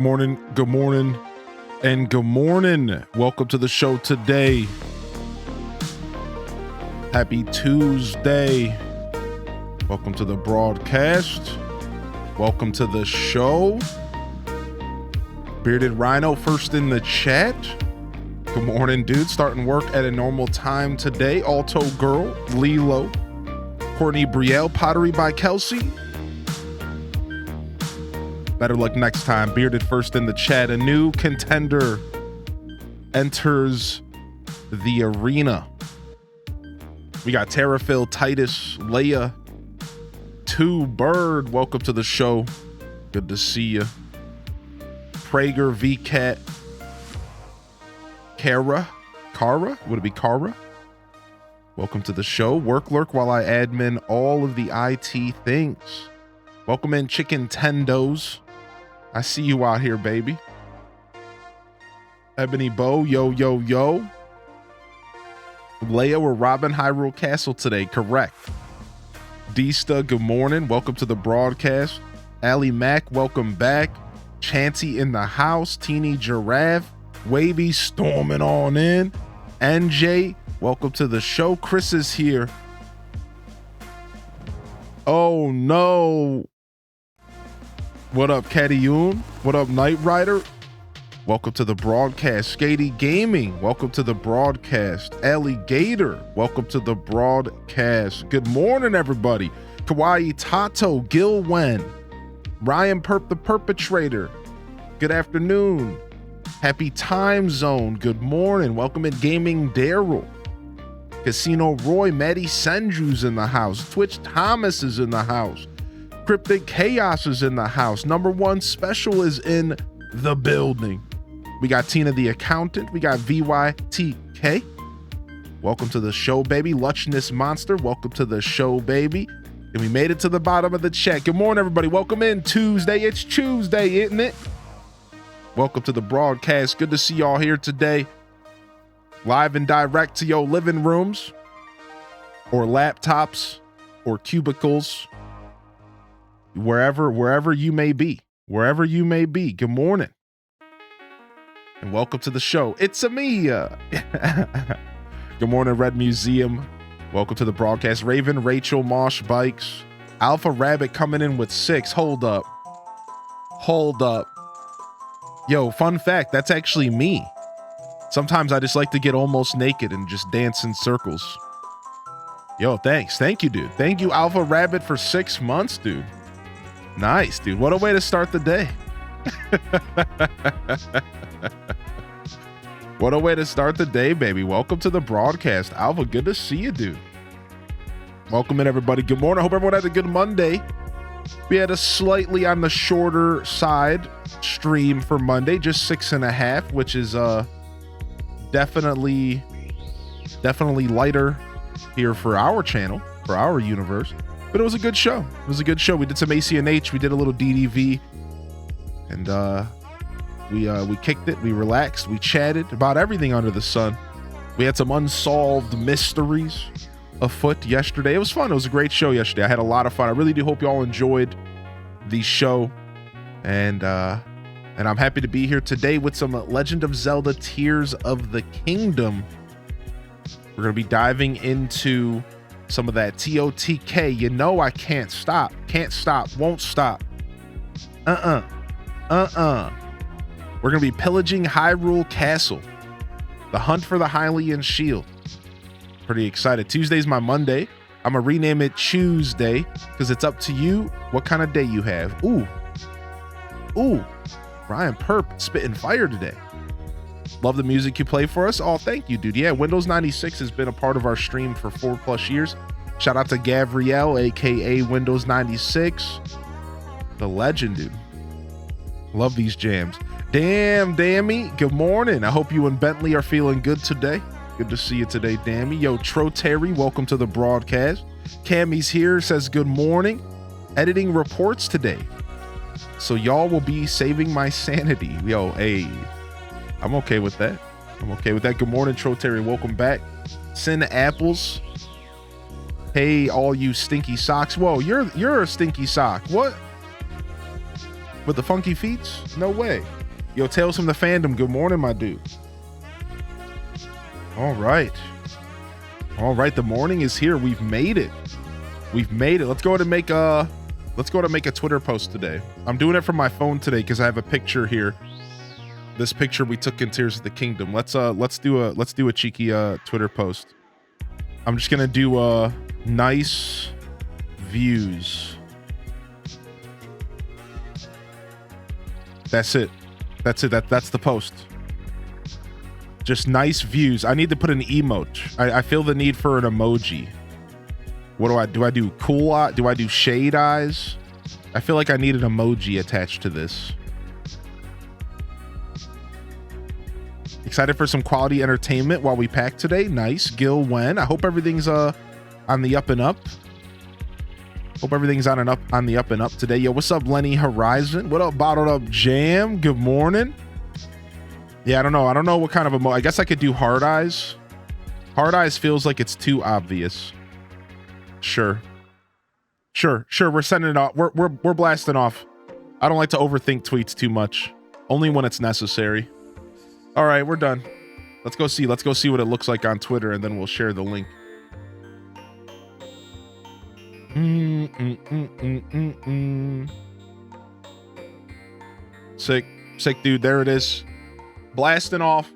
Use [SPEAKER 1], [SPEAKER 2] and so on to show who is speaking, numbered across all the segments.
[SPEAKER 1] Good morning, and good morning. Welcome to the show today. Happy Tuesday. Welcome to the broadcast. Welcome to the show. Bearded Rhino first in the chat. Good morning, dude. Starting work at a normal time today. Alto Girl, Lilo, Courtney Brielle, Pottery by Kelsey. Better luck next time. Bearded first in the chat. A new contender enters the arena. We got Terraphil, Titus, Leia, 2 Bird. Welcome to the show. Good to see you. Prager, VCat, Kara. Would it be Kara? Welcome to the show. Work lurk while I admin all of the IT things. Welcome in, Chicken Tendos. I see you out here, baby. Ebony Bow, yo. Leia, we're robbing Hyrule Castle today, correct. Dista, good morning. Welcome to the broadcast. Ali Mac, welcome back. Chansey in the house. Teeny Giraffe. Wavy storming on in. NJ, welcome to the show. Chris is here. Oh no. What up, Caddyun? What up, Knight Rider? Welcome to the broadcast. Skady Gaming, welcome to the broadcast. Alligator, welcome to the broadcast. Good morning, everybody. Kawaii Tato, Gil Wen, Ryan Perp the Perpetrator. Good afternoon. Happy Time Zone. Good morning. Welcome in, Gaming Daryl. Casino Roy, Maddie Senju's in the house. Twitch Thomas is in the house. Cryptic Chaos is in the house. Number one special is in the building. We got Tina the Accountant. We got VYTK. Welcome to the show, baby. Luchness Monster, welcome to the show, baby. And we made it to the bottom of the chat. Good morning, everybody. Welcome in Tuesday. It's Tuesday, isn't it? Welcome to the broadcast. Good to see y'all here today. Live and direct to your living rooms or laptops or cubicles. Wherever you may be. Good morning. And welcome to the show. It's me. Good morning, Red Museum. Welcome to the broadcast. Raven, Rachel, Mosh Bikes. Alpha Rabbit coming in with 6. Hold up. Yo, fun fact, that's actually me. Sometimes I just like to get almost naked and just dance in circles. Yo, thanks. Thank you, dude. Thank you, Alpha Rabbit, for 6 months, dude. Nice, dude. What a way to start the day. What a way to start the day, baby. Welcome to the broadcast. Alpha, good to see you, dude. Welcome in, everybody. Good morning. I hope everyone had a good Monday. We had a slightly on the shorter side stream for Monday, just 6.5, which is definitely lighter here for our channel, for our universe. But it was a good show. We did some ACNH. We did a little DDV. And we kicked it. We relaxed. We chatted about everything under the sun. We had some unsolved mysteries afoot yesterday. It was fun. It was a great show yesterday. I had a lot of fun. I really do hope you all enjoyed the show. And I'm happy to be here today with some Legend of Zelda Tears of the Kingdom. We're going to be diving into some of that TOTK. You know I can't stop, won't stop. We're gonna be pillaging Hyrule Castle, the hunt for the Hylian shield. Pretty excited. Tuesday's my Monday. I'm gonna rename it Tuesday because it's up to you what kind of day you have. Ooh, Ryan Perp spitting fire today. Love the music you play for us. Oh, thank you, dude. Yeah, Windows 96 has been a part of our stream for 4+ years. Shout out to Gavriel, aka Windows 96. The legend, dude. Love these jams. Dammy, good morning. I hope you and Bentley are feeling good today. Good to see you today, Dammy. Yo, Tro Terry, welcome to the broadcast. Cammy's here, says good morning. Editing reports today. So y'all will be saving my sanity. Yo, hey. I'm okay with that. Good morning, Tro Terry. Welcome back. Sin Apples. Hey, all you stinky socks. Whoa, you're a stinky sock. What? with the funky feets? No way. Yo, Tales from the Fandom, good morning, my dude. All right. All right, the morning is here. We've made it. We've made it. Let's go ahead and make a Twitter post today. I'm doing it from my phone today because I have a picture here. This picture we took in Tears of the Kingdom. Let's do a cheeky Twitter post. I'm just gonna do nice views. That's it. That's the post. Just nice views. I need to put an emote. I feel the need for an emoji. What do? I do cool eye? Do I do shade eyes? I feel like I need an emoji attached to this. Excited for some quality entertainment while we pack today. Nice. Gil Wen. I hope everything's on the up and up. Hope everything's on the up and up today. Yo, what's up, Lenny Horizon? What up, Bottled Up Jam? Good morning. Yeah, I don't know what kind of emoji. I guess I could do hard eyes. Hard eyes feels like it's too obvious. Sure. We're sending it off. We're blasting off. I don't like to overthink tweets too much. Only when it's necessary. All right, we're done. Let's go see what it looks like on Twitter, and then we'll share the link. Sick, dude. There it is. Blasting off,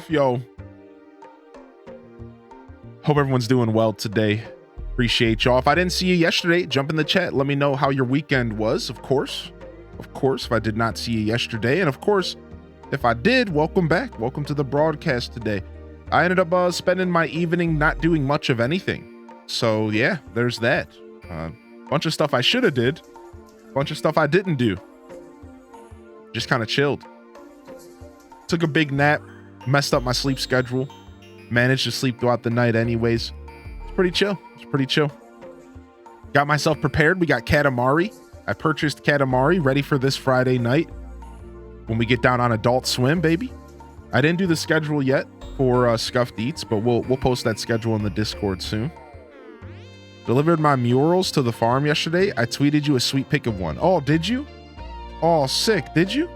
[SPEAKER 1] yo. Hope everyone's doing well today. Appreciate y'all. If I didn't see you yesterday, jump in the chat. Let me know how your weekend was. Of course, if I did not see you yesterday, and of course, if I did, welcome back. Welcome to the broadcast today. I ended up spending my evening not doing much of anything. So yeah, there's that. Bunch of stuff I should have did. Bunch of stuff I didn't do. Just kind of chilled. Took a big nap. Messed up my sleep schedule. Managed to sleep throughout the night anyways. It's pretty chill. Got myself prepared. We got Katamari. I purchased Katamari ready for this Friday night when we get down on Adult Swim, baby. I didn't do the schedule yet for Scuffed Eats, but we'll post that schedule in the Discord soon. Delivered my murals to the farm yesterday. I tweeted you a sweet pic of one. Oh, did you? Oh, sick. Did you?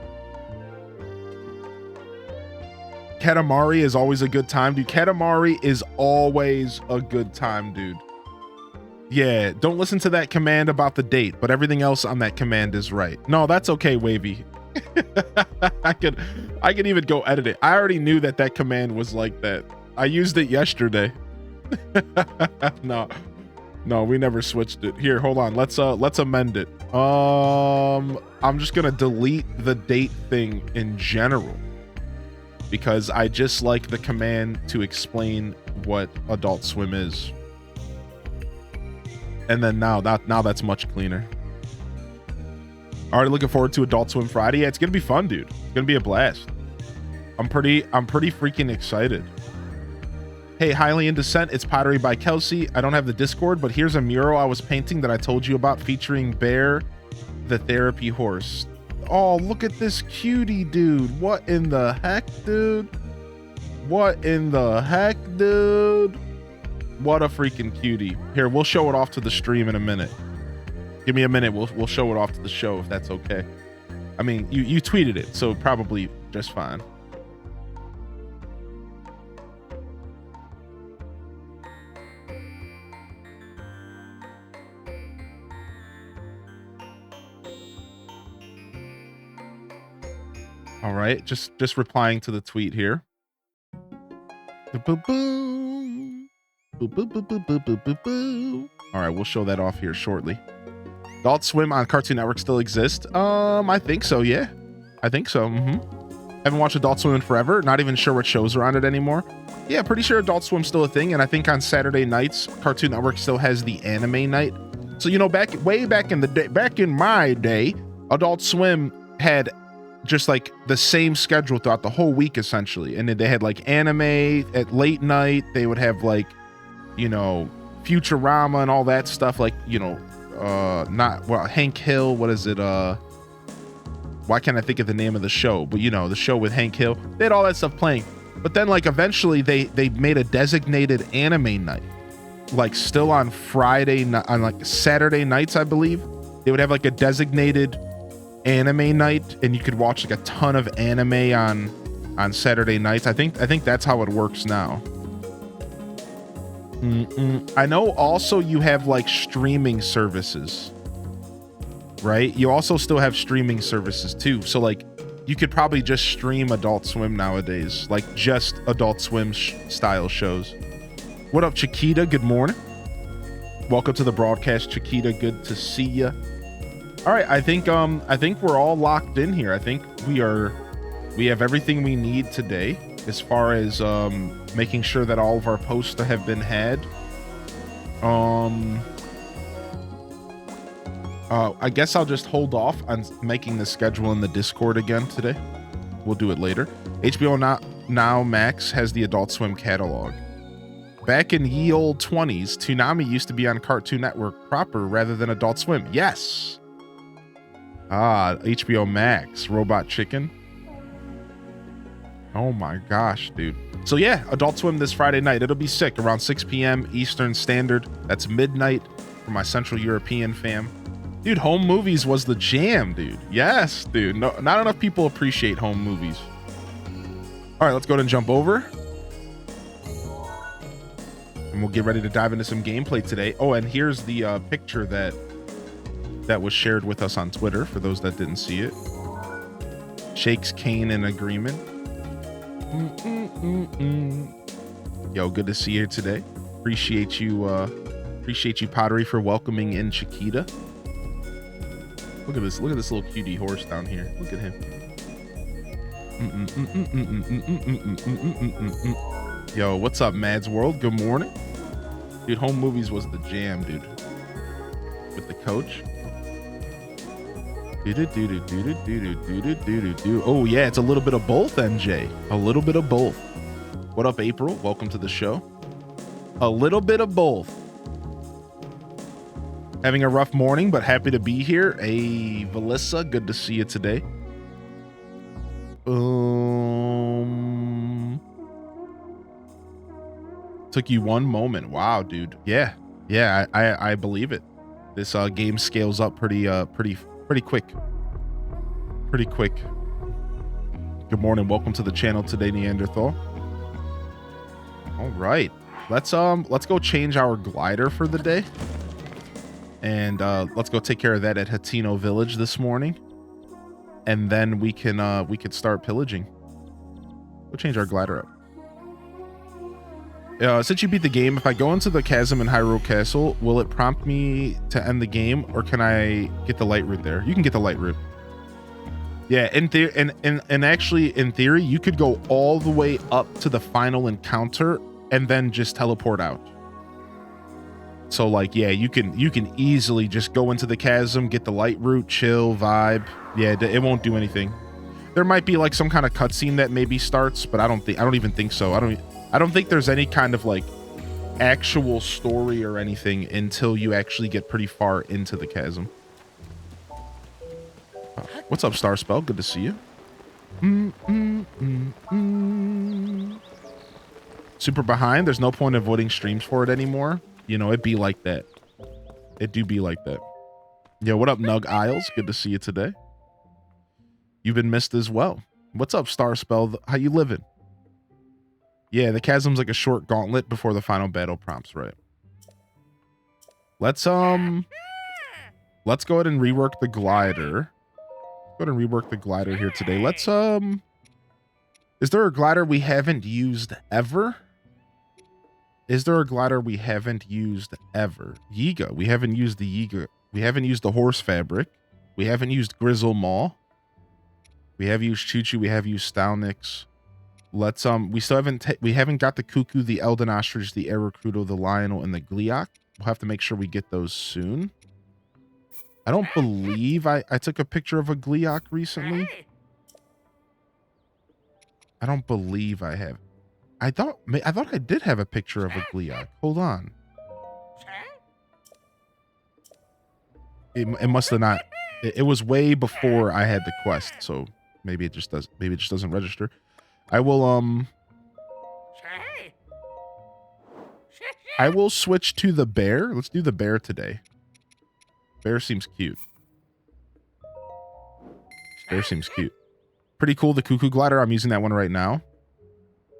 [SPEAKER 1] Katamari is always a good time, dude. Katamari is always a good time, dude. Yeah, don't listen to that command about the date, but everything else on that command is right. No, that's okay, Wavy. I could even go edit it. I already knew that command was like that. I used it yesterday. No, we never switched it. Here, hold on. Let's amend it. I'm just gonna delete the date thing in general because I just like the command to explain what Adult Swim is. And then now that's much cleaner. Already looking forward to Adult Swim Friday. Yeah, it's gonna be fun, dude. It's gonna be a blast. I'm pretty freaking excited. Hey, Hylian Descent, it's Pottery by Kelsey. I don't have the Discord, but here's a mural I was painting that I told you about featuring Bear, the therapy horse. Oh, look at this cutie, dude. What in the heck, dude? What a freaking cutie. Here, we'll show it off to the stream in a minute. Give me a minute. We'll show it off to the show if that's okay. I mean, you tweeted it, so probably just fine. All right, just replying to the tweet here. All right, we'll show that off here shortly. Adult Swim on Cartoon Network still exists? I think so, yeah. I think so, Haven't watched Adult Swim in forever. Not even sure what shows are on it anymore. Yeah, pretty sure Adult Swim's still a thing, and I think on Saturday nights, Cartoon Network still has the anime night. So, you know, way back in my day, Adult Swim had just like the same schedule throughout the whole week essentially, and then they had like anime at late night. They would have like, you know, Futurama and all that stuff, like, you know, Hank Hill, what is it, why can't I think of the name of the show, but you know, the show with Hank Hill, they had all that stuff playing. But then like eventually they made a designated anime night, like still on Friday, on like Saturday nights, I believe. They would have like a designated anime night, and you could watch like a ton of anime on Saturday nights. I think that's how it works now. I know also you have like streaming services, right? You also still have streaming services too. So like you could probably just stream Adult Swim nowadays, like just Adult Swim style shows. What up, Chiquita? Good morning. Welcome to the broadcast, Chiquita. Good to see you. All right, I think we're all locked in here. I think we have everything we need today as far as making sure that all of our posts have been had. I guess I'll just hold off on making the schedule in the Discord again today. We'll do it later. HBO Now Max has the Adult Swim catalog. Back in ye old 20s, Toonami used to be on Cartoon Network proper rather than Adult Swim. Yes. HBO Max, Robot Chicken. Oh my gosh, dude. So yeah, Adult Swim this Friday night. It'll be sick around 6 p.m. Eastern Standard. That's midnight for my Central European fam. Dude, home movies was the jam, dude. Yes, dude. No, not enough people appreciate home movies. All right, let's go ahead and jump over. And we'll get ready to dive into some gameplay today. Oh, and here's the picture that was shared with us on Twitter for those that didn't see it. Shakes Kane in agreement. Yo, good to see you today. Appreciate you Pottery for welcoming in Chiquita. Look at this little cutie horse down here. Look at him. Yo, what's up, Mads World? Good morning. Dude, home movies was the jam, dude. With the coach. Oh yeah, it's a little bit of both, MJ. A little bit of both. What up, April? Welcome to the show. A little bit of both. Having a rough morning, but happy to be here. Hey, Valissa, good to see you today. Took you one moment. Wow, dude. Yeah, I believe it. This game scales up pretty quick. Pretty quick. Good morning. Welcome to the channel today, Neanderthal. All right. Let's go change our glider for the day. And let's go take care of that at Hatino Village this morning. And then we could start pillaging. We'll change our glider up. Since you beat the game, if I go into the chasm in Hyrule Castle, will it prompt me to end the game, or can I get the light route there? You can get the light route. Yeah, in theory, and actually, in theory, you could go all the way up to the final encounter and then just teleport out. So, like, yeah, you can easily just go into the chasm, get the light route, chill, vibe. Yeah, it won't do anything. There might be like some kind of cutscene that maybe starts, but I don't even think so. I don't think there's any kind of like actual story or anything until you actually get pretty far into the chasm. What's up, Star Spell? Good to see you. Super behind. There's no point avoiding streams for it anymore. You know, it be like that. It do be like that. Yo, what up, Nug Isles? Good to see you today. You've been missed as well. What's up, Star Spell? How you living? Yeah, the chasm's like a short gauntlet before the final battle prompts, right? Let's go ahead and rework the glider. Go ahead and rework the glider here today. Let's is there a glider we haven't used ever? Is there a glider we haven't used ever? Yiga. We haven't used the Yiga. We haven't used the horse fabric. We haven't used Grizzle Maw. We have used Choo Choo. We have used Stalnix. Let's we still haven't got the Cuckoo, the Elden Ostrich, the Aerocudo, the Lionel, and the Gleeok. We'll have to make sure we get those soon. I don't believe I took a picture of a Gleeok recently. I don't believe I have. I thought I did have a picture of a Gleeok. Hold on. It must have not. It was way before I had the quest, so maybe it just does. Maybe it just doesn't register. I will I will switch to the bear. Let's do the bear today. Bear seems cute. Bear seems cute. Pretty cool, the cuckoo glider. I'm using that one right now.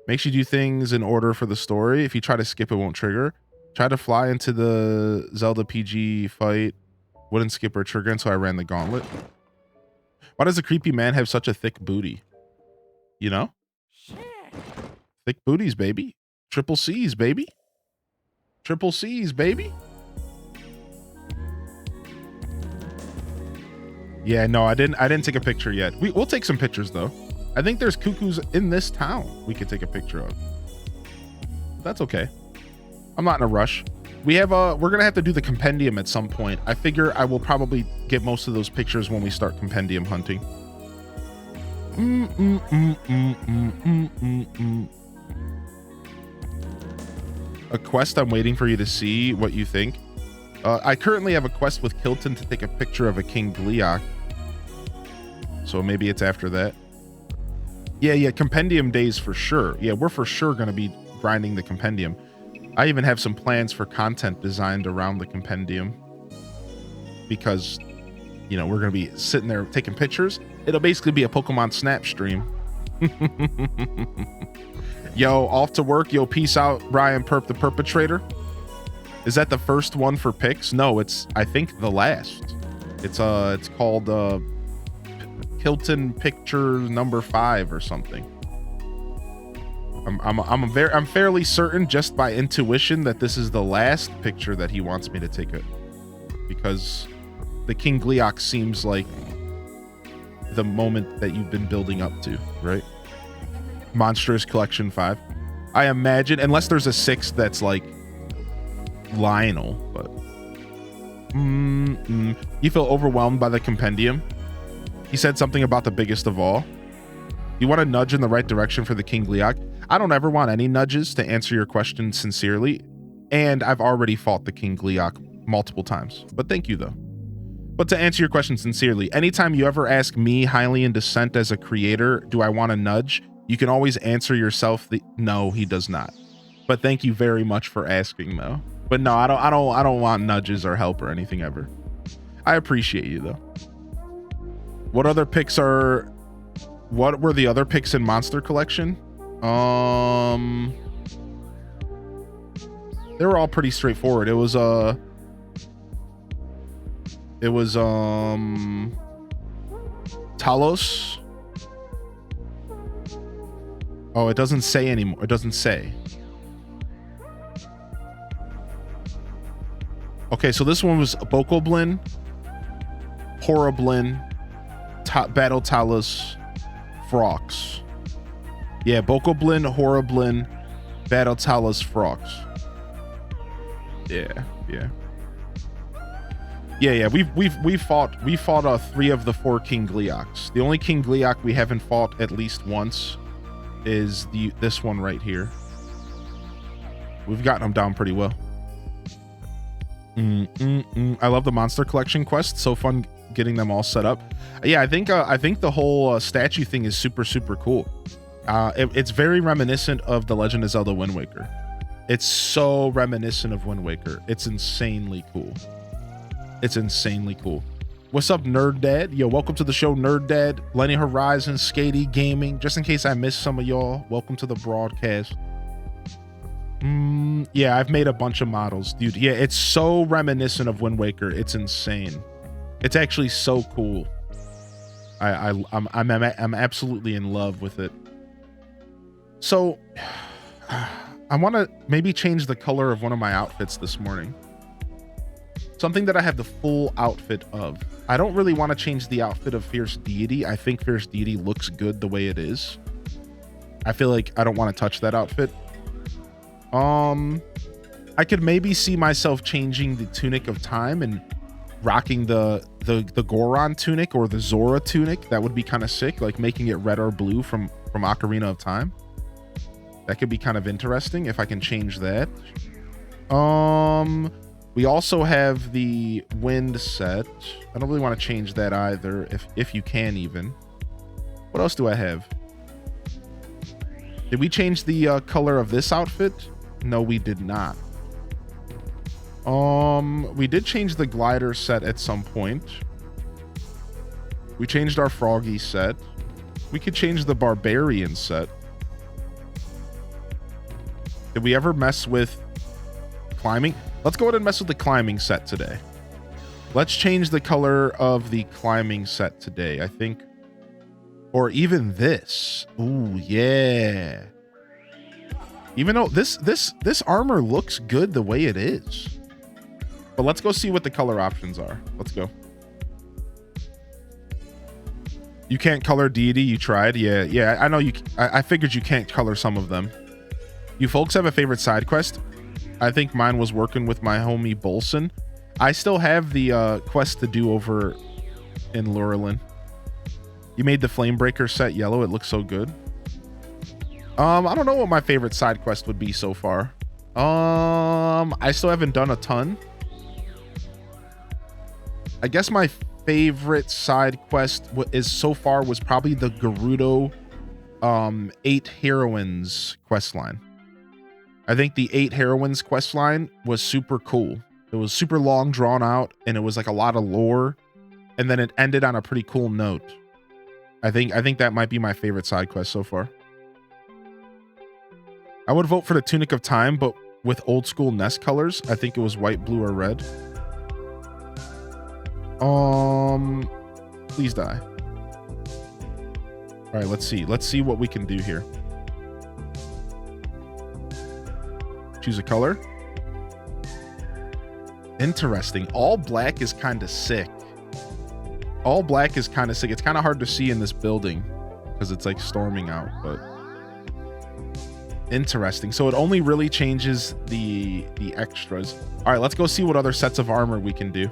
[SPEAKER 1] Makes you do things in order for the story. If you try to skip, it won't trigger. Try to fly into the Zelda PG fight. Wouldn't skip or trigger, and so I ran the gauntlet. Why does a creepy man have such a thick booty? You know? Thick booties, baby. Triple C's, baby. Triple C's, baby. Yeah, no, I didn't take a picture yet. We'll take some pictures though. I think there's cuckoos in this town we could take a picture of. That's okay. I'm not in a rush. We're gonna have to do the compendium at some point. I figure I will probably get most of those pictures when we start compendium hunting. A quest I'm waiting for you to see what you think. I currently have a quest with Kilton to take a picture of a King Gliok. So maybe it's after that. Yeah, compendium days for sure. Yeah, we're for sure going to be grinding the compendium. I even have some plans for content designed around the compendium. Because, you know, we're going to be sitting there taking pictures. It'll basically be a Pokemon Snap stream. Yo, off to work. Yo, peace out, Brian Perp the Perpetrator. Is that the first one for picks? No, it's, I think, the last. It's called Hilton Picture number 5 or something. I'm fairly certain just by intuition that this is the last picture that he wants me to take it, because the King Gliok seems like the moment that you've been building up to, right? Monstrous Collection 5. I imagine, unless there's a 6 that's like Lionel, but you feel overwhelmed by the compendium. He said something about the biggest of all. You want a nudge in the right direction for the King Gliok? I don't ever want any nudges, to answer your question sincerely, and I've already fought the King Gliok multiple times, but thank you though. But to answer your question sincerely, anytime you ever ask me, Hylian Descent, as a creator, do I want a nudge, you can always answer yourself no, he does not. But thank you very much for asking though. But no, I don't want nudges or help or anything ever. I appreciate you though. What were the other picks in Monster Collection? They were all pretty straightforward. It was Talos. Oh, it doesn't say anymore. It doesn't say. Okay, so this one was Bokoblin, Horriblin, Battle Talos, Frox. Yeah, Bokoblin, Horriblin, Battle Talos, Frox. Yeah. We fought 3 of the 4 King Glioks. The only King Gliok we haven't fought at least once is this one right here. We've gotten him down pretty well. I love the Monster Collection quest. So fun getting them all set up. Yeah, I think the whole statue thing is super cool. It's very reminiscent of The Legend of Zelda Wind Waker. It's so reminiscent of Wind Waker. It's insanely cool. It's insanely cool. What's up, Nerd Dad? Yo, welcome to the show, Nerd Dad. Lenny Horizon, Skatey Gaming. Just in case I missed some of y'all, welcome to the broadcast. Yeah, I've made a bunch of models, dude. Yeah, it's so reminiscent of Wind Waker. It's insane. It's actually so cool. I'm absolutely in love with it. So I want to maybe change the color of one of my outfits this morning. Something that I have the full outfit of. I don't really want to change the outfit of Fierce Deity. I think Fierce Deity looks good the way it is. I feel like I don't want to touch that outfit. I could maybe see myself changing the Tunic of Time and rocking the Goron tunic or the Zora tunic. That would be kind of sick, like making it red or blue from Ocarina of Time. That could be kind of interesting if I can change that. We also have the wind set. I don't really want to change that either, if you can even. What else do I have? Did we change the color of this outfit? No, we did not. We did change the glider set at some point. We changed our Froggy set. We could change the Barbarian set. Did we ever mess with climbing? Let's go ahead and mess with the climbing set today. Let's change the color of the climbing set today, I think. Or even this. Ooh, yeah. Even though this armor looks good the way it is. But let's go see what the color options are. Let's go. You can't color deity. You tried. Yeah. I know you. I figured you can't color some of them. You folks have a favorite side quest? I think mine was working with my homie Bolson. I still have the quest to do over in Lurelin. You made the Flamebreaker set yellow. It looks so good. I don't know what my favorite side quest would be so far. I still haven't done a ton. I guess my favorite side quest is so far was probably the Gerudo 8 Heroines quest line. I think the 8 Heroines quest line was super cool. It was super long, drawn out, and it was like a lot of lore, and then it ended on a pretty cool note. I think that might be my favorite side quest so far. I would vote for the Tunic of Time, but with old school nest colors. I think it was white, blue, or red. Please die. All right, let's see. Let's see what we can do here. Choose a color. Interesting. All black is kind of sick. All black is kind of sick. It's kind of hard to see in this building because it's like storming out, but interesting. So it only really changes the extras. All right, let's go see what other sets of armor we can do.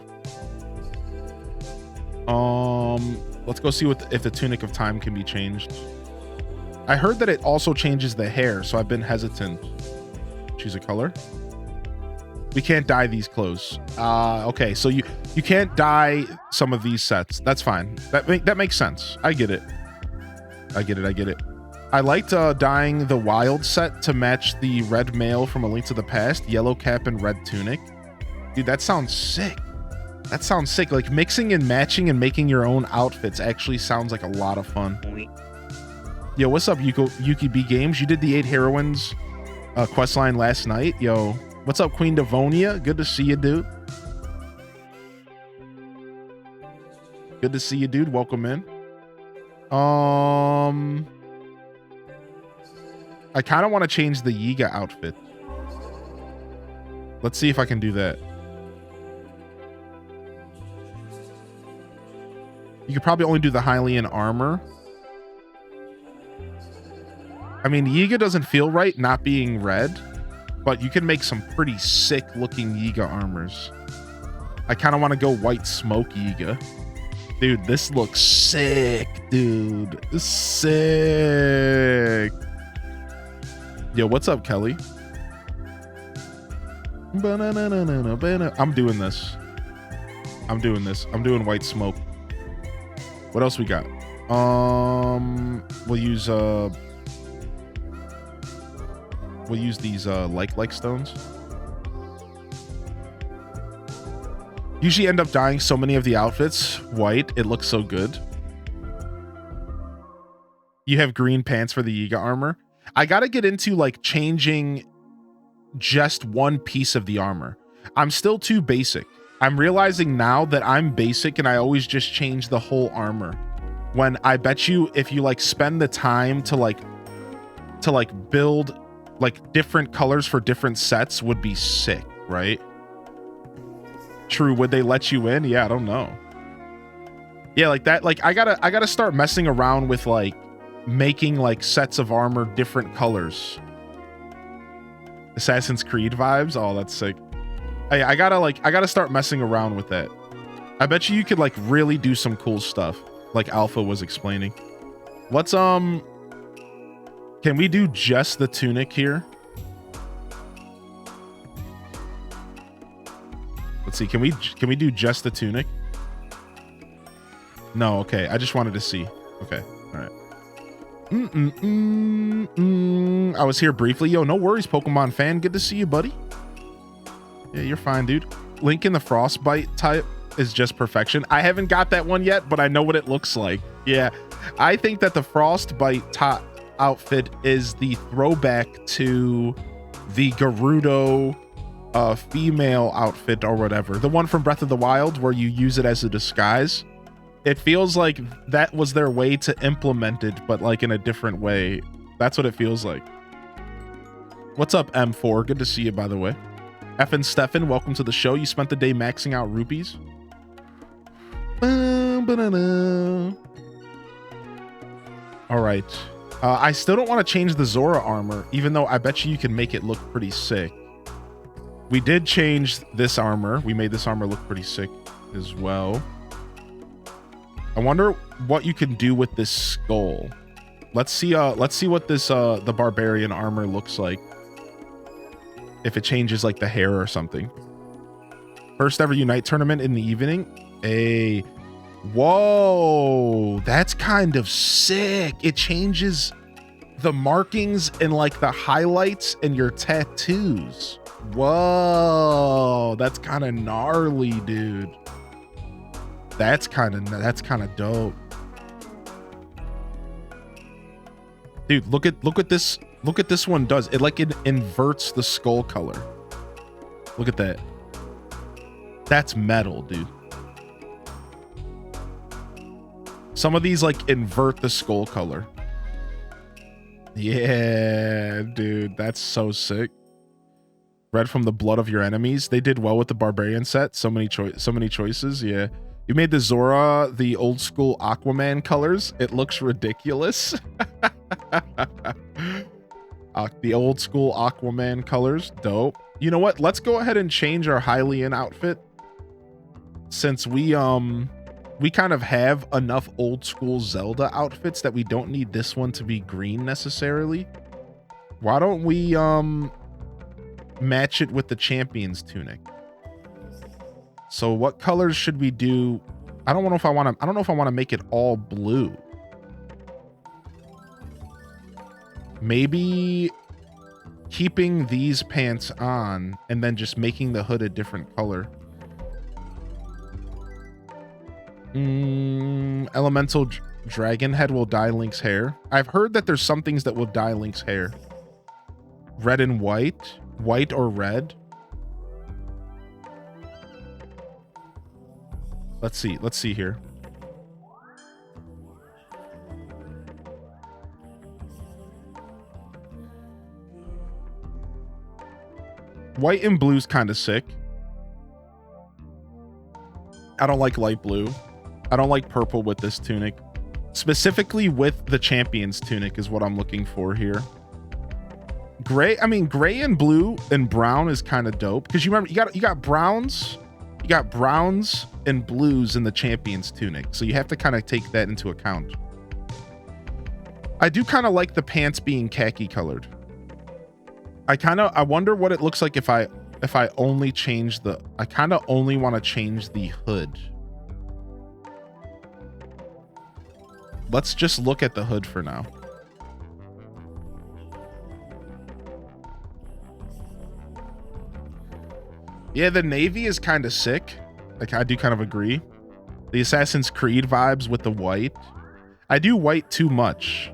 [SPEAKER 1] Let's go see if the Tunic of Time can be changed. I heard that it also changes the hair, so I've been hesitant. Choose a color. We can't dye these clothes. Okay, so you can't dye some of these sets. That's fine. That makes sense. I get it. I get it. I liked dyeing the wild set to match the red mail from A Link to the Past, yellow cap and red tunic. Dude, that sounds sick. That sounds sick. Like mixing and matching and making your own outfits actually sounds like a lot of fun. Yo, what's up, Yuki B Games? You did the 8 Heroines questline last night. Yo, what's up, Queen Devonia? Good to see you, dude. Good to see you, dude. Welcome in. I kind of want to change the Yiga outfit. Let's see if I can do that. You could probably only do the Hylian armor. I mean, Yiga doesn't feel right not being red, but you can make some pretty sick looking Yiga armors. I kind of want to go white smoke Yiga. Dude, this looks sick, dude. Sick. Yo, what's up, Kelly? I'm doing this. I'm doing white smoke. What else we got? We'll use these like stones. Usually end up dyeing so many of the outfits white. It looks so good. You have green pants for the Yiga armor. I gotta get into like changing just one piece of the armor. I'm still too basic. I'm realizing now that I'm basic and I always just change the whole armor. When I bet you if you like spend the time to build like different colors for different sets would be sick, right? True. Would they let you in? Yeah, I don't know. Yeah, like that. Like I gotta start messing around with like making like sets of armor different colors. Assassin's Creed vibes. Oh, that's sick. I gotta start messing around with that. I bet you could like really do some cool stuff, like Alpha was explaining. Let's can we do just the tunic here? Let's see. Can we do just the tunic? No. Okay. I just wanted to see. Okay. All right. I was here briefly. Yo, no worries, Pokemon fan. Good to see you, buddy. Yeah, you're fine, dude. Link in the Frostbite type is just perfection. I haven't got that one yet, but I know what it looks like. Yeah, I think that the Frostbite top outfit is the throwback to the Gerudo female outfit or whatever. The one from Breath of the Wild where you use it as a disguise. It feels like that was their way to implement it, but like in a different way. That's what it feels like. What's up, M4? Good to see you, by the way. F and Stefan, welcome to the show. You spent the day maxing out rupees. All right. I still don't want to change the Zora armor, even though I bet you can make it look pretty sick. We did change this armor. We made this armor look pretty sick as well. I wonder what you can do with this skull. Let's see what this the barbarian armor looks like. If it changes like the hair or something. First ever Unite tournament in the evening. Whoa, that's kind of sick. It changes the markings and like the highlights and your tattoos. Whoa, that's kind of gnarly, dude. That's kind of dope. Dude, look at this one does. It like it inverts the skull color. Look at that. That's metal, dude. Some of these like invert the skull color. Yeah, dude, that's so sick. Red from the blood of your enemies. They did well with the barbarian set. So many choices. Yeah. You made the Zora the old school Aquaman colors. It looks ridiculous. The old school Aquaman colors. Dope. You know what? Let's go ahead and change our Hylian outfit. Since we kind of have enough old school Zelda outfits that we don't need this one to be green necessarily. Why don't we match it with the champion's tunic? So what colors should we do? I don't know if I want to make it all blue. Maybe keeping these pants on and then just making the hood a different color. Elemental dragon head will dye Link's hair. I've heard that there's some things that will dye Link's hair. Red and white or red. Let's see here. White and blue's kind of sick. I don't like light blue. I don't like purple with this tunic. Specifically with the champion's tunic is what I'm looking for here. Gray, I mean, gray and blue and brown is kind of dope. Because you remember, you got browns and blues in the champion's tunic. So you have to kind of take that into account. I do kind of like the pants being khaki colored. I wonder what it looks like if I only change the, I kind of only want to change the hood. Let's just look at the hood for now. Yeah, the navy is kind of sick. Like, I do kind of agree. The Assassin's Creed vibes with the white. I do white too much.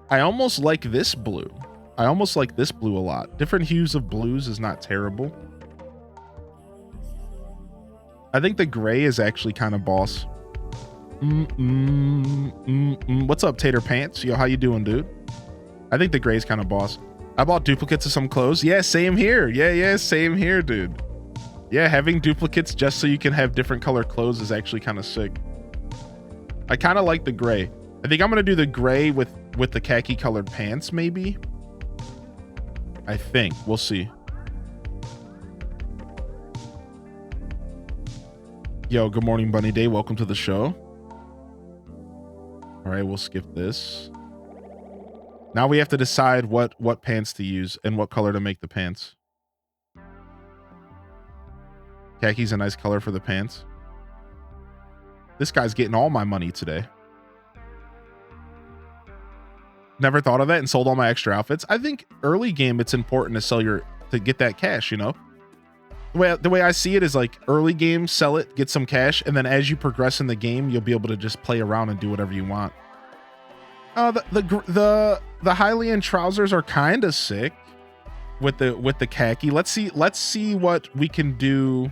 [SPEAKER 1] I almost like this blue. I almost like this blue a lot. Different hues of blues is not terrible. I think the gray is actually kind of boss. What's up, Tater Pants? Yo, how you doing, dude? I think the gray is kind of boss. I bought duplicates of some clothes. Yeah, same here. Yeah, same here, dude. Yeah, having duplicates just so you can have different color clothes is actually kind of sick. I kind of like the gray. I think I'm gonna do the gray with the khaki colored pants, maybe. I think. We'll see. Yo, good morning, Bunny Day. Welcome to the show. All right, we'll skip this. Now we have to decide what pants to use and what color to make the pants. Khaki's a nice color for the pants. This guy's getting all my money today. Never thought of that and sold all my extra outfits. I think early game it's important to sell to get that cash, you know? The way I see it is like early game, sell it, get some cash, and then as you progress in the game, you'll be able to just play around and do whatever you want. The Hylian trousers are kind of sick with the khaki. Let's see what we can do.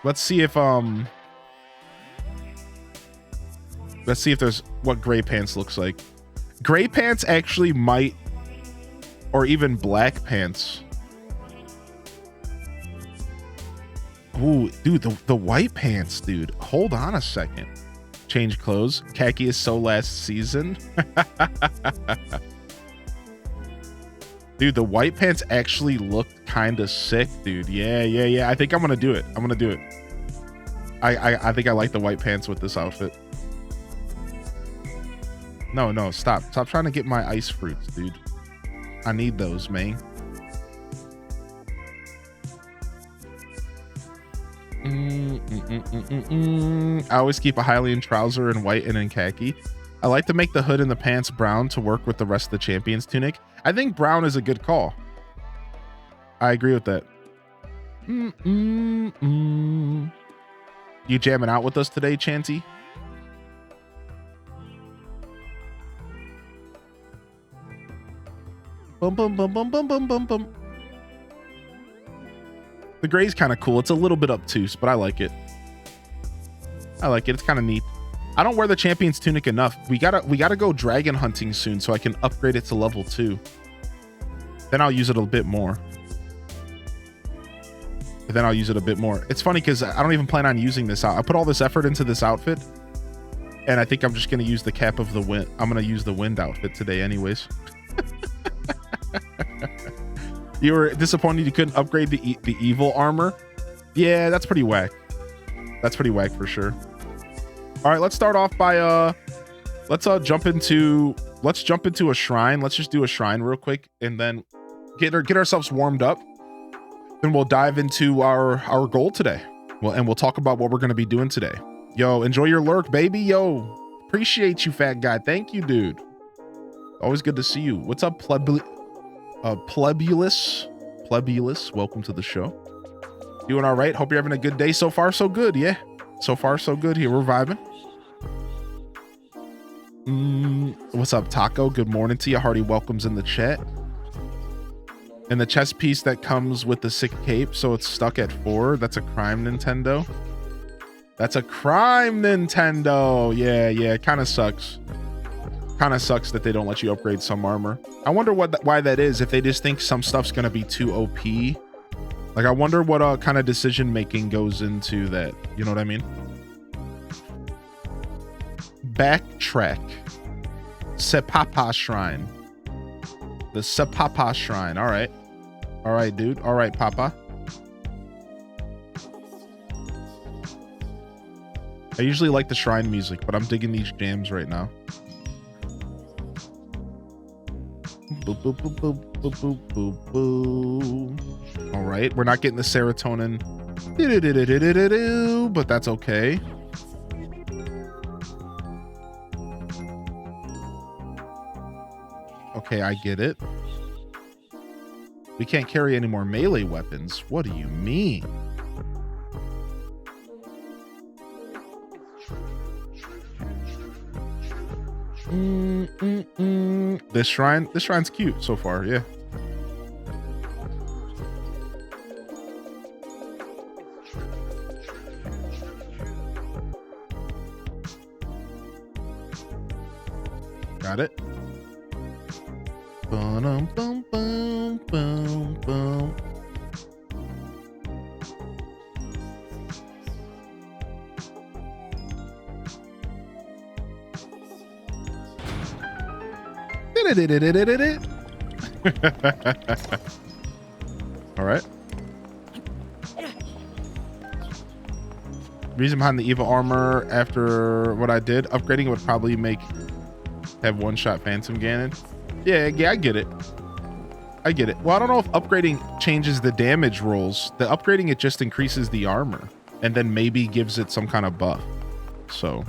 [SPEAKER 1] Let's see if there's what gray pants looks like. Gray pants actually might, or even black pants. Ooh, dude, the white pants, dude. Hold on a second. Change clothes. Khaki is so last season. Dude, the white pants actually look kind of sick, dude. Yeah. I think I'm gonna do it. I think I like the white pants with this outfit. No, stop trying to get my ice fruits, dude. I need those, man. I always keep a Hylian trouser in white and in khaki. I like to make the hood and the pants brown to work with the rest of the champion's tunic. I think brown is a good call. I agree with that. You jamming out with us today, Chanty? Bum bum bum bum bum bum bum bum. The gray's kind of cool. It's a little bit obtuse, but I like it. It's kind of neat. I don't wear the champion's tunic enough. We gotta go dragon hunting soon so I can upgrade it to level 2. Then I'll use it a bit more. It's funny because I don't even plan on using this out. I put all this effort into this outfit, and I think I'm just gonna use the cap of the wind. I'm gonna use the wind outfit today, anyways. You were disappointed you couldn't upgrade the evil armor? Yeah, that's pretty whack. That's pretty whack for sure. All right, let's start off by let's jump into a shrine. Let's just do a shrine real quick and then get ourselves warmed up. Then we'll dive into our goal today. We'll talk about what we're going to be doing today. Yo, enjoy your lurk, baby. Yo, appreciate you, fat guy. Thank you, dude. Always good to see you. What's up, Plebulus? Welcome to the show. Doing all right. Hope you're having a good day. So far, so good. Yeah. So far, so good here. We're vibing. What's up, Taco? Good morning to you. Hearty welcomes in the chat. And the chest piece that comes with the sick cape, so it's stuck at 4. That's a crime, Nintendo. Yeah. Kind of sucks. That they don't let you upgrade some armor. I wonder why that is. If they just think some stuff's gonna be too OP. Like, I wonder what kind of decision making goes into that. You know what I mean? Backtrack. Sepapa Shrine. The Sepapa Shrine. All right, dude. All right, Papa. I usually like the shrine music, but I'm digging these jams right now. Boop, boop, boop, boop, boop, boop, boop, boop. All right, we're not getting the serotonin, but that's okay. Okay, I get it. We can't carry any more melee weapons. What do you mean? This shrine's cute so far, yeah. Got it. Boom, boom, boom, boom, boom. All right. Reason behind the evil armor after what I did, upgrading it would probably have one-shot Phantom Ganon. Yeah, I get it. Well, I don't know if upgrading changes the damage rolls. The upgrading it just increases the armor and then maybe gives it some kind of buff. So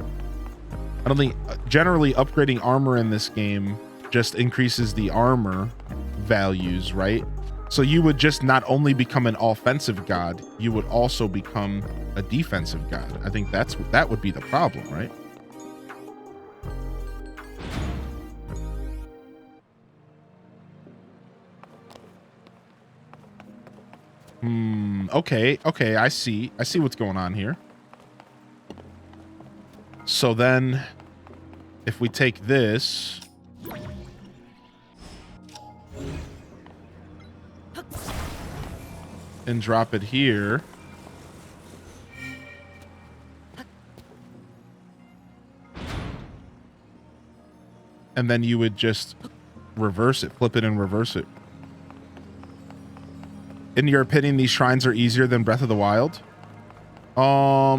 [SPEAKER 1] I don't think generally upgrading armor in this game just increases the armor values, right? So you would just not only become an offensive god, you would also become a defensive god. I think that would be the problem, right? Okay, I see what's going on here. So then if we take this and drop it here, and then you would just reverse it, flip it and reverse it. In your opinion, these shrines are easier than Breath of the Wild? I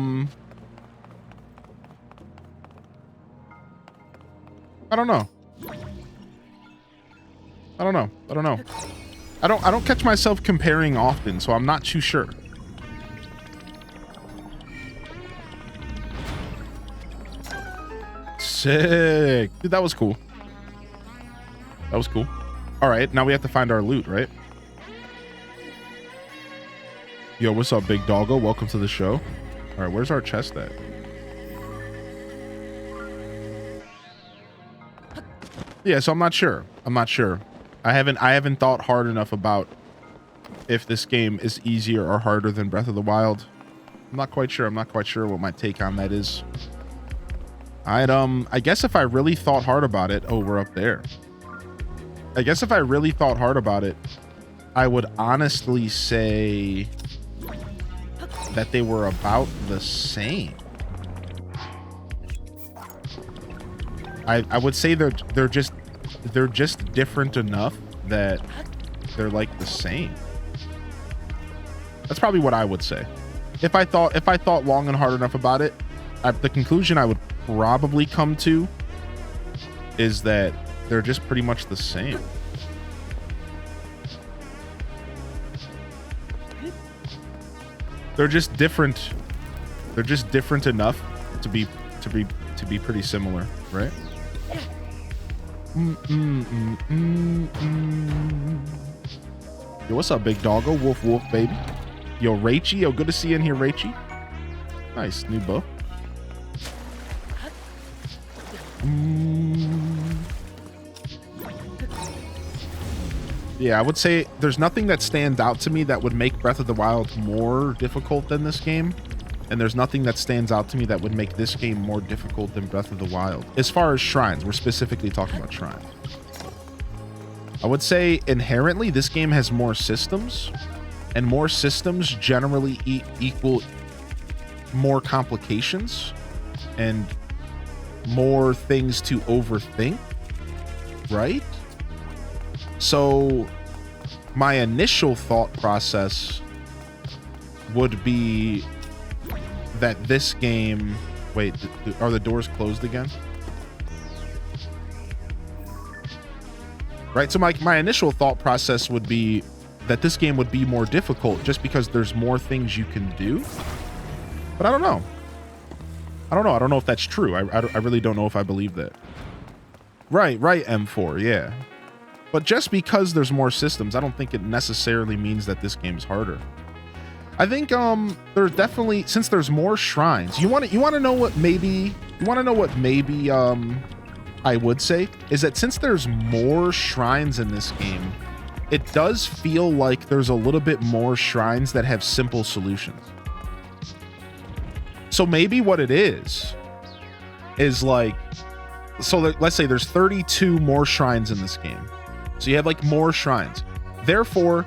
[SPEAKER 1] don't know. I don't catch myself comparing often, so I'm not too sure. Sick. Dude, that was cool. All right, now we have to find our loot, right? Yo, what's up, big doggo? Welcome to the show. All right, where's our chest at? Yeah, so I'm not sure. I haven't thought hard enough about if this game is easier or harder than Breath of the Wild. I'm not quite sure what my take on that is. I guess if I really thought hard about it, oh, we're up there. I guess if I really thought hard about it, I would honestly say that they were about the same. I would say they're just different enough that they're like the same. That's probably what I would say. If I thought long and hard enough about it, the conclusion I would probably come to is that they're just pretty much the same. They're just different. They're just different enough to be pretty similar, right? Yo, what's up, big doggo? Wolf, baby. Yo, Rachie. Yo, good to see you in here, Rachie. Nice new bow. Yeah, I would say there's nothing that stands out to me that would make Breath of the Wild more difficult than this game. And there's nothing that stands out to me that would make this game more difficult than Breath of the Wild. As far as shrines, we're specifically talking about shrines. I would say inherently this game has more systems, and more systems generally equal more complications and more things to overthink, right? So my initial thought process would be that this game... Wait, are the doors closed again? Right, so my initial thought process would be that this game would be more difficult just because there's more things you can do. But I don't know. I don't know if that's true. I really don't know if I believe that. Right, M4, yeah. But just because there's more systems, I don't think it necessarily means that this game's harder. I think there's definitely, since there's more shrines, you want to know what maybe I would say is that since there's more shrines in this game, it does feel like there's a little bit more shrines that have simple solutions. So maybe what it is like, so let's say there's 32 more shrines in this game. So you have like more shrines. Therefore,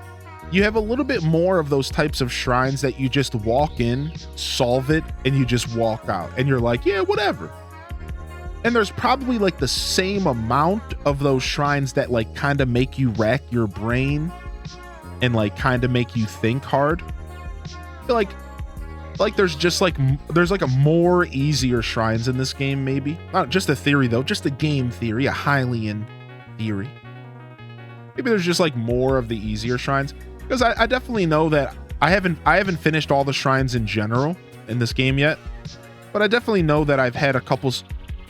[SPEAKER 1] you have a little bit more of those types of shrines that you just walk in, solve it, and you just walk out. And you're like, yeah, whatever. And there's probably like the same amount of those shrines that like kind of make you rack your brain and like kind of make you think hard. I feel like there's just like a more easier shrines in this game, maybe. Not just a theory though, just a game theory, a Hylian theory. Maybe there's just like more of the easier shrines, because I definitely know that I haven't finished all the shrines in general in this game yet, but I definitely know that I've had a couple,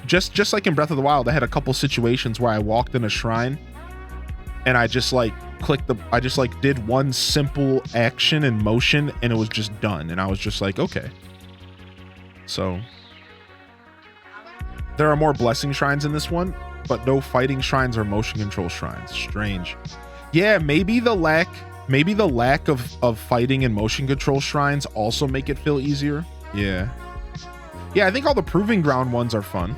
[SPEAKER 1] just like in Breath of the Wild, I had a couple situations where I walked in a shrine and I just like I just like did one simple action and motion and it was just done. And I was just like, okay. So there are more blessing shrines in this one, but no fighting shrines or motion control shrines. Strange. Yeah, maybe the lack of fighting and motion control shrines also make it feel easier. Yeah. Yeah, I think all the proving ground ones are fun.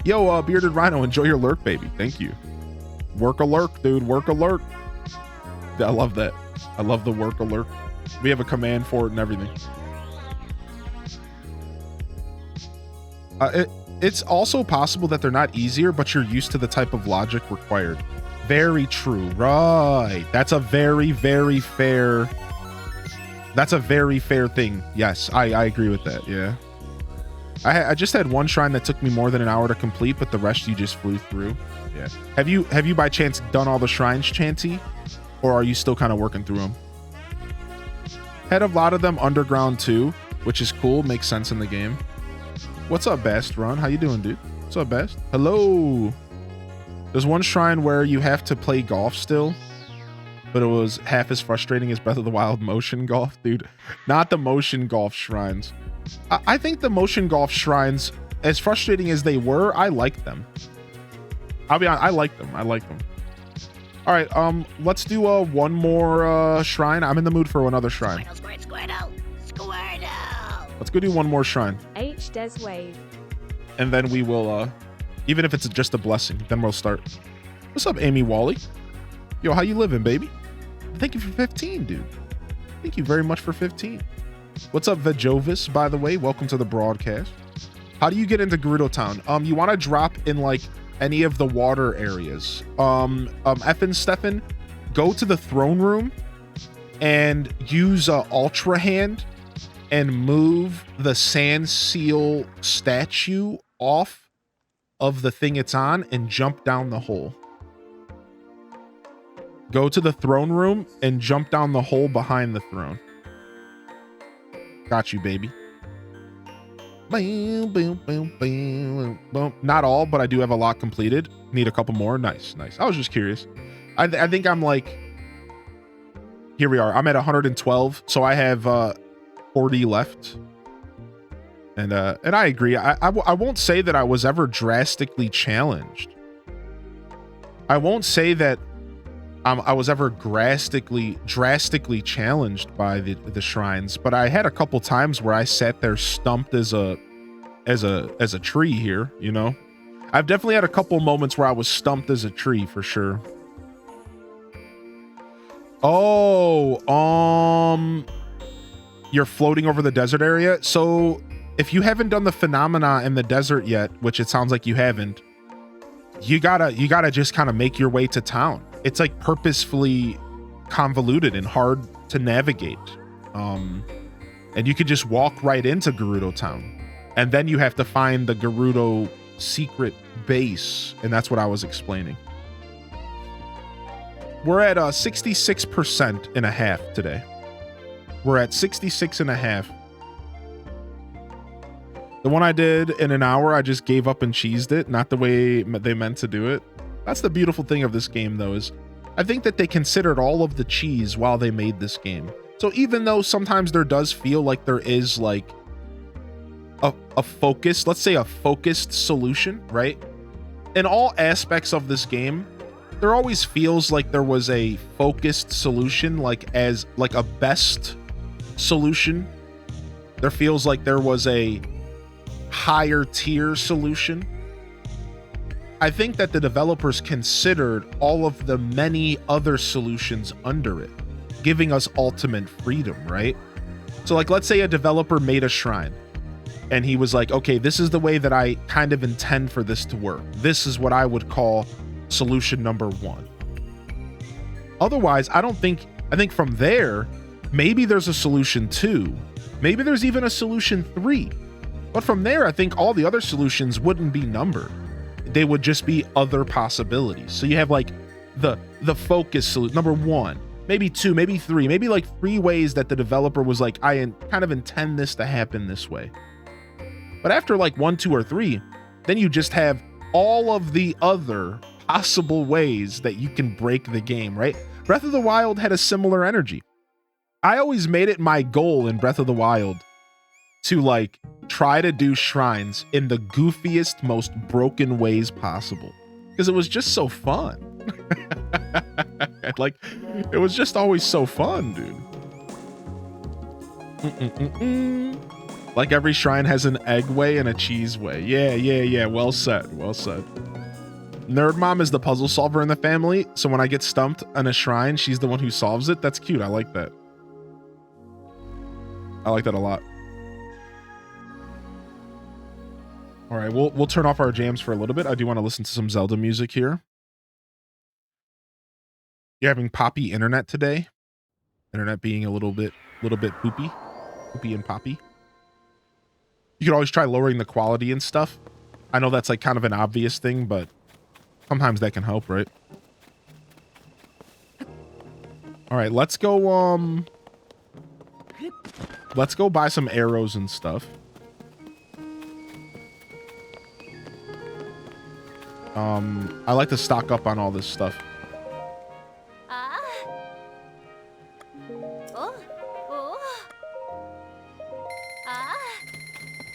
[SPEAKER 1] Yo, Bearded Rhino, enjoy your lurk, baby. Thank you. Work a lurk, dude. Work a lurk. I love that. I love the work a lurk. We have a command for it and everything. It's also possible that they're not easier, but you're used to the type of logic required. Very true. Right. That's a very, very fair... That's a very fair thing. Yes, I agree with that. Yeah. I just had one shrine that took me more than an hour to complete, but the rest you just flew through. Yeah. Have you by chance done all the shrines, Chanty? Or are you still kind of working through them? Had a lot of them underground too, which is cool. Makes sense in the game. What's up, Best Run? How you doing, dude? What's up, Best? Hello. There's one shrine where you have to play golf still, but it was half as frustrating as Breath of the Wild motion golf, dude. Not the motion golf shrines. I think the motion golf shrines, as frustrating as they were, I like them. I'll be honest, I like them. I like them. All right, let's do one more shrine. I'm in the mood for another shrine. Squirtle. Let's go do one more shrine.
[SPEAKER 2] H Des Wave.
[SPEAKER 1] And then we will, even if it's just a blessing, then we'll start. What's up, Amy Wally? Yo, how you living, baby? Thank you for 15, dude. Thank you very much for 15. What's up, Vejovis, by the way? Welcome to the broadcast. How do you get into Gerudo Town? You want to drop in like any of the water areas. Effin Stefan, go to the throne room and use Ultra Hand and move the Sand Seal statue off of the thing it's on and jump down the hole. Go to the throne room and jump down the hole behind the throne. Got you, baby. Not all, but I do have a lot completed. Need a couple more. Nice, nice. I was just curious. I think I'm like... Here we are. I'm at 112, so I have 40 left. And I agree. I won't say that I was ever drastically challenged. I won't say that I was ever drastically challenged by the shrines, but I had a couple times where I sat there stumped as a tree here, you know. I've definitely had a couple moments where I was stumped as a tree for sure. Oh, you're floating over the desert area. So if you haven't done the phenomena in the desert yet, which it sounds like you haven't, you gotta just kind of make your way to town. It's like purposefully convoluted and hard to navigate. And you could just walk right into Gerudo Town. And then you have to find the Gerudo secret base. And that's what I was explaining. We're at 66% and a half today. We're at 66 and a half. The one I did in an hour, I just gave up and cheesed it. Not the way they meant to do it. That's the beautiful thing of this game, though, is I think that they considered all of the cheese while they made this game. So even though sometimes there does feel like there is like a focus, let's say a focused solution, right? In all aspects of this game, there always feels like there was a focused solution, like as like a best solution. There feels like there was a higher tier solution. I think that the developers considered all of the many other solutions under it, giving us ultimate freedom, right? So like, let's say a developer made a shrine and he was like, okay, this is the way that I kind of intend for this to work. This is what I would call solution number one. Otherwise, I think from there, maybe there's a solution 2. Maybe there's even a solution 3. But from there, I think all the other solutions wouldn't be numbered. They would just be other possibilities. So you have like the focus solution, number 1, maybe 2, maybe 3, maybe like 3 ways that the developer was like, I kind of intend this to happen this way. But after like 1, 2, or 3, then you just have all of the other possible ways that you can break the game, right? Breath of the Wild had a similar energy. I always made it my goal in Breath of the Wild to like try to do shrines in the goofiest, most broken ways possible, because it was just so fun. Like, it was just always so fun, dude. Like every shrine has an egg way and a cheese way. Yeah. Well said. Well said. Nerd Mom is the puzzle solver in the family, so when I get stumped on a shrine, she's the one who solves it. That's cute. I like that. I like that a lot. All right, we'll turn off our jams for a little bit. I do want to listen to some Zelda music here. You're having poppy internet today. Internet being a little bit poopy and poppy. You could always try lowering the quality and stuff. I know that's like kind of an obvious thing, but sometimes that can help, right? All right, let's go buy some arrows and stuff. I like to stock up on all this stuff.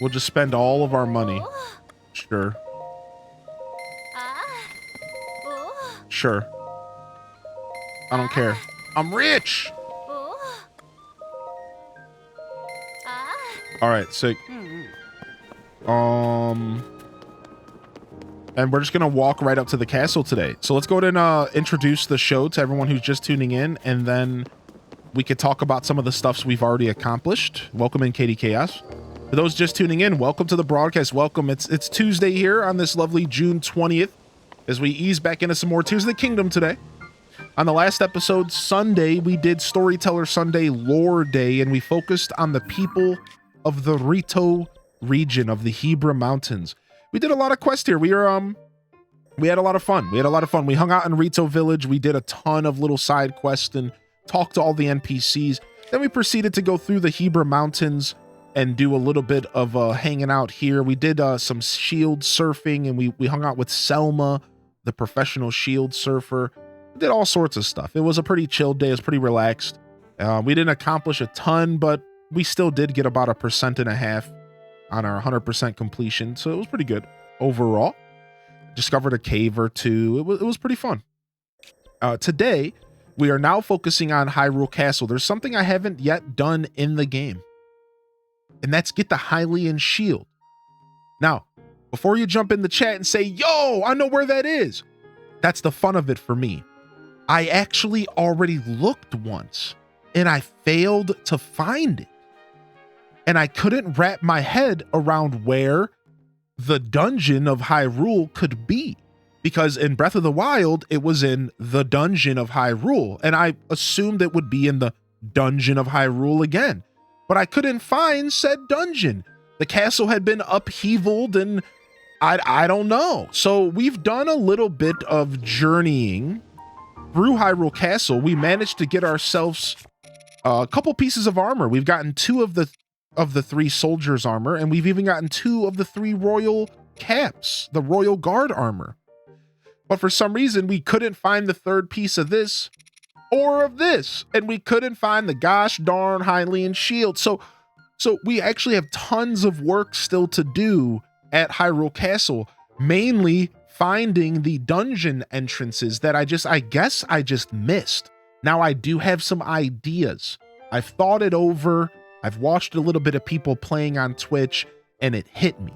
[SPEAKER 1] We'll just spend all of our money. Sure. Sure. I don't care. I'm rich. All right, sick. And we're just gonna walk right up to the castle today. So let's go ahead and introduce the show to everyone who's just tuning in, and then we could talk about some of the stuffs we've already accomplished. Welcome in, Katie Chaos. For those just tuning in, welcome to the broadcast. Welcome. It's Tuesday here on this lovely June 20th as we ease back into some more Tears of the Kingdom today. On the last episode, Sunday, we did Storyteller Sunday Lore Day, and we focused on the people of the Rito region of the Hebra Mountains. We did a lot of quests here. We had a lot of fun. We hung out in Rito Village. We did a ton of little side quests and talked to all the NPCs. Then we proceeded to go through the Hebra Mountains and do a little bit of hanging out here. We did some shield surfing, and we hung out with Selma, the professional shield surfer. We did all sorts of stuff. It was a pretty chill day. It was pretty relaxed. We didn't accomplish a ton, but we still did get about 1.5% on our 100% completion, so it was pretty good overall. Discovered a cave or two. It was pretty fun. Today, we are now focusing on Hyrule Castle. There's something I haven't yet done in the game, and that's get the Hylian shield. Now, before you jump in the chat and say, yo, I know where that is, that's the fun of it for me. I actually already looked once, and I failed to find it. And I couldn't wrap my head around where the dungeon of Hyrule could be. Because in Breath of the Wild, it was in the dungeon of Hyrule. And I assumed it would be in the dungeon of Hyrule again. But I couldn't find said dungeon. The castle had been upheavaled, and I don't know. So we've done a little bit of journeying through Hyrule Castle. We managed to get ourselves a couple pieces of armor. We've gotten 2 of the 3 soldiers armor, and we've even gotten 2 of the 3 royal caps, the royal guard armor. But for some reason, we couldn't find the 3rd piece of this or of this, and we couldn't find the gosh darn Hylian shield. So we actually have tons of work still to do at Hyrule Castle, mainly finding the dungeon entrances that I guess I just missed. Now I do have some ideas. I've thought it over. I've watched a little bit of people playing on Twitch, and it hit me.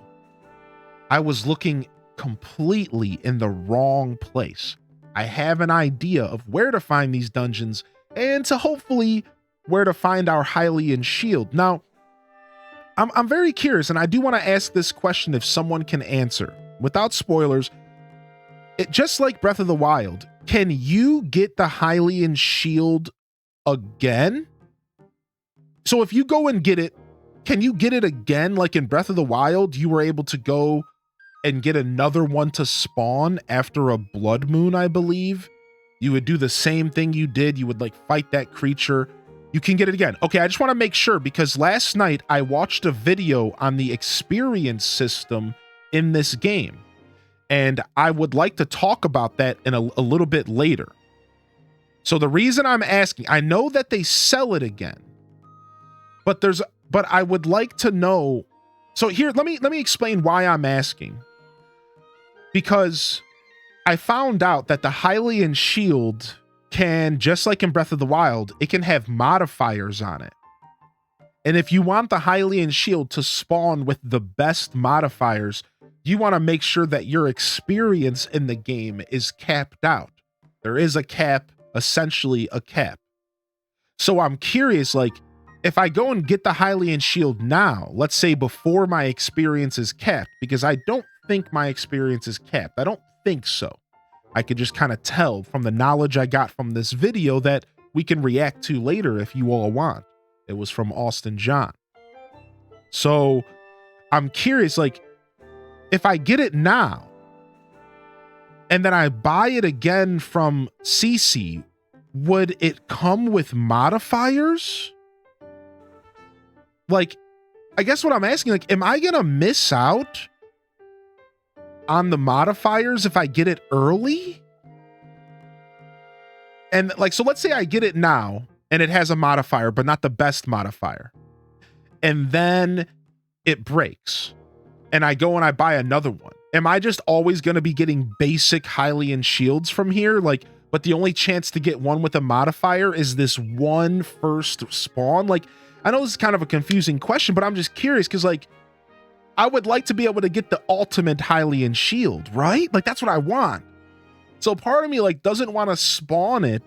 [SPEAKER 1] I was looking completely in the wrong place. I have an idea of where to find these dungeons and to hopefully where to find our Hylian shield. Now, I'm very curious, and I do want to ask this question if someone can answer. Without spoilers, just like Breath of the Wild, can you get the Hylian shield again? So if you go and get it, can you get it again? Like in Breath of the Wild, you were able to go and get another one to spawn after a blood moon, I believe. You would do the same thing you did. You would like fight that creature. You can get it again. Okay, I just want to make sure, because last night I watched a video on the experience system in this game. And I would like to talk about that in a little bit later. So the reason I'm asking, I know that they sell it again, but I would like to know. So here, let me explain why I'm asking. Because I found out that the Hylian shield can, just like in Breath of the Wild, it can have modifiers on it. And if you want the Hylian shield to spawn with the best modifiers, you want to make sure that your experience in the game is capped out. There is a cap, essentially a cap. So I'm curious, like, if I go and get the Hylian shield now, let's say before my experience is capped, because I don't think my experience is capped. I don't think so. I could just kind of tell from the knowledge I got from this video that we can react to later if you all want. It was from Austin John. So I'm curious, like, if I get it now and then I buy it again from CC, would it come with modifiers? Like, I guess what I'm asking, like, am I going to miss out on the modifiers if I get it early? And like, so let's say I get it now and it has a modifier, but not the best modifier. And then it breaks and I go and I buy another one. Am I just always going to be getting basic Hylian shields from here? Like, but the only chance to get one with a modifier is this one first spawn? Like, I know this is kind of a confusing question, but I'm just curious because, like, I would like to be able to get the ultimate Hylian shield, right? Like, that's what I want. So part of me, like, doesn't want to spawn it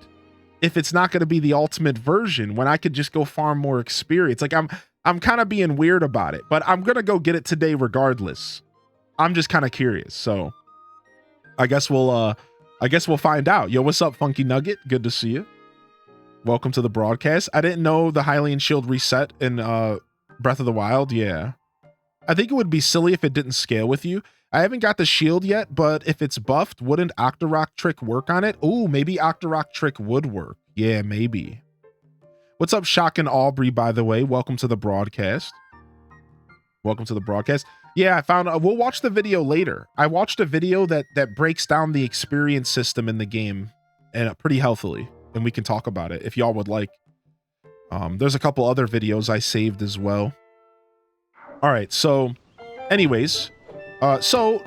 [SPEAKER 1] if it's not going to be the ultimate version when I could just go farm more experience. Like, I'm kind of being weird about it, but I'm going to go get it today regardless. I'm just kind of curious. So I guess we'll find out. Yo, what's up, Funky Nugget? Good to see you. Welcome to the broadcast. I didn't know the Hylian shield reset in Breath of the Wild. Yeah. I think it would be silly if it didn't scale with you. I haven't got the shield yet, but if it's buffed, wouldn't Octorok Trick work on it? Oh, maybe Octorok Trick would work. Yeah, maybe. What's up, Shock and Aubrey, by the way? Welcome to the broadcast. Welcome to the broadcast. Yeah, I found, we'll watch the video later. I watched a video that breaks down the experience system in the game and pretty healthily, and we can talk about it if y'all would like. There's a couple other videos I saved as well. All right, so anyways, so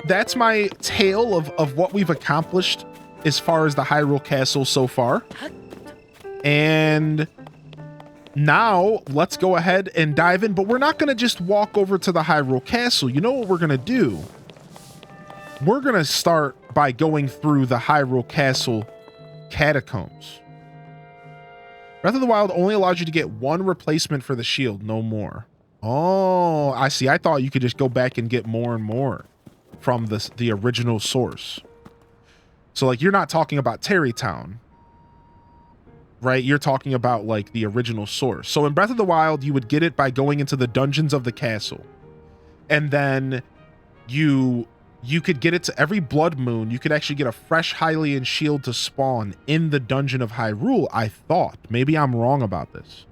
[SPEAKER 1] that's my tale of what we've accomplished as far as the Hyrule Castle so far. And now let's go ahead and dive in, but we're not going to just walk over to the Hyrule Castle. You know what we're going to do? We're going to start by going through the Hyrule Castle catacombs. Breath of the Wild only allows you to get one replacement for the shield, no more. Oh, I see. I thought you could just go back and get more and more from the original source. So, like, you're not talking about Terrytown, right? You're talking about, like, the original source. So in Breath of the Wild, you would get it by going into the dungeons of the castle. And then you could get it to every blood moon. You could actually get a fresh Hylian shield to spawn in the dungeon of Hyrule, I thought. Maybe I'm wrong about this.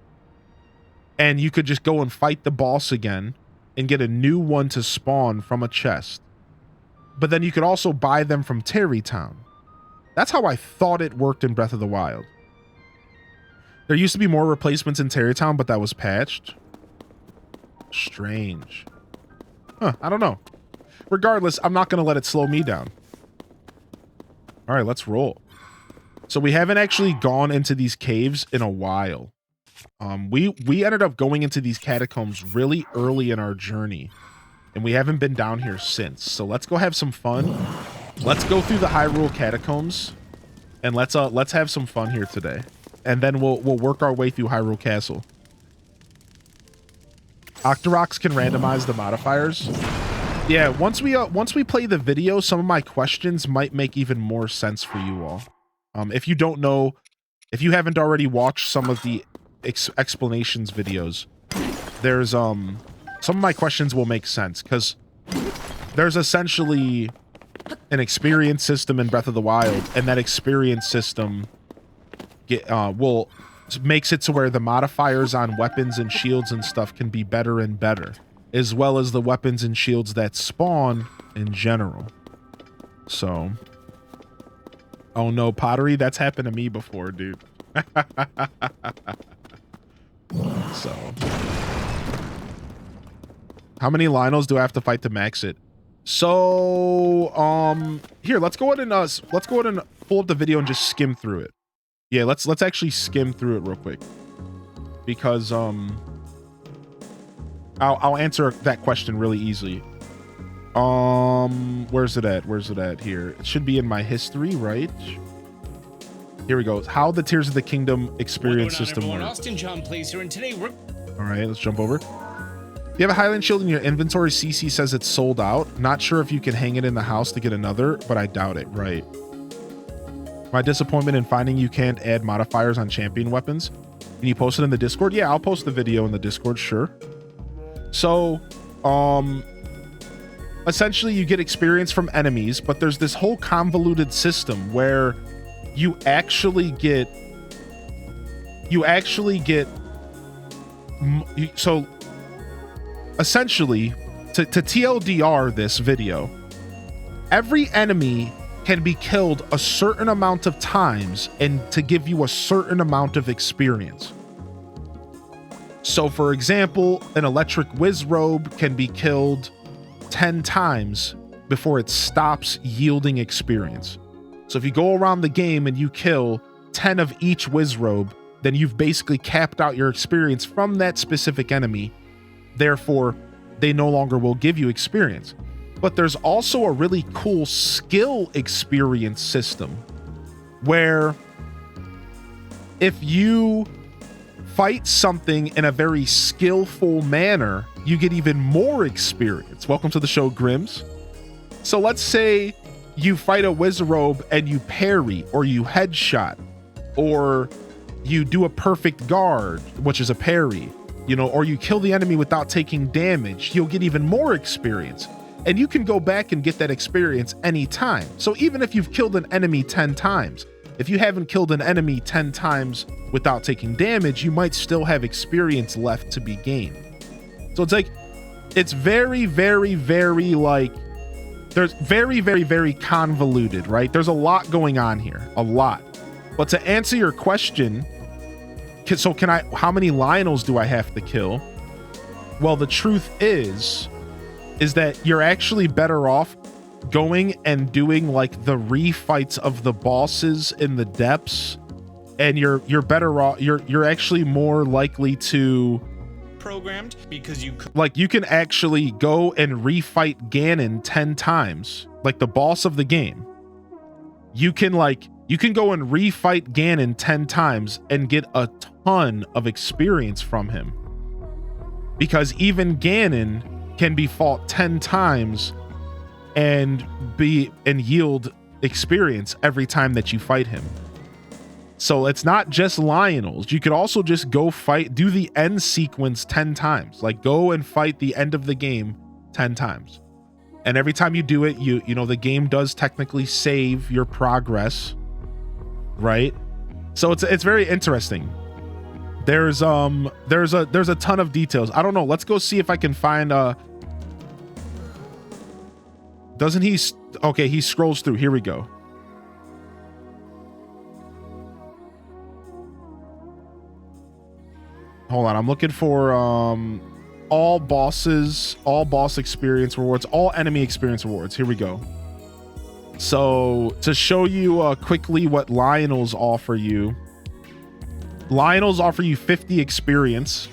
[SPEAKER 1] And you could just go and fight the boss again and get a new one to spawn from a chest. But then you could also buy them from Terrytown. That's how I thought it worked in Breath of the Wild. There used to be more replacements in Terrytown, but that was patched. Strange. Huh, I don't know. Regardless, I'm not going to let it slow me down. All right, let's roll. So we haven't actually gone into these caves in a while. We ended up going into these catacombs really early in our journey, and we haven't been down here since. So let's go have some fun. Let's go through the Hyrule catacombs, and let's have some fun here today. And then we'll work our way through Hyrule Castle. Octoroks can randomize the modifiers. Yeah, once we play the video, some of my questions might make even more sense for you all. If you don't know, if you haven't already watched some of the explanations videos, there's some of my questions will make sense because there's essentially an experience system in Breath of the Wild, and that experience system makes it to where the modifiers on weapons and shields and stuff can be better and better, as well as the weapons and shields that spawn in general. So, oh no, pottery, that's happened to me before, dude. So, how many Lionels do I have to fight to max it? So, here, let's go ahead and pull up the video and just skim through it. Yeah, let's actually skim through it real quick, because I'll answer that question really easily. Where's it at? Where's it at? Here, it should be in my history, right? Here we go. How the Tears of the Kingdom experience system works.
[SPEAKER 2] Austin John plays here, and today we're...
[SPEAKER 1] All right, let's jump over. You have a Hylian shield in your inventory. CC says it's sold out. Not sure if you can hang it in the house to get another, but I doubt it. Right. My disappointment in finding you can't add modifiers on champion weapons. Can you post it in the Discord? Yeah, I'll post the video in the Discord, sure. So, essentially you get experience from enemies, but there's this whole convoluted system where you actually get so essentially, to TLDR this video, every enemy can be killed a certain amount of times and to give you a certain amount of experience. So for example, an electric whiz robe can be killed 10 times before it stops yielding experience. So if you go around the game and you kill 10 of each whiz robe, then you've basically capped out your experience from that specific enemy. Therefore, they no longer will give you experience. But there's also a really cool skill experience system where if you fight something in a very skillful manner, you get even more experience. Welcome to the show, Grims. So let's say you fight a Wizrobe and you parry, or you headshot, or you do a perfect guard, which is a parry, you know, or you kill the enemy without taking damage, you'll get even more experience. And you can go back and get that experience anytime. So even if you've killed an enemy 10 times, if you haven't killed an enemy 10 times without taking damage, you might still have experience left to be gained. So it's like, it's very, very, very like, there's very, very, very convoluted, right? There's a lot going on here, a lot. But to answer your question, so how many Lionels do I have to kill? Well, the truth is that you're actually better off going and doing like the refights of the bosses in the depths, and you're better off, you're actually more likely to
[SPEAKER 2] programmed because you
[SPEAKER 1] can actually go and refight Ganon 10 times, like the boss of the game. You can go and refight Ganon 10 times and get a ton of experience from him, because even Ganon can be fought 10 times and yield experience every time that you fight him. So it's not just Lionels. You could also just go do the end sequence 10 times. Like go and fight the end of the game 10 times. And every time you do it, you know, the game does technically save your progress, right? So it's very interesting. There's a ton of details. I don't know. Let's go see if I can find doesn't he? Okay, he scrolls through. Here we go. Hold on, I'm looking for all boss experience rewards, all enemy experience rewards. Here we go. So to show you quickly what Lionels offer you, Lionels offer you 50 experience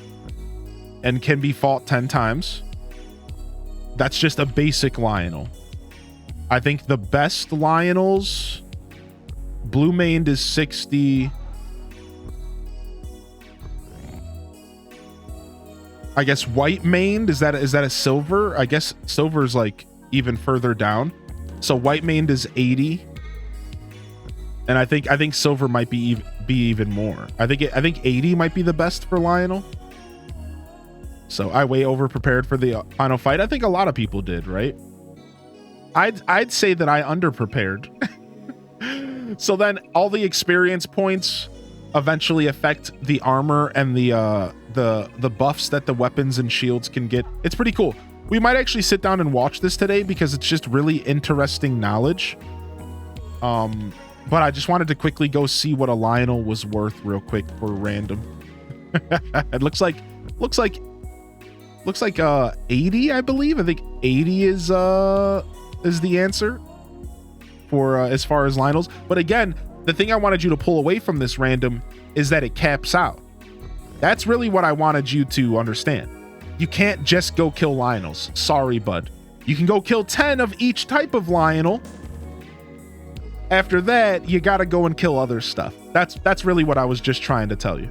[SPEAKER 1] and can be fought 10 times. That's just a basic Lionel. I think the best Lionels, blue maned is 60. I guess white maned, is that a silver? I guess silver is like even further down. So white maned is 80. And I think silver might be even more. I think 80 might be the best for Lionel. So I way over prepared for the final fight. I think a lot of people did, right? I'd say that I under prepared. So then all the experience points eventually affect the armor and the buffs that the weapons and shields can get. It's pretty cool. We might actually sit down and watch this today because it's just really interesting knowledge. But I just wanted to quickly go see what a Lionel was worth real quick for random. It looks like 80, I believe. I think 80 is the answer for as far as Lionels. But again, the thing I wanted you to pull away from this random is that it caps out. That's really what I wanted you to understand. You can't just go kill Lionels. Sorry, bud. You can go kill 10 of each type of Lionel. After that, you gotta go and kill other stuff. That's really what I was just trying to tell you.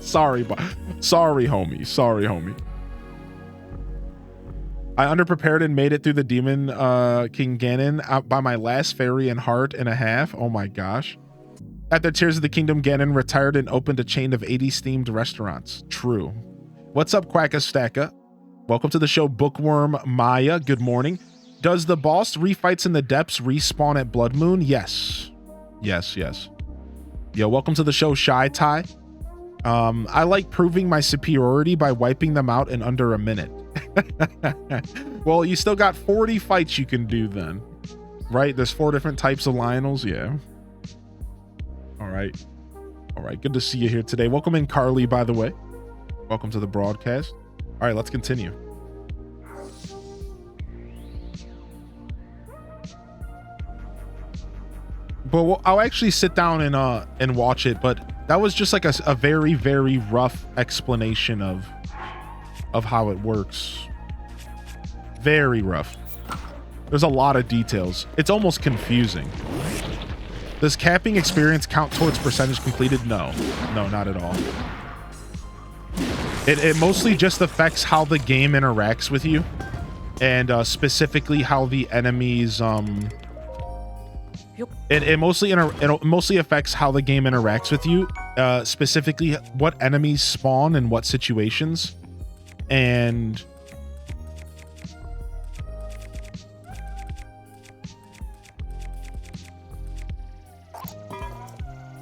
[SPEAKER 1] Sorry, homie. Sorry, homie. I underprepared and made it through the Demon King Ganon out by my last fairy and heart and a half. Oh my gosh. At the Tears of the Kingdom, Ganon retired and opened a chain of 80 steamed restaurants. True. What's up, Quacka Stacka? Welcome to the show, Bookworm Maya. Good morning. Does the boss refights in the depths respawn at Blood Moon? Yes. Yes. Yo, welcome to the show, Shy Tai. I like proving my superiority by wiping them out in under a minute. Well, you still got 40 fights you can do then, right? There's 4 different types of Lionels. Yeah. All right. Good to see you here today. Welcome in, Carly, by the way. Welcome to the broadcast. All right, let's continue. But I'll actually sit down and watch it. But that was just like a very, very rough explanation of how it works. Very rough. There's a lot of details. It's almost confusing. Does capping experience count towards percentage completed? No, not at all. It mostly just affects how the game interacts with you, and specifically how the enemies it mostly affects how the game interacts with you, specifically what enemies spawn in what situations, and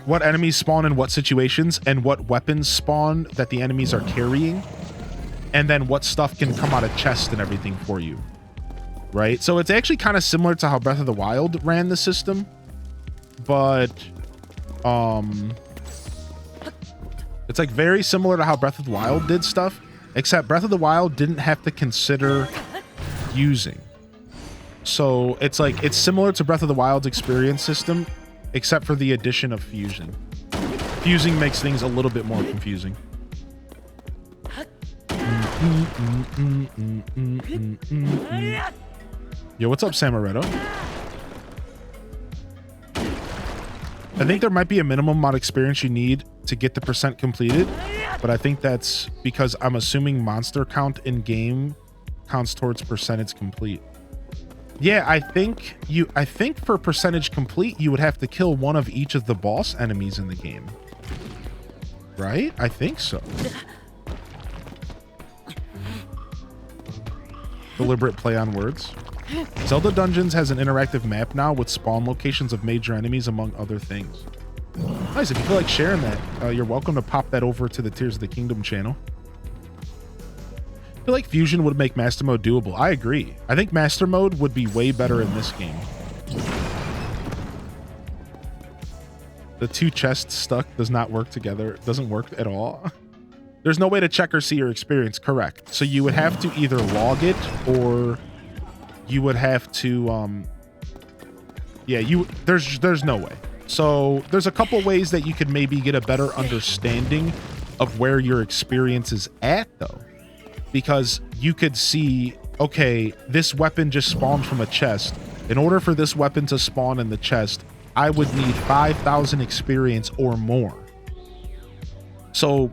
[SPEAKER 1] what enemies spawn in what situations, and what weapons spawn that the enemies are carrying, and then what stuff can come out of chests and everything for you, right? So it's actually kind of similar to how Breath of the Wild ran the system, but it's like very similar to how Breath of the Wild did stuff, except Breath of the Wild didn't have to consider using. So it's like it's similar to Breath of the Wild's experience system, except for the addition of fusing. Fusing makes things a little bit more confusing. Yo, what's up, Samaretto? I think there might be a minimum amount of experience you need to get the percent completed, but I think that's because I'm assuming monster count in game counts towards percentage complete. Yeah, I think for percentage complete, you would have to kill one of each of the boss enemies in the game. Right? I think so. Deliberate play on words. Zelda Dungeons has an interactive map now with spawn locations of major enemies, among other things. Nice. If you feel like sharing that, you're welcome to pop that over to the Tears of the Kingdom channel. I feel like fusion would make master mode doable. I agree. I think master mode would be way better in this game. The 2 chests stuck does not work together. It doesn't work at all. There's no way to check or see your experience. Correct. So you would have to either log it, or you would have to there's no way. So there's a couple ways that you could maybe get a better understanding of where your experience is at, though. Because you could see, okay, this weapon just spawned from a chest. In order for this weapon to spawn in the chest, I would need 5,000 experience or more. So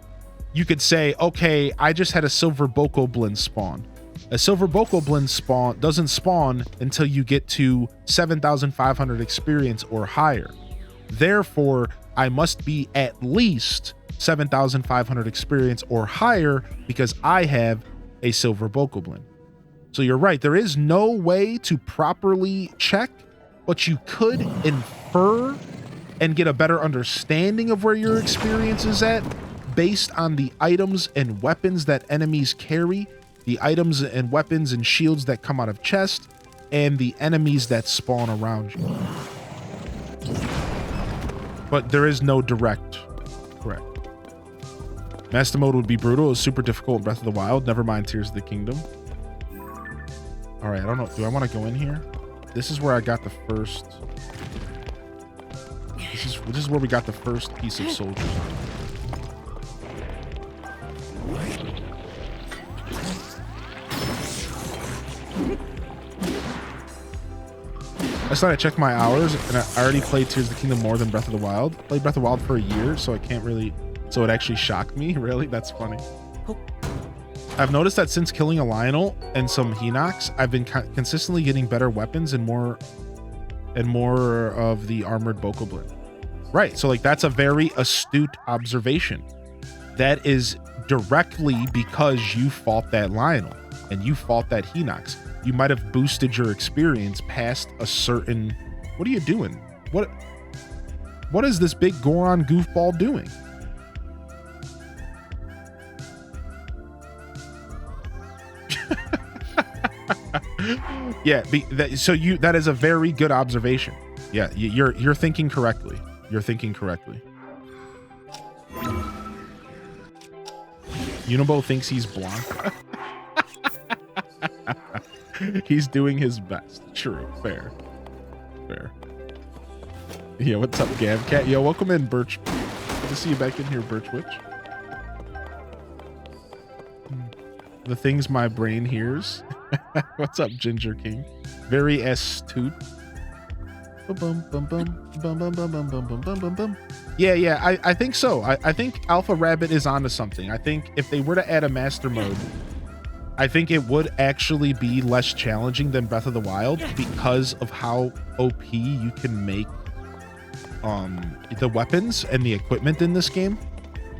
[SPEAKER 1] you could say, okay, I just had a silver Bokoblin spawn. A silver Bokoblin doesn't spawn until you get to 7,500 experience or higher. Therefore, I must be at least 7,500 experience or higher because I have a silver Bokoblin. So you're right, there is no way to properly check, but you could infer and get a better understanding of where your experience is at based on the items and weapons that enemies carry, the items and weapons and shields that come out of chests, and the enemies that spawn around you. But there is no direct. Correct. Master mode would be brutal. It was super difficult in Breath of the Wild. Never mind Tears of the Kingdom. All right, I don't know. Do I want to go in here? This is where I got the first. This is where we got the first piece of soldiers. Last night I checked my hours, and I already played Tears of the Kingdom more than Breath of the Wild. Played Breath of the Wild for a year, so I can't really. So it actually shocked me. Really, that's funny. I've noticed that since killing a Lionel and some Hinox, I've been consistently getting better weapons and more of the armored Bokoblin. Right, so like that's a very astute observation. That is directly because you fought that Lionel and you fought that Hinox. You might have boosted your experience past a certain. What are you doing? What is this big Goron goofball doing? Yeah, that is a very good observation. Yeah, you're thinking correctly. You're thinking correctly. Unibo thinks he's Blanca. He's doing his best. True. Fair. Yeah, what's up, Gavcat? Yo, welcome in, Birch. Good to see you back in here, Birch Witch. The things my brain hears. What's up, Ginger King? Very astute. Yeah, I think so. I think Alpha Rabbit is onto something. I think if they were to add a master mode, I think it would actually be less challenging than Breath of the Wild because of how OP you can make the weapons and the equipment in this game.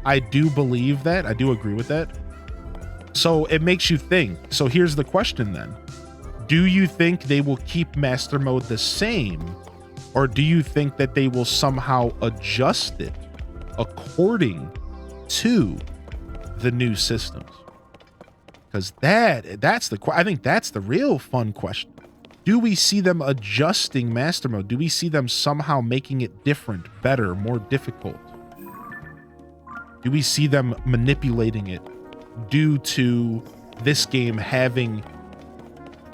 [SPEAKER 1] I do believe that. I do agree with that. So it makes you think. So here's the question then. Do you think they will keep master mode the same, or do you think that they will somehow adjust it according to the new systems? Because that's the I think that's the real fun question. Do we see them adjusting master mode? Do we see them somehow making it different, better, more difficult? Do we see them manipulating it due to this game having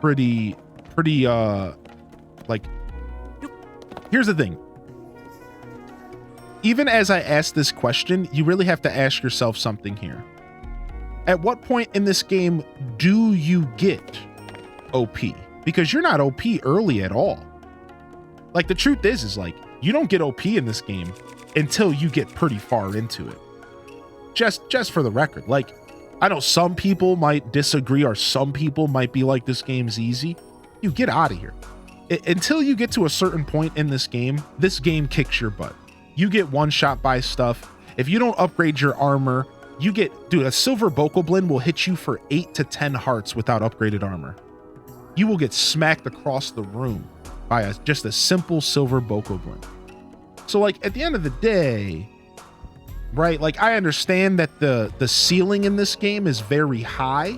[SPEAKER 1] pretty like, here's the thing. Even as I ask this question, you really have to ask yourself something here. At what point in this game do you get OP? Because you're not OP early at all. Like, the truth is like, you don't get OP in this game until you get pretty far into it. Just for the record. Like, I know some people might disagree, or some people might be like, this game's easy. You get out of here. Until you get to a certain point in this game kicks your butt. You get one shot by stuff. If you don't upgrade your armor, you get, dude, a silver Bokoblin will hit you for 8 to 10 hearts without upgraded armor. You will get smacked across the room by just a simple silver Bokoblin. So like, at the end of the day, right, like, I understand that the ceiling in this game is very high,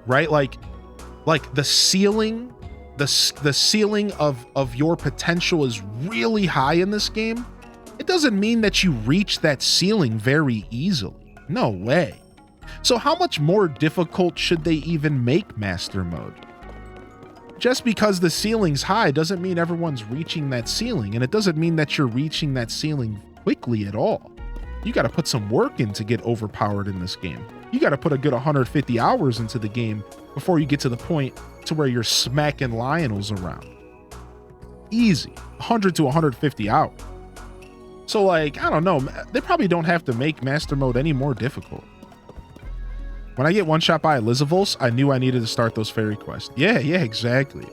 [SPEAKER 1] right? Like the ceiling of your potential is really high in this game. It doesn't mean that you reach that ceiling very easily. No way. So how much more difficult should they even make master mode? Just because the ceiling's high doesn't mean everyone's reaching that ceiling, and it doesn't mean that you're reaching that ceiling quickly at all. You got to put some work in to get overpowered in this game. You got to put a good 150 hours into the game before you get to the point to where you're smacking Lionels around. Easy. 100 to 150 hours. So like, I don't know. They probably don't have to make master mode any more difficult. When I get one shot by Elizavos, I knew I needed to start those fairy quests. Yeah, exactly.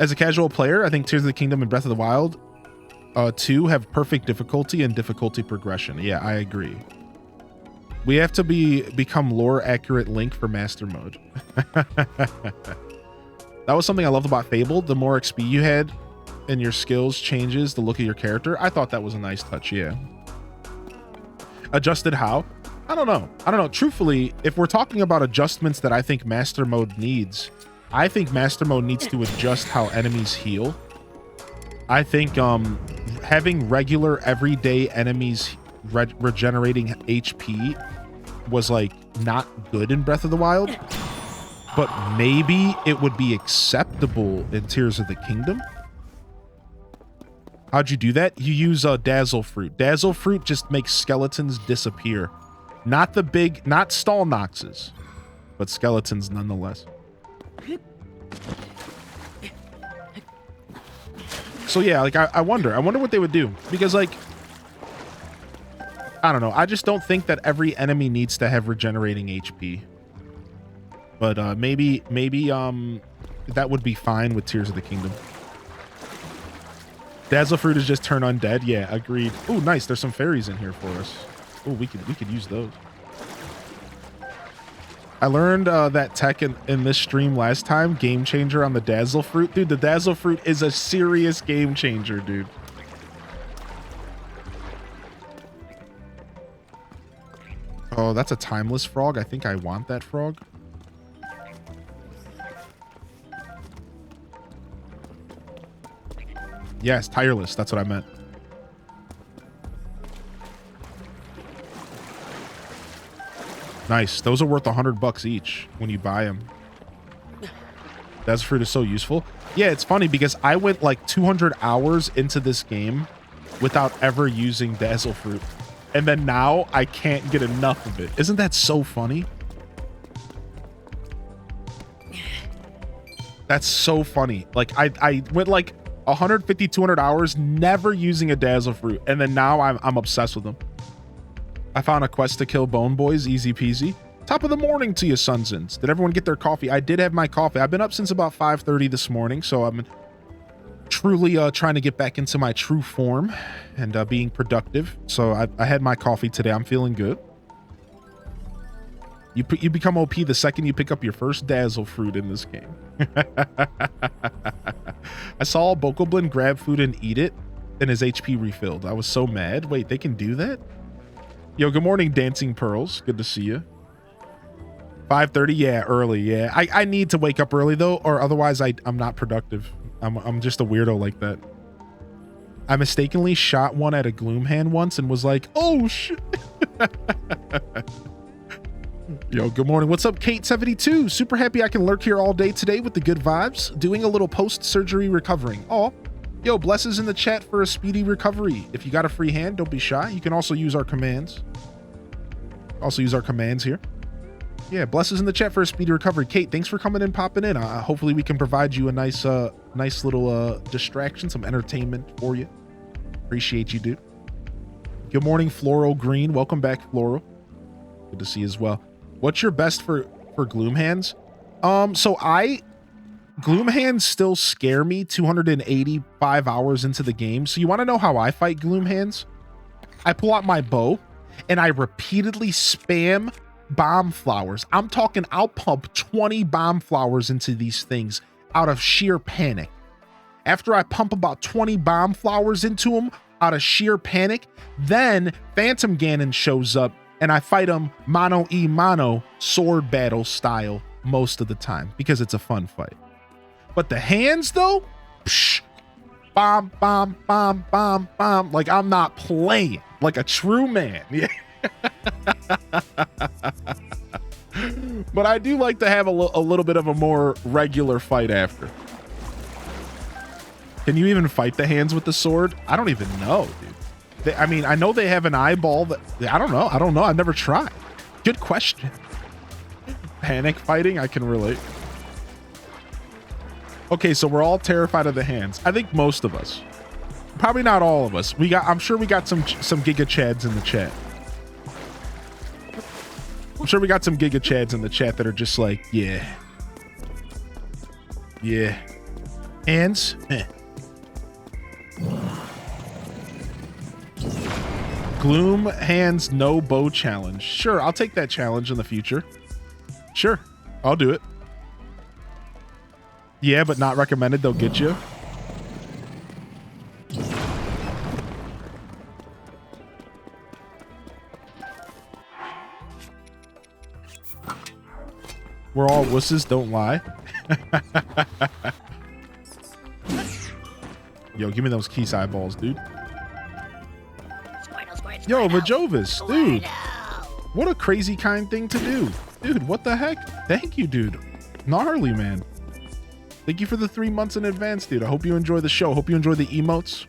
[SPEAKER 1] As a casual player, I think Tears of the Kingdom and Breath of the Wild 2 have perfect difficulty and difficulty progression. Yeah, I agree. We have to become lore accurate Link for master mode. That was something I loved about Fable. The more XP you had and your skills changes the look of your character. I thought that was a nice touch, yeah. Adjusted how? I don't know. Truthfully, if we're talking about adjustments that I think Master Mode needs, I think Master Mode needs to adjust how enemies heal. I think having regular everyday enemies regenerating HP was like not good in Breath of the Wild, but maybe it would be acceptable in Tears of the Kingdom. How'd you do that? You use Dazzle Fruit. Dazzle Fruit just makes skeletons disappear. Not stall noxes, but skeletons nonetheless. So yeah, like I wonder what they would do, because like, I don't know. I just don't think that every enemy needs to have regenerating HP. But maybe that would be fine with Tears of the Kingdom. Dazzle Fruit is just turn undead. Yeah, agreed. Oh, nice. There's some fairies in here for us. Oh, we could use those. I learned that tech in this stream last time. Game changer on the Dazzle Fruit. Dude, the Dazzle Fruit is a serious game changer, dude. Oh, that's a timeless frog. I think I want that frog. Yes, tireless. That's what I meant. Nice. Those are worth $100 each when you buy them. Dazzle Fruit is so useful. Yeah, it's funny because I went like 200 hours into this game without ever using Dazzle Fruit. And then now I can't get enough of it. Isn't that so funny? That's so funny. Like I went like 150, 200 hours never using a Dazzle Fruit. And then now I'm obsessed with them. I found a quest to kill Bone Boys, easy peasy. Top of the morning to you, Sunzins. Did everyone get their coffee? I did have my coffee. I've been up since about 5:30 this morning, so I'm truly trying to get back into my true form and being productive. So I had my coffee today. I'm feeling good. You become OP the second you pick up your first Dazzle Fruit in this game. I saw Bokoblin grab food and eat it, and his HP refilled. I was so mad. Wait, they can do that? Yo, good morning, Dancing Pearls. Good to see you. 5:30, yeah, early, yeah. I need to wake up early though, or otherwise I'm not productive. I'm just a weirdo like that. I mistakenly shot one at a Gloomhand once and was like, oh shit. Yo, good morning. What's up, Kate72? Super happy I can lurk here all day today with the good vibes. Doing a little post-surgery recovering. Oh, yo, blesses in the chat for a speedy recovery. If you got a free hand, don't be shy. You can also use our commands. Here. Yeah, blesses in the chat for a speedy recovery. Kate, thanks for coming and popping in. Hopefully we can provide you a nice little distraction, some entertainment for you. Appreciate you, dude. Good morning, Floral Green. Welcome back, Floral. Good to see you as well. What's your best for Gloomhands? Gloomhands still scare me 285 hours into the game. So you want to know how I fight Gloomhands? I pull out my bow and I repeatedly spam bomb flowers. I'm talking I'll pump 20 bomb flowers into these things out of sheer panic. After I pump about 20 bomb flowers into them out of sheer panic, then Phantom Ganon shows up and I fight him mano a mano, sword battle style most of the time because it's a fun fight. But the hands though, psh, bomb, bomb, bomb, bomb, bomb. Like I'm not playing, like a true man. Yeah. But I do like to have a little bit of a more regular fight after. Can you even fight the hands with the sword? I don't even know, dude. I mean, I know they have an eyeball that I don't know. I've never tried. Good question. Panic fighting, I can relate. Okay, so we're all terrified of the hands. I think most of us. Probably not all of us. I'm sure we got some Giga Chads in the chat. I'm sure we got some Giga Chads in the chat that are just like, yeah. Yeah. Hands? Gloom hands no bow challenge. Sure, I'll take that challenge in the future. Sure, I'll do it. Yeah, but not recommended. They'll get you. We're all wusses, don't lie. Yo, give me those Keese eyeballs, dude. Yo, Vajovis, dude. What a crazy kind thing to do. Dude, what the heck? Thank you, dude. Gnarly, man. Thank you for the 3 months in advance, dude. I hope you enjoy the show. Hope you enjoy the emotes.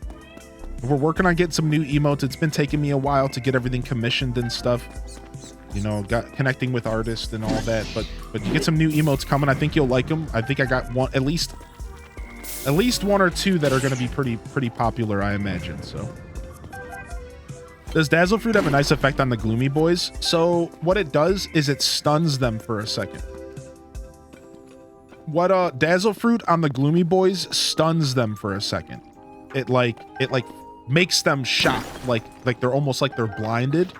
[SPEAKER 1] We're working on getting some new emotes. It's been taking me a while to get everything commissioned and stuff. You know, connecting with artists and all that. But you get some new emotes coming. I think you'll like them. I think I got one, at least 1 or 2 that are going to be pretty popular, I imagine. So, does Dazzle Fruit have a nice effect on the Gloomy Boys? So what it does is it stuns them for a second. What Dazzle Fruit on the Gloomy Boys stuns them for a second. It like makes them shocked, like they're almost like they're blinded.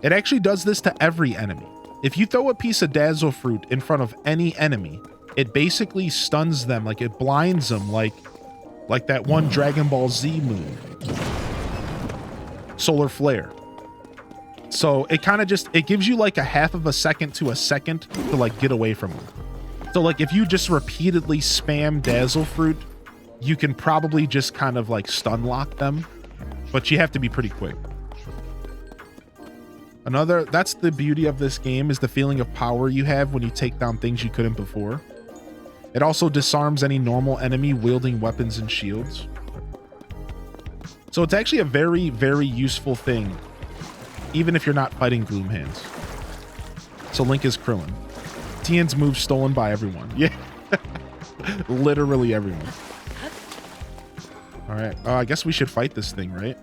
[SPEAKER 1] It actually does this to every enemy. If you throw a piece of Dazzle Fruit in front of any enemy, it basically stuns them, like it blinds them, like that one Dragon Ball Z move, Solar Flare. So it kind of it gives you like a half of a second to a second to like get away from them. So like if you just repeatedly spam Dazzle Fruit, you can probably just kind of like stun lock them, but you have to be pretty quick. That's the beauty of this game, is the feeling of power you have when you take down things you couldn't before. It also disarms any normal enemy wielding weapons and shields. So it's actually a very, very useful thing, even if you're not fighting Gloom Hands. So Link is Krillin. Tien's move stolen by everyone. Yeah. Literally everyone. All right. I guess we should fight this thing, right?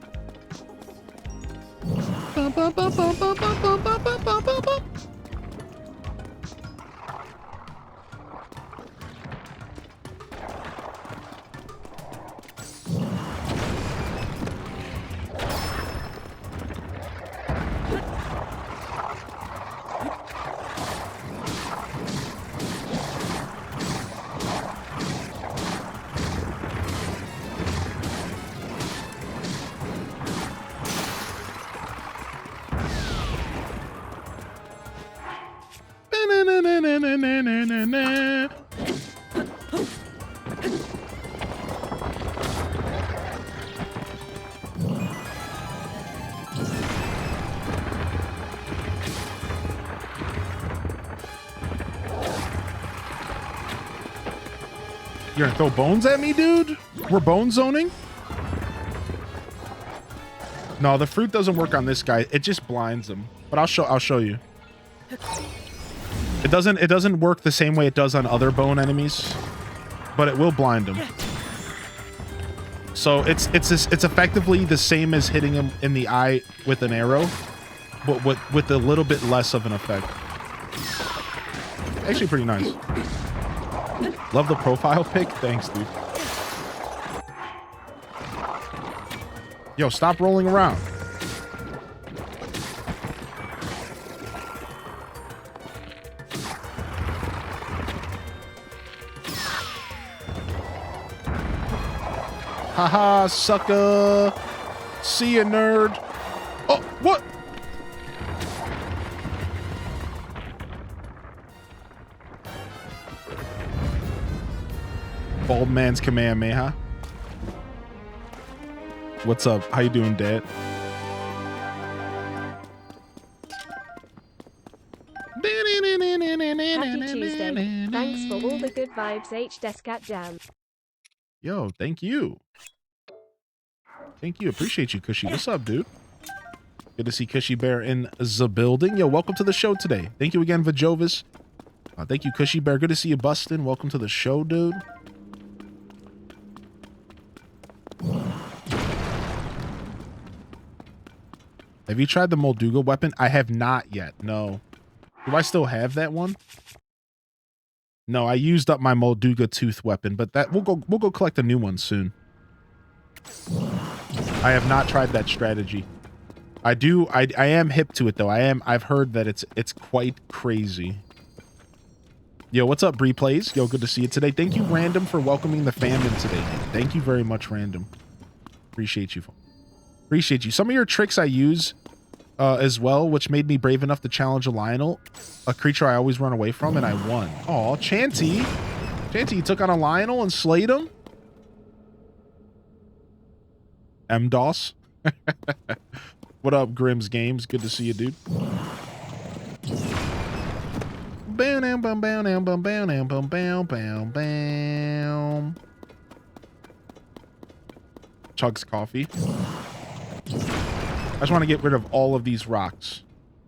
[SPEAKER 1] You're gonna throw bones at me, dude? We're bone zoning? No, the fruit doesn't work on this guy. It just blinds him. But I'll show you. It doesn't work the same way it does on other bone enemies, but it will blind him. So it's effectively the same as hitting him in the eye with an arrow, but with a little bit less of an effect. Actually pretty nice. Love the profile pic. Thanks, dude. Yo, stop rolling around. Haha, sucker. See ya, nerd. Oh, what? Bald man's Kamehameha. What's up? How you doing, Dad?
[SPEAKER 3] Happy Tuesday. Thanks for all the good vibes, H-Descat Jam.
[SPEAKER 1] Yo, thank you. Thank you. Appreciate you, Cushy. What's up, dude? Good to see Cushy Bear in the building. Yo, welcome to the show today. Thank you again, Vajovis. Thank you, Cushy Bear. Good to see you, Bustin. Welcome to the show, dude. Have you tried the Molduga weapon? I have not yet. No. Do I still have that one? No, I used up my Molduga tooth weapon, but that we'll go collect a new one soon. I have not tried that strategy. I am hip to it though. I've heard that it's quite crazy. Yo, what's up, Bree Plays? Yo, good to see you today. Thank you, Random, for welcoming the fam in today. Thank you very much, Random. Appreciate you. Appreciate you. Some of your tricks I use as well, which made me brave enough to challenge a Lionel, a creature I always run away from, and I won. Oh, Chanty. Chanty took on a Lionel and slayed him. MDOS. What up, Grimm's Games? Good to see you, dude. Bam, bam, bam, bam, bam, bam, bam, bam, bam, bam. Chugs coffee. I just want to get rid of all of these rocks.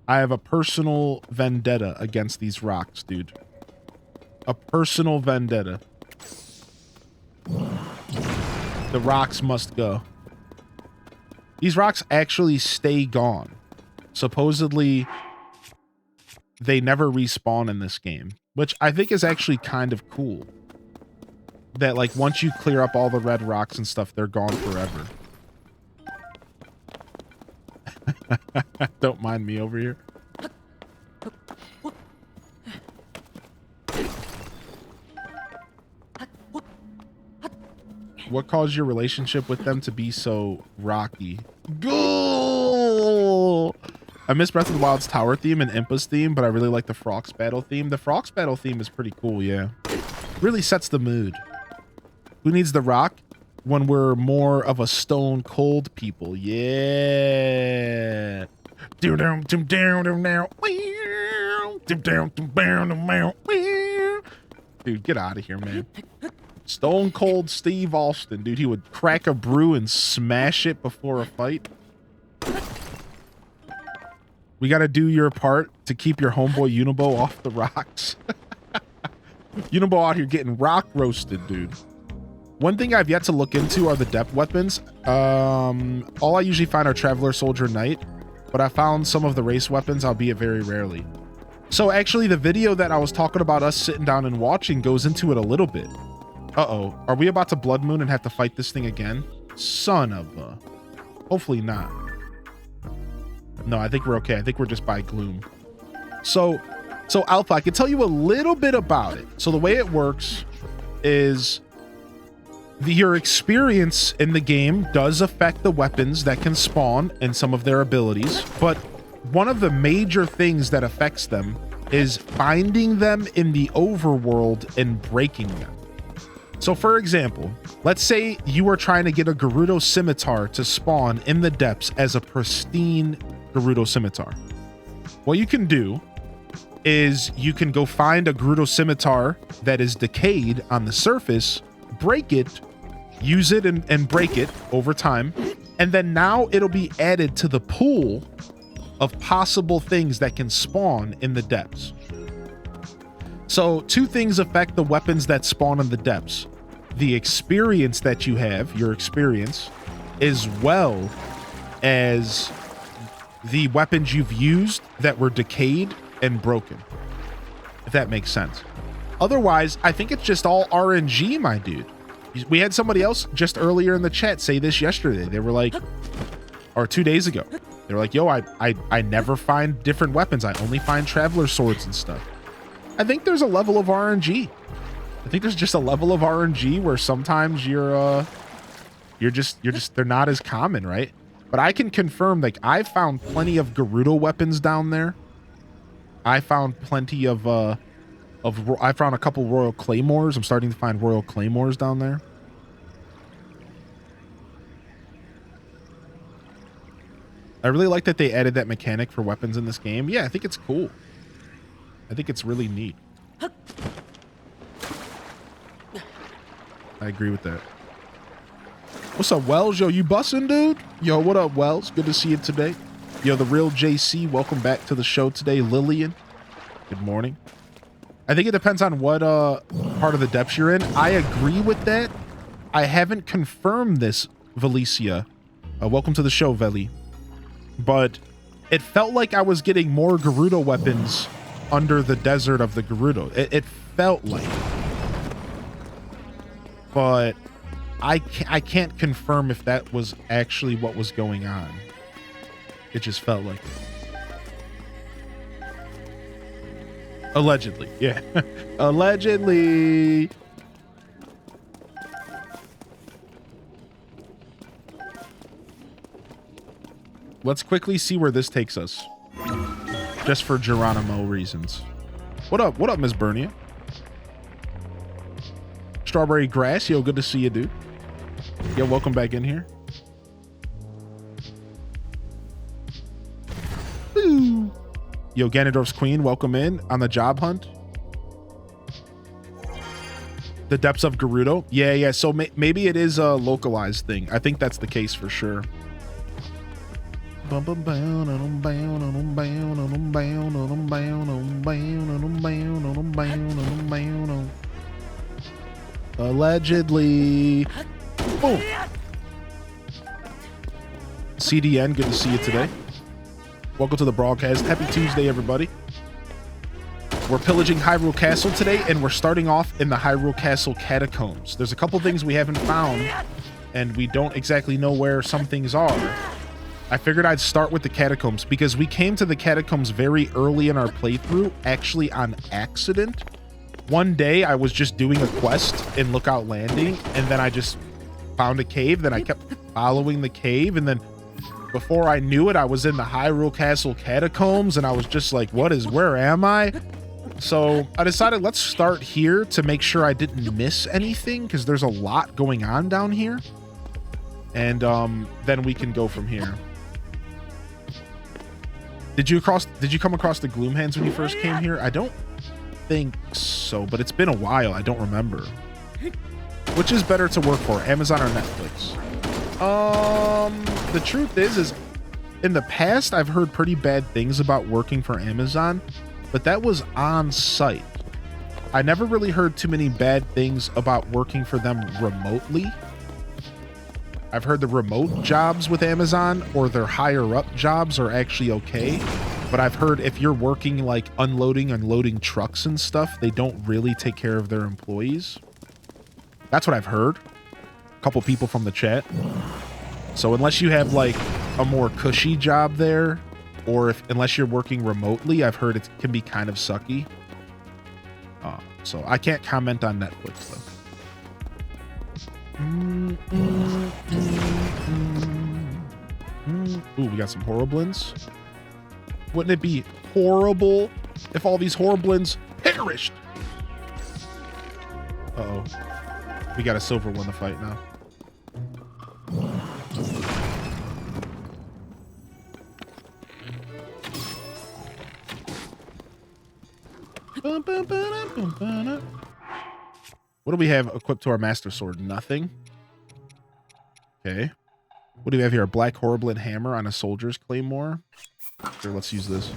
[SPEAKER 1] I have a personal vendetta against these rocks, dude. A personal vendetta. The rocks must go. These rocks actually stay gone. Supposedly, they never respawn in this game, which I think is actually kind of cool. That, like, once you clear up all the red rocks and stuff, they're gone forever. Don't mind me over here. What caused your relationship with them to be so rocky? Go! I miss Breath of the Wild's tower theme and Impa's theme, but I really like the Frox battle theme. The Frox battle theme is pretty cool, yeah. Really sets the mood. Who needs the rock? When we're more of a stone cold people. Yeah. Dude, get out of here, man. Stone Cold Steve Austin, dude. He would crack a brew and smash it before a fight. We got to do your part to keep your homeboy Unibo off the rocks. Unibo out here getting rock roasted, dude. One thing I've yet to look into are the depth weapons. All I usually find are Traveler, Soldier, Knight, but I found some of the race weapons, albeit very rarely. So actually the video that I was talking about us sitting down and watching goes into it a little bit. Uh-oh. Are we about to Blood Moon and have to fight this thing again? Son of a... Hopefully not. No, I think we're okay. I think we're just by Gloom. So Alpha, I can tell you a little bit about it. So the way it works is... your experience in the game does affect the weapons that can spawn and some of their abilities, but one of the major things that affects them is finding them in the overworld and breaking them. So for example, let's say you are trying to get a Gerudo Scimitar to spawn in the depths as a pristine Gerudo Scimitar. What you can do is you can go find a Gerudo Scimitar that is decayed on the surface, break it, use it and break it over time, and then now it'll be added to the pool of possible things that can spawn in the depths. So two things affect the weapons that spawn in the depths: the experience that you have, your experience, as well as the weapons you've used that were decayed and broken, if that makes sense. Otherwise, I think it's just all RNG, my dude. We had somebody else just earlier in the chat say this yesterday. They were like, or 2 days ago, they were like, yo, I never find different weapons. I only find Traveler swords and stuff. I think there's a level of RNG. I think there's just a level of RNG where sometimes you're just they're not as common, right? But I can confirm, like, I found plenty of Gerudo weapons down there. I found plenty of I found a couple Royal Claymores. I'm starting to find Royal Claymores down there. I really like that they added that mechanic for weapons in this game. Yeah, I think it's cool. I think it's really neat. I agree with that. What's up, Wells? Yo, you bussin', dude? Yo, what up, Wells? Good to see you today. Yo, the real JC, welcome back to the show today. Lillian, good morning. I think it depends on what part of the depths you're in. I agree with that. I haven't confirmed this, Valicia. Welcome to the show, Veli. But it felt like I was getting more Gerudo weapons under the desert of the Gerudo. It felt like. But I can't confirm if that was actually what was going on. It just felt like it. Allegedly, yeah. Allegedly. Let's quickly see where this takes us. Just for Geronimo reasons. What up? What up, Miss Bernia? Strawberry Grass. Yo, good to see you, dude. Yo, welcome back in here. Woo. Yo, Ganondorf's Queen, welcome in on the job hunt. The depths of Gerudo. Yeah. So maybe it is a localized thing. I think that's the case for sure. Allegedly. Boom. CDN, good to see you today. Welcome to the broadcast. Happy Tuesday, everybody. We're pillaging Hyrule Castle today, and we're starting off in the Hyrule Castle catacombs. There's a couple things we haven't found, and we don't exactly know where some things are. I figured I'd start with the catacombs because we came to the catacombs very early in our playthrough, actually on accident. One day I was just doing a quest in Lookout Landing, and then I just found a cave. Then I kept following the cave, and then before I knew it, I was in the Hyrule Castle catacombs, and I was just like, where am I? So I decided let's start here to make sure I didn't miss anything, because there's a lot going on down here. And then we can go from here. Did you come across the Gloomhands when you first came here? I don't think so, but it's been a while. I don't remember. Which is better to work for, Amazon or Netflix? The truth is in the past I've heard pretty bad things about working for Amazon, but that was on site. I never really heard too many bad things about working for them remotely. I've heard the remote jobs with Amazon or their higher up jobs are actually okay. But I've heard if you're working like unloading trucks and stuff, they don't really take care of their employees. That's what I've heard. A couple people from the chat. So unless you have like a more cushy job there, or unless you're working remotely, I've heard it can be kind of sucky. So I can't comment on Netflix though. Ooh, we got some Horriblins. Wouldn't it be horrible if all these Horriblins perished? Uh-oh. We got a silver one to fight now. What do we have equipped to our Master Sword? Nothing. Okay. What do we have here? A black Horriblin hammer on a soldier's claymore. Sure, let's use this.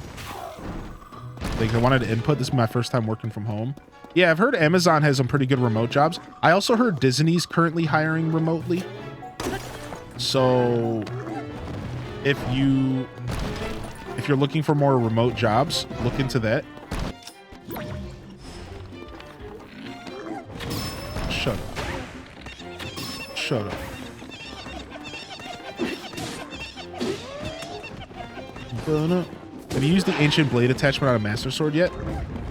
[SPEAKER 1] I wanted to input. This is my first time working from home. Yeah, I've heard Amazon has some pretty good remote jobs. I also heard Disney's currently hiring remotely. So if you're looking for more remote jobs, look into that. Shut up. Shut up. Have you used the ancient blade attachment on a Master Sword yet?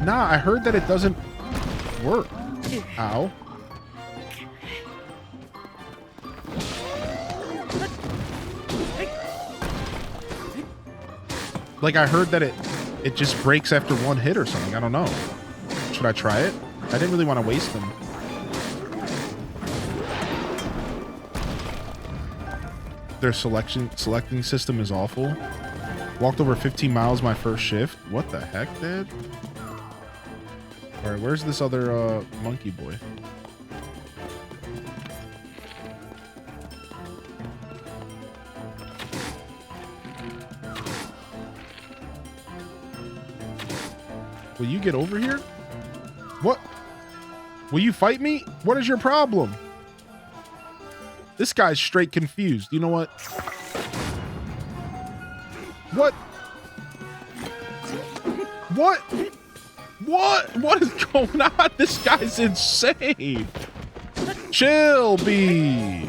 [SPEAKER 1] Nah, I heard that it doesn't work. Ow. Like, I heard that it just breaks after one hit or something. I don't know. Should I try it? I didn't really want to waste them. Their selecting system is awful. Walked over 15 miles my first shift. What the heck, Dad? All right, where's this other monkey boy? Will you get over here? What? Will you fight me? What is your problem? This guy's straight confused. You know what? What? What? What? What is going on? This guy's insane. Chill, B.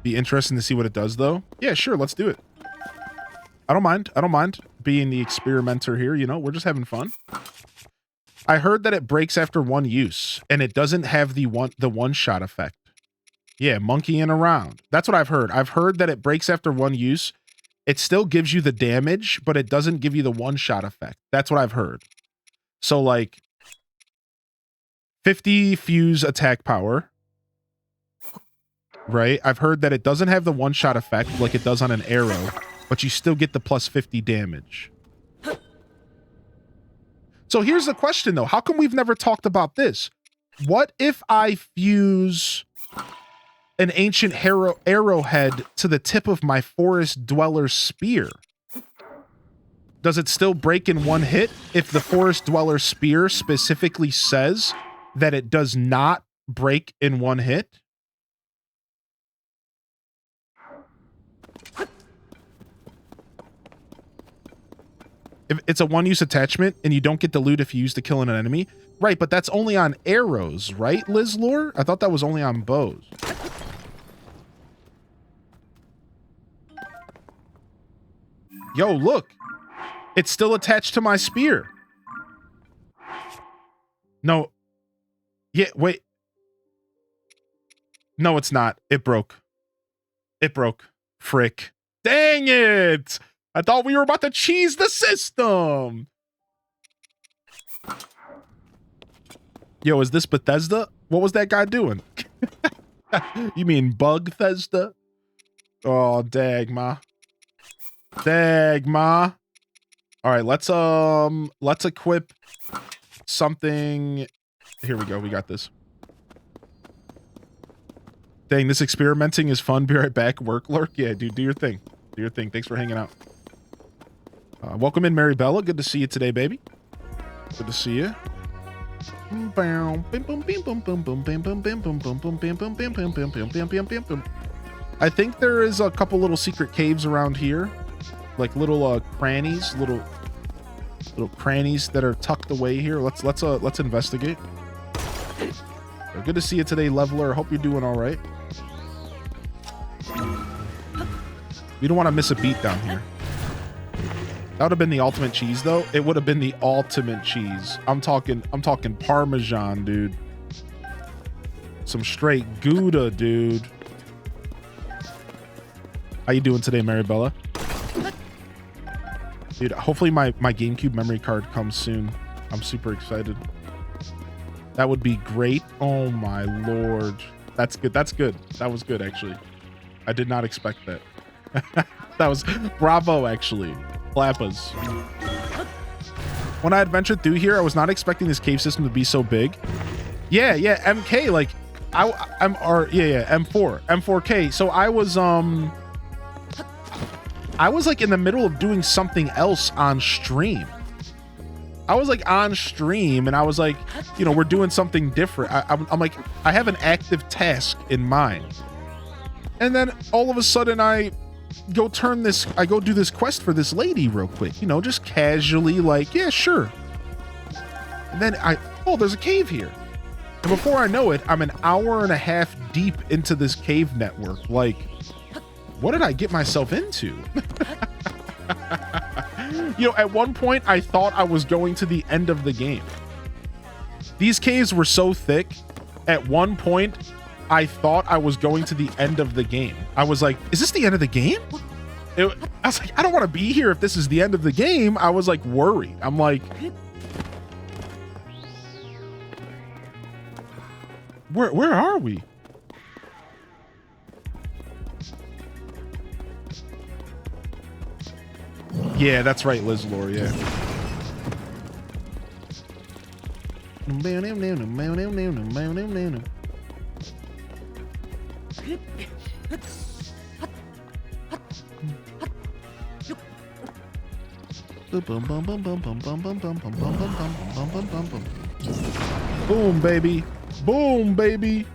[SPEAKER 1] Be interesting to see what it does, though. Yeah, sure. Let's do it. I don't mind. I don't mind being the experimenter here. You know, we're just having fun. I heard that it breaks after one use, and it doesn't have the one shot effect. Yeah, monkeying around. That's what I've heard. I've heard that it breaks after one use. It still gives you the damage, but it doesn't give you the one shot effect. That's what I've heard. So like 50 fuse attack power. Right? I've heard that it doesn't have the one shot effect like it does on an arrow, but you still get the plus 50 damage. So here's the question though. How come we've never talked about this? What if I fuse an ancient arrowhead to the tip of my forest dweller spear? Does it still break in one hit if the forest dweller spear specifically says that it does not break in one hit? If it's a one-use attachment and you don't get the loot if you use to kill an enemy. Right, but that's only on arrows, right, Lizlore? I thought that was only on bows. Yo, look. It's still attached to my spear. No. Yeah, wait. No, it's not. It broke. It broke. Frick. Dang it! I thought we were about to cheese the system. Yo, is this Bethesda? What was that guy doing? You mean Bug-Thesda? Oh, Dagma. Dagma. All right, let's equip something. Here we go. We got this. Dang, this experimenting is fun. Be right back. Work lurk. Yeah, dude, do your thing. Do your thing. Thanks for hanging out. Welcome in, Mary Bella. Good to see you today, baby. Good to see you. I think there is a couple little secret caves around here, like little crannies, little crannies that are tucked away here. Let's investigate. Good to see you today, Leveler. Hope you're doing all right. We don't want to miss a beat down here. That would have been the ultimate cheese, though. It would have been the ultimate cheese. I'm talking Parmesan, dude. Some straight Gouda, dude. How you doing today, Maribella? Dude, hopefully my GameCube memory card comes soon. I'm super excited. That would be great. Oh my lord. That's good. That's good. That was good, actually. I did not expect that. That was bravo, actually. Flappas. When I adventured through here, I was not expecting this cave system to be so big. Yeah, MK, like M4K. So I was like in the middle of doing something else on stream. I was like on stream and I was like, you know, we're doing something different. I'm like, I have an active task in mind. And then all of a sudden I go do this quest for this lady real quick, you know, just casually, like, yeah, sure. And then there's a cave here. And before I know it, I'm an hour and a half deep into this cave network. Like, what did I get myself into? You know, at one point I thought I was going to the end of the game. These caves were so thick. At one point I thought I was going to the end of the game. I was like, is this the end of the game? I was like, I don't want to be here if this is the end of the game. I was like worried. I'm like, where are we? Yeah, that's right, Lizlore, yeah. Boom, baby. Boom, baby.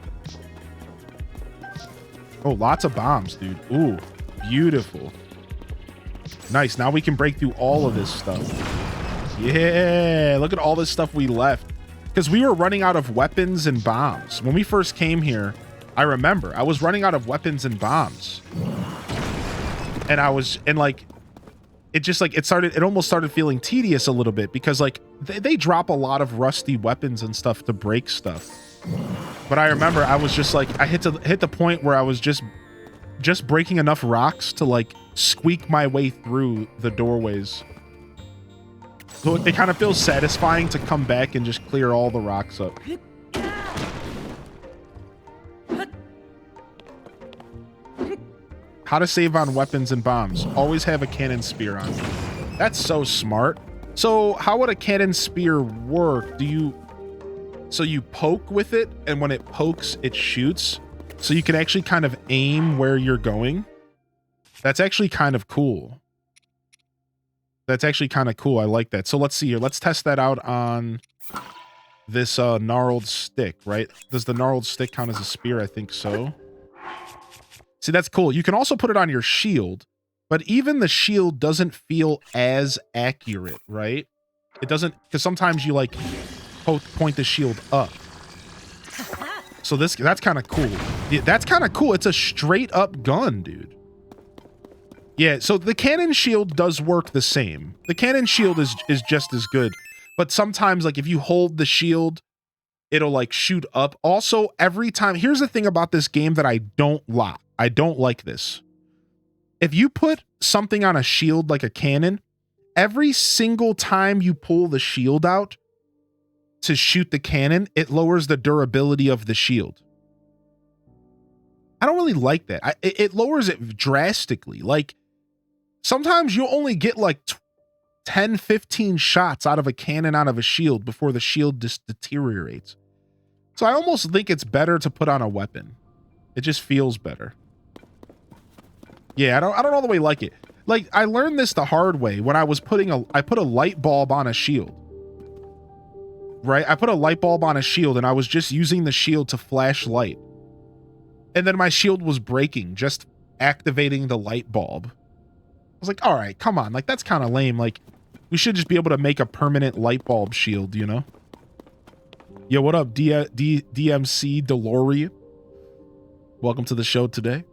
[SPEAKER 1] Oh, lots of bombs, dude. Ooh, beautiful. Nice. Now we can break through all of this stuff. Yeah, look at all this stuff we left. Because we were running out of weapons and bombs. When we first came here, I remember I was running out of weapons and bombs. And it just like it almost started feeling tedious a little bit because like they drop a lot of rusty weapons and stuff to break stuff. But I remember I was just like, I hit the point where I was just breaking enough rocks to like squeak my way through the doorways. So it kind of feels satisfying to come back and just clear all the rocks up. How to save on weapons and bombs. Always have a cannon spear on. That's so smart. So how would a cannon spear work? So you poke with it, and when it pokes, it shoots. So you can actually kind of aim where you're going. That's actually kind of cool. That's actually kind of cool. I like that. So let's see here. Let's test that out on this gnarled stick, right? Does the gnarled stick count as a spear? I think so. See, that's cool. You can also put it on your shield, but even the shield doesn't feel as accurate, right? It doesn't, because sometimes you like point the shield up. So that's kind of cool. Yeah, that's kind of cool. It's a straight up gun, dude. Yeah, so the cannon shield does work the same. The cannon shield is just as good, but sometimes like if you hold the shield, it'll like shoot up. Also, every time, here's the thing about this game that I don't like this. If you put something on a shield like a cannon, every single time you pull the shield out to shoot the cannon, it lowers the durability of the shield. I don't really like that. It lowers it drastically. Like sometimes you only get like 10, 15 shots out of a cannon out of a shield before the shield just deteriorates. So I almost think it's better to put on a weapon. It just feels better. Yeah, I don't all the way like it. Like I learned this the hard way when I was I put a light bulb on a shield. Right? I put a light bulb on a shield and I was just using the shield to flash light. And then my shield was breaking, just activating the light bulb. I was like, all right, come on. Like that's kind of lame. Like we should just be able to make a permanent light bulb shield, you know? Yo, what up, DMC Delory? Welcome to the show today.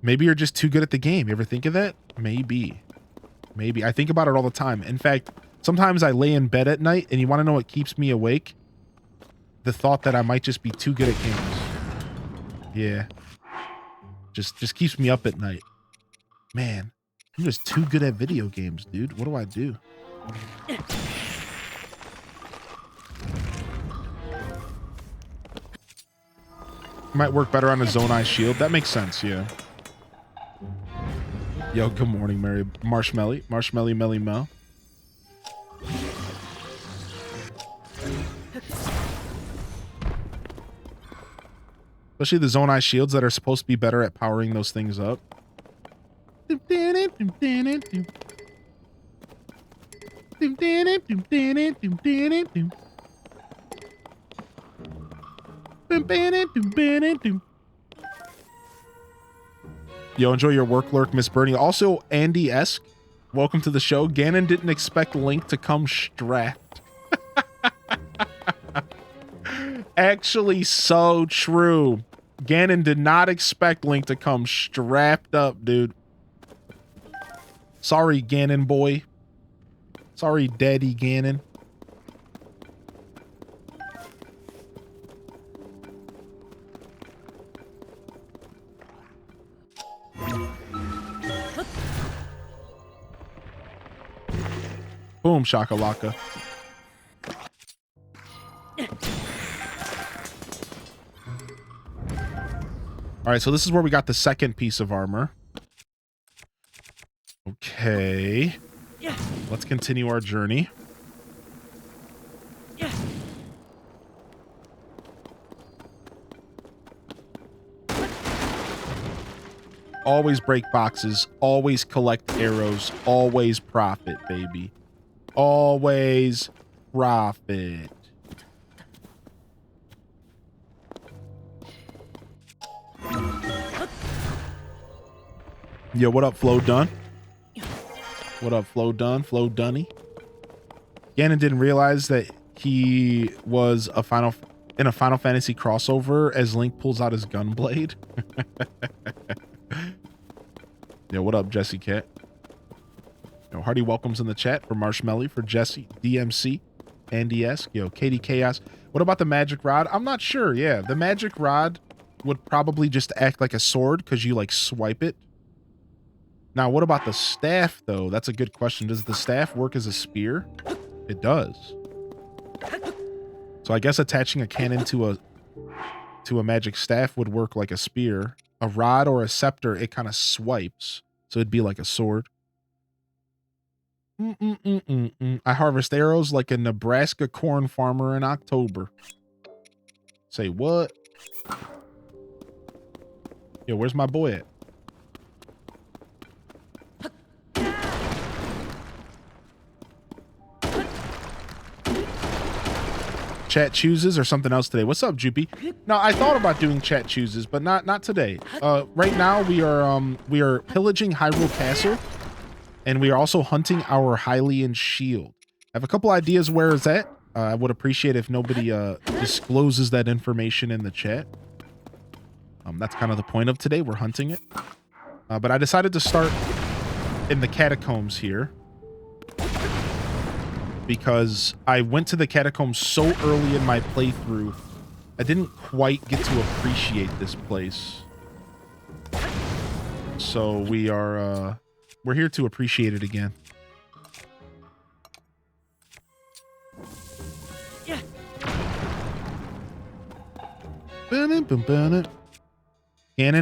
[SPEAKER 1] Maybe you're just too good at the game. You ever think of that? Maybe. I think about it all the time. In fact, sometimes I lay in bed at night and you want to know what keeps me awake? The thought that I might just be too good at games. Yeah. Just keeps me up at night. Man, I'm just too good at video games, dude. What do I do? Might work better on a Zone Eye shield. That makes sense, yeah. Yo, good morning, Mary. Marshmelly Melly Mel. Especially the Zone Eye shields that are supposed to be better at powering those things up. Yo, enjoy your work lurk, Miss Bernie. Also, Andy-esque, welcome to the show. Ganon didn't expect Link to come strapped. Actually, so true. Ganon did not expect Link to come strapped up, dude. Sorry, Ganon boy. Sorry, Daddy Ganon. Boom, shakalaka. All right, so this is where we got the second piece of armor. Okay. Let's continue our journey. Always break boxes, always collect arrows, always profit, baby. Always profit. Yo, what up, Flo Dunn? What up, Flo Dunn? Flo Dunny? Ganon didn't realize that he was in a Final Fantasy crossover as Link pulls out his gun blade. Yo, what up, Jesse Cat? Hearty welcomes in the chat for Marshmelly, for Jesse, DMC, Andy S. Yo, Katie Chaos. What about the magic rod? I'm not sure. Yeah, the magic rod would probably just act like a sword because you like swipe it. Now, what about the staff though? That's a good question. Does the staff work as a spear? It does. So I guess attaching a cannon to a magic staff would work like a spear. A rod or a scepter, it kind of swipes. So it'd be like a sword. I harvest arrows like a Nebraska corn farmer in October. Say what? Yo, where's my boy at? Chat chooses or something else today. What's up, Joopy? No, I thought about doing chat chooses, but not today. Right now we are pillaging Hyrule Castle, and we are also hunting our Hylian shield. I have a couple ideas where it's at. I would appreciate if nobody discloses that information in the chat. That's kind of the point of today. We're hunting it. But I decided to start in the catacombs here, because I went to the catacombs so early in my playthrough, I didn't quite get to appreciate this place. So we're here to appreciate it again.
[SPEAKER 4] Yeah.
[SPEAKER 1] Ganon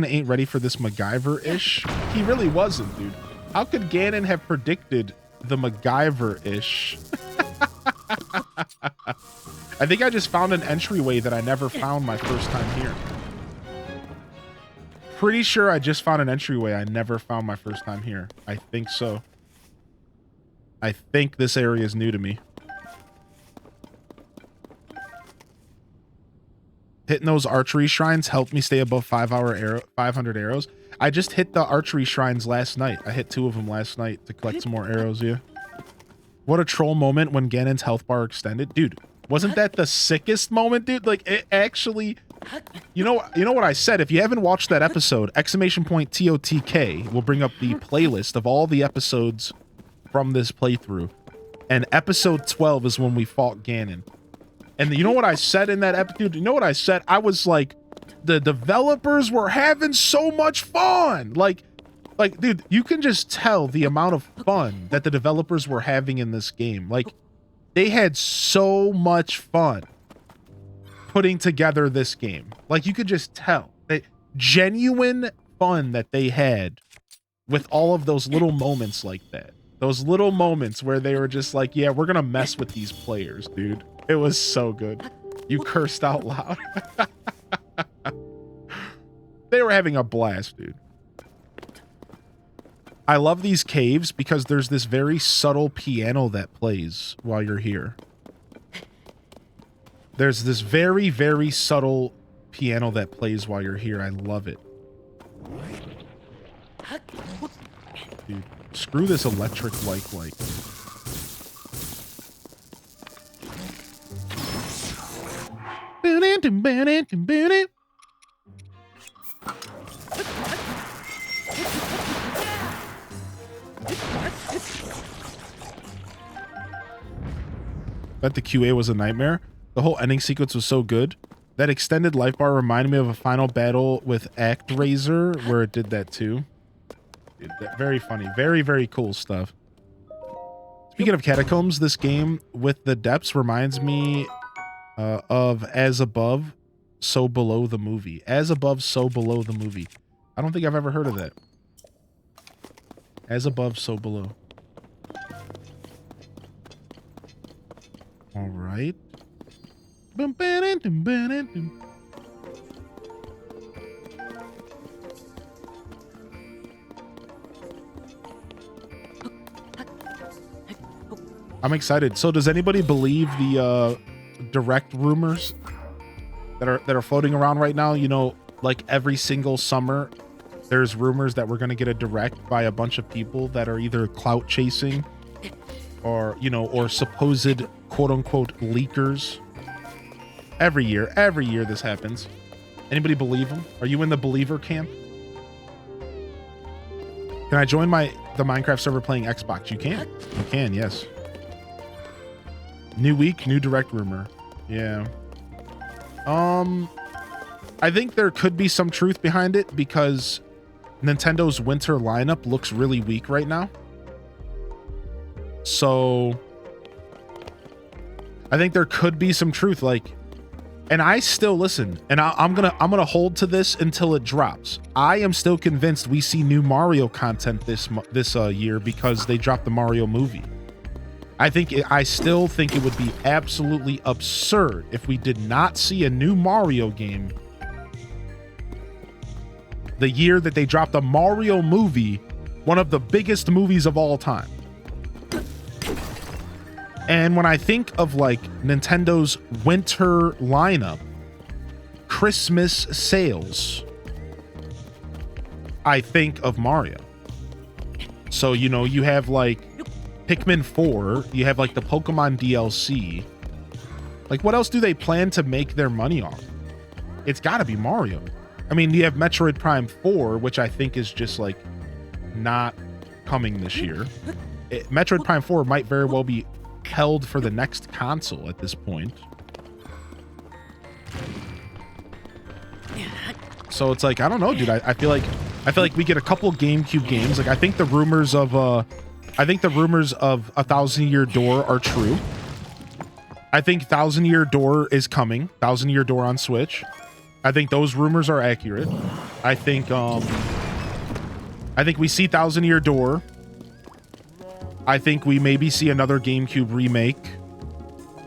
[SPEAKER 1] ain't ready for this MacGyver-ish. He really wasn't, dude. How could Ganon have predicted the MacGyver-ish? I think I just found an entryway that I never found my first time here. Pretty sure I just found an entryway I never found my first time here. I think so. I think this area is new to me. Hitting those archery shrines helped me stay above 500 arrows. I just hit the archery shrines last night. I hit 2 of them last night to collect some more arrows, yeah. What a troll moment when Ganon's health bar extended. Dude, wasn't that the sickest moment, dude? Like, it actually... You know what I said? If you haven't watched that episode, !TOTK will bring up the playlist of all the episodes from this playthrough. And episode 12 is when we fought Ganon. And you know what I said in that episode? You know what I said? I was like, the developers were having so much fun. Like, dude, you can just tell the amount of fun that the developers were having in this game. Like, they had so much fun putting together this game. Like, you could just tell that genuine fun that they had with all of those little moments like that. Those little moments where they were just like, yeah, we're gonna mess with these players, dude. It was so good. You cursed out loud. They were having a blast, dude. I love these caves because there's this very subtle piano that plays while you're here. There's this very, very subtle piano that plays while you're here. I love it. Dude, screw this electric like. Bet the QA was a nightmare. The whole ending sequence was so good. That extended life bar reminded me of a final battle with ActRaiser where it did that too. Dude, very funny. Very, very cool stuff. Speaking of catacombs, this game with the depths reminds me of As Above, So Below the movie. As Above, So Below the movie. I don't think I've ever heard of that. As Above, So Below. All right. I'm excited. So does anybody believe the direct rumors that are floating around right now? You know, like every single summer there's rumors that we're going to get a direct by a bunch of people that are either clout chasing or, you know, or supposed quote unquote leakers. Every year this happens. Anybody believe them? Are you in the believer camp? Can I join my the Minecraft server playing Xbox? You can. You can, yes. New week, new direct rumor. Yeah. I think there could be some truth behind it because Nintendo's winter lineup looks really weak right now. So I think there could be some truth, like, and I still listen, and I'm gonna hold to this until it drops. I am still convinced we see new Mario content this year because they dropped the Mario movie. I still think it would be absolutely absurd if we did not see a new Mario game the year that they dropped a Mario movie, one of the biggest movies of all time. And when I think of like Nintendo's winter lineup, Christmas sales, I think of Mario. So, you know, you have like Pikmin 4, you have like the Pokemon DLC. Like, what else do they plan to make their money off? It's got to be Mario. I mean, you have Metroid Prime 4, which I think is just like not coming this year. Metroid Prime 4 might very well be held for the next console at this point. So it's like, I don't know, dude. I feel like we get a couple GameCube games. Like, I think the rumors of A Thousand Year Door are true. I think Thousand Year Door is coming. Thousand Year Door on Switch. I think those rumors are accurate. I think we see Thousand Year Door. I think we maybe see another GameCube remake.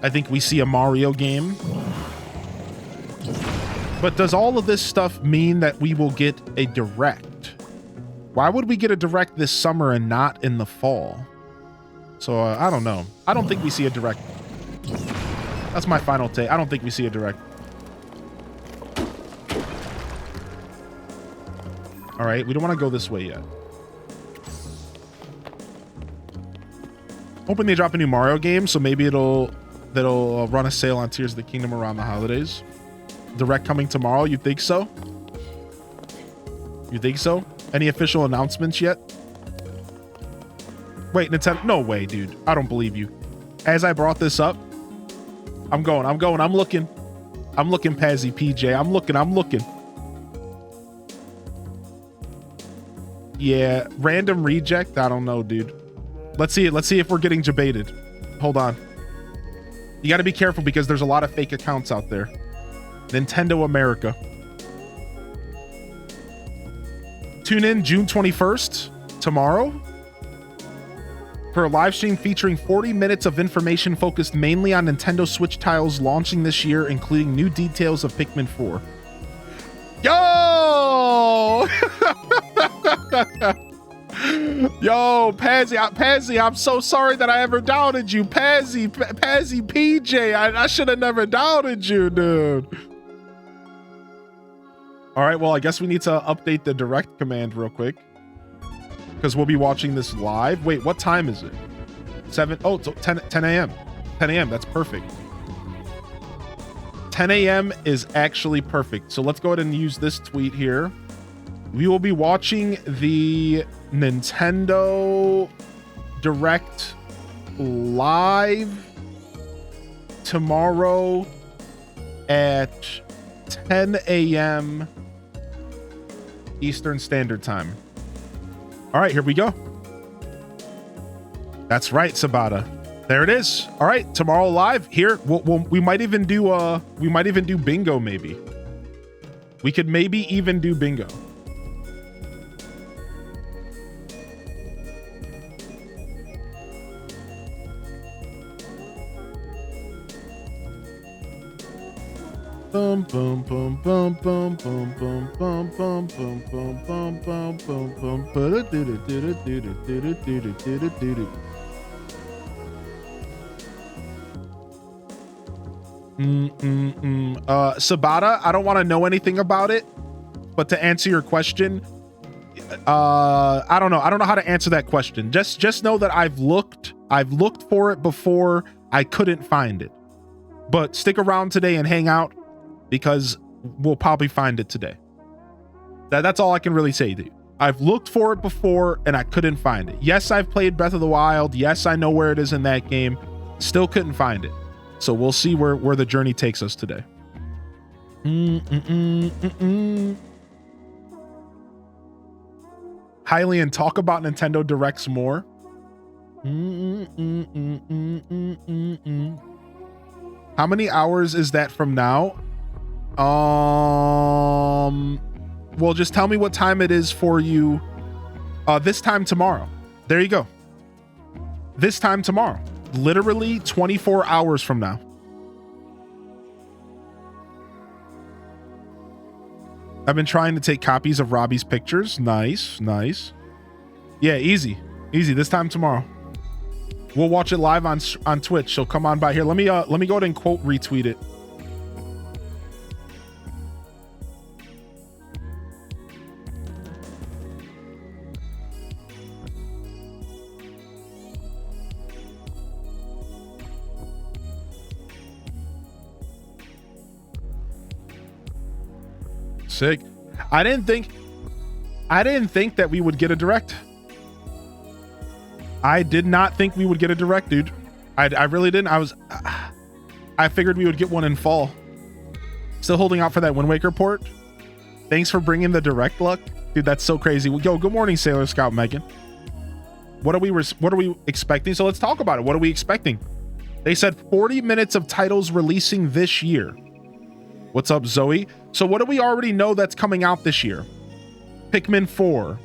[SPEAKER 1] I think we see a Mario game. But does all of this stuff mean that we will get a Direct? Why would we get a Direct this summer and not in the fall? So, I don't know. I don't think we see a Direct. That's my final take. I don't think we see a Direct. All right, we don't want to go this way yet. Hoping they drop a new Mario game, so maybe that'll run a sale on Tears of the Kingdom around the holidays. Direct coming tomorrow, you think so? You think so? Any official announcements yet? Wait, Nintendo, no way, dude. I don't believe you. As I brought this up, I'm looking, Pazzy PJ. I'm looking. Yeah, random reject. I don't know, dude. Let's see if we're getting debated. Hold on. You got to be careful because there's a lot of fake accounts out there. Nintendo America. Tune in June 21st, tomorrow, for a live stream featuring 40 minutes of information focused mainly on Nintendo Switch titles launching this year, including new details of Pikmin 4. Yo! Yo, Pazzy, I'm so sorry that I ever doubted you. Pazzy PJ, I should have never doubted you, dude. All right, well, I guess we need to update the direct command real quick because we'll be watching this live. Wait, what time is it? 7? Oh, it's 10 a.m. 10 a.m. That's perfect. 10 a.m. is actually perfect. So let's go ahead and use this tweet here. We will be watching the Nintendo Direct live tomorrow at 10 a.m. Eastern Standard Time. All right, here we go. That's right, Sabata. There it is. All right, tomorrow live here. We might even do bingo. Maybe we could maybe even do bingo. Boom boom boom boom boom boom boom boom boom boom boom boom boom boom boom. Sabata, I don't want to know anything about it, but to answer your question, I don't know how to answer that question. Just know that I've looked for it before. I couldn't find it, but stick around today and hang out because we'll probably find it today. That's all I can really say to you. I've looked for it before and I couldn't find it. Yes, I've played Breath of the Wild. Yes, I know where it is in that game. Still couldn't find it. So we'll see where the journey takes us today. Hylian, talk about Nintendo Directs more. How many hours is that from now? Well, just tell me what time it is for you. This time tomorrow. There you go. This time tomorrow. Literally 24 hours from now. I've been trying to take copies of Robbie's pictures. Nice, nice. Yeah, easy. Easy. This time tomorrow. We'll watch it live on Twitch. So come on by here. Let me go ahead and quote retweet it. Sick. I didn't think that we would get a direct. I did not think we would get a direct, dude. I really didn't. I figured we would get one in fall. Still holding out for that Wind Waker port. Thanks for bringing the direct luck, dude. That's so crazy. Yo, good morning, Sailor Scout Megan. What are we expecting? So let's talk about it. What are we expecting? They said 40 minutes of titles releasing this year. What's up, Zoe? So what do we already know that's coming out this year? Pikmin 4.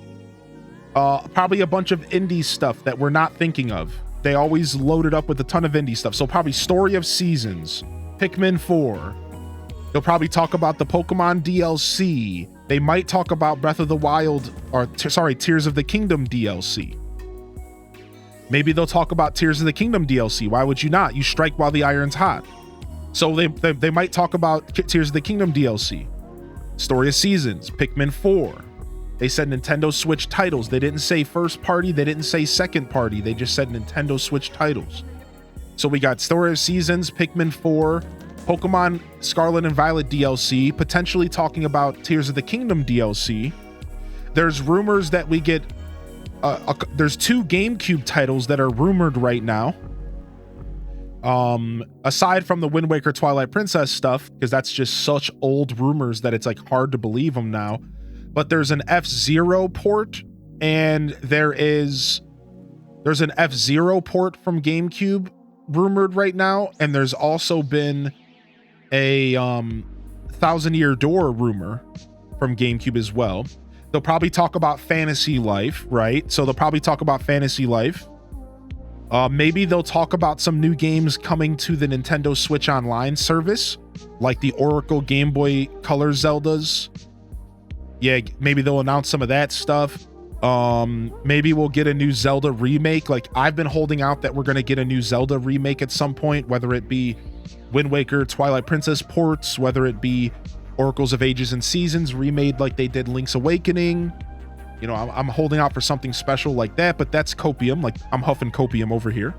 [SPEAKER 1] Probably a bunch of indie stuff that we're not thinking of. They always load it up with a ton of indie stuff. So probably Story of Seasons, Pikmin 4. They'll probably talk about the Pokemon DLC. They might talk about Breath of the Wild, or Tears of the Kingdom DLC. Maybe they'll talk about Tears of the Kingdom DLC. Why would you not? You strike while the iron's hot. So they might talk about Tears of the Kingdom DLC, Story of Seasons, Pikmin 4. They said Nintendo Switch titles. They didn't say first party. They didn't say second party. They just said Nintendo Switch titles. So we got Story of Seasons, Pikmin 4, Pokemon Scarlet and Violet DLC, potentially talking about Tears of the Kingdom DLC. There's rumors that we get, there's 2 GameCube titles that are rumored right now. Aside from the Wind Waker Twilight Princess stuff, because that's just such old rumors that it's like hard to believe them now. But there's an F-Zero port, and there's an F-Zero port from GameCube rumored right now, and there's also been a Thousand Year Door rumor from GameCube as well. They'll probably talk about Fantasy Life, right? So they'll probably talk about Fantasy Life. Maybe they'll talk about some new games coming to the Nintendo Switch Online service, like the Oracle Game Boy Color Zeldas. Yeah, maybe they'll announce some of that stuff. Maybe we'll get a new Zelda remake. Like, I've been holding out that we're going to get a new Zelda remake at some point, whether it be Wind Waker, Twilight Princess ports, whether it be Oracles of Ages and Seasons remade like they did Link's Awakening. You know, I'm holding out for something special like that, but that's copium. Like, I'm huffing copium over here.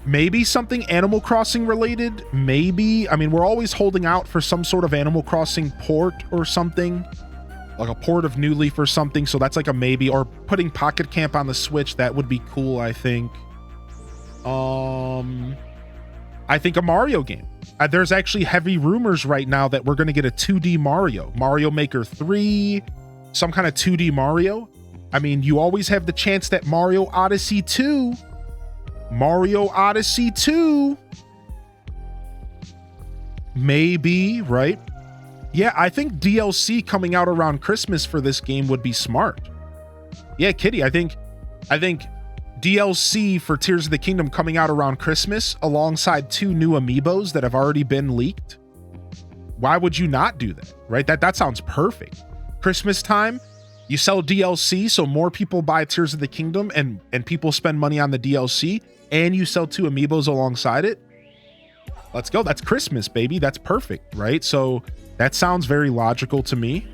[SPEAKER 1] Maybe something Animal Crossing related. Maybe. I mean, we're always holding out for some sort of Animal Crossing port or something. Like a port of New Leaf or something. So that's like a maybe. Or putting Pocket Camp on the Switch. That would be cool, I think. I think a Mario game. There's actually heavy rumors right now that we're going to get a 2D Mario. Mario Maker 3. Some kind of 2D Mario. I mean, you always have the chance that Mario Odyssey 2... Mario Odyssey 2. Maybe, right? Yeah, I think DLC coming out around Christmas for this game would be smart. Yeah, Kitty, I think DLC for Tears of the Kingdom coming out around Christmas alongside 2 new amiibos that have already been leaked. Why would you not do that, right? That sounds perfect. Christmas time, you sell DLC so more people buy Tears of the Kingdom and people spend money on the DLC, and you sell 2 amiibos alongside it. Let's go. That's Christmas, baby. That's perfect, right? So that sounds very logical to me.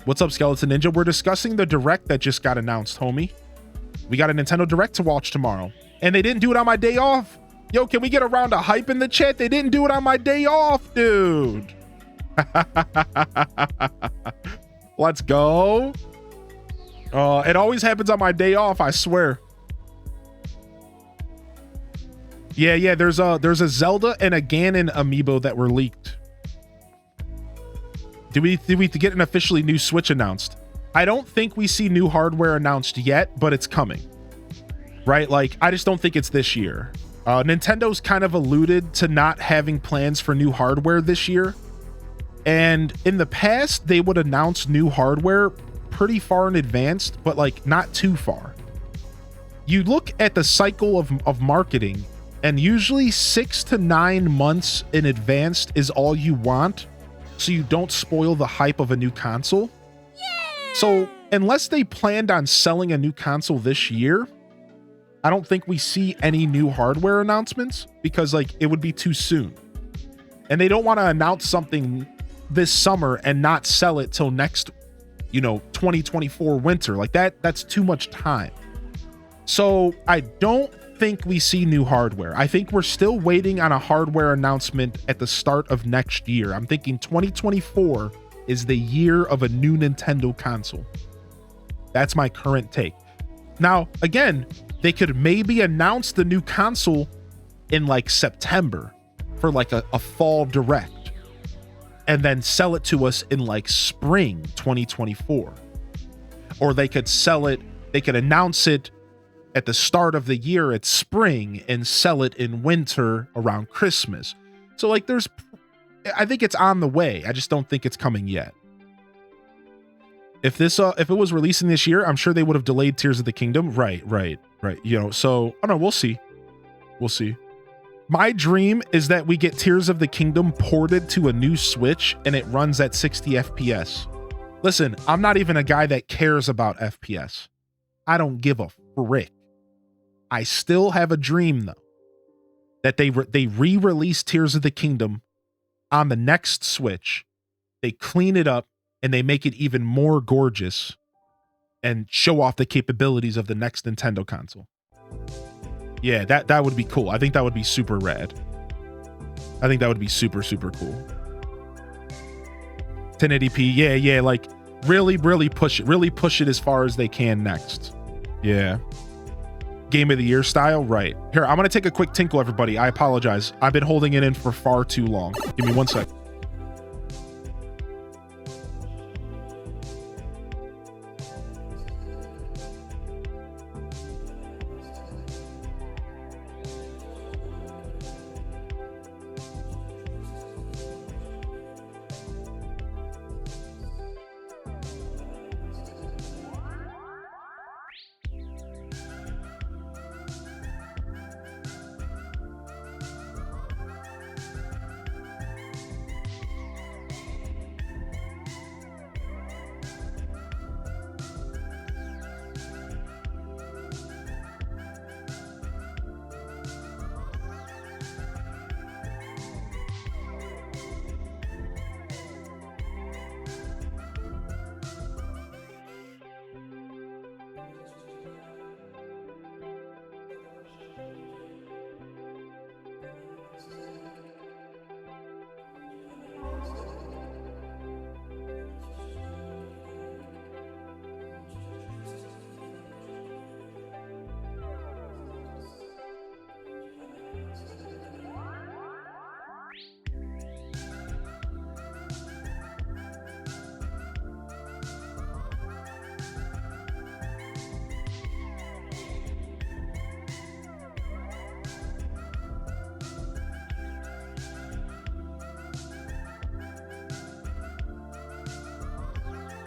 [SPEAKER 1] What's up, Skeleton Ninja? We're discussing the Direct that just got announced, homie. We got a Nintendo Direct to watch tomorrow, and they didn't do it on my day off. Yo, can we get a round of hype in the chat? They didn't do it on my day off, dude. Let's go. It always happens on my day off, I swear. Yeah, there's a Zelda and a Ganon amiibo that were leaked. Did we get an officially new Switch announced? I don't think we see new hardware announced yet, but it's coming. Right? Like, I just don't think it's this year. Nintendo's kind of alluded to not having plans for new hardware this year. And in the past, they would announce new hardware pretty far in advance, but like not too far. You look at the cycle of marketing, and usually 6 to 9 months in advance is all you want, so you don't spoil the hype of a new console. So unless they planned on selling a new console this year, I don't think we see any new hardware announcements, because like it would be too soon. And they don't want to announce something this summer and not sell it till next, 2024 winter. Like that's too much time. So I don't think we see new hardware. I think we're still waiting on a hardware announcement at the start of next year. I'm thinking 2024 is the year of a new Nintendo console. That's my current take. Now, again, they could maybe announce the new console in like September for like a fall direct, and then sell it to us in like spring 2024. Or they could announce it at the start of the year at spring and sell it in winter around Christmas. So like I think it's on the way. I just don't think it's coming yet. If it was releasing this year, I'm sure they would have delayed Tears of the Kingdom. Right. So I don't know. We'll see. My dream is that we get Tears of the Kingdom ported to a new Switch and it runs at 60 FPS. Listen, I'm not even a guy that cares about FPS. I don't give a frick. I still have a dream though, that they re-release Tears of the Kingdom on the next Switch. They clean it up and they make it even more gorgeous and show off the capabilities of the next Nintendo console. Yeah, that would be cool. I think that would be super rad. I think that would be super, super cool. 1080p, yeah, like really push it. Really push it as far as they can next. Yeah. Game of the Year style, right. Here, I'm going to take a quick tinkle, everybody. I apologize. I've been holding it in for far too long. Give me 1 sec.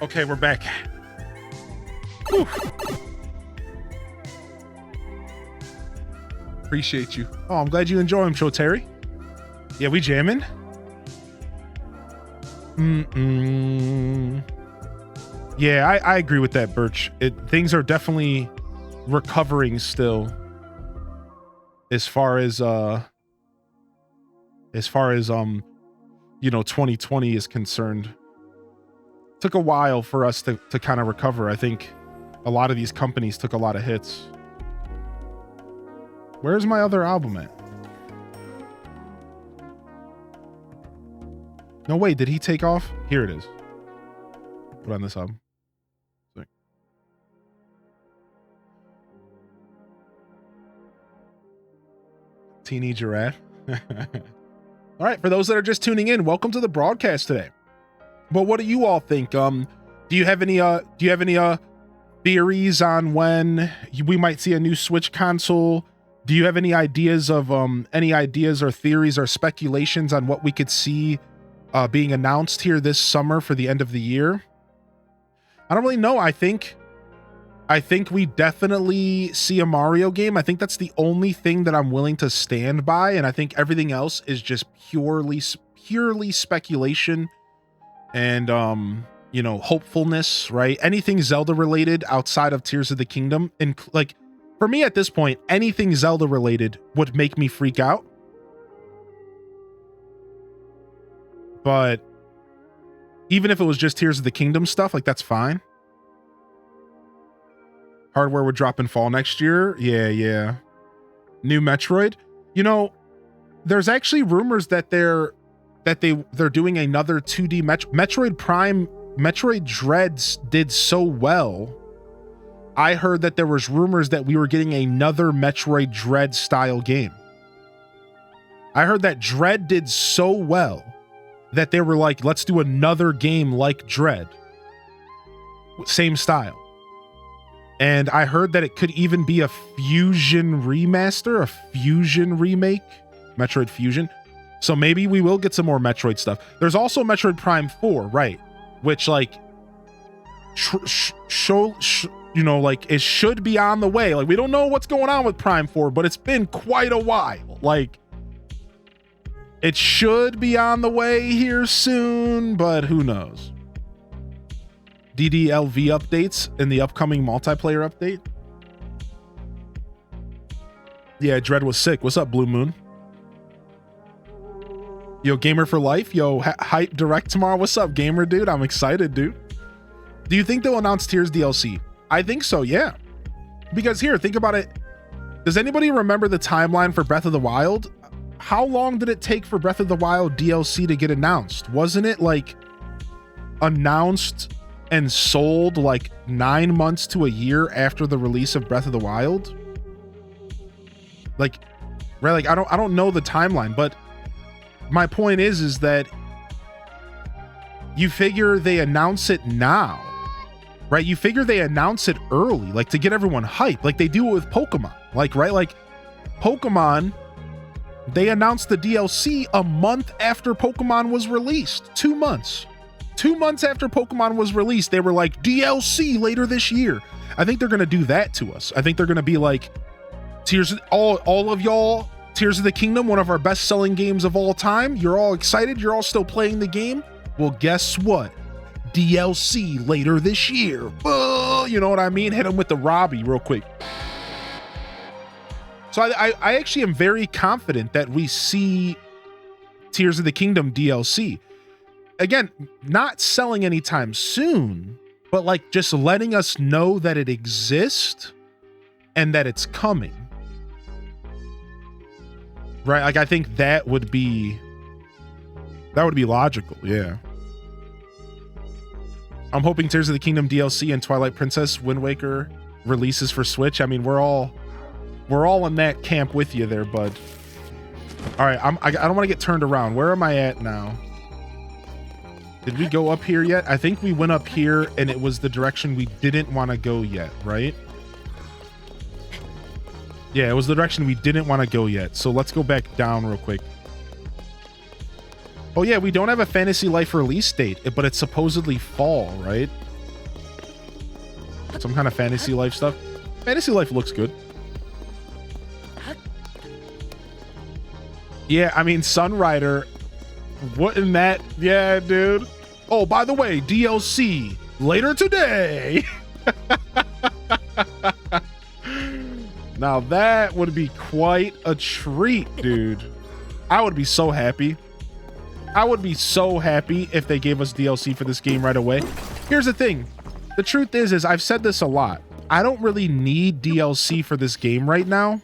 [SPEAKER 1] Okay, we're back. Whew. Appreciate you. Oh, I'm glad you enjoy him, Show Terry. Yeah, we jamming. Yeah, I agree with that, Birch. Things are definitely recovering still. As far as 2020 is concerned. Took a while for us to kind of recover. I think a lot of these companies took a lot of hits. Where's my other album at? No, wait, did he take off? Here it is. put on this album. Sick. Teeny giraffe. All right, for those that are just tuning in, welcome to the broadcast today. But what do you all think? Do you have any theories on when we might see a new Switch console? Do you have any ideas of or theories or speculations on what we could see being announced here this summer for the end of the year? I don't really know. I think we definitely see a Mario game. I think that's the only thing that I'm willing to stand by, and I think everything else is just purely speculation and you know, hopefulness, right? Anything Zelda related outside of Tears of the Kingdom, and like for me at this point, anything Zelda related would make me freak out. But even if it was just Tears of the Kingdom stuff, like that's fine. Hardware would drop in fall next year. Yeah. New Metroid. You know, there's actually rumors that they're doing another 2D Metroid Prime. Metroid Dreads did so well. I heard that there was rumors that we were getting another Metroid Dread style game. I heard that Dread did so well that they were like, let's do another game like Dread. Same style. And I heard that it could even be a Fusion remaster, a Fusion remake, Metroid Fusion. So maybe we will get some more Metroid stuff. There's also Metroid Prime 4, right? Which like, you know, like it should be on the way. Like we don't know what's going on with Prime 4, but it's been quite a while. Like it should be on the way here soon, but who knows? DDLV updates in the upcoming multiplayer update. Yeah, Dread was sick. What's up, Blue Moon? Yo, Gamer for Life. Yo, Hype Direct tomorrow. What's up, Gamer dude? I'm excited, dude. Do you think they'll announce Tears DLC? I think so, yeah. Because here, think about it. Does anybody remember the timeline for Breath of the Wild? How long did it take for Breath of the Wild DLC to get announced? Wasn't it like announced and sold like 9 months to a year after the release of Breath of the Wild? Like, right? Like I don't know the timeline, but my point is that you figure they announce it now, right? You figure they announce it early, like to get everyone hyped, like they do it with Pokemon, like, right? Like Pokemon, they announced the DLC a month after Pokemon was released. 2 months. 2 months after Pokemon was released, they were like, DLC later this year. I think they're going to do that to us. I think they're going to be like, all of y'all, Tears of the Kingdom, one of our best-selling games of all time. You're all excited. You're all still playing the game. Well, guess what? DLC later this year. You know what I mean? Hit them with the Robbie real quick. So I actually am very confident that we see Tears of the Kingdom DLC. Again, not selling anytime soon, but like just letting us know that it exists and that it's coming. Right? Like I think that would be logical, yeah. I'm hoping Tears of the Kingdom DLC and Twilight Princess Wind Waker releases for Switch. I mean, we're all in that camp with you there, bud. All right, I don't want to get turned around. Where am I at now? Did we go up here yet? I think we went up here and it was the direction we didn't want to go yet, right? Yeah, it was the direction we didn't want to go yet. So let's go back down real quick. Oh yeah, we don't have a Fantasy Life release date, but it's supposedly fall, right? Some kind of Fantasy Life stuff. Fantasy Life looks good. Yeah, I mean, Sunrider, wouldn't that? Yeah, dude. Oh, by the way, DLC later today. Now that would be quite a treat, dude. I would be so happy. I would be so happy if they gave us DLC for this game right away. Here's the thing. The truth is I've said this a lot. I don't really need DLC for this game right now.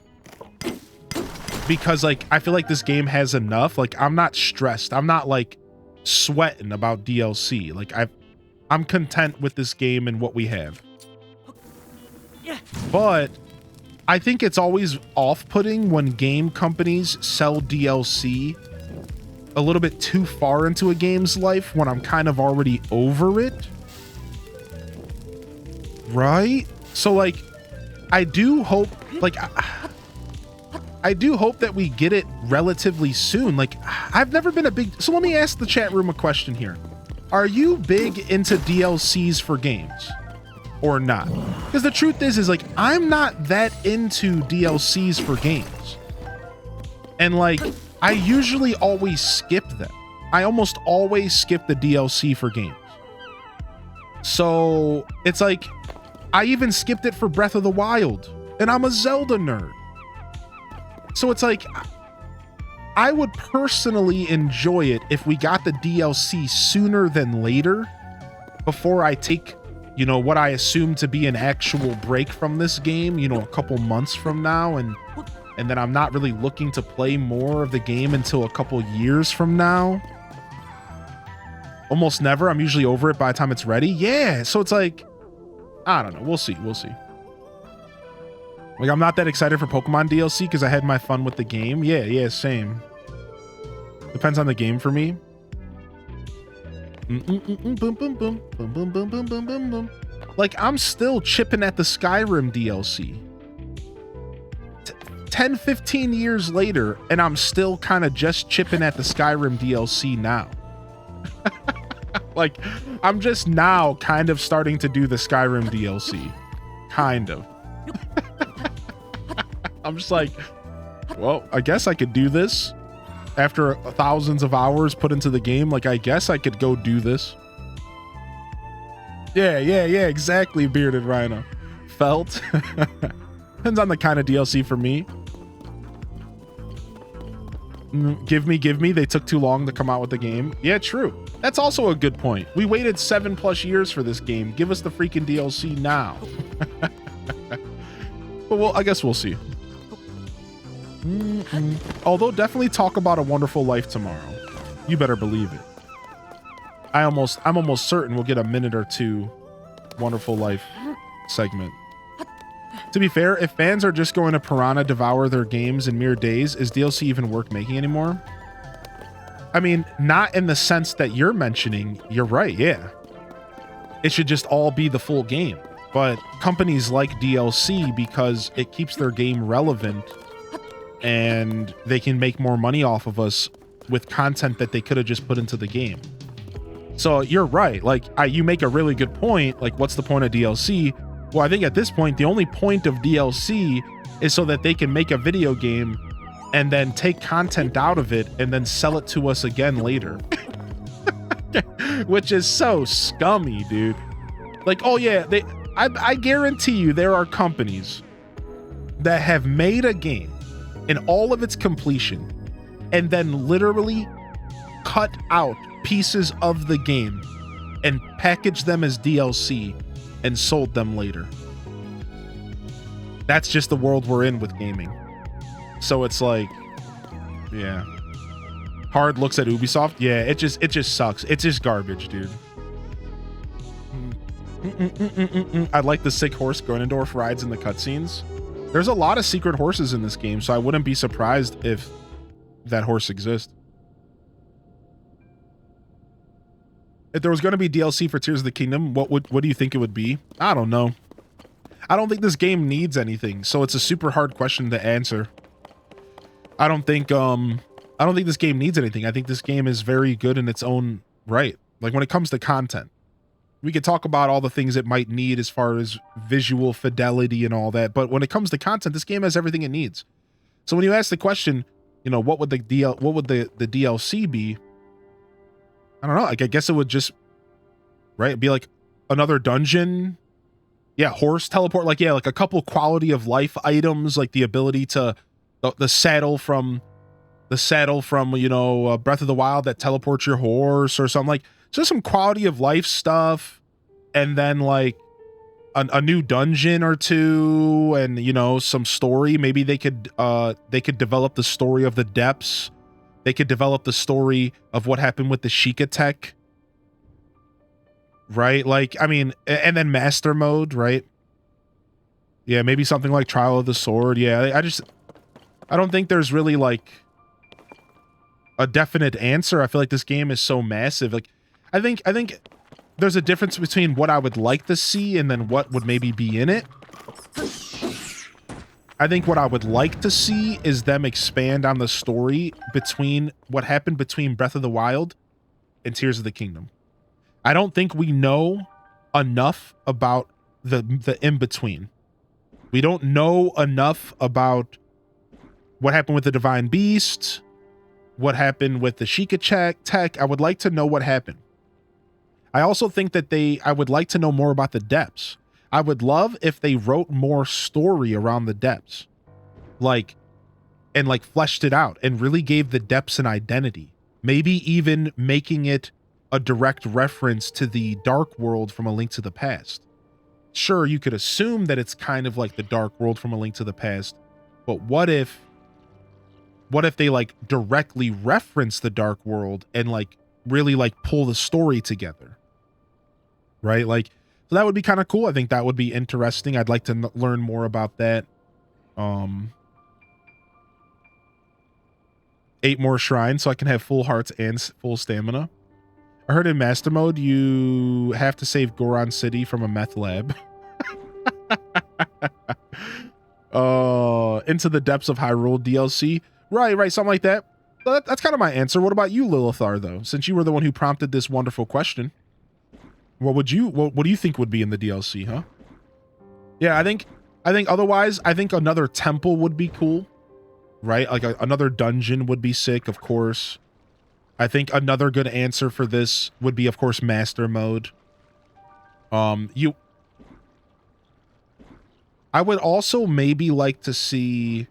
[SPEAKER 1] Because like, I feel like this game has enough. Like I'm not stressed. I'm not like sweating about DLC. Like I'm content with this game and what we have. But I think it's always off-putting when game companies sell DLC a little bit too far into a game's life when I'm kind of already over it. Right? So like, I do hope, like, I do hope that we get it relatively soon. Like, I've never been a big, so let me ask the chat room a question here. Are you big into DLCs for games or not? Because the truth is like, I'm not that into DLCs for games. And like, I usually always skip them. I almost always skip the DLC for games. So it's like, I even skipped it for Breath of the Wild, and I'm a Zelda nerd. So it's like, I would personally enjoy it if we got the DLC sooner than later, before I take, you know, what I assume to be an actual break from this game, you know, a couple months from now, and then I'm not really looking to play more of the game until a couple years from now. Almost never. I'm usually over it by the time it's ready. Yeah, so it's like, I don't know. We'll see. We'll see. Like, I'm not that excited for Pokemon DLC because I had my fun with the game. Yeah, same. Depends on the game for me. Boom, boom, boom, boom, boom, boom, boom, boom, boom, boom, boom. Like, I'm still chipping at the Skyrim DLC. 10, 15 years later, and I'm still kind of just chipping at the Skyrim DLC now. Like, I'm just now kind of starting to do the Skyrim DLC. Kind of. I'm just like, well, I guess I could do this after thousands of hours put into the game. Like, I guess I could go do this. Yeah, exactly, Bearded Rhino. Felt. Depends on the kind of DLC for me. Give me. They took too long to come out with the game. Yeah, true. That's also a good point. We waited 7+ years for this game. Give us the freaking DLC now. But well, I guess we'll see. Although definitely talk about A Wonderful Life tomorrow. You better believe it. I'm almost certain we'll get a minute or two Wonderful Life segment. To be fair, if fans are just going to Piranha devour their games in mere days, is DLC even worth making anymore? I mean, not in the sense that you're mentioning. You're right, yeah. It should just all be the full game. But companies like DLC because it keeps their game relevant and they can make more money off of us with content that they could have just put into the game. So you're right. Like, you make a really good point. Like, what's the point of DLC? Well, I think at this point, the only point of DLC is so that they can make a video game and then take content out of it and then sell it to us again later. Which is so scummy, dude. Like, oh yeah, I guarantee you there are companies that have made a game in all of its completion and then literally cut out pieces of the game and packaged them as DLC and sold them later. That's just the world we're in with gaming. So it's like, yeah. Hard looks at Ubisoft. Yeah, it just sucks. It's just garbage, dude. I like the sick horse Ganondorf rides in the cutscenes. There's a lot of secret horses in this game, so I wouldn't be surprised if that horse exists. If there was going to be DLC for Tears of the Kingdom, what do you think it would be? I don't know. I don't think this game needs anything, so it's a super hard question to answer. I don't think this game needs anything. I think this game is very good in its own right. Like, when it comes to content, we could talk about all the things it might need as far as visual fidelity and all that, but when it comes to content, this game has everything it needs. So when you ask the question, you know, what would the DLC be? I don't know. Like, I guess it would just, right, be like another dungeon. Yeah, horse teleport. Like, yeah, like a couple quality of life items, like the ability to the saddle from you know, Breath of the Wild that teleports your horse or something, like just some quality of life stuff, and then like a new dungeon or two, and you know, some story. Maybe they could develop the story of the depths. They could develop the story of what happened with the Sheikah tech. right? Like, I mean, and then master mode, right? Yeah, maybe something like Trial of the Sword. Yeah, I don't think there's really like a definite answer. I feel like this game is so massive. Like, I think there's a difference between what I would like to see and then what would maybe be in it. I think what I would like to see is them expand on the story between what happened between Breath of the Wild and Tears of the Kingdom. I don't think we know enough about the in-between. We don't know enough about what happened with the Divine Beast, what happened with the Sheikah tech. I would like to know what happened. I also think that I would like to know more about the depths. I would love if they wrote more story around the depths. And fleshed it out and really gave the depths an identity. Maybe even making it a direct reference to the Dark World from A Link to the Past. Sure, you could assume that it's kind of like the Dark World from A Link to the Past, but what if they like directly reference the Dark World and like really like pull the story together? Right? Like, so that would be kind of cool. I think that would be interesting. I'd like to learn more about that. 8 more shrines so I can have full hearts and full stamina. I heard in master mode you have to save Goron City from a meth lab. Into the Depths of Hyrule DLC. Right, something like that. That's kind of my answer. What about you, Lilithar, though? Since you were the one who prompted this wonderful question. What do you think would be in the DLC, huh? Yeah, I think otherwise, I think another temple would be cool. Right? Like another dungeon would be sick, of course. I think another good answer for this would be, of course, master mode. I would also maybe like to see...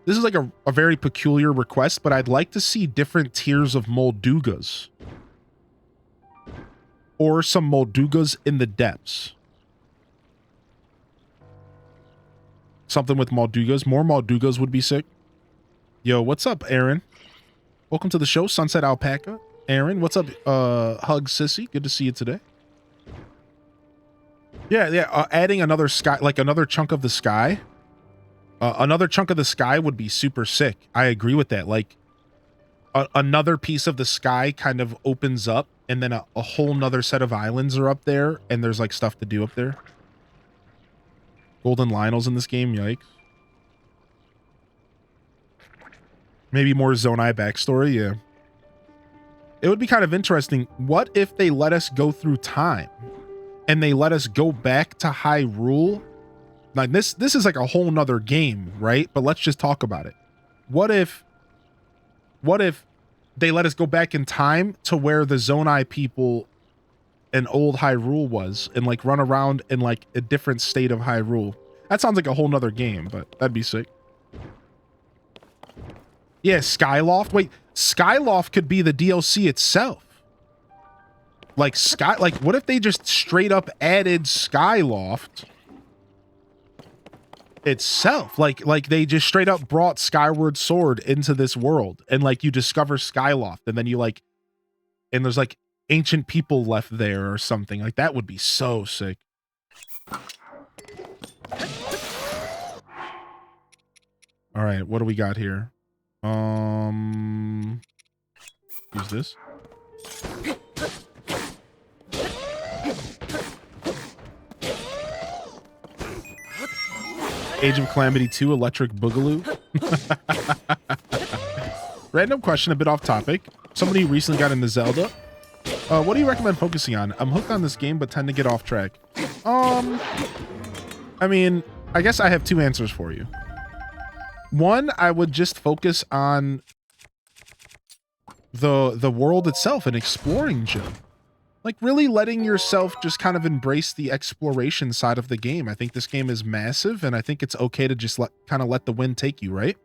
[SPEAKER 1] This is like a very peculiar request, but I'd like to see different tiers of Moldugas. Or some Moldugas in the depths. Something with Moldugas. More Moldugas would be sick. Yo, what's up, Aaron? Welcome to the show, Sunset Alpaca. Aaron, what's up, Hug Sissy? Good to see you today. Yeah, adding another sky, like another chunk of the sky. Another chunk of the sky would be super sick. I agree with that. Like, another piece of the sky kind of opens up, and then a whole nother set of islands are up there, and there's like stuff to do up there. Golden Lionel's in this game, yikes. Maybe more Zonai backstory, yeah. It would be kind of interesting. What if they let us go through time and they let us go back to Hyrule? Like this is like a whole nother game, right? But let's just talk about it. What if they let us go back in time to where the Zonai people and old Hyrule was, and like run around in like a different state of Hyrule? That sounds like a whole nother game, but that'd be sick. Yeah, Skyloft. Wait, Skyloft could be the DLC itself. Like what if they just straight up added Skyloft itself? Like they just straight up brought Skyward Sword into this world, and like you discover Skyloft, and then you like, and there's like ancient people left there or something. Like that would be so sick. All right, what do we got here? Use this. Age of Calamity 2 Electric Boogaloo. Random question, a bit off topic. Somebody who recently got into Zelda. What do you recommend focusing on? I'm hooked on this game, but tend to get off track. I mean, I guess I have 2 answers for you. One, I would just focus on the world itself and exploring, Jim. Like really letting yourself just kind of embrace the exploration side of the game. I think this game is massive, and I think it's okay to just let the wind take you, right?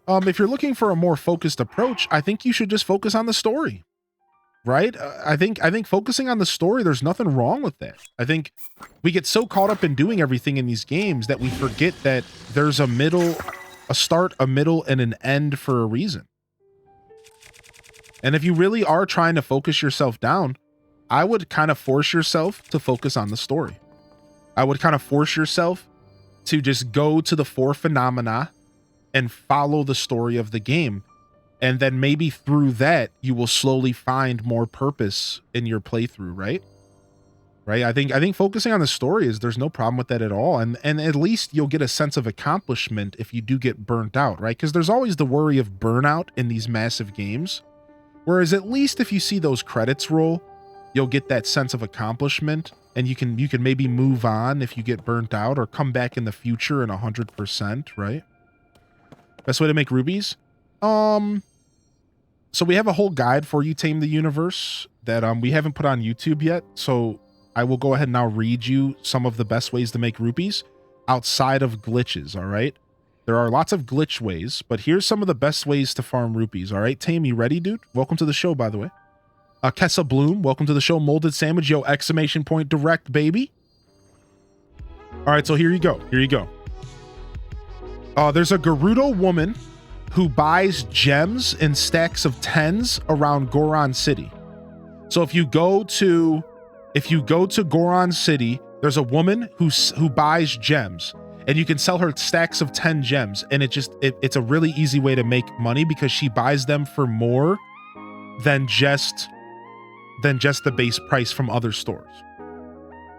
[SPEAKER 1] If you're looking for a more focused approach, I think you should just focus on the story, right? I think focusing on the story, there's nothing wrong with that. I think we get so caught up in doing everything in these games that we forget that there's a middle, a start, a middle, and an end for a reason. And if you really are trying to focus yourself down, I would kind of force yourself to focus on the story. I would kind of force yourself to just go to the 4 phenomena and follow the story of the game. And then maybe through that, you will slowly find more purpose in your playthrough, right? Right? I think focusing on the story there's no problem with that at all. And at least you'll get a sense of accomplishment if you do get burnt out, right? Because there's always the worry of burnout in these massive games. Whereas at least if you see those credits roll, you'll get that sense of accomplishment, and you can maybe move on if you get burnt out, or come back in the future in 100%, right? Best way to make rubies? So we have a whole guide for you, Tame the Universe, that we haven't put on YouTube yet. So I will go ahead and now read you some of the best ways to make rupees outside of glitches, all right? There are lots of glitch ways, but here's some of the best ways to farm rupees, all right? Tame, you ready, dude? Welcome to the show, by the way. Kessa Bloom, welcome to the show. Molded Sandwich, yo, exclamation point, direct, baby. All right, so here you go. Here you go. There's a Gerudo woman who buys gems in stacks of 10s around Goron City. So if you go to Goron City, there's a woman who buys gems, and you can sell her stacks of 10 gems, and it's a really easy way to make money because she buys them for more than just the base price from other stores.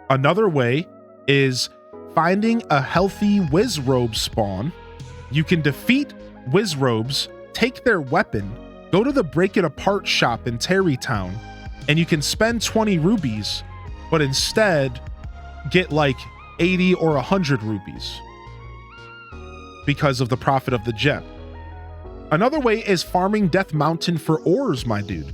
[SPEAKER 1] Another way is finding a healthy Wizrobe spawn. You can defeat Wizrobes, take their weapon, go to the Break It Apart shop in Terrytown, and you can spend 20 rubies, but instead get like 80 or 100 rupees because of the profit of the gem. Another way is farming Death Mountain for ores, my dude.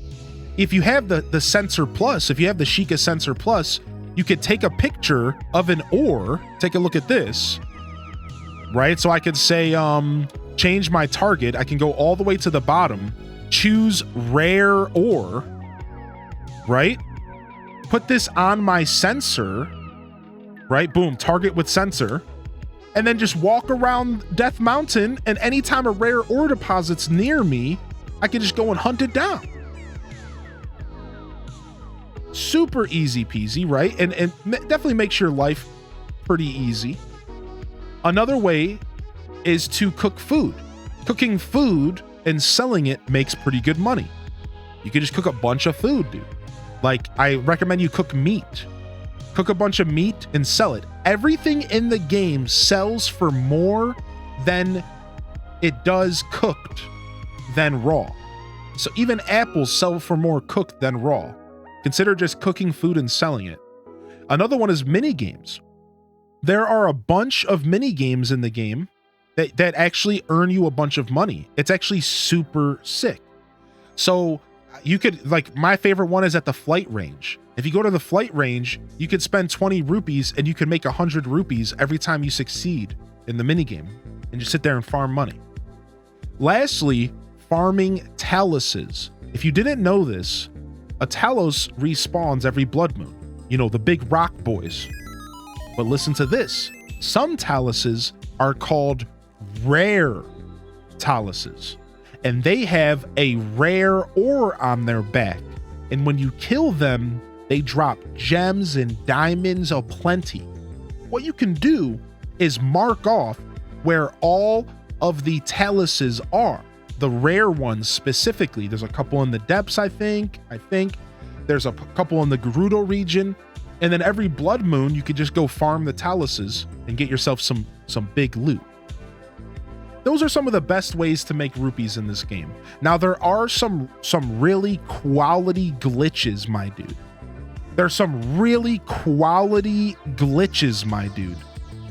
[SPEAKER 1] If you have the Sensor Plus, if you have the Sheikah Sensor Plus, you could take a picture of an ore. Take a look at this, right? So I could say, change my target. I can go all the way to the bottom, choose rare ore, right? Put this on my sensor, right? Boom, target with sensor. And then just walk around Death Mountain, and anytime a rare ore deposit's near me, I can just go and hunt it down. Super easy peasy, right? And definitely makes your life pretty easy. Another way is to cook food. Cooking food and selling it makes pretty good money. You can just cook a bunch of food, dude. Like, I recommend you cook meat. Cook a bunch of meat and sell it. Everything in the game sells for more than it does cooked than raw. So even apples sell for more cooked than raw. Consider just cooking food and selling it. Another one is mini games. There are a bunch of mini games in the game that actually earn you a bunch of money. It's actually super sick. So you could, like, my favorite one is at the flight range. If you go to the flight range, you could spend 20 rupees and you can make 100 rupees every time you succeed in the minigame, and just sit there and farm money. Lastly, farming taluses. If you didn't know this, a Talos respawns every blood moon. You know, the big rock boys. But listen to this. Some taluses are called rare taluses, and they have a rare ore on their back. And when you kill them, they drop gems and diamonds aplenty. What you can do is mark off where all of the taluses are. The rare ones specifically. There's a couple in the depths, I think. There's a couple in the Gerudo region. And then every blood moon, you could just go farm the taluses and get yourself some big loot. Those are some of the best ways to make rupees in this game. Now, there are some really quality glitches, my dude. There's some really quality glitches, my dude.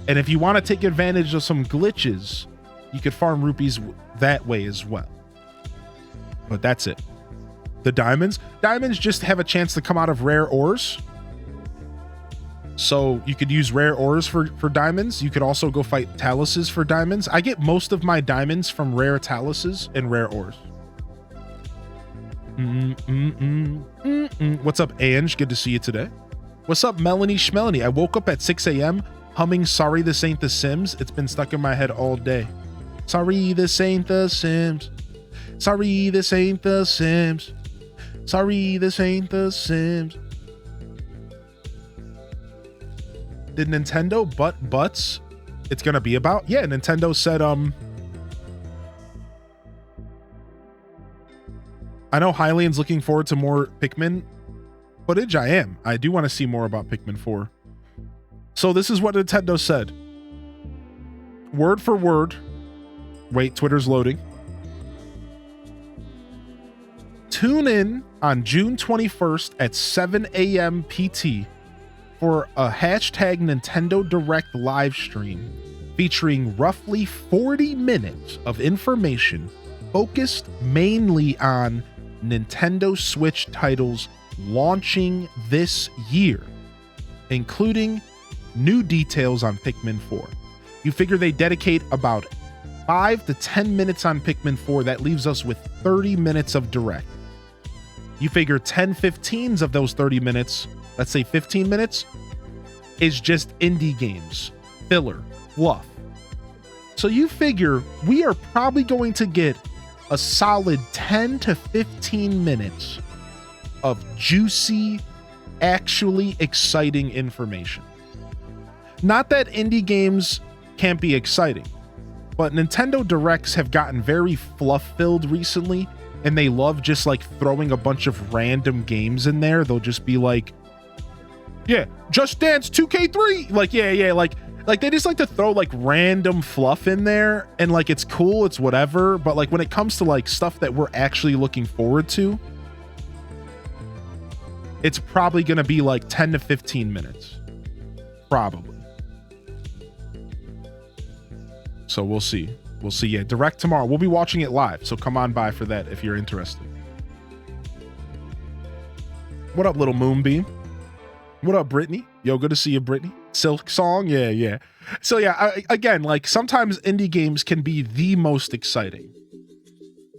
[SPEAKER 1] And if you want to take advantage of some glitches, you could farm rupees that way as well. But that's it. The diamonds just have a chance to come out of rare ores. So you could use rare ores for diamonds. You could also go fight taluses for diamonds. I get most of my diamonds from rare taluses and rare ores. What's up, Ange? Good to see you today. What's up, Melanie Schmelanie? I woke up at 6 a.m. humming Sorry This Ain't The Sims. It's been stuck in my head all day. Sorry, this ain't The Sims. Sorry, this ain't The Sims. Sorry, this ain't The Sims. Did Nintendo butts it's gonna be about? Yeah, Nintendo said, I know Hylian's looking forward to more Pikmin footage. I do want to see more about Pikmin 4. So this is what Nintendo said. Word for word. Wait, Twitter's loading. Tune in on June 21st at 7 a.m. PT for a hashtag Nintendo Direct live stream featuring roughly 40 minutes of information focused mainly on Nintendo Switch titles launching this year, including new details on Pikmin 4. You figure they dedicate about 5 to 10 minutes on Pikmin 4. That leaves us with 30 minutes of Direct. You figure 10-15s of those 30 minutes, let's say 15 minutes, is just indie games, filler, fluff. So you figure we are probably going to get a solid 10 to 15 minutes of juicy, actually exciting information. Not that indie games can't be exciting, but Nintendo Directs have gotten very fluff-filled recently, and they love just like throwing a bunch of random games in there. They'll just be like, yeah, Just Dance 2K3. Like, yeah, like they just like to throw like random fluff in there, and like it's cool, it's whatever, but like when it comes to like stuff that we're actually looking forward to, it's probably gonna be like 10 to 15 minutes. Probably. So we'll see. We'll see. Yeah, Direct tomorrow. We'll be watching it live, so come on by for that if you're interested. What up, little Moonbeam? What up, Brittany? Yo, good to see you, Brittany. Silk Song? Yeah. So yeah, again, like sometimes indie games can be the most exciting.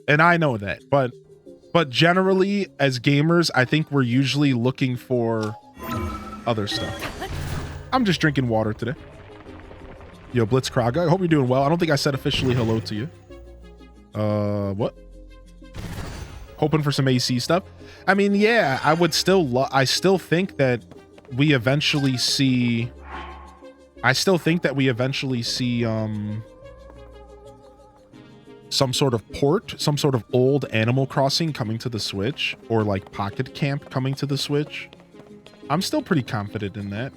[SPEAKER 1] And I know that, but generally as gamers, I think we're usually looking for other stuff. I'm just drinking water today. Yo, Blitzkrog, I hope you're doing well. I don't think I said officially hello to you. What? Hoping for some AC stuff. I mean, yeah, I would still I still think that we eventually see some sort of port, some sort of old Animal Crossing coming to the Switch, or like Pocket Camp coming to the Switch. I'm still pretty confident in that.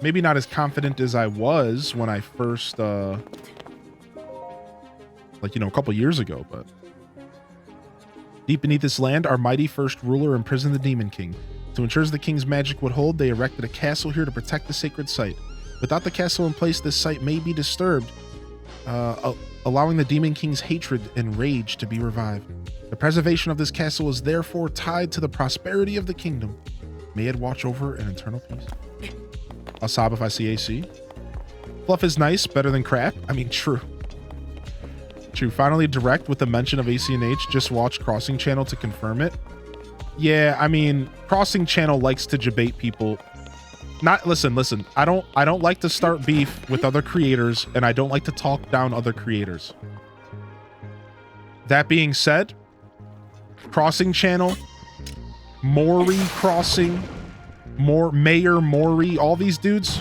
[SPEAKER 1] Maybe not as confident as I was when I first, a couple years ago, but deep beneath this land, our mighty first ruler imprisoned the Demon King. To ensure the king's magic would hold, they erected a castle here to protect the sacred site. Without the castle in place, this site may be disturbed, allowing the Demon King's hatred and rage to be revived. The preservation of this castle is therefore tied to the prosperity of the kingdom. May it watch over an eternal peace. I'll sob if I see AC. Fluff is nice, better than crap. I mean, true. Finally, Direct with the mention of AC&H. Just watch Crossing Channel to confirm it. Yeah, I mean, Crossing Channel likes to debate people. Listen. I don't like to start beef with other creators, and I don't like to talk down other creators. That being said, Crossing Channel, Mori Crossing, Mayor Mori, all these dudes,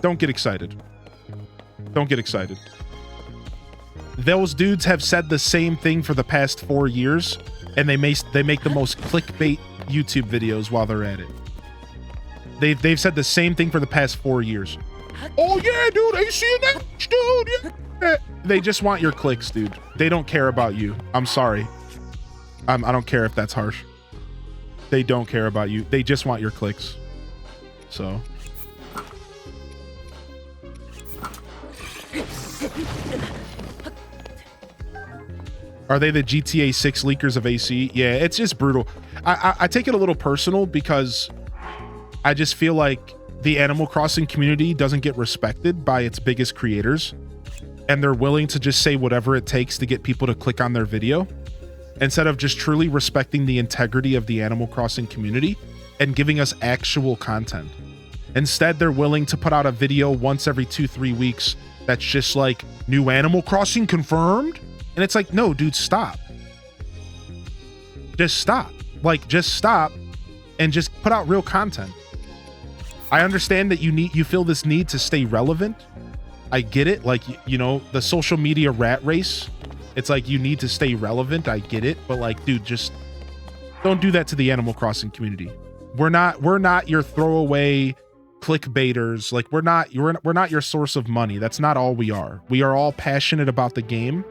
[SPEAKER 1] don't get excited. Don't get excited. Those dudes have said the same thing for the past 4 years, and they make the most clickbait YouTube videos while they're at it. They've said the same thing for the past 4 years. Oh yeah, dude, AC&H, dude. Yeah. They just want your clicks, dude. They don't care about you. I'm sorry. I don't care if that's harsh. They don't care about you. They just want your clicks. So. Are they the GTA 6 leakers of AC? Yeah, it's just brutal. I take it a little personal because I just feel like the Animal Crossing community doesn't get respected by its biggest creators, and they're willing to just say whatever it takes to get people to click on their video, instead of just truly respecting the integrity of the Animal Crossing community and giving us actual content. Instead, they're willing to put out a video once every 2-3 weeks that's just like, new Animal Crossing confirmed? And it's like, no, dude, stop. just stop. Like, just stop and just put out real content. I understand that you feel this need to stay relevant. I get it. Like, you know, the social media rat race. It's like you need to stay relevant. I get it. But like, dude, just don't do that to the Animal Crossing community. We're not your throwaway clickbaiters. Like, we're not your source of money. That's not all we are. We are all passionate about the game,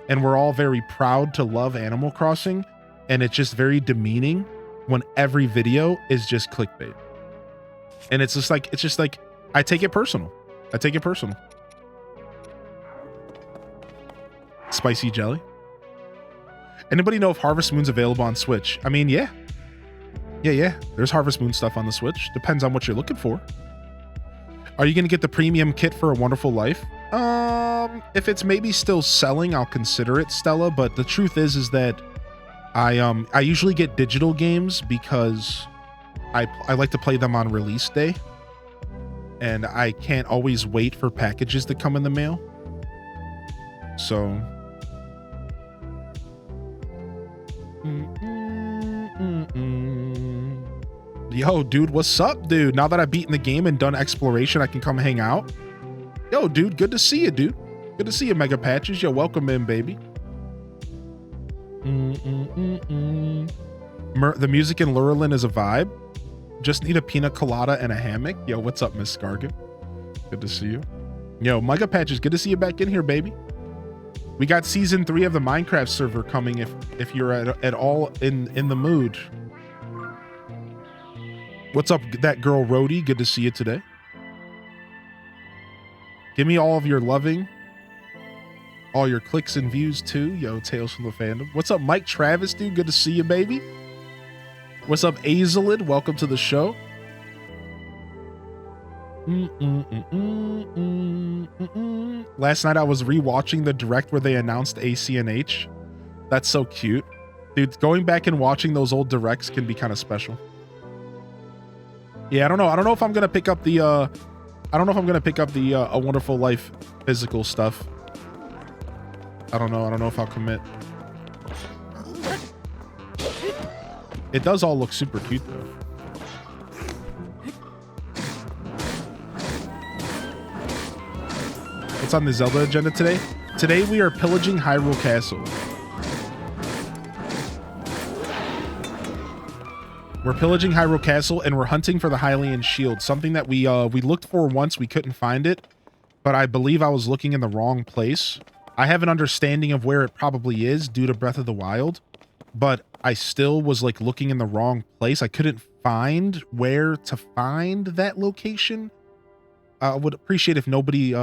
[SPEAKER 1] and we're all very proud to love Animal Crossing. And it's just very demeaning when every video is just clickbait. And it's just like I take it personal. Spicy jelly. Anybody know if Harvest Moon's available on Switch? I mean, yeah. There's Harvest Moon stuff on the Switch. Depends on what you're looking for. Are you going to get the premium kit for A Wonderful Life? If it's maybe still selling, I'll consider it, Stella. But the truth is that I usually get digital games because I like to play them on release day, and I can't always wait for packages to come in the mail. So yo, dude, what's up, dude? Now that I've beaten the game and done exploration, I can come hang out. Yo, dude, good to see you, dude. Good to see you, Mega Patches. Yo, welcome in, baby. The music in Lurelin is a vibe. Just need a pina colada and a hammock. Yo, what's up, Miss Scargan? Good to see you. Yo, Mega Patches, good to see you back in here, baby. We got season 3 of the Minecraft server coming if you're at all in the mood. What's up, that girl Rhodey? Good to see you today. Give me all of your loving, all your clicks and views too. Yo, Tales from the Fandom. What's up, Mike Travis, dude? Good to see you, baby. What's up, Azelid? Welcome to the show. Last night I was rewatching the direct where they announced ACNH. That's so cute. Dude, going back and watching those old directs can be kind of special. Yeah, I don't know if I'm going to pick up the A Wonderful Life physical stuff. I don't know if I'll commit. It does all look super cute though. What's on the Zelda agenda today? Today we are pillaging Hyrule Castle. We're pillaging Hyrule Castle and we're hunting for the Hylian shield, something that we looked for once, we couldn't find it, but I believe I was looking in the wrong place. I have an understanding of where it probably is due to Breath of the Wild, but I still was like looking in the wrong place. I couldn't find where to find that location. I would appreciate if nobody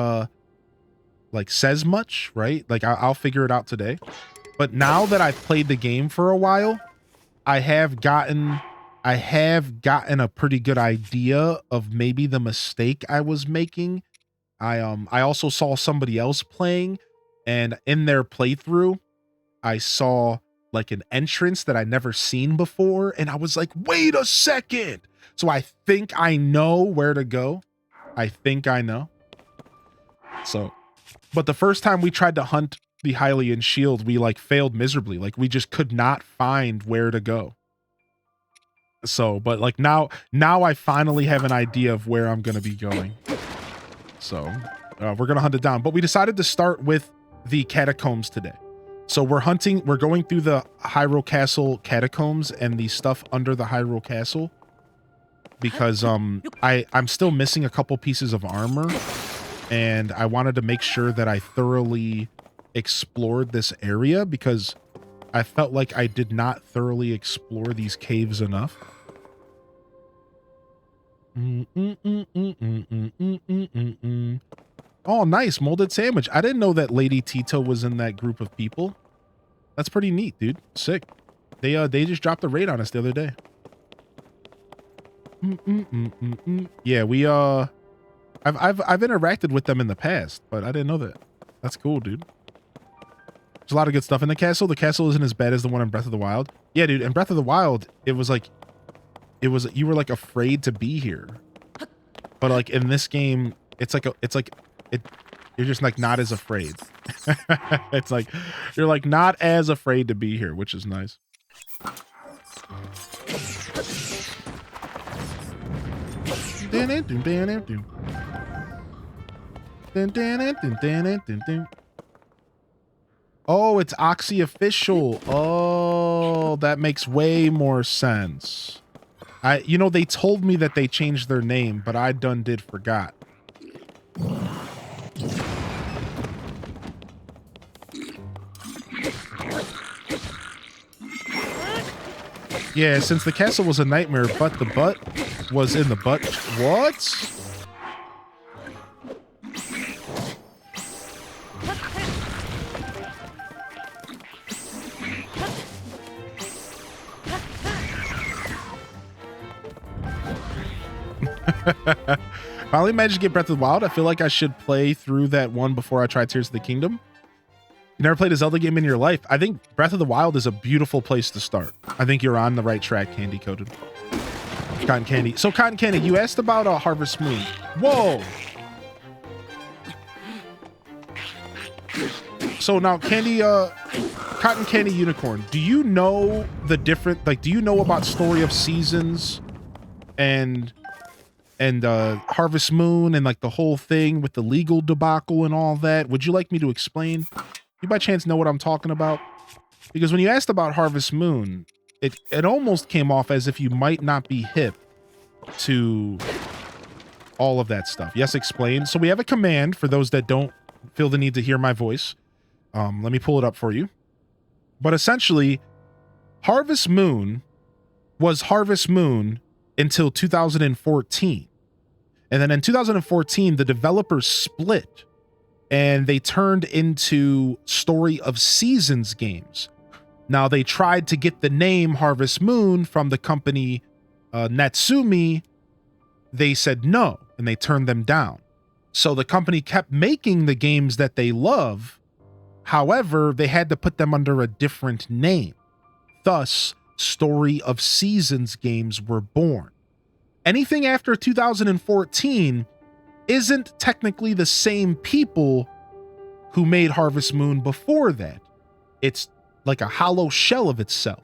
[SPEAKER 1] like says much, right? Like I'll figure it out today. But now that I've played the game for a while, I have gotten a pretty good idea of maybe the mistake I was making. I also saw somebody else playing, and in their playthrough, I saw like an entrance that I never seen before, and I was like, wait a second. So I think I know where to go. I think I know. So, but the first time we tried to hunt the Hylian shield, we like failed miserably. Like we just could not find where to go. So, but like now I finally have an idea of where I'm going to be going. So we're going to hunt it down, but we decided to start with the catacombs today. So we're going through the Hyrule Castle catacombs and the stuff under the Hyrule Castle because I'm still missing a couple pieces of armor, and I wanted to make sure that I thoroughly explored this area because I felt like I did not thoroughly explore these caves enough. Oh, nice. Molded sandwich. I didn't know that Lady Tito was in that group of people. That's pretty neat, dude. Sick. They just dropped a raid on us the other day. Yeah, I've interacted with them in the past, but I didn't know that. That's cool, dude. There's a lot of good stuff in the castle. The castle isn't as bad as the one in Breath of the Wild. Yeah, dude, in Breath of the Wild, you were like afraid to be here. But like in this game, you're just like not as afraid. It's like you're like not as afraid to be here, which is nice. Oh, it's Oxy Official. Oh, that makes way more sense. You know, they told me that they changed their name, but I done did forgot. Yeah, since the castle was a nightmare, but the butt was in the butt. What? Finally managed to get Breath of the Wild. I feel like I should play through that one before I try Tears of the Kingdom. You never played a Zelda game in your life? I think Breath of the Wild is a beautiful place to start. I think you're on the right track, Candy Coated. Cotton Candy. So, Cotton Candy, you asked about Harvest Moon. Whoa! So now, Candy, Cotton Candy Unicorn, do you know the different, like, do you know about Story of Seasons and Harvest Moon and like the whole thing with the legal debacle and all that? Would you like me to explain? You by chance know what I'm talking about? Because when you asked about Harvest Moon, it almost came off as if you might not be hip to all of that stuff. Yes, explain. So we have a command for those that don't feel the need to hear my voice. Let me pull it up for you. But essentially, Harvest Moon was Harvest Moon until 2014. And then in 2014, the developers split and they turned into Story of Seasons games. Now, they tried to get the name Harvest Moon from the company Natsumi. They said no, and they turned them down. So the company kept making the games that they love. However, they had to put them under a different name. Thus, Story of Seasons games were born. Anything after 2014 isn't technically the same people who made Harvest Moon before that. It's like a hollow shell of itself.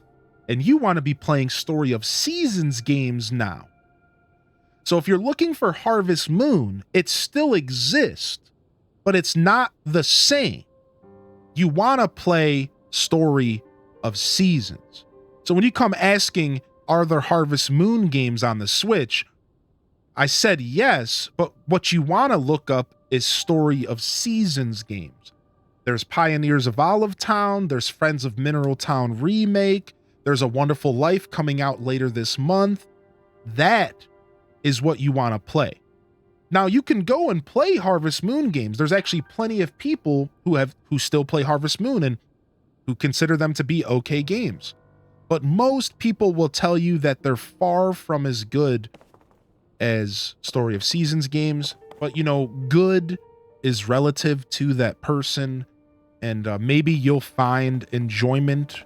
[SPEAKER 1] And you want to be playing Story of Seasons games now. So if you're looking for Harvest Moon, it still exists, but it's not the same. You want to play Story of Seasons. So when you come asking, are there Harvest Moon games on the Switch? I said yes, but what you want to look up is Story of Seasons games. There's Pioneers of Olive Town, there's Friends of Mineral Town Remake, there's A Wonderful Life coming out later this month. That is what you want to play. Now, you can go and play Harvest Moon games. There's actually plenty of people who still play Harvest Moon and who consider them to be okay games. But most people will tell you that they're far from as good as Story of Seasons games. But, you know, good is relative to that person. And maybe you'll find enjoyment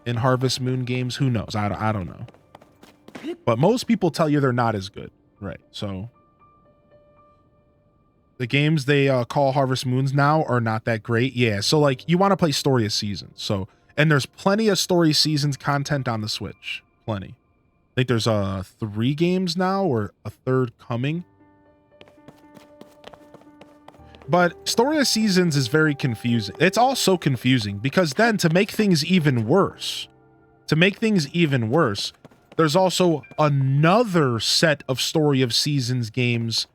[SPEAKER 1] in Harvest Moon games. Who knows? I don't know. But most people tell you they're not as good. Right. So the games they call Harvest Moons now are not that great. Yeah. So like you want to play Story of Seasons. So, and there's plenty of Story of Seasons content on the Switch. Plenty. I think there's 3 games now or a third coming. But Story of Seasons is very confusing. It's all so confusing because then to make things even worse, there's also another set of Story of Seasons games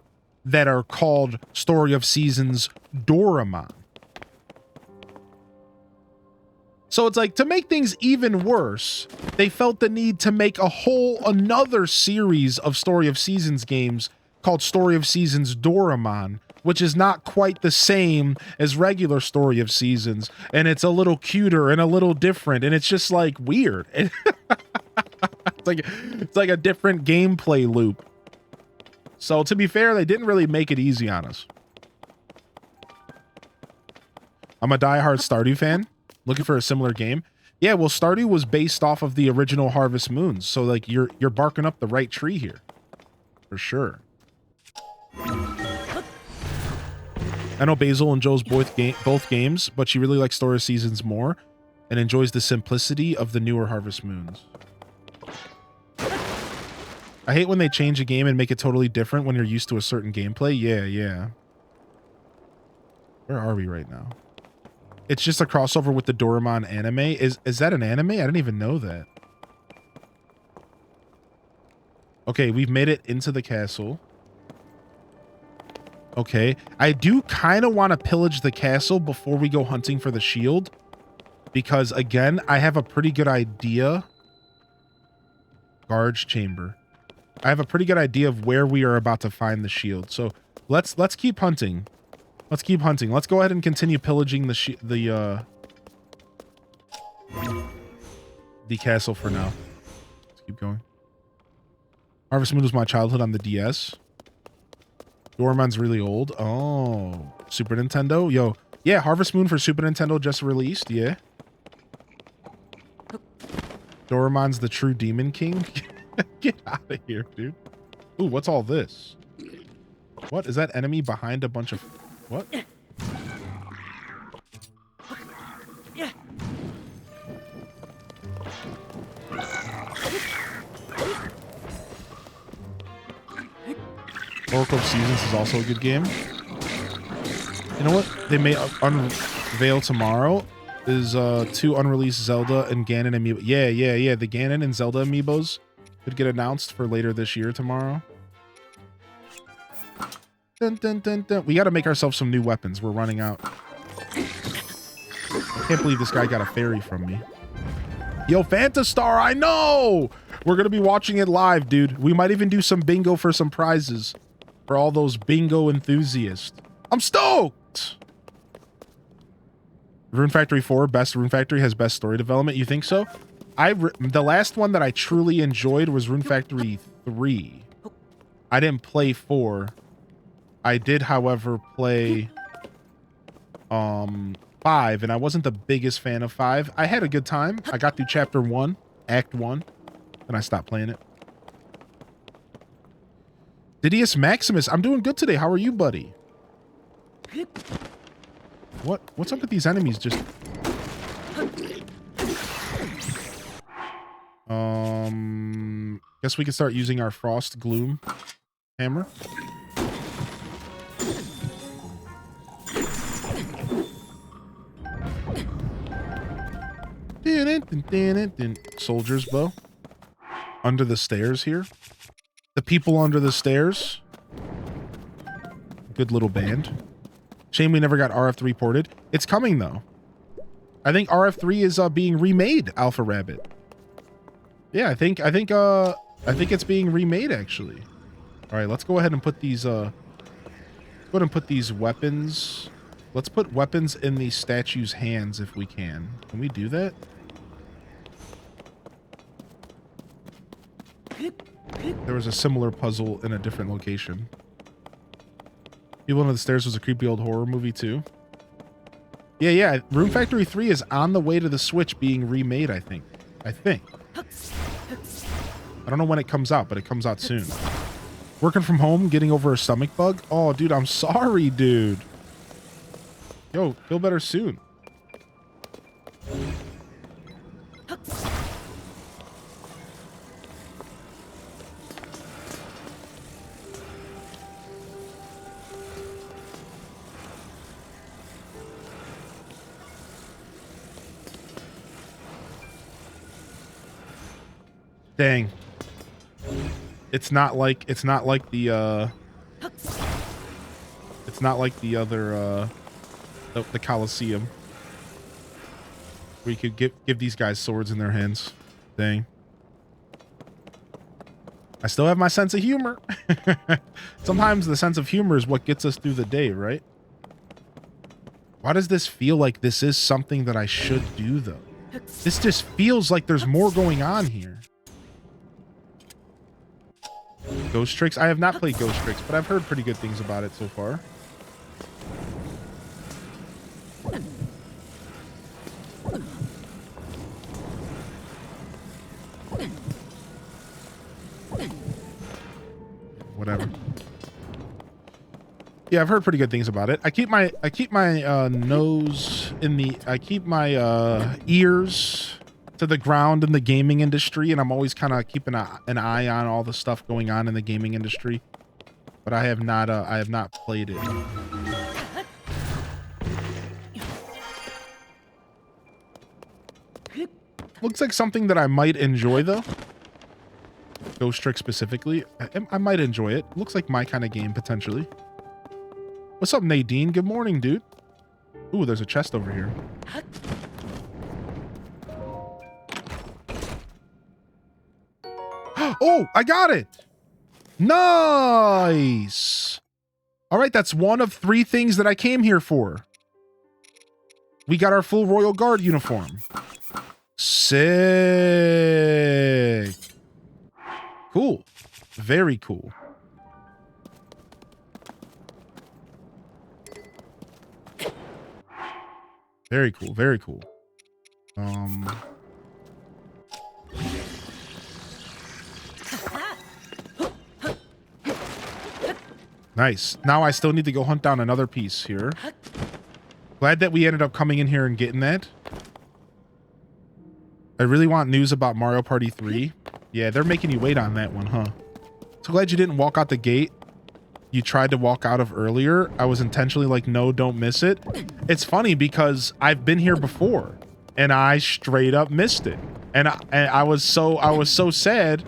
[SPEAKER 1] that are called Story of Seasons Doraemon. So it's like, to make things even worse, they felt the need to make another series of Story of Seasons games called Story of Seasons Doraemon, which is not quite the same as regular Story of Seasons. And it's a little cuter and a little different. And it's just like weird. It's like a different gameplay loop. So to be fair, they didn't really make it easy on us. I'm a diehard Stardew fan, looking for a similar game. Yeah, well, Stardew was based off of the original Harvest Moons, so like you're barking up the right tree here, for sure. I know Basil enjoys both games, but she really likes Story of Seasons more. and enjoys the simplicity of the newer Harvest Moons. I hate when they change a game and make it totally different when you're used to a certain gameplay. Yeah, yeah. Where are we right now? It's just a crossover with the Doraemon anime. Is that an anime? I didn't even know that. Okay, we've made it into the castle. Okay, I do kind of want to pillage the castle before we go hunting for the shield. Because, again, I have a pretty good idea. Guard's chamber. I have a pretty good idea of where we are about to find the shield. So let's keep hunting. Let's keep hunting. Let's go ahead and continue pillaging the castle for now. Let's keep going. Harvest Moon was my childhood on the DS. Doraemon's really old. Oh, Super Nintendo. Yo, yeah, Harvest Moon for Super Nintendo just released. Yeah. Doraemon's the true Demon King. Get out of here, dude. Ooh, what's all this? What is that enemy behind a bunch of... What? Oracle of Seasons is also a good game. You know what they may unveil tomorrow is 2 unreleased Zelda and Ganon amiibo. Yeah. The Ganon and Zelda amiibos could get announced for later this year tomorrow. Dun, dun, dun, dun. We got to make ourselves some new weapons. We're running out. I can't believe this guy got a fairy from me. Yo, Fantastar, I know! We're going to be watching it live, dude. We might even do some bingo for some prizes for all those bingo enthusiasts. I'm stoked! Rune Factory 4, best Rune Factory, has best story development. You think so? The last one that I truly enjoyed was Rune Factory 3. I didn't play 4. I did, however, play 5, and I wasn't the biggest fan of 5. I had a good time. I got through chapter 1, act 1, and I stopped playing it. Didius Maximus, I'm doing good today. How are you, buddy? What's up with these enemies? Just guess we can start using our Frost Gloom hammer. Soldier's bow. Under the stairs here. The people under the stairs. Good little band. Shame we never got RF3 ported. It's coming though. I think RF3 is being remade, Alpha Rabbit. Yeah, I think it's being remade actually. All right, let's go ahead and put these weapons. Let's put weapons in these statues' hands if we can. Can we do that? There was a similar puzzle in a different location. People Under the Stairs was a creepy old horror movie too. Yeah. Rune Factory 3 is on the way to the Switch being remade, I think. I don't know when it comes out, but it comes out soon. Working from home, getting over a stomach bug. Oh, dude, I'm sorry, dude. Yo, feel better soon. Dang. It's not like the other the Colosseum, where you could give these guys swords in their hands. Dang. I still have my sense of humor. Sometimes the sense of humor is what gets us through the day, right? Why does this feel like this is something that I should do though? This just feels like there's more going on here. Ghost Tricks? I have not played Ghost Tricks, but I've heard pretty good things about it so far. Whatever. Yeah, I've heard pretty good things about it. I keep my nose keep my ears to the ground in the gaming industry, and I'm always kind of keeping an eye on all the stuff going on in the gaming industry. But I have not played it. Looks like something that I might enjoy though. Ghost Trick specifically, I might enjoy it. Looks like my kind of game potentially. What's up, Nadine? Good morning, dude. Ooh, there's a chest over here. Oh, I got it. Nice. All right, that's one of 3 things that I came here for. We got our full Royal Guard uniform. Sick. Cool. Very cool. Very cool. Very cool. Nice. Now I still need to go hunt down another piece here. Glad that we ended up coming in here and getting that. I really want news about Mario Party 3. Yeah, they're making you wait on that one, huh? So glad you didn't walk out the gate you tried to walk out of earlier. I was intentionally like, no, don't miss it. It's funny because I've been here before and I straight up missed it. And I was so sad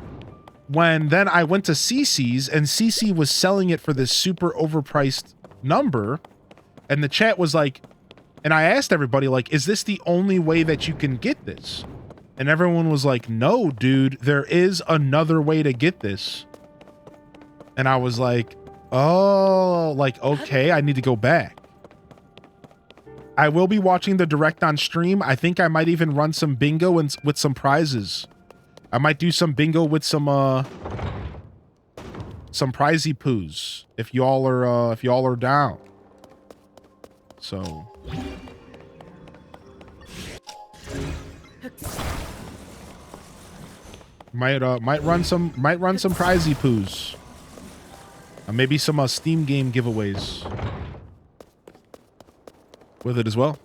[SPEAKER 1] when then I went to CC's and CC was selling it for this super overpriced number. And the chat was like, and I asked everybody like, is this the only way that you can get this? And everyone was like, no, dude, there is another way to get this. And I was like, oh, like, okay, I need to go back. I will be watching the direct on stream. I think I might even run some bingo and with some prizes. I might do some bingo with some prizey poos if y'all are down. So might run some prizey poos. Maybe some Steam game giveaways with it as well.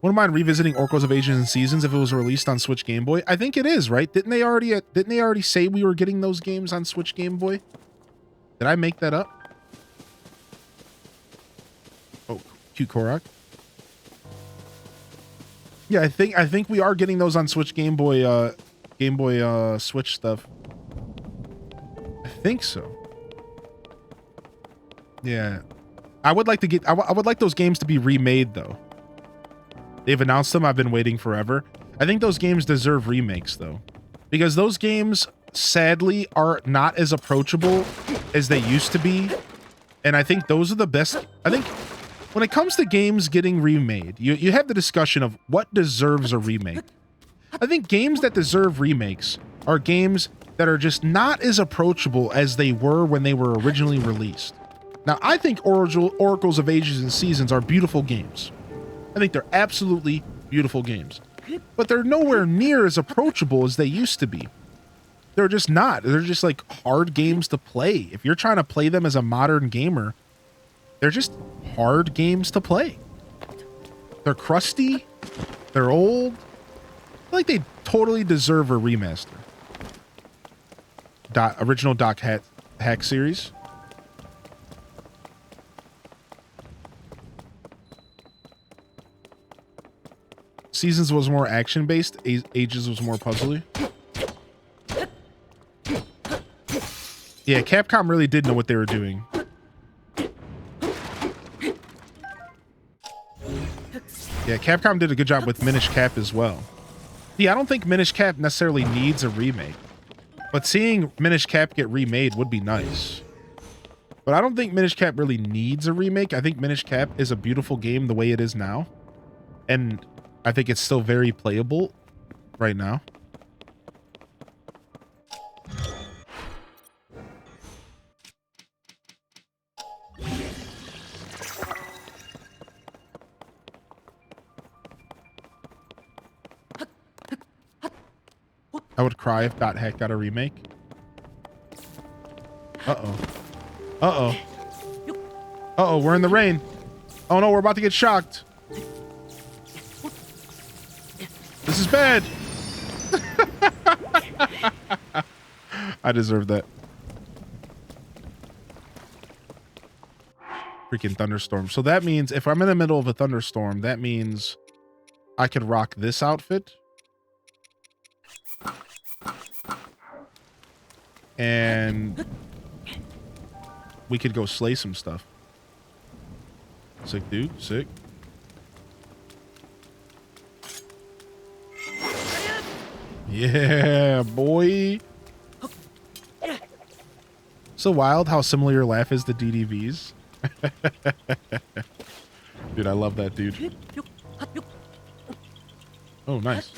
[SPEAKER 1] Wouldn't mind revisiting Oracles of Ages and Seasons if it was released on Switch Game Boy. I think it is, right? Didn't they already say we were getting those games on Switch Game Boy? Did I make that up? Oh, cute Korok. Yeah, I think we are getting those on Switch Game Boy Switch stuff. I think so. Yeah. I would like those games to be remade though. They've announced them. I've been waiting forever. I think those games deserve remakes though, because those games sadly are not as approachable as they used to be. And I think those are the best. I think when it comes to games getting remade, you have the discussion of what deserves a remake. I think games that deserve remakes are games that are just not as approachable as they were when they were originally released. Now, I think Oracles of Ages and Seasons are beautiful games. I think they're absolutely beautiful games. But they're nowhere near as approachable as they used to be. They're just not. They're just like hard games to play. If you're trying to play them as a modern gamer, they're just hard games to play. They're crusty. They're old. I feel like they totally deserve a remaster. Original Doc Hack series. Seasons was more action-based. Ages was more puzzly. Yeah, Capcom really did know what they were doing. Yeah, Capcom did a good job with Minish Cap as well. Yeah, I don't think Minish Cap necessarily needs a remake. But seeing Minish Cap get remade would be nice. But I don't think Minish Cap really needs a remake. I think Minish Cap is a beautiful game the way it is now. And I think it's still very playable right now. I would cry if Dot Hack got a remake. Uh-oh. Uh-oh. Uh-oh, we're in the rain. Oh no, we're about to get shocked. This is bad. I deserve that. Freaking thunderstorm. So that means if I'm in the middle of a thunderstorm, that means I could rock this outfit. And we could go slay some stuff. Sick, dude. Sick. Yeah, boy. So wild how similar your laugh is to DDV's. Dude, I love that dude. Oh, nice.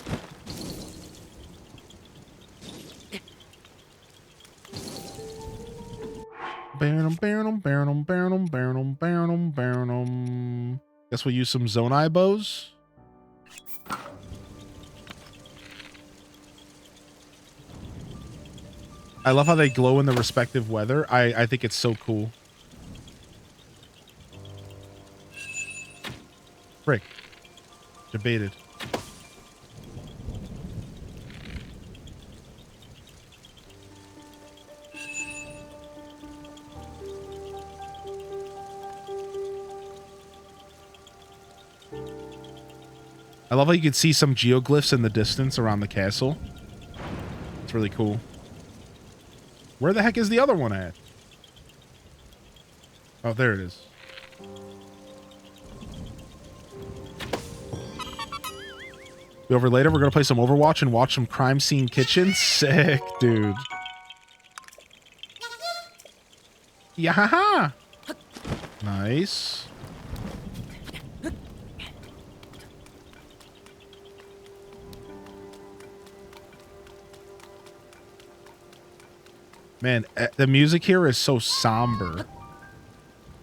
[SPEAKER 1] Guess we'll use some Zonai bows. I love how they glow in the respective weather. I think it's so cool. Frick. Debated. I love how you can see some geoglyphs in the distance around the castle. It's really cool. Where the heck is the other one at? Oh, there it is. Be over later. We're going to play some Overwatch and watch some Crime Scene Kitchen. Sick, dude. Yeah. Nice. Man, the music here is so somber.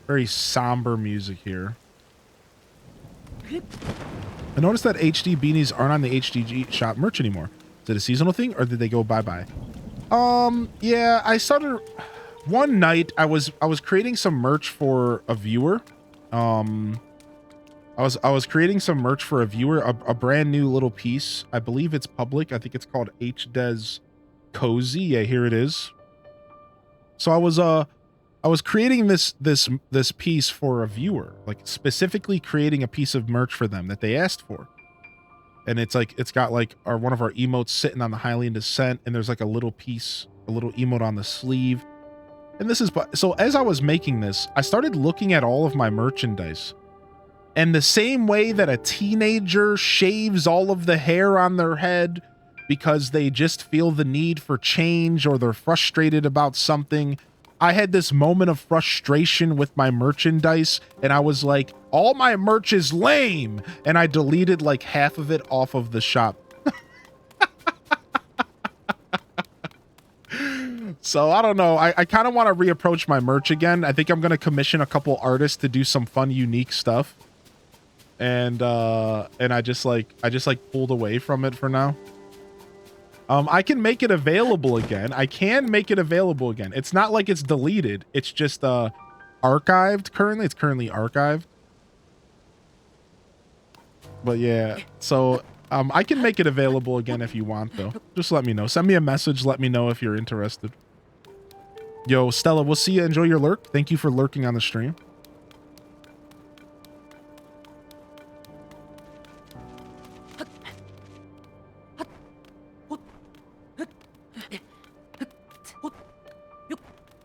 [SPEAKER 1] Very somber music here. I noticed that HD beanies aren't on the HDG shop merch anymore. Is it a seasonal thing or did they go bye-bye? Yeah, I started one night I was creating some merch for a viewer. I was creating some merch for a viewer, a brand new little piece. I believe it's public. I think it's called HDes Cozy. Yeah, here it is. So I was creating this piece for a viewer, like specifically creating a piece of merch for them that they asked for. And it's like, it's got like one of our emotes sitting on the Hylian descent, and there's like a little piece, a little emote on the sleeve. And this is, so as I was making this, I started looking at all of my merchandise. And the same way that a teenager shaves all of the hair on their head because they just feel the need for change or they're frustrated about something, I had this moment of frustration with my merchandise, and I was like, all my merch is lame, and I deleted like half of it off of the shop. So I don't know. I kind of want to reapproach my merch again. I think I'm going to commission a couple artists to do some fun, unique stuff. And I just pulled away from it for now. I can make it available again. I can make it available again. It's not like it's deleted. It's just archived currently. It's currently archived. But yeah, so I can make it available again if you want, though. Just let me know. Send me a message. Let me know if you're interested. Yo, Stella, we'll see you. Enjoy your lurk. Thank you for lurking on the stream.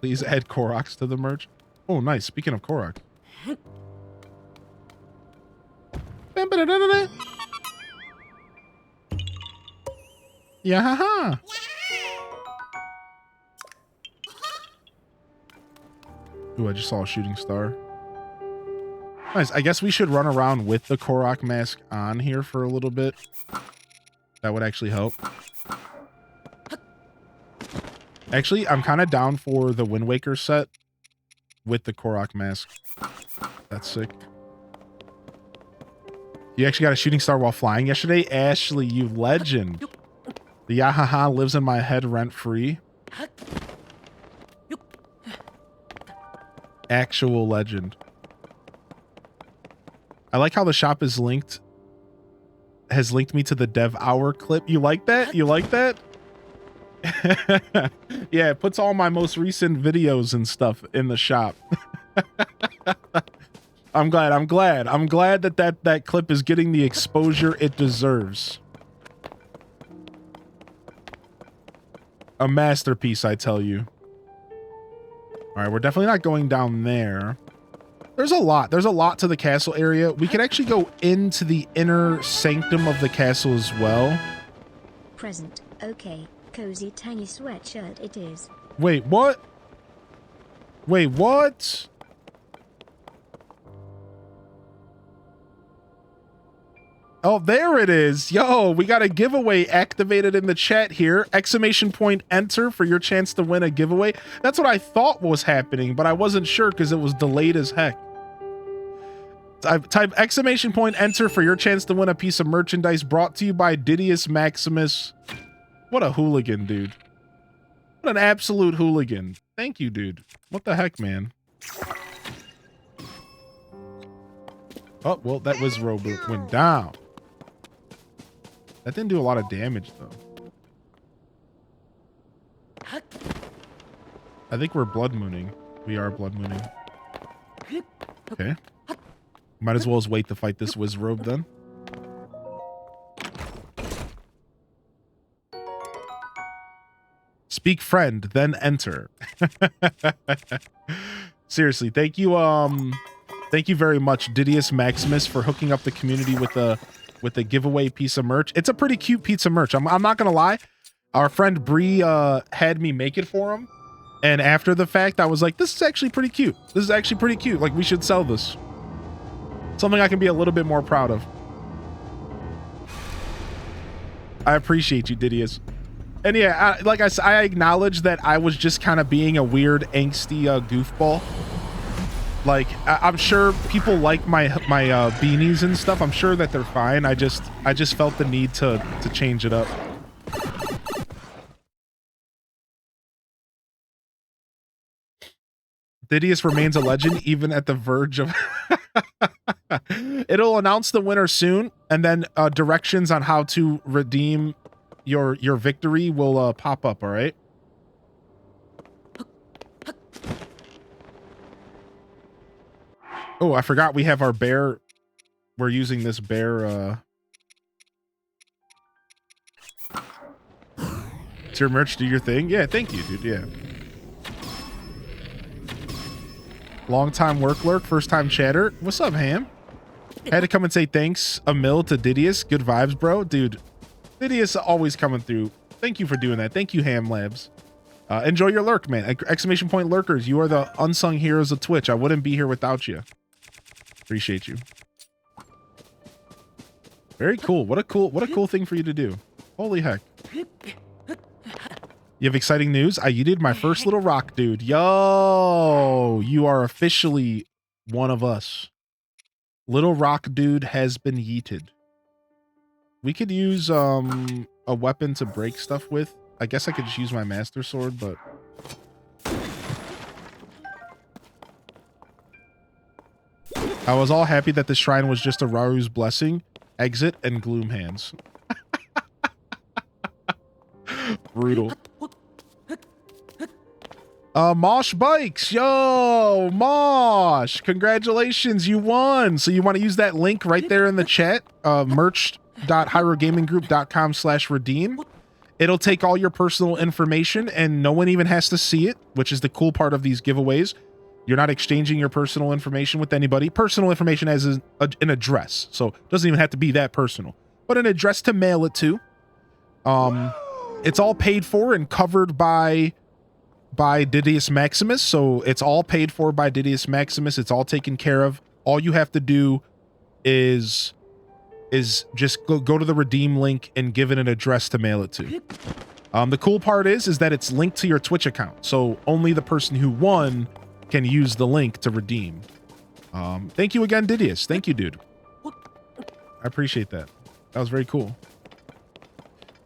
[SPEAKER 1] Please add Koroks to the merch. Oh, nice. Speaking of Korok. Yeah, haha. Ooh, I just saw a shooting star. Nice. I guess we should run around with the Korok mask on here for a little bit. That would actually help. Actually, I'm kind of down for the Wind Waker set with the Korok mask. That's sick. You actually got a shooting star while flying yesterday? Ashley, you legend. The Yahaha lives in my head rent-free. Actual legend. I like how the shop is linked has linked me to the Dev Hour clip. You like that? You like that? Yeah, it puts all my most recent videos and stuff in the shop. I'm glad that clip is getting the exposure it deserves. A masterpiece, I tell you. All right, we're definitely not going down there. There's a lot to the castle area. We can actually go into the inner sanctum of the castle as well.
[SPEAKER 4] Present. Okay. Cozy tiny sweatshirt it is.
[SPEAKER 1] Wait, what? Wait, what? Oh, there it is. Yo, we got a giveaway activated in the chat here. Exclamation point enter for your chance to win a giveaway. That's what I thought was happening, but I wasn't sure because it was delayed as heck. Type exclamation point enter for your chance to win a piece of merchandise brought to you by Didius Maximus. What a hooligan, dude. What an absolute hooligan. Thank you, dude. What the heck, man? Oh, well, that was Robert went down. That didn't do a lot of damage, though. I think we're blood mooning. We are blood mooning. Okay. Might as well as wait to fight this Wizrobe then. Speak friend, then enter. Seriously, thank you very much, Didius Maximus, for hooking up the community with a giveaway piece of merch. It's a pretty cute piece of merch. I'm not gonna lie. Our friend Bree had me make it for him, and after the fact, I was like, "This is actually pretty cute. This is actually pretty cute. Like, we should sell this." Something I can be a little bit more proud of. I appreciate you, Didius. And yeah, like I said, I acknowledge that I was just kind of being a weird, angsty goofball. Like, I'm sure people like my beanies and stuff. I'm sure that they're fine. I just felt the need to change it up. Didius remains a legend even at the verge of... It'll announce the winner soon, and then directions on how to redeem your victory will pop up, all right? Oh, I forgot we have our bear. We're using this bear. It's your merch, do your thing. Yeah, thank you, dude. Yeah. Long time work lurk, first time chatter. What's up, Ham? Had to come and say thanks a mil to Didius. Good vibes, bro. Dude, Didius always coming through. Thank you for doing that. Thank you, Ham Labs. Enjoy your lurk, man. Exclamation point lurkers. You are the unsung heroes of Twitch. I wouldn't be here without you. Appreciate you. Very cool. What a cool thing for you to do. Holy heck. You have exciting news. I yeeted my first little rock, dude. Yo, you are officially one of us. Little rock dude has been yeeted. We could use a weapon to break stuff with. I guess I could just use my master sword, but I was all happy that the shrine was just a Raru's blessing, exit, and gloom hands. Brutal. Mosh Bikes. Yo, Mosh. Congratulations, you won. So you want to use that link right there in the chat, merch.hyrogaminggroup.com/redeem. It'll take all your personal information and no one even has to see it, which is the cool part of these giveaways. You're not exchanging your personal information with anybody. Personal information as an address. So it doesn't even have to be that personal, but an address to mail it to. It's all paid for and covered by Didius Maximus. So it's all paid for by Didius Maximus. It's all taken care of. All you have to do is just go to the redeem link and give it an address to mail it to. The cool part is that it's linked to your Twitch account. So only the person who won can use the link to redeem. Thank you again, Didius. Thank you, dude. I appreciate that. That was very cool.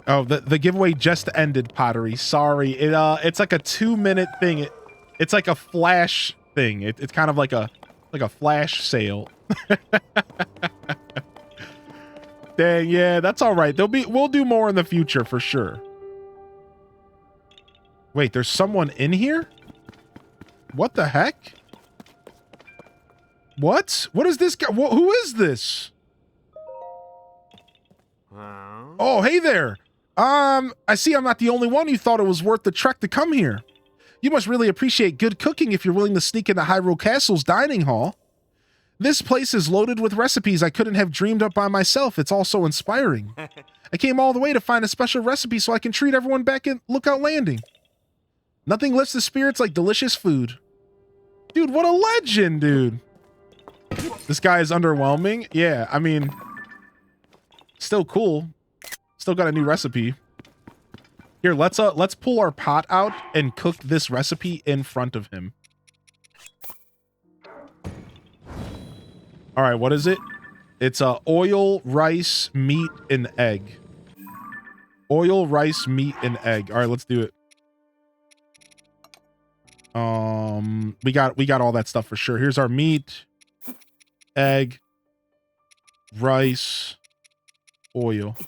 [SPEAKER 1] Oh, the giveaway just ended, Pottery. Sorry. It's like a 2-minute thing. It's like a flash thing. It's kind of like a flash sale. Dang, yeah, that's all right. We'll do more in the future for sure. Wait, there's someone in here? What the heck? What? What is this guy? Who is this? Oh, hey there. I see I'm not the only one who thought it was worth the trek to come here. You must really appreciate good cooking if you're willing to sneak into Hyrule Castle's dining hall. This place is loaded with recipes I couldn't have dreamed up by myself. It's all so inspiring. I came all the way to find a special recipe so I can treat everyone back at Lookout Landing. Nothing lifts the spirits like delicious food. Dude, what a legend, dude. This guy is underwhelming. Yeah, I mean, still cool. Still got a new recipe. Here, let's pull our pot out and cook this recipe in front of him. All right, what is it? It's oil, rice, meat, and egg. Oil, rice, meat, and egg. All right, let's do it. We got all that stuff for sure. Here's our meat, egg, rice, oil.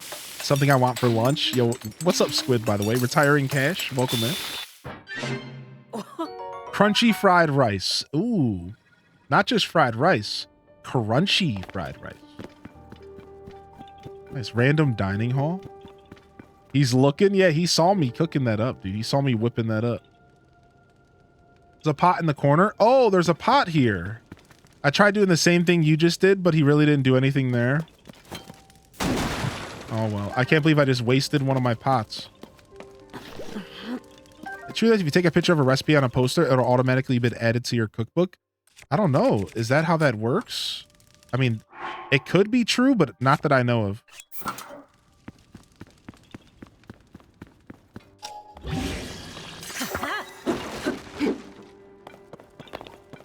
[SPEAKER 1] Something I want for lunch. Yo, what's up, Squid, by the way? Retiring Cash, welcome in. Crunchy fried rice. Ooh, not just fried rice, crunchy fried rice. Nice. Random dining hall. He's looking. Yeah, he saw me cooking that up, dude. He saw me whipping that up. There's a pot in the corner. Oh, there's a pot here. I tried doing the same thing you just did, but he really didn't do anything there. Oh, well. I can't believe I just wasted one of my pots. It's true that if you take a picture of a recipe on a poster, it'll automatically be added to your cookbook. I don't know. Is that how that works? I mean, it could be true, but not that I know of.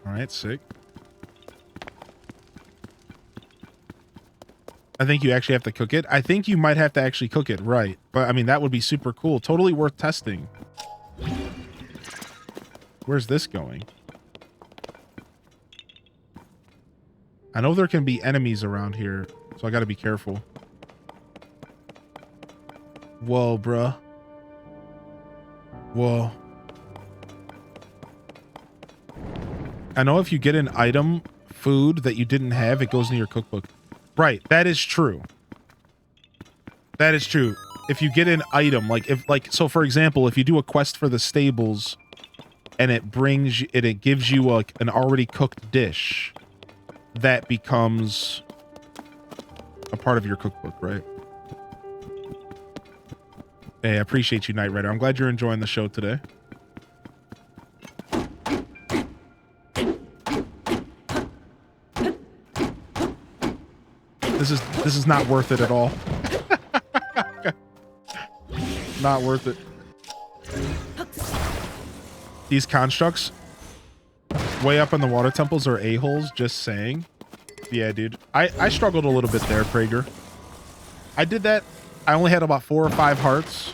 [SPEAKER 1] All right, sick. I think you actually have to cook it. I think you might have to actually cook it, right? But I mean, that would be super cool. Totally worth testing. Where's this going? I know there can be enemies around here, so I gotta be careful. Whoa, bruh. Whoa. I know if you get an item, food that you didn't have, it goes in your cookbook. Right, that is true. That is true. If you get an item, so for example, if you do a quest for the stables and it gives you an already cooked dish, that becomes a part of your cookbook, right? Hey, I appreciate you, Knight Rider. I'm glad you're enjoying the show today. This is not worth it at all. Not worth it. These constructs way up in the water temples are a-holes, just saying. Yeah, dude. I struggled a little bit there, Prager. I did that. I only had about 4 or 5 hearts,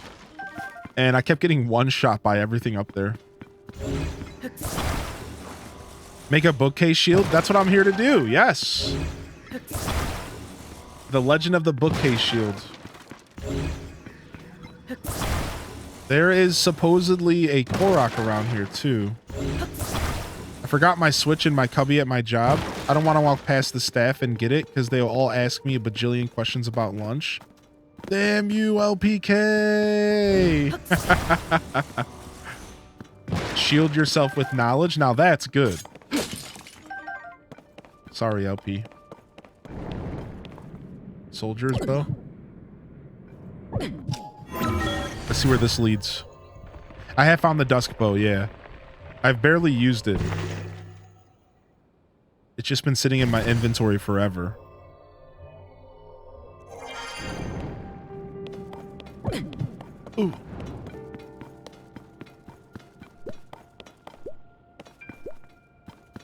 [SPEAKER 1] and I kept getting one-shot by everything up there. Make a bookcase shield? That's what I'm here to do. Yes. The Legend of the Bookcase Shield. There is supposedly a Korok around here, too. I forgot my Switch in my cubby at my job. I don't want to walk past the staff and get it, because they'll all ask me a bajillion questions about lunch. Damn you, LPK! Shield yourself with knowledge? Now that's good. Sorry, LP. Soldier's bow. Let's see where this leads. I have found the dusk bow, yeah. I've barely used it. It's just been sitting in my inventory forever. Ooh.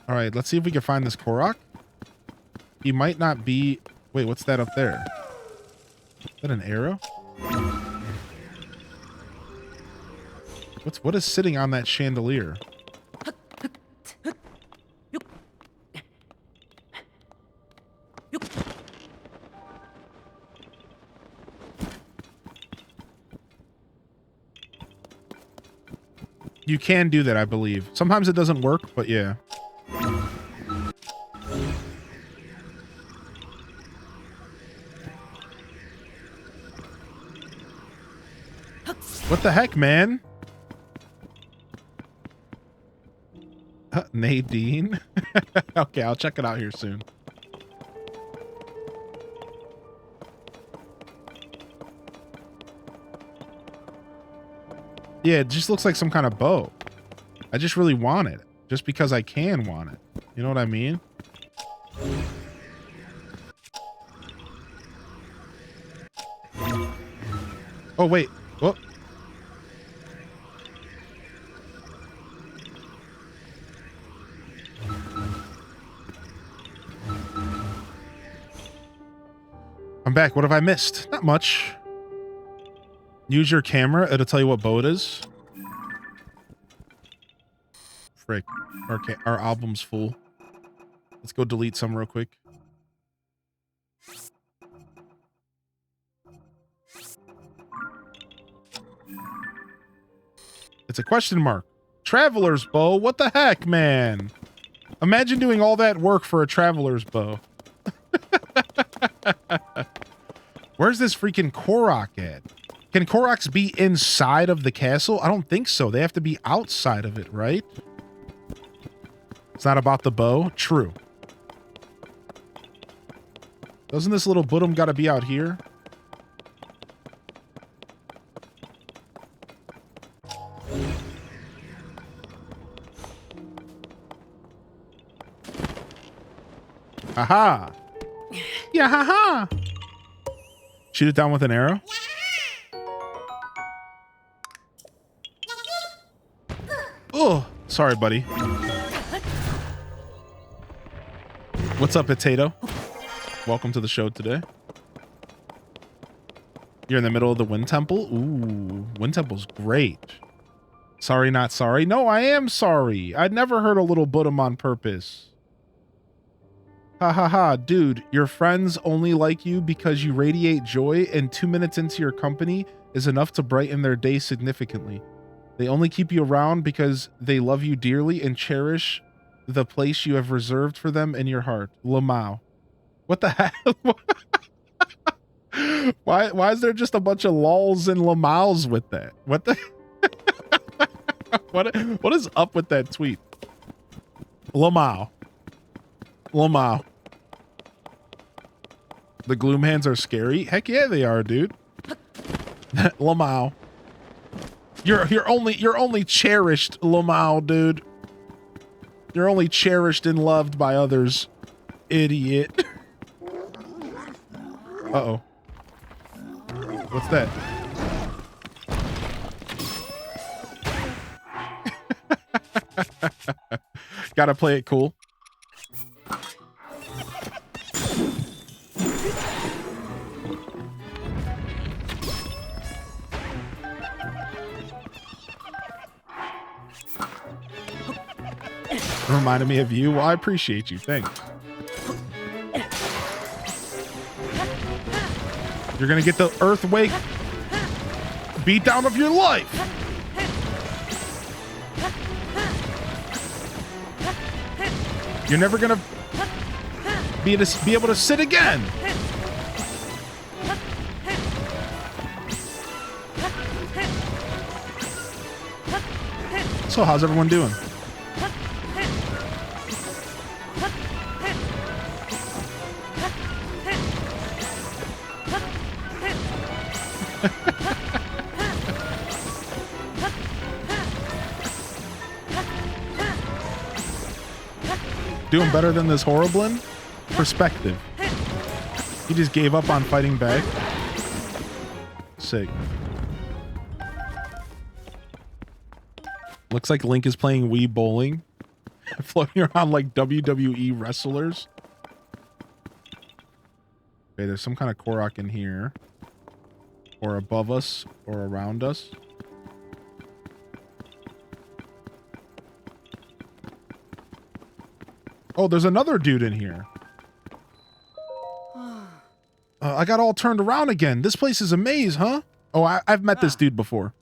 [SPEAKER 1] All right, let's see if we can find this Korok. He might not be... Wait, what's that up there? Is that an arrow? What is sitting on that chandelier? You can do that, I believe. Sometimes it doesn't work, but yeah. What the heck, man? Nadine? Okay, I'll check it out here soon. Yeah, it just looks like some kind of bow. I just really want it. Just because I can want it. You know what I mean? Oh, wait. Whoop. I'm back. What have I missed? Not much. Use your camera. It'll tell you what bow it is. Frick. Our album's full. Let's go delete some real quick. It's a question mark. Traveler's bow? What the heck, man? Imagine doing all that work for a traveler's bow. Where's this freaking Korok at? Can Koroks be inside of the castle? I don't think so. They have to be outside of it, right? It's not about the bow? True. Doesn't this little Budum gotta be out here? Aha! Yeah, haha! Shoot it down with an arrow? Oh, sorry, buddy. What's up, Potato? Welcome to the show today. You're in the middle of the Wind Temple? Ooh, Wind Temple's great. Sorry, not sorry. No, I am sorry. I'd never hurt a little Budum on purpose. Ha ha ha, dude, your friends only like you because you radiate joy, and 2 minutes into your company is enough to brighten their day significantly. They only keep you around because they love you dearly and cherish the place you have reserved for them in your heart. Lamau. What the heck? Why is there just a bunch of lols and lamaus with that? What the what is up with that tweet? Lamau. Lamau. The gloom hands are scary. Heck yeah, they are, dude. Lamau. You're only cherished, Lamau, dude. You're only cherished and loved by others. Idiot. Uh-oh. What's that? Gotta play it cool. Reminded me of you. Well, I appreciate you. Thanks. You're gonna get the earthquake beat down of your life. You're never gonna be able to sit again. So how's everyone doing? Doing better than this Horriblin? Perspective. He just gave up on fighting back. Sick. Looks like Link is playing Wii bowling. Floating around like WWE wrestlers. Okay, there's some kind of Korok in here. Or above us, or around us. Oh, there's another dude in here. I got all turned around again. This place is a maze, huh? Oh, I've met this dude before.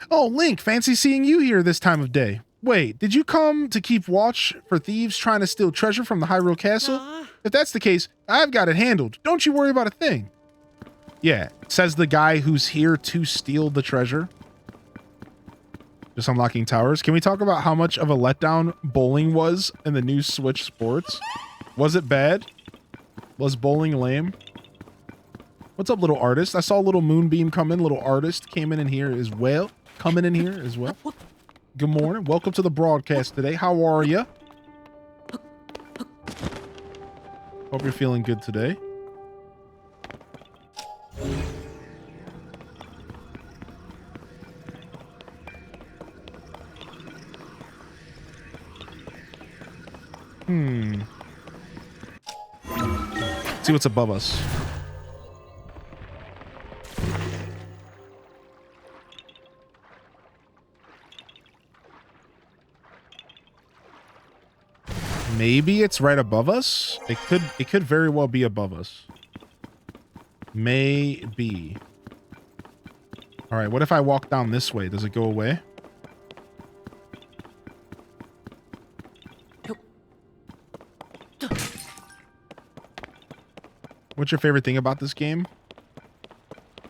[SPEAKER 1] Oh, Link, fancy seeing you here this time of day. Wait, did you come to keep watch for thieves trying to steal treasure from the Hyrule Castle? If that's the case, I've got it handled. Don't you worry about a thing. Yeah, says the guy who's here to steal the treasure. Just unlocking towers. Can we talk about how much of a letdown bowling was in the new Switch Sports? Was it bad? Was bowling lame? What's up, little artist? I saw a little Moonbeam come in. Little artist came in here as well. Coming in here as well. Good morning. Welcome to the broadcast today. How are you? Hope you're feeling good today. See what's above us. Maybe it's right above us. It could very well be above us. Maybe. All right, what if I walk down this way? Does it go away? What's your favorite thing about this game?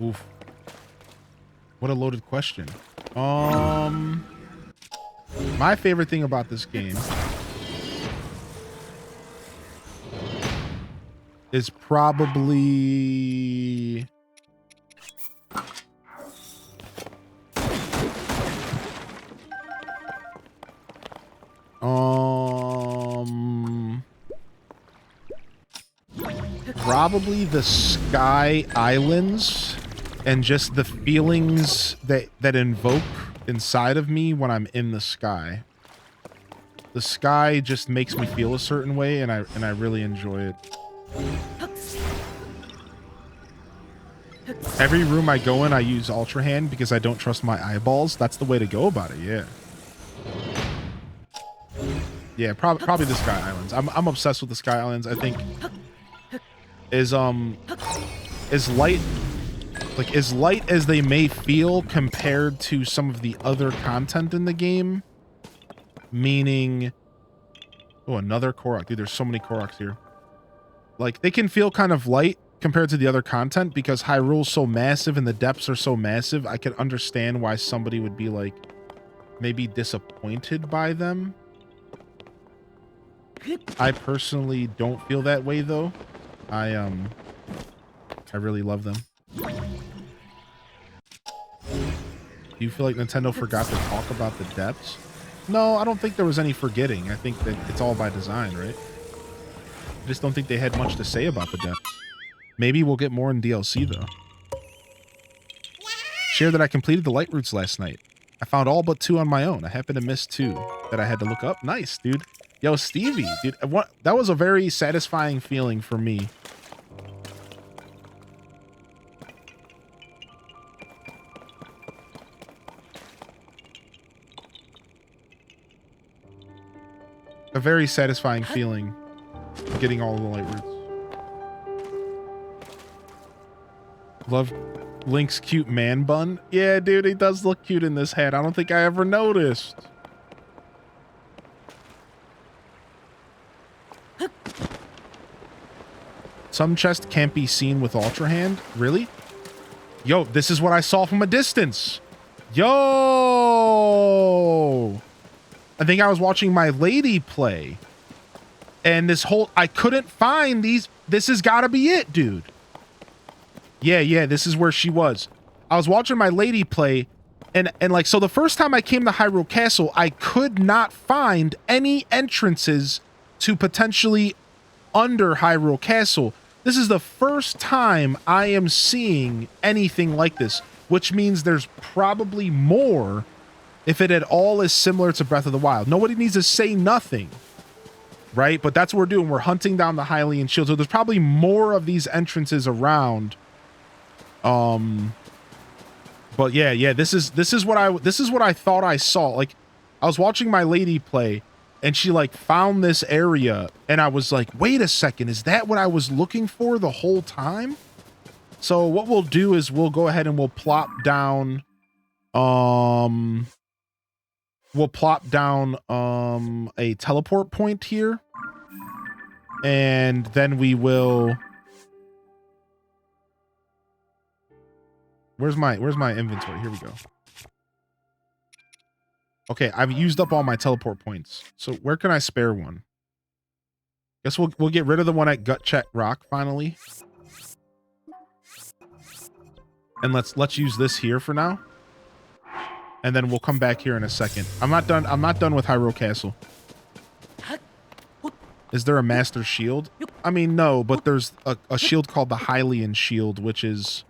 [SPEAKER 1] Oof. What a loaded question. My favorite thing about this game is probably probably the Sky Islands and just the feelings that invoke inside of me when I'm in the sky. The sky just makes me feel a certain way, and I really enjoy it. Every room I go in, I use Ultra Hand because I don't trust my eyeballs. That's the way to go about it. Yeah. Yeah, probably the Sky Islands. I'm obsessed with the Sky Islands. I think is light, like as light as they may feel compared to some of the other content in the game. Meaning, oh, another Korok. Dude, there's so many Koroks here. Like, they can feel kind of light compared to the other content because Hyrule's so massive and the depths are so massive. I could understand why somebody would be like maybe disappointed by them. I personally don't feel that way though. I really love them. Do you feel like Nintendo forgot to talk about the depths? No, I don't think there was any forgetting. I think that it's all by design, right? I just don't think they had much to say about the depths. Maybe we'll get more in DLC though. Share that I completed the light routes last night. I found all but 2 on my own. I happened to miss 2 that I had to look up. Nice, dude. Yo, Stevie, dude, that was a very satisfying feeling for me. A very satisfying feeling getting all of the light routes. Love Link's cute man bun. Yeah, dude, he does look cute in this hat. I don't think I ever noticed. Some chest can't be seen with Ultra Hand. Really? Yo, this is what I saw from a distance. Yo! I think I was watching my lady play. And I couldn't find these. This has got to be it, dude. Yeah, this is where she was. I was watching my lady play. And like, so the first time I came to Hyrule Castle, I could not find any entrances to potentially under Hyrule Castle. This is the first time I am seeing anything like this, which means there's probably more if it at all is similar to Breath of the Wild. Nobody needs to say nothing, right? But that's what we're doing. We're hunting down the Hylian shield. So there's probably more of these entrances around. But yeah, this is what I thought I saw. Like, I was watching my lady play and she like found this area and I was like, wait a second, is that what I was looking for the whole time? So what we'll do is we'll go ahead and we'll plop down we'll plop down a teleport point here, and then we will. Where's my inventory? Here we go. Okay, I've used up all my teleport points. So where can I spare one? Guess we'll get rid of the one at Gut Check Rock finally. And let's use this here for now. And then we'll come back here in a second. I'm not done with Hyrule Castle. Is there a master shield? I mean, no, but there's a shield called the Hylian shield, which is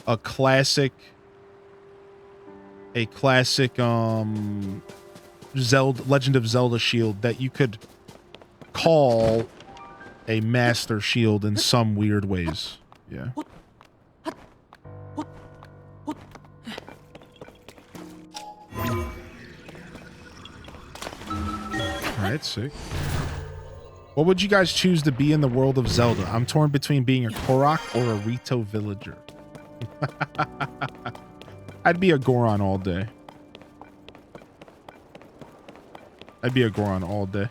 [SPEAKER 1] a classic Zelda Legend of Zelda shield that you could call a master shield in some weird ways. Yeah. Alright, sick. What would you guys choose to be in the world of Zelda? I'm torn between being a Korok or a Rito villager. I'd be a Goron all day. I'd be a Goron all day.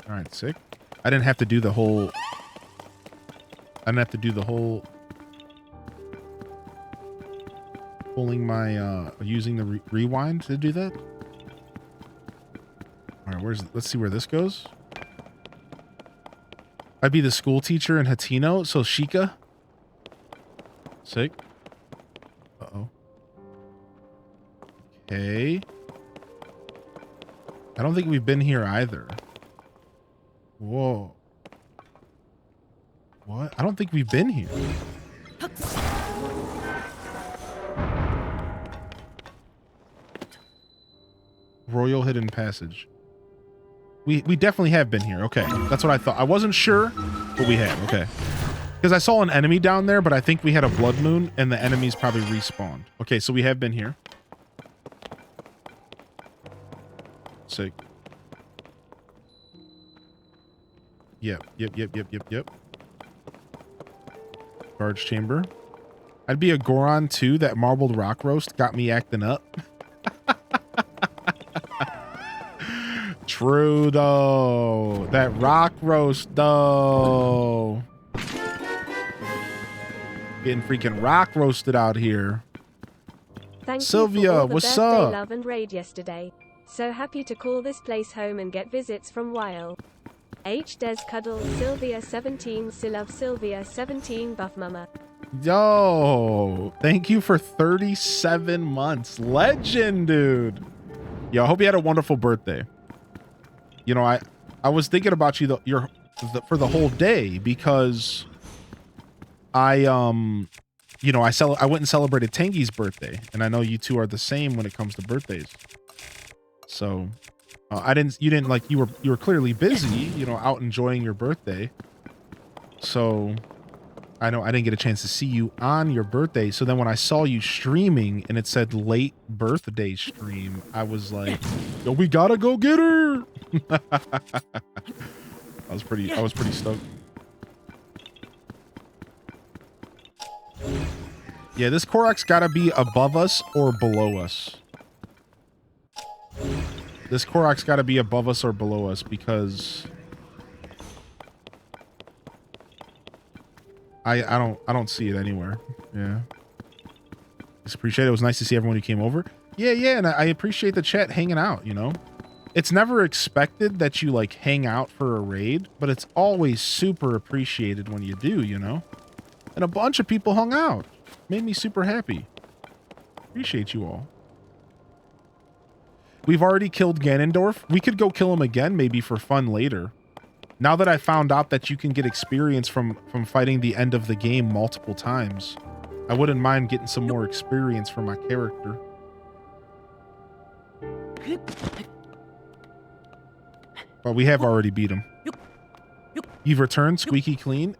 [SPEAKER 1] Alright, sick. I didn't have to do the whole... Pulling my, using the rewind to do that. All right, let's see where this goes. I'd be the school teacher in Hatino, so Sheikah. Sick. Uh-oh. Okay. I don't think we've been here either. Whoa. What? I don't think we've been here. Royal Hidden Passage. We definitely have been here. Okay, that's what I thought. I wasn't sure, but we have. Okay. Because I saw an enemy down there, but I think we had a blood moon, and the enemies probably respawned. Okay, so we have been here. Sick. Yep. Charge chamber. I'd be a Goron too. That marbled rock roast got me acting up. True though. That rock roast though. Getting freaking rock roasted out here.
[SPEAKER 3] Thank
[SPEAKER 1] Sylvia,
[SPEAKER 3] you for all the
[SPEAKER 1] what's
[SPEAKER 3] birthday
[SPEAKER 1] up?
[SPEAKER 3] love and raid yesterday. So happy to call this place home and get visits from Weil. H Des Cuddle Sylvia 17 Silove Sylvia 17 Buff Mama.
[SPEAKER 1] Yo, thank you for 37 months. Legend, dude. Yo, I hope you had a wonderful birthday. You know, I was thinking about you for the whole day because I you know, I went and celebrated Tangy's birthday, and I know you two are the same when it comes to birthdays. So you were clearly busy, you know, out enjoying your birthday. So I know I didn't get a chance to see you on your birthday. So then when I saw you streaming and it said late birthday stream, I was like, yo, we gotta go get her. I was pretty stoked. Yeah, this Korok's gotta be above us or below us. This Korok's gotta be above us or below us because I don't see it anywhere. Yeah. Just appreciate it. It was nice to see everyone who came over. Yeah, and I appreciate the chat hanging out, you know. It's never expected that you like hang out for a raid, but it's always super appreciated when you do, you know. And a bunch of people hung out. Made me super happy. Appreciate you all. We've already killed Ganondorf. We could go kill him again, maybe for fun later. Now that I found out that you can get experience from fighting the end of the game multiple times, I wouldn't mind getting some more experience for my character. But we have already beat him. You've returned squeaky clean.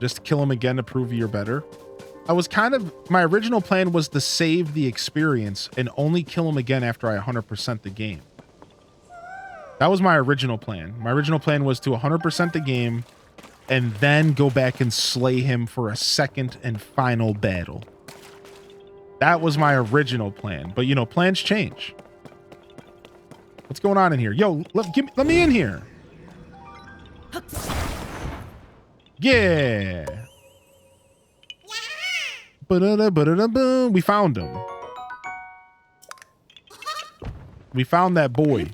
[SPEAKER 1] Just kill him again to prove you're better. my original plan was to save the experience and only kill him again after I 100% the game. That was my original plan. My original plan was to 100% the game and then go back and slay him for a second and final battle. That was my original plan. But, you know, plans change. What's going on in here? Yo, let me in here. Yeah. Ba-da-da-ba-da-da-boom. We found him. We found that boy.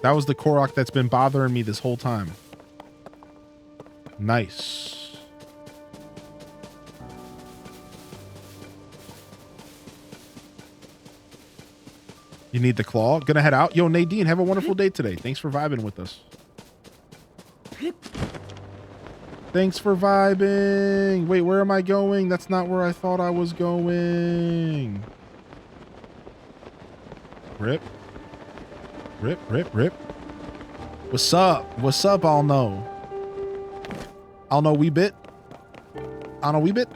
[SPEAKER 1] That was the Korok that's been bothering me this whole time. Nice. You need the claw? Gonna head out? Yo, Nadine, have a wonderful day today. Thanks for vibing with us. Thanks for vibing. Wait, where am I going? That's not where I thought I was going. Rip. Rip, rip, rip. What's up? What's up, I'll know? I'll know wee bit. I'll know wee bit.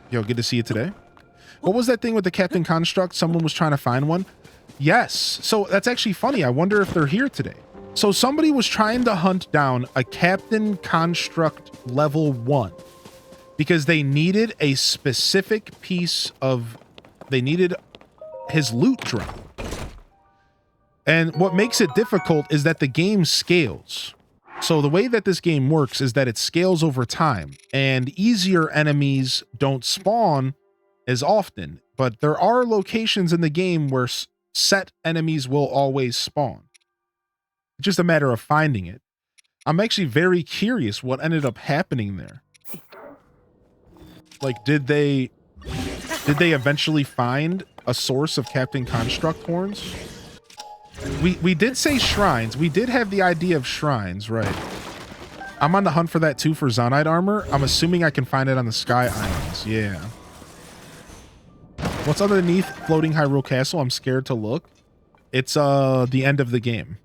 [SPEAKER 1] Yo, good to see you today. What was that thing with the Captain Construct? Someone was trying to find one? Yes. So that's actually funny. I wonder if they're here today. So somebody was trying to hunt down a Captain Construct level 1 because they needed a specific piece of... They needed his loot drop. And what makes it difficult is that the game scales. So the way that this game works is that it scales over time, and easier enemies don't spawn as often, but there are locations in the game where set enemies will always spawn. It's just a matter of finding it. I'm actually very curious what ended up happening there. Like, did they eventually find a source of Captain Construct horns? We did say shrines. We did have the idea of shrines, right? I'm on the hunt for that too for Zonite armor. I'm assuming I can find it on the Sky Islands. Yeah. What's underneath floating Hyrule Castle? I'm scared to look. It's the end of the game.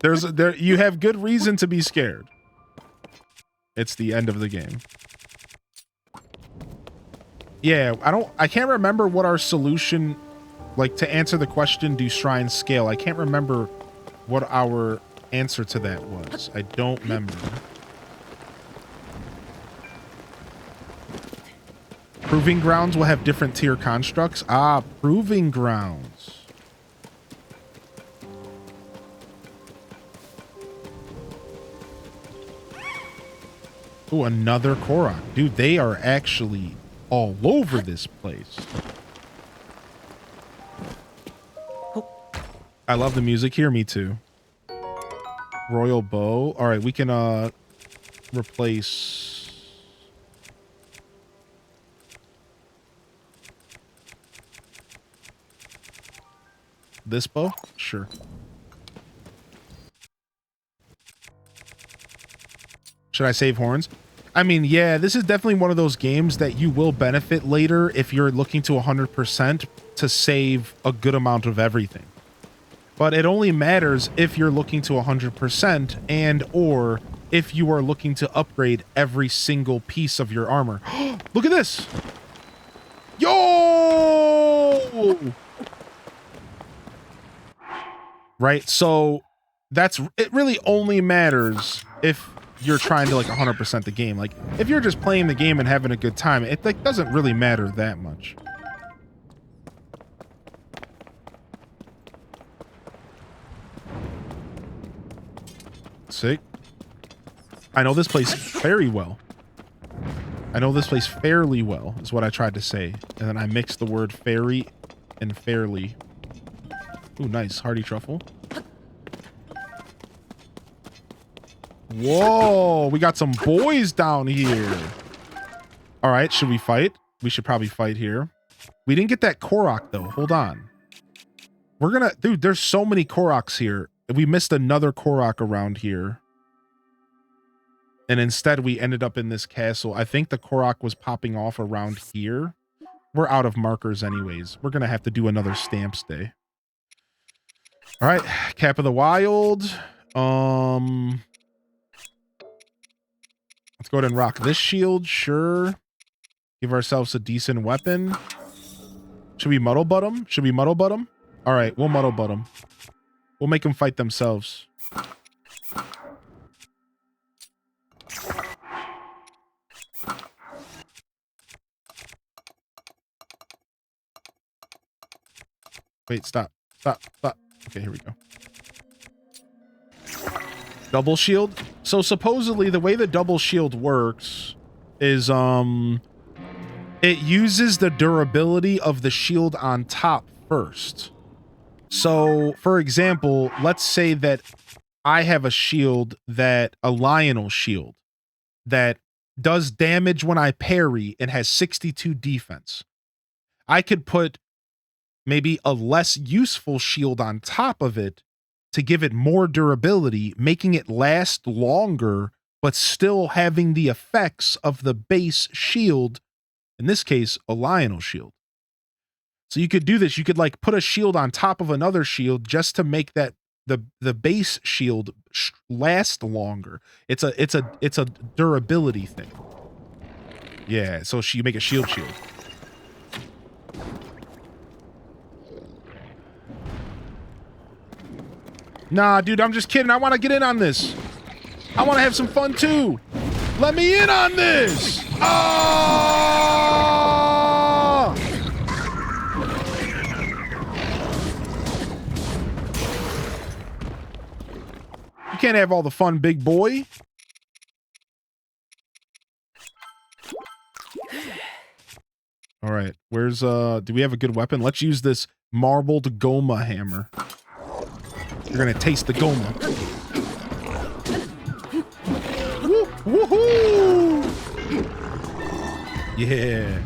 [SPEAKER 1] You have good reason to be scared. It's the end of the game. Yeah, I can't remember what our solution, like, to answer the question, do shrines scale? I can't remember what our answer to that was. I don't remember. Proving grounds will have different tier constructs. Ah, proving grounds. Oh, another Korok. Dude, they are actually all over this place. I love the music here. Me too. Royal bow. All right, we can replace this bow. Sure. Should I save horns? I mean, yeah, this is definitely one of those games that you will benefit later if you're looking to 100% to save a good amount of everything. But it only matters if you're looking to 100% and or if you are looking to upgrade every single piece of your armor. Look at this. Yo! Right? So it really only matters if you're trying to like 100% the game. Like if you're just playing the game and having a good time, it like doesn't really matter that much. Sick. I know this place very well. I know this place fairly well is what I tried to say. And then I mixed the word fairy and fairly. Ooh, nice. Hardy truffle. Whoa, we got some boys down here. All right, should we fight? We should probably fight here. We didn't get that Korok though. Hold on. We're gonna, dude, there's so many Koroks here. We missed another Korok around here. And instead we ended up in this castle. I think the Korok was popping off around here. We're out of markers anyways. We're gonna have to do another stamps day. All right, Cap of the Wild. Let's go ahead and rock this shield. Sure. Give ourselves a decent weapon. Should we muddle butt them? Should we muddle butt them? All right, we'll muddle butt them. We'll make them fight themselves. Wait, stop. Stop. Stop. Okay, here we go. Double shield. So supposedly the way the double shield works is it uses the durability of the shield on top first. So, for example, let's say that I have a shield a Lionel shield that does damage when I parry and has 62 defense. I could put maybe a less useful shield on top of it to give it more durability, making it last longer, but still having the effects of the base shield, in this case, a Lionel shield. So you could do this. You could like put a shield on top of another shield just to make that the base shield last longer. It's a durability thing. Yeah, so you make a shield. Nah, dude, I'm just kidding. I want to get in on this. I want to have some fun too. Let me in on this. Ah! You can't have all the fun, big boy. All right, where's do we have a good weapon? Let's use this marbled Goma hammer. You're gonna taste the Goma. Woohoo! Yeah.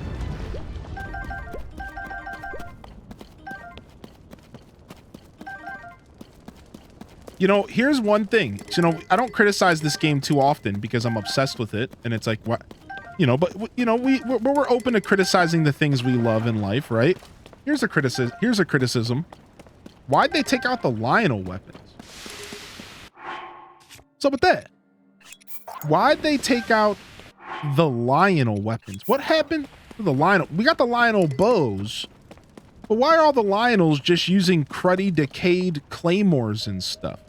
[SPEAKER 1] You know, here's one thing. You know, I don't criticize this game too often because I'm obsessed with it, and it's like, what, you know. But you know, we're open to criticizing the things we love in life, right? Here's a criticism. Why'd they take out the Lionel weapons? What's up with that? Why'd they take out the Lionel weapons? What happened to the Lionel? We got the Lionel bows, but why are all the Lionels just using cruddy, decayed claymores and stuff?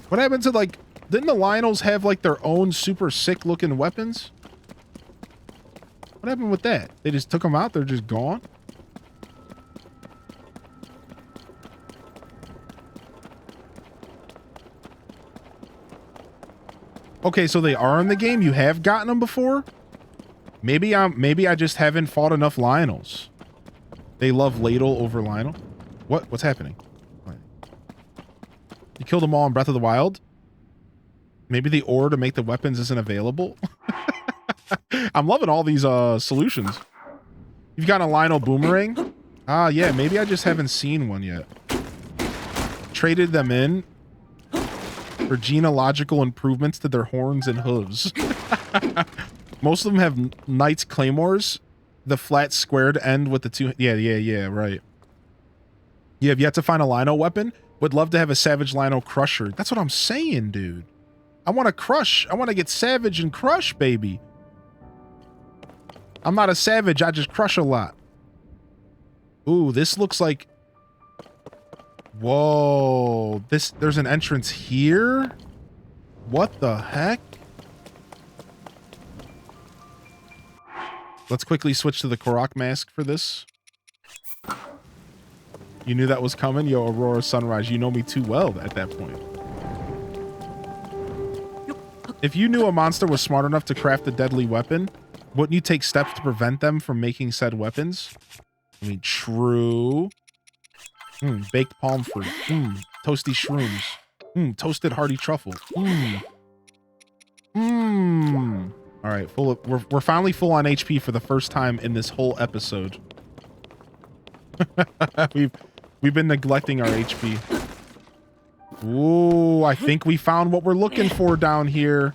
[SPEAKER 1] What happened to, like, didn't the Lionels have, like, their own super sick-looking weapons? What happened with that? They just took them out? They're just gone? Okay, so they are in the game. You have gotten them before? Maybe I just haven't fought enough Lionels. They love Ladle over Lionel. What's happening? You killed them all in Breath of the Wild? Maybe the ore to make the weapons isn't available? I'm loving all these solutions. You've got a Lionel boomerang? Ah, yeah, maybe I just haven't seen one yet. Traded them in for genealogical improvements to their horns and hooves. Most of them have Knight's Claymores. The flat squared end with the two... Yeah, right. You have yet to find a Lionel weapon? Would love to have a Savage Lionel Crusher. That's what I'm saying, dude. I want to crush. I want to get savage and crush, baby. I'm not a savage. I just crush a lot. Ooh, this looks like... Whoa. There's an entrance here? What the heck? Let's quickly switch to the Korok mask for this. You knew that was coming? Yo, Aurora Sunrise, you know me too well at that point. If you knew a monster was smart enough to craft a deadly weapon, wouldn't you take steps to prevent them from making said weapons? I mean, true. Baked palm fruit. Toasty shrooms. Toasted hearty truffle. All right, we're finally full on HP for the first time in this whole episode. We've been neglecting our HP. Ooh, I think we found what we're looking for down here.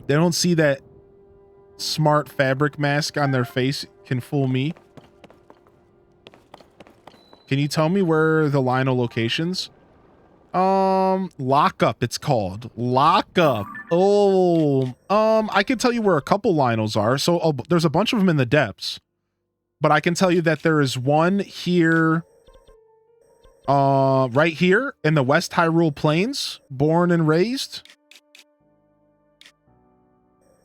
[SPEAKER 1] They don't see that smart fabric mask on their face can fool me. Can you tell me where the Lionel locations? Lockup, it's called. Lockup. Oh, I can tell you where a couple Lionels are. So there's a bunch of them in the depths. But I can tell you that there is one here, right here in the West Hyrule Plains, born and raised.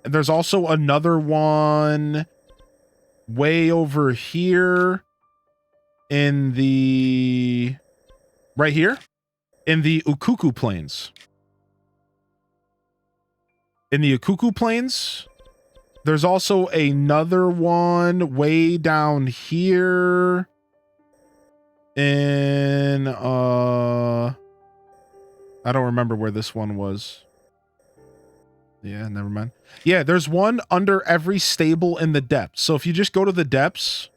[SPEAKER 1] And there's also another one way over here in the, right here in the Ukuku Plains. In the Ukuku Plains, there's also another one way down here in, I don't remember where this one was. Yeah, never mind. Yeah, there's one under every stable in the depths. So if you just go to the depths,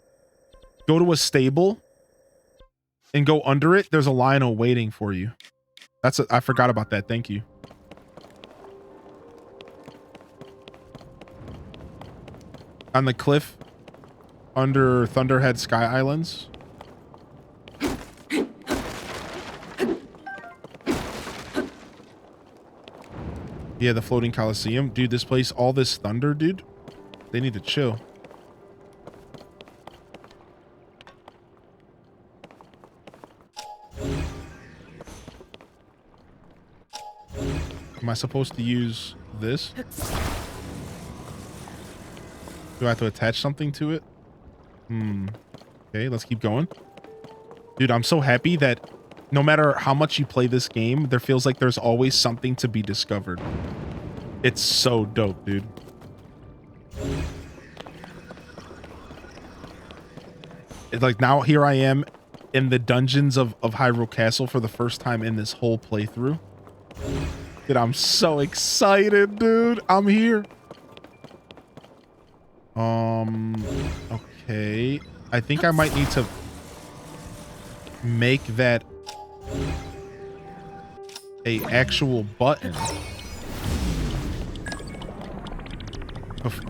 [SPEAKER 1] go to a stable, and go under it, there's a Lionel waiting for you. I forgot about that. Thank you. On the cliff under Thunderhead Sky Islands. Yeah, the floating Coliseum. Dude, this place, all this thunder, dude. They need to chill. Am I supposed to use this? Do I have to attach something to it? Okay, let's keep going. Dude, I'm so happy that no matter how much you play this game, there feels like there's always something to be discovered. It's so dope, dude. It's like now here I am in the dungeons of Hyrule Castle for the first time in this whole playthrough. Dude, I'm so excited, dude. I'm here. Okay. I think I might need to make that a actual button.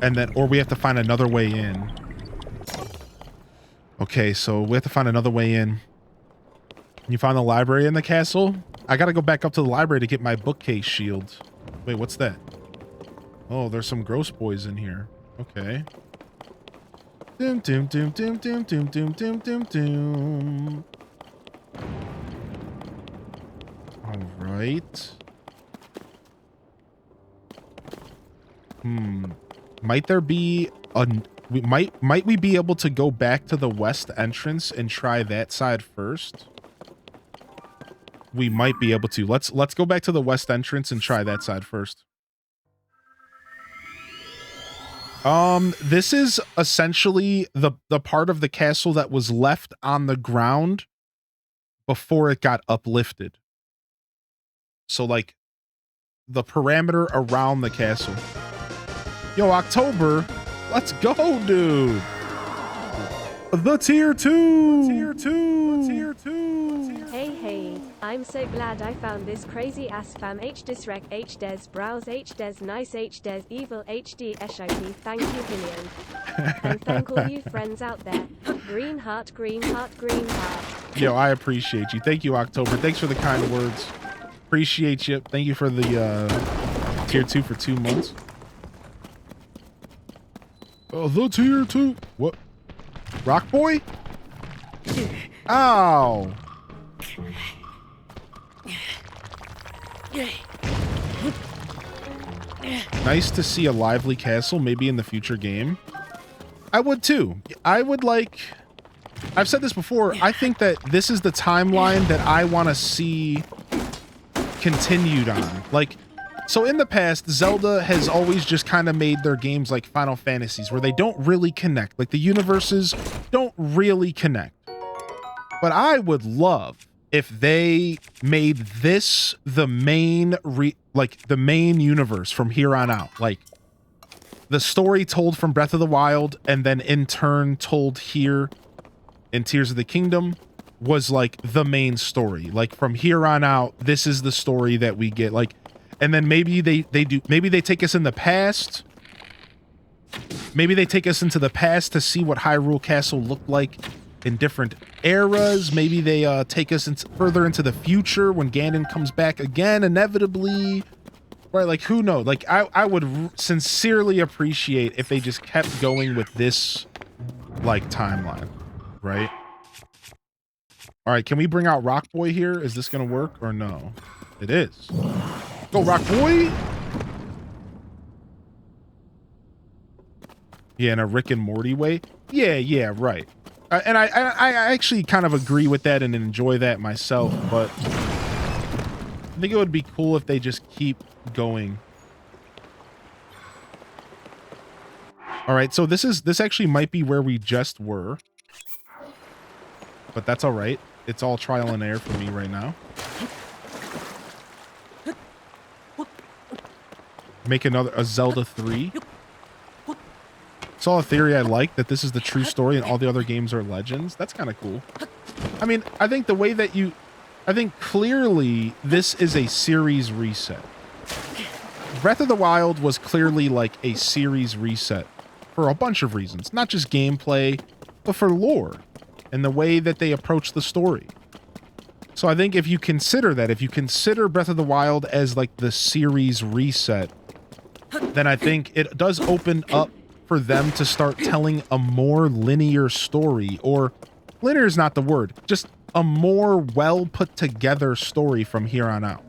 [SPEAKER 1] And then, or we have to find another way in. Okay, so we have to find another way in. You found the library in the castle? I gotta go back up to the library to get my bookcase shield. Wait, what's that? Oh, there's some gross boys in here. Okay. Doom, doom, doom, doom, doom, doom, doom, doom, doom, doom. All right. Might there be a... Might we be able to go back to the west entrance and try that side first? We might be able to. Let's go back to the west entrance and try that side first. This is essentially the part of the castle that was left on the ground before it got uplifted. So like the perimeter around the castle. Yo, October, let's go, dude. The tier 2. Tier 2. Tier 2.
[SPEAKER 3] Hey, I'm so glad I found this crazy ass fam HDesrec HDes browse HDes nice HDes evil HD SIP. Thank you, Hylian. And thank all you friends out there. Green heart, green heart, green heart.
[SPEAKER 1] Yo, I appreciate you. Thank you, October. Thanks for the kind words. Appreciate you. Thank you for the tier 2 for 2 months. The tier 2. What? Rock boy? Ow. Nice to see a lively castle, maybe in the future game. I would too. I would like... I've said this before. I think that this is the timeline that I want to see continued on. Like, so in the past, Zelda has always just kind of made their games like Final Fantasies, where they don't really connect. Like, the universes don't really connect. But I would love if they made this the main the main universe from here on out. Like, the story told from Breath of the Wild and then in turn told here in Tears of the Kingdom was like the main story. Like, from here on out, this is the story that we get. Like, and then maybe they take us in the past. Maybe they take us into the past to see what Hyrule Castle looked like in different eras. Maybe they take us further into the future when Ganon comes back again, inevitably. Right, like, who knows? Like, I would sincerely appreciate if they just kept going with this, like, timeline, right? All right, can we bring out Rock Boy here? Is this gonna work or no? It is. Go, Rock Boy! Yeah, in a Rick and Morty way. Yeah, right. And I actually kind of agree with that and enjoy that myself, but I think it would be cool if they just keep going. All right, so this actually might be where we just were, but that's all right. It's all trial and error for me right now. Make a Zelda 3. Saw a theory I like that this is the true story and all the other games are legends. That's kind of cool. I mean, I think the way that I think clearly this is a series reset. Breath of the Wild was clearly like a series reset for a bunch of reasons, not just gameplay, but for lore and the way that they approach the story. So I think if you consider that, if you consider Breath of the Wild as like the series reset, then I think it does open up for them to start telling a more linear story, or linear is not the word, just a more well put together story from here on out.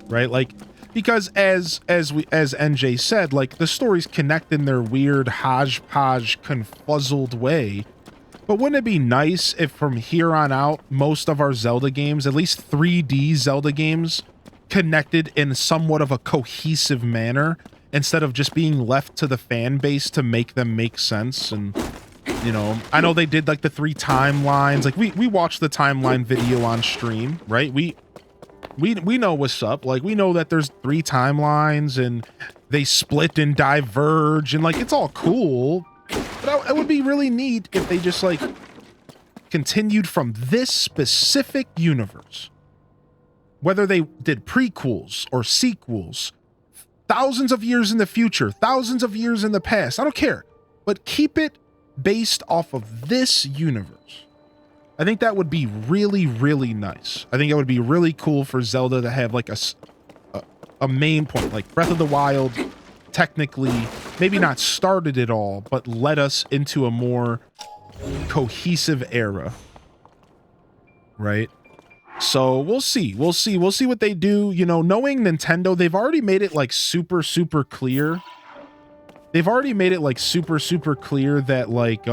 [SPEAKER 1] Right? Like, because as NJ said, like, the stories connect in their weird hodgepodge confuzzled way. But wouldn't it be nice if from here on out, most of our Zelda games, at least 3D Zelda games, connected in somewhat of a cohesive manner instead of just being left to the fan base to make them make sense? And, you know, I know they did like the 3 timelines. Like, we watched the timeline video on stream, right? We know what's up. Like, we know that there's 3 timelines and they split and diverge and, like, it's all cool. But it would be really neat if they just, like, continued from this specific universe. Whether they did prequels or sequels, thousands of years in the future, thousands of years in the past, I don't care. But keep it based off of this universe. I think that would be really, really nice. I think it would be really cool for Zelda to have like a main point, like Breath of the Wild technically maybe not started it all, but led us into a more cohesive era. Right? So we'll see. We'll see what they do. You know, knowing Nintendo, they've already made it like super clear. They've already made it like super clear that like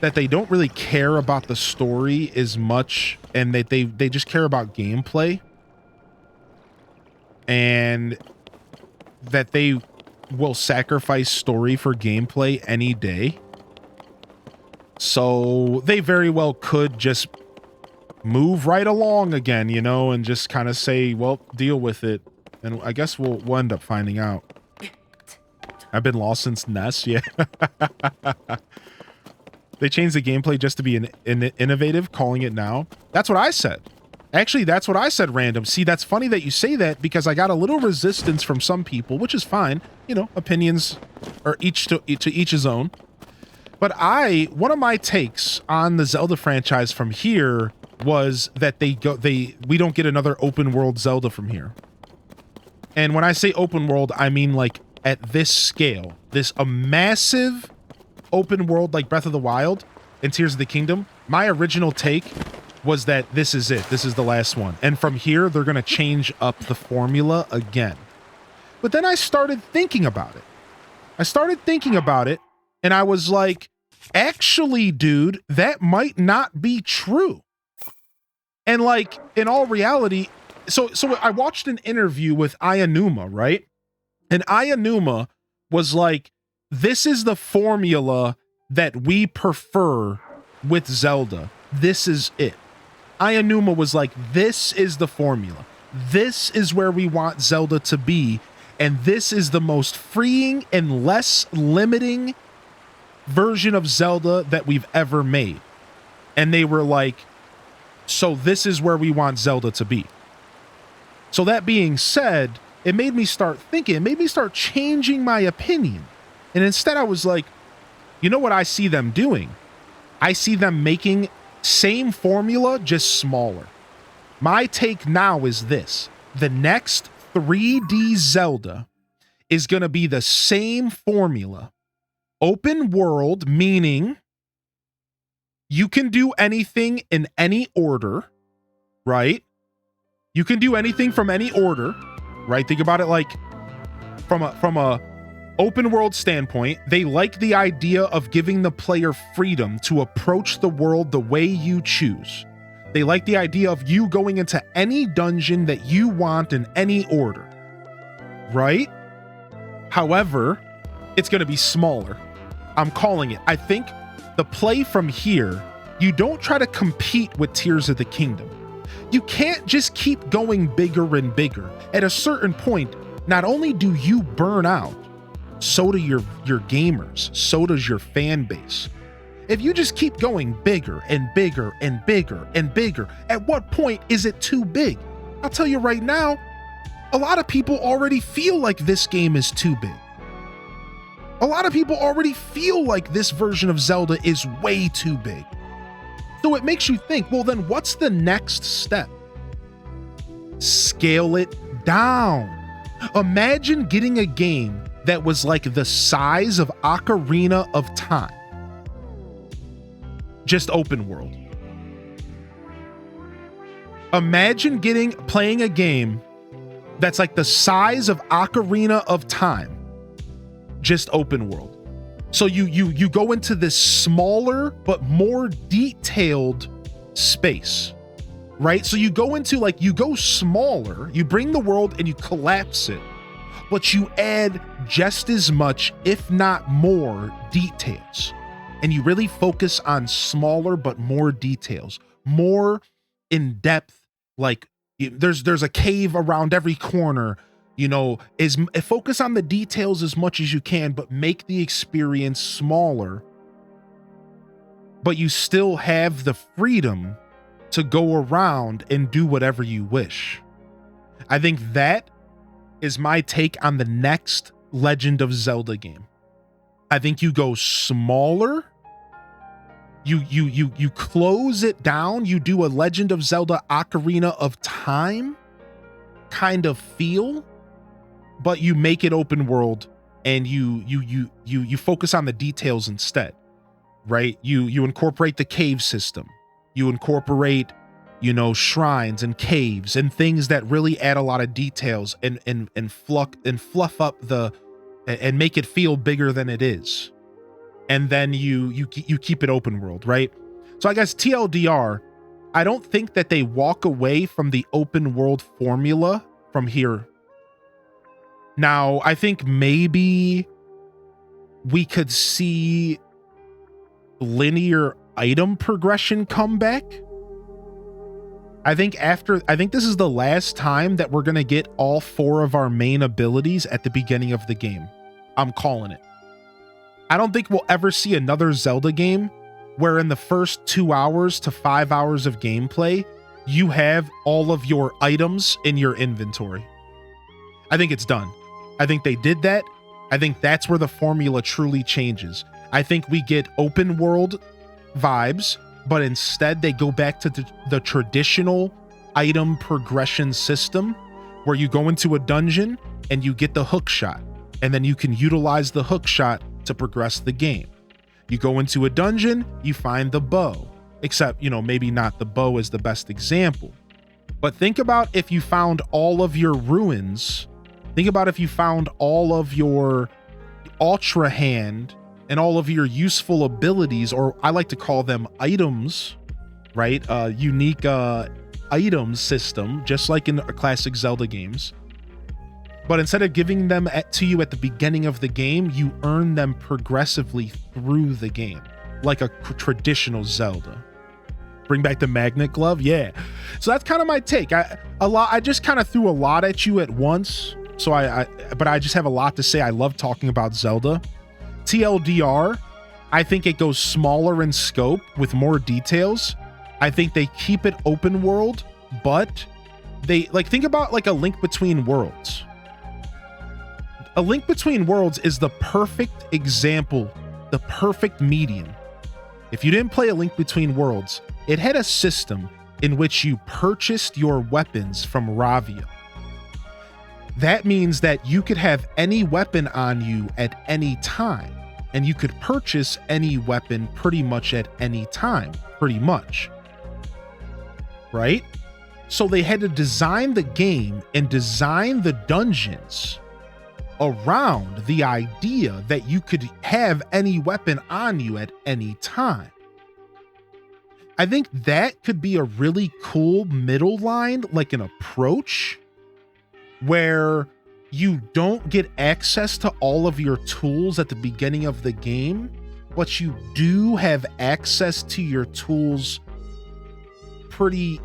[SPEAKER 1] that they don't really care about the story as much, and that they just care about gameplay, and that they will sacrifice story for gameplay any day. So they very well could just move right along again, you know, and just kind of say, well, deal with it. And I guess we'll end up finding out. I've been lost since NES, yeah. They changed the gameplay just to be innovative, calling it now. That's what I said. Actually, that's what I said, Random. See, that's funny that you say that, because I got a little resistance from some people, which is fine. You know, opinions are each to each his own. But one of my takes on the Zelda franchise from here was that we don't get another open world Zelda from here. And when I say open world, I mean like at this scale, a massive open world like Breath of the Wild and Tears of the Kingdom. My original take was that this is it. This is the last one. And from here, they're going to change up the formula again. But then I started thinking about it. And I was like, actually, dude, that might not be true. And like, in all reality, so I watched an interview with Ayanuma, right? And Ayanuma was like, this is the formula that we prefer with Zelda. This is it. Ayanuma was like, this is the formula. This is where we want Zelda to be. And this is the most freeing and less limiting version of Zelda that we've ever made. And they were like, so this is where we want Zelda to be. So that being said, it made me start thinking, it made me start changing my opinion. And instead I was like, You know what I see them doing? I see them making same formula, just smaller. My take now is this. The next 3D Zelda is going to be the same formula. Open world, meaning you can do anything in any order, right? You can do anything from any order, right? Think about it like from a open world standpoint. They like the idea of giving the player freedom to approach the world the way you choose. They like the idea of you going into any dungeon that you want in any order, right? However, it's going to be smaller. I'm calling it. I think the play from here, you don't try to compete with Tears of the Kingdom. You can't just keep going bigger and bigger. At a certain point, not only do you burn out, so do your gamers, so does your fan base. If you just keep going bigger and bigger and bigger and bigger, at what point is it too big? I'll tell you right now, a lot of people already feel like this game is too big. A lot of people already feel like this version of Zelda is way too big. So it makes you think, well, then what's the next step? Scale it down. Imagine getting a game that was like the size of Ocarina of Time. Just open world. Imagine playing a game that's like the size of Ocarina of Time. Just open world. So you go into this smaller but more detailed space, right? So you go into you go smaller, you bring the world and you collapse it, but you add just as much, if not more, details. And you really focus on smaller but more details, more in depth. Like there's a cave around every corner. Focus on the details as much as you can, but make the experience smaller. But you still have the freedom to go around and do whatever you wish. I think that is my take on the next Legend of Zelda game. I think you go smaller. You close it down. You do a Legend of Zelda Ocarina of Time kind of feel, but you make it open world and you focus on the details instead, right? You incorporate the cave system. You incorporate, shrines and caves and things that really add a lot of details and fluff up and make it feel bigger than it is. And then you keep it open world, right? So I guess TLDR, I don't think that they walk away from the open world formula from here. Now, I think maybe we could see linear item progression come back. I think this is the last time that we're going to get all 4 of our main abilities at the beginning of the game. I'm calling it. I don't think we'll ever see another Zelda game where in the first 2 hours to 5 hours of gameplay, you have all of your items in your inventory. I think it's done. I think they did that. I think that's where the formula truly changes. I think we get open world vibes, but instead they go back to the traditional item progression system where you go into a dungeon and you get the hook shot, and then you can utilize the hook shot to progress the game. You go into a dungeon, you find the bow, except, maybe not the bow is the best example. But think about if you found all of your ruins. Think about if you found all of your Ultra Hand and all of your useful abilities, or I like to call them items, right? Unique item system, just like in classic Zelda games. But instead of giving them to you at the beginning of the game, you earn them progressively through the game, like a traditional Zelda. Bring back the magnet glove, yeah. So that's kind of my take. I just kind of threw a lot at you at once. So but I just have a lot to say. I love talking about Zelda. TLDR, I think it goes smaller in scope with more details. I think they keep it open world, but they think about like a Link Between Worlds. A Link Between Worlds is the perfect example the perfect medium. If you didn't play A Link Between Worlds, it had a system in which you purchased your weapons from Ravia. That means that you could have any weapon on you at any time, and you could purchase any weapon pretty much at any time, pretty much. Right? So they had to design the game and design the dungeons around the idea that you could have any weapon on you at any time. I think that could be a really cool middle line, like an approach where you don't get access to all of your tools at the beginning of the game, but you do have access to your tools pretty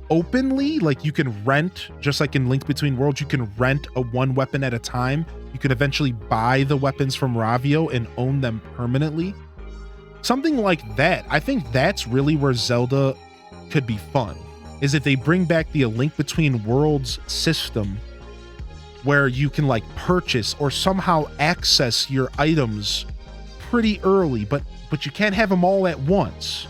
[SPEAKER 1] openly. Like you can rent, just like in Link Between Worlds, you can rent a one weapon at a time. You can eventually buy the weapons from Ravio and own them permanently. Something like that. I think that's really where Zelda could be fun, is if they bring back the A Link Between Worlds system where you can like purchase or somehow access your items pretty early, but you can't have them all at once.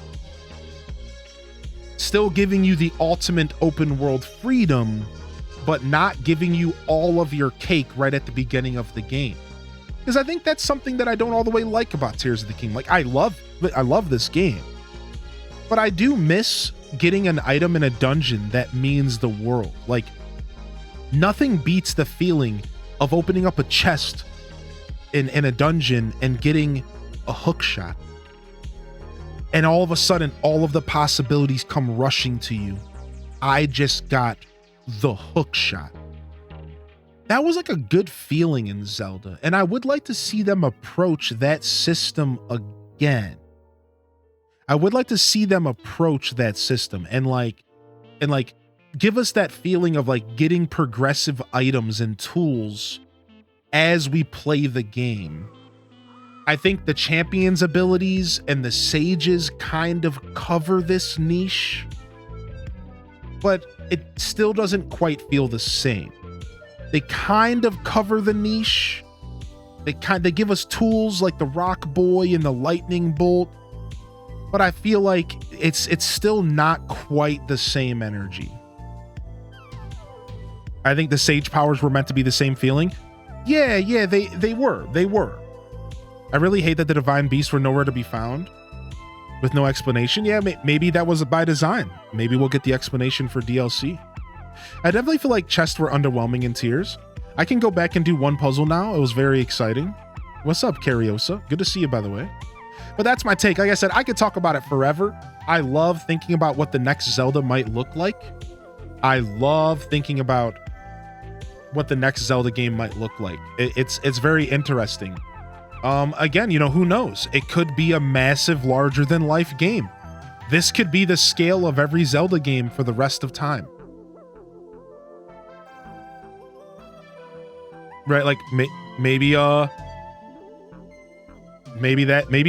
[SPEAKER 1] Still giving you the ultimate open world freedom, but not giving you all of your cake right at the beginning of the game. Because I think that's something that I don't all the way like about Tears of the Kingdom. Like I love this game, but I do miss getting an item in a dungeon that means the world. Like nothing beats the feeling of opening up a chest in a dungeon and getting a hook shot. And all of a sudden, all of the possibilities come rushing to you. I just got the hook shot. That was like a good feeling in Zelda. And I would like to see them approach that system again. I would like to see them approach that system and like give us that feeling of like getting progressive items and tools as we play the game. I think the champion's abilities and the sages kind of cover this niche, but it still doesn't quite feel the same. They kind of cover the niche. They give us tools like the Rock Boy and the Lightning Bolt, but I feel like it's still not quite the same energy. I think the sage powers were meant to be the same feeling. Yeah, they were. I really hate that the divine beasts were nowhere to be found with no explanation. Yeah, maybe that was by design. Maybe we'll get the explanation for DLC. I definitely feel like chests were underwhelming in Tears. I can go back and do one puzzle now. It was very exciting. What's up, Cariosa? Good to see you, by the way. But that's my take. Like I said, I could talk about it forever. I love thinking about what the next Zelda might look like. I love thinking about what the next Zelda game might look like. It's very interesting. Again, who knows? It could be a massive, larger than life game. This could be the scale of every Zelda game for the rest of time. Right? Like maybe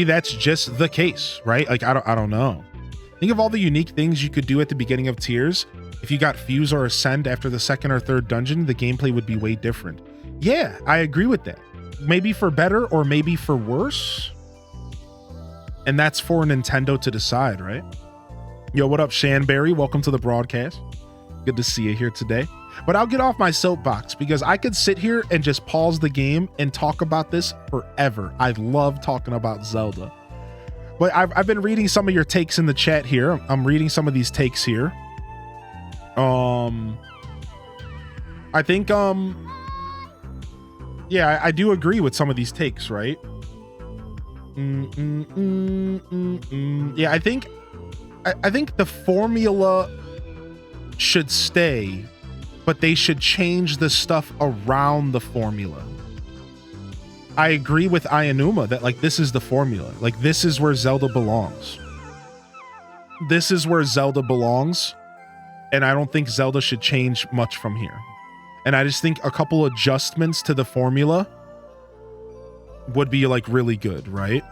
[SPEAKER 1] that's just the case, right? Like I don't know. Think of all the unique things you could do at the beginning of Tears. If you got Fuse or Ascend after the second or third dungeon, the gameplay would be way different. Yeah, I agree with that. Maybe for better or maybe for worse. And that's for Nintendo to decide, right? Yo, what up, Shanberry? Welcome to the broadcast. Good to see you here today. But I'll get off my soapbox because I could sit here and just pause the game and talk about this forever. I love talking about Zelda. But I've been reading some of your takes in the chat here. I'm reading some of these takes here. I think yeah, I do agree with some of these takes, right? Yeah, I think the formula should stay, but they should change the stuff around the formula. I agree with Ayanuma that like this is the formula. Like this is where Zelda belongs. This is where Zelda belongs, and I don't think Zelda should change much from here. And I just think a couple adjustments to the formula would be like really good, right?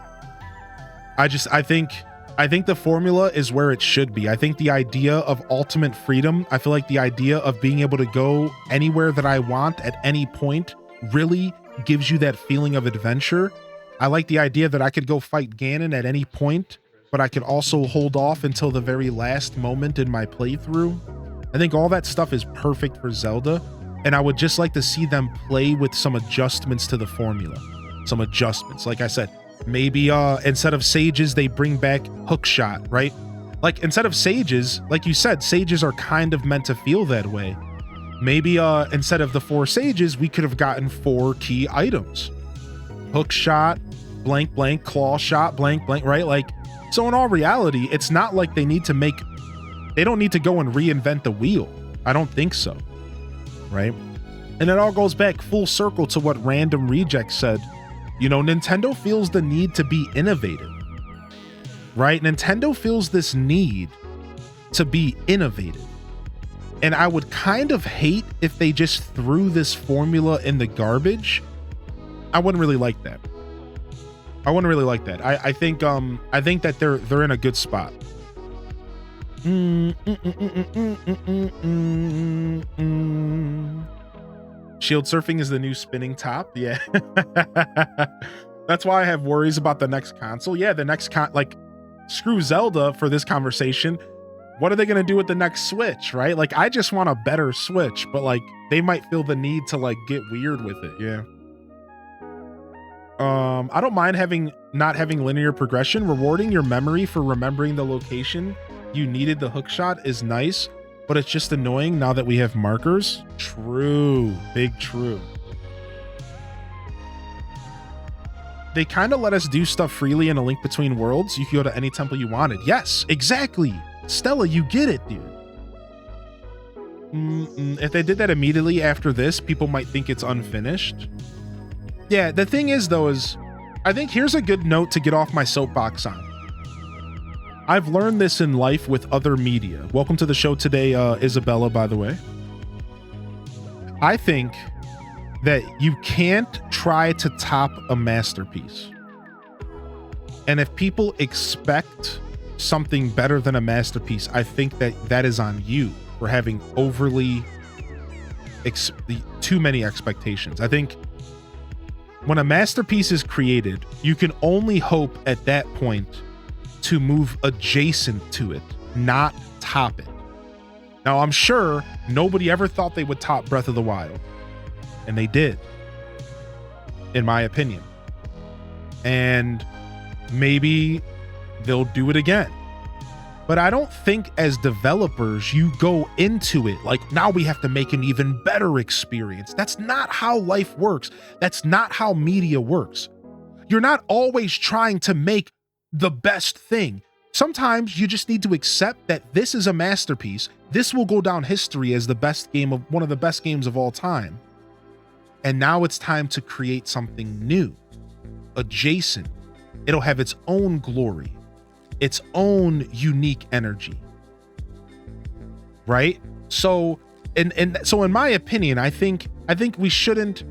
[SPEAKER 1] I think the formula is where it should be. I think the idea of ultimate freedom, I feel like the idea of being able to go anywhere that I want at any point really gives you that feeling of adventure. I like the idea that I could go fight Ganon at any point, but I could also hold off until the very last moment in my playthrough. I think all that stuff is perfect for Zelda, and I would just like to see them play with some adjustments to the formula. Some adjustments. Like I said, maybe instead of sages, they bring back hookshot, right? Like instead of sages, like you said, sages are kind of meant to feel that way. Maybe instead of the 4 sages, we could have gotten 4 key items. Hook shot, blank, blank, claw shot, blank, blank, right? Like, so in all reality, it's not like they don't need to go and reinvent the wheel. I don't think so, right? And it all goes back full circle to what Random Reject said. You know, Nintendo feels the need to be innovative, right? Nintendo feels this need to be innovative. And I would kind of hate if they just threw this formula in the garbage. I wouldn't really like that. I wouldn't really like that. I think that they're in a good spot. Shield surfing is the new spinning top. Yeah. That's why I have worries about the next console. Yeah, the next screw Zelda for this conversation. What are they going to do with the next Switch, right? Like, I just want a better Switch, but like they might feel the need to like get weird with it. Yeah. I don't mind not having linear progression. Rewarding your memory for remembering the location you needed the hookshot is nice, but it's just annoying now that we have markers. True. Big true. They kind of let us do stuff freely in A Link Between Worlds. You could go to any temple you wanted. Yes, exactly. Stella, you get it, dude. If they did that immediately after this, people might think it's unfinished. Yeah, the thing is, though, is I think here's a good note to get off my soapbox on. I've learned this in life with other media. Welcome to the show today, Isabella, by the way. I think that you can't try to top a masterpiece. And if people expect something better than a masterpiece, I think that is on you for having overly too many expectations. I think when a masterpiece is created, you can only hope at that point to move adjacent to it, not top it. Now, I'm sure nobody ever thought they would top Breath of the Wild, and they did, in my opinion. And maybe they'll do it again. But I don't think as developers, you go into it like, now we have to make an even better experience. That's not how life works. That's not how media works. You're not always trying to make the best thing. Sometimes you just need to accept that this is a masterpiece. This will go down history as one of the best games of all time. And now it's time to create something new, adjacent. It'll have its own glory, its own unique energy, right? So, so in my opinion, I think we shouldn't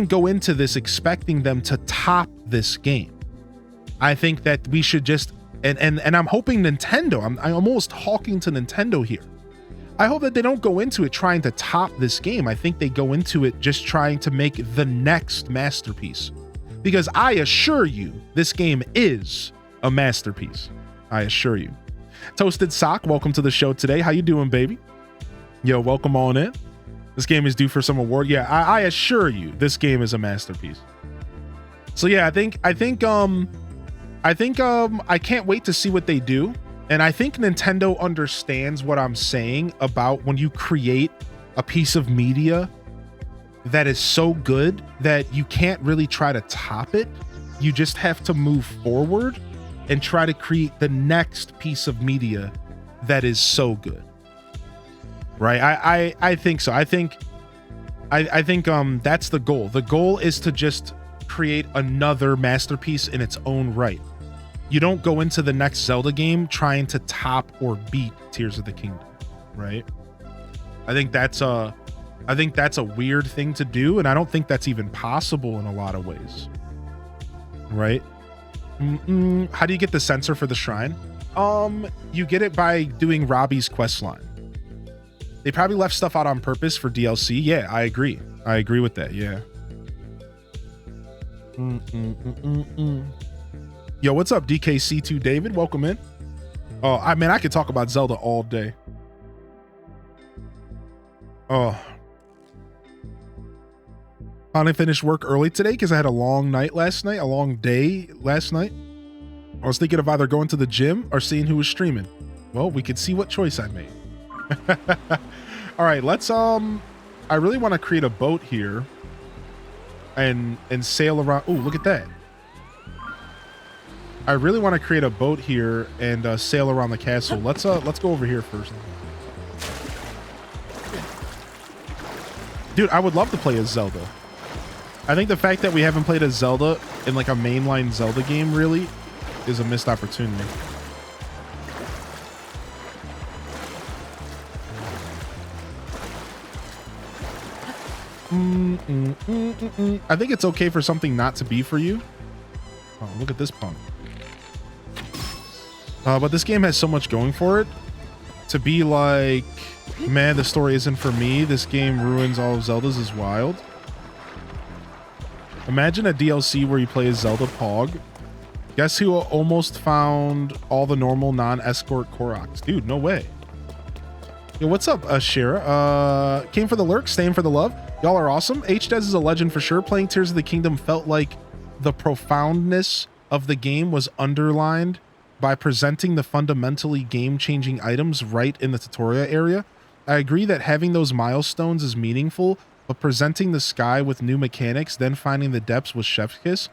[SPEAKER 1] go into this expecting them to top this game. I think that we should just, and I'm hoping Nintendo, I'm almost hawking to Nintendo here. I hope that they don't go into it trying to top this game. I think they go into it just trying to make the next masterpiece. Because I assure you, this game is a masterpiece. I assure you. Toasted Sock, welcome to the show today. How you doing, baby? Yo, welcome on in. This game is due for some award. Yeah, I assure you, this game is a masterpiece. So yeah, I can't wait to see what they do. And I think Nintendo understands what I'm saying about when you create a piece of media that is so good that you can't really try to top it. You just have to move forward and try to create the next piece of media that is so good. Right? I think so. I think that's the goal. The goal is to just create another masterpiece in its own right. You don't go into the next Zelda game trying to top or beat Tears of the Kingdom, right? I think that's a weird thing to do, and I don't think that's even possible in a lot of ways, right? How do you get the sensor for the shrine? You get it by doing Robbie's quest line. They probably left stuff out on purpose for DLC. Yeah, I agree with that. Yeah. Yo, what's up, DKC2 David? Welcome in. Oh, I mean, I could talk about Zelda all day. Oh. Finally finished work early today because I had a long night last night, a long day last night. I was thinking of either going to the gym or seeing who was streaming. Well, we could see what choice I made. All right, let's I really want to create a boat here and sail around. Oh, look at that. I really want to create a boat here and sail around the castle. Let's go over here first. Dude, I would love to play as Zelda. I think the fact that we haven't played as Zelda in like a mainline Zelda game really is a missed opportunity. I think it's okay for something not to be for you. Oh, look at this punk. But this game has so much going for it. To be like, man, the story isn't for me. This game ruins all of Zelda's is wild. Imagine a DLC where you play as Zelda Pog. Guess who almost found all the normal non-escort Koroks? Dude, no way. Yo, what's up, Shira? Came for the lurk, staying for the love. Y'all are awesome. HDez is a legend for sure. Playing Tears of the Kingdom felt like the profoundness of the game was underlined by presenting the fundamentally game-changing items right in the tutorial area. I agree that having those milestones is meaningful, but presenting the sky with new mechanics, then finding the depths was chef's kiss.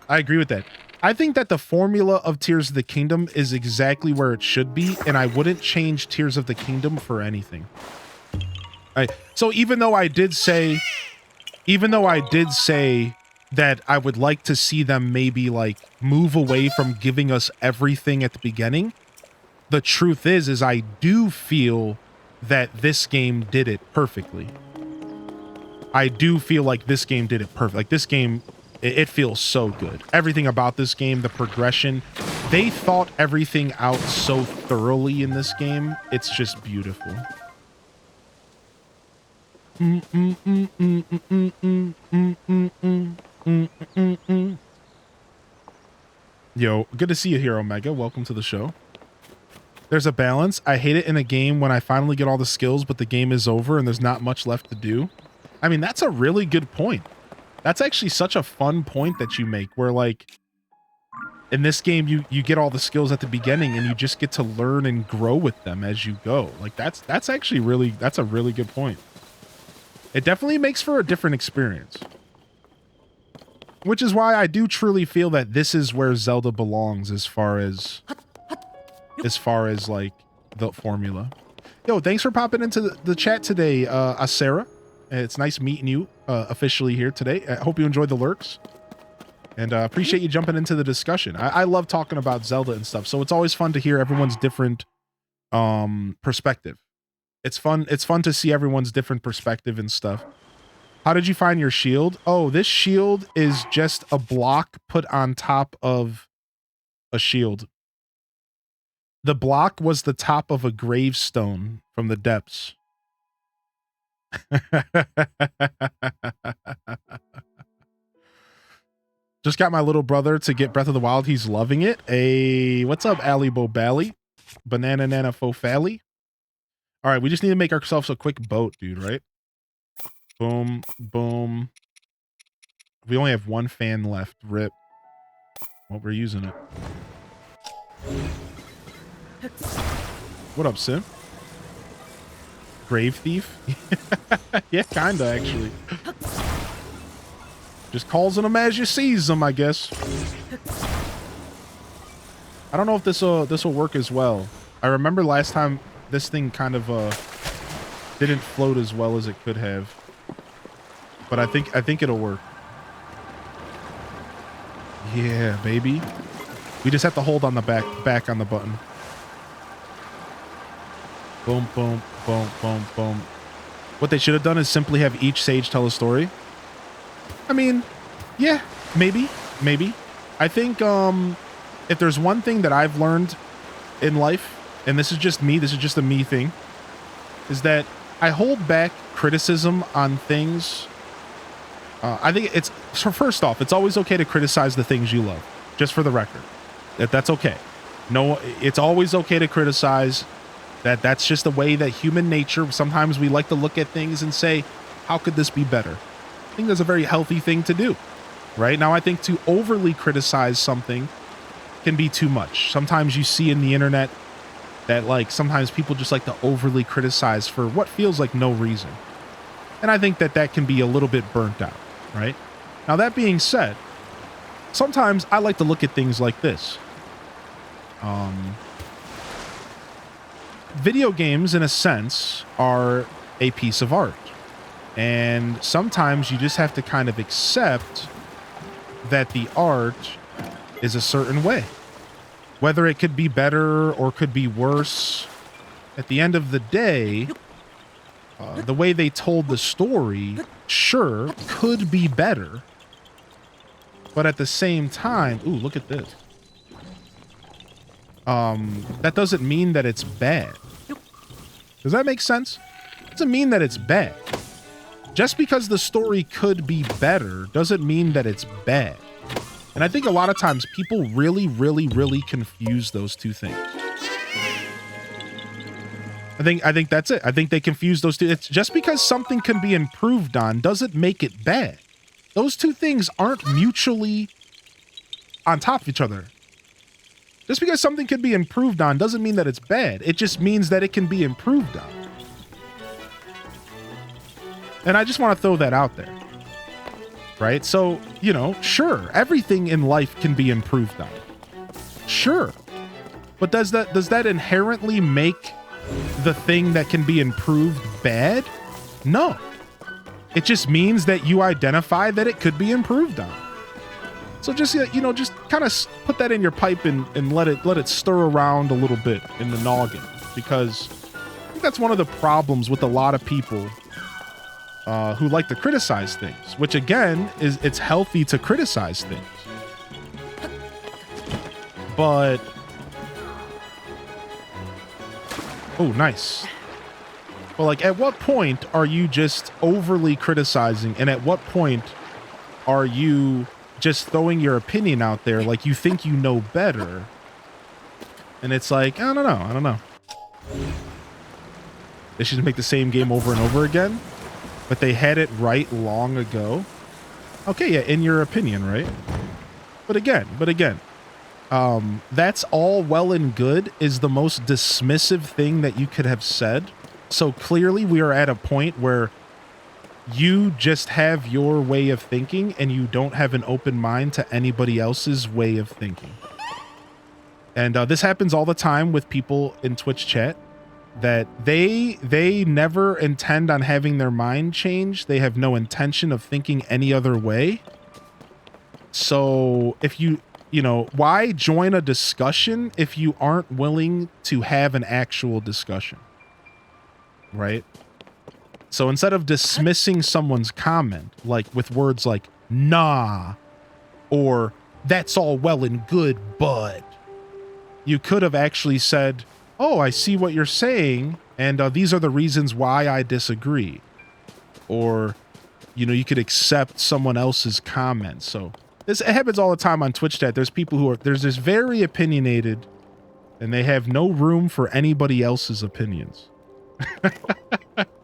[SPEAKER 1] I agree with that. I think that the formula of Tears of the Kingdom is exactly where it should be, and I wouldn't change Tears of the Kingdom for anything. So even though I did say that I would like to see them maybe like move away from giving us everything at the beginning, the truth is I do feel that this game did it perfectly. I do feel like this game did it perfect. Like this game, it feels so good. Everything about this game, the progression, they thought everything out so thoroughly in this game. It's just beautiful. Yo, good to see you here, Omega. Welcome to the show. There's a balance. I hate it in a game when I finally get all the skills, but the game is over and there's not much left to do. I mean, that's a really good point. That's actually such a fun point that you make, where like in this game you get all the skills at the beginning and you just get to learn and grow with them as you go. Like that's actually really, that's a really good point. It definitely makes for a different experience. Which is why I do truly feel that this is where Zelda belongs as far as like the formula. Yo, thanks for popping into the chat today, Asera. It's nice meeting you officially here today. I hope you enjoyed the lurks. And appreciate you jumping into the discussion. I love talking about Zelda and stuff, so it's always fun to hear everyone's different perspective. It's fun to see everyone's different perspective and stuff. How did you find your shield? Oh, this shield is just a block put on top of a shield. The block was the top of a gravestone from the depths. Just got my little brother to get Breath of the Wild. He's loving it. Hey, what's up, Ali Bobally? Banana Nana Fofally. All right, we just need to make ourselves a quick boat, dude, right? Boom, boom. We only have one fan left. Rip. Well, we're using it. What up, Sim? Grave thief? Yeah, kinda, actually. Just calls them as you sees them, I guess. I don't know if this will work as well. I remember last time this thing kind of didn't float as well as it could have. But I think it'll work. Yeah, baby. We just have to hold on the back on the button. Boom, boom, boom, boom, boom. What they should have done is simply have each sage tell a story. I mean, yeah, maybe. I think if there's one thing that I've learned in life, and this is just a me thing, is that I hold back criticism on things I think it's, so first off, it's always okay to criticize the things you love, just for the record. That's okay. No, it's always okay to criticize. That's just the way that human nature, sometimes we like to look at things and say, how could this be better? I think that's a very healthy thing to do, right? Now, I think to overly criticize something can be too much. Sometimes you see in the internet that like sometimes people just like to overly criticize for what feels like no reason. And I think that that can be a little bit burnt out, right? Now, that being said, sometimes I like to look at things like this. Video games, in a sense, are a piece of art. And sometimes you just have to kind of accept that the art is a certain way. Whether it could be better or could be worse, at the end of the day, the way they told the story, sure, could be better. But at the same time, ooh, look at this. That doesn't mean that it's bad. Does that make sense? It doesn't mean that it's bad. Just because the story could be better doesn't mean that it's bad. And I think a lot of times people really confuse those two things. I think that's it. I think they confuse those two. It's just because something can be improved on doesn't make it bad. Those two things aren't mutually on top of each other. Just because something can be improved on doesn't mean that it's bad. It just means that it can be improved on. And I just want to throw that out there. Right? So, you know, sure, everything in life can be improved on. Sure. But does that inherently make the thing that can be improved bad? No. It just means that you identify that it could be improved on. So just, you know, just kind of put that in your pipe and let it stir around a little bit in the noggin, because I think that's one of the problems with a lot of people who like to criticize things, which again is, it's healthy to criticize things. But, oh, nice. Well, like, at what point are you just overly criticizing, and at what point are you just throwing your opinion out there like you think you know better? And it's like, I don't know. They should make the same game over and over again, but they had it right long ago. Okay, yeah, in your opinion, right? But again, that's all well and good is the most dismissive thing that you could have said. So clearly we are at a point where you just have your way of thinking and you don't have an open mind to anybody else's way of thinking. And this happens all the time with people in Twitch chat, that they never intend on having their mind changed. They have no intention of thinking any other way. So if you know, why join a discussion if you aren't willing to have an actual discussion? Right? So instead of dismissing someone's comment, like with words like, nah, or that's all well and good, but you could have actually said, oh, I see what you're saying, and these are the reasons why I disagree. Or, you know, you could accept someone else's comment. So it happens all the time on Twitch chat. There's people who are, there's this very opinionated, and they have no room for anybody else's opinions.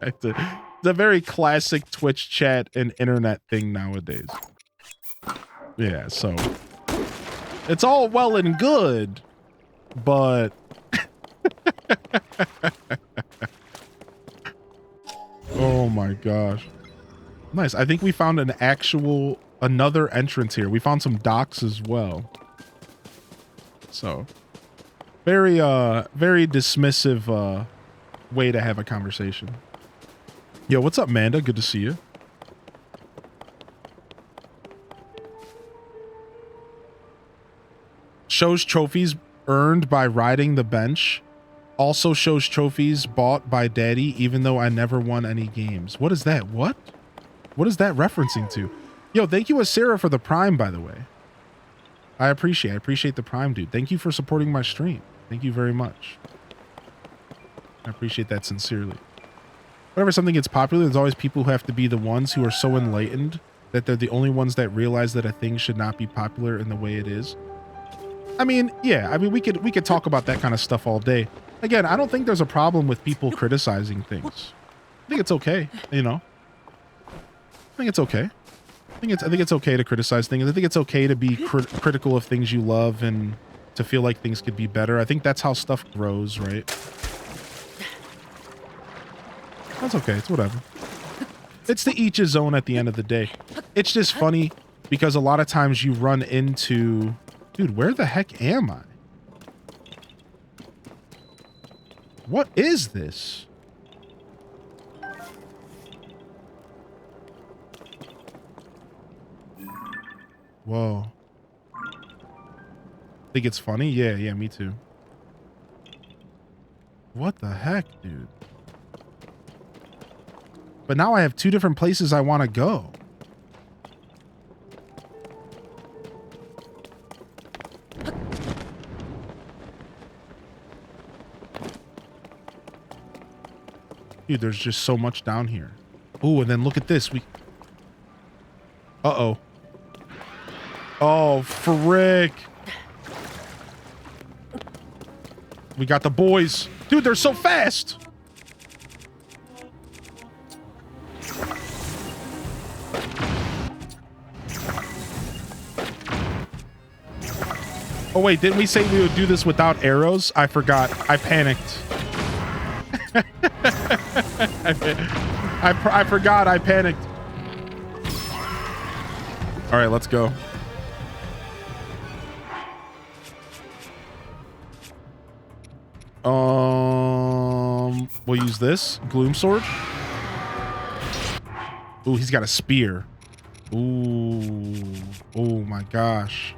[SPEAKER 1] It's a very classic Twitch chat and internet thing nowadays. Yeah, so it's all well and good, but oh my gosh. Nice. I think we found another entrance here. We found some docks as well. So very dismissive way to have a conversation. Yo, what's up, Manda? Good to see you. Shows trophies earned by riding the bench. Also shows trophies bought by daddy, even though I never won any games. What is that? What is that referencing to? Yo, thank you, Sarah, for the Prime, by the way. I appreciate the Prime, dude. Thank you for supporting my stream. Thank you very much. I appreciate that sincerely. Whenever something gets popular, there's always people who have to be the ones who are so enlightened that they're the only ones that realize that a thing should not be popular in the way it is. I mean, yeah, I mean, we could talk about that kind of stuff all day. Again, I don't think there's a problem with people criticizing things. I think it's okay, you know. I think it's okay. I think it's okay to criticize things. I think it's okay to be critical of things you love and to feel like things could be better. I think that's how stuff grows, right? That's okay. It's whatever. It's to each his own at the end of the day. It's just funny because a lot of times you run into... Dude, where the heck am I? What is this? Whoa. Think it's funny? Yeah, me too. What the heck, dude? But now I have two different places I want to go. Dude, there's just so much down here. Ooh, and then look at this. Uh-oh. Oh, frick. We got the boys. Dude, they're so fast. Oh, wait, didn't we say we would do this without arrows? I forgot. I panicked. I forgot. I panicked. All right, let's go. We'll use this gloom sword. Ooh, he's got a spear. Ooh, oh my gosh.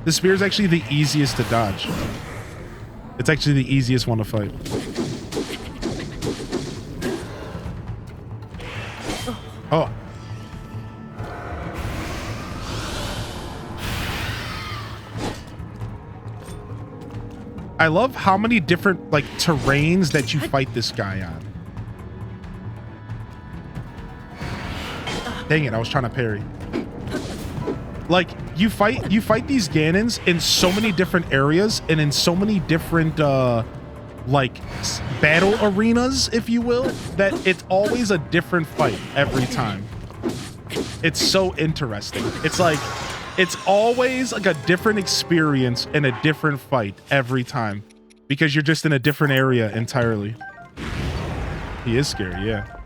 [SPEAKER 1] The spear is actually the easiest to dodge. It's actually the easiest one to fight. Oh. I love how many different, like, terrains that you fight this guy on. Dang it, I was trying to parry. Like, you fight these Ganons in so many different areas and in so many different, like, battle arenas, if you will, that it's always a different fight every time. It's so interesting. It's like, it's always like a different experience and a different fight every time because you're just in a different area entirely. He is scary, yeah.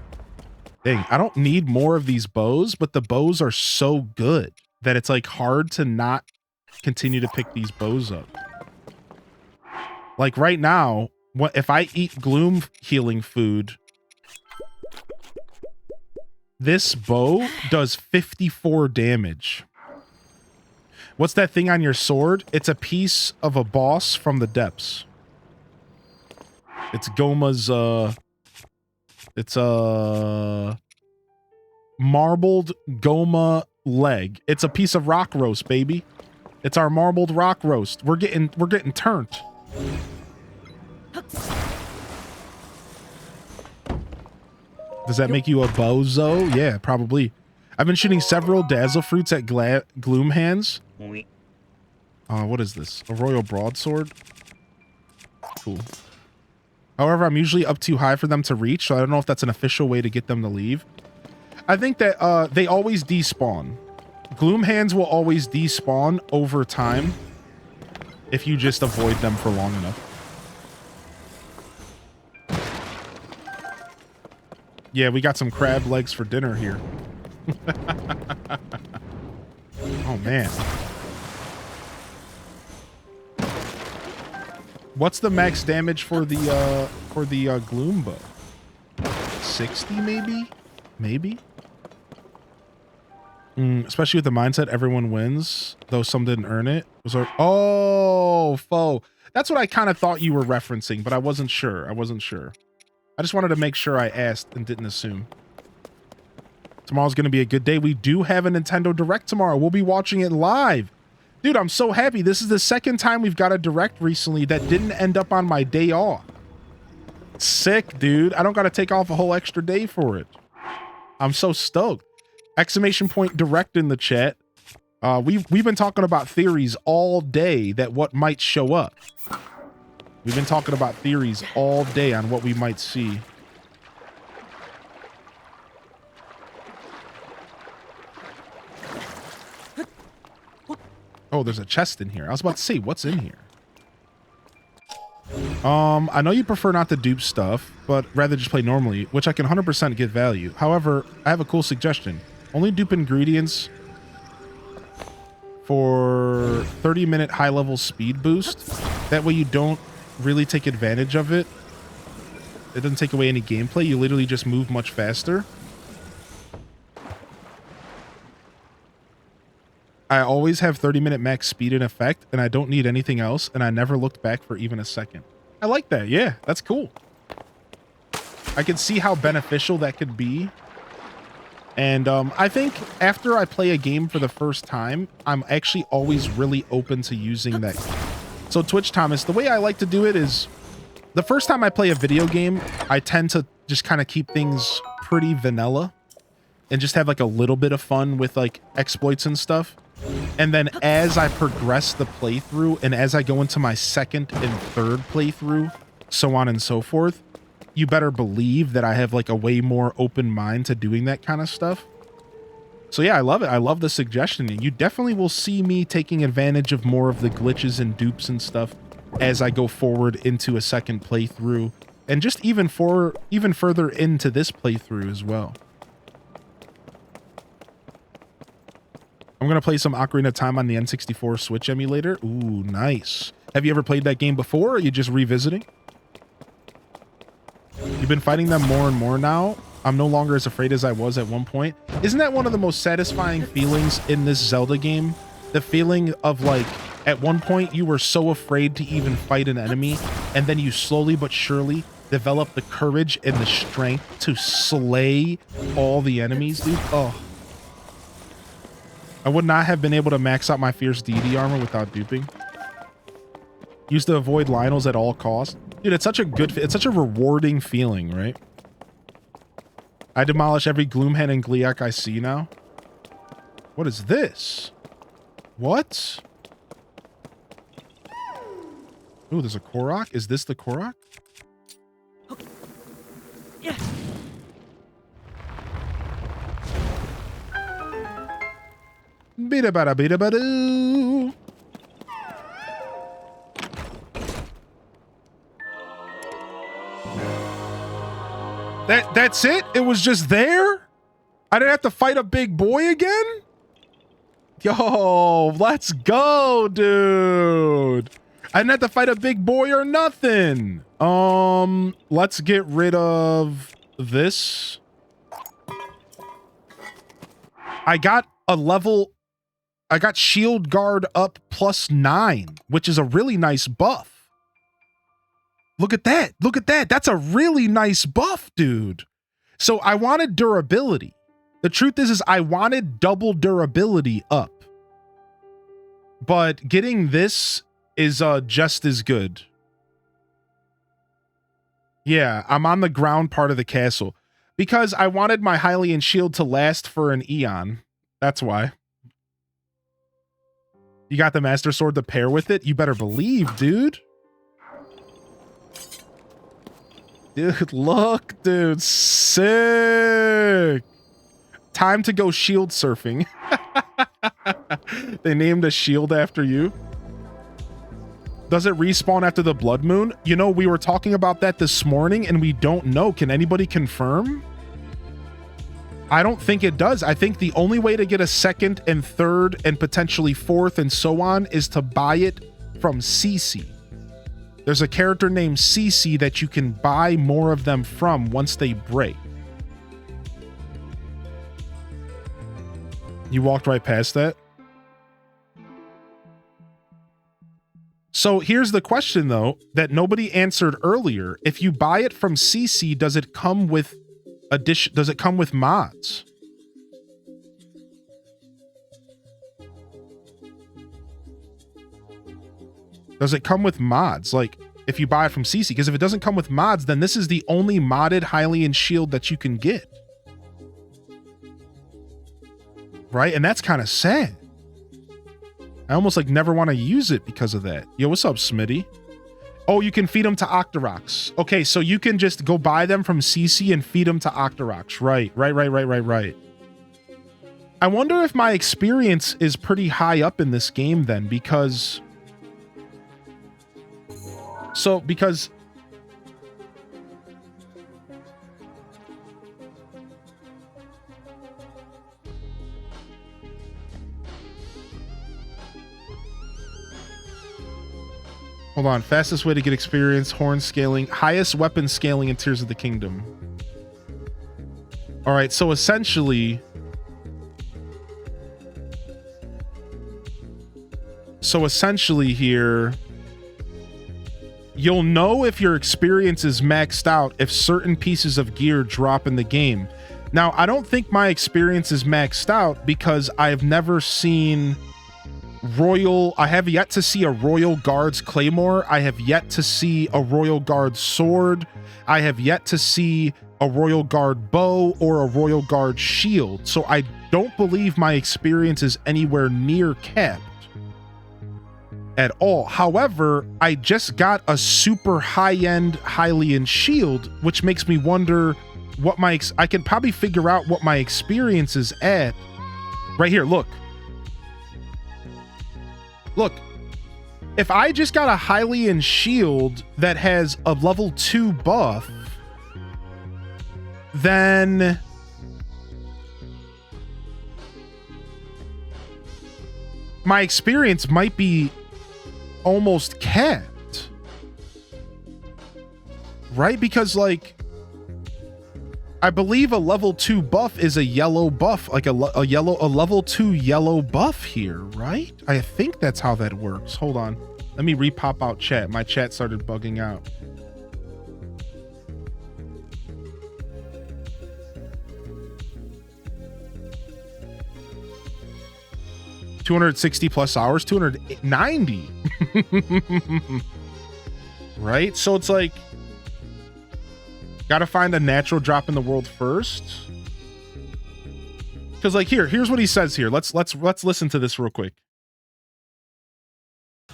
[SPEAKER 1] Dang, I don't need more of these bows, but the bows are so good that it's like hard to not continue to pick these bows up. Like right now, what if I eat gloom healing food, this bow does 54 damage. What's that thing on your sword? It's a piece of a boss from the depths. It's Goma's, it's a marbled Goma leg. It's a piece of rock roast, baby. It's our marbled rock roast. We're getting turned. Does that make you a bozo? Yeah, probably. I've been shooting several dazzle fruits at gloom hands. What is this? A royal broadsword? Cool. However, I'm usually up too high for them to reach, so I don't know if that's an official way to get them to leave. I think that they always despawn. Gloom hands will always despawn over time if you just avoid them for long enough. Yeah, we got some crab legs for dinner here. Oh man. What's the max damage for the gloom bow? 60 maybe? Maybe? Especially with the mindset everyone wins, though some didn't earn it. Oh, foe. That's what I kind of thought you were referencing, but I wasn't sure. I just wanted to make sure I asked and didn't assume. Tomorrow's going to be a good day. We do have a Nintendo Direct tomorrow. We'll be watching it live. Dude, I'm so happy. This is the second time we've got a Direct recently that didn't end up on my day off. Sick, dude. I don't got to take off a whole extra day for it. I'm so stoked. Exclamation point direct in the chat. We've been talking about theories all day that what might show up. We've been talking about theories all day on what we might see. Oh, there's a chest in here. I was about to say, what's in here? I know you prefer not to dupe stuff, but rather just play normally, which I can 100% get value. However, I have a cool suggestion. Only dupe ingredients for 30-minute high-level speed boost. That way you don't really take advantage of it. It doesn't take away any gameplay. You literally just move much faster. I always have 30-minute max speed in effect, and I don't need anything else, and I never looked back for even a second. I like that. Yeah, that's cool. I can see how beneficial that could be. And I think after I play a game for the first time, I'm actually always really open to using that. So Twitch Thomas, the way I like to do it is the first time I play a video game, I tend to just kind of keep things pretty vanilla and just have like a little bit of fun with like exploits and stuff. And then as I progress the playthrough and as I go into my second and third playthrough, so on and so forth, you better believe that I have like a way more open mind to doing that kind of stuff. So yeah, I love it. I love the suggestion. And you definitely will see me taking advantage of more of the glitches and dupes and stuff as I go forward into a second playthrough and just even further into this playthrough as well. I'm going to play some Ocarina of Time on the N64 Switch emulator. Ooh, nice. Have you ever played that game before, or are you just revisiting? You've been fighting them more and more now. I'm no longer as afraid as I was at one point. Isn't that one of the most satisfying feelings in this Zelda game? The feeling of like, at one point you were so afraid to even fight an enemy, and then you slowly but surely develop the courage and the strength to slay all the enemies, dude. Oh. I would not have been able to max out my Fierce Deity armor without duping. Used to avoid Lionels at all costs. Dude, it's such a rewarding feeling, right? I demolish every Gloomhead and Gliak I see now. What is this? What? Ooh, there's a Korok. Is this the Korok?
[SPEAKER 5] Yeah.
[SPEAKER 1] Bida bada bida badoo. That's it? It was just there? I didn't have to fight a big boy again? Yo, let's go, dude. I didn't have to fight a big boy or nothing. Let's get rid of this. I got shield guard up +9, which is a really nice buff. Look at that. Look at that. That's a really nice buff, dude. So I wanted durability. The truth is I wanted double durability up. But getting this is just as good. Yeah, I'm on the ground part of the castle. Because I wanted my Hylian shield to last for an eon. That's why. You got the Master Sword to pair with it? You better believe, dude. Dude, look, dude. Sick. Time to go shield surfing. They named a shield after you. Does it respawn after the blood moon? You know, we were talking about that this morning and we don't know. Can anybody confirm? I don't think it does. I think the only way to get a second and third and potentially fourth and so on is to buy it from CC. There's a character named CC that you can buy more of them from once they break. You walked right past that? So here's the question, though, that nobody answered earlier. If you buy it from CC, does it come with does it come with mods? Does it come with mods? Like, if you buy it from CC, because if it doesn't come with mods, then this is the only modded Hylian shield that you can get. Right? And that's kind of sad. I almost like never want to use it because of that. Yo, what's up, Smitty? Oh, you can feed them to Octoroks. Okay, so you can just go buy them from CC and feed them to Octoroks. Right. I wonder if my experience is pretty high up in this game then, because... because... Hold on. Fastest way to get experience, horn scaling, highest weapon scaling in Tears of the Kingdom. All right, so essentially... here, you'll know if your experience is maxed out if certain pieces of gear drop in the game. Now, I don't think my experience is maxed out because I've never seen... I have yet to see a Royal Guard's Claymore. I have yet to see a Royal Guard sword. I have yet to see a Royal Guard bow or a Royal Guard shield. So I don't believe my experience is anywhere near capped at all. However, I just got a super high-end Hylian shield, which makes me wonder what I can probably figure out what my experience is at. Right here, look. Look, if I just got a Hylian shield that has a level 2 buff, then my experience might be almost capped. Right? Because, like, I believe a level 2 buff is a yellow buff, like a level 2 yellow buff here, right? I think that's how that works. Hold on. Let me repop out chat. My chat started bugging out. $260+ hours, 290. Right? So it's like, gotta find a natural drop in the world first. Because like here's what he says here. Let's listen to this real quick.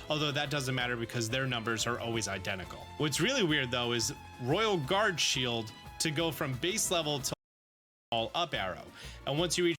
[SPEAKER 2] Although that doesn't matter because their numbers are always identical. What's really weird though is Royal Guard shield to go from base level to all up arrow. And once you reach...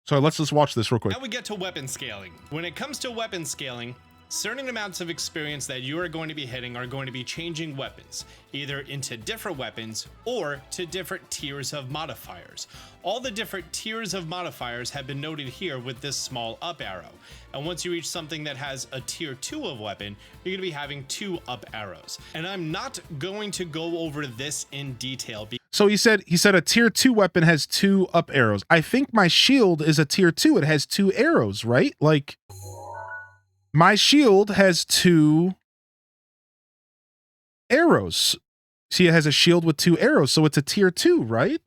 [SPEAKER 1] So let's just watch this real quick.
[SPEAKER 2] Now we get to weapon scaling. When it comes to weapon scaling, certain amounts of experience that you are going to be hitting are going to be changing weapons, either into different weapons or to different tiers of modifiers. All the different tiers of modifiers have been noted here with this small up arrow. And once you reach something that has a tier 2 of weapon, you're going to be having 2 up arrows. And I'm not going to go over this in detail.
[SPEAKER 1] So he said a tier 2 weapon has 2 up arrows. I think my shield is a tier 2. It has 2 arrows, right? Like, my shield has 2 arrows. See, it has a shield with 2 arrows, so it's a tier 2, right?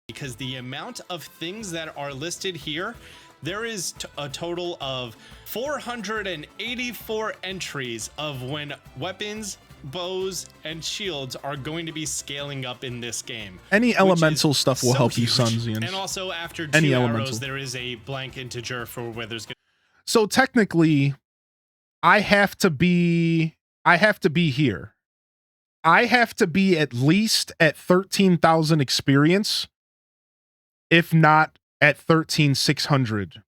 [SPEAKER 2] Because the amount of things that are listed here, there is a total of 484 entries of when weapons, bows, and shields are going to be scaling up in this game.
[SPEAKER 1] Any elemental stuff will help you,
[SPEAKER 2] huge.
[SPEAKER 1] Sunsians.
[SPEAKER 2] And also after 2 arrows, there is a blank integer for where there's...
[SPEAKER 1] So technically, I have to be here. I have to be at least at 13,000 experience, if not at 13,600.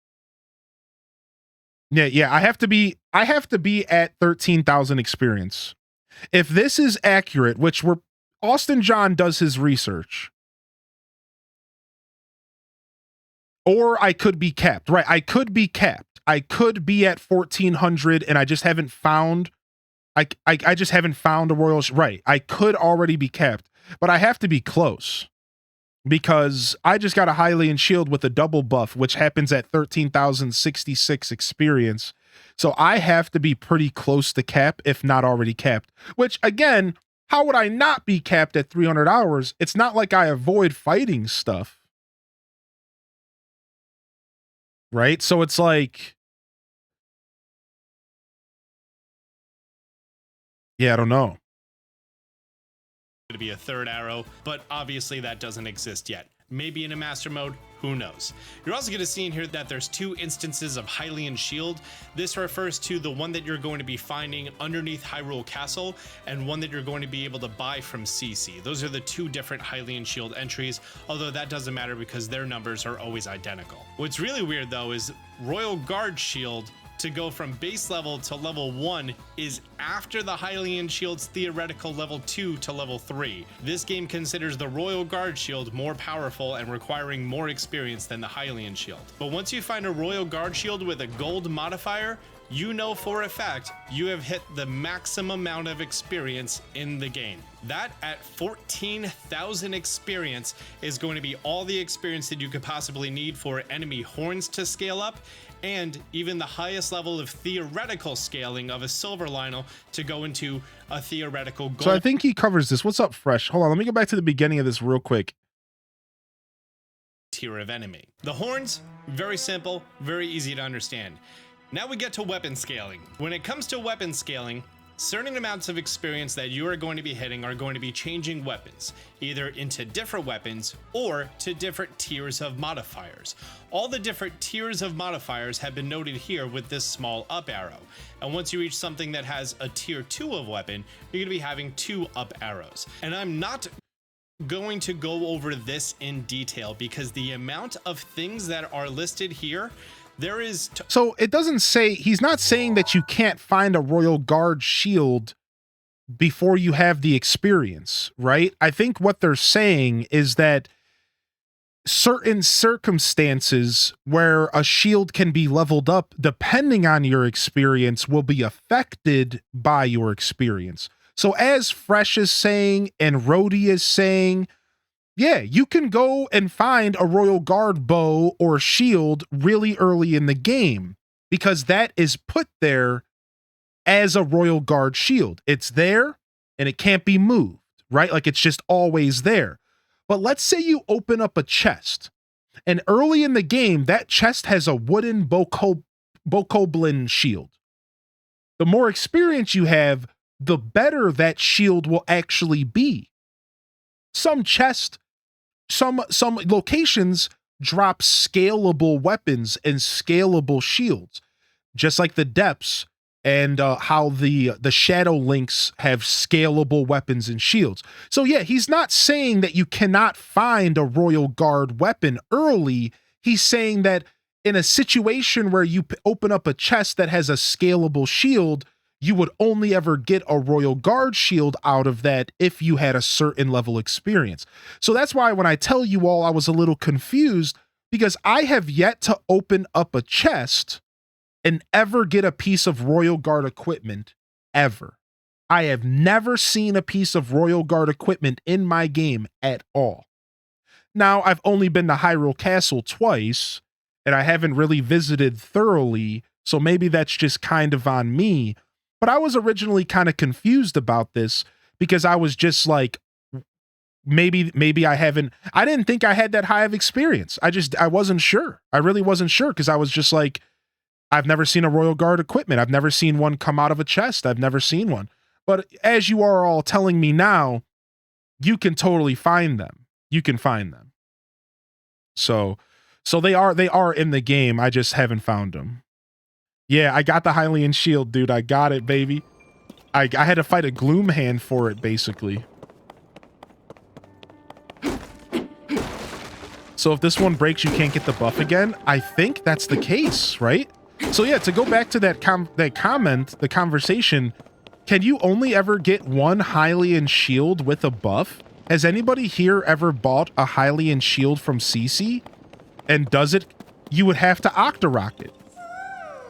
[SPEAKER 1] Yeah, I have to be at 13,000 experience. If this is accurate, which Austin John does his research, or I could be capped, right? I could be capped. I could be at 1,400 and I just haven't found, I just haven't found a royal, right? I could already be capped, but I have to be close because I just got a Hylian shield with a double buff, which happens at 13,066 experience. So I have to be pretty close to cap, if not already capped, which again, how would I not be capped at 300 hours? It's not like I avoid fighting stuff. Right? So it's like, Yeah, I don't know.
[SPEAKER 2] To be a third arrow, but obviously that doesn't exist yet. Maybe in a master mode, who knows. You're also going to see in here that there's 2 instances of Hylian shield. This refers to the one that you're going to be finding underneath Hyrule Castle and one that you're going to be able to buy from CC. Those are the 2 different Hylian shield entries, although that doesn't matter because their numbers are always identical. What's really weird though is Royal Guard shield to go from base level to level 1 is after the Hylian shield's theoretical level 2 to level 3. This game considers the Royal Guard shield more powerful and requiring more experience than the Hylian shield. But once you find a Royal Guard shield with a gold modifier, you know for a fact you have hit the maximum amount of experience in the game. That at 14,000 experience is going to be all the experience that you could possibly need for enemy horns to scale up, and even the highest level of theoretical scaling of a silver Lionel to go into a theoretical gold.
[SPEAKER 1] So I think he covers this. What's up, Fresh? Hold on, let me go back to the beginning of this real quick.
[SPEAKER 2] Tier of enemy. The horns, very simple, very easy to understand. Now we get to weapon scaling. When it comes to weapon scaling, certain amounts of experience that you are going to be hitting are going to be changing weapons, either into different weapons or to different tiers of modifiers. All the different tiers of modifiers have been noted here with this small up arrow. And once you reach something that has a tier 2 of weapon, you're going to be having 2 up arrows. And I'm not going to go over this in detail because the amount of things that are listed here, there is
[SPEAKER 1] so it doesn't say, he's not saying that you can't find a Royal Guard shield before you have the experience, right? I think what they're saying is that certain circumstances where a shield can be leveled up depending on your experience will be affected by your experience. So as Fresh is saying and Rhodey is saying, yeah, you can go and find a Royal Guard bow or shield really early in the game because that is put there as a Royal Guard shield. It's there and it can't be moved, right? Like it's just always there. But let's say you open up a chest and early in the game, that chest has a wooden Bokoblin shield. The more experience you have, the better that shield will actually be. Some locations drop scalable weapons and scalable shields, just like the depths and how the shadow links have scalable weapons and shields. So yeah, he's not saying that you cannot find a Royal Guard weapon early. He's saying that in a situation where you open up a chest that has a scalable shield, you would only ever get a Royal Guard shield out of that if you had a certain level experience. So that's why when I tell you all I was a little confused, because I have yet to open up a chest and ever get a piece of Royal Guard equipment, ever. I have never seen a piece of Royal Guard equipment in my game at all. Now, I've only been to Hyrule Castle twice, and I haven't really visited thoroughly, so maybe that's just kind of on me. But I was originally kind of confused about this because I was just like, maybe I didn't think I had that high of experience. I wasn't sure. I really wasn't sure because I was just like, I've never seen a Royal Guard equipment. I've never seen one come out of a chest. I've never seen one. But as you are all telling me now, you can totally find them. You can find them. So they are in the game. I just haven't found them. Yeah, I got the Hylian shield, dude. I got it, baby. I had to fight a Gloom Hand for it, basically. So if this one breaks, you can't get the buff again. I think that's the case, right? So yeah, to go back to that the conversation, can you only ever get one Hylian shield with a buff? Has anybody here ever bought a Hylian shield from CC? And does it? You would have to Octorok it.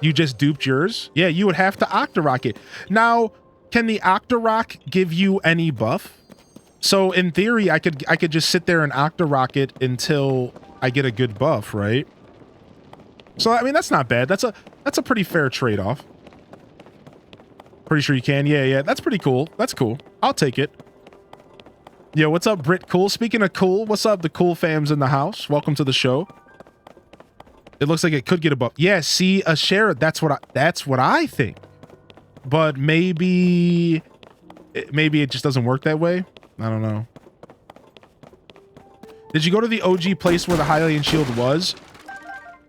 [SPEAKER 1] You just duped yours? Yeah, you would have to Octorok it. Now, can the Octorok give you any buff? So in theory, I could just sit there and Octorok it until I get a good buff, right? So I mean, that's not bad. That's a pretty fair trade-off. Pretty sure you can. Yeah, that's pretty cool. That's cool. I'll take it. Yo, what's up, Brit Cool? Speaking of cool, what's up, the cool fams in the house? Welcome to the show. It looks like it could get a buff. Yeah, see, a share. That's what I think. But maybe maybe it just doesn't work that way. I don't know. Did you go to the OG place where the Hylian shield was?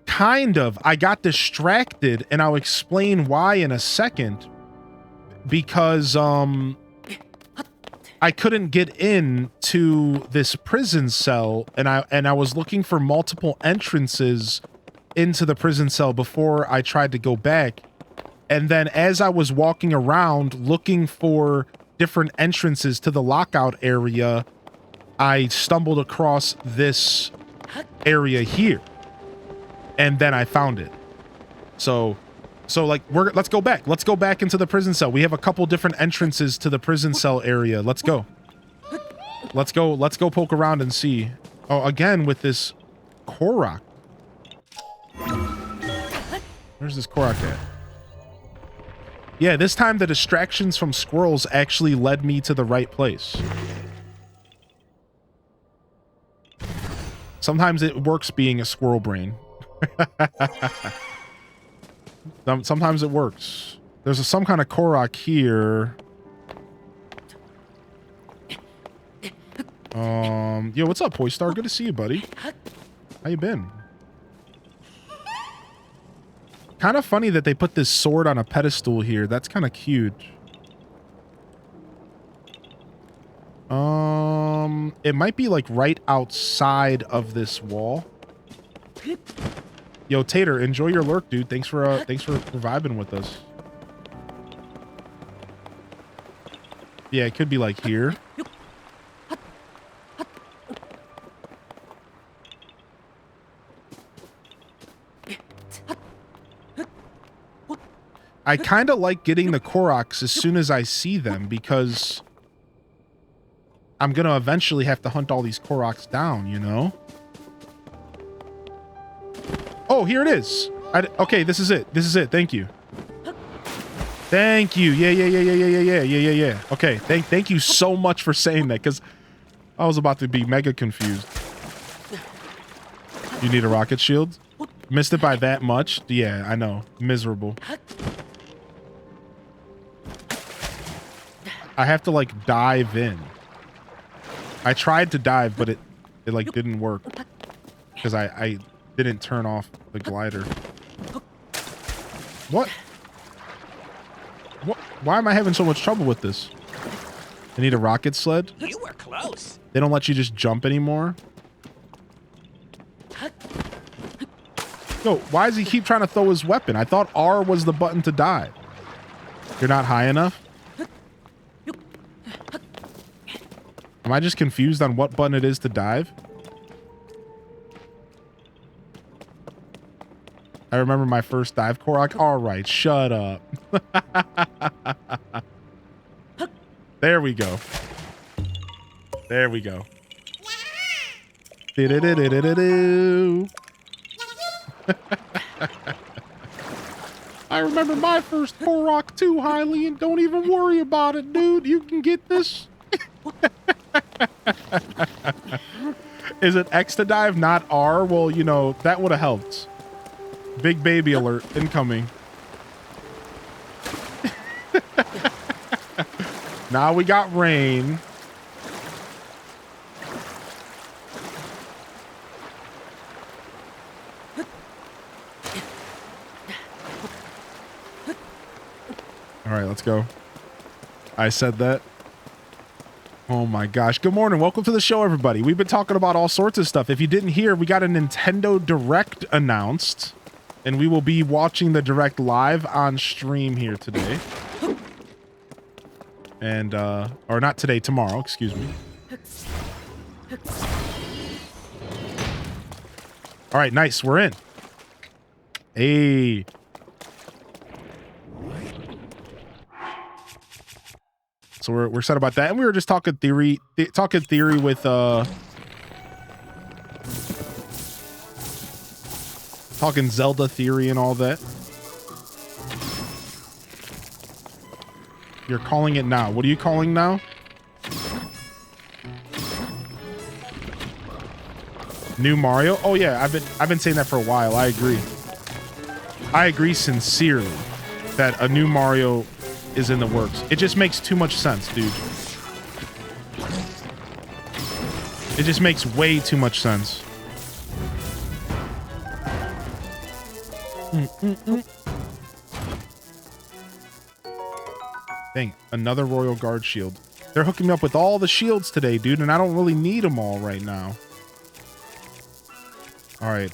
[SPEAKER 1] Kind of. I got distracted, and I'll explain why in a second. Because I couldn't get in to this prison cell, and I was looking for multiple entrances into the prison cell before I tried to go back. And then as I was walking around looking for different entrances to the lockout area, I stumbled across this area here. And then I found it. So like let's go back. Let's go back into the prison cell. We have a couple different entrances to the prison cell area. Let's go. Let's go poke around and see. Oh, again with this Korok. Where's this Korok at? Yeah, this time the distractions from squirrels actually led me to the right place. Sometimes it works being a squirrel brain. Sometimes it works. There's some kind of Korok here. Yo, what's up, Poystar? Good to see you, buddy. How you been? Kind of funny that they put this sword on a pedestal here. That's kind of cute. It might be like right outside of this wall. Yo, Tater, enjoy your lurk, dude. Thanks for vibing with us. Yeah, it could be like here. I kind of like getting the Koroks as soon as I see them because I'm going to eventually have to hunt all these Koroks down, you know? Oh, here it is. Okay, this is it. This is it. Thank you. Thank you. Yeah. Okay, thank you so much for saying that because I was about to be mega confused. You need a rocket shield? Missed it by that much? Yeah, I know. Miserable. I have to like dive in. I tried to dive, but it like didn't work because I didn't turn off the glider. What? Why am I having so much trouble with this? I need a rocket sled?
[SPEAKER 5] You were close.
[SPEAKER 1] They don't let you just jump anymore? Yo, why does he keep trying to throw his weapon? I thought R was the button to dive. You're not high enough? Am I just confused on what button it is to dive? I remember my first dive Korok. All right, shut up. There we go. There we go. I remember my first Korok too, Hylian. Don't even worry about it, dude. You can get this. Is it X to dive, not R? Well, you know, that would have helped. Big baby alert incoming. Now we got rain. All right, let's go. I said that. Oh my gosh. Good morning. Welcome to the show, everybody. We've been talking about all sorts of stuff. If you didn't hear, we got a Nintendo Direct announced, and we will be watching the Direct live on stream here today. And, or not today, tomorrow, excuse me. All right, nice. We're in. Hey. So we're set about that, and we were just talking theory with talking Zelda theory and all that. You're calling it now. What are you calling now? New Mario? Oh yeah, I've been saying that for a while. I agree. I agree sincerely that a new Mario is in the works. It just makes too much sense, dude. It just makes way too much sense. Dang, another Royal Guard shield. They're hooking me up with all the shields today, dude, and I don't really need them all right now. All right.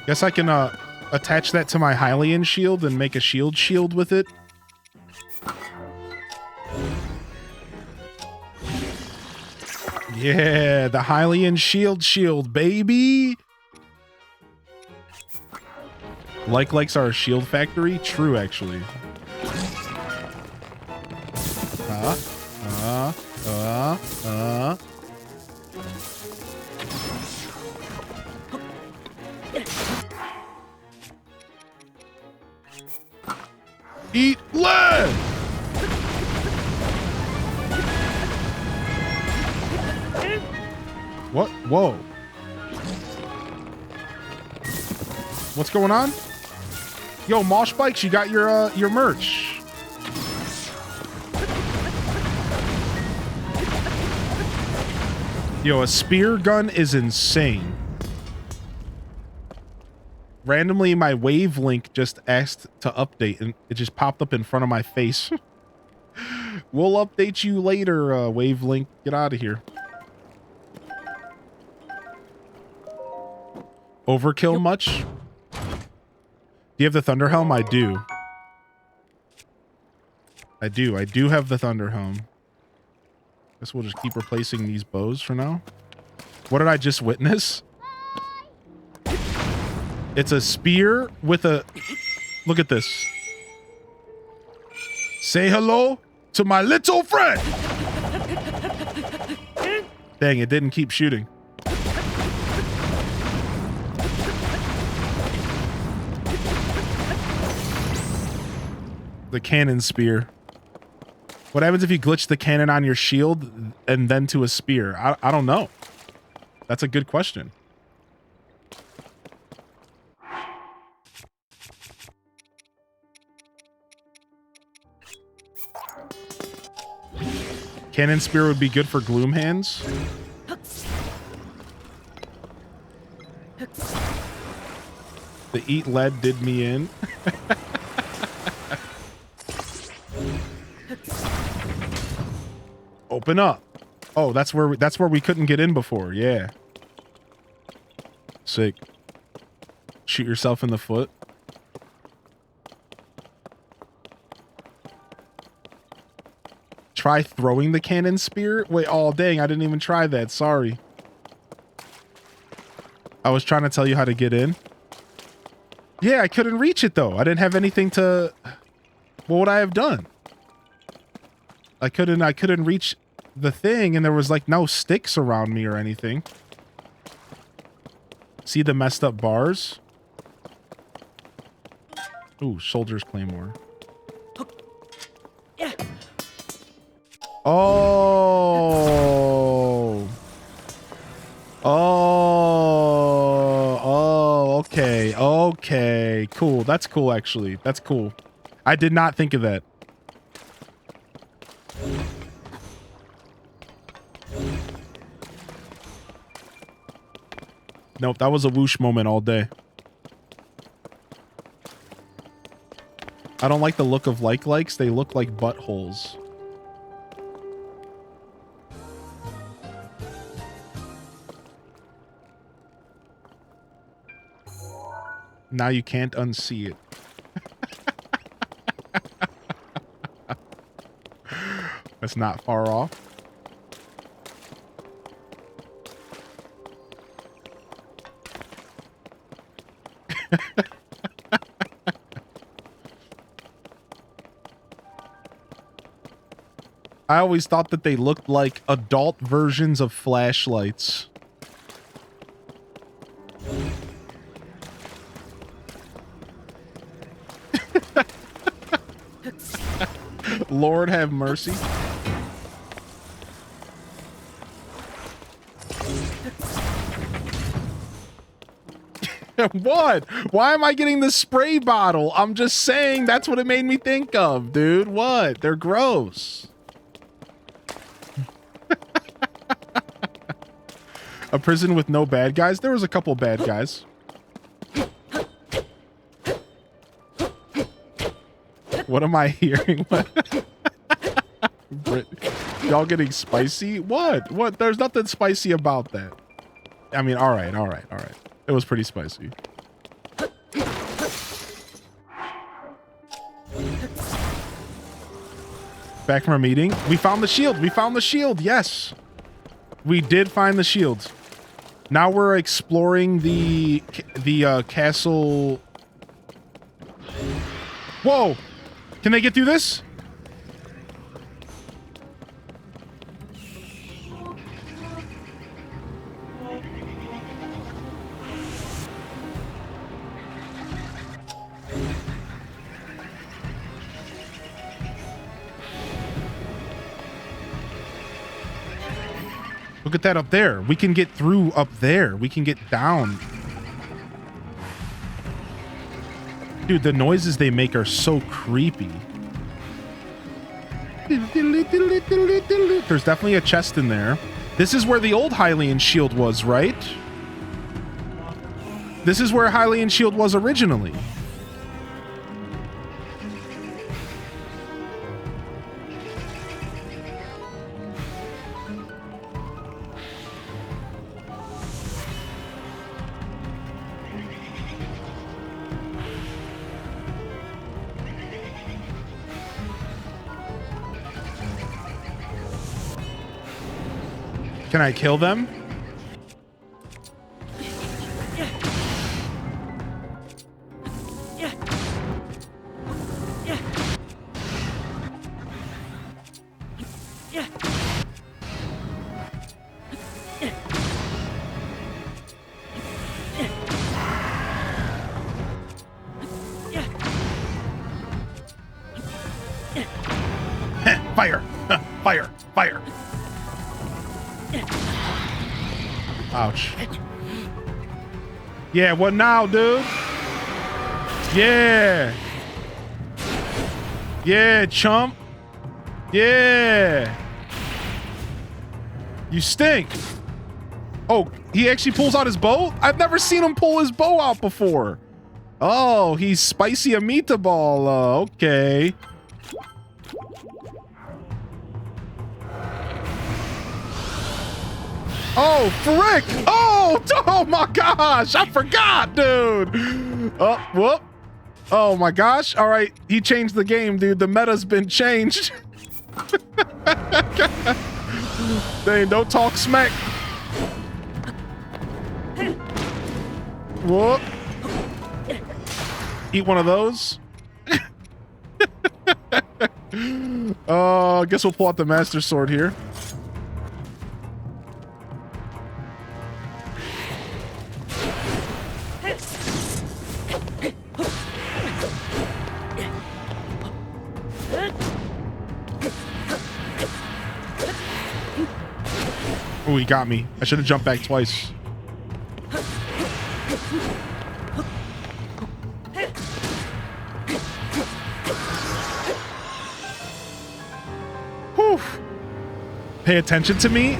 [SPEAKER 1] Guess I can attach that to my Hylian shield and make a shield with it. Yeah, the Hylian shield, baby. Likes our shield factory? True, actually. Eat lead! What? Whoa. What's going on? Yo, Mosh Bikes, you got your merch. Yo, a spear gun is insane. Randomly, my Wavelink just asked to update, and it just popped up in front of my face. We'll update you later, Wavelink. Get out of here. Overkill much? Do you have the Thunder Helm? I do. I do have the Thunder Helm. Guess we'll just keep replacing these bows for now. What did I just witness? It's a spear with a... Look at this. Say hello to my little friend! Dang, it didn't keep shooting. The cannon spear. What happens if you glitch the cannon on your shield and then to a spear? I don't know. That's a good question. Cannon spear would be good for gloom hands. The eat lead did me in. Open up. Oh, that's where we couldn't get in before. Yeah. Sick. Shoot yourself in the foot. Try throwing the cannon spear? Wait, oh dang, I didn't even try that. Sorry. I was trying to tell you how to get in. Yeah, I couldn't reach it though. I didn't have anything to... What would I have done? I couldn't reach the thing, and there was like no sticks around me or anything. See the messed up bars? Ooh, Soldier's Claymore. Oh. Oh, okay. Okay, cool. That's cool, actually. That's cool. I did not think of that. Nope, that was a whoosh moment all day. I don't like the look of likes. They look like buttholes. Now you can't unsee it. That's not far off. I always thought that they looked like adult versions of flashlights. Lord have mercy. What? Why am I getting the spray bottle? I'm just saying that's what it made me think of, dude. What? They're gross. A prison with no bad guys? There was a couple bad guys. What am I hearing? Y'all getting spicy? What? What? There's nothing spicy about that. I mean, all right. It was pretty spicy. Back from our meeting. We found the shield. We found the shield. Yes. We did find the shield. Now we're exploring the castle. Whoa. Can they get through this? Look at that up there. We can get through up there. We can get down. Dude, the noises they make are so creepy. There's definitely a chest in there. This is where the old Hylian shield was, right? This is where Hylian shield was originally. Can I kill them? Fire! Fire! Fire! Ouch. Yeah, what now, dude? Yeah. Yeah, chump. Yeah. You stink. Oh, he actually pulls out his bow? I've never seen him pull his bow out before. Oh, he's spicy a meatball. Okay. Oh, frick! Oh my gosh! I forgot, dude! Oh, whoop. Oh my gosh. All right, he changed the game, dude. The meta's been changed. Dang, don't talk smack. Whoop. Eat one of those. I guess we'll pull out the Master Sword here. Oh, he got me. I should have jumped back twice. Whew. Pay attention to me.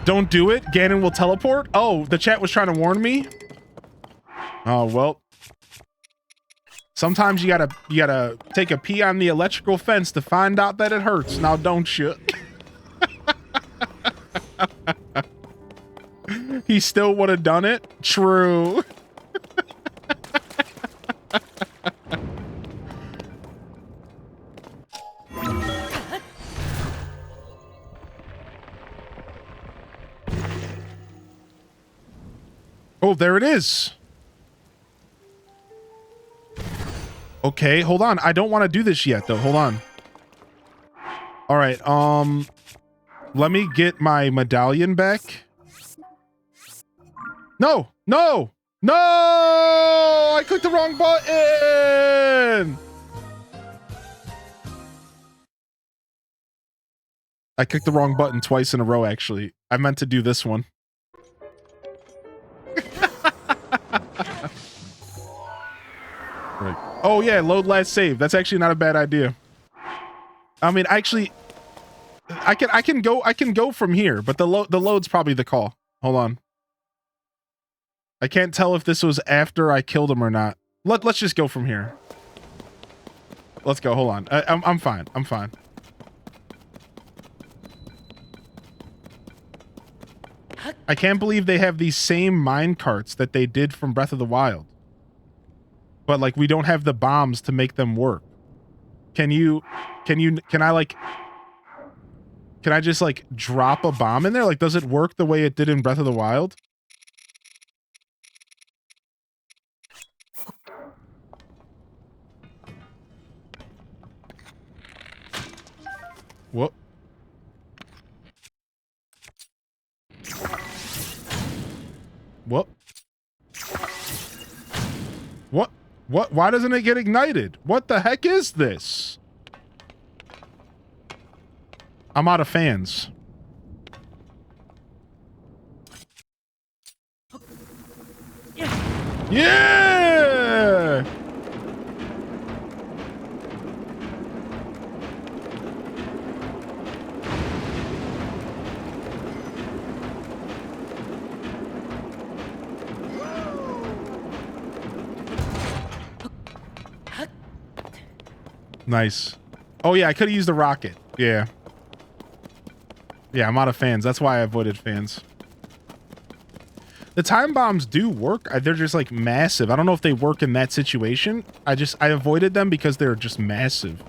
[SPEAKER 1] Don't do it. Ganon will teleport. Oh, the chat was trying to warn me. Oh, well. Sometimes you gotta take a pee on the electrical fence to find out that it hurts. Now, don't you? He still would have done it. True. Oh, there it is. Okay, hold on. I don't want to do this yet, though. Hold on. All right. Let me get my medallion back. No, no, no! I clicked the wrong button! I clicked the wrong button twice in a row, actually. I meant to do this one. Oh yeah, load last save. That's actually not a bad idea. I mean, actually, I can go from here, but the load's probably the call. Hold on. I can't tell if this was after I killed him or not. Let's just go from here. Let's go. Hold on. I'm fine. I'm fine. I can't believe they have these same mine carts that they did from Breath of the Wild. But like we don't have the bombs to make them work. Can I just like drop a bomb in there? Like, does it work the way it did in Breath of the Wild? What? What? What? What? Why doesn't it get ignited? What the heck is this? I'm out of fans. Yeah! Nice. Oh yeah, I could have used the rocket. Yeah. Yeah, I'm out of fans. That's why I avoided fans. The time bombs do work. They're just like massive. I don't know if they work in that situation. I avoided them because they're just massive.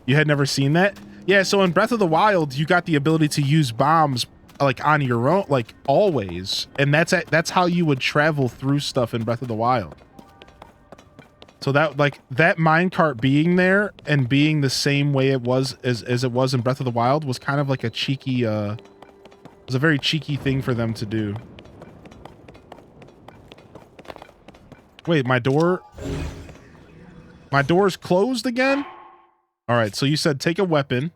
[SPEAKER 1] You had never seen that? Yeah, so in Breath of the Wild, you got the ability to use bombs like on your own, like always. And that's how you would travel through stuff in Breath of the Wild. So that minecart being there and being the same way it was as it was in Breath of the Wild was kind of like a cheeky it was a very cheeky thing for them to do. Wait, my door's closed again? All right, so you said take a weapon.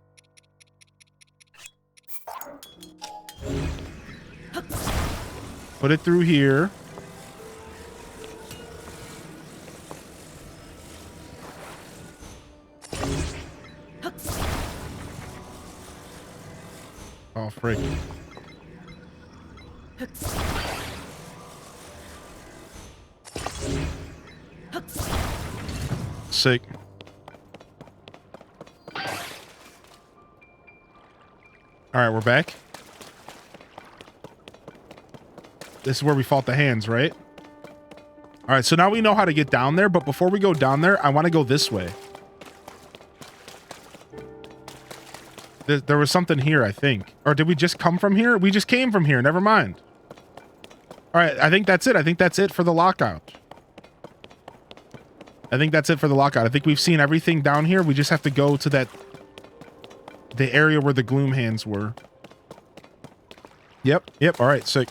[SPEAKER 1] Put it through here. Oh, frick. Sick. All right, we're back. This is where we fought the hands, right? All right, so now we know how to get down there, but before we go down there, I want to go this way. There was something here, I think. Or did we just come from here? We just came from here. Never mind. All right, I think that's it. I think that's it for the lockout. I think that's it for the lockout. I think we've seen everything down here. We just have to go to the area where the gloom hands were. Yep. All right, sick.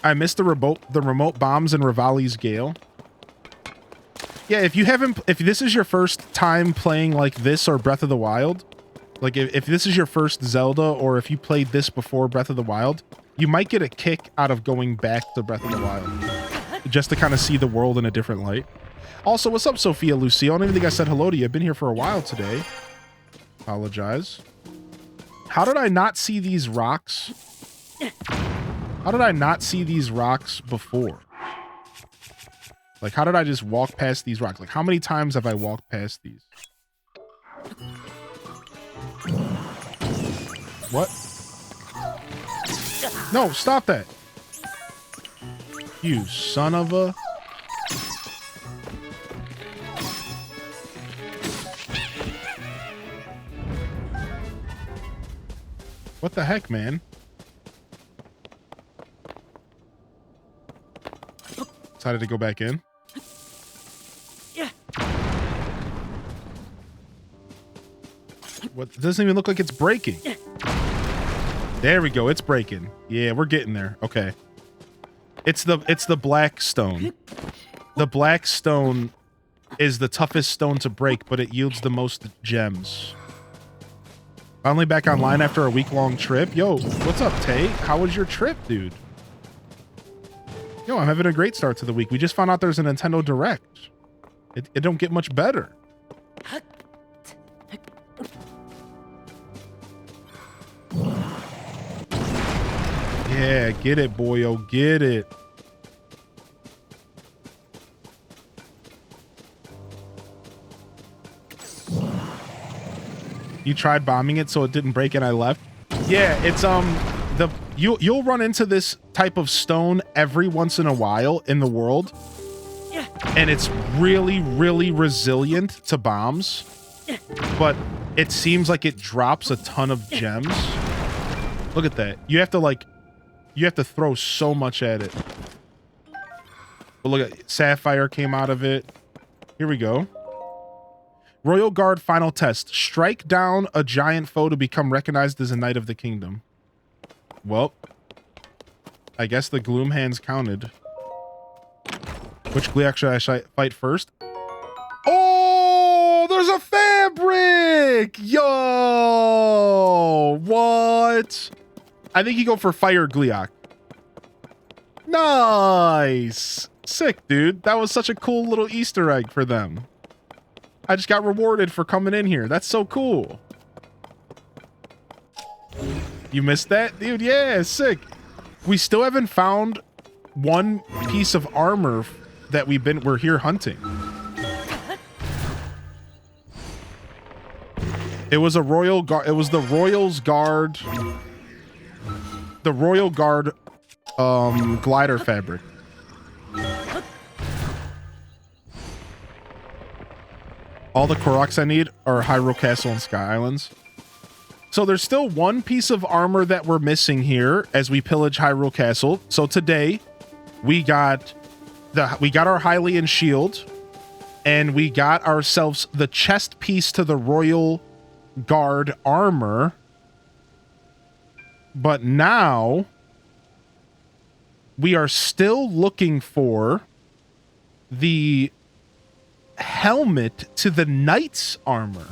[SPEAKER 1] I missed the remote bombs in Rivali's Gale. Yeah, if this is your first time playing like this or Breath of the Wild, like if this is your first Zelda or if you played this before Breath of the Wild, you might get a kick out of going back to Breath of the Wild just to kind of see the world in a different light. Also, what's up, Sophia Lucy? I don't even think I said hello to you. I've been here for a while today. Apologize. How did I not see these rocks? How did I not see these rocks before? Like, how did I just walk past these rocks? Like, how many times have I walked past these? What? No, stop that. You son of a... What the heck, man? Decided to go back in. What? It doesn't even look like it's breaking. There we go. It's breaking. Yeah, we're getting there. Okay. It's the black stone. The black stone is the toughest stone to break, but it yields the most gems. Finally back online after a week-long trip. Yo, what's up, Tay? How was your trip, dude? Yo, I'm having a great start to the week. We just found out there's a Nintendo Direct. It don't get much better. Yeah, get it, boyo, get it. You tried bombing it so it didn't break and I left? Yeah, it's you'll run into this type of stone every once in a while in the world. And it's really, really resilient to bombs. But it seems like it drops a ton of gems. Look at that. You have to throw so much at it. But look at Sapphire came out of it. Here we go. Royal Guard final test. Strike down a giant foe to become recognized as a Knight of the Kingdom. Well, I guess the Gloom Hands counted. Which Gleeok should I fight first? Oh, there's a fabric! Yo! What? I think you go for Fire Gleeok. Nice! Sick, dude. That was such a cool little Easter egg for them. I just got rewarded for coming in here. That's so cool. You missed that? Dude, yeah, sick. We still haven't found one piece of armor that we're here hunting. It was a Royal Guard. It was the Royals Guard. The Royal Guard glider fabric. All the Koroks I need are Hyrule Castle and Sky Islands. So there's still one piece of armor that we're missing here as we pillage Hyrule Castle. So today we got our Hylian shield and we got ourselves the chest piece to the Royal Guard armor. But now we are still looking for the helmet to the knight's armor.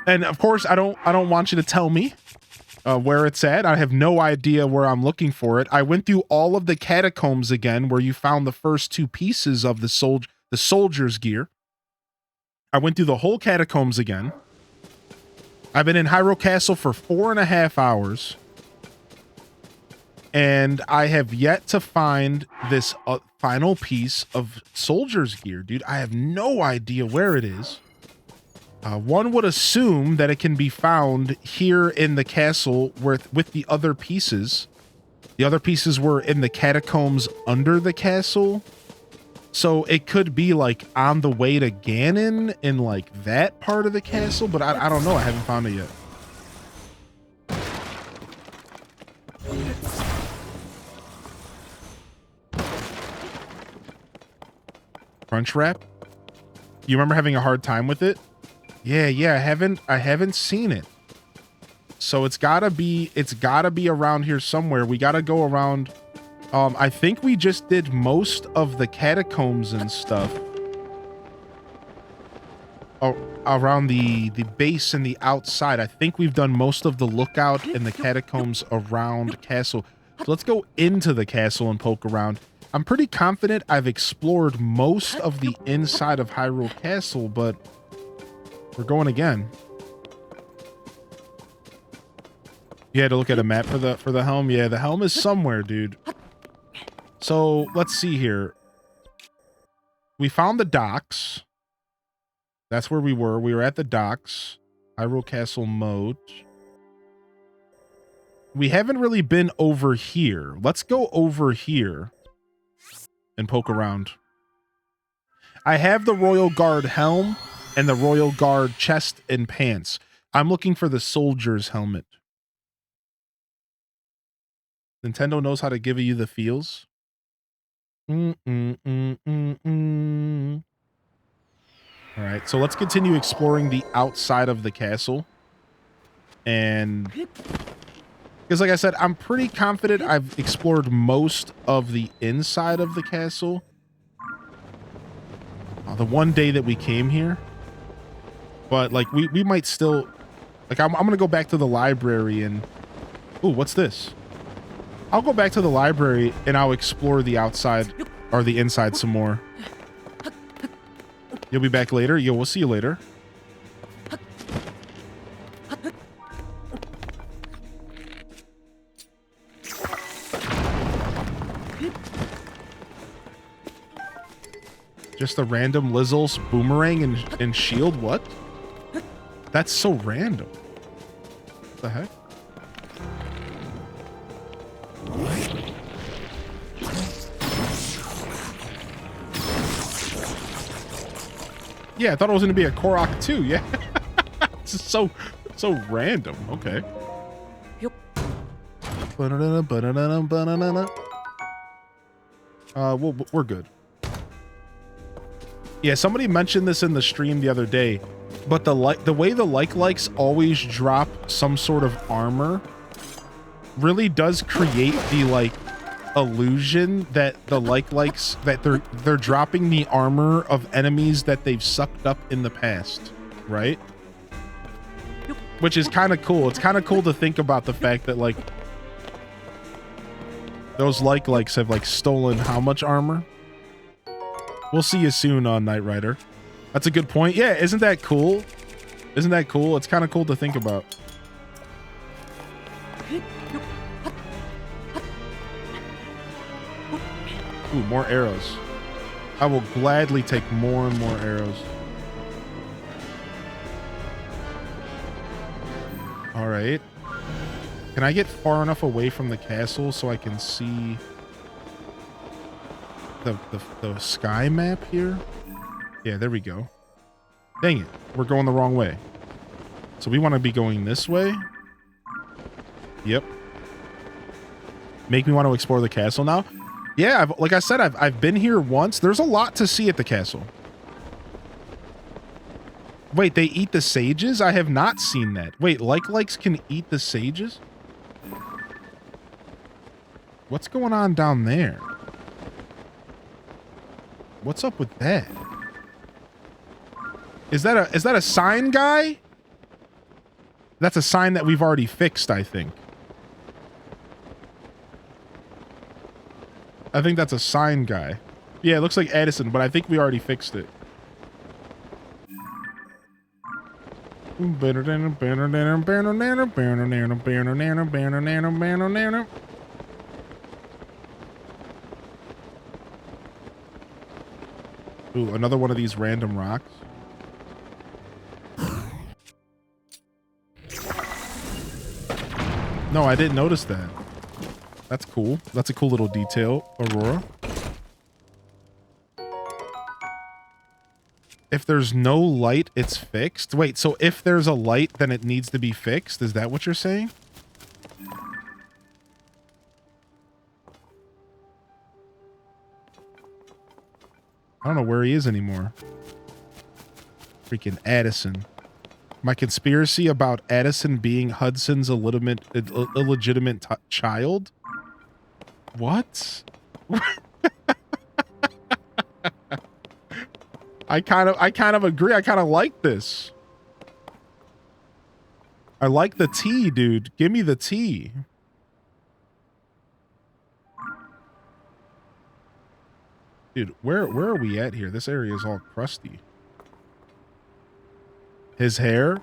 [SPEAKER 1] And of course, I don't want you to tell me where it's at. I have no idea where I'm looking for it. I went through all of the catacombs again where you found the first two pieces of the soldier's gear. I went through the whole catacombs again. I've been in Hyrule Castle for 4.5 hours. And I have yet to find this final piece of soldier's gear, dude. I have no idea where it is. One would assume that it can be found here in the castle with the other pieces. The other pieces were in the catacombs under the castle. So it could be like on the way to Ganon in like that part of the castle, but I don't know. I haven't found it yet. Crunch wrap? You remember having a hard time with it? Yeah, I haven't seen it. So it's gotta be around here somewhere. We gotta go around. I think we just did most of the catacombs and stuff. Oh, around the base and the outside. I think we've done most of the lookout and the catacombs around castle. So let's go into the castle and poke around. I'm pretty confident I've explored most of the inside of Hyrule Castle, but we're going again. You had to look at a map for the helm. Yeah, the helm is somewhere, dude. So let's see here. We found the docks. That's where we were. We were at the docks. Hyrule Castle moat. We haven't really been over here. Let's go over here and poke around. I have the Royal Guard helm and the Royal Guard chest and pants. I'm looking for the soldier's helmet. Nintendo knows how to give you the feels. All right, so let's continue exploring the outside of the castle. And because like I said, I'm pretty confident I've explored most of the inside of the castle. The one day that we came here. But like we might still like I'm gonna go back to the library and ooh, what's this? I'll go back to the library and I'll explore the outside or the inside some more. You'll be back later? Yeah, we'll see you later. Just a random Lizzle's boomerang and shield? What? That's so random. What the heck? Yeah, I thought it was going to be a Korok too. Yeah. It's just so random. Okay. We're good. Yeah, somebody mentioned this in the stream the other day, but the way the likes always drop some sort of armor really does create the illusion that the likes that they're dropping the armor of enemies that they've sucked up in the past, right? Which is kind of cool. It's kind of cool to think about the fact that those likes have stolen how much armor? We'll see you soon on Knight Rider. That's a good point. Yeah, isn't that cool? Isn't that cool? It's kind of cool to think about. Ooh, more arrows. I will gladly take more and more arrows. All right. Can I get far enough away from the castle so I can see the sky map here? Yeah, there we go. Dang it. We're going the wrong way. So we want to be going this way. Yep. Make me want to explore the castle now. Yeah, like I said, I've been here once. There's a lot to see at the castle. Wait, they eat the sages? I have not seen that. Wait, likes can eat the sages? What's going on down there? What's up with that? Is that a sign guy? That's a sign that we've already fixed, I think. I think that's a sign guy. Yeah, it looks like Addison, but I think we already fixed it. Ooh, another one of these random rocks. No, I didn't notice that. That's cool. That's a cool little detail, Aurora. If there's no light, it's fixed. Wait, so if there's a light, then it needs to be fixed? Is that what you're saying? I don't know where he is anymore. Freaking Addison. My conspiracy about Addison being Hudson's illegitimate child? What? I kind of agree. I kind of like this. I like the tea, dude. Give me the tea. Dude, where are we at here? This area is all crusty. His hair?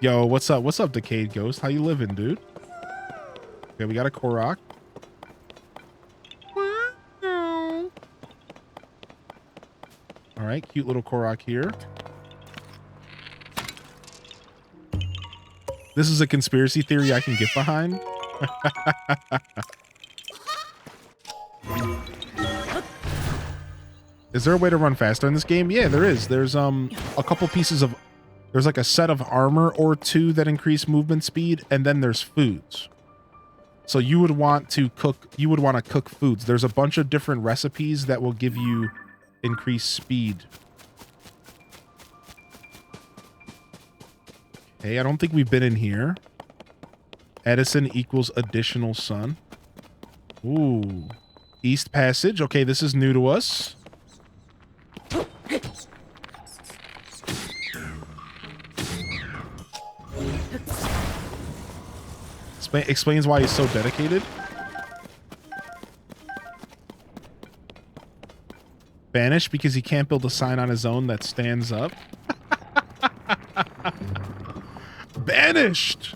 [SPEAKER 1] Yo, what's up? What's up, Decayed Ghost? How you living, dude? Okay, we got a Korok. All right, cute little Korok here. This is a conspiracy theory I can get behind. Is there a way to run faster in this game? Yeah, there is. There's a couple pieces of... There's like a set of armor or two that increase movement speed, and then there's foods. So you would want to cook... You would want to cook foods. There's a bunch of different recipes that will give you increased speed. Okay, I don't think we've been in here. Edison equals additional sun. Ooh. East Passage. Okay, this is new to us. Explains why he's so dedicated. Banished because he can't build a sign on his own that stands up. Banished!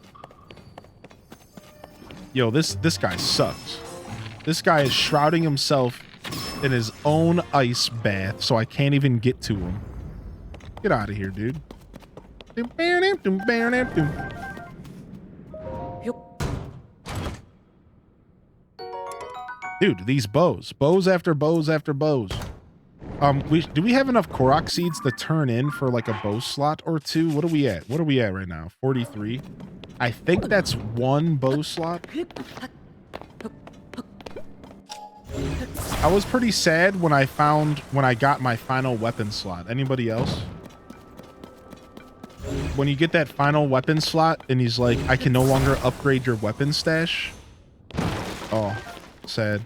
[SPEAKER 1] Yo, this guy sucks. This guy is shrouding himself in his own ice bath, so I can't even get to him. Get out of here, dude. Dude, these bows. Bows after bows after bows. Do we have enough Korok seeds to turn in for like a bow slot or two? What are we at? What are we at right now? 43? I think that's one bow slot. I was pretty sad when I got my final weapon slot. Anybody else? When you get that final weapon slot and he's like, I can no longer upgrade your weapon stash. Oh, sad.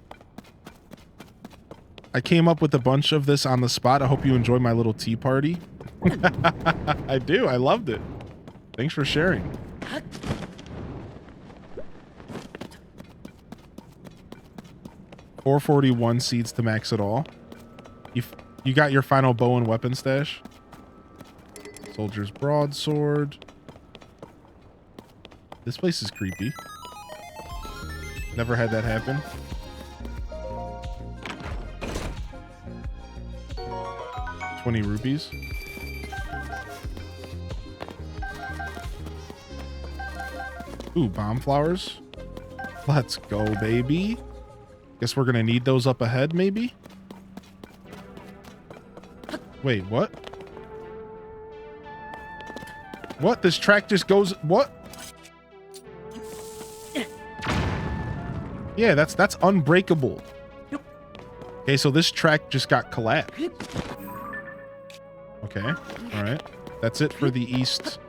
[SPEAKER 1] I came up with a bunch of this on the spot. I hope you enjoy my little tea party. I do. I loved it. Thanks for sharing. 441 seeds to max it all. You got your final bow and weapon stash. Soldier's broadsword. This place is creepy. Never had that happen. $20 rupees. Ooh, bomb flowers. Let's go, baby. Guess we're gonna need those up ahead, maybe? Wait, what? What? This track just goes... What? Yeah, that's unbreakable. Okay, so this track just got collapsed. Okay, all right. That's it for the east.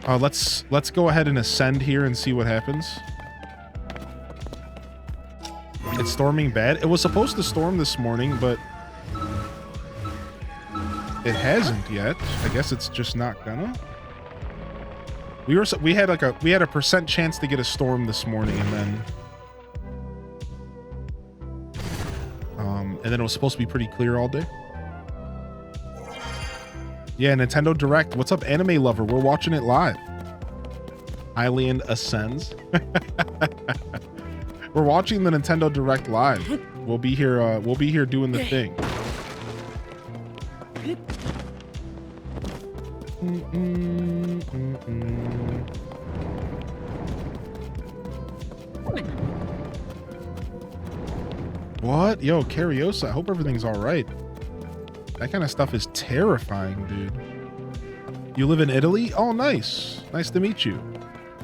[SPEAKER 1] Let's go ahead and ascend here and see what happens. It's storming bad. It was supposed to storm this morning, but it hasn't yet. I guess it's just not gonna. We had a percent chance to get a storm this morning, and then it was supposed to be pretty clear all day. Yeah, Nintendo Direct. What's up, anime lover? We're watching it live. Hylian ascends. We're watching the Nintendo Direct live. We'll be here. We'll be here doing the thing. What? Yo, Cariosa, I hope everything's all right. That kind of stuff is terrifying, dude. You live in Italy? Oh, nice. Nice to meet you.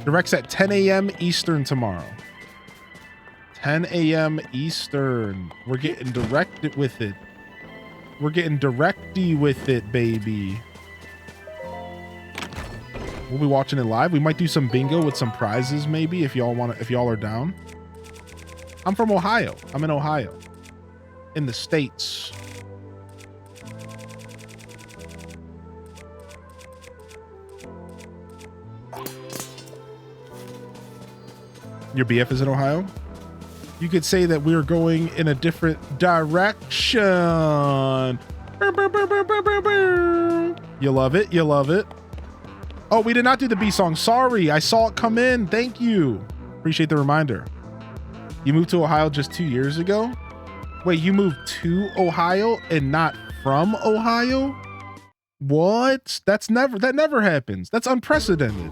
[SPEAKER 1] Direct's at 10 a.m. Eastern tomorrow. 10 a.m. Eastern. We're getting directed with it. We're getting directy with it, baby. We'll be watching it live. We might do some bingo with some prizes, maybe, if y'all are down. I'm from Ohio. I'm in Ohio. In the States. Your BF is in Ohio? You could say that we're going in a different direction. You love it. You love it. Oh, we did not do the B song. Sorry. I saw it come in. Thank you. Appreciate the reminder. You moved to Ohio just 2 years ago? Wait, you moved to Ohio and not from Ohio? What? That never happens. That's unprecedented.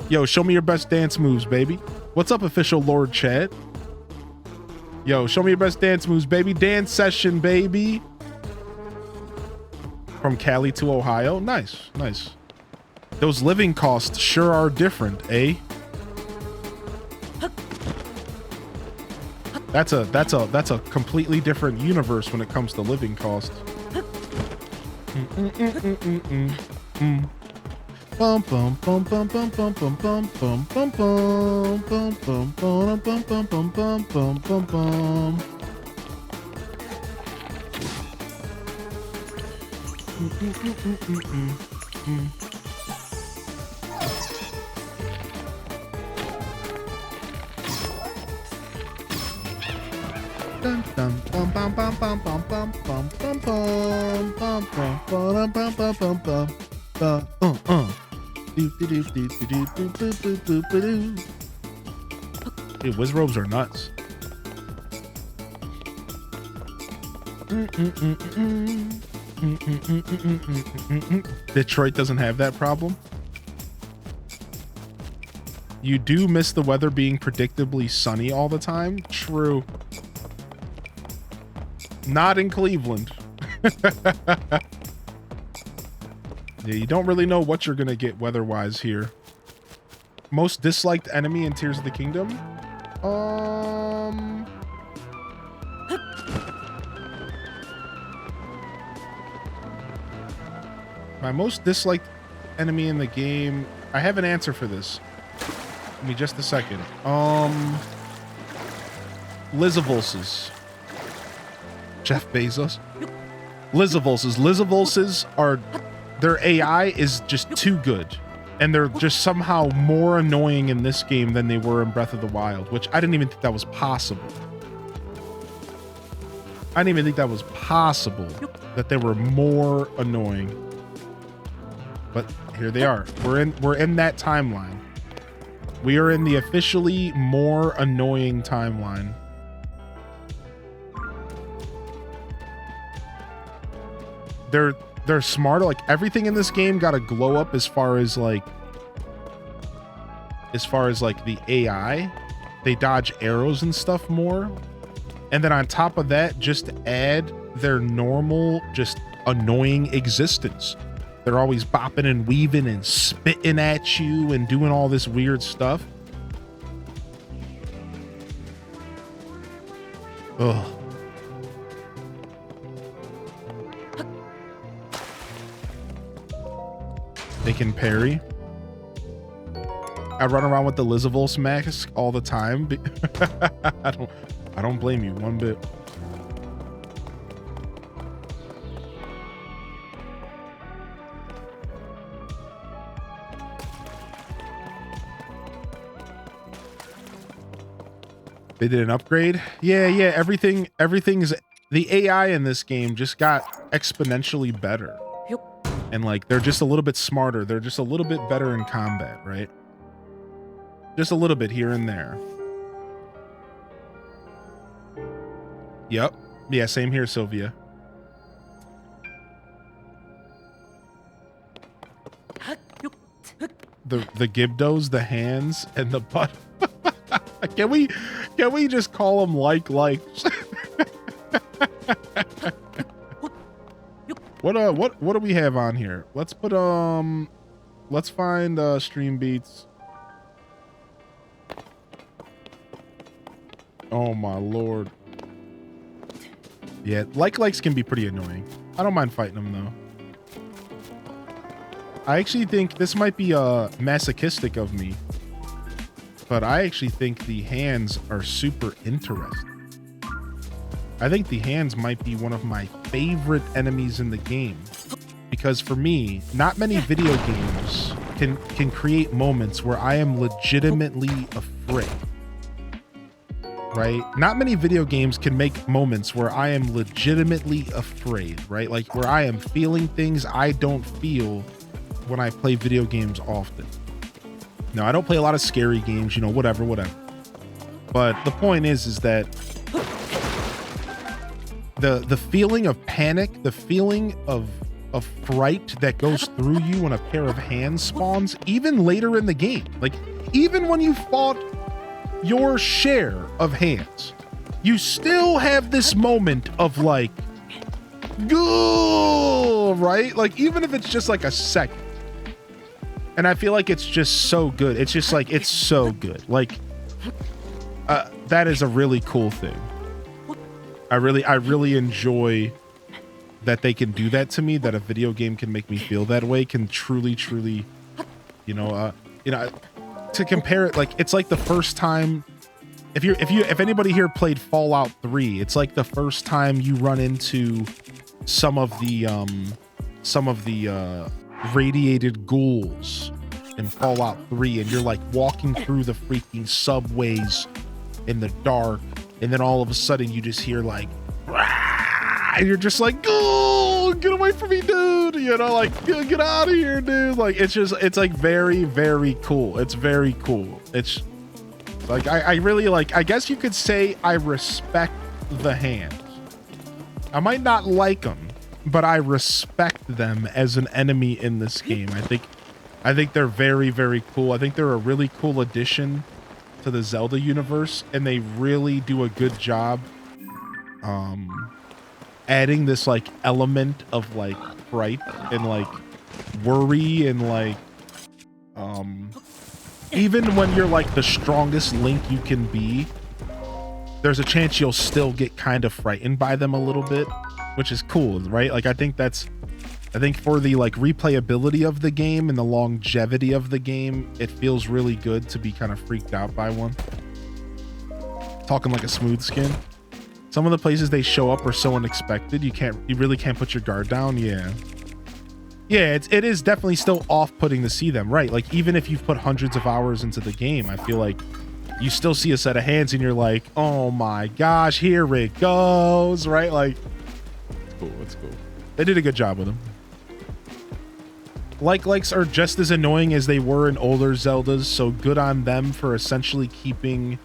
[SPEAKER 1] Yo, show me your best dance moves, baby. What's up, official Lord Chad? Yo, show me your best dance moves, baby. Dance session, baby. From Cali to Ohio. Nice, nice. Those living costs sure are different, eh? That's a completely different universe when it comes to living costs. Bum bum bum bum bum bum bum bum bum bum bum bum bum bum bum bum bum bum bum bum. Dun, dun, bum, bum, bum, bum, bum, bum, bum, bum, bum, bum, bum, bum, bum, bum, bum, bum, bum, do, do, do, do, do, do, do, do, do, do, do, do. Dude, Wizrobes are nuts. Detroit doesn't have that problem. You do miss the weather being predictably sunny all the time. True. Not in Cleveland. Yeah, you don't really know what you're gonna get weather-wise here. Most disliked enemy in Tears of the Kingdom? My most disliked enemy in the game. I have an answer for this. Give me just a second. Lizavulses. Jeff Bezos. Lizavulses. Lizavulses are, their AI is just too good. And they're just somehow more annoying in this game than they were in Breath of the Wild, which I didn't even think that was possible. I didn't even think that was possible, that they were more annoying. But here they are. We're in that timeline. We are in the officially more annoying timeline. They're smarter. Like everything in this game got a glow up as far as like the AI. They dodge arrows and stuff more. And then on top of that, just add their normal, just annoying existence. They're always bopping and weaving and spitting at you and doing all this weird stuff. Ugh. They can parry. I run around with the Lizavulse mask all the time. I don't blame you one bit. They did an upgrade. Yeah. Everything's the AI in this game just got exponentially better. And like they're just a little bit smarter. They're just a little bit better in combat, right? Just a little bit here and there. Yep. Yeah, same here, Sylvia. The Gibdos, the hands, and the butt. Can we just call them likes? What do we have on here? Let's put let's find stream beats. Oh my lord. Yeah, likes can be pretty annoying. I don't mind fighting them though. I actually think this might be masochistic of me, but I actually think the hands are super interesting. I think the hands might be one of my favorite enemies in the game, because for me, not many video games can create moments where I am legitimately afraid. Right? Not many video games can make moments where I am legitimately afraid, right? Like where I am feeling things I don't feel when I play video games often. Now, I don't play a lot of scary games, you know, whatever. But the point is that the feeling of panic, the feeling of fright that goes through you when a pair of hands spawns, even later in the game, like even when you fought your share of hands, you still have this moment of like, go, right? Like even if it's just like a second. And I feel like it's just so good. It's just like, it's so good. Like that is a really cool thing. I really enjoy that they can do that to me, that a video game can make me feel that way, can truly, you know, to compare it, like it's like the first time, if anybody here played Fallout 3, it's like the first time you run into some of the radiated ghouls in Fallout 3, and you're like walking through the freaking subways in the dark, and then all of a sudden you just hear like, "Rah!" and you're just like, oh, get away from me, dude. You know, like, get out of here, dude. Like, it's like very, very cool. It's very cool. It's like, I really like, I guess you could say I respect the hands. I might not like them, but I respect them as an enemy in this game. I think they're very, very cool. I think they're a really cool addition to the Zelda universe, and they really do a good job adding this like element of like fright and like worry and like even when you're like the strongest Link you can be, there's a chance you'll still get kind of frightened by them a little bit, which is cool, right? Like I think for the like replayability of the game and the longevity of the game, it feels really good to be kind of freaked out by one. Talking like a smooth skin. Some of the places they show up are so unexpected, you really can't put your guard down. Yeah, it is definitely still off-putting to see them, right? Like even if you've put hundreds of hours into the game, I feel like you still see a set of hands and you're like, oh my gosh, here it goes, right? Like, it's cool. They did a good job with them. Likes are just as annoying as they were in older Zeldas, so good on them for essentially keeping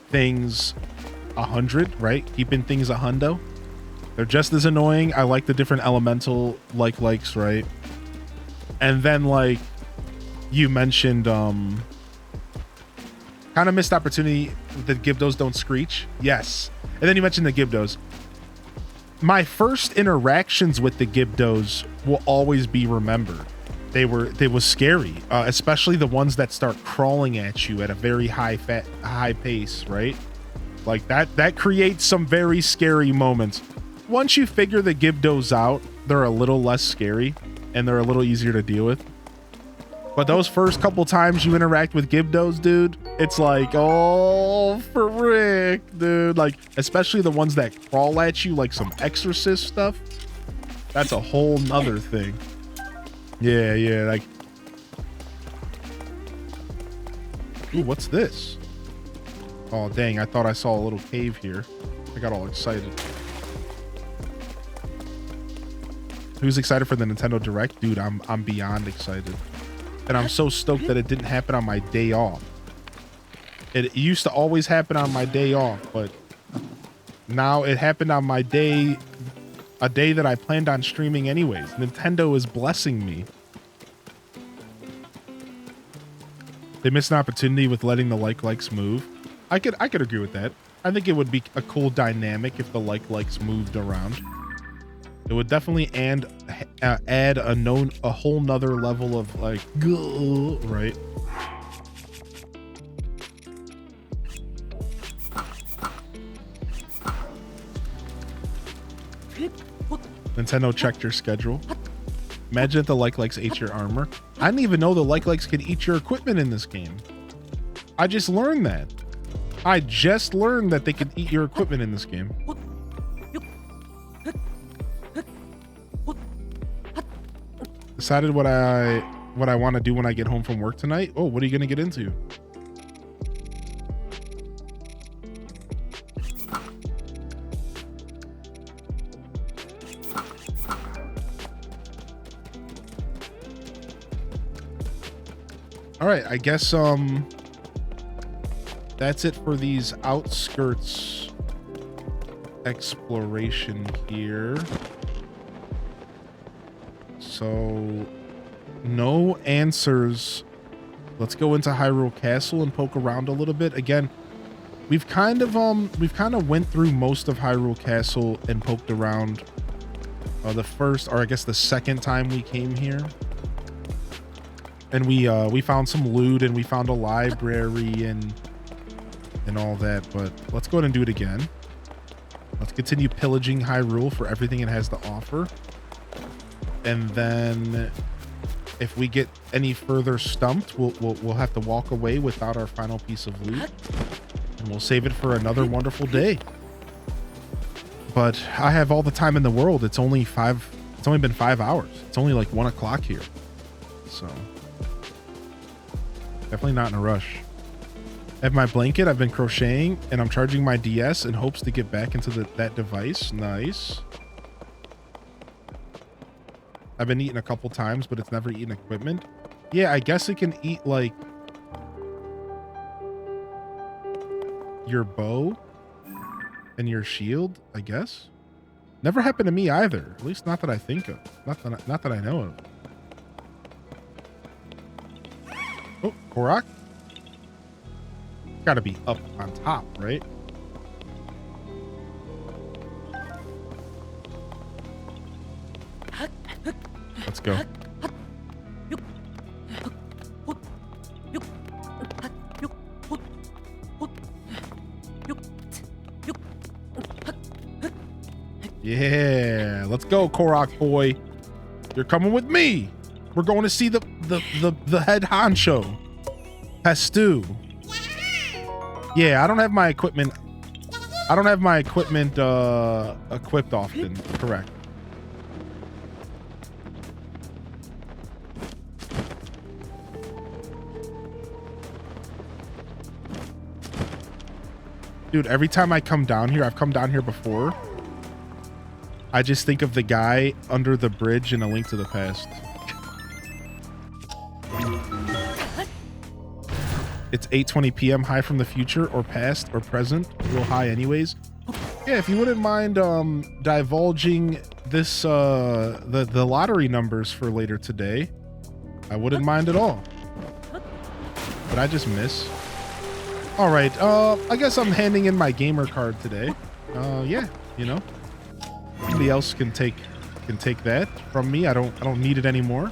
[SPEAKER 1] things 100, right? Keeping things a hundo. They're just as annoying. I like the different elemental likes, right? And then like you mentioned, kind of missed opportunity. The Gibdos don't screech. Yes. And then you mentioned the Gibdos. My first interactions with the Gibdos will always be remembered. They were scary, especially the ones that start crawling at you at a very high pace, right? Like that creates some very scary moments. Once you figure the Gibdos out, they're a little less scary and they're a little easier to deal with. But those first couple times you interact with Gibdos, dude, it's like, oh, frick, dude. Like, especially the ones that crawl at you like some exorcist stuff. That's a whole nother thing. Yeah, like. Ooh, what's this? Oh, dang, I thought I saw a little cave here. I got all excited. Who's excited for the Nintendo Direct? Dude, I'm beyond excited. And I'm so stoked that it didn't happen on my day off. It used to always happen on my day off, but now it happened on my day, a day that I planned on streaming anyways. Nintendo is blessing me. They missed an opportunity with letting the likes move. I could agree with that. I think it would be a cool dynamic if the likes moved around. It would definitely add a whole nother level of like, right? Nintendo checked your schedule. Imagine if the likes ate your armor. I didn't even know the likes could eat your equipment in this game. I just learned that. I just learned that they could eat your equipment in this game. Decided what I want to do when I get home from work tonight. Oh, what are you going to get into? All right, I guess that's it for these outskirts exploration here. So no answers. Let's go into Hyrule Castle and poke around a little bit. Again, we've kind of went through most of Hyrule Castle and poked around the first, or I guess the second time we came here. And we found some loot and we found a library and all that, but let's go ahead and do it again. Let's continue pillaging Hyrule for everything it has to offer. And then if we get any further stumped, we'll have to walk away without our final piece of loot, and we'll save it for another wonderful day. But I have all the time in the world. It's only been 5 hours. It's only like 1 o'clock here, so definitely not in a rush. At my blanket, I've been crocheting and I'm charging my DS in hopes to get back into that device. Nice. I've been eating a couple times, but it's never eaten equipment. Yeah, I guess it can eat like your bow and your shield, I guess. Never happened to me either. At least not that I think of. Not that I know of. Oh, Korok. Gotta be up on top, right? Let's go. Yeah, let's go, Korok boy. You're coming with me. We're going to see the head honcho, Pestu. Yeah, I don't have my equipment. I don't have my equipment equipped often. Correct. Dude, every time I come down here, I've come down here before. I just think of the guy under the bridge in A Link to the Past. It's 8:20 p.m. High from the future or past or present. Real high anyways. Yeah, if you wouldn't mind divulging this the lottery numbers for later today, I wouldn't mind at all. But I just miss. All right, I guess I'm handing in my gamer card today. Yeah, you know. Somebody else can take that from me. I don't need it anymore.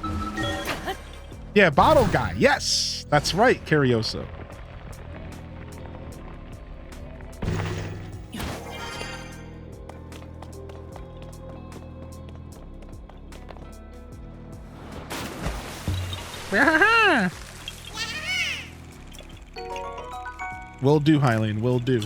[SPEAKER 1] Yeah, bottle guy. Yes, that's right, Carioso. Will do, Hylian. Will do.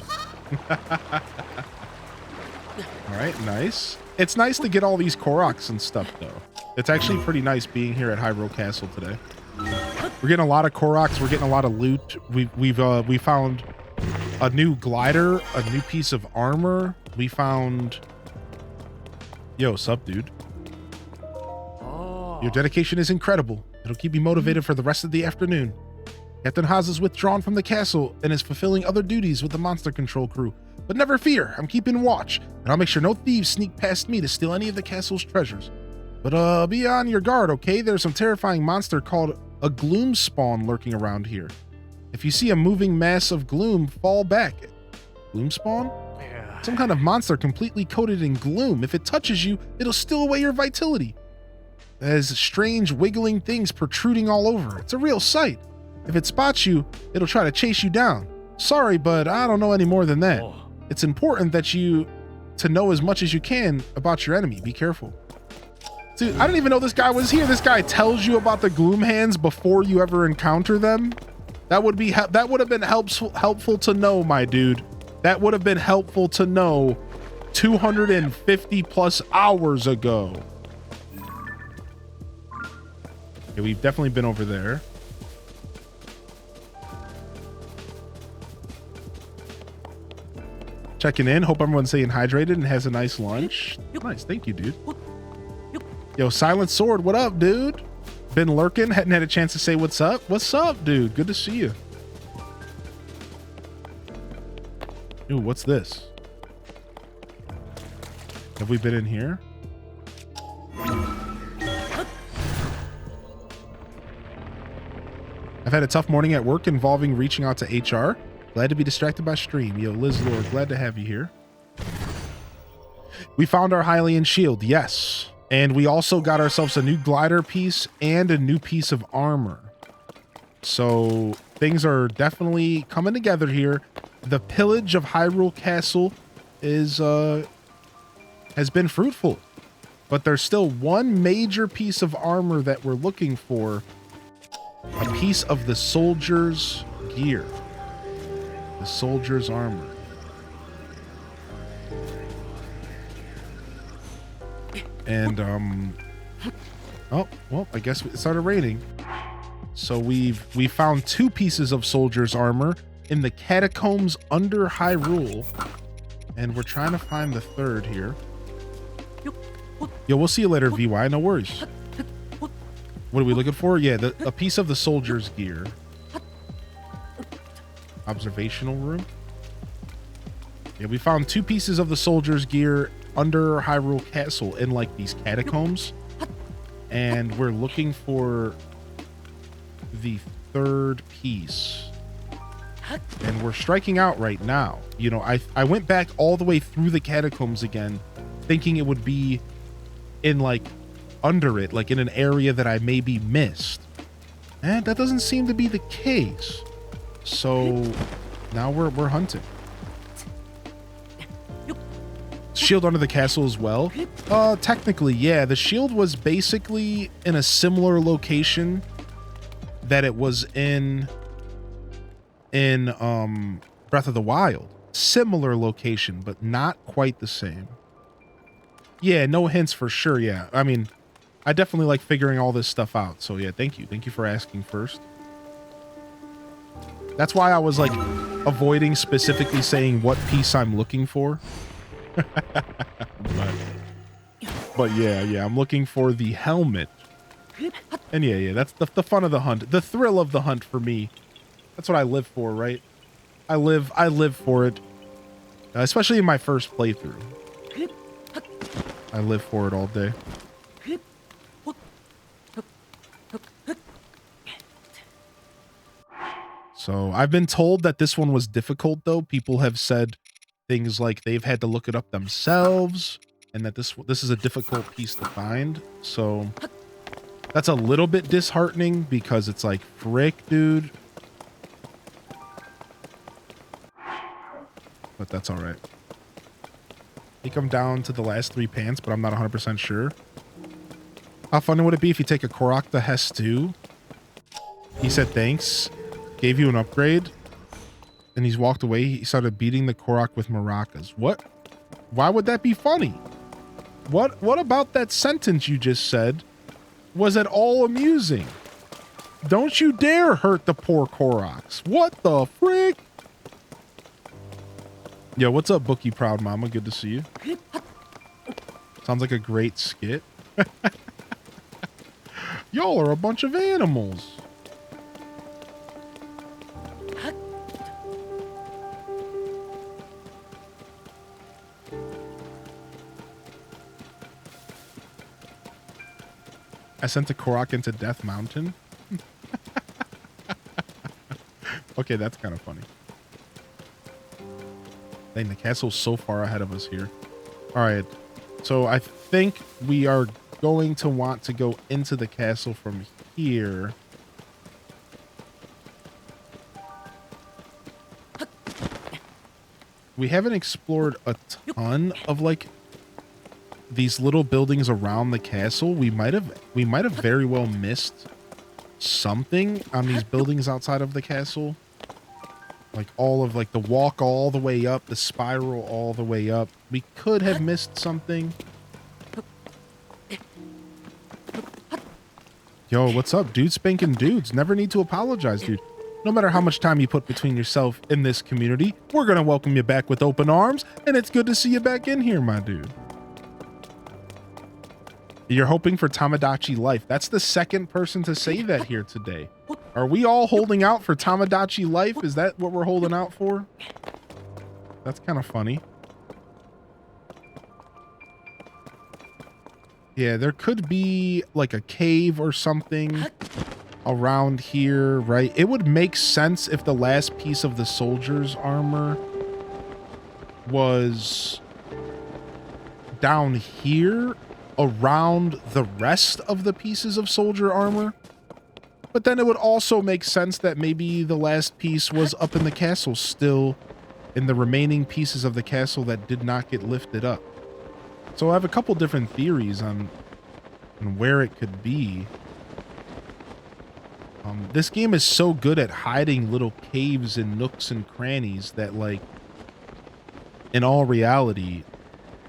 [SPEAKER 1] All right, nice. It's nice to get all these Koroks and stuff, though. It's actually pretty nice being here at Hyrule Castle today. We're getting a lot of Koroks. We're getting a lot of loot. We found a new glider, a new piece of armor. We found. Yo, sup, dude? Your dedication is incredible. It'll keep you motivated for the rest of the afternoon. Captain Haas is withdrawn from the castle and is fulfilling other duties with the monster control crew. But never fear, I'm keeping watch, and I'll make sure no thieves sneak past me to steal any of the castle's treasures. But be on your guard, okay? There's some terrifying monster called a gloom spawn lurking around here. If you see a moving mass of gloom, fall back. Gloom spawn? Some kind of monster completely coated in gloom. If it touches you, it'll steal away your vitality. There's strange wiggling things protruding all over. It's a real sight. If it spots you, it'll try to chase you down. Sorry, but I don't know any more than that. It's important that you to know as much as you can about your enemy. Be careful. Dude, I didn't even know this guy was here. This guy tells you about the gloom hands before you ever encounter them. That would have been helpful to know, my dude. That would have been helpful to know 250 plus hours ago. Okay, we've definitely been over there. Checking in. Hope everyone's staying hydrated and has a nice lunch. Nice. Thank you, dude. Yo, Silent Sword. What up, dude? Been lurking. Hadn't had a chance to say what's up. What's up, dude? Good to see you. Ooh, what's this? Have we been in here? I've had a tough morning at work involving reaching out to HR. Glad to be distracted by stream. Yo, Liz Lord, glad to have you here. We found our Hylian shield, yes. And we also got ourselves a new glider piece and a new piece of armor. So things are definitely coming together here. The pillage of Hyrule Castle has been fruitful. But there's still one major piece of armor that we're looking for. A piece of the soldier's gear. The soldier's armor. And oh well, I guess it started raining. So we found two pieces of soldier's armor in the catacombs under Hyrule. And we're trying to find the third here. Yo, we'll see you later, VY. No worries. What are we looking for? Yeah, a piece of the soldier's gear. Observational room. Yeah, we found 2 pieces of the soldier's gear under Hyrule Castle in like these catacombs. And we're looking for the third piece. And we're striking out right now. You know, I went back all the way through the catacombs again, thinking it would be in like under it, like in an area that I maybe missed. And that doesn't seem to be the case. So now we're hunting. Shield under the castle as well. Technically, yeah. The shield was basically in a similar location that it was in Breath of the Wild. Similar location, but not quite the same. Yeah, no hints for sure. Yeah, I mean, I definitely like figuring all this stuff out. So yeah, thank you for asking first. That's why I was like avoiding specifically saying what piece I'm looking for. but yeah, I'm looking for the helmet. And yeah, that's the fun of the hunt, the thrill of the hunt for me. That's what I live for, right? I live for it, especially in my first playthrough. I live for it all day. So I've been told that this one was difficult, though. People have said things like they've had to look it up themselves, and that this is a difficult piece to find. So that's a little bit disheartening because it's like, frick, dude. But that's all right. I think I'm down to the last 3 pants, but I'm not 100% sure. How funny would it be if you take a Korok to Hess too? He said thanks, gave you an upgrade, and he's walked away. He started beating the Korok with maracas. What? Why would that be funny? What about that sentence you just said was at all amusing? Don't you dare hurt the poor Koroks. What the frick? Yo, what's up, Bookie Proud Mama? Good to see you. Sounds like a great skit. Y'all are a bunch of animals. I sent a Korok into Death Mountain. Okay, that's kind of funny. Dang, the castle's so far ahead of us here. All right, so I think we are going to want to go into the castle from here. We haven't explored a ton of like these little buildings around the castle. We might have very well missed something on these buildings outside of the castle. Like all of like the walk all the way up, the spiral all the way up. We could have missed something. Yo, what's up, dude? Spanking dudes. Never need to apologize, dude. No matter how much time you put between yourself and this community, we're going to welcome you back with open arms, and it's good to see you back in here, my dude. You're hoping for Tamagotchi life. That's the second person to say that here today. Are we all holding out for Tamagotchi life? Is that what we're holding out for? That's kind of funny. Yeah, there could be like a cave or something around here, right? It would make sense if the last piece of the soldier's armor was down here around the rest of the pieces of soldier armor. But then it would also make sense that maybe the last piece was up in the castle still, in the remaining pieces of the castle that did not get lifted up. So I have a couple different theories on where it could be. This game is so good at hiding little caves and nooks and crannies that, like, in all reality,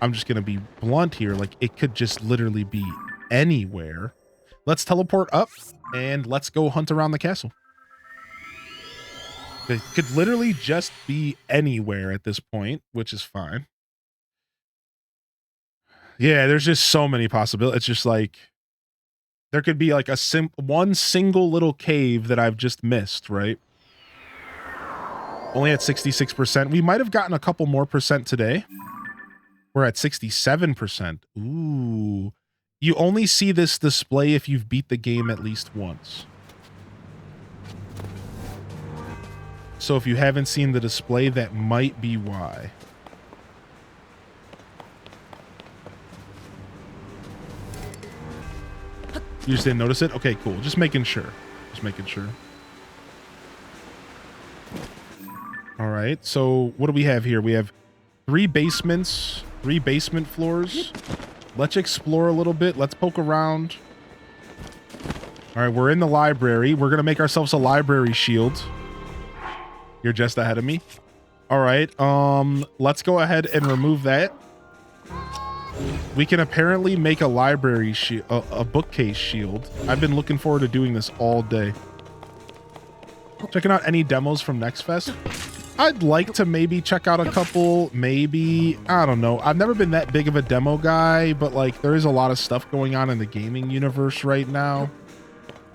[SPEAKER 1] I'm just going to be blunt here, like, it could just literally be anywhere. Let's teleport up and let's go hunt around the castle. It could literally just be anywhere at this point, which is fine. Yeah, there's just so many possibilities. It's just like there could be like one single little cave that I've just missed, right? Only at 66%. We might have gotten a couple more percent today. We're at 67%. Ooh. You only see this display if you've beat the game at least once. So if you haven't seen the display, that might be why. You just didn't notice it? Okay, cool. Just making sure. Just making sure. All right. So what do we have here? We have 3 basements, 3 basement floors. Let's explore a little bit. Let's poke around. All right, we're in the library. We're going to make ourselves a library shield. You're just ahead of me. All right. Let's go ahead and remove that. We can apparently make a library shield, a bookcase shield. I've been looking forward to doing this all day. Checking out any demos from Next Fest. I'd like to maybe check out a couple, maybe, I don't know. I've never been that big of a demo guy, but like there is a lot of stuff going on in the gaming universe right now.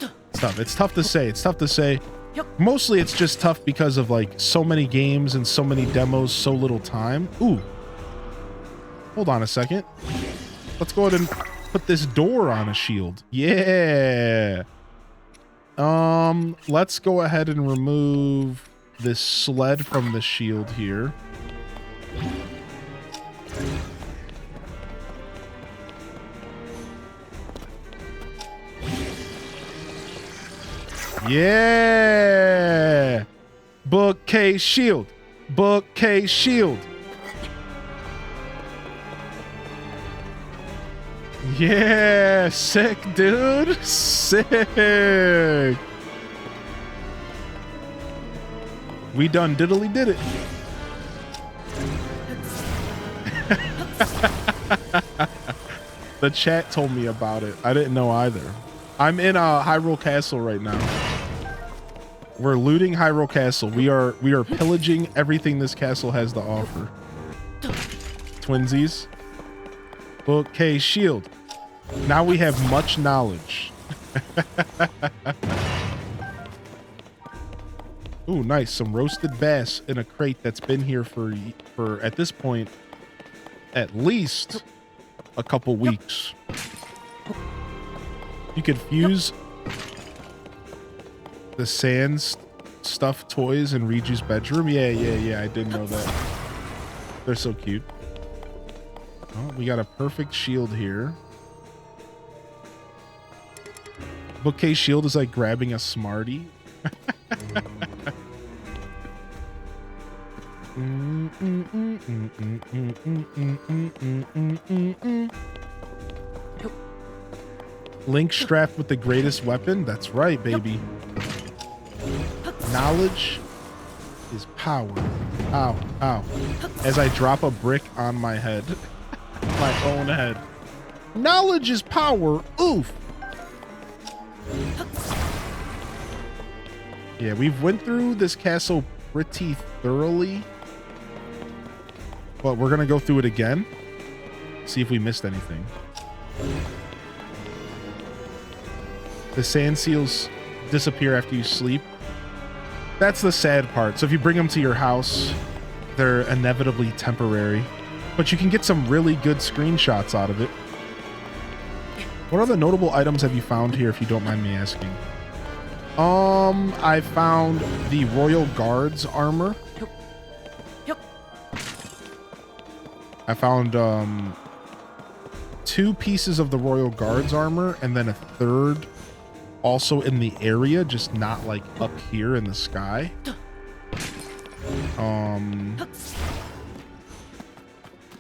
[SPEAKER 1] It's tough to say. It's tough to say. Mostly it's just tough because of like so many games and so many demos, so little time. Ooh. Hold on a second. Let's go ahead and put this door on a shield. Yeah. Let's go ahead and remove this sled from the shield here. Yeah. Bookcase shield. Bookcase shield. Yeah, sick, dude. Sick. We done diddly did it. The chat told me about it. I didn't know either. I'm in Hyrule Castle right now. We're looting Hyrule Castle. We are pillaging everything this castle has to offer. Twinsies. Bookcase shield. Now we have much knowledge. Ooh, nice. Some roasted bass in a crate that's been here for at this point at least a couple weeks. You could fuse the Sans stuffed toys in Riju's bedroom. Yeah. I didn't know that. They're so cute. Oh, we got a perfect shield here. Bookcase shield is like grabbing a Smartie. Link strapped with the greatest weapon. That's right, baby. Knowledge is power. Ow, ow. As I drop a brick on my head. My own head. Knowledge is power. Oof. Yeah, we've went through this castle pretty thoroughly. But we're going to go through it again. See if we missed anything. The sand seals disappear after you sleep. That's the sad part. So if you bring them to your house, they're inevitably temporary. But you can get some really good screenshots out of it. What other notable items have you found here, if you don't mind me asking? I found the Royal Guard's armor. I found 2 pieces of the Royal Guard's armor and then a third also in the area, just not like up here in the sky.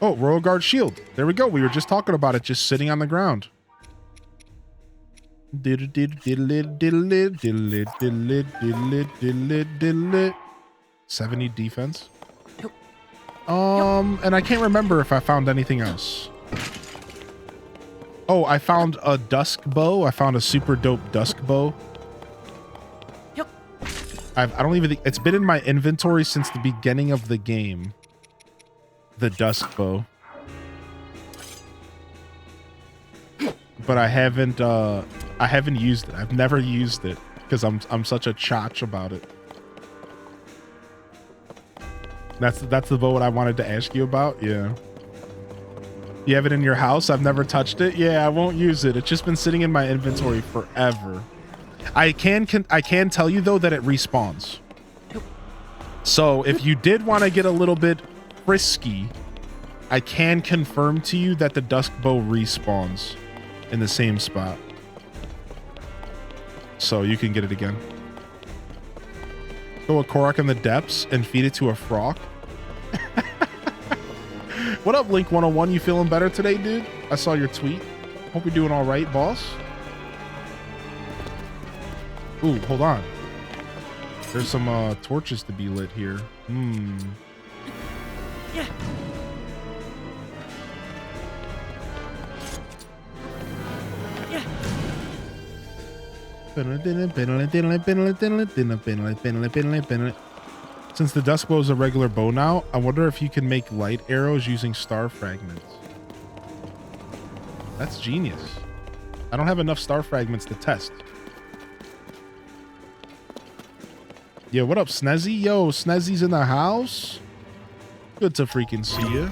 [SPEAKER 1] Oh, Royal Guard shield. There we go. We were just talking about it, just sitting on the ground. 70 defense. And I can't remember if I found anything else. Oh, I found a dusk bow. I found a super dope dusk bow. I don't even think it's been in my inventory since the beginning of the game. The dusk bow. But I haven't used it. I've never used it because I'm such a chotch about it. That's the bow what I wanted to ask you about. Yeah. You have it in your house? I've never touched it. Yeah, I won't use it. It's just been sitting in my inventory forever. I can tell you though that it respawns. So if you did want to get a little bit frisky, I can confirm to you that the dusk bow respawns in the same spot. So you can get it again. Throw a Korok in the depths and feed it to a frog. What up, Link 101? You feeling better today, dude? I saw your tweet. Hope you're doing all right, boss. Ooh, hold on. There's some torches to be lit here.
[SPEAKER 5] Yeah.
[SPEAKER 1] Since the dusk bow is a regular bow now, I wonder if you can make light arrows using star fragments. That's genius. I don't have enough star fragments to test. Yo, what up, Snezzy? Yo, Snezzy's in the house. Good to freaking see you.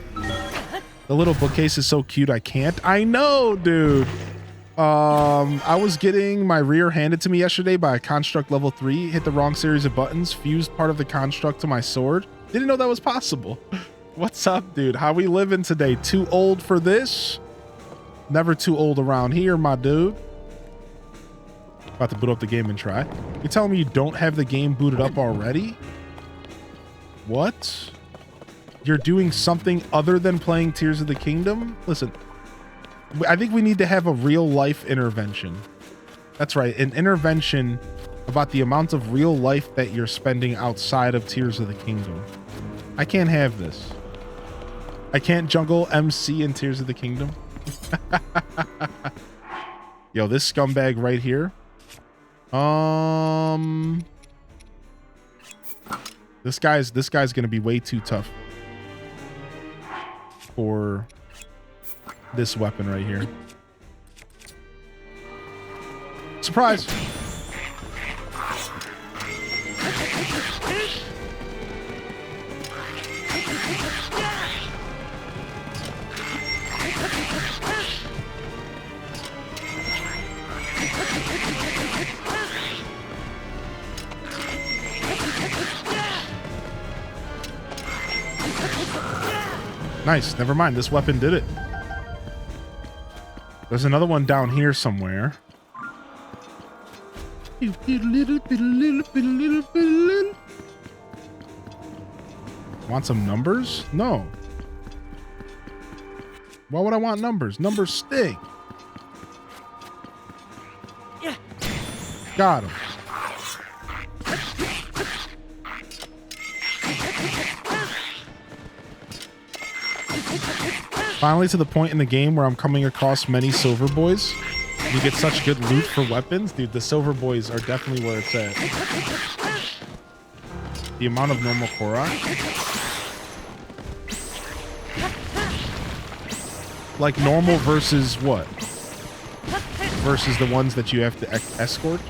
[SPEAKER 1] The little bookcase is so cute, I can't. I know, dude. I was getting my rear handed to me yesterday by a construct level 3. Hit the wrong series of buttons. Fused part of the construct to my sword. Didn't know that was possible. What's up, dude? How we living today? Too old for this? Never too old around here, my dude. About to boot up the game and try. You're telling me you don't have the game booted up already? What? You're doing something other than playing Tears of the Kingdom? Listen, I think we need to have a real life intervention. That's right, an intervention about the amount of real life that you're spending outside of Tears of the Kingdom. I can't have this. I can't jungle MC in Tears of the Kingdom. Yo, this scumbag right here. This guy's gonna be way too tough for this weapon right here. Surprise! Nice, never mind, this weapon did it. There's another one down here somewhere. Want some numbers? No. Why would I want numbers? Numbers stink.
[SPEAKER 5] Yeah.
[SPEAKER 1] Got him. Finally to the point in the game where I'm coming across many silver boys. You get such good loot for weapons. Dude, the silver boys are definitely where it's at. The amount of normal Korok. Like normal versus what? Versus the ones that you have to escort?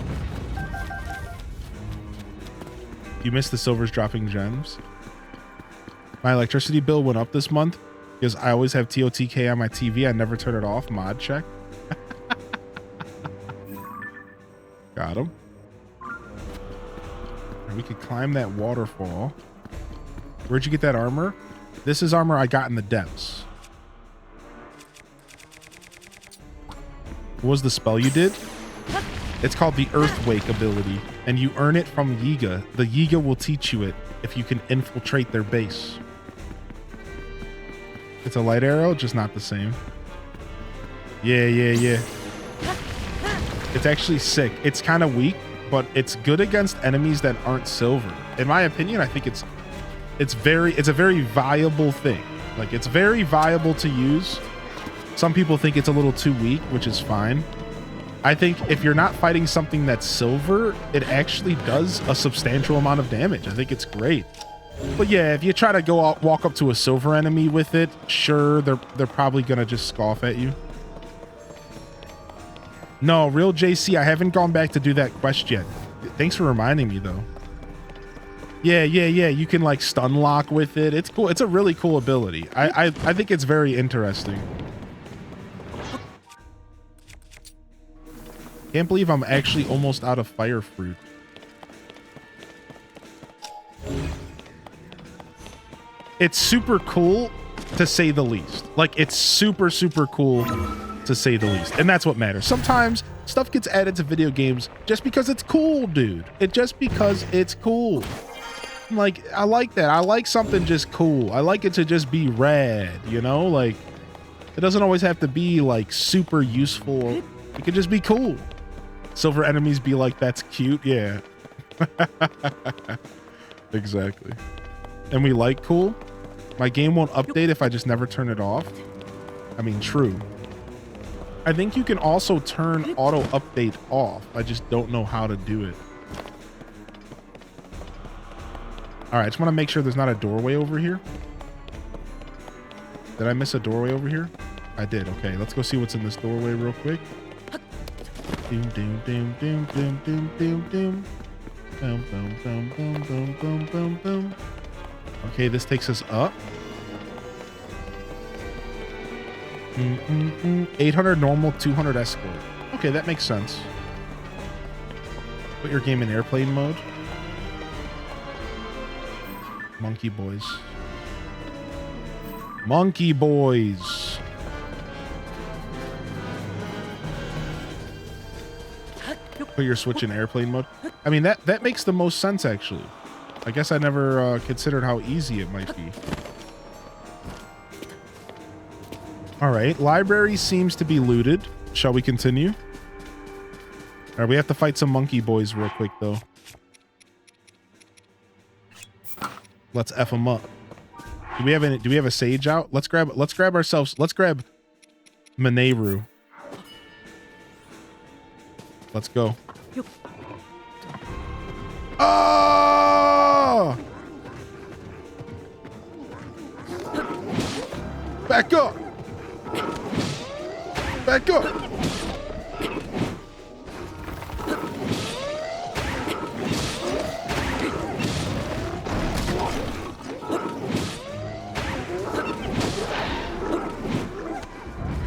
[SPEAKER 1] You missed the silvers dropping gems. My electricity bill went up this month because I always have TOTK on my TV. I never turn it off. Mod check. Got him. And we could climb that waterfall. Where'd you get that armor? This is armor I got in the depths. What was the spell you did? It's called the Earthwake ability, and you earn it from Yiga. The Yiga will teach you it if you can infiltrate their base. It's a light arrow, just not the same. Yeah. It's actually sick. It's kind of weak, but it's good against enemies that aren't silver. In my opinion, I think it's a very viable thing. Like, it's very viable to use. Some people think it's a little too weak, which is fine. I think if you're not fighting something that's silver, it actually does a substantial amount of damage. I think it's great. But yeah, if you try to walk up to a silver enemy with it, sure, they're probably gonna just scoff at you. No, real JC, I haven't gone back to do that quest yet. Thanks for reminding me though. Yeah, you can like stun lock with it. It's cool. It's a really cool ability. I think it's very interesting. Can't believe I'm actually almost out of fire fruit. It's super cool to say the least. Like, it's super cool to say the least. And that's what matters. Sometimes stuff gets added to video games just because it's cool, dude. Just because it's cool. Like, I like that. I like something just cool. I like it to just be rad, you know? Like, it doesn't always have to be like super useful. It could just be cool. Silver enemies be like, that's cute. Yeah. Exactly. And we like cool. My game won't update if I just never turn it off. I mean, true. I think you can also turn auto update off. I just don't know how to do it. All right, I just want to make sure there's not a doorway over here. Did I miss a doorway over here? I did. Okay, let's go see what's in this doorway real quick. Doom, doom, doom, doom, doom, doom, doom, doom. Boom, boom, boom, boom, boom, boom, boom, boom. Okay, this takes us up. 800 normal, 200 escort. Okay, that makes sense. Put your game in airplane mode. Monkey boys. Monkey boys. Put your Switch in airplane mode. I mean, that makes the most sense, actually. I guess I never considered how easy it might be. All right, library seems to be looted. Shall we continue? All right, we have to fight some monkey boys real quick, though. Let's F them up. Do we have a sage out? Let's grab ourselves. Let's grab Mineru. Let's go. Oh! Back up. Back up.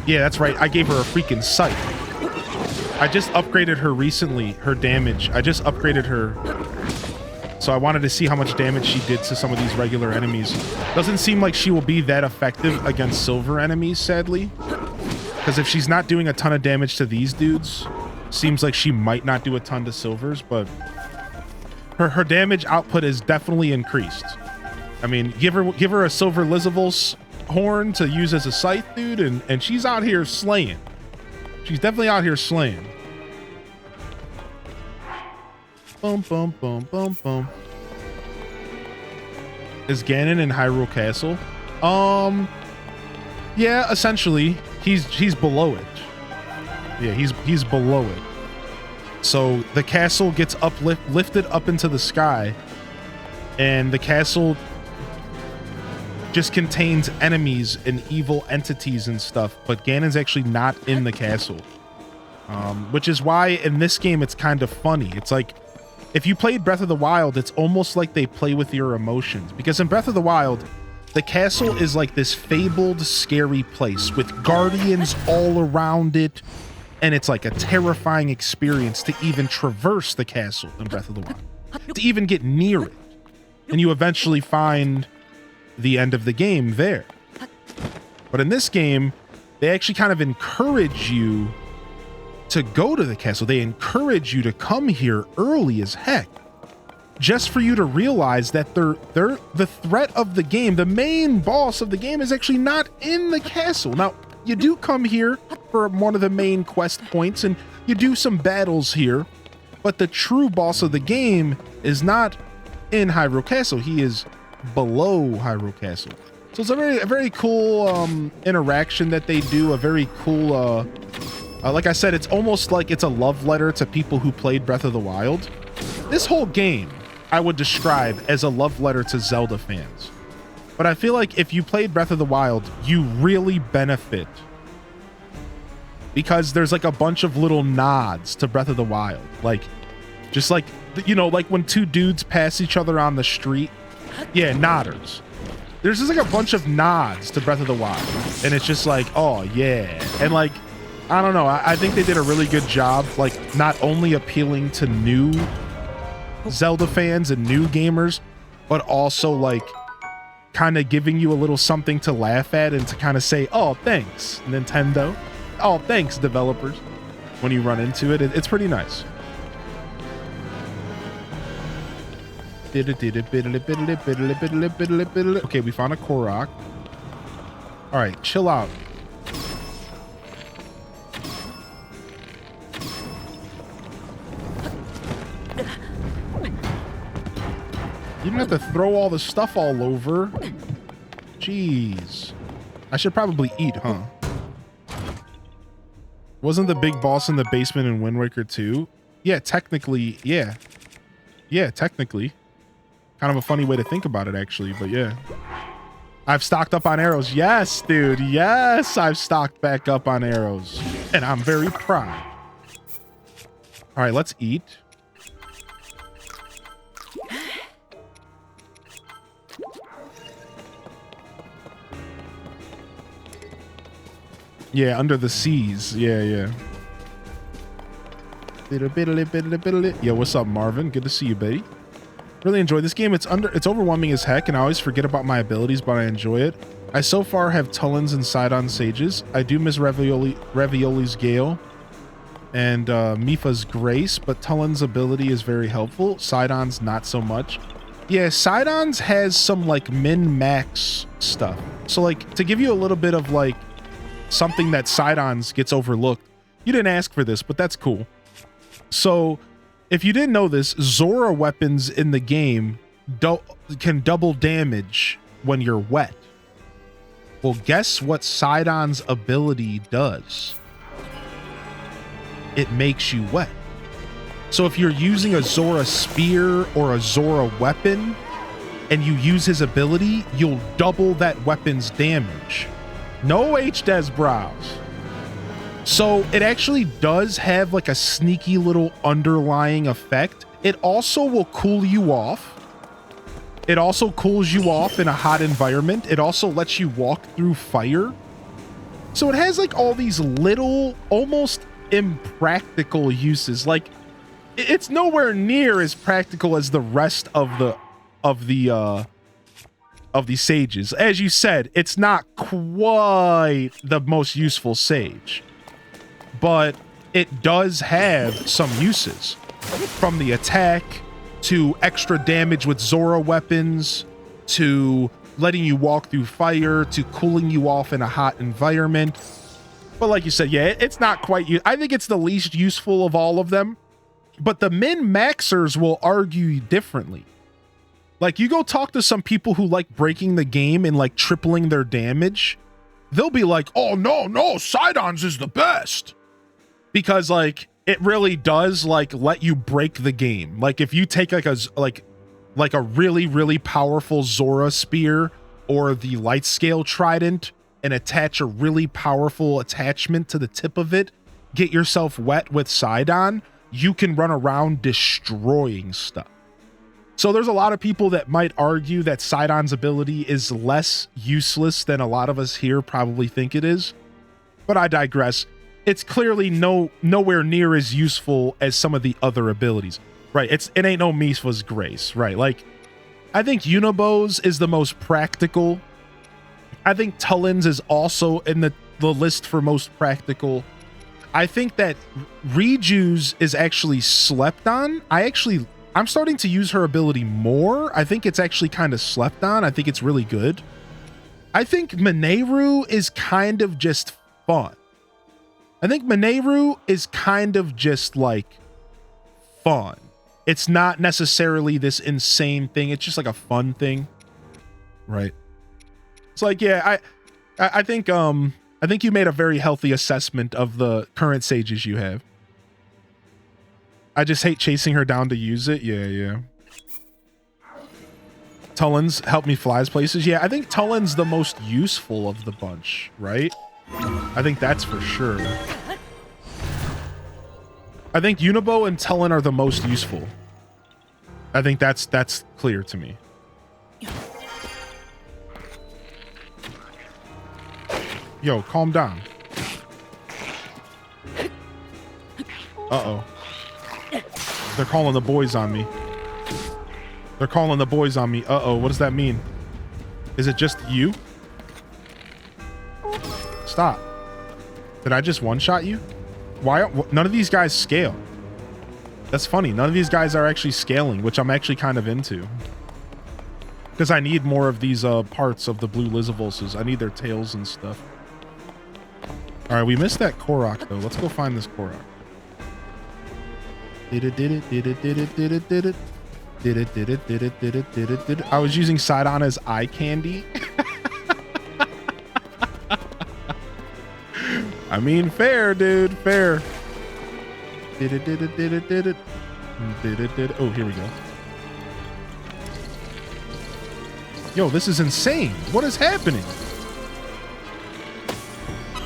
[SPEAKER 1] Yeah, that's right. I gave her a freaking sight. I just upgraded her recently, her damage. I just upgraded her. So I wanted to see how much damage she did to some of these regular enemies. Doesn't seem like she will be that effective against silver enemies, sadly. Because if she's not doing a ton of damage to these dudes, seems like she might not do a ton to silvers, but her damage output is definitely increased. I mean, give her a silver Lizavul's horn to use as a scythe, dude, and she's out here slaying. She's definitely out here slaying. Boom, boom, boom, boom, boom. Is Ganon in Hyrule Castle? Yeah, essentially. He's below it. Yeah, he's below it. So the castle gets lifted up into the sky, and the castle just contains enemies and evil entities and stuff, but Ganon's actually not in the castle. Which is why in this game it's kind of funny. It's like, if you played Breath of the Wild, it's almost like they play with your emotions. Because in Breath of the Wild, the castle is like this fabled, scary place with guardians all around it, and it's like a terrifying experience to even traverse the castle in Breath of the Wild, to even get near it. And you eventually find the end of the game there. But in this game, they actually kind of encourage you to go to the castle. They encourage you to come here early as heck, just for you to realize that the threat of the game, the main boss of the game, is actually not in the castle. Now, you do come here for one of the main quest points, and you do some battles here, but the true boss of the game is not in Hyrule Castle. He is below Hyrule Castle. So it's a very cool interaction that they do, a very cool Like I said, it's almost like it's a love letter to people who played Breath of the Wild. This whole game I would describe as a love letter to Zelda fans. But I feel like if you played Breath of the Wild, you really benefit because there's like a bunch of little nods to Breath of the Wild. Like, just like, you know, like when two dudes pass each other on the street. Yeah, nodders. There's just like a bunch of nods to Breath of the Wild. And it's just like, oh yeah. And like, I don't know. I think they did a really good job, like not only appealing to new Zelda fans and new gamers, but also like kind of giving you a little something to laugh at and to kind of say, oh, thanks, Nintendo. Oh, thanks, developers. When you run into it, it's pretty nice. Okay, we found a Korok. All right, chill out. You don't have to throw all the stuff all over. Jeez. I should probably eat, huh? Wasn't the big boss in the basement in Wind Waker 2? Yeah, technically, yeah. Yeah, technically. Kind of a funny way to think about it, actually, but yeah. I've stocked up on arrows. Yes, dude. Yes, I've stocked back up on arrows. And I'm very proud. All right, let's eat. Yeah, under the seas. Yeah, yeah. Yo, what's up, Marvin? Good to see you, buddy. Really enjoy this game. It's overwhelming as heck, and I always forget about my abilities, but I enjoy it. I so far have Tullen's and Sidon Sages. I do miss Ravioli's Gale and Mifa's Grace, but Tullen's ability is very helpful. Sidon's not so much. Yeah, Sidon's has some like min-max stuff. So like to give you a little bit of like something that Sidon's gets overlooked. You didn't ask for this, but that's cool. So if you didn't know this, Zora weapons in the game can double damage when you're wet. Well, guess what Sidon's ability does? It makes you wet. So if you're using a Zora spear or a Zora weapon and you use his ability, you'll double that weapon's damage. No HDes brows. So it actually does have like a sneaky little underlying effect. It also will cool you off. It also cools you off in a hot environment. It also lets you walk through fire. So it has like all these little, almost impractical uses. Like it's nowhere near as practical as the rest of the sages. As you said, it's not quite the most useful sage, but it does have some uses, from the attack to extra damage with Zora weapons to letting you walk through fire to cooling you off in a hot environment. But like you said, yeah, it's not quite. I think it's the least useful of all of them, but the min-maxers will argue differently. Like, you go talk to some people who like breaking the game and like tripling their damage. They'll be like, oh, no, Sidon's is the best. Because like, it really does like let you break the game. Like if you take like a really, really powerful Zora spear or the light scale trident and attach a really powerful attachment to the tip of it, get yourself wet with Sidon, you can run around destroying stuff. So there's a lot of people that might argue that Sidon's ability is less useless than a lot of us here probably think it is. But I digress. It's clearly nowhere near as useful as some of the other abilities. Right, it ain't no Mifa's Grace, right? Like, I think Unibo's is the most practical. I think Tullen's is also in the list for most practical. I think that Riju's is actually slept on. I'm starting to use her ability more. I think it's actually kind of slept on. I think it's really good. I think Mineru is kind of just fun. I think Mineru is kind of just like fun. It's not necessarily this insane thing. It's just like a fun thing. Right. It's like, yeah, I think I think you made a very healthy assessment of the current sages you have. I just hate chasing her down to use it. Yeah. Tullen's help me flies places. Yeah, I think Tullen's the most useful of the bunch, right? I think that's for sure. I think Unibo and Tullen are the most useful. I think that's clear to me. Yo, calm down. Uh-oh. They're calling the boys on me. They're calling the boys on me. Uh-oh, what does that mean? Is it just you? Stop. Did I just one-shot you? Why? None of these guys scale. That's funny. None of these guys are actually scaling, which I'm actually kind of into. Because I need more of these parts of the blue Lizavulses. I need their tails and stuff. All right, we missed that Korok, though. Let's go find this Korok. I was using Sidon as eye candy. I mean, fair, dude, fair. Oh, here we go. Yo, this is insane. What is happening?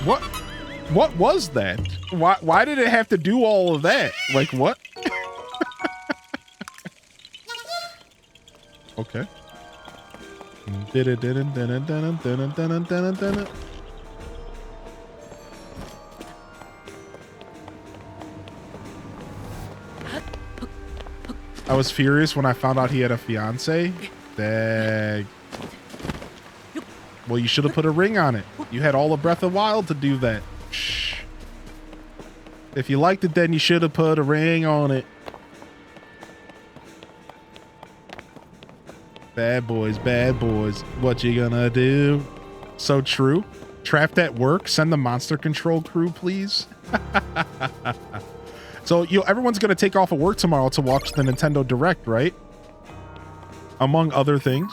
[SPEAKER 1] What was that? Why did it have to do all of that? Like, what? Okay. I was furious when I found out he had a fiance. Dag. Well, you should have put a ring on it. You had all of Breath of Wild to do that. Shh. If you liked it, then you should have put a ring on it. Bad boys, what you gonna do? So true. Trapped at work, send the monster control crew, please. So, everyone's gonna take off of work tomorrow to watch the Nintendo Direct, right? Among other things.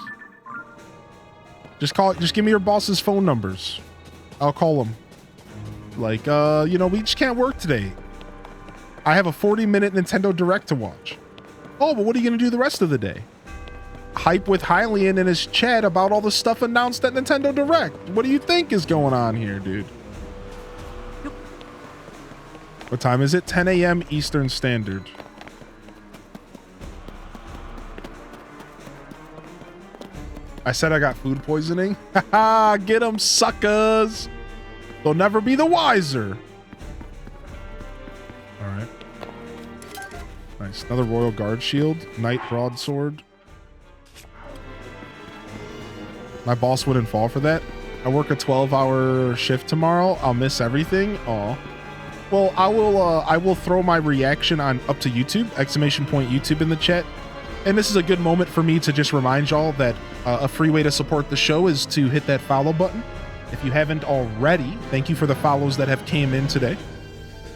[SPEAKER 1] Just give me your boss's phone numbers. I'll call them. Like, we just can't work today. I have a 40-minute Nintendo Direct to watch. Oh, but what are you gonna do the rest of the day? Hype with Hylian in his chat about all the stuff announced at Nintendo Direct. What do you think is going on here, dude? What time is it? 10 a.m. Eastern Standard. I said I got food poisoning. Haha, get them, suckers. They'll never be the wiser. All right. Nice. Another Royal Guard shield. Knight Broadsword. My boss wouldn't fall for that. I work a 12-hour shift tomorrow. I'll miss everything. Aw. Well, I will throw my reaction on up to YouTube, ! YouTube in the chat. And this is a good moment for me to just remind y'all that a free way to support the show is to hit that follow button. If you haven't already, thank you for the follows that have came in today.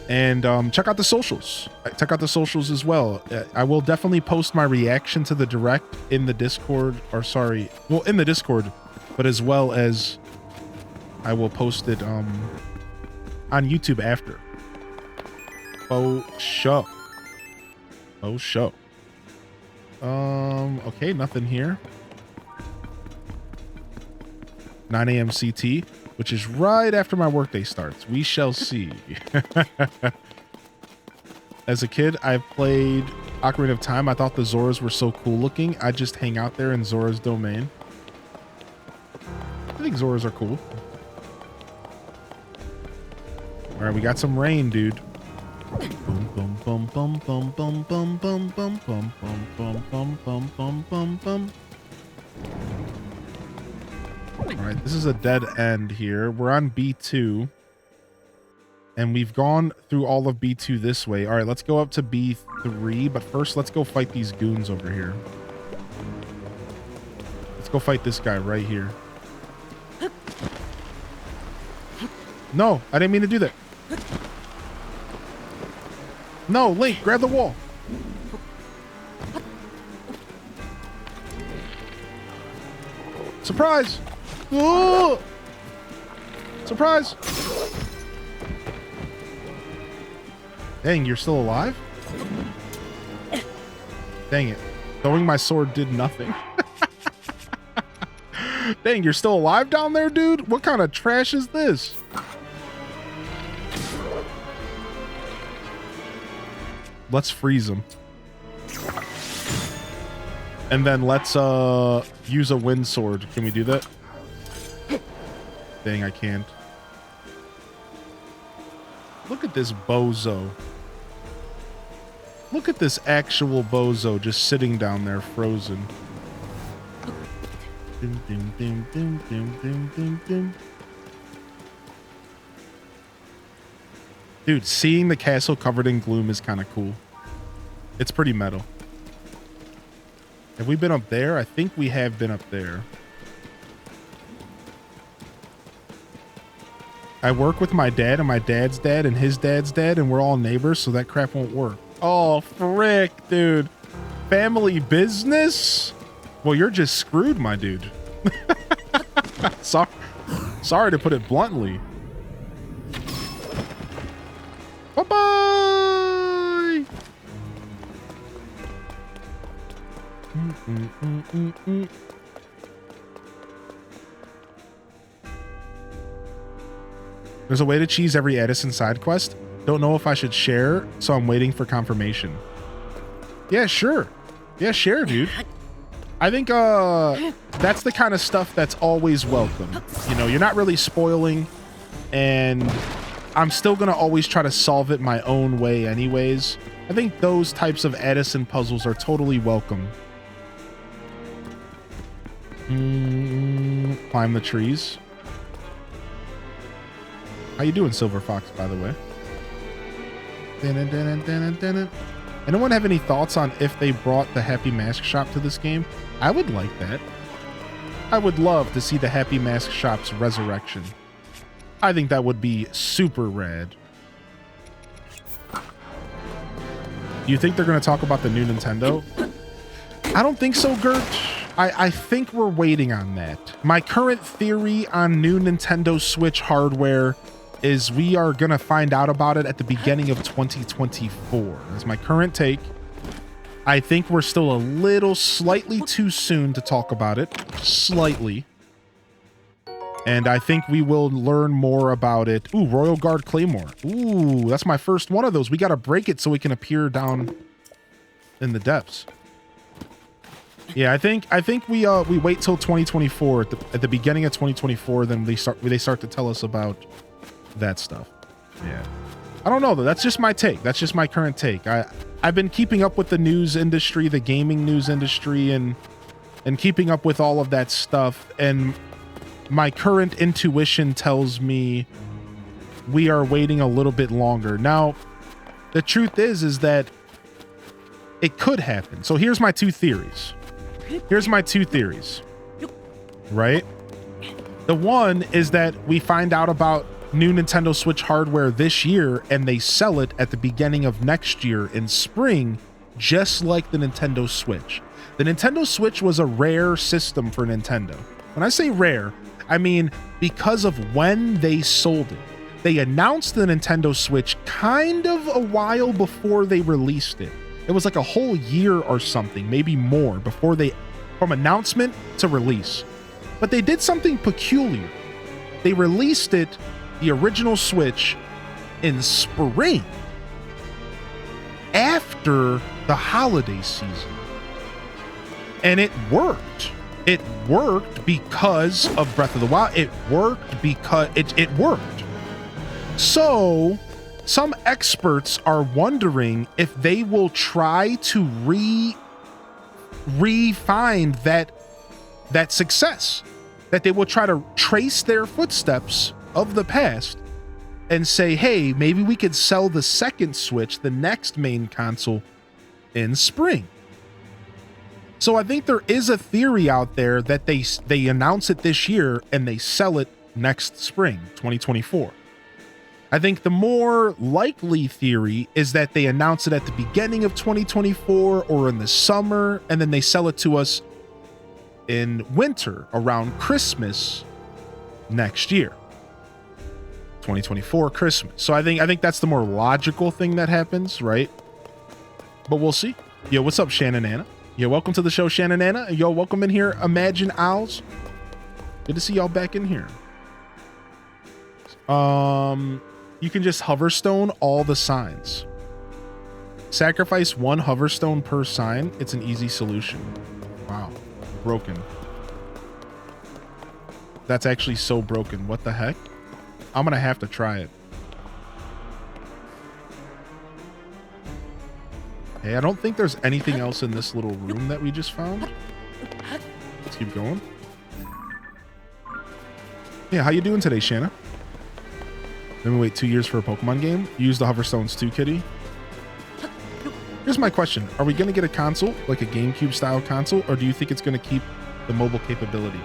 [SPEAKER 1] And check out the socials. Check out the socials as well. I will definitely post my reaction to the Direct in the Discord, in the Discord, but as well as I will post it on YouTube after. Oh, show. Okay, nothing here. 9 a.m. CT, which is right after my workday starts. We shall see. As a kid, I've played Ocarina of Time. I thought the Zoras were so cool looking. I just hang out there in Zora's domain. I think Zoras are cool. All right, we got some rain, dude. Boom, boom, boom, boom, boom, boom, boom, boom, boom, boom, boom, boom, boom, boom, boom, boom, boom. All right, this is a dead end here. We're on B2. And we've gone through all of B2 this way. All right, let's go up to B3. But first, let's go fight these goons over here. Let's go fight this guy right here. No, I didn't mean to do that. No, Link, grab the wall. Surprise! Oh! Surprise! Dang, you're still alive? Dang it. Throwing my sword did nothing. Dang, you're still alive down there, dude? What kind of trash is this? Let's freeze him. And then let's use a wind sword. Can we do that? Dang, I can't. Look at this bozo. Look at this actual bozo just sitting down there frozen. Ding, ding, ding, ding, ding, ding, ding, ding. Dude, seeing the castle covered in gloom is kind of cool. It's pretty metal. Have we been up there? I think we have been up there. I work with my dad and my dad's dad and his dad's dad, and we're all neighbors, so that crap won't work. Oh, frick, dude. Family business? Well, you're just screwed, my dude. Sorry to put it bluntly. Bye-bye! There's a way to cheese every Edison side quest. Don't know if I should share, so I'm waiting for confirmation. Yeah, sure. Yeah, share, dude. I think that's the kind of stuff that's always welcome. You know, you're not really spoiling, and I'm still gonna always try to solve it my own way anyways. I think those types of Edison puzzles are totally welcome. Climb the trees. How you doing, Silver Fox, by the way? Anyone have any thoughts on if they brought the Happy Mask Shop to this game? I would like that. I would love to see the Happy Mask Shop's resurrection. I think that would be super rad. Do you think they're going to talk about the new Nintendo? I don't think so, Gert. I think we're waiting on that. My current theory on new Nintendo Switch hardware is we are going to find out about it at the beginning of 2024. That's my current take. I think we're still a little slightly too soon to talk about it. Slightly. And I think we will learn more about it. Ooh, Royal Guard Claymore. Ooh, that's my first one of those. We got to break it so it can appear down in the depths. Yeah, I think we wait till 2024 at the beginning of 2024, then they start to tell us about that stuff. Yeah. I don't know though. That's just my take. That's just my current take. I've been keeping up with the news industry, the gaming news industry, and keeping up with all of that stuff, and my current intuition tells me we are waiting a little bit longer. Now, the truth is that it could happen. So here's my two theories. Right? The one is that we find out about new Nintendo Switch hardware this year and they sell it at the beginning of next year in spring, just like the Nintendo Switch. The Nintendo Switch was a rare system for Nintendo. When I say rare, I mean because of when they sold it. They announced the Nintendo Switch kind of a while before they released it. It was like a whole year or something, maybe more, before from announcement to release. But they did something peculiar. They released it, the original Switch, in spring, after the holiday season. And it worked. It worked because of Breath of the Wild. It worked because it worked. So some experts are wondering if they will try to re-find that success, that they will try to trace their footsteps of the past and say, hey, maybe we could sell the second Switch, the next main console, in spring. So I think there is a theory out there that they announce it this year and they sell it next spring, 2024. I think the more likely theory is that they announce it at the beginning of 2024 or in the summer, and then they sell it to us in winter around Christmas next year. 2024 Christmas. So I think that's the more logical thing that happens, right? But we'll see. Yo, what's up, Shannon Anna? Yo, welcome to the show, Shannon Anna. Yo, welcome in here, Imagine Owls. Good to see y'all back in here. You can just hoverstone all the signs. Sacrifice 1 hoverstone per sign. It's an easy solution. Wow. Broken. That's actually so broken. What the heck? I'm gonna have to try it. Hey, I don't think there's anything else in this little room that we just found. Let's keep going. Yeah, how you doing today, Shanna? Then we wait 2 years for a Pokemon game. You use the hoverstones too, kitty. Here's my question. Are we going to get a console, like a GameCube style console, or do you think it's going to keep the mobile capability?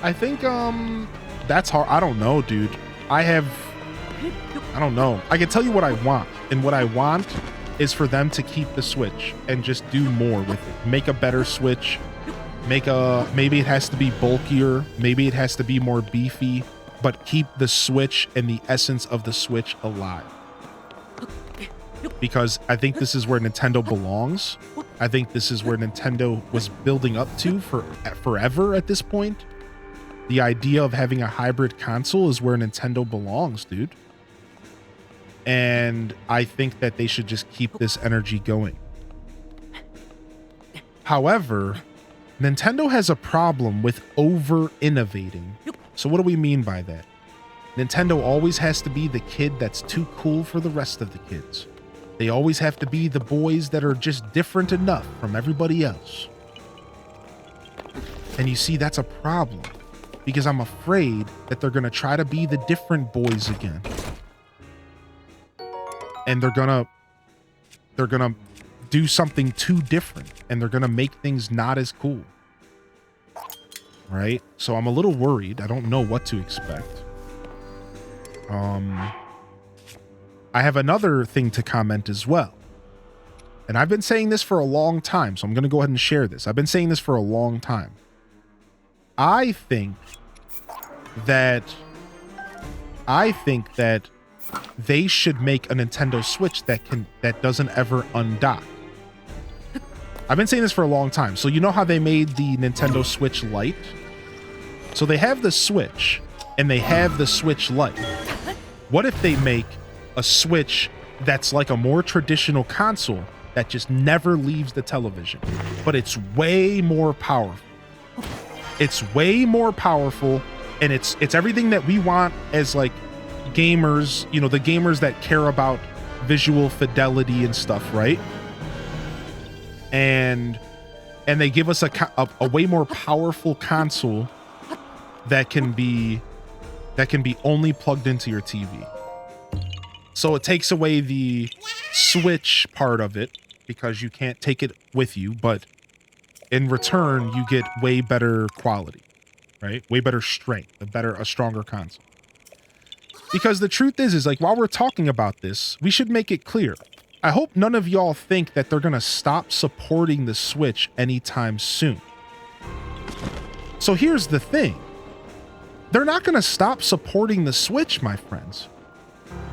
[SPEAKER 1] I think that's hard. I don't know, dude. I don't know. I can tell you what I want. And what I want is for them to keep the Switch and just do more with it. Make a better Switch. Maybe it has to be bulkier. Maybe it has to be more beefy. But keep the Switch and the essence of the Switch alive. Because I think this is where Nintendo belongs. I think this is where Nintendo was building up to for forever at this point. The idea of having a hybrid console is where Nintendo belongs, dude. And I think that they should just keep this energy going. However, Nintendo has a problem with over-innovating. So what do we mean by that? Nintendo always has to be the kid that's too cool for the rest of the kids. They always have to be the boys that are just different enough from everybody else. And you see, that's a problem. Because I'm afraid that they're going to try to be the different boys again. And they're going to do something too different. And they're going to make things not as cool. Right? So I'm a little worried. I don't know what to expect. I have another thing to comment as well. And I've been saying this for a long time, so I'm going to go ahead and share this. I've been saying this for a long time. I think that they should make a Nintendo Switch that doesn't ever undock. I've been saying this for a long time. So you know how they made the Nintendo Switch Lite? So they have the Switch and they have the Switch Lite. What if they make a Switch that's like a more traditional console that just never leaves the television, but it's way more powerful? It's way more powerful, and it's everything that we want as like gamers, you know, the gamers that care about visual fidelity and stuff, right? And they give us a way more powerful console that can be only plugged into your TV. So it takes away the Switch part of it because you can't take it with you, but in return you get way better quality, right? Way better strength, a stronger console. Because the truth is like, while we're talking about this, we should make it clear. I hope none of y'all think that they're going to stop supporting the Switch anytime soon. So here's the thing. They're not going to stop supporting the Switch, my friends.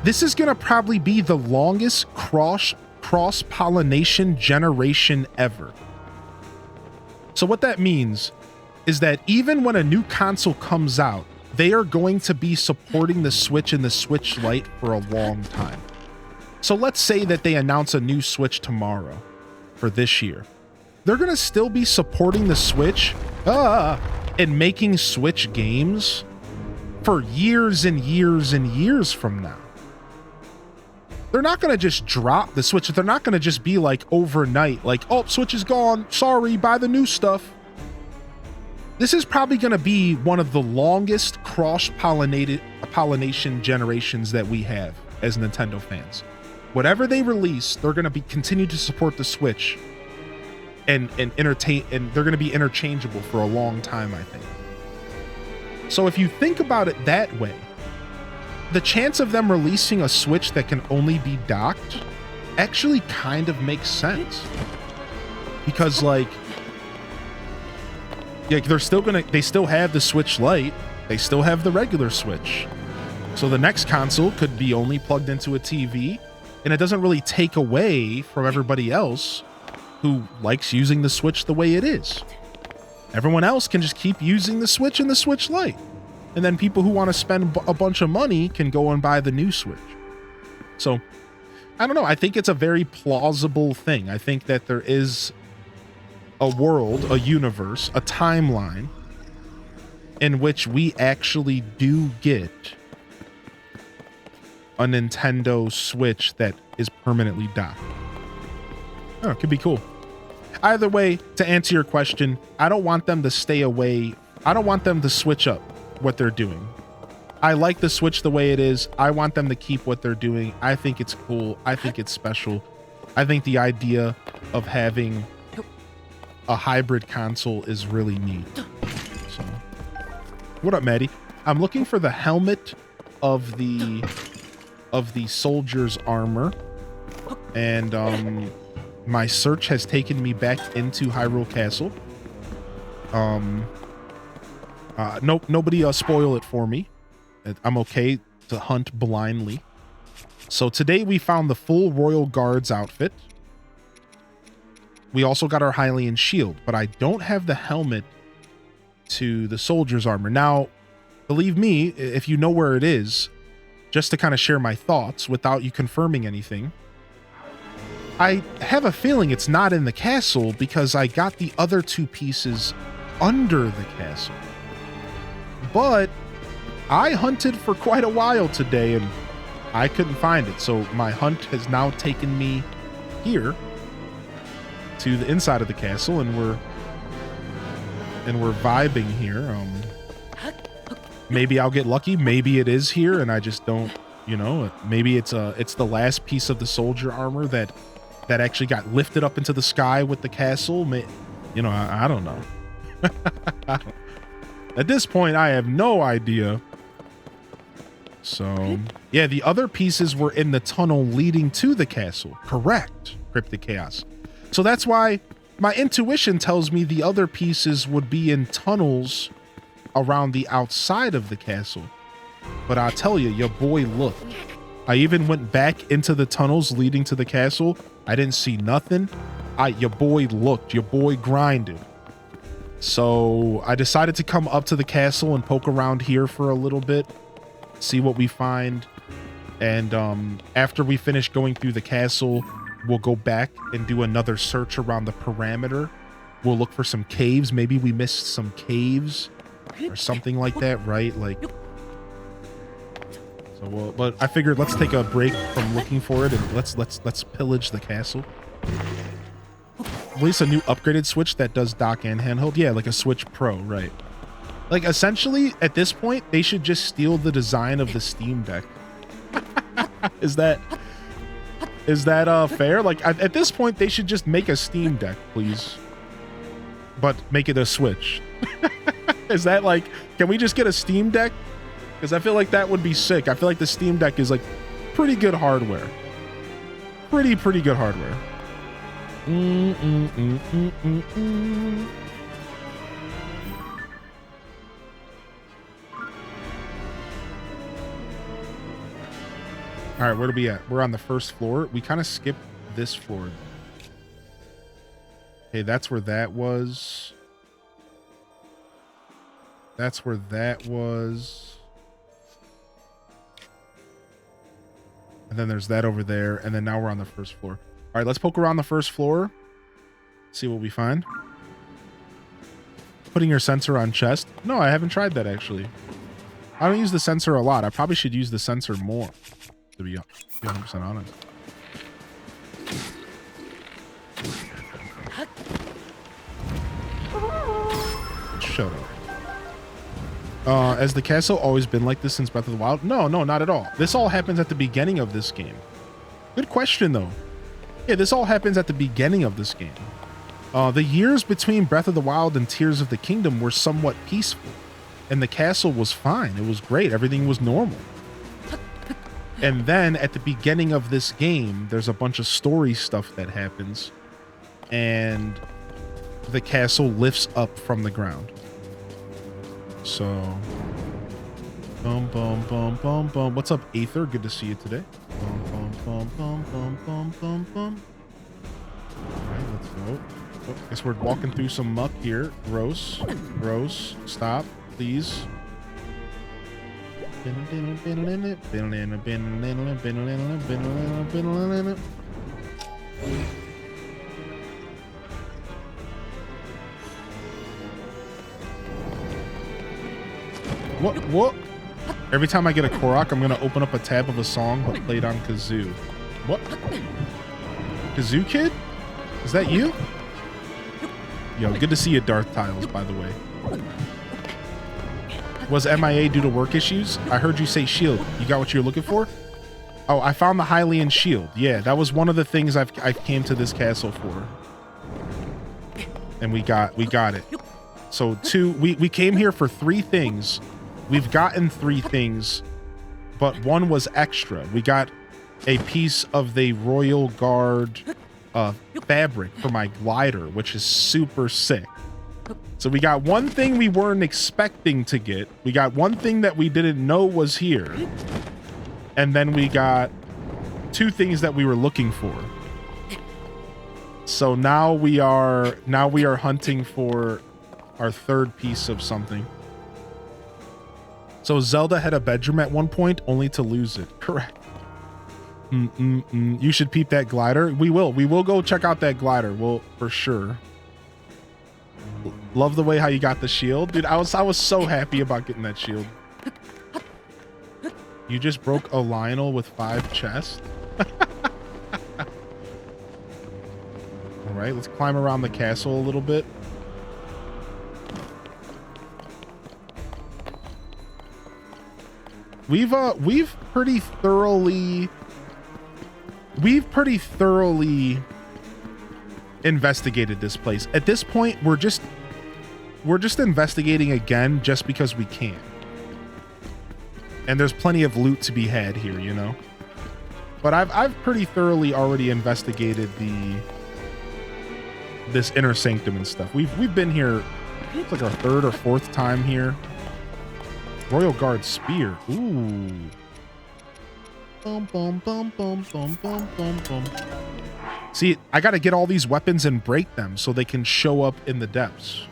[SPEAKER 1] This is going to probably be the longest cross-pollination generation ever. So what that means is that even when a new console comes out, they are going to be supporting the Switch and the Switch Lite for a long time. So let's say that they announce a new Switch tomorrow for this year. They're going to still be supporting the Switch and making Switch games for years and years and years from now. They're not going to just drop the Switch. They're not going to just be like overnight, like, oh, Switch is gone. Sorry, buy the new stuff. This is probably going to be one of the longest cross-pollination generations that we have as Nintendo fans. Whatever they release, they're going to continue to support the Switch and entertain, and they're going to be interchangeable for a long time, I think. So if you think about it that way, the chance of them releasing a Switch that can only be docked actually kind of makes sense. Because like they still have the Switch Lite, they still have the regular Switch. So the next console could be only plugged into a TV, and it doesn't really take away from everybody else who likes using the Switch the way it is. Everyone else can just keep using the Switch and the Switch Lite. And then people who want to spend a bunch of money can go and buy the new Switch. So, I don't know. I think it's a very plausible thing. I think that there is a world, a universe, a timeline in which we actually do get a Nintendo Switch that is permanently docked. Oh, it could be cool. Either way, to answer your question, I don't want them to stay away. I don't want them to switch up what they're doing. I like the Switch the way it is. I want them to keep what they're doing. I think it's cool. I think it's special. I think the idea of having a hybrid console is really neat. So, what up, Maddie? I'm looking for the helmet of the soldier's armor, and my search has taken me back into Hyrule Castle. Nope, nobody spoil it for me. I'm okay to hunt blindly. So today we found the full Royal Guards outfit. We also got our Hylian shield, but I don't have the helmet to the soldier's armor. Now, believe me, if you know where it is, just to kind of share my thoughts without you confirming anything, I have a feeling it's not in the castle because I got the other two pieces under the castle. But I hunted for quite a while today and I couldn't find it. So my hunt has now taken me here to the inside of the castle, and we're vibing here. Maybe I'll get lucky. Maybe it is here and I just don't, you know, maybe it's the last piece of the soldier armor that actually got lifted up into the sky with the castle. You know, I don't know. At this point, I have no idea. So, yeah, the other pieces were in the tunnel leading to the castle. Correct, Cryptic Chaos. So that's why my intuition tells me the other pieces would be in tunnels around the outside of the castle. But I'll tell you, your boy looked. I even went back into the tunnels leading to the castle. I didn't see nothing. Your boy looked. Your boy grinded. So I decided to come up to the castle and poke around here for a little bit, see what we find. And after we finish going through the castle, we'll go back and do another search around the perimeter. We'll look for some caves. Maybe we missed some caves or something like that, right? Like, so but I figured let's take a break from looking for it and let's pillage the castle. Release a new upgraded Switch that does dock and handheld. Yeah, like a Switch Pro, right? Like, essentially, at this point, they should just steal the design of the Steam Deck. Is that fair? Like, at this point, they should just make a Steam Deck, please. But make it a Switch. Is that like, can we just get a Steam Deck? Because I feel like that would be sick. I feel like the Steam Deck is like pretty good hardware. Pretty good hardware. All right, where are we at? We're on the first floor. We kind of skipped this floor. Okay, that's where that was. That's where that was. And then there's that over there. And then now we're on the first floor. All right, let's poke around the first floor. See what we find. Putting your sensor on chest. No, I haven't tried that, actually. I don't use the sensor a lot. I probably should use the sensor more, to be 100% honest. Shut up. Has the castle always been like this since Breath of the Wild? No, not at all. This all happens at the beginning of this game. Good question, though. Yeah, this all happens at the beginning of this game. The years between Breath of the Wild and Tears of the Kingdom were somewhat peaceful, and the castle was fine. It was great. Everything was normal. And then at the beginning of this game, there's a bunch of story stuff that happens, and the castle lifts up from the ground. So, boom, boom, boom. bum, bum. What's up, Aether? Good to see you today. Bum, bum, bum, bum, bum, bum, bum, bum. All right, let's go. Oh, guess we're walking through some muck here. Gross. Gross. Stop, please. What? Every time I get a Korok, I'm going to open up a tab of a song, but played on kazoo. What? Kazoo Kid? Is that you? Yo, good to see you, Darth Tiles, by the way. Was MIA due to work issues? I heard you say shield. You got what you're looking for? Oh, I found the Hylian shield. Yeah, that was one of the things I came to this castle for. And we got it. So we came here for 3 things. We've gotten 3 things, but one was extra. We got a piece of the Royal Guard fabric for my glider, which is super sick. So we got one thing we weren't expecting to get. We got one thing that we didn't know was here. And then we got 2 things that we were looking for. So now we are hunting for our 3rd piece of something. So Zelda had a bedroom at one point only to lose it. Correct. You should peep that glider. We will go check out that glider. Well, for sure. Love the way how you got the shield. Dude, I was so happy about getting that shield. You just broke a Lionel with 5 chests. All right, let's climb around the castle a little bit. We've pretty thoroughly investigated this place. At this point, we're just investigating again just because we can. And there's plenty of loot to be had here, you know. But I've pretty thoroughly already investigated this inner sanctum and stuff. We've been here. It's like our 3rd or 4th time here. Royal Guard spear. Ooh. Bum, bum, bum, bum, bum, bum, bum, bum. See, I got to get all these weapons and break them so they can show up in the depths.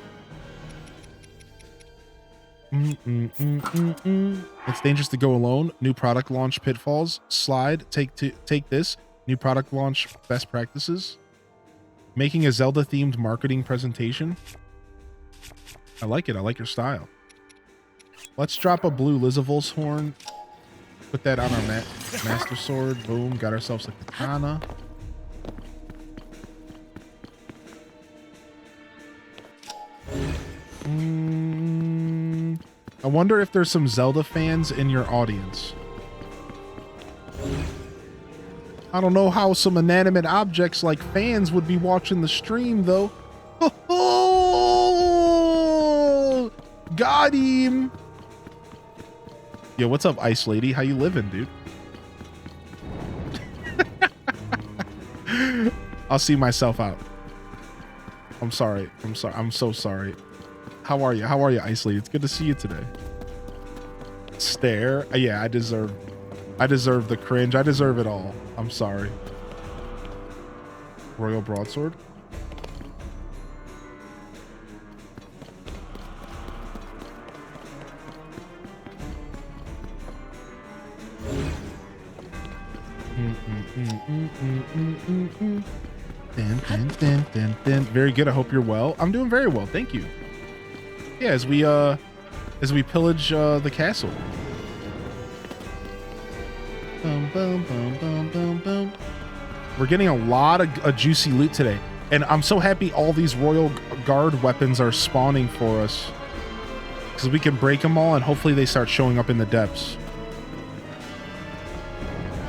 [SPEAKER 1] It's dangerous to go alone. New product launch pitfalls. Slide. Take this. New product launch best practices. Making a Zelda themed marketing presentation. I like it. I like your style. Let's drop a blue Lizavul's horn. Put that on our master sword. Boom. Got ourselves a katana. I wonder if there's some Zelda fans in your audience. I don't know how some inanimate objects like fans would be watching the stream, though. Oh, got him. Yo, what's up, Ice Lady? How you living, dude? I'll see myself out. I'm sorry. I'm sorry. I'm so sorry. How are you? How are you, Ice Lady? It's good to see you today. Stare. Yeah, I deserve the cringe. I deserve it all. I'm sorry. Royal Broadsword. Very good. I hope you're well. I'm doing very well. Thank you. Yeah, as we pillage the castle. We're getting a lot of juicy loot today, and I'm so happy all these Royal Guard weapons are spawning for us, because we can break them all and hopefully they start showing up in the depths.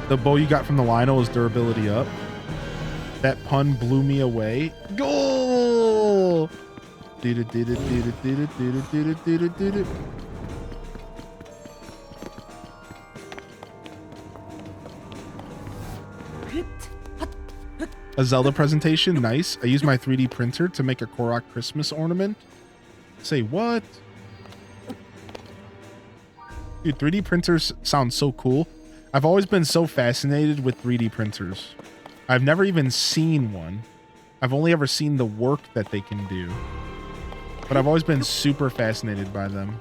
[SPEAKER 1] The bow you got from the Lionel is durability up. That pun blew me away. Goal! A Zelda presentation, nice. I used my 3D printer to make a Korok Christmas ornament. Say what? Dude, 3D printers sound so cool. I've always been so fascinated with 3D printers. I've never even seen one. I've only ever seen the work that they can do. But I've always been super fascinated by them.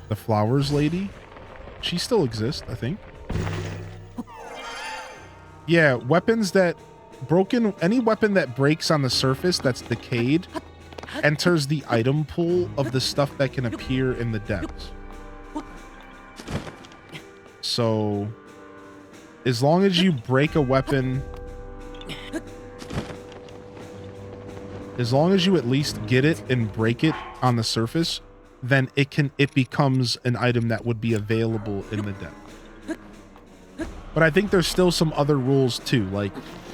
[SPEAKER 1] The flowers lady? She still exists, I think. Yeah, weapons that broken, any weapon that breaks on the surface that's decayed enters the item pool of the stuff that can appear in the depths. So, as long as you break a weapon, as long as you at least get it and break it on the surface, then it becomes an item that would be available in the depth. But I think there's still some other rules too, like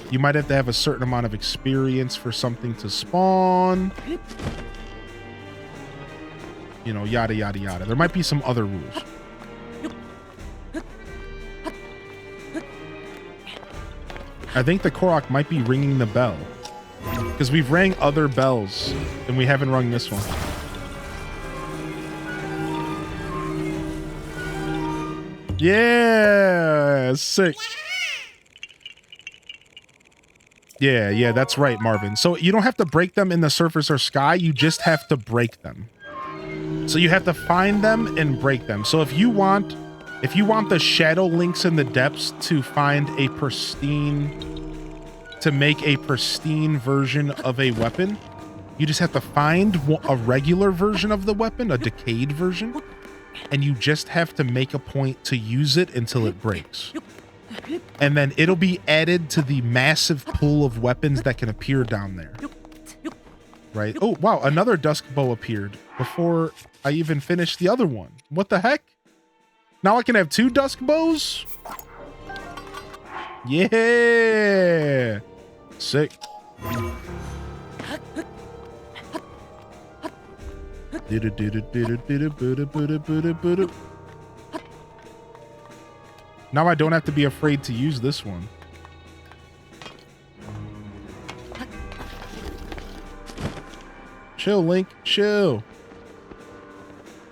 [SPEAKER 1] you might have to have a certain amount of experience for something to spawn. You know, yada, yada, yada. There might be some other rules. I think the Korok might be ringing the bell. Because we've rang other bells, and we haven't rung this one. Yeah, sick. Yeah, that's right, Marvin. So you don't have to break them in the surface or sky, you just have to break them. So you have to find them and break them. So if you want the shadow links in the depths to find a pristine, to make a pristine version of a weapon, you just have to find a regular version of the weapon, a decayed version, and you just have to make a point to use it until it breaks. And then it'll be added to the massive pool of weapons that can appear down there. Right? Oh, wow, another dusk bow appeared before I even finished the other one. What the heck? Now I can have 2 dusk bows? Yeah! Sick. Now I don't have to be afraid to use this one. Chill, Link. Chill.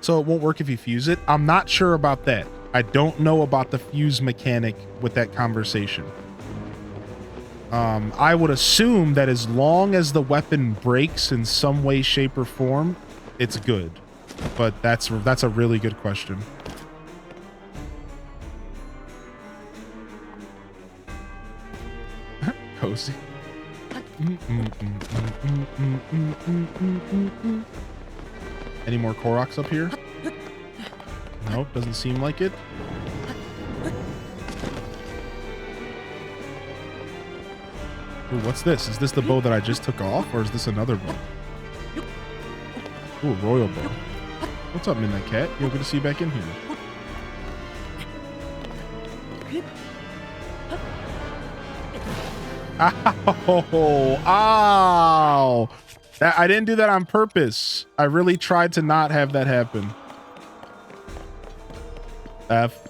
[SPEAKER 1] So it won't work if you fuse it? I'm not sure about that. I don't know about the fuse mechanic with that conversation. I would assume that as long as the weapon breaks in some way, shape, or form, it's good. But that's a really good question. Cozy. Any more Koroks up here? Nope, doesn't seem like it. Ooh, what's this? Is this the bow that I just took off, or is this another bow? Ooh, royal bow. What's up, Midnight Cat? You're good to see you back in here. Ow! Ow! I didn't do that on purpose. I really tried to not have that happen. F.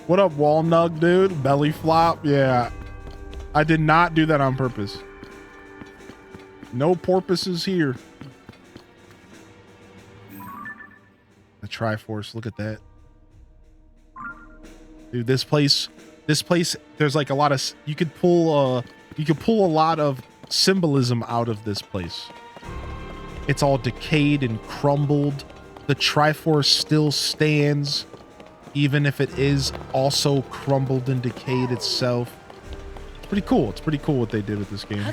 [SPEAKER 1] What up, Walnug, dude? Belly flop? Yeah. I did not do that on purpose. No porpoises here. The Triforce, look at that. Dude, this place, there's like a lot of, you could pull a lot of symbolism out of this place. It's all decayed and crumbled. The Triforce still stands, even if it is also crumbled and decayed itself. It's pretty cool. It's pretty cool what they did with this game.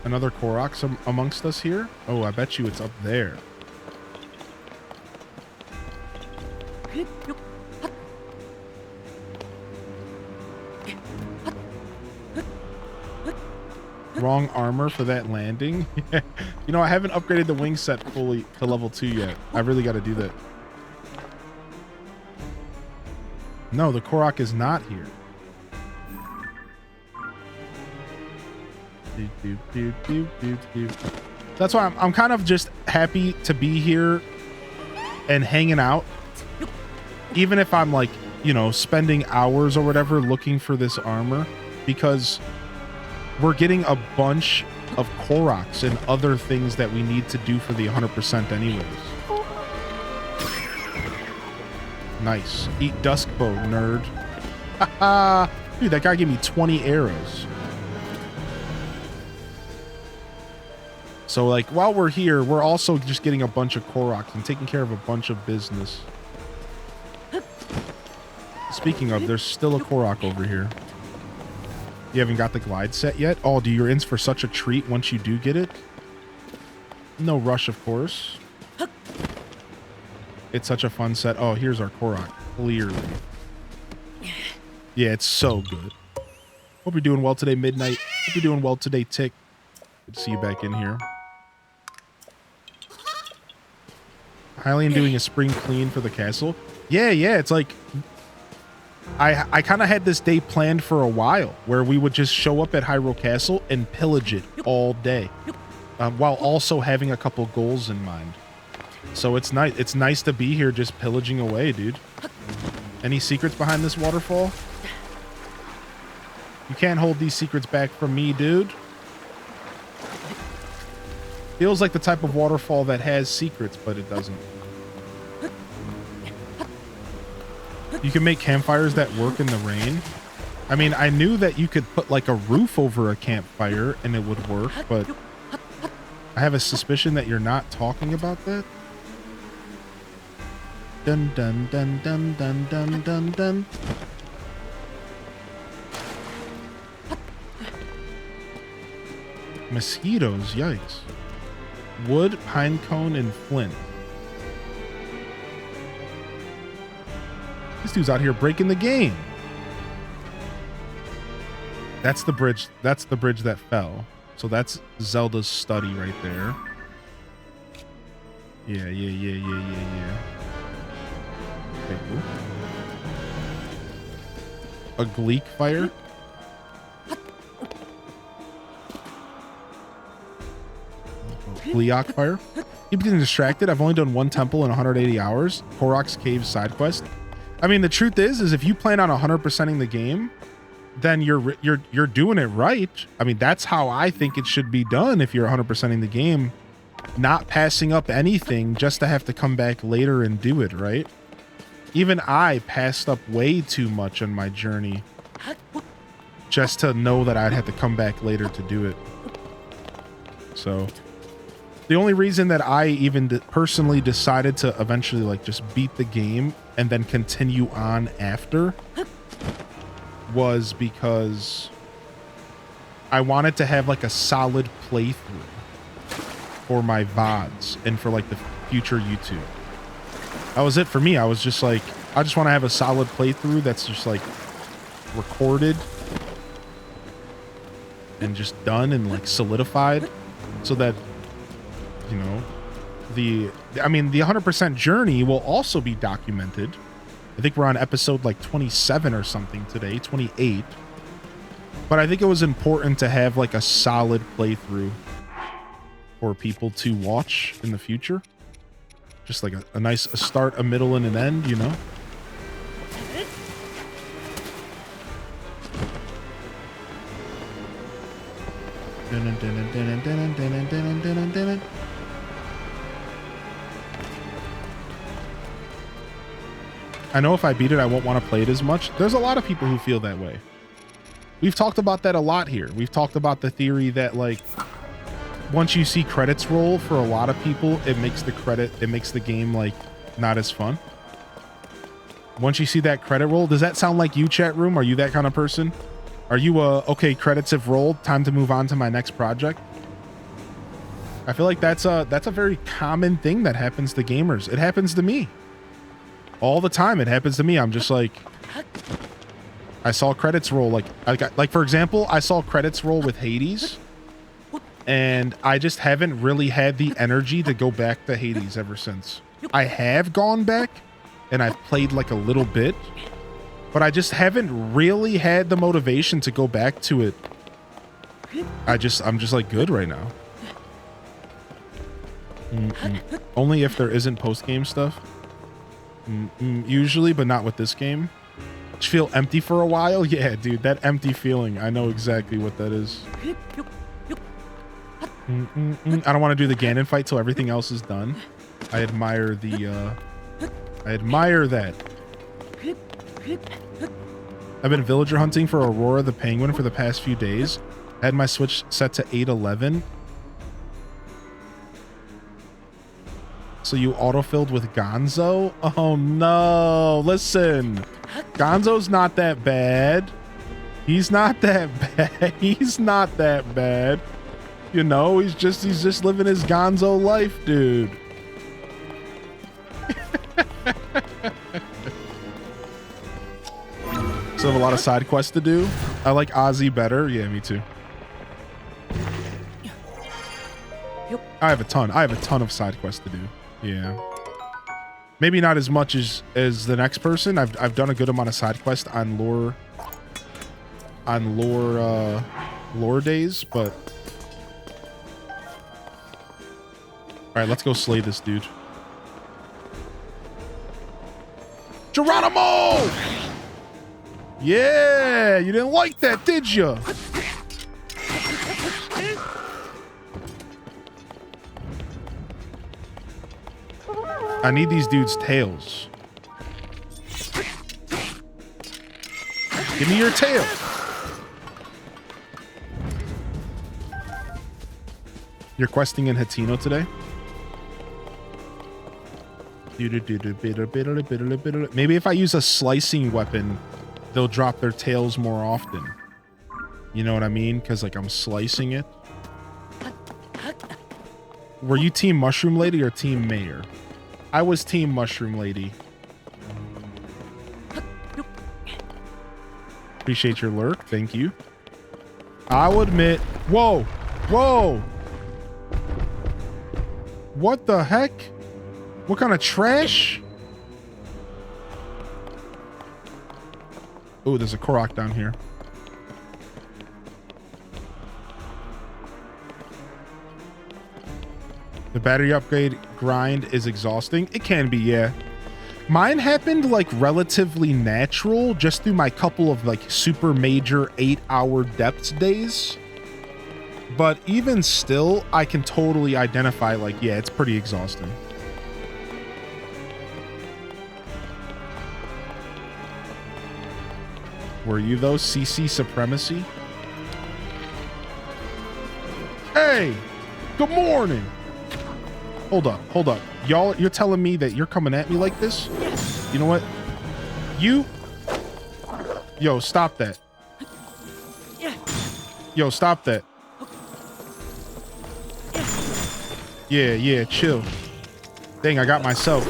[SPEAKER 1] Another Korok amongst us here? Oh, I bet you it's up there. Wrong armor for that landing. You know, I haven't upgraded the wing set fully to level 2 yet. I really got to do that. No, the Korok is not here. That's why I'm kind of just happy to be here and hanging out. Even if I'm like you know, spending hours or whatever looking for this armor, because we're getting a bunch of Koroks and other things that we need to do for the 100% anyways. Nice. Eat Duskbow, nerd. Haha. Dude, that guy gave me 20 arrows. So, like, while we're here, we're also just getting a bunch of Koroks and taking care of a bunch of business. Speaking of, there's still a Korok over here. You haven't got the glide set yet? Oh, dude, you're in for such a treat once you do get it. No rush, of course. It's such a fun set. Oh, here's our Korok. Clearly. Yeah, it's so good. Hope you're doing well today, Midnight. Hope you're doing well today, Tick. Good to see you back in here. Hylian doing a spring clean for the castle. Yeah, it's like... I kind of had this day planned for a while where we would just show up at Hyrule Castle and pillage it all day, while also having a couple goals in mind. So it's nice. It's nice to be here just pillaging away, dude. Any secrets behind this waterfall? You can't hold these secrets back from me, dude. Feels like the type of waterfall that has secrets, but it doesn't. You can make campfires that work in the rain. I mean, I knew that you could put like a roof over a campfire and it would work, but I have a suspicion that you're not talking about that. Dun dun dun dun dun dun dun dun. Mosquitoes, yikes. Wood, pine cone, and flint. This dude's out here breaking the game. That's the bridge. That's the bridge that fell. So that's Zelda's study right there. Yeah. Okay, cool. A Gleek fire. Gleok fire. Keep getting distracted. I've only done one temple in 180 hours. Korok's Cave side quest. I mean, the truth is if you plan on 100%ing the game, then you're doing it right. I mean, that's how I think it should be done. If you're 100%ing the game, not passing up anything just to have to come back later and do it, right? Even I passed up way too much on my journey just to know that I'd have to come back later to do it. So the only reason that I even personally decided to eventually like just beat the game and then continue on after was because I wanted to have like a solid playthrough for my VODs and for like the future YouTube. That was it for me. I was just like, I just want to have a solid playthrough that's just like recorded and just done and like solidified so that, you know, the 100% journey will also be documented. I think we're on episode like 27 or something today, 28. But I think it was important to have like a solid playthrough for people to watch in the future. Just like a nice start, a middle, and an end, you know? I know if I beat it, I won't want to play it as much. There's a lot of people who feel that way. We've talked about that a lot here. We've talked about the theory that like once you see credits roll, for a lot of people, it makes the game like not as fun. Once you see that credit roll, does that sound like you, chat room? Are you that kind of person? Are you okay, credits have rolled, time to move on to my next project? I feel like that's a very common thing that happens to gamers. It happens to me all the time. It happens to me. I'm just like, I saw credits roll. Like for example, I saw credits roll with Hades, and I just haven't really had the energy to go back to Hades ever since. I have gone back and I've played like a little bit, but I just haven't really had the motivation to go back to it. I'm just like good right now. Only if there isn't post-game stuff. Usually, but not with this game. Just feel empty for a while? Yeah, dude, that empty feeling. I know exactly what that is. I don't want to do the Ganon fight till everything else is done. I admire the, I admire that. I've been villager hunting for Aurora the Penguin for the past few days. I had my Switch set to 811. So you autofilled with Gonzo? Oh no, listen. Gonzo's not that bad. He's not that bad. He's not that bad. You know, he's just living his Gonzo life, dude. Still have a lot of side quests to do. I like Ozzy better. Yeah, me too. I have a ton of side quests to do. Yeah. Maybe not as much as the next person. I've done a good amount of side quests on lore days, but all right, let's go slay this dude. Geronimo! Yeah, you didn't like that, did you? I need these dudes' tails. Give me your tail. You're questing in Hatino today? Maybe if I use a slicing weapon, they'll drop their tails more often. You know what I mean? Because like I'm slicing it. Were you team Mushroom Lady or team Mayor? I was team Mushroom Lady. Appreciate your lurk. Thank you. I'll admit. Whoa. Whoa. What the heck? What kind of trash? Oh, there's a Korok down here. The battery upgrade grind is exhausting. It can be, yeah. Mine happened like relatively natural just through my couple of like super major 8-hour depths days. But even still, I can totally identify like, yeah, it's pretty exhausting. Were you though? CC Supremacy? Hey! Good morning! Hold up. Y'all, you're telling me that you're coming at me like this? You know what? Yo, stop that. Yo, stop that. Yeah, chill. Dang, I got myself.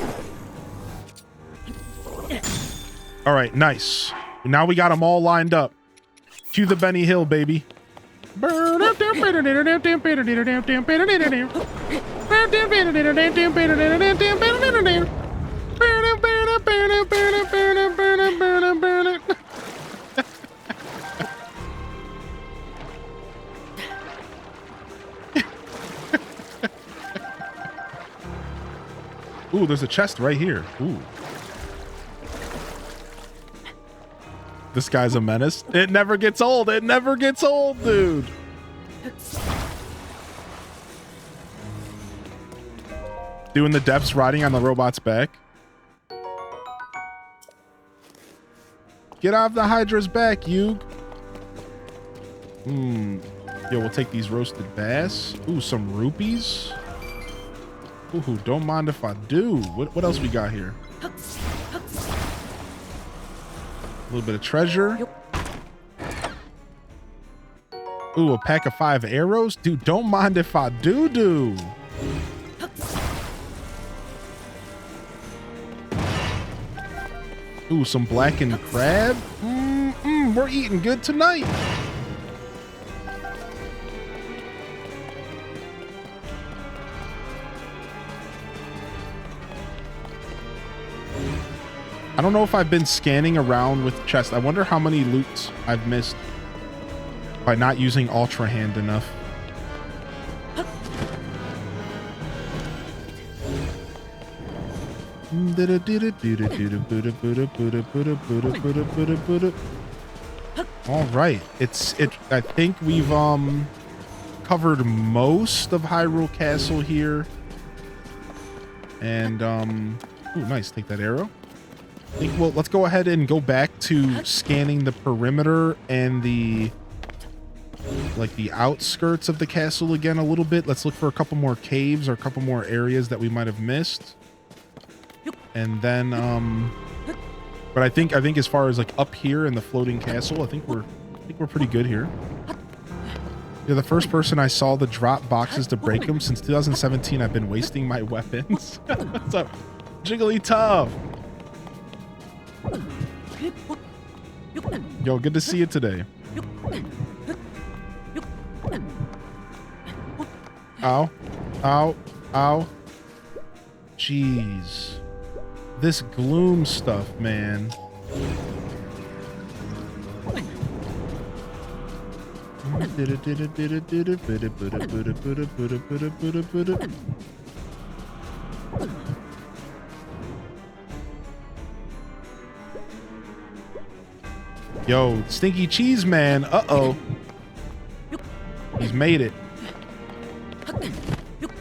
[SPEAKER 1] All right, nice. Now we got them all lined up. Cue the Benny Hill, baby. Ooh, there's a chest right here. Ooh. This guy's a menace. It never gets old. It never gets old, dude. Doing the depths, riding on the robot's back. Get off the Hydra's back, Yug. Yo, we'll take these roasted bass. Ooh, some rupees. Ooh, don't mind if I do. What else we got here? A little bit of treasure. Ooh, a pack of 5 arrows. Dude, don't mind if I do. Ooh, some blackened crab. We're eating good tonight. I don't know if I've been scanning around with chests. I wonder how many loots I've missed by not using Ultra Hand enough. All right, I think we've covered most of Hyrule Castle here, and ooh, nice. Take that arrow. I think let's go ahead and go back to scanning the perimeter and the outskirts of the castle again a little bit. Let's look for a couple more caves or a couple more areas that we might have missed. And then but I think as far as like up here in the floating castle, I think we're pretty good here. You're the first person I saw to drop boxes to break them. Since 2017, I've been wasting my weapons. What's up, Jigglytuff? Yo, good to see you today. Ow. Ow. Ow. Jeez. This gloom stuff, man. Yo, Stinky Cheese Man. Uh-oh. He's made it.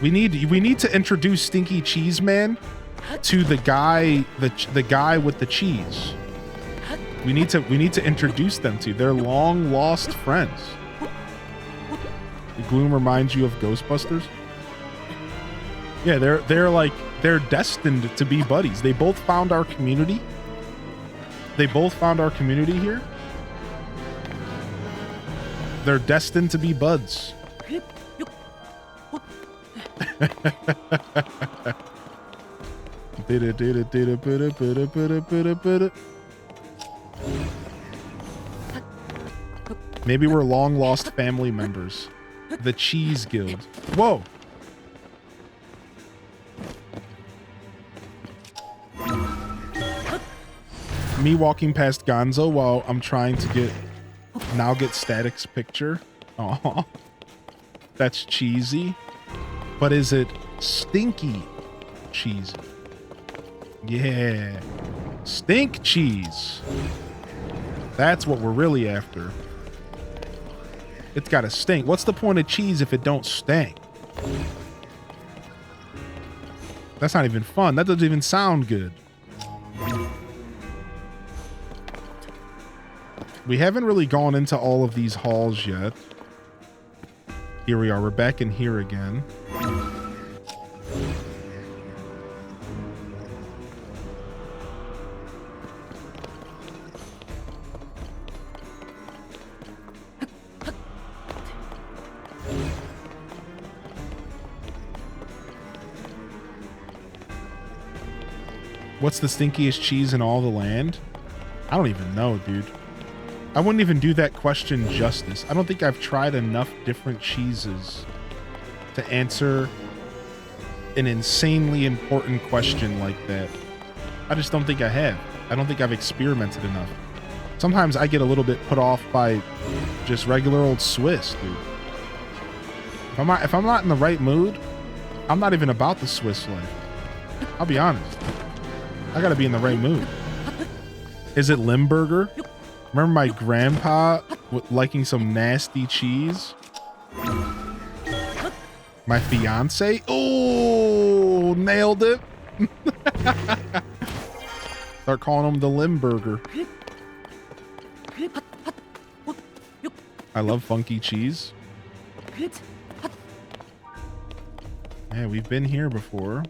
[SPEAKER 1] We need to introduce Stinky Cheese Man to the guy with the cheese. We need to introduce them to. They're long lost friends. The gloom reminds you of Ghostbusters? Yeah, they're destined to be buddies. They both found our community. Here. They're destined to be buds. Maybe we're long lost family members. The Cheese Guild. Whoa. Me walking past Gonzo while I'm trying to get Static's picture. Aw. That's cheesy. But is it stinky cheesy? Yeah. Stink cheese. That's what we're really after. It's gotta stink. What's the point of cheese if it don't stink? That's not even fun. That doesn't even sound good. We haven't really gone into all of these halls yet. Here we are. We're back in here again. What's the stinkiest cheese in all the land? I don't even know, dude. I wouldn't even do that question justice. I don't think I've tried enough different cheeses to answer an insanely important question like that. I just don't think I have. I don't think I've experimented enough. Sometimes I get a little bit put off by just regular old Swiss, dude. If I'm not in the right mood, I'm not even about the Swiss life. I'll be honest. I gotta be in the right mood. Is it Limburger? Remember my grandpa liking some nasty cheese? My fiance? Oh, nailed it. Start calling him the Limburger. I love funky cheese. Yeah, we've been here before.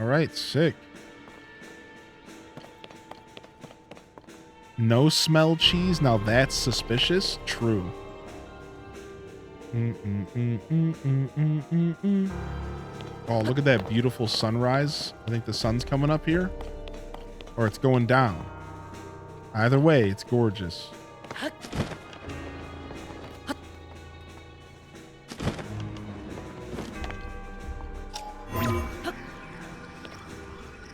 [SPEAKER 1] All right, sick. No smell cheese? Now that's suspicious? True. Oh, look at that beautiful sunrise. I think the sun's coming up here. Or it's going down. Either way, it's gorgeous.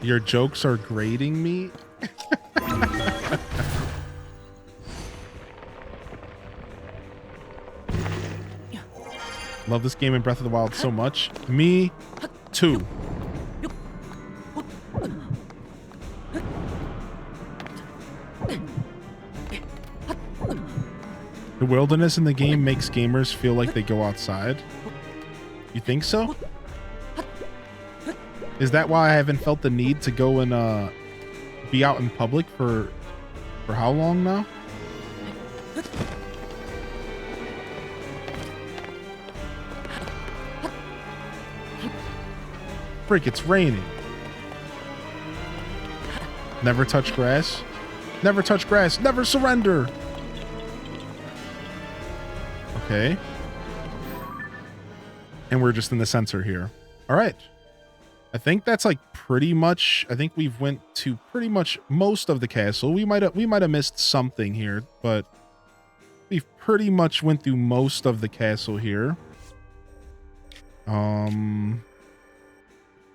[SPEAKER 1] Your jokes are grating me? Love this game in Breath of the Wild so much. Me too. The wilderness in the game makes gamers feel like they go outside. You think so? Is that why I haven't felt the need to go and be out in public for how long now? Freak, it's raining. Never touch grass. Never touch grass. Never surrender. Okay. And we're just in the center here. All right. I think that's like pretty much, I think we've went to pretty much most of the castle. We might have missed something here, but we've pretty much went through most of the castle here.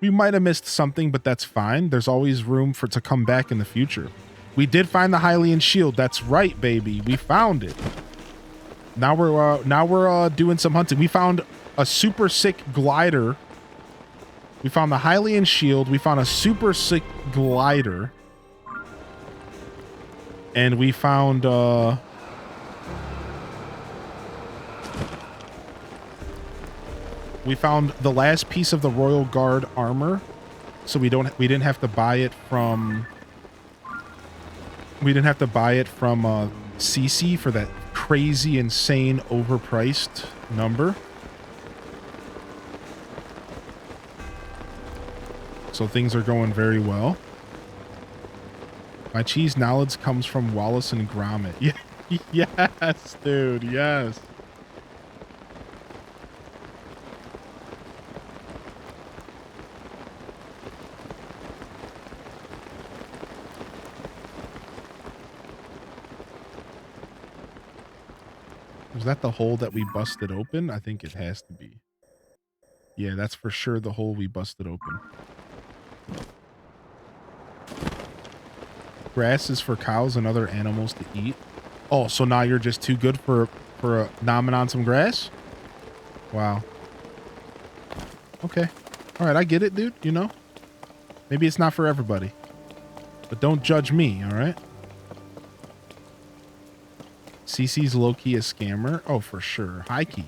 [SPEAKER 1] We might have missed something, but that's fine. There's always room for it to come back in the future. We did find the Hylian shield. That's right, baby. We found it. Now we're doing some hunting. We found a super sick glider. We found the Hylian shield. We found a super sick glider. And we found the last piece of the Royal Guard armor. So we didn't have to buy it from CC for that crazy, insane, overpriced number. So things are going very well. My cheese knowledge comes from Wallace and Gromit. Yeah, yes, dude, yes. Was that the hole that we busted open? I think it has to be. Yeah, that's for sure the hole we busted open. Grass is for cows and other animals to eat. Oh, so now you're just too good for nomming on some grass? Wow. Okay. All right, I get it, dude. You know, maybe it's not for everybody, but don't judge me. All right. CC's low-key a scammer. Oh, for sure. High-key.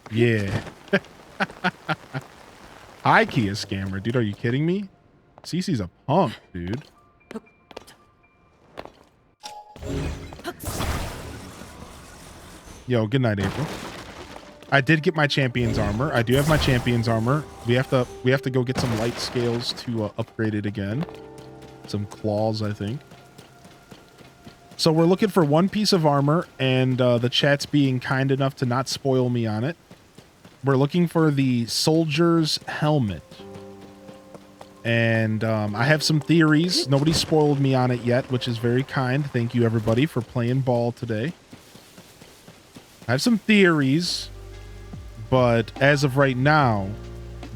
[SPEAKER 1] Yeah. High-key a scammer. Dude, are you kidding me? CC's a punk, dude. Yo, good night, April. I did get my champion's armor. I do have my champion's armor. We have to go get some light scales to upgrade it again. Some claws, I think. So we're looking for one piece of armor, and the chat's being kind enough to not spoil me on it. We're looking for the soldier's helmet. And I have some theories. Nobody spoiled me on it yet, which is very kind. Thank you, everybody, for playing ball today. I have some theories, but as of right now,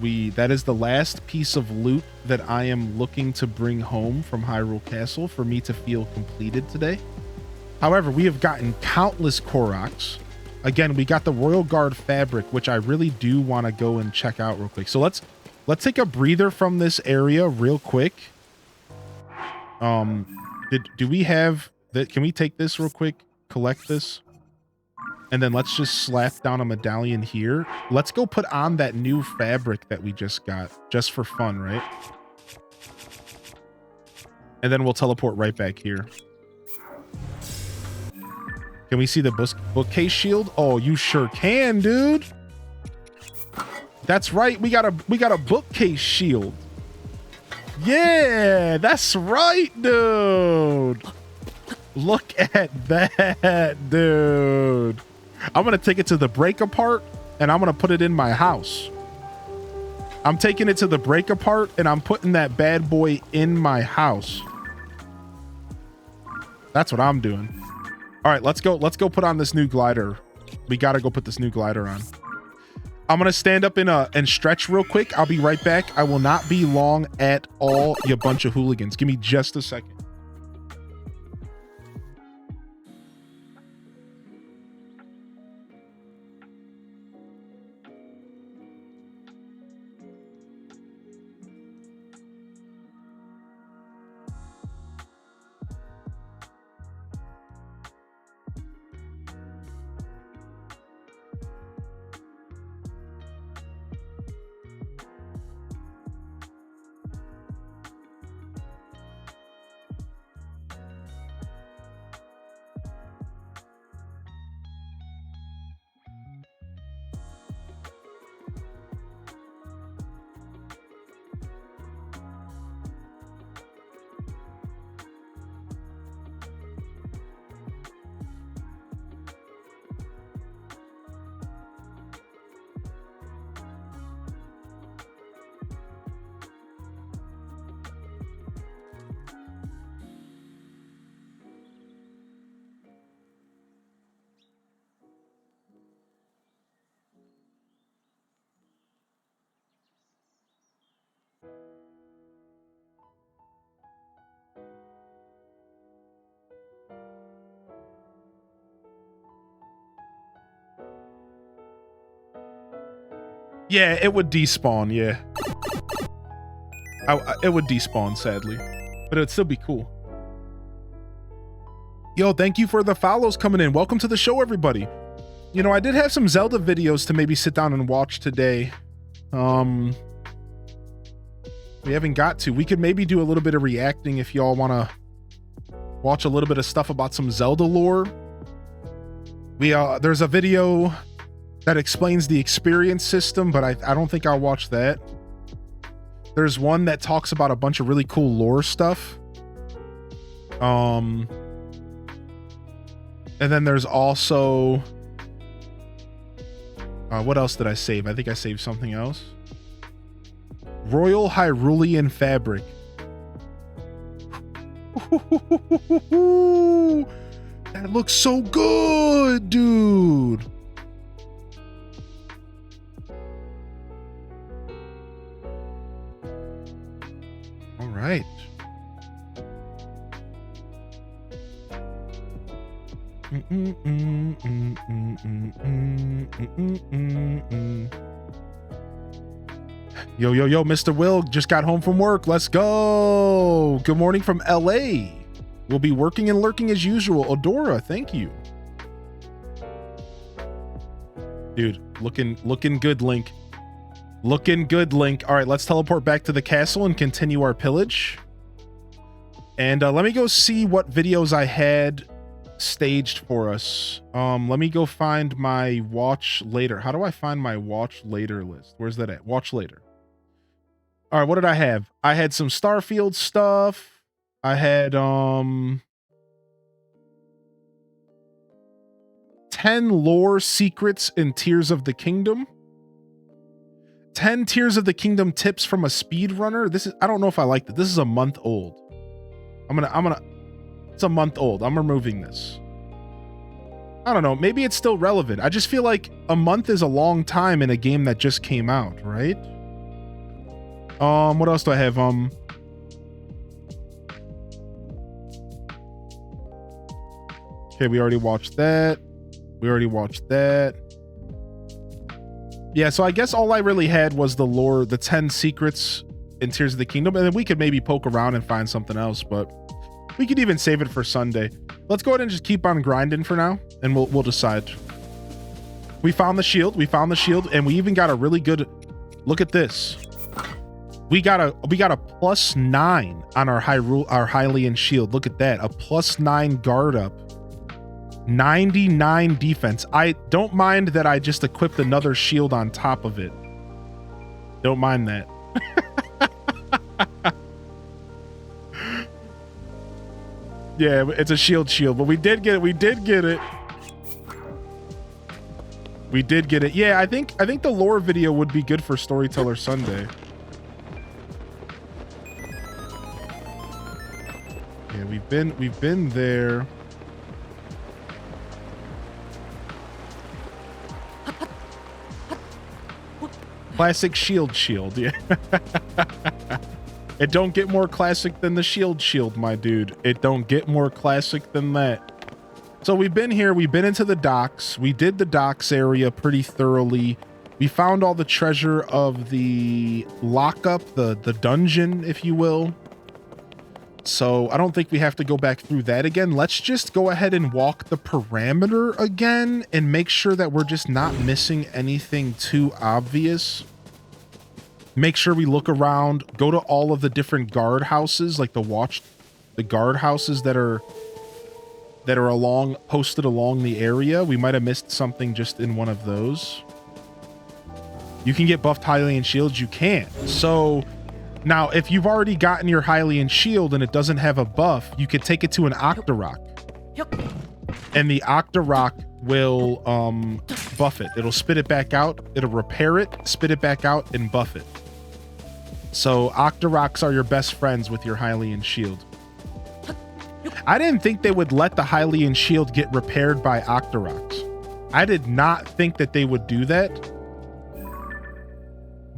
[SPEAKER 1] that is the last piece of loot that I am looking to bring home from Hyrule Castle for me to feel completed today. However, we have gotten countless Koroks. Again, we got the Royal Guard fabric, which I really do want to go and check out real quick. So let's take a breather from this area real quick. Do we have that? Can we take this real quick? Collect this. And then let's just slap down a medallion here. Let's go put on that new fabric that we just got, just for fun, right? And then we'll teleport right back here. Can we see the bookcase shield? Oh, you sure can, dude. That's right. We got a bookcase shield. Yeah, that's right, dude. Look at that, dude. I'm going to take it to the break apart and I'm going to put it in my house. I'm taking it to the break apart and I'm putting that bad boy in my house. That's what I'm doing. All right, let's go put on this new glider. We got to go put this new glider on. I'm going to stand up and stretch real quick. I'll be right back. I will not be long at all, you bunch of hooligans. Give me just a second. Yeah, it would despawn, yeah. It would despawn, sadly. But it'd still be cool. Yo, thank you for the follows coming in. Welcome to the show, everybody. You know, I did have some Zelda videos to maybe sit down and watch today. We haven't got to. We could maybe do a little bit of reacting if y'all want to watch a little bit of stuff about some Zelda lore. There's a video that explains the experience system, but I don't think I'll watch that. There's one that talks about a bunch of really cool lore stuff. And then there's also what else did I save? I think I saved something else. Royal Hyrulean fabric. That looks so good, dude. All right. Yo, Mr. Will just got home from work. Let's go. Good morning from LA. We'll be working and lurking as usual. Odora, thank you. Dude, looking good, Link. Looking good, Link. All right, let's teleport back to the castle and continue our pillage. And let me go see what videos I had staged for us. Let me go find my watch later. How do I find my watch later list? Where's that at? Watch later. All right, what did I have? I had some Starfield stuff. I had 10 lore secrets in Tears of the Kingdom. 10 Tears of the Kingdom tips from a speedrunner. This is, I don't know if I like that. This is a month old. It's a month old. I'm removing this. I don't know. Maybe it's still relevant. I just feel like a month is a long time in a game that just came out, right? What else do I have? Okay, we already watched that. Yeah, so I guess all I really had was the lore, the 10 secrets in Tears of the Kingdom, and then we could maybe poke around and find something else, but we could even save it for Sunday. Let's go ahead and just keep on grinding for now, and we'll decide. We found the shield, and we even got a really good look at this. We got a +9 on our Hylian shield. Look at that. A +9 guard up. 99 defense. I don't mind that I just equipped another shield on top of it. Don't mind that. Yeah, it's a shield, but we did get it. We did get it. Yeah, I think the lore video would be good for Storyteller Sunday. Yeah, we've been there. Classic shield, yeah. It don't get more classic than the shield, my dude. It don't get more classic than that. So we've been here, we've been into the docks. We did the docks area pretty thoroughly. We found all the treasure of the lockup, the dungeon, if you will. So I don't think we have to go back through that again. Let's just go ahead and walk the parameter again and make sure that we're just not missing anything too obvious. Make sure we look around, go to all of the different guard houses, like the guard houses that are posted along the area. We might have missed something just in one of those. You can get buffed Hylian shields, you can. So now, if you've already gotten your Hylian shield and it doesn't have a buff, you could take it to an Octorok. And the Octorok will buff it. It'll spit it back out, it'll repair it, spit it back out, and buff it. So Octoroks are your best friends with your Hylian shield. I didn't think they would let the Hylian shield get repaired by Octoroks. I did not think that they would do that.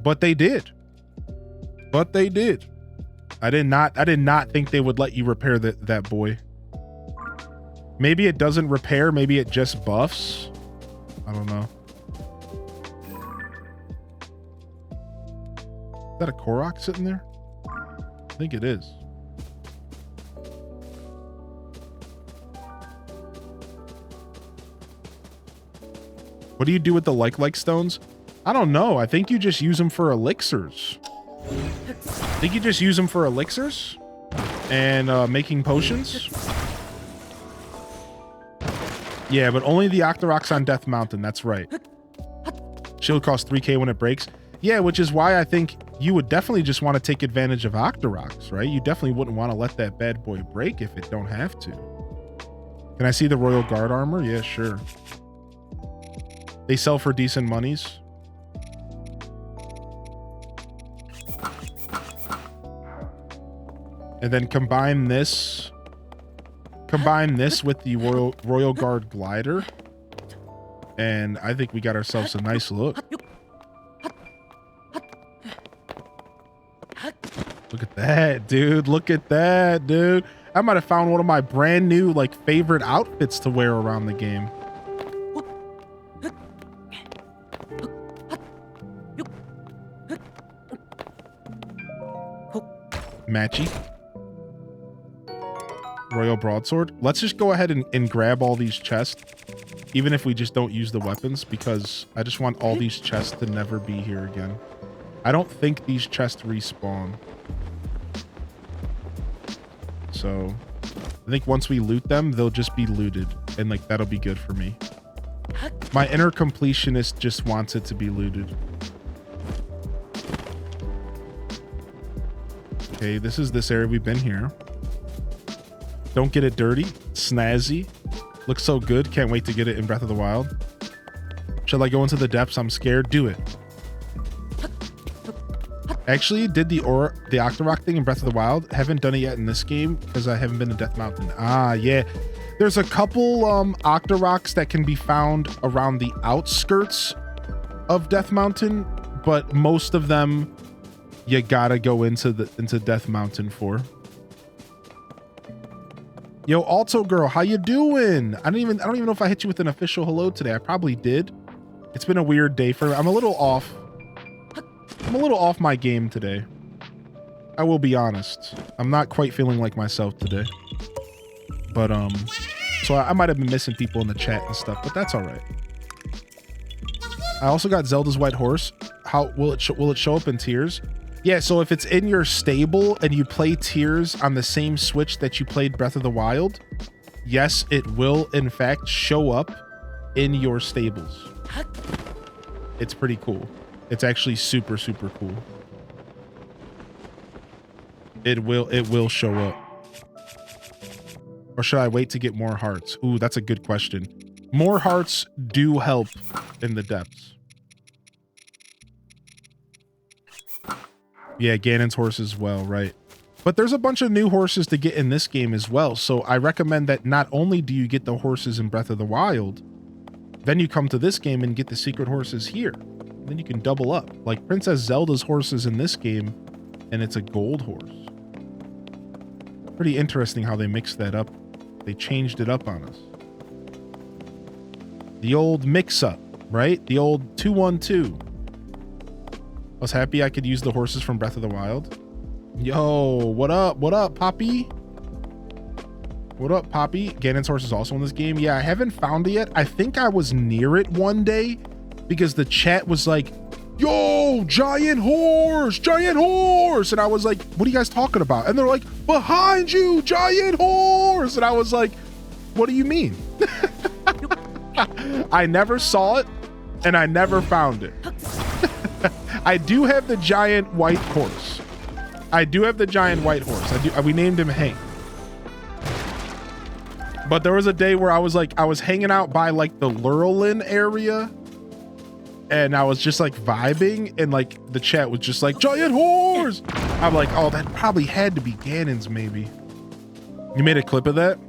[SPEAKER 1] But they did. I did not think they would let you repair that boy. Maybe it doesn't repair, maybe it just buffs. I don't know. Is that a Korok sitting there? I think it is. What do you do with the like stones? I don't know. I think you just use them for elixirs. I think you just use them for elixirs and making potions. Yeah, but only the Octoroks on Death Mountain. That's right. Shield costs 3k when it breaks. Yeah, which is why I think you would definitely just want to take advantage of Octoroks, right? You definitely wouldn't want to let that bad boy break if it don't have to. Can I see the Royal Guard armor? Yeah, sure. They sell for decent monies. And then combine this with the Royal Guard glider. And I think we got ourselves a nice look. Look at that, dude. Look at that, dude. I might have found one of my brand new, like, favorite outfits to wear around the game. Matchy. Royal Broadsword. Let's just go ahead and grab all these chests, even if we just don't use the weapons, because I just want all these chests to never be here again. I don't think these chests respawn. So I think once we loot them, they'll just be looted, and like that'll be good for me. My inner completionist just wants it to be looted. Okay, this is this area. We've been here. Don't get it dirty. Snazzy. Looks so good. Can't wait to get it in Breath of the Wild. Shall I go into the depths? I'm scared. Do it. Actually, did the Octorok thing in Breath of the Wild. Haven't done it yet in this game because I haven't been to Death Mountain. Ah, yeah. There's a couple Octoroks that can be found around the outskirts of Death Mountain, but most of them you gotta go into Death Mountain for. Yo, Alto Girl, how you doing? I don't even know if I hit you with an official hello today. I probably did. It's been a weird day for me. I'm a little off my game today. I will be honest. I'm not quite feeling like myself today. But so I might have been missing people in the chat and stuff, but that's all right. I also got Zelda's White Horse. How will it show up in Tears? Yeah, so if it's in your stable and you play Tears on the same Switch that you played Breath of the Wild, yes, it will in fact show up in your stables. It's pretty cool. It's actually super, super cool. It will show up. Or should I wait to get more hearts? Ooh, that's a good question. More hearts do help in the depths. Yeah, Ganon's horse as well, right? But there's a bunch of new horses to get in this game as well. So I recommend that not only do you get the horses in Breath of the Wild, then you come to this game and get the secret horses here. Then you can double up. Like Princess Zelda's horses in this game, and it's a gold horse. Pretty interesting how they mixed that up. They changed it up on us. The old mix-up, right? The old 2-1-2. I was happy I could use the horses from Breath of the Wild. Yo, what up? What up, Poppy? What up, Poppy? Ganon's horse is also in this game. Yeah, I haven't found it yet. I think I was near it one day because the chat was like, yo, giant horse, giant horse. And I was like, what are you guys talking about? And they're like, behind you, giant horse. And I was like, what do you mean? I never saw it and I never found it. I do have the giant white horse. We named him Hank. But there was a day where I was hanging out by like the Lurelin area and I was just like vibing and like the chat was just like giant horse. I'm like, oh, that probably had to be Ganon's maybe. You made a clip of that?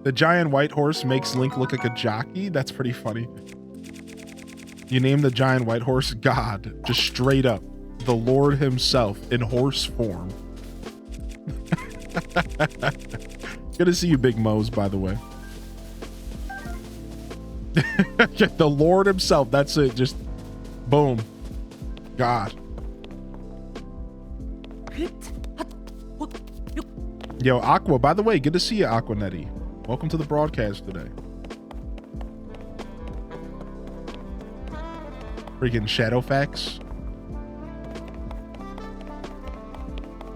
[SPEAKER 1] The giant white horse makes Link look like a jockey. That's pretty funny. You named the giant white horse God, just straight up. The Lord himself in horse form. Good to see you, Big Mose, by the way. The Lord himself, that's it. Just boom. God. Yo, Aqua, by the way, good to see you, Aquanetti. Welcome to the broadcast today. Freaking Shadowfax.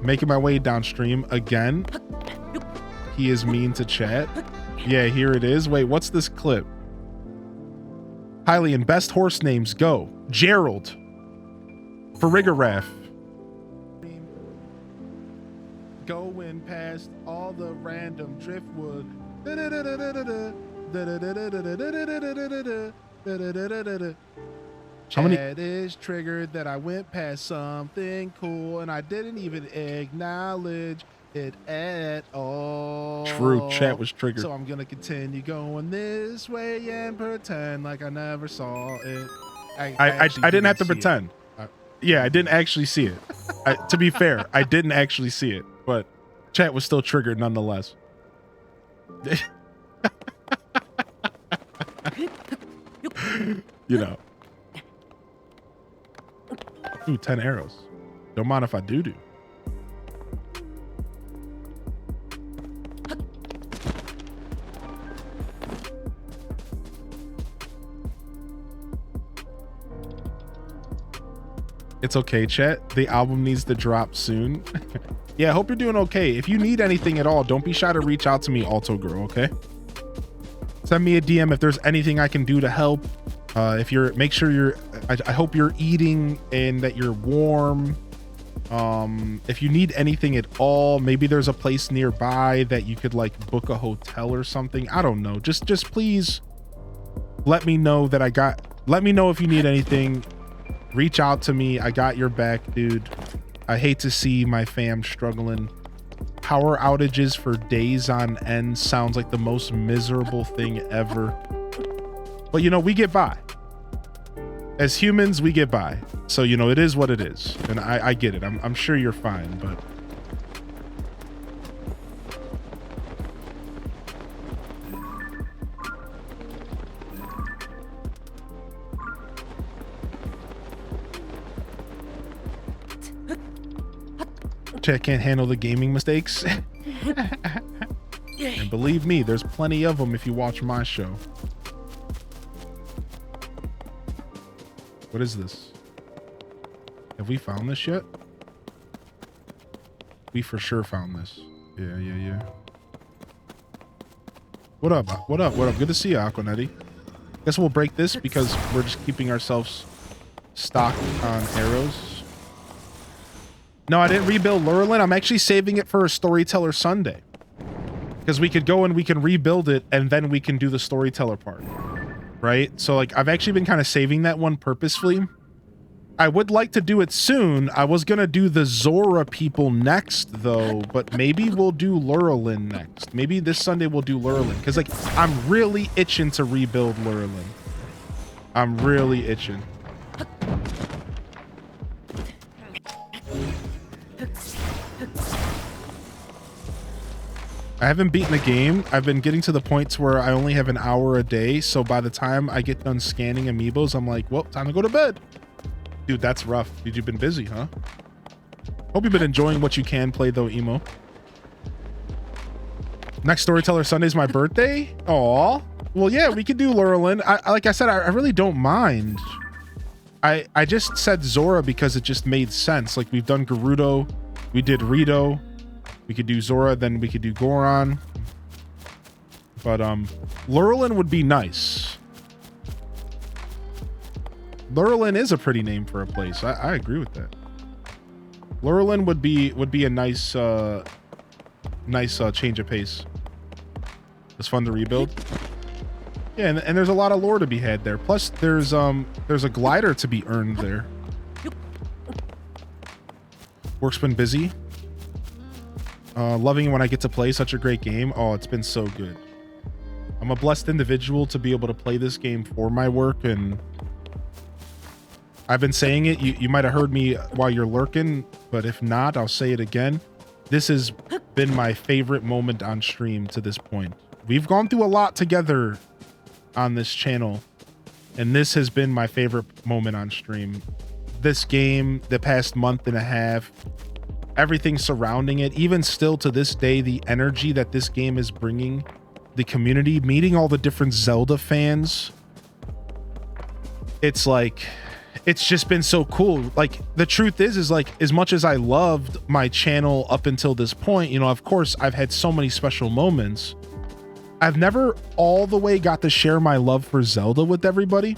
[SPEAKER 1] Making my way downstream again. He is mean to chat. Yeah, here it is. Wait, what's this clip? Hylian, best horse names, go. Gerald. Farigarath. Going past all the random driftwood. Chat is triggered that I went past something cool and I didn't even acknowledge it at all. True, chat was triggered. So I'm gonna continue going this way and pretend like I never saw it. I didn't have to pretend. Yeah, I didn't actually see it. To be fair, I didn't actually see it, but chat was still triggered nonetheless. You know. Ooh, 10 arrows. Don't mind if I do. It's okay, chat. The album needs to drop soon. Yeah, I hope you're doing okay. If you need anything at all, don't be shy to reach out to me, Alto Girl, okay? Send me a DM if there's anything I can do to help. If you're, make sure you're, I hope you're eating and that you're warm. If you need anything at all, maybe there's a place nearby that you could like book a hotel or something. I don't know. Just please let me know that let me know if you need anything. Reach out to me. I got your back, dude. I hate to see my fam struggling. Power outages for days on end sounds like the most miserable thing ever. But you know, we get by. As humans, we get by. So, you know, it is what it is. And I get it. I'm sure you're fine, but chat can't handle the gaming mistakes. And believe me, there's plenty of them if you watch my show. What is this? Have we found this yet? We for sure found this. Yeah. What up? Good to see you, Aquanetti. Guess we'll break this because we're just keeping ourselves stocked on arrows. No, I didn't rebuild Lurelin. I'm actually saving it for a Storyteller Sunday. Because we could go and we can rebuild it and then we can do the Storyteller part. Right? So like I've actually been kind of saving that one purposefully. I would like to do it soon. I was going to do the Zora people next though, but maybe we'll do Lurelin next. Maybe this Sunday we'll do Lurelin. Because like I'm really itching to rebuild Lurelin. I'm really itching. I haven't beaten the game. I've been getting to the points where I only have an hour a day. So by the time I get done scanning amiibos, I'm like, well, time to go to bed. Dude, that's rough. Dude, you've been busy, huh? Hope you've been enjoying what you can play though, Emo. Next Storyteller Sunday is my birthday. Aw. Well, yeah, we could do Lurelin. Like I said, I really don't mind. I just said Zora because it just made sense. Like we've done Gerudo. We did Rito. We could do Zora, then we could do Goron. But Lurelin would be nice. Lurelin is a pretty name for a place. I agree with that. Lurelin would be a nice change of pace. It's fun to rebuild. Yeah, and there's a lot of lore to be had there. Plus there's a glider to be earned there. Work's been busy. Loving when I get to play such a great game. Oh, it's been so good. I'm a blessed individual to be able to play this game for my work, and I've been saying it. You might have heard me while you're lurking, but if not, I'll say it again. This has been my favorite moment on stream to this point. We've gone through a lot together on this channel, and this has been my favorite moment on stream. This game, the past month and a half, everything surrounding it, even still to this day, the energy that this game is bringing, the community, meeting all the different Zelda fans. It's like, it's just been so cool. Like, the truth is like, as much as I loved my channel up until this point, you know, of course, I've had so many special moments. I've never all the way got to share my love for Zelda with everybody.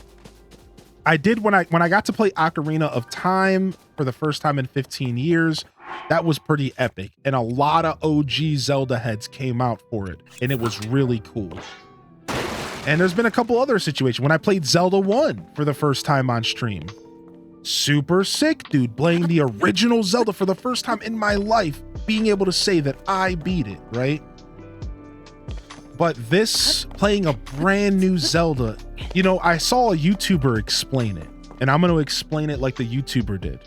[SPEAKER 1] I did when I got to play Ocarina of Time for the first time in 15 years. That was pretty epic. And a lot of OG Zelda heads came out for it. And it was really cool. And there's been a couple other situations. When I played Zelda 1 for the first time on stream. Super sick, dude. Playing the original Zelda for the first time in my life. Being able to say that I beat it, right? But this, playing a brand new Zelda, you know, I saw a YouTuber explain it. And I'm going to explain it like the YouTuber did.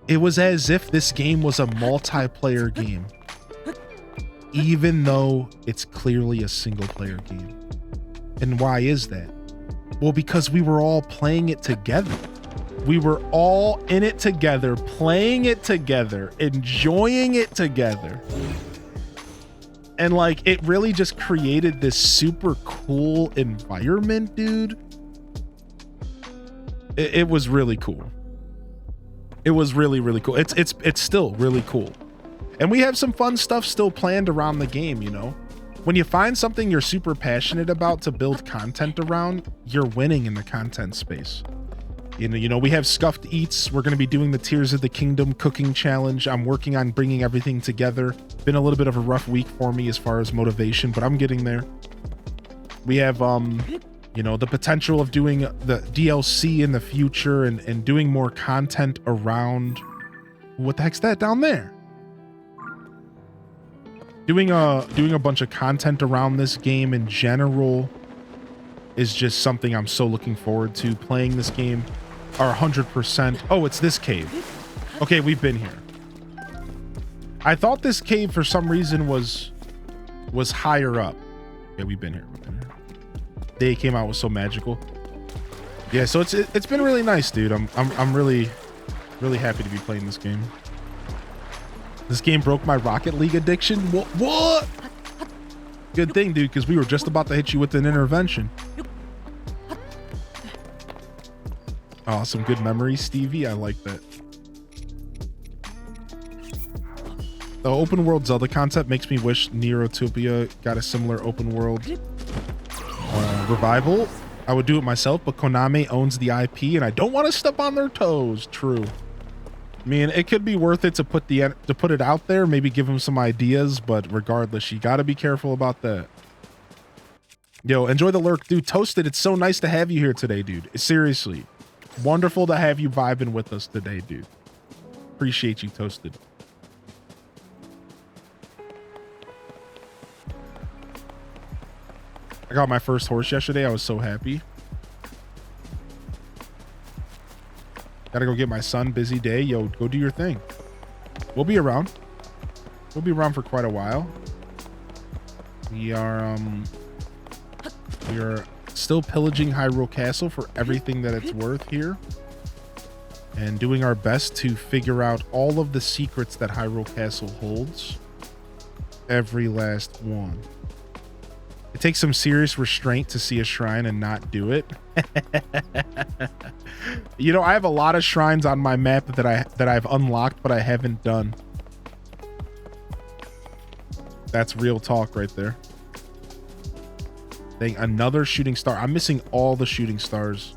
[SPEAKER 1] It was as if this game was a multiplayer game. Even though it's clearly a single player game. And why is that? Well, because we were all playing it together. We were all in it together, playing it together, enjoying it together. And like, it really just created this super cool environment, dude. It was really cool. It was really, really cool. It's still really cool. And we have some fun stuff still planned around the game, you know? When you find something you're super passionate about to build content around, you're winning in the content space. You know, we have Scuffed Eats. We're going to be doing the Tears of the Kingdom cooking challenge. I'm working on bringing everything together. Been a little bit of a rough week for me as far as motivation, but I'm getting there. We have, you know, the potential of doing the DLC in the future and doing more content around. What the heck's that down there? Doing a bunch of content around this game in general is just something I'm so looking forward to. Playing this game are 100%. Oh, it's this cave. Okay, we've been here. I thought this cave for some reason was higher up. Yeah, we've been here. Day came out was so magical. Yeah, so it's been really nice, dude. I'm really happy to be playing this game. This game broke my Rocket League addiction. What? Good thing, dude, because we were just about to hit you with an intervention. Oh, some good memories, Stevie. I like that. The open world Zelda concept makes me wish Neurotopia got a similar open world revival. I would do it myself, but Konami owns the IP and I don't want to step on their toes. True. I mean, it could be worth it to put it out there, maybe give them some ideas, but regardless, you got to be careful about that. Yo, enjoy the lurk, dude. Toasted, it's so nice to have you here today, dude. Seriously. Wonderful to have you vibing with us today, dude. Appreciate you, Toasted. I got my first horse yesterday. I was so happy. Gotta go get my son. Busy day. Yo, go do your thing. We'll be around. We'll be around for quite a while. We are still pillaging Hyrule Castle for everything that it's worth here. And doing our best to figure out all of the secrets that Hyrule Castle holds. Every last one. It takes some serious restraint to see a shrine and not do it. You know, I have a lot of shrines on my map that I've unlocked, but I haven't done. That's real talk right there. Dang, another shooting star. I'm missing all the shooting stars.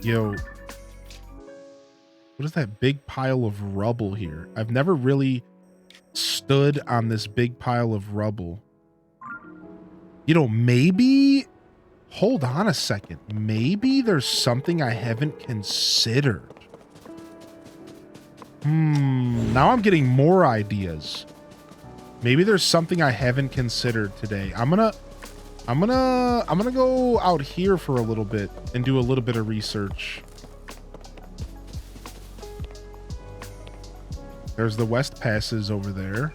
[SPEAKER 1] Yo. What is that big pile of rubble here? I've never really stood on this big pile of rubble. You know, maybe, hold on a second. Maybe there's something I haven't considered. Now I'm getting more ideas. Maybe there's something I haven't considered today. I'm gonna go out here for a little bit and do a little bit of research. There's the West Passes over there.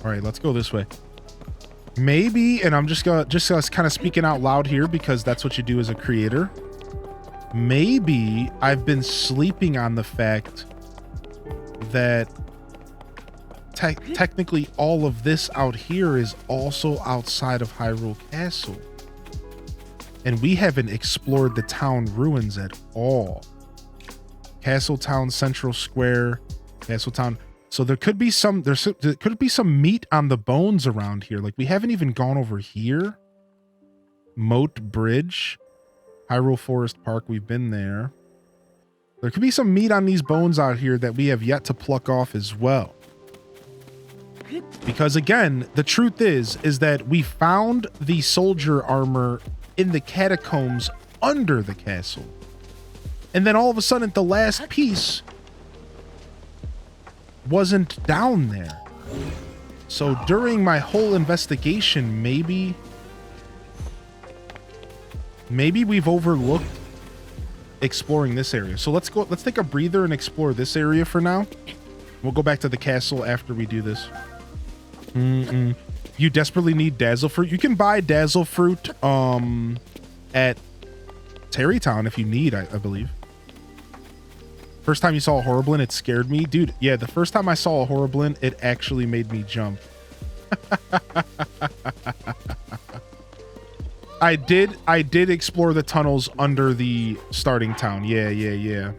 [SPEAKER 1] All right, let's go this way. Maybe, and I'm just kind of speaking out loud here because that's what you do as a creator. maybe I've been sleeping on the fact that technically all of this out here is also outside of Hyrule Castle. And we haven't explored the town ruins at all. Castle Town Central Square, Castle Town. So there could be some meat on the bones around here. Like we haven't even gone over here. Moat Bridge, Hyrule Forest Park, we've been there. There could be some meat on these bones out here that we have yet to pluck off as well. Because again, the truth is that we found the soldier armor in the catacombs under the castle. And then all of a sudden the last piece wasn't down there. So during my whole investigation, maybe we've overlooked exploring this area. So let's take a breather and explore this area for now. We'll go back to the castle after we do this. You desperately need Dazzle Fruit. You can buy Dazzle Fruit at Terrytown if you need, I believe. First time you saw a Horriblin, it scared me. Dude, yeah, the first time I saw a Horriblin, it actually made me jump. I did explore the tunnels under the starting town. Yeah.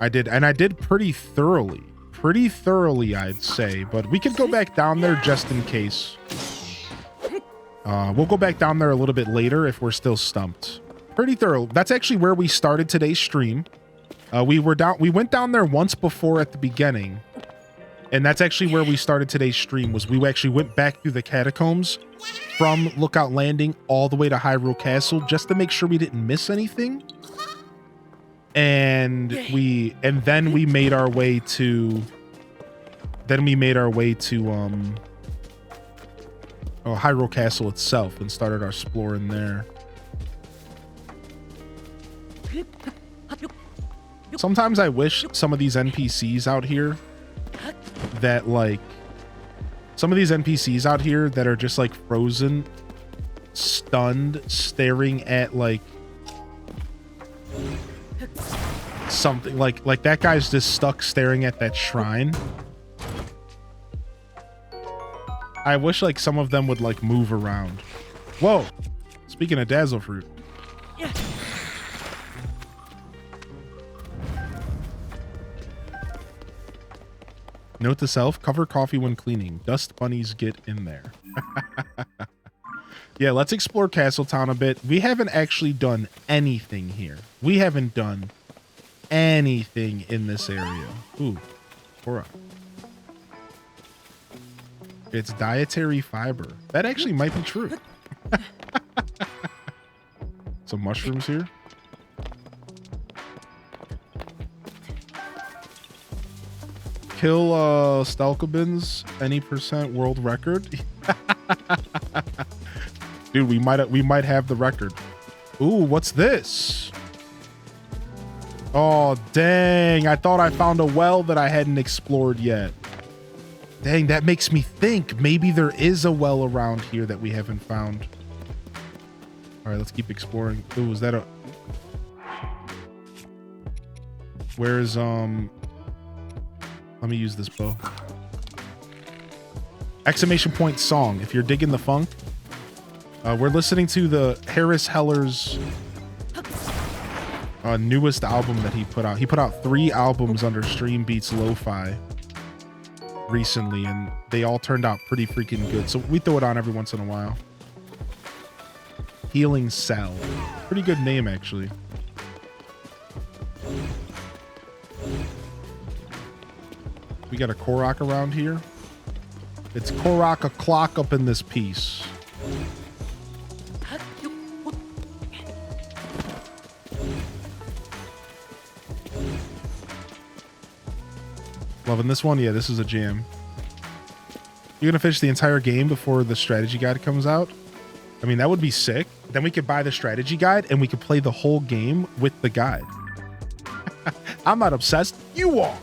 [SPEAKER 1] I did, and I did pretty thoroughly, I'd say, but we could go back down there just in case. We'll go back down there a little bit later if we're still stumped. Pretty thorough. That's actually where we started today's stream. We went down there once before at the beginning, and that's actually where we started today's stream. Was we actually went back through the catacombs from Lookout Landing all the way to Hyrule Castle just to make sure we didn't miss anything. And then we made our way to Hyrule Castle itself and started our exploring there. Sometimes I wish some of these NPCs out here that are just like frozen, stunned, staring at like something, like that guy's just stuck staring at that shrine. I wish like some of them would like move around. Whoa, speaking of Dazzle Fruit. Note to self, cover coffee when cleaning. Dust bunnies get in there. Yeah, let's explore Castletown a bit. We haven't actually done anything here. We haven't done anything in this area. Ooh, Cora. It's dietary fiber. That actually might be true. Some mushrooms here. Kill Stalkabins, any % world record. Dude, we might have the record. Ooh, what's this? Oh, dang. I thought I found a well that I hadn't explored yet. Dang, that makes me think maybe there is a well around here that we haven't found. All right, let's keep exploring. Ooh, is that a... Where's, let me use this bow. Exclamation point song. If you're digging the funk, we're listening to the Harris Heller's newest album that he put out. He put out 3 albums under Stream Beats Lo-Fi recently, and they all turned out pretty freaking good. So we throw it on every once in a while. Healing Cell. Pretty good name, actually. We got a Korok around here. It's Korok o'clock up in this piece. Loving this one? Yeah, this is a jam. You're gonna finish the entire game before the strategy guide comes out? I mean, that would be sick. Then we could buy the strategy guide and we could play the whole game with the guide. I'm not obsessed. You are.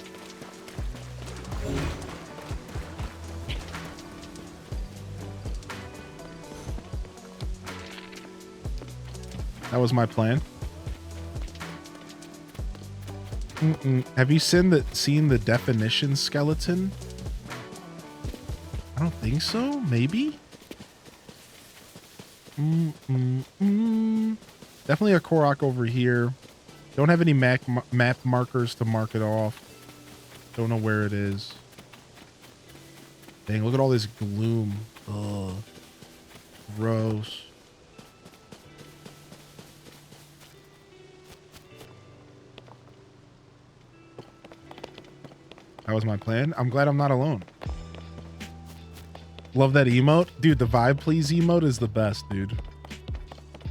[SPEAKER 1] That was my plan. Have you seen the definition skeleton? I don't think so. Maybe. Definitely a Korok over here. Don't have any map markers to mark it off. Don't know where it is. Dang, look at all this gloom. Ugh. Gross. That was my plan. I'm glad I'm not alone. Love that emote. Dude, the vibe please emote is the best, dude.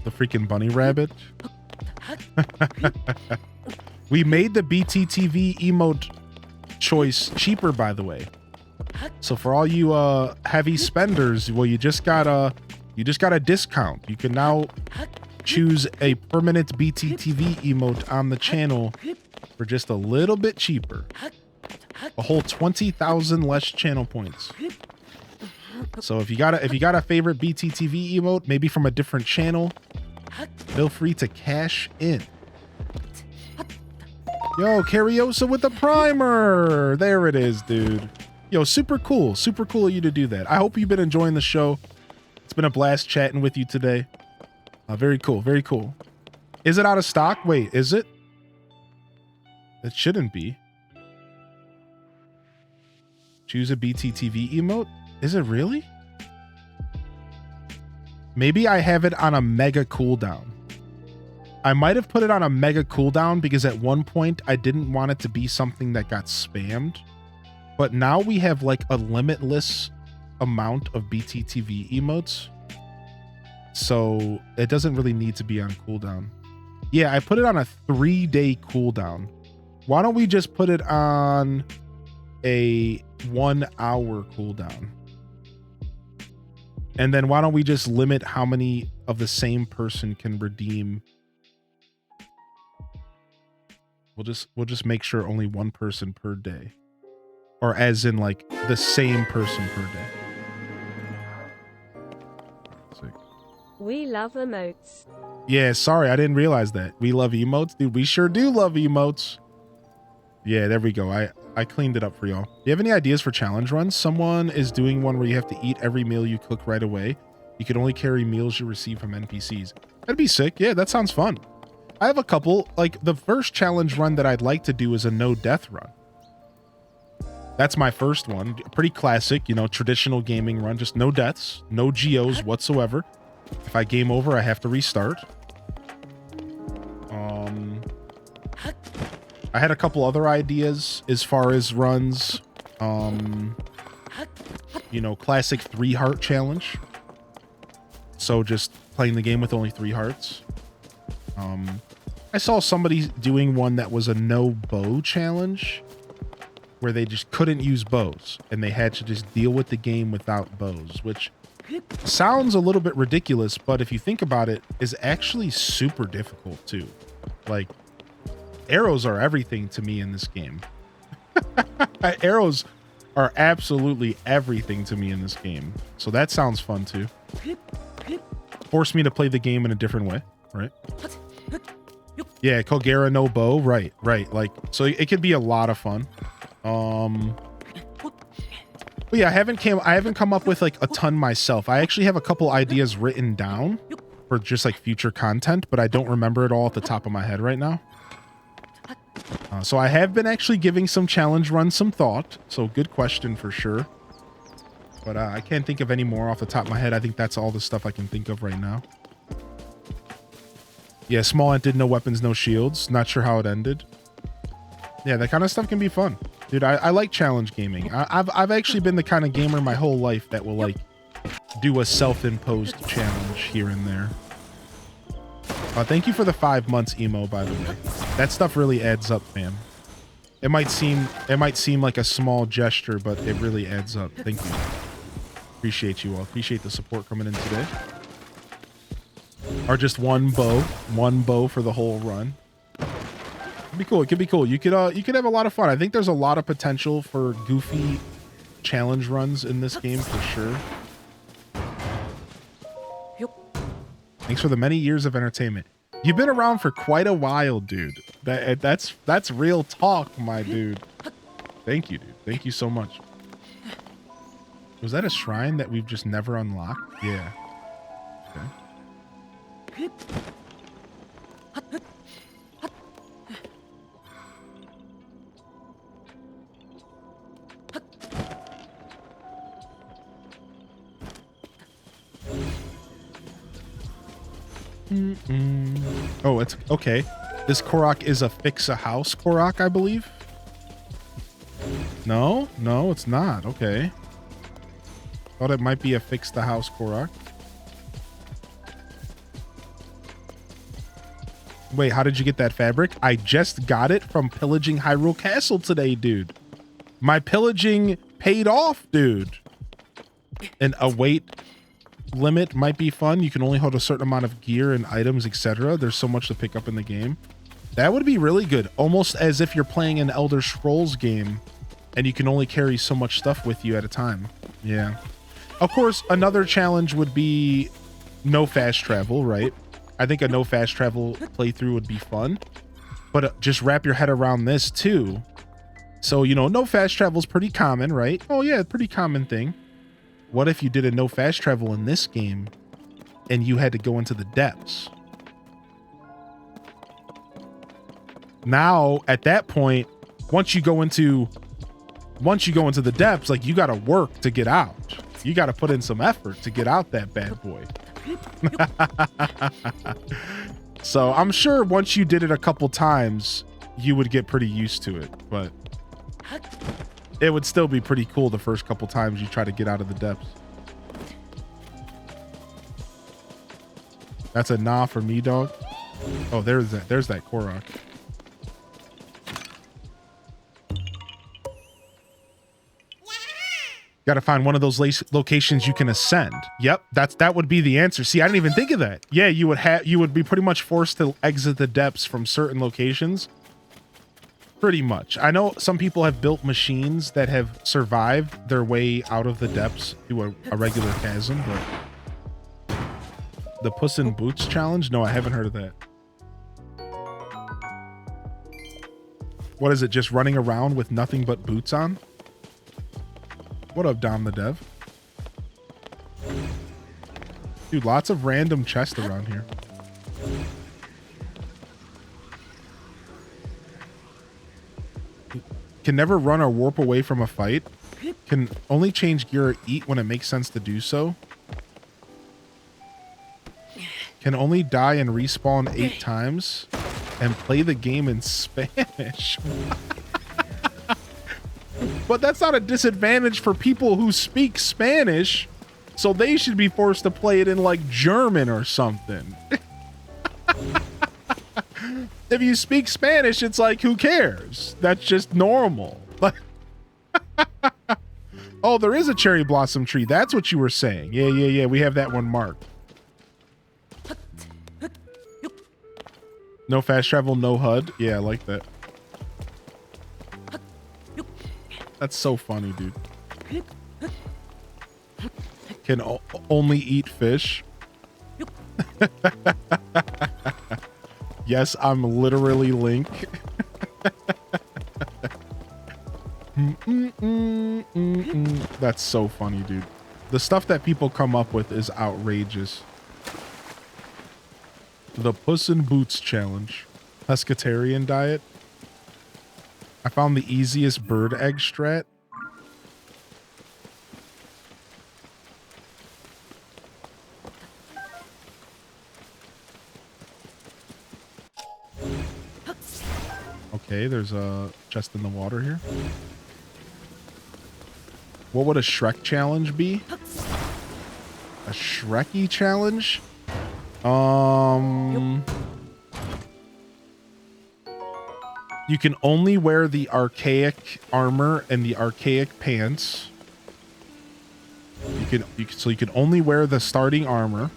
[SPEAKER 1] The freaking bunny rabbit. We made the BTTV emote choice cheaper, by the way. So for all you heavy spenders, well, you just got a discount. You can now choose a permanent BTTV emote on the channel for just a little bit cheaper. A whole 20,000 less channel points. So if you got a favorite BTTV emote, maybe from a different channel, feel free to cash in. Yo, Cariosa with the primer. There it is, dude. Yo, super cool. Super cool of you to do that. I hope you've been enjoying the show. It's been a blast chatting with you today. Very cool. Very cool. Is it out of stock? Wait, is it? It shouldn't be. Choose a BTTV emote? Is it really? Maybe I have it on a mega cooldown. I might have put it on a mega cooldown because at one point I didn't want it to be something that got spammed. But now we have like a limitless amount of BTTV emotes. So it doesn't really need to be on cooldown. Yeah, I put it on a 3-day cooldown. Why don't we just put it on a 1-hour cooldown? And then why don't we just limit how many of the same person can redeem? We'll just make sure only one person per day. Or as in like the same person per day.
[SPEAKER 3] We love emotes.
[SPEAKER 1] Yeah, sorry, I didn't realize that. We love emotes. Dude, we sure do love emotes. Yeah, there we go. I cleaned it up for y'all. Do you have any ideas for challenge runs? Someone is doing one where you have to eat every meal you cook right away. You can only carry meals you receive from NPCs. That'd be sick. Yeah, that sounds fun. I have a couple. Like the first challenge run that I'd like to do is a no death run. That's my first one. Pretty classic, you know, traditional gaming run. Just no deaths, no GOs whatsoever. If I game over, I have to restart. I had a couple other ideas as far as runs. You know, classic 3 heart challenge. So just playing the game with only 3 hearts. I saw somebody doing one that was a no bow challenge where they just couldn't use bows and they had to just deal with the game without bows, which sounds a little bit ridiculous, but if you think about it, is actually super difficult too. Like, arrows are everything to me in this game. Arrows are absolutely everything to me in this game. So that sounds fun too. Force me to play the game in a different way, right? Yeah, Kogera no bow, right. Like, so it could be a lot of fun. But yeah, I haven't come up with like a ton myself. I actually have a couple ideas written down for just like future content, but I don't remember it all at the top of my head right now. So I have been actually giving some challenge runs some thought. So good question for sure. But I can't think of any more off the top of my head. I think that's all the stuff I can think of right now. Yeah, small ant did no weapons, no shields. Not sure how it ended. Yeah, that kind of stuff can be fun. Dude, I like challenge gaming. I've actually been the kind of gamer my whole life that will like do a self-imposed challenge here and there. Thank you for the 5 months emo, by the way. That stuff really adds up, man. It might seem like a small gesture, but it really adds up. Thank you. Appreciate you all. Appreciate the support coming in today. Or just one bow for the whole run. It'd be cool. It could be cool. You could have a lot of fun. I think there's a lot of potential for goofy challenge runs in this game for sure. Thanks for the many years of entertainment. You've been around for quite a while, dude. That's real talk, my dude. Thank you, dude. Thank you so much. Was that a shrine that we've just never unlocked? Yeah. Okay. Oh, it's okay. This Korok is a fix-a-house Korok, I believe. No, it's not. Okay. Thought it might be a fix-the-house Korok. Wait, how did you get that fabric? I just got it from pillaging Hyrule Castle today, dude. My pillaging paid off, dude. And a weight limit might be fun. You can only hold a certain amount of gear and items, etc. There's so much to pick up in the game. That would be really good. Almost as if you're playing an Elder Scrolls game and you can only carry so much stuff with you at a time. Yeah. Of course, another challenge would be no fast travel, right? I think a no fast travel playthrough would be fun, but just wrap your head around this too. So, you know, no fast travel is pretty common, right? Oh yeah, pretty common thing. What if you did a no fast travel in this game and you had to go into the depths? Now, at that point, once you go into the depths, like, you got to work to get out. You got to put in some effort to get out that bad boy. So I'm sure once you did it a couple times, you would get pretty used to it, but it would still be pretty cool the first couple times you try to get out of the depths. That's a nah for me, dog. Oh, there's that Korok. Got to find one of those locations you can ascend. Yep, that would be the answer. See, I didn't even think of that. Yeah, you would be pretty much forced to exit the depths from certain locations. Pretty much. I know some people have built machines that have survived their way out of the depths through a regular chasm, but the Puss in Boots challenge? No, I haven't heard of that. What is it? Just running around with nothing but boots on? What up, Dom the Dev? Dude, lots of random chests around here. Can never run or warp away from a fight. Can only change gear or eat when it makes sense to do so. Can only die and respawn 8 times. And play the game in Spanish. But that's not a disadvantage for people who speak Spanish, so they should be forced to play it in like German or something. If you speak Spanish, it's like, who cares? That's just normal. Oh, there is a cherry blossom tree. That's what you were saying. Yeah. We have that one marked. No fast travel, no HUD. Yeah, I like that. That's so funny, dude. Can only eat fish. Yes, I'm literally Link. That's so funny, dude. The stuff that people come up with is outrageous. The Puss in Boots challenge. Pescatarian diet. I found the easiest bird egg strat. Okay, there's a chest in the water here. What would a Shrek challenge be? A Shreky challenge? You can only wear the archaic armor and the archaic pants. So you can only wear the starting armor.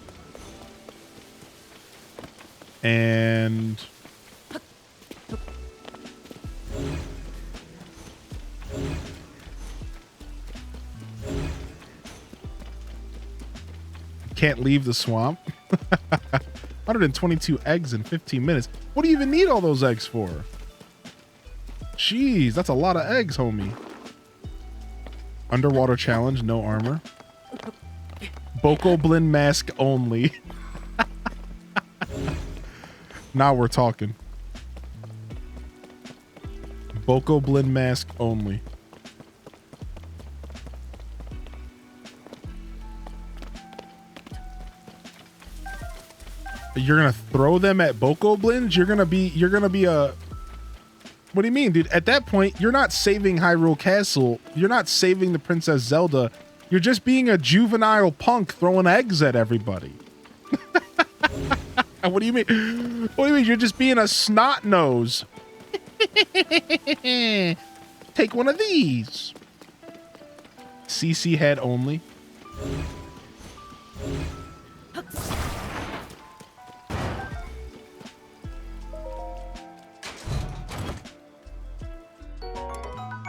[SPEAKER 1] And can't leave the swamp. 122 eggs in 15 minutes. What do you even need all those eggs for? Jeez, that's a lot of eggs, homie. Underwater challenge, no armor. Bokoblin mask only. Now we're talking. Bokoblin mask only. You're gonna throw them at Bokoblins? You're gonna be a... What do you mean, dude? At that point, you're not saving Hyrule Castle. You're not saving the Princess Zelda. You're just being a juvenile punk throwing eggs at everybody. What do you mean? What do you mean? You're just being a snot nose. Take one of these. CC head only.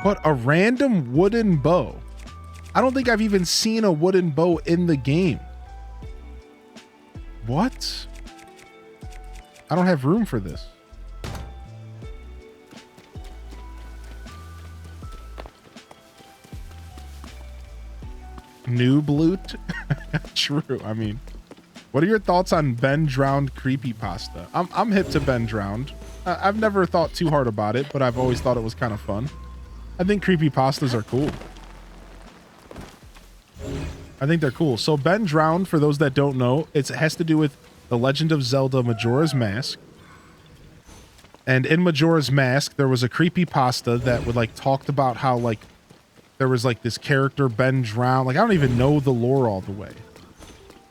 [SPEAKER 1] But a random wooden bow. I don't think I've even seen a wooden bow in the game. What? I don't have room for this. Noob loot? True. I mean, what are your thoughts on Ben Drowned creepypasta? I'm hip to Ben Drowned. I've never thought too hard about it, but I've always thought it was kind of fun. I think creepypastas are cool. I think they're cool. So Ben Drowned, for those that don't know, it has to do with The Legend of Zelda Majora's Mask. And in Majora's Mask, there was a creepypasta that would like talked about how like there was like this character Ben Drowned. Like I don't even know the lore all the way.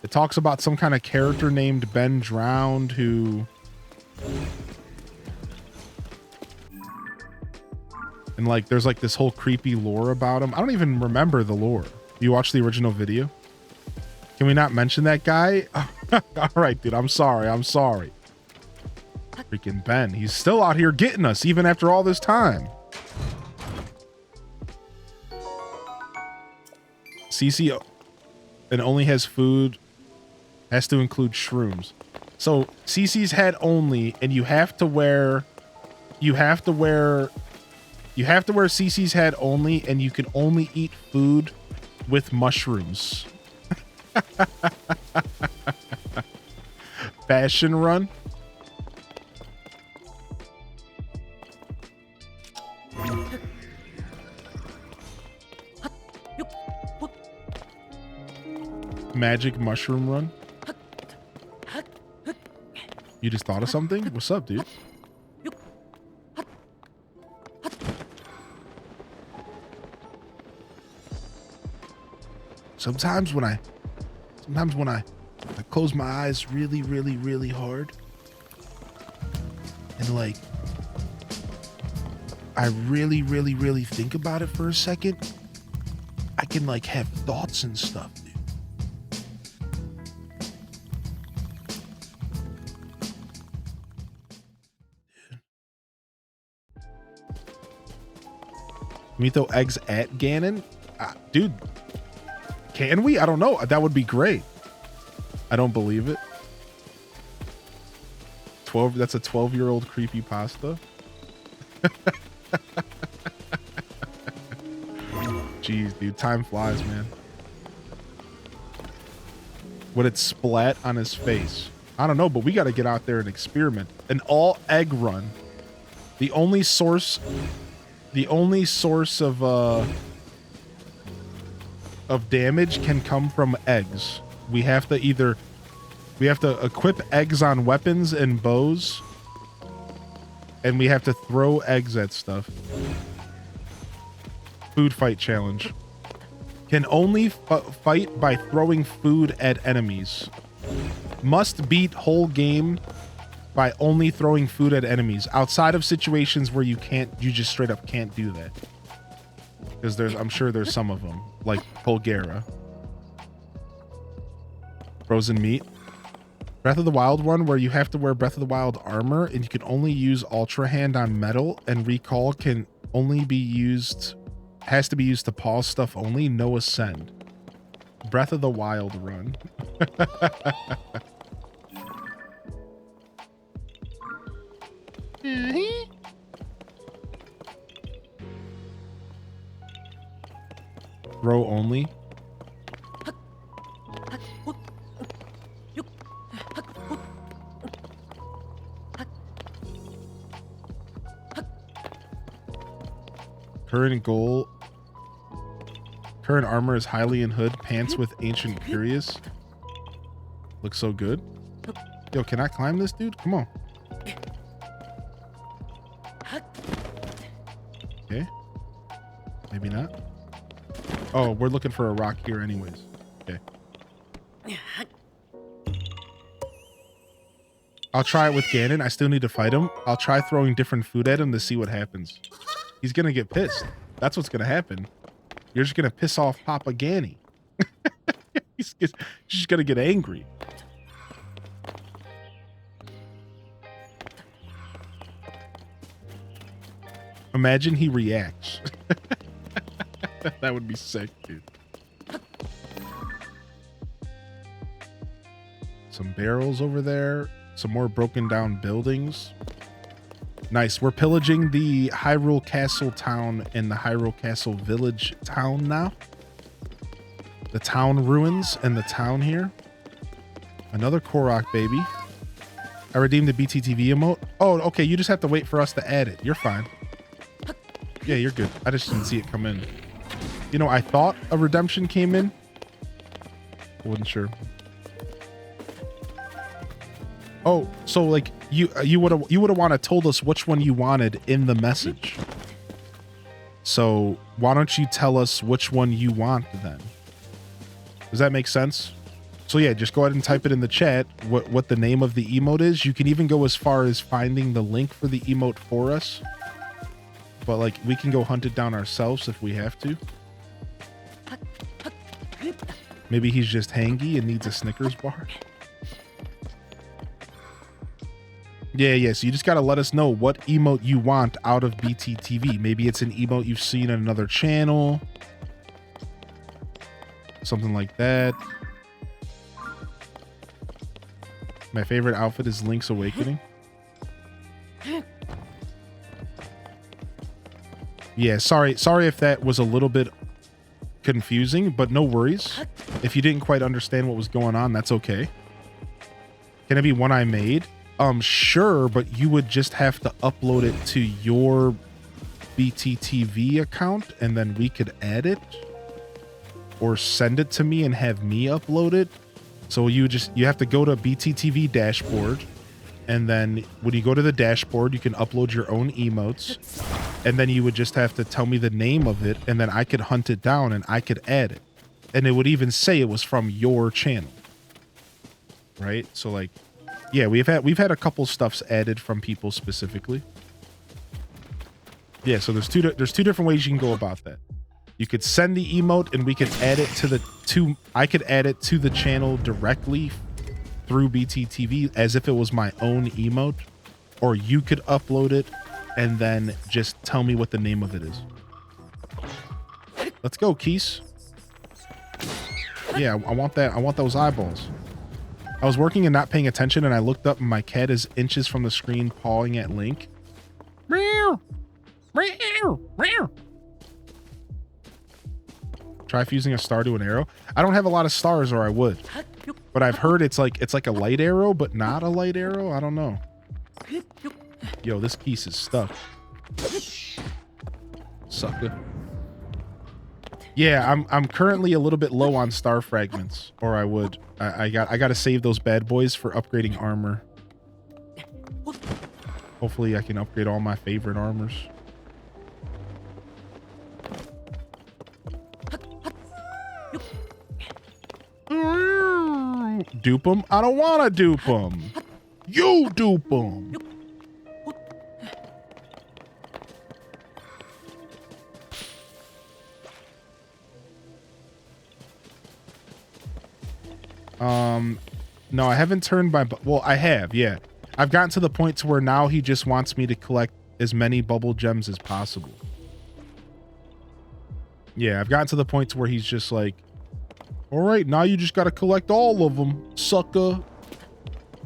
[SPEAKER 1] It talks about some kind of character named Ben Drowned who... And like there's like this whole creepy lore about him. I don't even remember the lore. You watched the original video? Can we not mention that guy? All right, dude. I'm sorry. I'm sorry. Freaking Ben. He's still out here getting us even after all this time. CC and only has food. Has to include shrooms. So CC's head only, and you have to wear CC's head only, and you can only eat food with mushrooms. Fashion run. Magic mushroom run. You just thought of something? What's up, dude? Sometimes when I close my eyes really, really, really hard and like I really, really, really think about it for a second, I can like have thoughts and stuff, dude. Can we throw eggs at Ganon? Dude. Can we? I don't know. That would be great. I don't believe it. 12. That's a 12-year-old creepypasta. Jeez, dude. Time flies, man. Would it splat on his face? I don't know, but we got to get out there and experiment. An all egg run. The only source of damage can come from eggs. We have to equip eggs on weapons and bows, and we have to throw eggs at stuff. Food fight challenge. Can only fight by throwing food at enemies. Must beat whole game by only throwing food at enemies. Outside of situations where you just straight up can't do that. Because I'm sure there's some of them, like Polgara. Frozen meat. Breath of the Wild one, where you have to wear Breath of the Wild armor, and you can only use Ultra Hand on metal, and recall can only be used, has to be used to pause stuff only, no ascend. Breath of the Wild run. throw only. Current goal. Current armor is Hylian hood, pants with ancient curious. Looks so good. Yo, can I climb this, dude? Come on. Okay. Maybe not. Oh, we're looking for a rock here anyways. Okay. I'll try it with Ganon. I still need to fight him. I'll try throwing different food at him to see what happens. He's gonna get pissed. That's what's gonna happen. You're just gonna piss off Papa Ganny. He's just gonna get angry. Imagine he reacts. That would be sick, dude. Some barrels over there. Some more broken down buildings. Nice. We're pillaging the Hyrule Castle town and the Hyrule Castle village town now. The town ruins and the town here. Another Korok baby. I redeemed the BTTV emote. Oh, okay. You just have to wait for us to add it. You're fine. Yeah, you're good. I just didn't see it come in. You know, I thought a redemption came in. I wasn't sure. Oh, so like you would have want to told us which one you wanted in the message. So why don't you tell us which one you want then? Does that make sense? So yeah, just go ahead and type it in the chat what the name of the emote is. You can even go as far as finding the link for the emote for us. But like we can go hunt it down ourselves if we have to. Maybe he's just hangy and needs a Snickers bar. Yeah. So you just got to let us know what emote you want out of BTTV. Maybe it's an emote you've seen on another channel. Something like that. My favorite outfit is Link's Awakening. Yeah, sorry if that was a little bit confusing, but no worries. If you didn't quite understand what was going on, that's okay. Can it be one I made? Sure, but you would just have to upload it to your BTTV account and then we could add it or send it to me and have me upload it. So you have to go to BTTV dashboard, and then when you go to the dashboard, you can upload your own emotes, and then you would just have to tell me the name of it, and then I could hunt it down and I could add it. And it would even say it was from your channel. Right? So like, yeah, we've had a couple stuffs added from people specifically. Yeah, so there's two different ways you can go about that. You could send the emote and we could add it I could add it to the channel directly through BTTV as if it was my own emote, or you could upload it and then just tell me what the name of it is. Let's go, Keese. Yeah, I want those eyeballs. I was working and not paying attention, and I looked up and my cat is inches from the screen pawing at Link. Meow. Meow. Meow. Try fusing a star to an arrow. I don't have a lot of stars, or I would. But I've heard it's like a light arrow, but not a light arrow. I don't know. Yo, this piece is stuck. Sucker. Yeah, I'm currently a little bit low on star fragments, or I would. I got to save those bad boys for upgrading armor. Hopefully I can upgrade all my favorite armors. Dupe them? I don't want to dupe them. You dupe them. No, I haven't turned my, well, I have, yeah. I've gotten to the point to where now he just wants me to collect as many bubble gems as possible. Yeah, I've gotten to the point to where he's just like, all right, now you just got to collect all of them, sucker.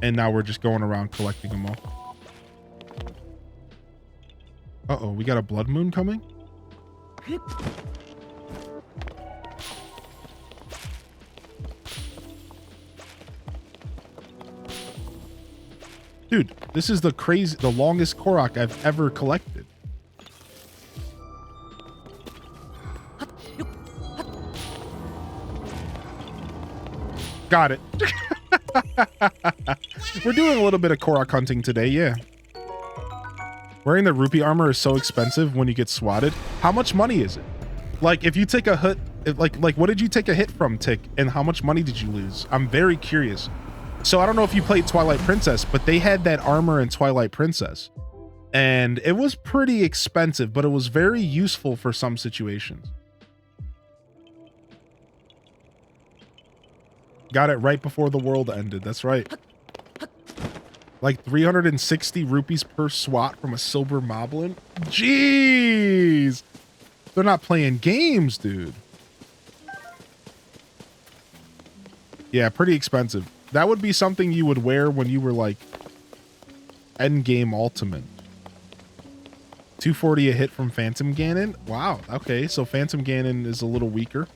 [SPEAKER 1] And now we're just going around collecting them all. Uh-oh, we got a blood moon coming? Dude, this is the longest Korok I've ever collected. Got it. We're doing a little bit of Korok hunting today, yeah. Wearing the rupee armor is so expensive when you get swatted. How much money is it? Like, if you take a hit, like what did you take a hit from, Tick? And how much money did you lose? I'm very curious. So I don't know if you played Twilight Princess, but they had that armor in Twilight Princess. And it was pretty expensive, but it was very useful for some situations. Got it right before the world ended. That's right. Like 360 rupees per swat from a silver moblin. Jeez. They're not playing games, dude. Yeah, pretty expensive. That would be something you would wear when you were like endgame ultimate. 240 a hit from Phantom Ganon. Wow. Okay, so Phantom Ganon is a little weaker.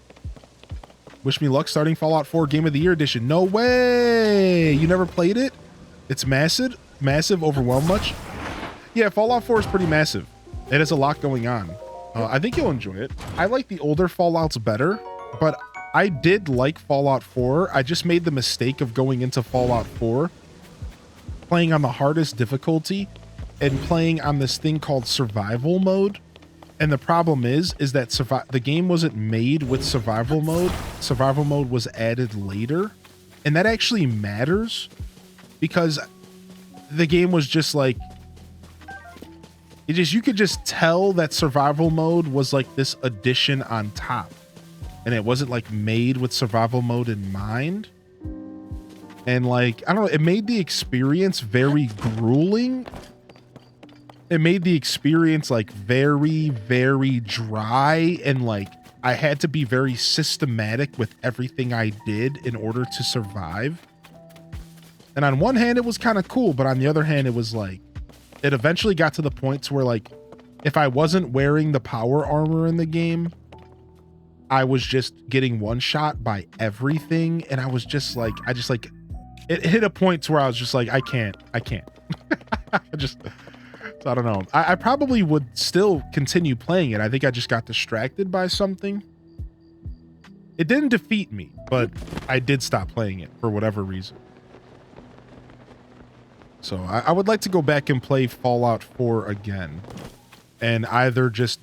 [SPEAKER 1] Wish me luck starting Fallout 4 Game of the Year edition. No way. You never played it? It's massive, overwhelm much. Yeah, Fallout 4 is pretty massive. It has a lot going on. I think you'll enjoy it. I like the older Fallouts better, but I did like Fallout 4. I just made the mistake of going into Fallout 4, playing on the hardest difficulty and playing on this thing called survival mode. And the problem is that the game wasn't made with survival mode. Survival mode was added later. And that actually matters because the game was just like, you could just tell that survival mode was like this addition on top. And it wasn't like made with survival mode in mind. And like, I don't know, it made the experience very grueling. It made the experience like very, very dry, and like I had to be very systematic with everything I did in order to survive. And on one hand, it was kind of cool, but on the other hand, it was like, it eventually got to the point to where like, if I wasn't wearing the power armor in the game, I was just getting one shot by everything. And I was just like, it hit a point to where I was just like, I can't. So I don't know. I probably would still continue playing it. I think I just got distracted by something. It didn't defeat me, but I did stop playing it for whatever reason. So I would like to go back and play Fallout 4 again, and either just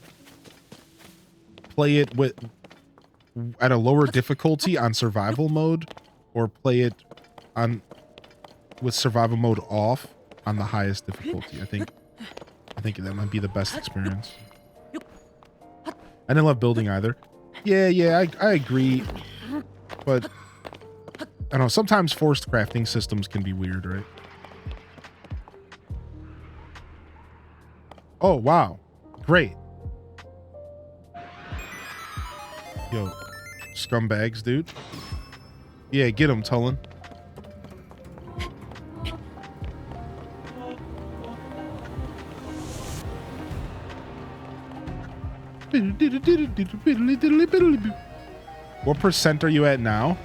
[SPEAKER 1] play it at a lower difficulty on survival mode, or play it with survival mode off on the highest difficulty. I think that might be the best experience. I didn't love building either. Yeah, I agree. But I don't know, sometimes forced crafting systems can be weird, right? Oh, wow. Great. Yo, scumbags, dude. Yeah, get him, Tullen. What percent are you at now?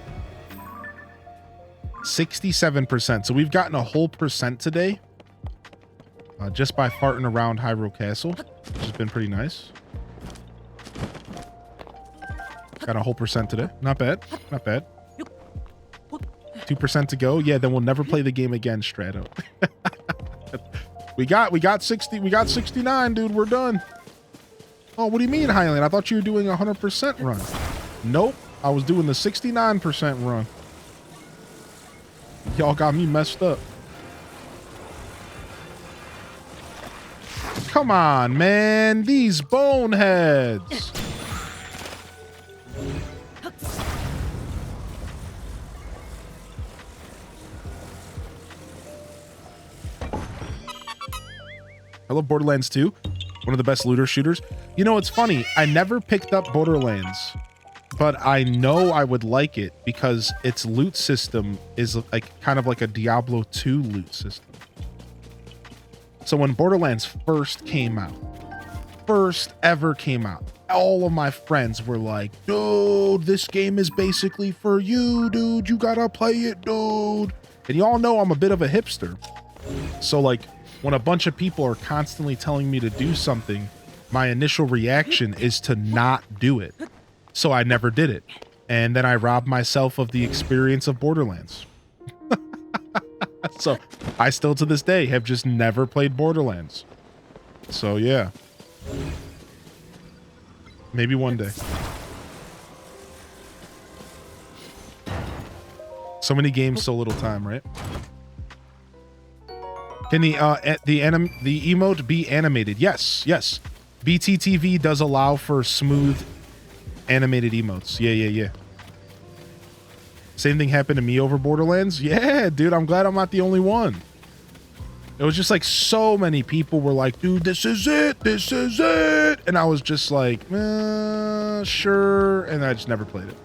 [SPEAKER 1] 67%. So we've gotten a whole percent today. Just by farting around Hyrule Castle, which has been pretty nice. Got a whole percent today. Not bad. Not bad. 2% to go. Yeah, then we'll never play the game again, Strato. we got 60. We got 69, dude. We're done. Oh, what do you mean, Hylian? I thought you were doing a 100% run. Nope. I was doing the 69% run. Y'all got me messed up. Come on, man. These boneheads. I love Borderlands 2. One of the best looter shooters. You know, it's funny. I never picked up Borderlands, but I know I would like it because its loot system is like kind of like a Diablo 2 loot system. So when Borderlands first ever came out, all of my friends were like, dude, this game is basically for you, dude. You gotta play it, dude. And y'all know I'm a bit of a hipster. So like when a bunch of people are constantly telling me to do something, my initial reaction is to not do it. So I never did it. And then I robbed myself of the experience of Borderlands. So I still to this day have just never played Borderlands. So yeah. Maybe one day. So many games, so little time, right? Can the emote be animated? Yes, yes. BTTV does allow for smooth animated emotes. Yeah. Same thing happened to me over Borderlands. Yeah, dude, I'm glad I'm not the only one. It was just like so many people were like, dude, this is it. And I was just like, sure. And I just never played it.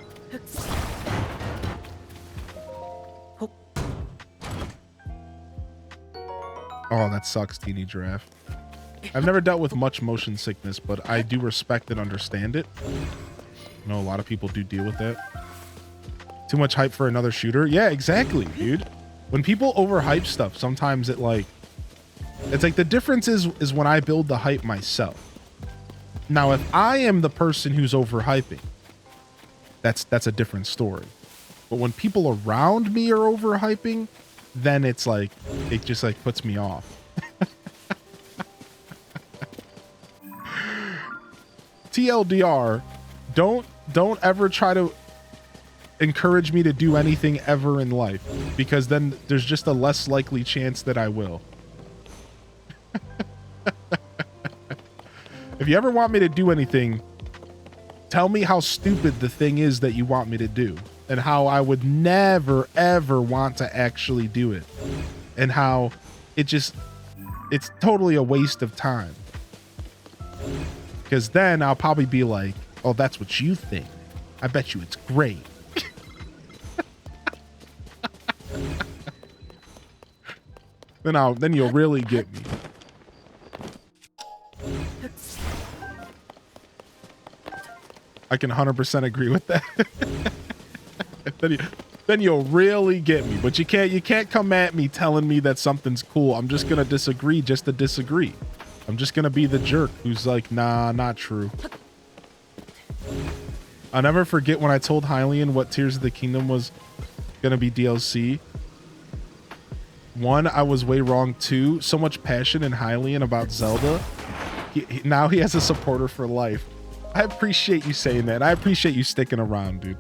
[SPEAKER 1] Oh, that sucks, Teeny Giraffe. I've never dealt with much motion sickness, but I do respect and understand it. I know a lot of people do deal with that. Too much hype for another shooter? Yeah, exactly, dude. When people overhype stuff, sometimes it's like the difference is when I build the hype myself. Now, if I am the person who's overhyping, that's a different story. But when people around me are overhyping, then it's like, it just like puts me off. TLDR, don't ever try to encourage me to do anything ever in life, because then there's just a less likely chance that I will. If you ever want me to do anything, tell me how stupid the thing is that you want me to do, and how I would never ever want to actually do it, and how it's totally a waste of time. Because then I'll probably be like, oh, that's what you think. I bet you it's great. Then you'll really get me. I can 100% agree with that. Then you'll really get me. But you can't come at me telling me that something's cool. I'm just gonna disagree just to disagree. I'm just gonna be the jerk who's like, nah, not true. I'll never forget when I told Hylian what Tears of the Kingdom was gonna be DLC. 1, I was way wrong. 2, so much passion in Hylian about Zelda. Now he has a supporter for life. I appreciate you saying that. I appreciate you sticking around, dude.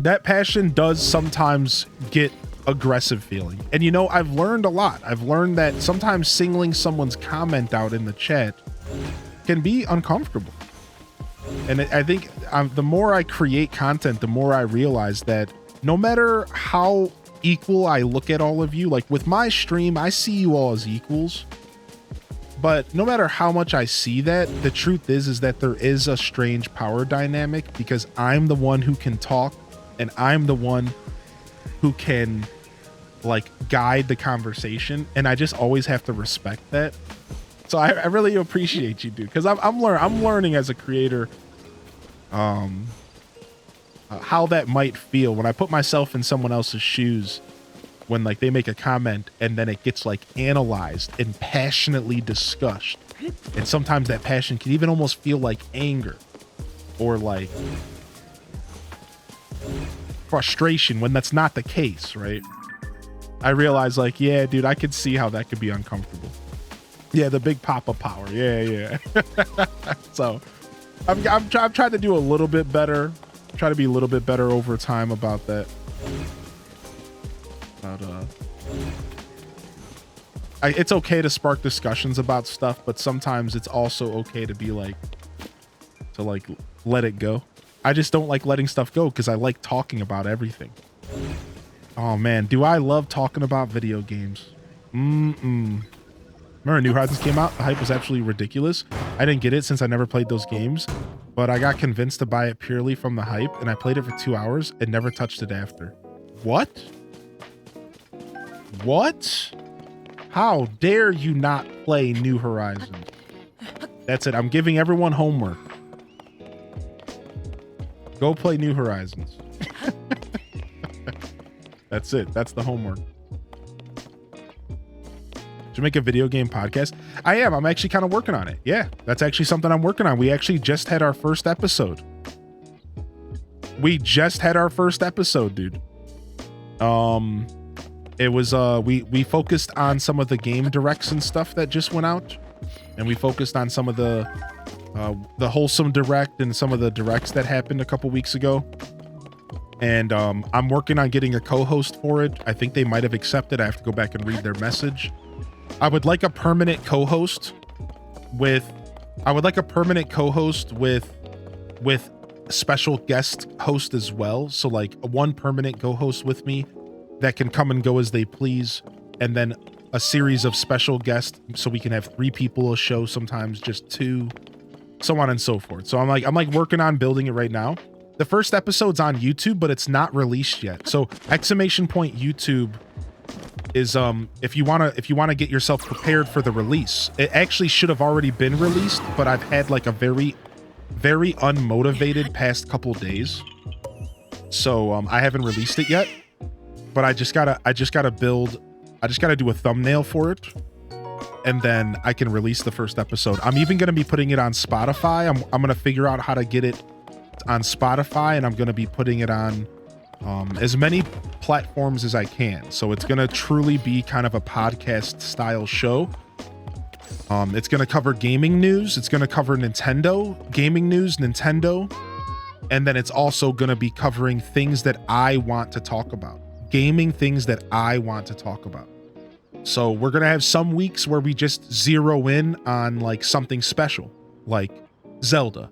[SPEAKER 1] That passion does sometimes get aggressive feeling. And you know, I've learned a lot. I've learned that sometimes singling someone's comment out in the chat can be uncomfortable. And I think the more I create content, the more I realize that no matter how equal I look at all of you, like with my stream, I see you all as equals. But no matter how much I see that, the truth is that there is a strange power dynamic, because I'm the one who can talk and I'm the one who can like guide the conversation, and I just always have to respect that. So I really appreciate you, dude, because I'm learning as a creator how that might feel when I put myself in someone else's shoes, when like they make a comment and then it gets like analyzed and passionately discussed, and sometimes that passion can even almost feel like anger or like frustration when that's not the case, right? I realize like, yeah, dude, I could see how that could be uncomfortable. Yeah, the big papa power. Yeah. So I'm trying to do a little bit better. Try to be a little bit better over time about that. But it's okay to spark discussions about stuff, but sometimes it's also okay to be like, to like let it go. I just don't like letting stuff go because I like talking about everything. Oh man, do I love talking about video games. Remember New Horizons came out? The hype was absolutely ridiculous. I didn't get it since I never played those games, but I got convinced to buy it purely from the hype, and I played it for 2 hours and never touched it after. What? What? How dare you not play New Horizons? That's it. I'm giving everyone homework. Go play New Horizons. That's it. That's the homework. To make a video game podcast. I am. I'm actually kind of working on it. Yeah, that's actually something I'm working on. We actually just had our first episode. We just had our first episode, dude. It was we focused on some of the game directs and stuff that just went out, and we focused on some of the wholesome direct and some of the directs that happened a couple weeks ago. And I'm working on getting a co-host for it. I think they might have accepted. I have to go back and read their message. I would like a permanent co-host with special guest host as well. So like one permanent co-host with me that can come and go as they please, and then a series of special guests so we can have 3 people a show, sometimes just 2, so on and so forth. So I'm like working on building it right now. The first episode's on YouTube, but it's not released yet. So exclamation point YouTube is if you want to get yourself prepared for the release. It actually should have already been released, but I've had like a very unmotivated past couple days. So I haven't released it yet, but I just gotta do a thumbnail for it, and then I can release the first episode. I'm even gonna be putting it on Spotify. I'm gonna figure out how to get it on Spotify, and I'm gonna be putting it on as many platforms as I can. So it's gonna truly be kind of a podcast style show. It's gonna cover gaming news. It's gonna cover Nintendo gaming news, Nintendo, and then it's also gonna be covering things that I want to talk about, gaming things that I want to talk about. So we're gonna have some weeks where we just zero in on like something special, like Zelda.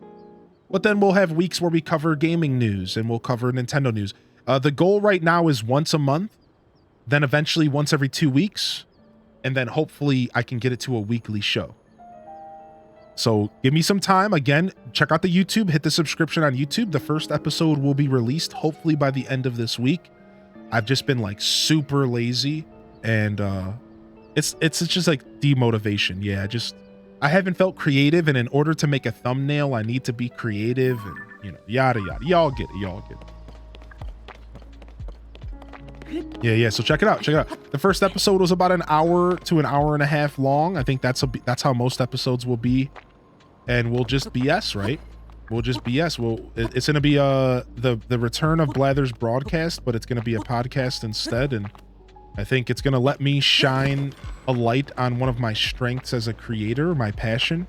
[SPEAKER 1] But then we'll have weeks where we cover gaming news and we'll cover Nintendo news. The goal right now is once a month, then eventually once every 2 weeks, and then hopefully I can get it to a weekly show. So give me some time. Again, check out the YouTube, hit the subscription on YouTube. The first episode will be released hopefully by the end of this week. I've just been like super lazy, and it's just like demotivation. Yeah, I haven't felt creative, and in order to make a thumbnail, I need to be creative, and yada yada. Y'all get it. Yeah. So check it out. The first episode was about an hour to an hour and a half long. I think that's how most episodes will be, and we'll just BS, right? We'll just BS. It's gonna be the return of Blather's broadcast, but it's gonna be a podcast instead, and I think it's gonna let me shine a light on one of my strengths as a creator, my passion,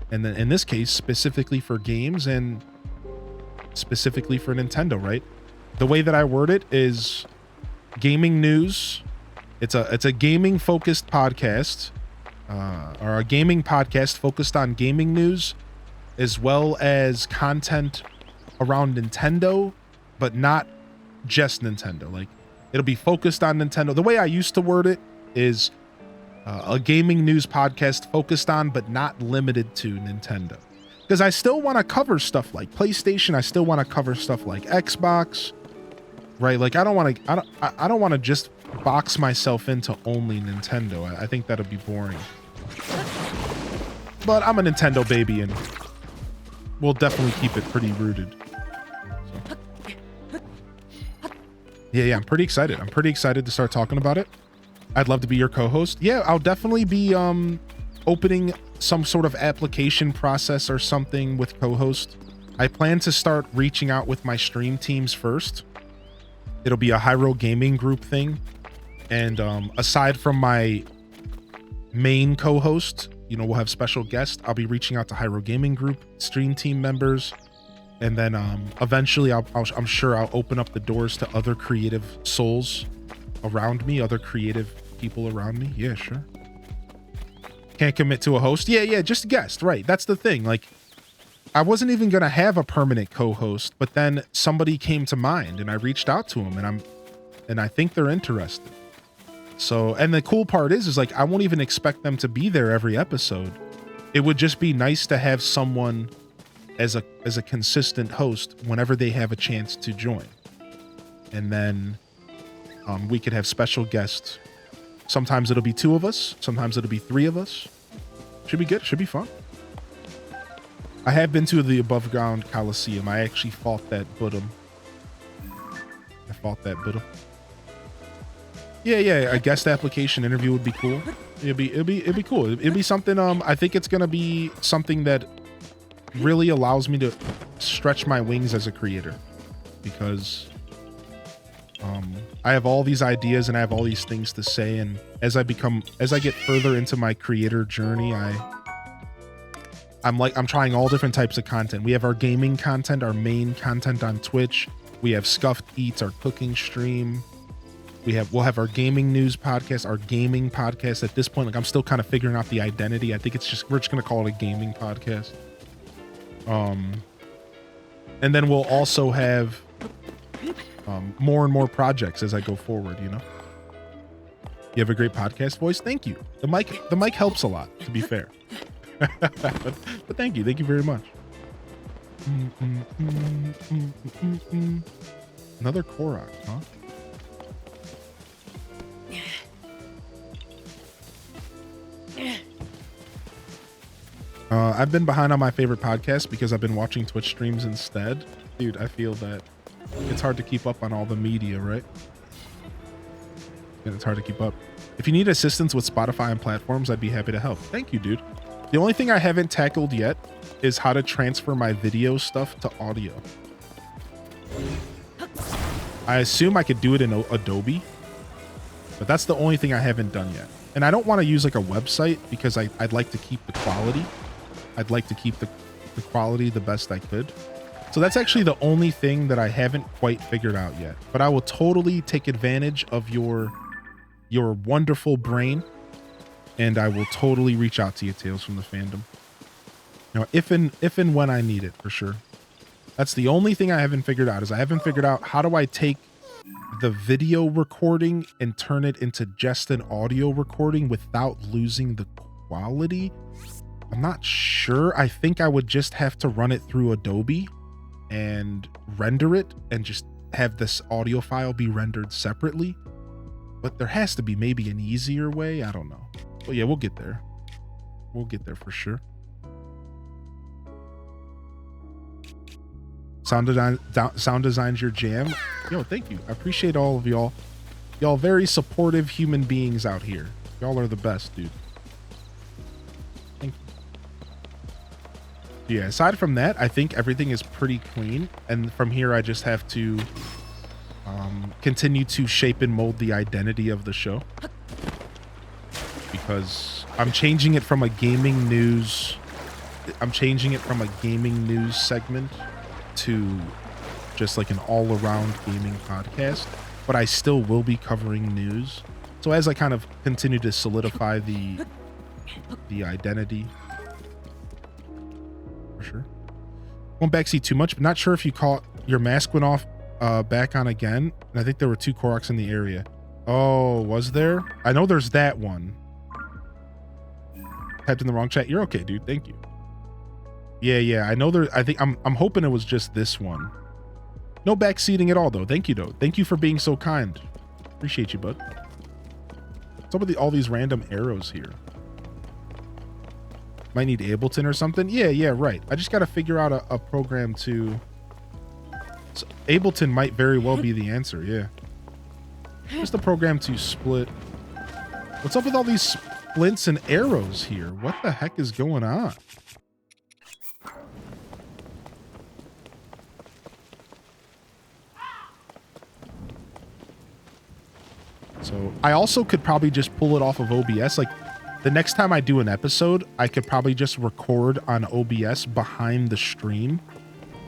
[SPEAKER 1] and then in this case specifically for games and specifically for Nintendo, right? The way that I word it is gaming news. It's a gaming focused podcast, or a gaming podcast focused on gaming news, as well as content around Nintendo, but not just Nintendo. Like, it'll be focused on Nintendo. The way I used to word it is a gaming news podcast focused on, but not limited to Nintendo. Because I still want to cover stuff like PlayStation. I still want to cover stuff like Xbox, right? Like, I don't want to just box myself into only Nintendo. I think that'd be boring. But I'm a Nintendo baby, and we'll definitely keep it pretty rooted. So. Yeah, I'm pretty excited. I'm pretty excited to start talking about it. I'd love to be your co-host. Yeah, I'll definitely be opening some sort of application process or something with co-host. I plan to start reaching out with my stream teams first. It'll be a Hyrule gaming group thing. And aside from my main co-host, we'll have special guests. I'll be reaching out to Hyrule gaming group stream team members. And then eventually I'm sure I'll open up the doors to other creative souls around me, other creative people around me. Yeah, sure. Can't commit to a host. Yeah, just a guest, right? That's the thing. Like, I wasn't even gonna have a permanent co-host, but then somebody came to mind, and I reached out to them, and I think they're interested. So, and the cool part is like, I won't even expect them to be there every episode. It would just be nice to have someone as a consistent host whenever they have a chance to join, and then we could have special guests. Sometimes it'll be 2 of us, sometimes it'll be 3 of us. Should be good, should be fun. I have been to the above ground Coliseum. I actually fought that Buddha. Yeah, a guest application interview would be cool. It'd be cool. It'd be something. I think it's gonna be something that really allows me to stretch my wings as a creator, because I have all these ideas and I have all these things to say, and as I get further into my creator journey, I'm trying all different types of content. We have our gaming content, our main content on Twitch. We have Scuffed Eats, our cooking stream. We'll have our gaming news podcast, our gaming podcast. At this point, like, I'm still kind of figuring out the identity. I think we're just gonna call it a gaming podcast. And then we'll also have more and more projects as I go forward, you know. You have a great podcast voice. Thank you. The mic helps a lot, to be fair. but thank you very much. Another Korok, huh? I've been behind on my favorite podcast because I've been watching Twitch streams instead. Dude, I feel that it's hard to keep up on all the media, right? And it's hard to keep up. If you need assistance with Spotify and platforms, I'd be happy to help. Thank you, dude. The only thing I haven't tackled yet is how to transfer my video stuff to audio. I assume I could do it in Adobe, but that's the only thing I haven't done yet. And I don't want to use like a website because I'd like to keep the quality. I'd like to keep the quality the best I could. So that's actually the only thing that I haven't quite figured out yet. But I will totally take advantage of your wonderful brain, and I will totally reach out to you, Tales from the Fandom. You know, if and when I need it, for sure. That's the only thing I haven't figured out, is I haven't figured out how do I take the video recording and turn it into just an audio recording without losing the quality. I'm not sure. I think I would just have to run it through Adobe and render it and just have this audio file be rendered separately. But there has to be maybe an easier way. I don't know. But yeah, we'll get there. We'll get there for sure. Sound design's your jam. Yo, thank you. I appreciate all of y'all. Y'all very supportive human beings out here. Y'all are the best, dude. Thank you. Yeah, aside from that, I think everything is pretty clean. And from here, I just have to continue to shape and mold the identity of the show. Because I'm changing it from a gaming news segment to just like an all-around gaming podcast, but I still will be covering news. So as I kind of continue to solidify the identity, for sure. Won't backseat too much, but not sure if you caught your mask went off back on again, and I think there were 2 Koroks in the area. Oh, was there? I know there's that one. Typed in the wrong chat. You're okay, dude. Thank you. Yeah. I know there. I think I'm hoping it was just this one. No backseating at all, though. Thank you, though. Thank you for being so kind. Appreciate you, bud. What's up with all these random arrows here? Might need Ableton or something. Yeah, right. I just got to figure out a program to. So Ableton might very well be the answer. Yeah. Just a program to split. What's up with all these splints and arrows here? What the heck is going on? So I also could probably just pull it off of OBS. Like the next time I do an episode, I could probably just record on OBS behind the stream.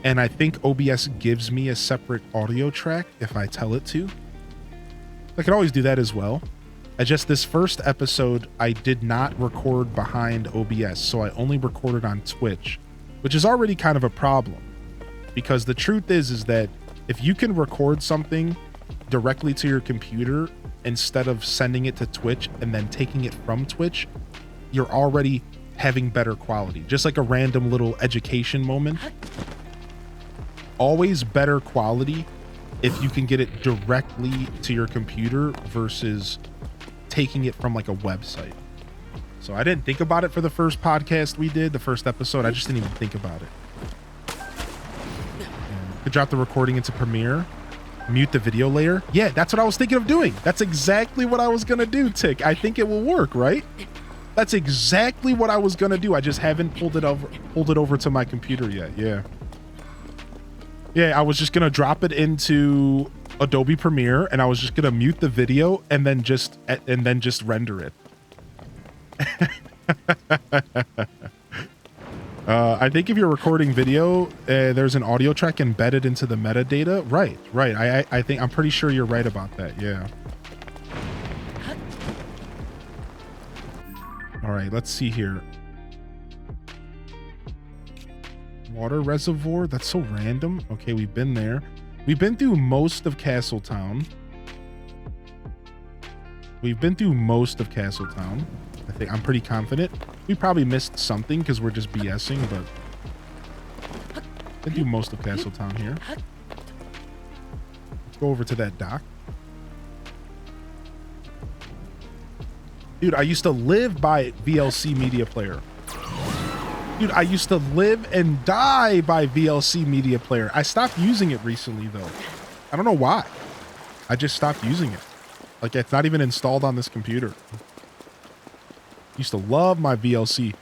[SPEAKER 1] And I think OBS gives me a separate audio track if I tell it to. I could always do that as well. This first episode, I did not record behind OBS, so I only recorded on Twitch, which is already kind of a problem. Because the truth is that if you can record something directly to your computer instead of sending it to Twitch and then taking it from Twitch, you're already having better quality. Just like a random little education moment. Always better quality if you can get it directly to your computer versus taking it from like a website. So I didn't think about it for the first podcast we did, the first episode. I just didn't even think about it. Could drop the recording into Premiere. Mute the video layer. Yeah, that's what I was thinking of doing. That's exactly what I was gonna do, Tick. I think it will work, right? That's exactly what I was gonna do. I just haven't pulled it over to my computer yet. Yeah. Yeah, I was just gonna drop it into Adobe Premiere, and I was just gonna mute the video and then just render it. I think if you're recording video, there's an audio track embedded into the metadata. Right. I think I'm pretty sure you're right about that. Yeah. All right, let's see here. Water reservoir. That's so random. Okay, we've been there. We've been through most of Castletown. I think I'm pretty confident. We probably missed something because we're just BSing, but I do most of Castletown here. Let's go over to that dock. Dude, I used to live by VLC Media Player. Dude, I used to live and die by VLC Media Player. I stopped using it recently, though. I don't know why. I just stopped using it. Like, it's not even installed on this computer. Used to love my VLC.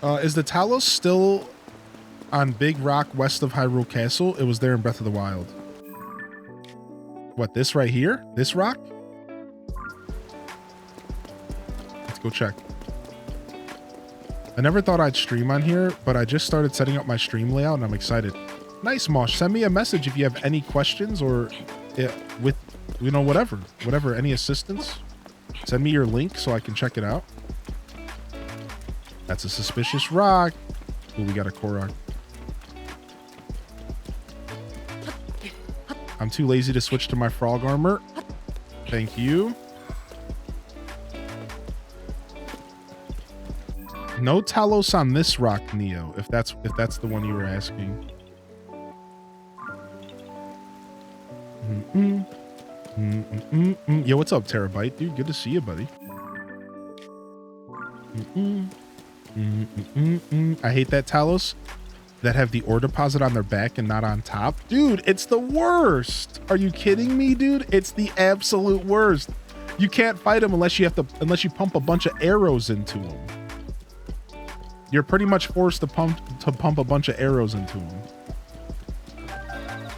[SPEAKER 1] Is the Talos still on Big Rock west of Hyrule Castle? It was there in Breath of the Wild. What, this right here? This rock? Let's go check. I never thought I'd stream on here, but I just started setting up my stream layout and I'm excited. Nice, Mosh. Send me a message if you have any questions or with, you know, whatever, any assistance. Send me your link so I can check it out. That's a suspicious rock. Ooh, we got a Korok. I'm too lazy to switch to my frog armor. Thank you. No Talos on this rock, Neo, if that's the one you were asking. Yo, what's up, Terabyte? Dude, good to see you, buddy. I hate that Talos that have the ore deposit on their back and not on top. Dude, it's the worst. Are you kidding me, dude? It's the absolute worst. You can't fight them unless you pump a bunch of arrows into them. You're pretty much forced to pump a bunch of arrows into them.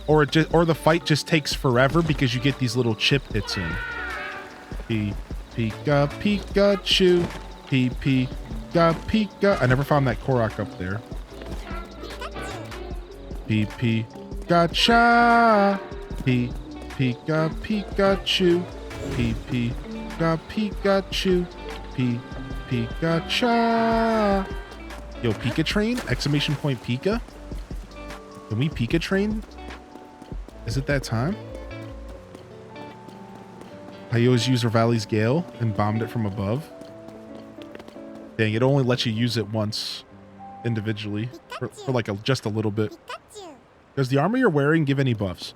[SPEAKER 1] Or the fight just takes forever because you get these little chip hits in. Pika Pikachu. Pika Pika. I never found that Korok up there. Pikacha. Pika Pikachu. Pika Pikachu. Pikacha. Yo, Pika Train? Exclamation point Pika? Can we Pika Train? Is it that time? I always used Revali's Gale and bombed it from above. Dang, it only lets you use it once individually for like just a little bit. Does the armor you're wearing give any buffs?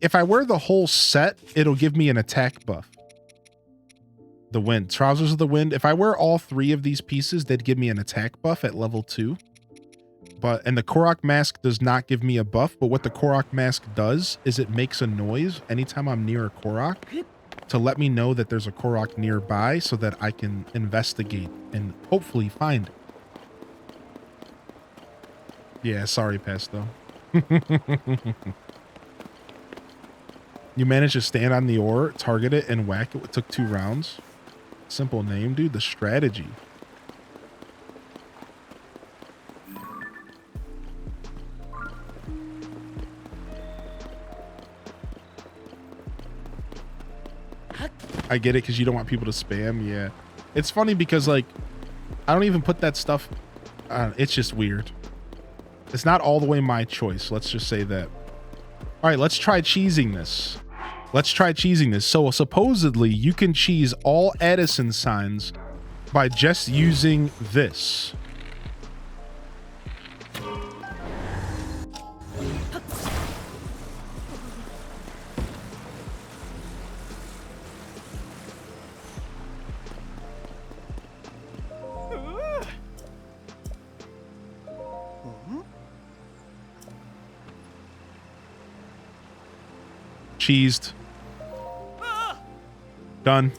[SPEAKER 1] If I wear the whole set, it'll give me an attack buff. The Wind. Trousers of the Wind. If I wear all 3 of these pieces, they'd give me an attack buff at level 2. And the Korok mask does not give me a buff, but what the Korok mask does is it makes a noise anytime I'm near a Korok to let me know that there's a Korok nearby so that I can investigate and hopefully find it. Yeah, sorry, Pesto. You managed to stand on the ore, target it, and whack it. It took 2 rounds. Simple name, dude. The strategy. I get it because you don't want people to spam. Yeah. It's funny because, like, I don't even put that stuff on. It's just weird. It's not all the way my choice. Let's just say that. All right, let's try cheesing this. So supposedly you can cheese all Addison signs by just using this. Cheesed. Done.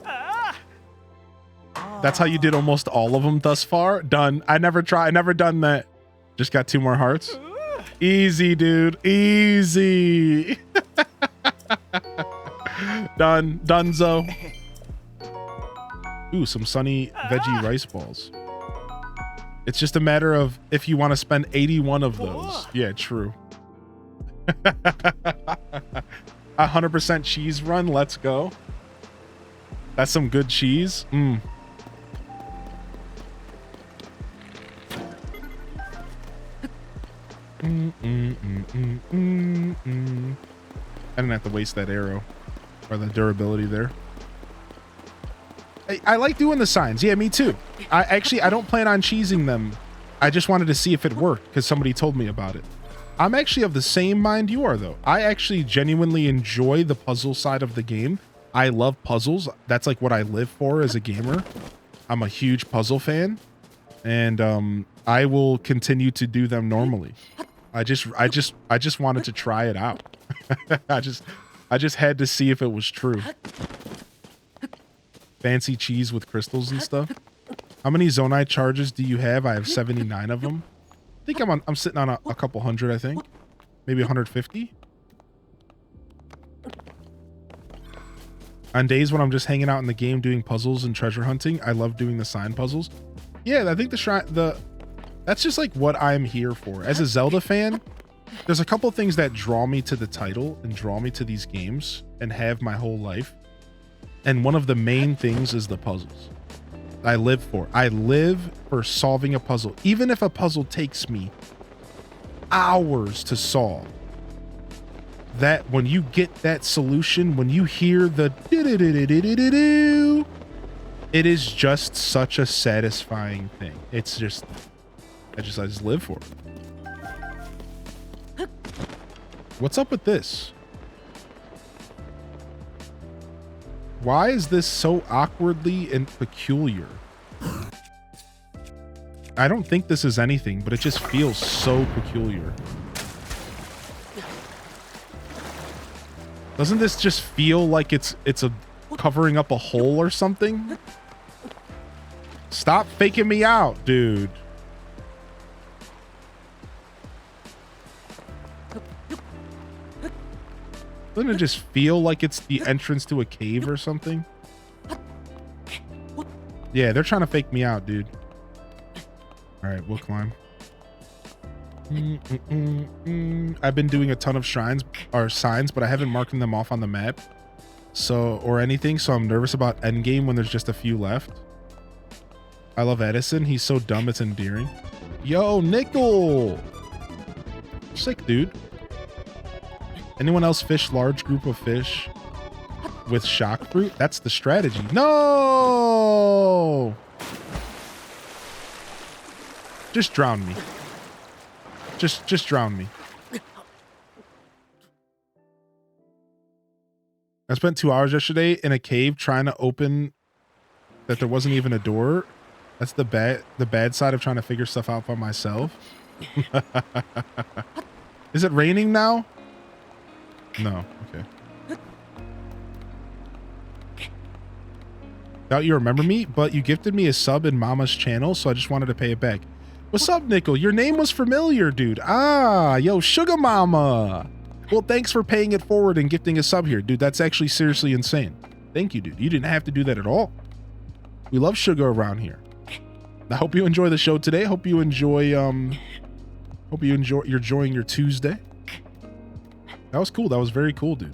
[SPEAKER 1] That's how you did almost all of them thus far. Done. I never done that. Just got 2 more hearts. Easy, dude. Easy. Done. Donezo. Ooh, some sunny veggie rice balls. It's just a matter of if you want to spend 81 of those. Yeah, true. 100% cheese run. Let's go. That's some good cheese. I didn't have to waste that arrow or the durability there. I like doing the signs. Yeah, me too. I don't plan on cheesing them. I just wanted to see if it worked because somebody told me about it. I'm actually of the same mind you are, though. I actually genuinely enjoy the puzzle side of the game. I love puzzles. That's like what I live for as a gamer. I'm a huge puzzle fan, and I will continue to do them normally. I just wanted to try it out. I just had to see if it was true. Fancy cheese with crystals and stuff. How many Zonai charges do you have? I have 79 of them. I think I'm sitting on a couple hundred, I think. Maybe 150. On days when I'm just hanging out in the game doing puzzles and treasure hunting, I love doing the sign puzzles. Yeah, I think that's just like what I'm here for. As a Zelda fan, there's a couple things that draw me to the title and draw me to these games and have my whole life. And one of the main things is the puzzles. I live for solving a puzzle. Even if a puzzle takes me hours to solve, that when you get that solution, when you hear the do-do-do-do-do-do-do, it is just such a satisfying thing. It's just, I just live for it. What's up with this? Why is this so awkwardly and peculiar? I don't think this is anything, but it just feels so peculiar. Doesn't this just feel like it's a covering up a hole or something? Stop faking me out, dude. Doesn't it just feel like it's the entrance to a cave or something? Yeah, they're trying to fake me out, dude. All right, we'll climb. I've been doing a ton of signs, but I haven't marked them off on the map. Or anything, so I'm nervous about endgame when there's just a few left. I love Edison. He's so dumb, it's endearing. Yo, Nickel! Sick, dude. Anyone else fish large group of fish with shock fruit? That's the strategy. No! Just drown me. Just drown me. I spent 2 hours yesterday in a cave trying to open that there wasn't even a door. That's the bad side of trying to figure stuff out by myself. Is it raining now? No. Okay. Doubt you remember me, but you gifted me a sub in Mama's channel, so I just wanted to pay it back. What's up, Nickel? Your name was familiar, dude. Ah, yo, Sugar Mama. Well, thanks for paying it forward and gifting a sub here, dude. That's actually seriously insane. Thank you, dude. You didn't have to do that at all. We love sugar around here. I hope you enjoy the show today. Hope you enjoy you're enjoying your Tuesday. That was cool. That was very cool, dude.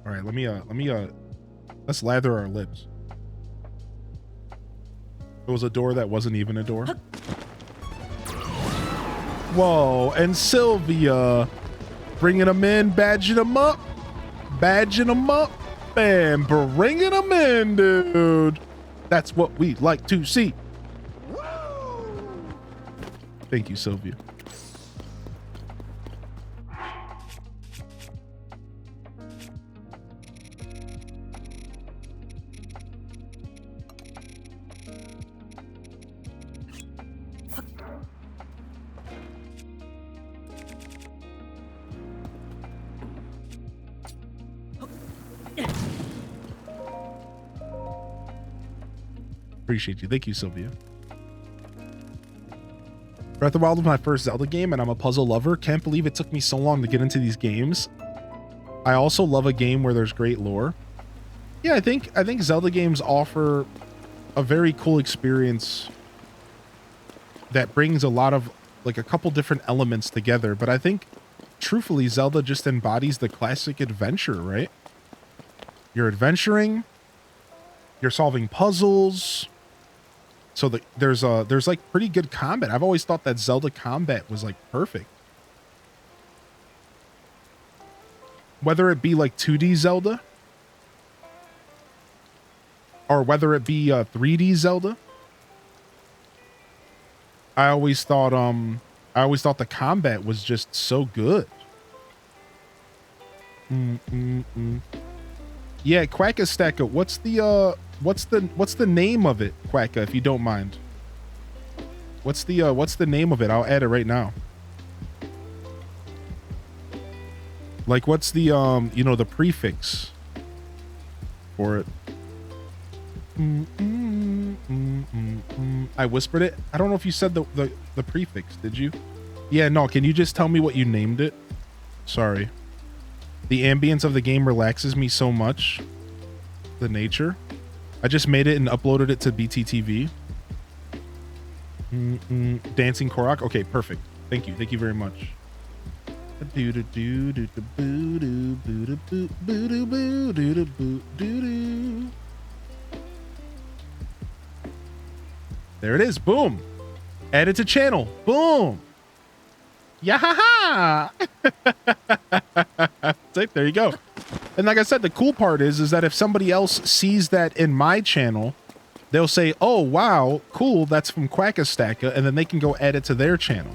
[SPEAKER 1] All right, let's lather our lips. It was a door that wasn't even a door. Whoa, and Sylvia bringing them in, badging them up, and bringing them in, dude. That's what we like to see. Thank you, Sylvia. Appreciate you. Thank you, Sylvia. Breath of the Wild was my first Zelda game, and I'm a puzzle lover. Can't believe it took me so long to get into these games. I also love a game where there's great lore. Yeah, I think Zelda games offer a very cool experience that brings a lot of, like, a couple different elements together. But I think, truthfully, Zelda just embodies the classic adventure, right? You're adventuring, you're solving puzzles. So there's like pretty good combat. I've always thought that Zelda combat was like perfect. Whether it be like 2D Zelda or whether it be 3D Zelda, I always thought the combat was just so good. Yeah, Quackastacka, what's the name of it, Quacka, if you don't mind? What's the name of it? I'll add it right now. Like, what's the you know, the prefix for it? I whispered it. I don't know if you said the prefix, did you? Yeah, no, can you just tell me what you named it? Sorry. The ambience of the game relaxes me so much. The nature. I just made it and uploaded it to BTTV. Dancing Korok. Okay, perfect. Thank you. Thank you very much. There it is. Boom. Add it to channel. Boom. Yeah. There you go. And like I said, the cool part is that if somebody else sees that in my channel, they'll say, oh, wow, cool, that's from Quackastacka, and then they can go add it to their channel.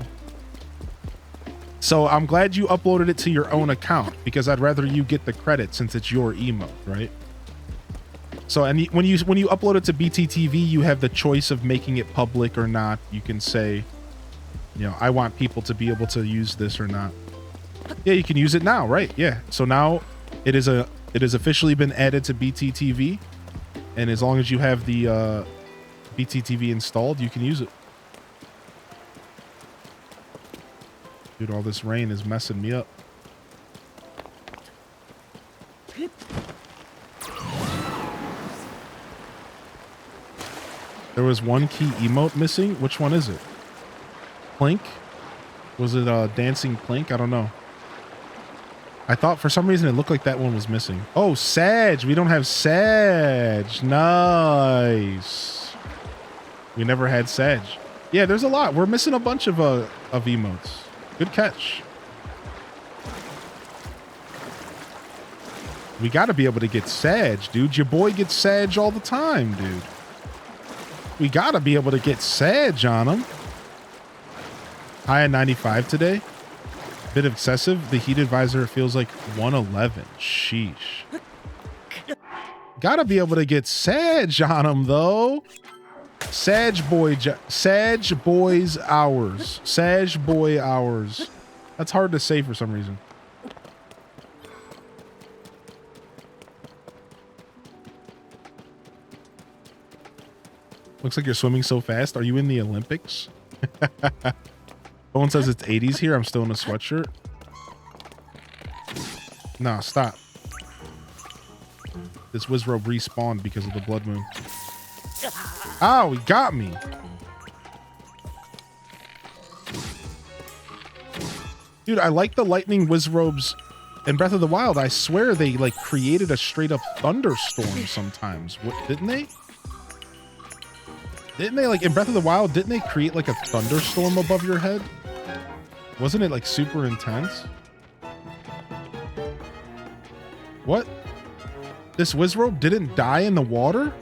[SPEAKER 1] So I'm glad you uploaded it to your own account, because I'd rather you get the credit since it's your emote, right? So, and when you upload it to BTTV, you have the choice of making it public or not. You can say, you know, I want people to be able to use this or not. Yeah, you can use it now, right? Yeah. So now it has officially been added to BTTV, and as long as you have the BTTV installed, you can use it. Dude, all this rain is messing me up. There was one key emote missing. Which one is it? Plink? Was it dancing Plink? I don't know. I thought for some reason it looked like that one was missing. Oh, Sag. We don't have Sag. Nice. We never had Sag. Yeah, there's a lot. We're missing a bunch of emotes. Good catch. We got to be able to get Sag, dude. Your boy gets Sag all the time, dude. We got to be able to get Sag on him. High at 95 today. Bit excessive. The heat advisor feels like 111. Sheesh. Gotta be able to get Sag on him though. Sag boys hours. Sag boy hours. That's hard to say for some reason. Looks like you're swimming so fast. Are you in the Olympics? Owen says it's 80s here. I'm still in a sweatshirt. Nah, stop. This Wizrobe respawned because of the blood moon. Ow, he got me. Dude, I like the lightning Wizrobes in Breath of the Wild. I swear they like created a straight up thunderstorm sometimes. What, didn't they? Didn't they, like, in Breath of the Wild, didn't they create, like, a thunderstorm above your head? Wasn't it, like, super intense? What? This Wizrobe didn't die in the water?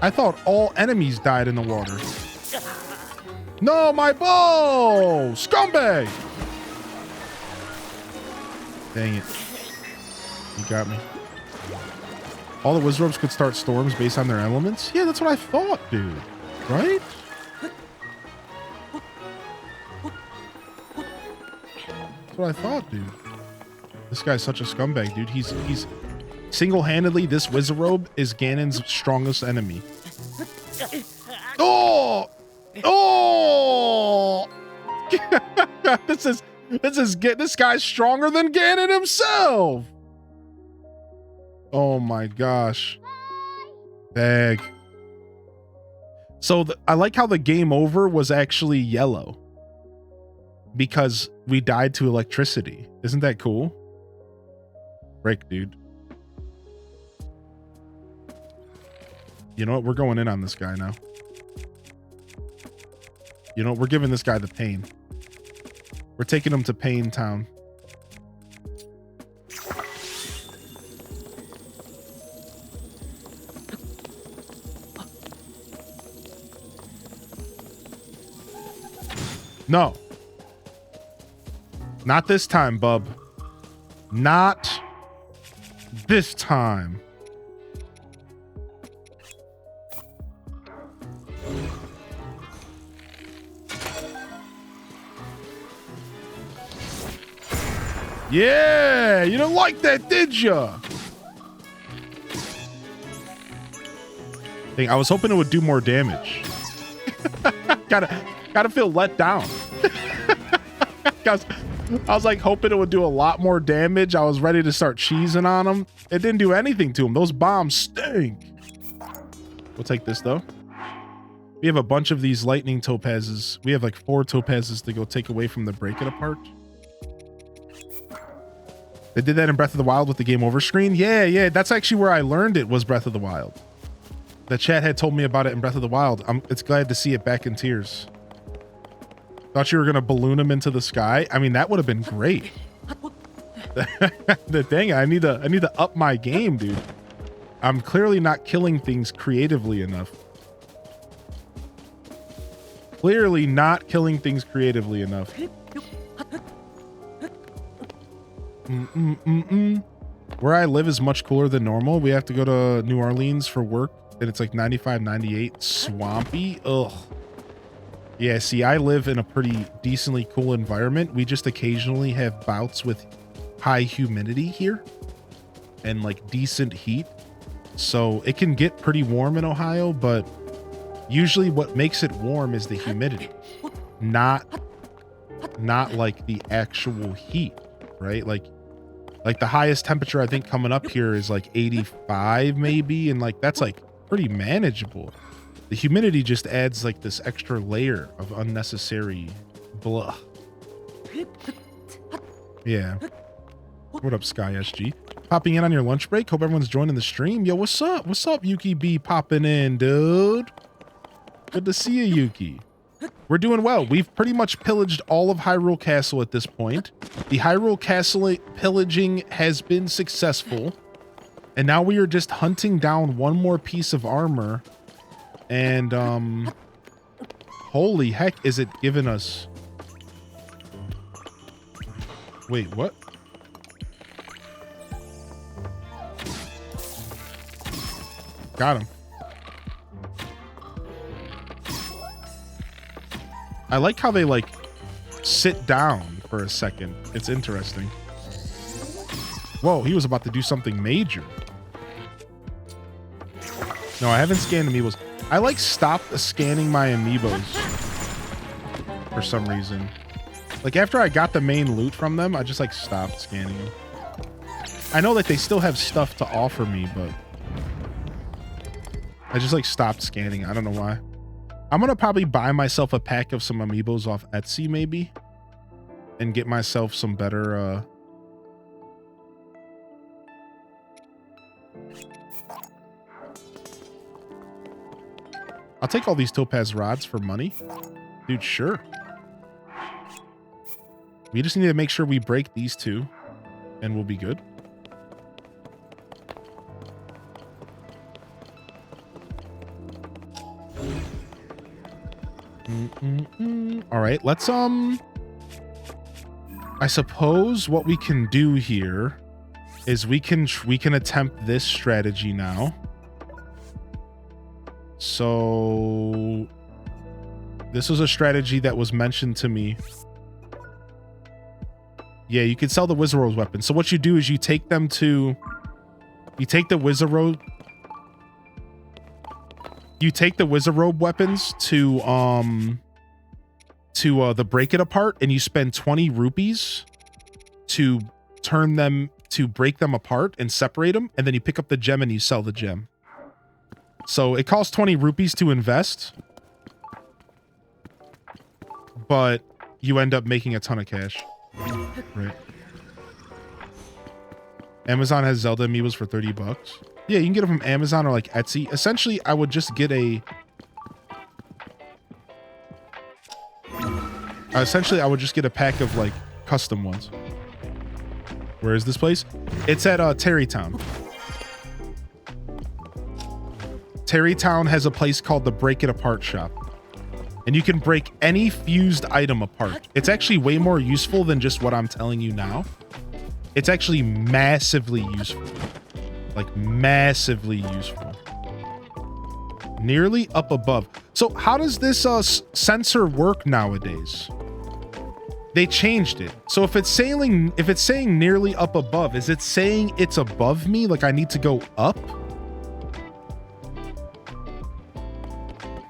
[SPEAKER 1] I thought all enemies died in the water. No, my bow! Scumbag! Dang it. You got me. All the Wizrobes could start storms based on their elements? Yeah, that's what I thought, dude. Right? That's what I thought, dude. This guy's such a scumbag, dude. He's single-handedly, this Wizardrobe is Ganon's strongest enemy. Oh! Oh! This guy's stronger than Ganon himself. Oh my gosh. Dang. So I like how the game over was actually yellow because we died to electricity. Isn't that cool? Break, dude. You know what? We're going in on this guy now. You know what? We're giving this guy the pain. We're taking him to Pain Town. No. Not this time, bub. Not this time. Yeah, you don't like that, did ya? Dang, I was hoping it would do more damage. Gotta feel let down. Guys, I was like hoping it would do a lot more damage. I was ready to start cheesing on him. It didn't do anything to him. Those bombs stink. We'll take this though. We have a bunch of these lightning topazes. We have like 4 topazes to go take away from the break it apart. They did that in Breath of the Wild with the game over screen. Yeah. That's actually where I learned it, was Breath of the Wild. The chat had told me about it in Breath of the Wild. It's glad to see it back in Tears. Thought you were going to balloon him into the sky. I mean, that would have been great. The thing, I need to up my game, dude. I'm clearly not killing things creatively enough. Clearly not killing things creatively enough. Where I live is much cooler than normal. We have to go to New Orleans for work, and it's like 95, 98. Swampy. Ugh. Yeah, see, I live in a pretty decently cool environment. We just occasionally have bouts with high humidity here and like decent heat. So it can get pretty warm in Ohio, but usually what makes it warm is the humidity, not like the actual heat, right? Like the highest temperature I think coming up here is like 85 maybe, and like that's like pretty manageable. The humidity just adds like this extra layer of unnecessary blah. Yeah. What up, Sky SG? Popping in on your lunch break. Hope everyone's joining the stream. Yo, what's up? What's up, Yuki B popping in, dude? Good to see you, Yuki. We're doing well. We've pretty much pillaged all of Hyrule Castle at this point. The Hyrule Castle pillaging has been successful. And now we are just hunting down one more piece of armor. And, holy heck, is it giving us... Wait, what? Got him. I like how they, like, sit down for a second. It's interesting. Whoa, he was about to do something major. No, I haven't scanned amiibos. I like stopped scanning my amiibos for some reason. Like after I got the main loot from them, I just like stopped scanning them. I know that they still have stuff to offer me, but I just like stopped scanning. I don't know why. I'm gonna probably buy myself a pack of some amiibos off Etsy maybe and get myself some better I'll take all these topaz rods for money. Dude, sure. We just need to make sure we break these 2 and we'll be good. All right, let's I suppose what we can do here is we can attempt this strategy now. So this was a strategy that was mentioned to me Yeah, you can sell the Wizardrobe weapons. So what you do is you take them to... You take the Wizardrobe... You take the Wizardrobe weapons to the Break It Apart, and you spend 20 rupees to turn them, to break them apart and separate them, and then you pick up the gem and you sell the gem. So it costs 20 rupees to invest, but you end up making a ton of cash. Right. Amazon has Zelda amiibos for 30 bucks. Yeah, you can get them from Amazon or like Etsy. Essentially, I would just get a... Essentially, I would just get a pack of like custom ones. Where is this place? It's at Terrytown. Terrytown has a place called the Break It Apart shop. And you can break any fused item apart. It's actually way more useful than just what I'm telling you now. It's actually massively useful. Like massively useful. Nearly up above. So how does this sensor work nowadays? They changed it. So if it's saying nearly up above, is it saying it's above me? Like I need to go up?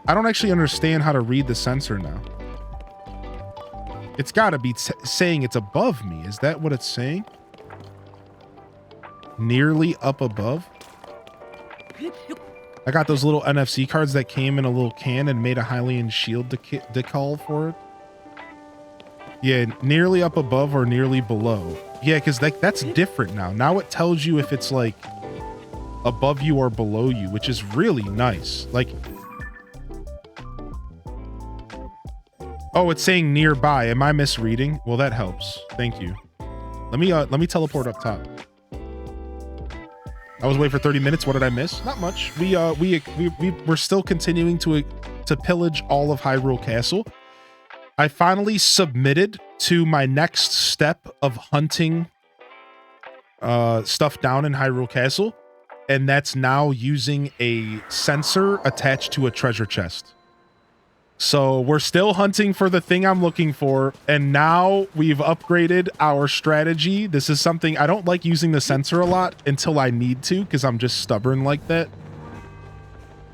[SPEAKER 1] I don't actually understand how to read the sensor now. It's got to be saying it's above me. Is that what it's saying? Nearly up above? I got those little NFC cards that came in a little can and made a Hylian shield decal for it. Yeah, nearly up above or nearly below. Yeah, because that's different now. Now it tells you if it's like above you or below you, which is really nice. Like, oh, it's saying nearby. Am I misreading? Well, that helps. Thank you. Let me teleport up top. I was waiting for 30 minutes. What did I miss? Not much. We're still continuing to pillage all of Hyrule Castle. I finally submitted to my next step of hunting stuff down in Hyrule Castle, and that's now using a sensor attached to a treasure chest. So we're still hunting for the thing I'm looking for, and now we've upgraded our strategy. This is something I don't like using the sensor a lot until I need to, because I'm just stubborn like that.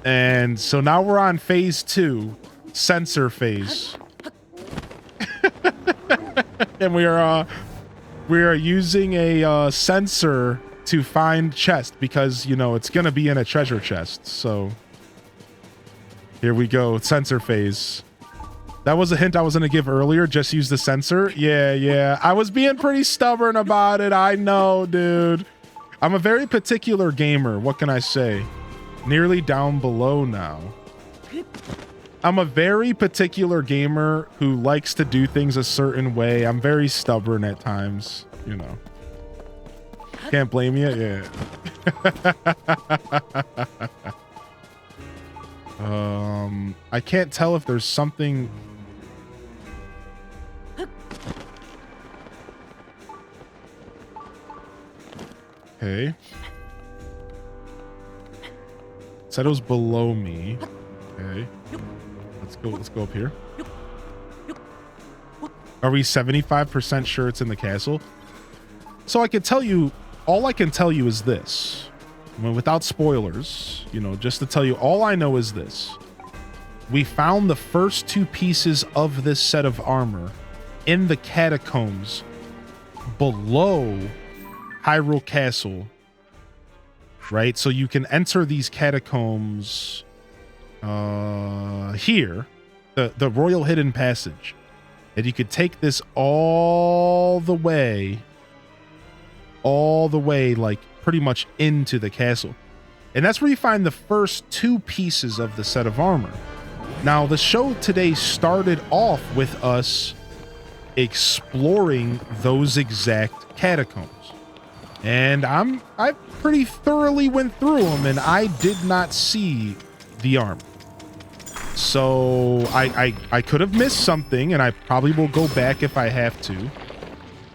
[SPEAKER 1] And so now we're on phase 2, sensor phase. And we are using a sensor to find chest, because you know it's gonna be in a treasure chest. So here we go, sensor phase. That was a hint I was gonna give earlier. Just use the sensor. Yeah, I was being pretty stubborn about it. I know, dude. I'm a very particular gamer. What can I say? Nearly down below now. I'm a very particular gamer who likes to do things a certain way. I'm very stubborn at times, you know. Can't blame you. Yeah. I can't tell if there's something. Okay. Said it was below me. Okay. Let's go up here. Are we 75% sure it's in the castle? So I can tell you, all I can tell you is this. I mean, without spoilers, you know, just to tell you, all I know is this. We found the first 2 pieces of this set of armor in the catacombs below Hyrule Castle. Right? So you can enter these catacombs here, the Royal Hidden Passage, and you could take this all the way like pretty much into the castle, and that's where you find the first 2 pieces of the set of armor. Now the show today started off with us exploring those exact catacombs, and I pretty thoroughly went through them, and I did not see the armor. So I could have missed something, and I probably will go back if I have to.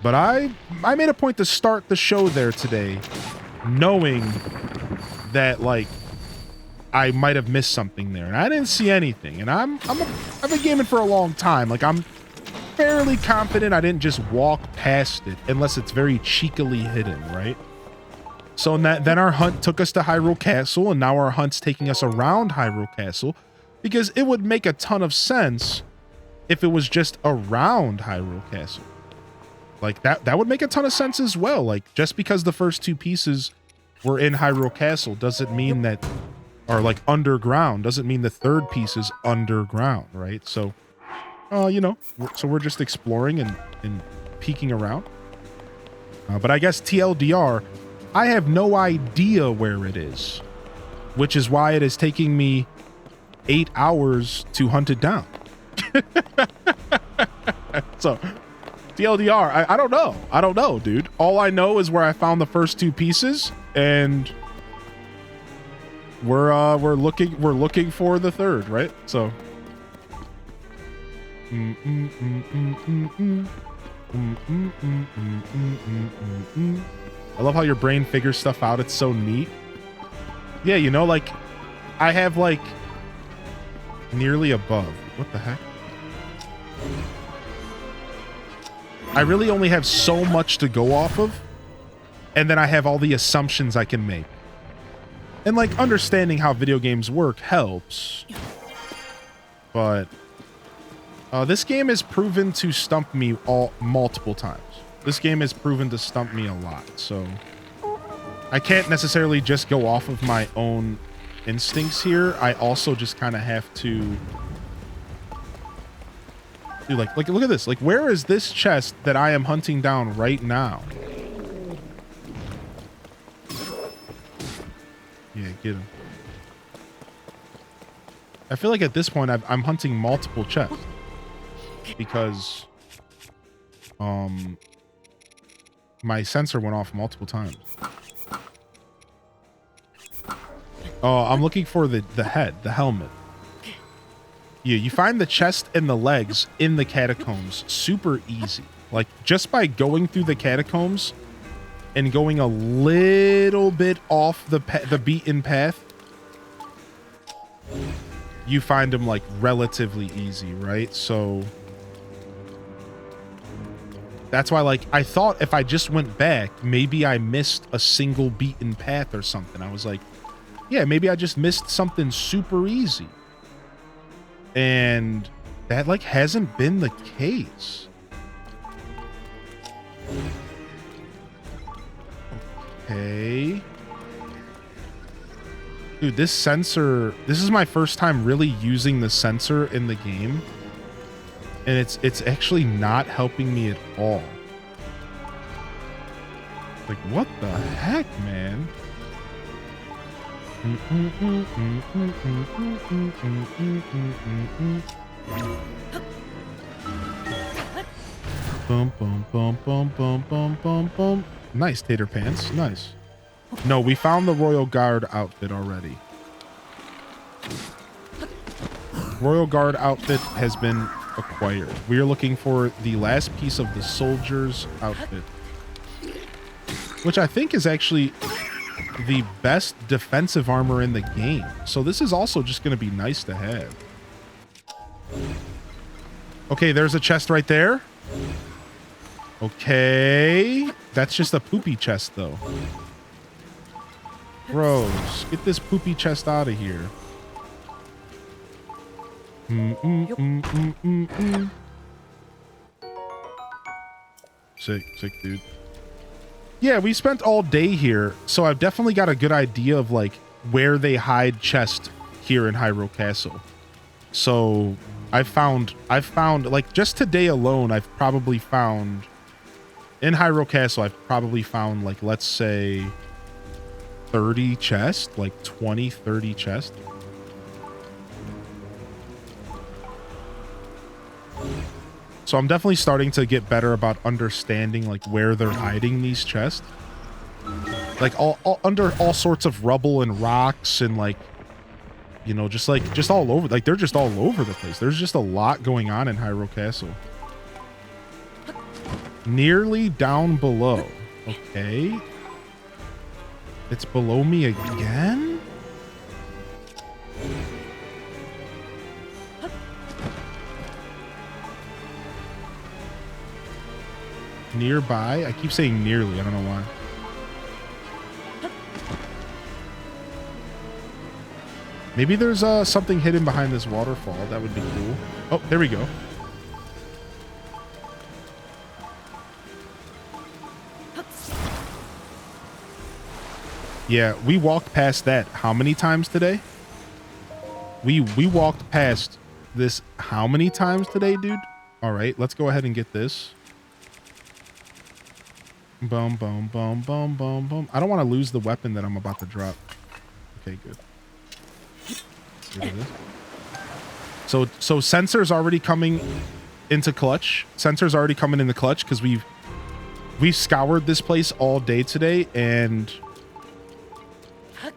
[SPEAKER 1] But I made a point to start the show there today, knowing that like I might have missed something there, and I didn't see anything. And I've been gaming for a long time. Like I'm fairly confident I didn't just walk past it unless it's very cheekily hidden, right? So then our hunt took us to Hyrule Castle, and now our hunt's taking us around Hyrule Castle, because it would make a ton of sense if it was just around Hyrule Castle. Like that would make a ton of sense as well. Like, just because the first two pieces were in Hyrule Castle doesn't mean that, or like underground, doesn't mean the third piece is underground, right? So, you know, so we're just exploring and peeking around. But I guess TLDR, I have no idea where it is, which is why it is taking me 8 hours to hunt it down. So, TLDR, I don't know. I don't know, dude. All I know is where I found the first two pieces, and we're looking for the third, right? So I love how your brain figures stuff out. It's so neat. Yeah, you know, like I have like nearly above. What the heck? I really only have so much to go off of, and then I have all the assumptions I can make. And like understanding how video games work helps. But this game has proven to stump me multiple times. This game has proven to stump me a lot, so I can't necessarily just go off of my own instincts here. I also just kind of have to do like look at this. Like, where is this chest that I am hunting down right now? Yeah, get him. I feel like at this point I'm hunting multiple chests because my sensor went off multiple times. Oh, I'm looking for the head, the helmet. Yeah, you find the chest and the legs in the catacombs super easy. Like, just by going through the catacombs and going a little bit off the beaten path, you find them like relatively easy, right? So that's why, like, I thought if I just went back, maybe I missed a single beaten path or something. I was like, yeah, maybe I just missed something super easy. And that like hasn't been the case. Okay. Dude, this sensor, this is my first time really using the sensor in the game. And it's actually not helping me at all. Like, what the heck, man? Bum, bum, bum, bum, bum, bum, bum, bum. Nice, Tater Pants. Nice. No, we found the Royal Guard outfit already. Royal Guard outfit has been acquired. We are looking for the last piece of the soldier's outfit, which I think is actually the best defensive armor in the game. So this is also just going to be nice to have. Okay, there's a chest right there. Okay. That's just a poopy chest, though. Bros, get this poopy chest out of here. Sick, dude. Yeah, we spent all day here, so I've definitely got a good idea of like where they hide chests here in Hyrule Castle. So I've found like just today alone, I've probably found in Hyrule Castle, I've probably found like, let's say 30 chests, like 20, 30 chests. So I'm definitely starting to get better about understanding like where they're hiding these chests. Like all under all sorts of rubble and rocks and like, you know, just all over. Like they're just all over the place. There's just a lot going on in Hyrule Castle. Nearly down below. Okay. It's below me again? nearby. I keep saying nearly. I don't know why. Maybe there's something hidden behind this waterfall. That would be cool. Oh, there we go. Yeah, we walked past that how many times today? We walked past this how many times today, dude? All right, let's go ahead and get this. Boom, boom, boom, boom, boom, boom. I don't want to lose the weapon that I'm about to drop. Okay, good. Get rid of this. So Sensor's already coming into clutch. Sensor's already coming in the clutch because we've scoured this place all day today, and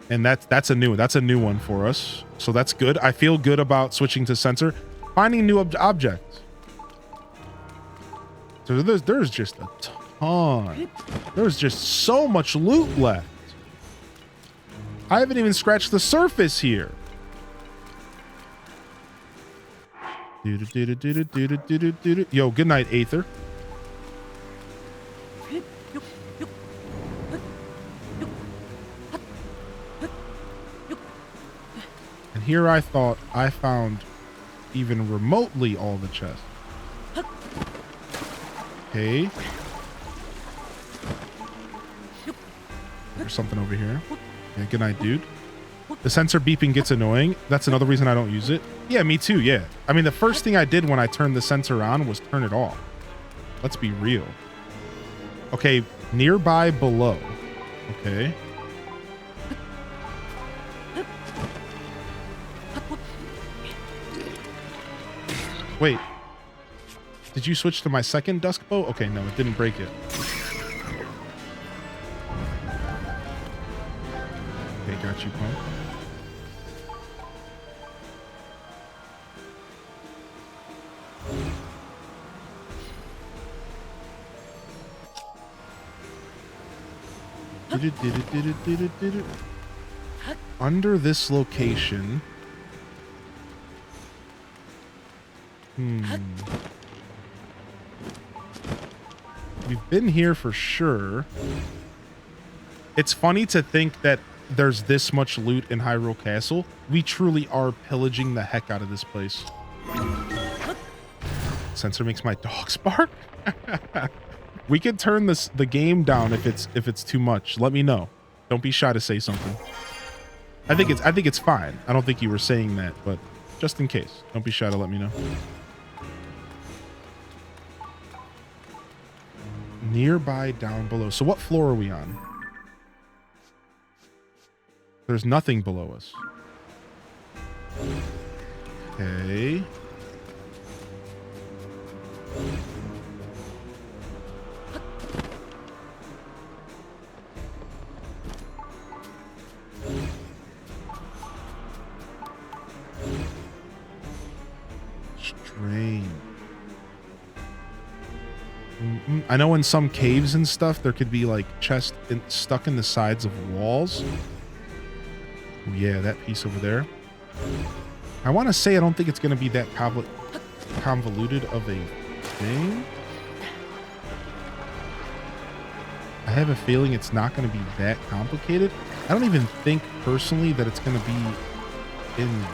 [SPEAKER 1] that's a new one for us. So that's good. I feel good about switching to Sensor, finding new objects. So there's just a ton. There's just so much loot left. I haven't even scratched the surface here. Yo, good night, Aether. And here I thought I found even remotely all the chests. Okay. There's something over here. Yeah, good night, dude. The sensor beeping gets annoying. That's another reason I don't use it. Yeah, me too, yeah. I mean, the first thing I did when I turned the sensor on was turn it off. Let's be real. Okay, nearby below. Okay. Wait. Did you switch to my second dusk bow? Okay, no, it didn't break it. Okay, got you, punk. Under this location. We've been here for sure. It's funny to think that there's this much loot in Hyrule Castle. We truly are pillaging the heck out of this place. Sensor makes my dogs bark. We could turn the game down if it's too much. Let me know. Don't be shy to say something. I think it's fine. I don't think you were saying that, but just in case, don't be shy to let me know. Nearby down below. So what floor are we on? There's nothing below us. Okay. Strange. I know in some caves and stuff there could be like chests stuck in the sides of walls. Oh, yeah, that piece over there. I want to say I don't think it's going to be that convoluted of a thing. I have a feeling it's not going to be that complicated. I don't even think personally that it's going to be in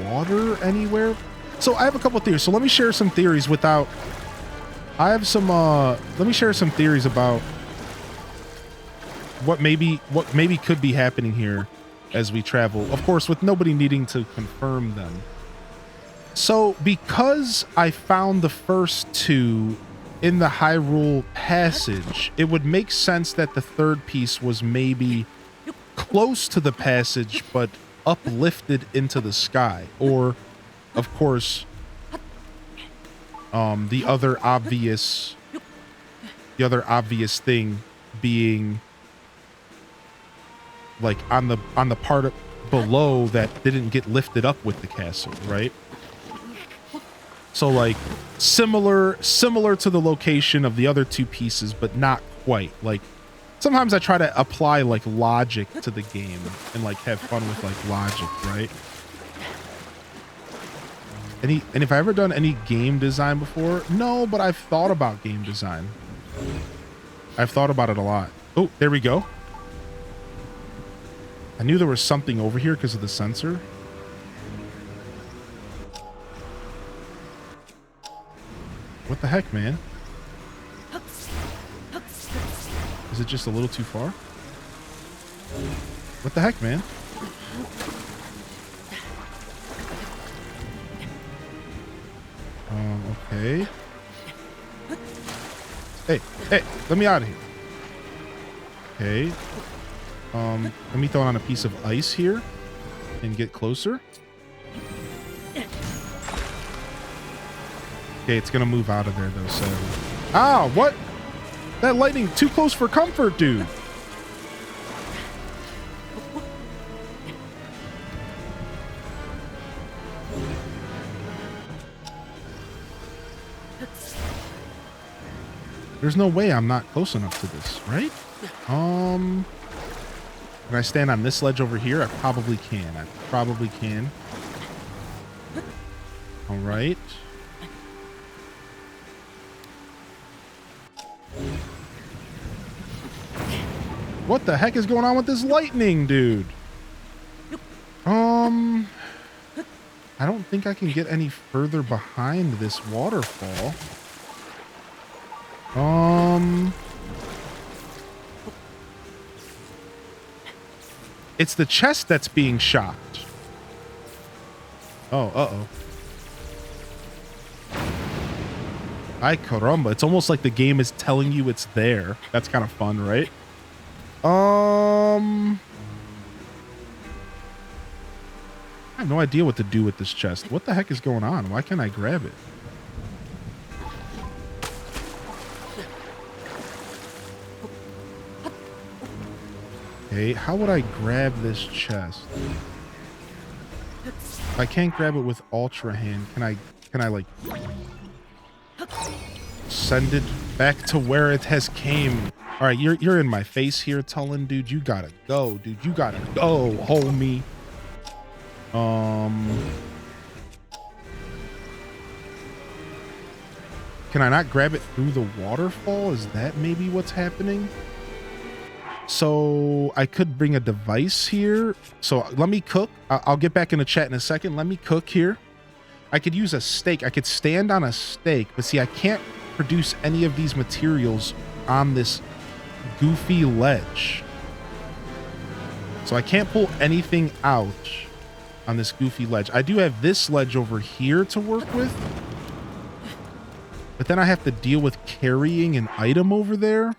[SPEAKER 1] water anywhere. So I have a couple of theories. So let me share some theories without... I have some, let me share some theories about what maybe could be happening here as we travel. Of course, with nobody needing to confirm them. So because I found the first two in the Hyrule passage, it would make sense that the third piece was maybe close to the passage, but uplifted into the sky. Or, of course... the other obvious thing being like on the part below that didn't get lifted up with the castle, right? So like similar to the location of the other two pieces, but not quite. Like sometimes I try to apply like logic to the game and like have fun with like logic, right? And if I ever done any game design before? No, but I've thought about game design. I've thought about it a lot. Oh, there we go. I knew there was something over here because of the sensor. What the heck, man? Is it just a little too far? What the heck, man? Okay. Hey, let me out of here. Okay. Let me throw on a piece of ice here and get closer. Okay, it's gonna move out of there though, so. Ah, what? That lightning too close for comfort, dude. There's no way I'm not close enough to this, right? Can I stand on this ledge over here? I probably can. I probably can. All right. What the heck is going on with this lightning, dude? I don't think I can get any further behind this waterfall. It's the chest that's being shocked. Oh, uh-oh. Ay caramba. It's almost like the game is telling you it's there. That's kind of fun, right? I have no idea what to do with this chest. What the heck is going on? Why can't I grab it? Okay, how would I grab this chest? If I can't grab it with Ultra Hand, can I like send it back to where it has came? All right, you're in my face here, Tullen, dude. You gotta go, dude. You gotta go, homie. Can I not grab it through the waterfall? Is that maybe what's happening? So I could bring a device here. So let me cook. I'll get back in the chat in a second. Let me cook here. I could use a stake. I could stand on a stake, but see, I can't produce any of these materials on this goofy ledge. So I can't pull anything out on this goofy ledge. I do have this ledge over here to work with, but then I have to deal with carrying an item over there.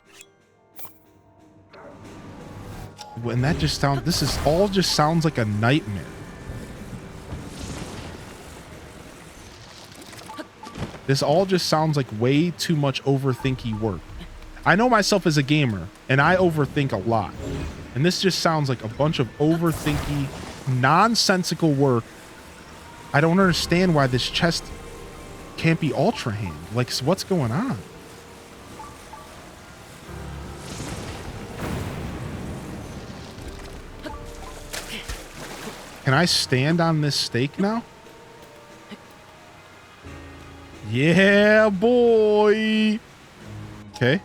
[SPEAKER 1] And that just sounds, this is all just sounds like a nightmare. This all just sounds like way too much overthinky work. I know myself as a gamer, and I overthink a lot. And this just sounds like a bunch of overthinky, nonsensical work. I don't understand why this chest can't be Ultra Hand. Like, what's going on? Can I stand on this stake now? Yeah, boy. Okay.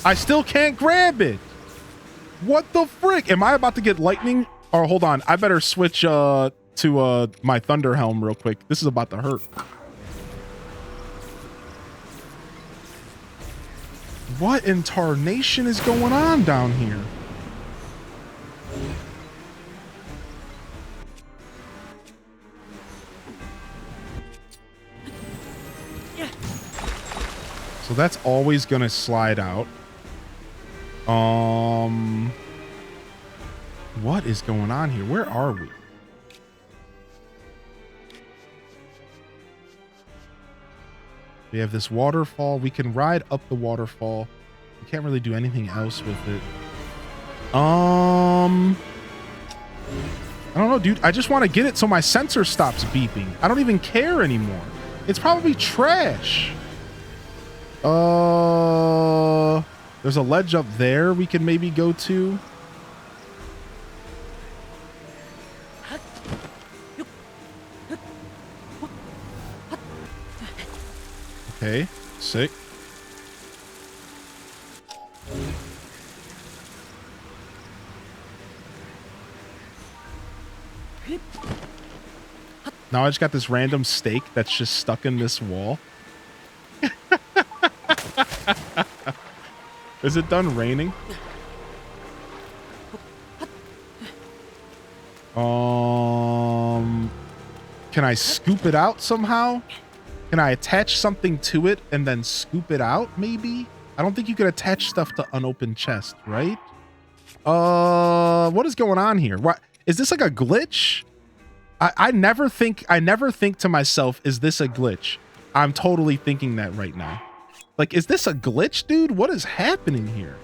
[SPEAKER 1] I still can't grab it. What the frick? Am I about to get lightning? Or hold on. I better switch to my Thunder Helm real quick. This is about to hurt. What in tarnation is going on down here? So that's always gonna slide out. What is going on here? Where are we? We have this waterfall. We can ride up the waterfall. We can't really do anything else with it. I don't know, dude. I just want to get it so my sensor stops beeping. I don't even care anymore. It's probably trash. There's a ledge up there we can maybe go to. Okay, sick. Now I just got this random stake that's just stuck in this wall. Is it done raining? Can I scoop it out somehow? Can I attach something to it and then scoop it out, maybe? I don't think you could attach stuff to unopened chest, right? What is going on here? What is this, like a glitch? I never think to myself, is this a glitch? I'm totally thinking that right now. Like, is this a glitch, dude? What is happening here?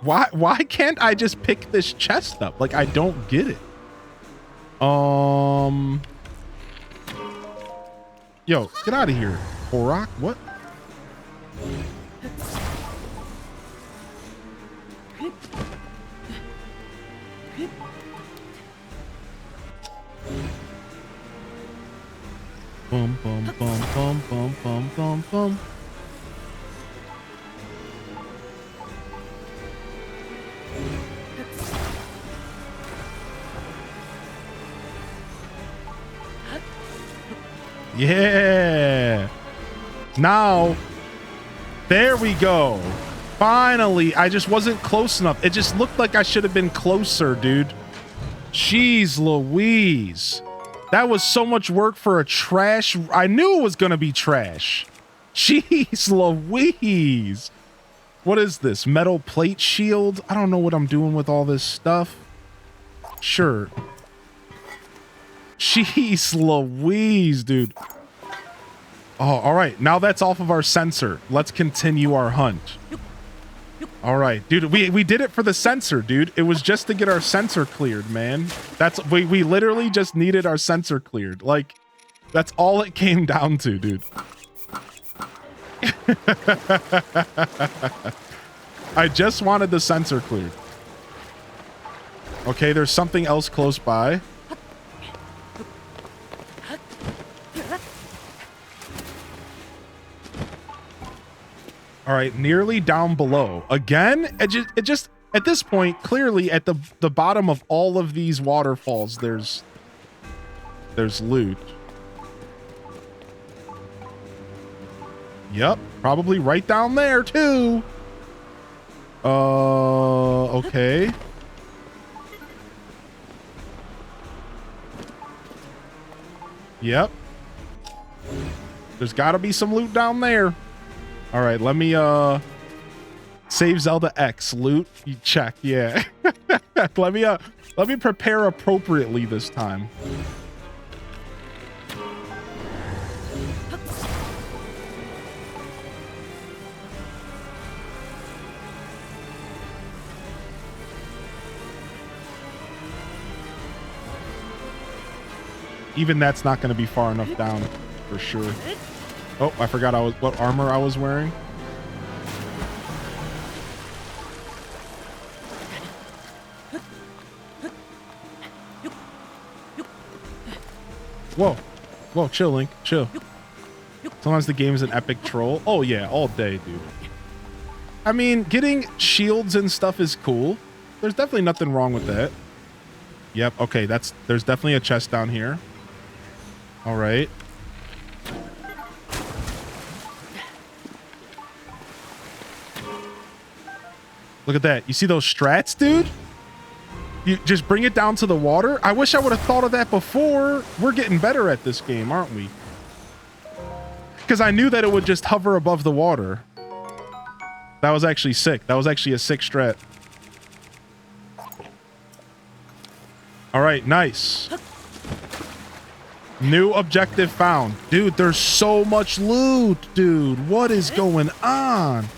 [SPEAKER 1] Why can't I just pick this chest up? Like, I don't get it. Yo, get out of here, Korok. What? Bum bum bum bum bum bum bum bum. Yeah. Now, there we go. Finally, I just wasn't close enough. It just looked like I should have been closer, dude. Jeez Louise. That was so much work for a trash. I knew it was going to be trash. Jeez Louise. What is this? Metal plate shield? I don't know what I'm doing with all this stuff. Sure. Jeez Louise, dude. Oh, all right. Now that's off of our sensor. Let's continue our hunt. All right, dude. We did it for the sensor, dude. It was just to get our sensor cleared, man. We literally just needed our sensor cleared. Like, that's all it came down to, dude. I just wanted the sensor cleared. Okay, there's something else close by. All right, nearly down below. Again, it just at this point, clearly at the bottom of all of these waterfalls, there's loot. Yep, probably right down there too. Okay. Yep. There's got to be some loot down there. All right, let me save Zelda X loot. You check, yeah. let me prepare appropriately this time. Even that's not going to be far enough down for sure. Oh, I forgot what armor I was wearing. Whoa. Whoa, chill, Link. Chill. Sometimes the game is an epic troll. Oh, yeah, all day, dude. I mean, getting shields and stuff is cool. There's definitely nothing wrong with that. Yep, okay, there's definitely a chest down here. All right. Look at that. You see those strats, dude? You just bring it down to the water. I wish I would have thought of that before. We're getting better at this game, aren't we? Because I knew that it would just hover above the water. That was actually sick. That was actually a sick strat. All right, nice. New objective found. Dude, there's so much loot, dude. What is going on?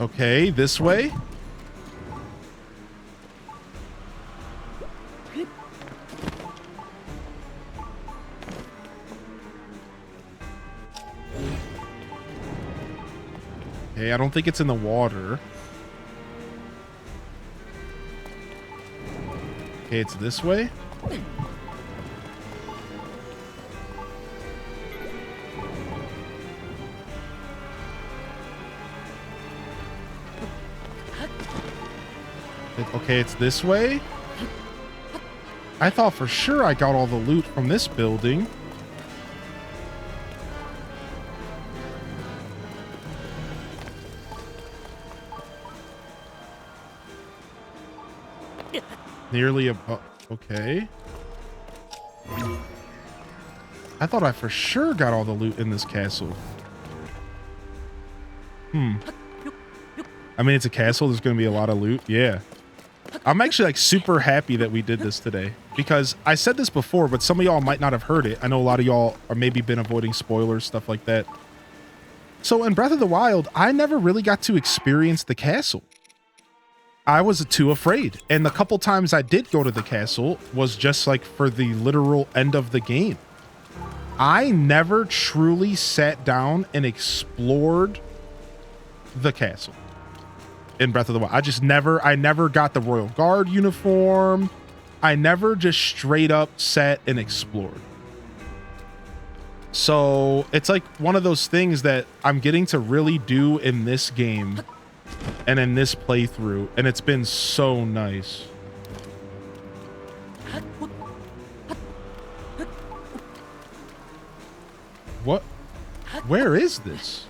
[SPEAKER 1] Okay, this way. Okay, I don't think it's in the water. Okay, it's this way. Okay, it's this way. I thought for sure I got all the loot from this building. Nearly a... okay. I thought I for sure got all the loot in this castle. I mean, it's a castle. There's going to be a lot of loot. Yeah. I'm actually like super happy that we did this today because I said this before, but some of y'all might not have heard it. I know a lot of y'all are maybe been avoiding spoilers, stuff like that. So in Breath of the Wild, I never really got to experience the castle. I was too afraid. And the couple times I did go to the castle was just like for the literal end of the game. I never truly sat down and explored the castle in Breath of the Wild. I never got the Royal Guard uniform. I never just straight up sat and explored. So it's like one of those things that I'm getting to really do in this game and in this playthrough, and it's been so nice. What? Where is this?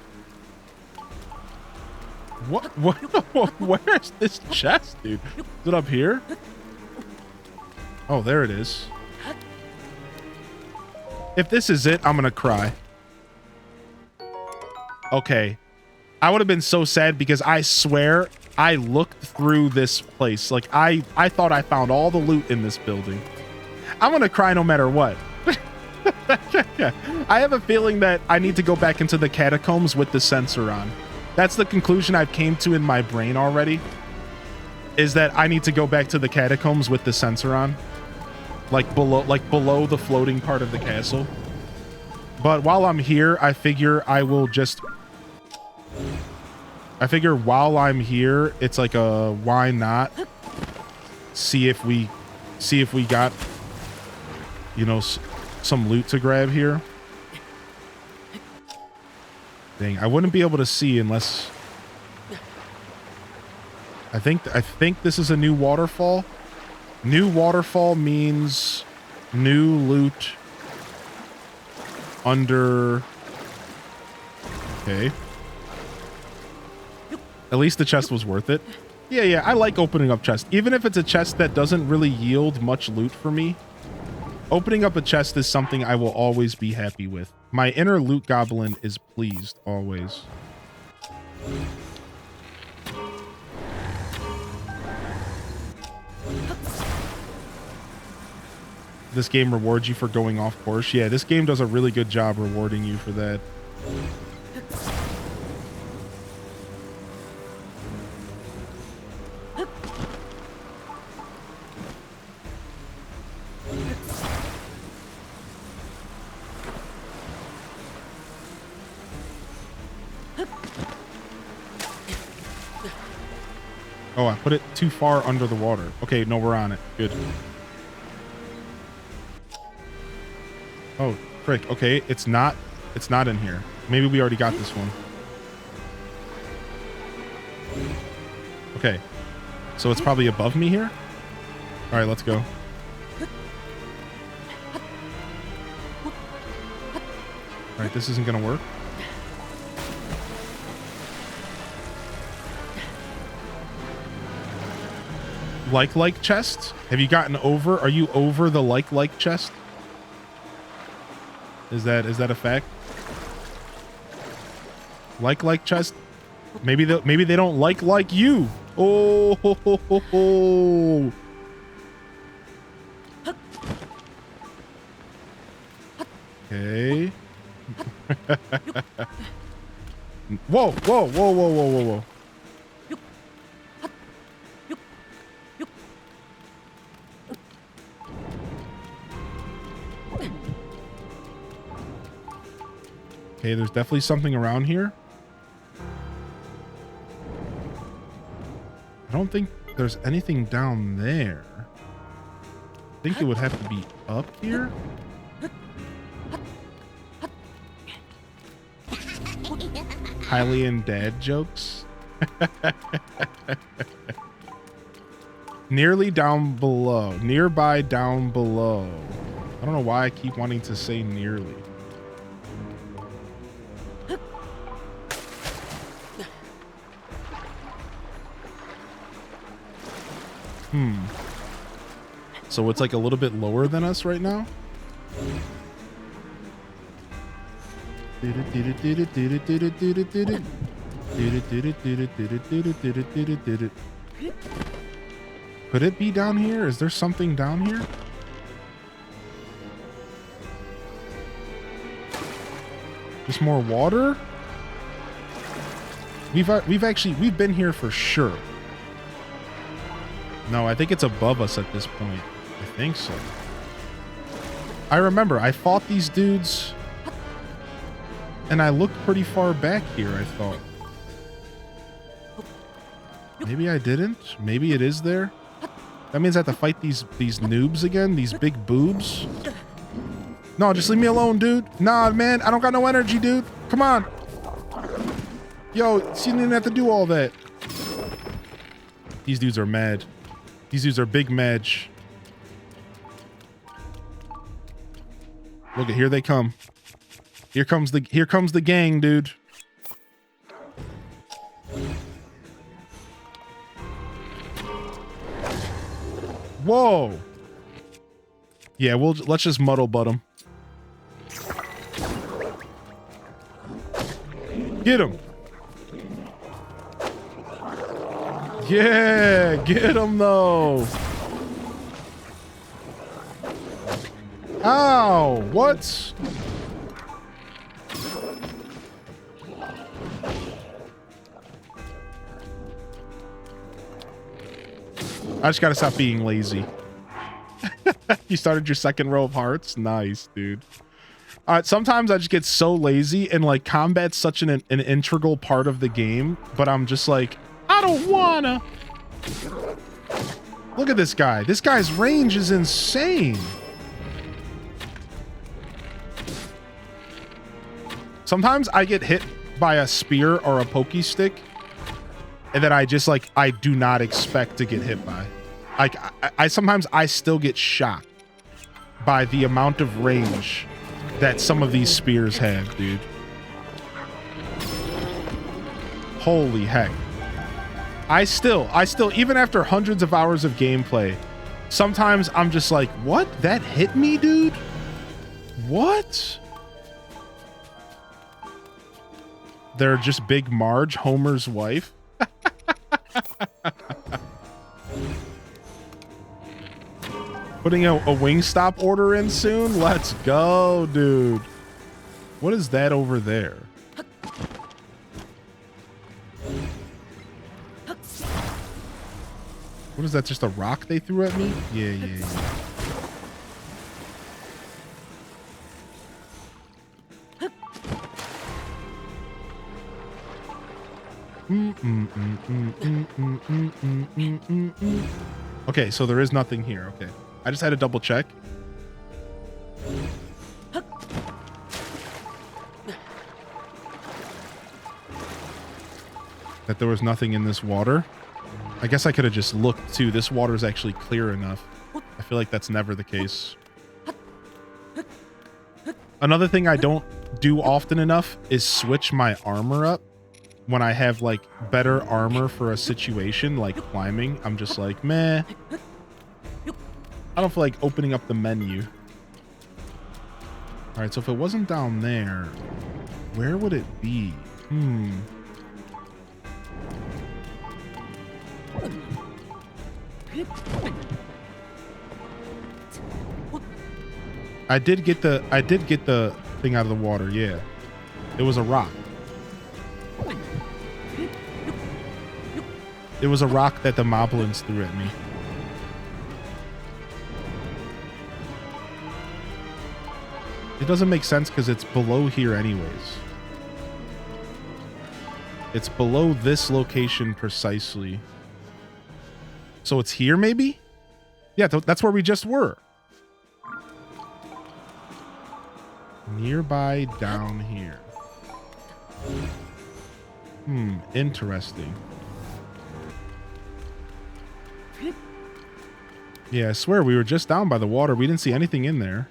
[SPEAKER 1] What? Where is this chest, dude? Is it up here? Oh, there it is. If this is it, I'm gonna cry. Okay. I would have been so sad because I swear I looked through this place. Like, I thought I found all the loot in this building. I'm gonna cry no matter what. I have a feeling that I need to go back into the catacombs with the sensor on. That's the conclusion I've came to in my brain already. Is that I need to go back to the catacombs with the sensor on. Like below the floating part of the castle. But while I'm here, I figure while I'm here, it's like a why not see if we got, you know, some loot to grab here. Dang, I wouldn't be able to see unless I think this is a new waterfall. New waterfall means new loot under... Okay. At least the chest was worth it. Yeah, I like opening up chests. Even if it's a chest that doesn't really yield much loot for me, opening up a chest is something I will always be happy with. My inner loot goblin is pleased, always. This game rewards you for going off course. Yeah, this game does a really good job rewarding you for that. Oh, I put it too far under the water. Okay, no, we're on it. Good. Oh, frick. Okay, it's not in here. Maybe we already got this one. Okay. So it's probably above me here? All right, let's go. All right, this isn't going to work. Like chest? Have you gotten over? Are you over the like chest? Is that a fact? Like chest? Maybe they don't like you. Oh. Ho, ho, ho, ho. Okay. Whoa. Okay, there's definitely something around here. I don't think there's anything down there. I think it would have to be up here. Hylian dad jokes. Nearly down below. Nearby down below. I don't know why I keep wanting to say nearly. So it's like a little bit lower than us right now. Could it be down here? Is there something down here? Just more water? We've been here for sure. No, I think it's above us at this point. I think so. I remember I fought these dudes and I looked pretty far back here, I thought. Maybe I didn't. Maybe it is there. That means I have to fight these noobs again, these big boobs. No, just leave me alone, dude. Nah, man, I don't got no energy, dude. Come on. Yo, so you didn't have to do all that. These dudes are mad. These dudes are big mad. Look at, here they come. Here comes the gang, dude. Whoa. Yeah, let's just muddle butt them. Get him. Yeah, get him though. Ow, what? I just gotta stop being lazy. You started your second row of hearts? Nice, dude. Sometimes I just get so lazy, and like combat's such an integral part of the game, but I'm just like, I don't wanna. Look at this guy. This guy's range is insane. Sometimes I get hit by a spear or a pokey stick, and then I just like, I do not expect to get hit by. Like, I sometimes I still get shocked by the amount of range that some of these spears have, dude. Holy heck. I still, even after hundreds of hours of gameplay, sometimes I'm just like, what? That hit me, dude? What? They're just Big Marge, Homer's wife. Putting a Wingstop order in soon? Let's go, dude. What is that over there? What is that? Just a rock they threw at me? Yeah. Okay, so there is nothing here. Okay. I just had to double check. That there was nothing in this water. I guess I could have just looked too. This water is actually clear enough. I feel like that's never the case. Another thing I don't do often enough is switch my armor up. When I have like better armor for a situation like climbing, I'm just like, meh. I don't feel like opening up the menu. All right, so if it wasn't down there, where would it be? I did get the thing out of the water. Yeah, it was a rock. It was a rock that the moblins threw at me. It doesn't make sense because it's below here anyways. It's below this location precisely. So it's here, maybe? Yeah, that's where we just were. Nearby down here. Interesting. Yeah, I swear we were just down by the water. We didn't see anything in there.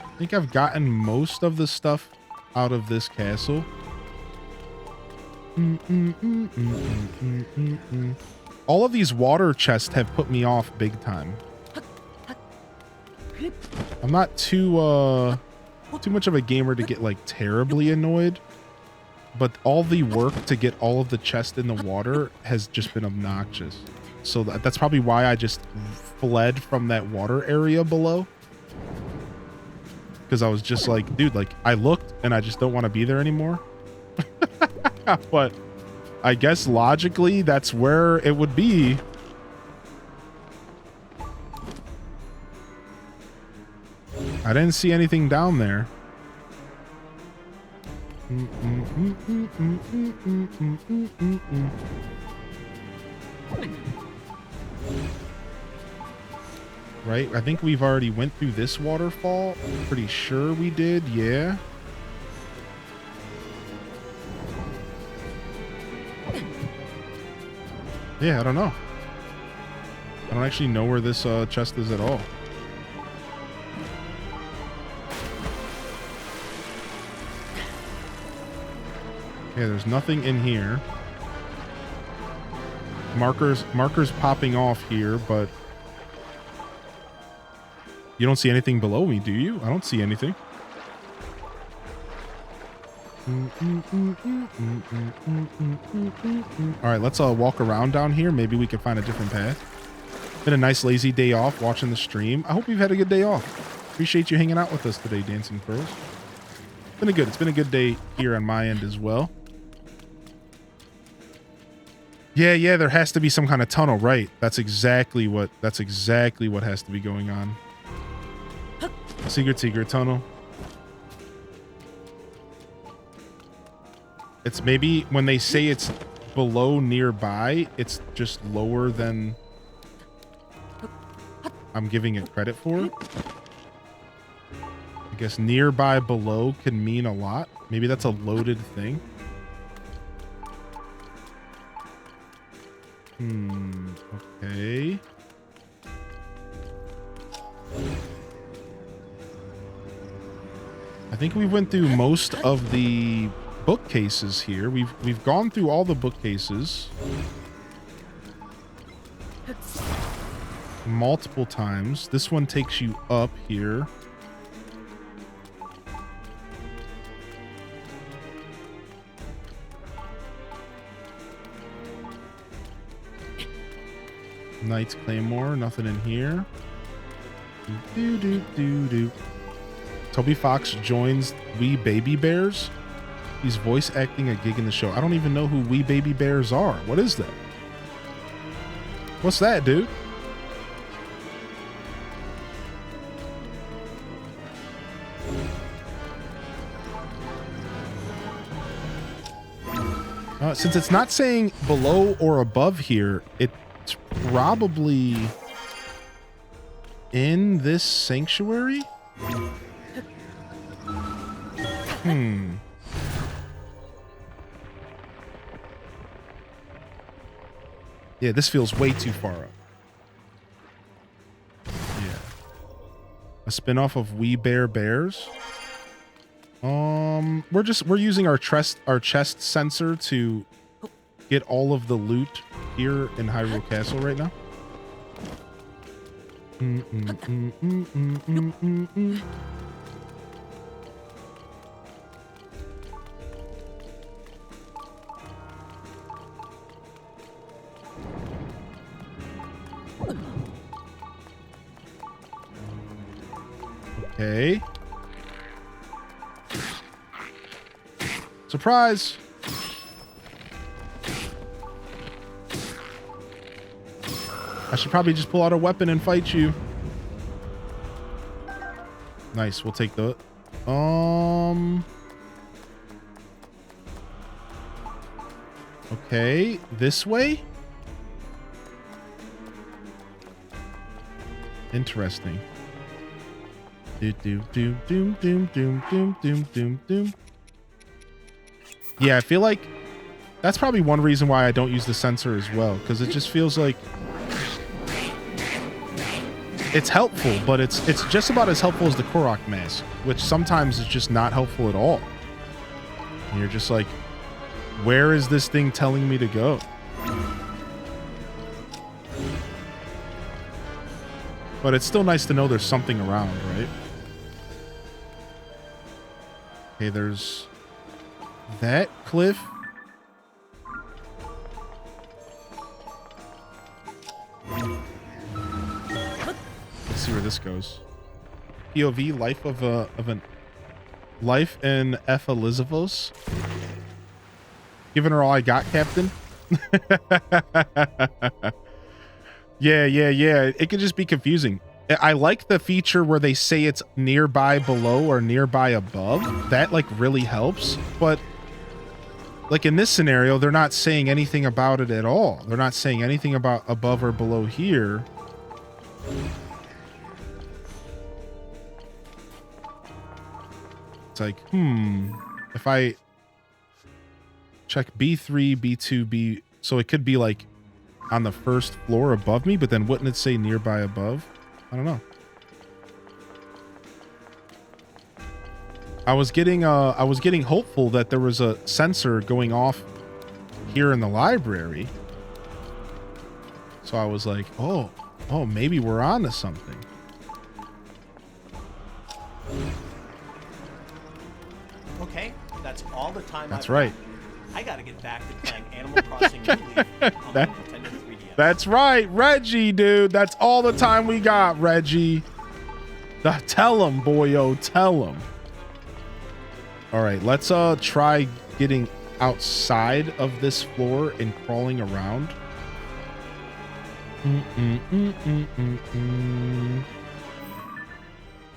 [SPEAKER 1] I think I've gotten most of the stuff out of this castle. All of these water chests have put me off big time. I'm not too much of a gamer to get like terribly annoyed, but all the work to get all of the chests in the water has just been obnoxious. So that's probably why I just fled from that water area below. Because I was just like, dude, like I looked and I just don't want to be there anymore. But I guess logically that's where it would be. I didn't see anything down there. Right? I think we've already went through this waterfall. Pretty sure we did. Yeah. Yeah, I don't know. I don't actually know where this chest is at all. Yeah, there's nothing in here. Markers popping off here, but you don't see anything below me, do you? I don't see anything. All right, let's walk around down here. Maybe we can find a different path. Been a nice lazy day off watching the stream. I hope you've had a good day off. Appreciate you hanging out with us today, Dancing Pearls. It's been a good day here on my end as well. Yeah, there has to be some kind of tunnel, right? That's exactly what has to be going on. Secret tunnel. It's maybe when they say it's below nearby, it's just lower than I'm giving it credit for. I guess nearby below can mean a lot. Maybe that's a loaded thing. Okay. I think we went through most of the bookcases here. We've gone through all the bookcases multiple times. This one takes you up here. Knight's Claymore, nothing in here. Toby Fox joins We Baby Bears. He's voice acting a gig in the show. I don't even know who We Baby Bears are. What is that? What's that, dude? Since it's not saying below or above here, it's probably in this sanctuary? Yeah, this feels way too far up. Yeah. A spin-off of We Bear Bears. We're using our chest sensor to get all of the loot here in Hyrule Castle right now. Okay. Surprise! I should probably just pull out a weapon and fight you. Nice. We'll take the... Okay. This way? Interesting. Do do do doom doom doom doom doom doom doom. Yeah, I feel like that's probably one reason why I don't use the sensor as well, because it just feels like it's helpful, but it's just about as helpful as the Korok mask, which sometimes is just not helpful at all. And you're just like, where is this thing telling me to go? But it's still nice to know there's something around, right? Okay, there's that cliff. Let's see where this goes. POV, life of an life in F. Elizavos. Giving her all I got, Captain. Yeah. It could just be confusing. I like the feature where they say it's nearby below or nearby above. That like really helps. But like in this scenario, they're not saying anything about it at all. They're not saying anything about above or below here. It's like, if I check B3, B2, B, so it could be like on the first floor above me, but then wouldn't it say nearby above? I don't know. I was getting hopeful that there was a sensor going off here in the library. So I was like, oh, maybe we're on to something.
[SPEAKER 5] Okay, that's all the time.
[SPEAKER 1] That's right.
[SPEAKER 5] I gotta get back to playing Animal Crossing New Leaf on the Nintendo 3DS.
[SPEAKER 1] That's right, Reggie, dude. That's all the time we got, Reggie. Tell him, boyo, tell him. All right, let's try getting outside of this floor and crawling around.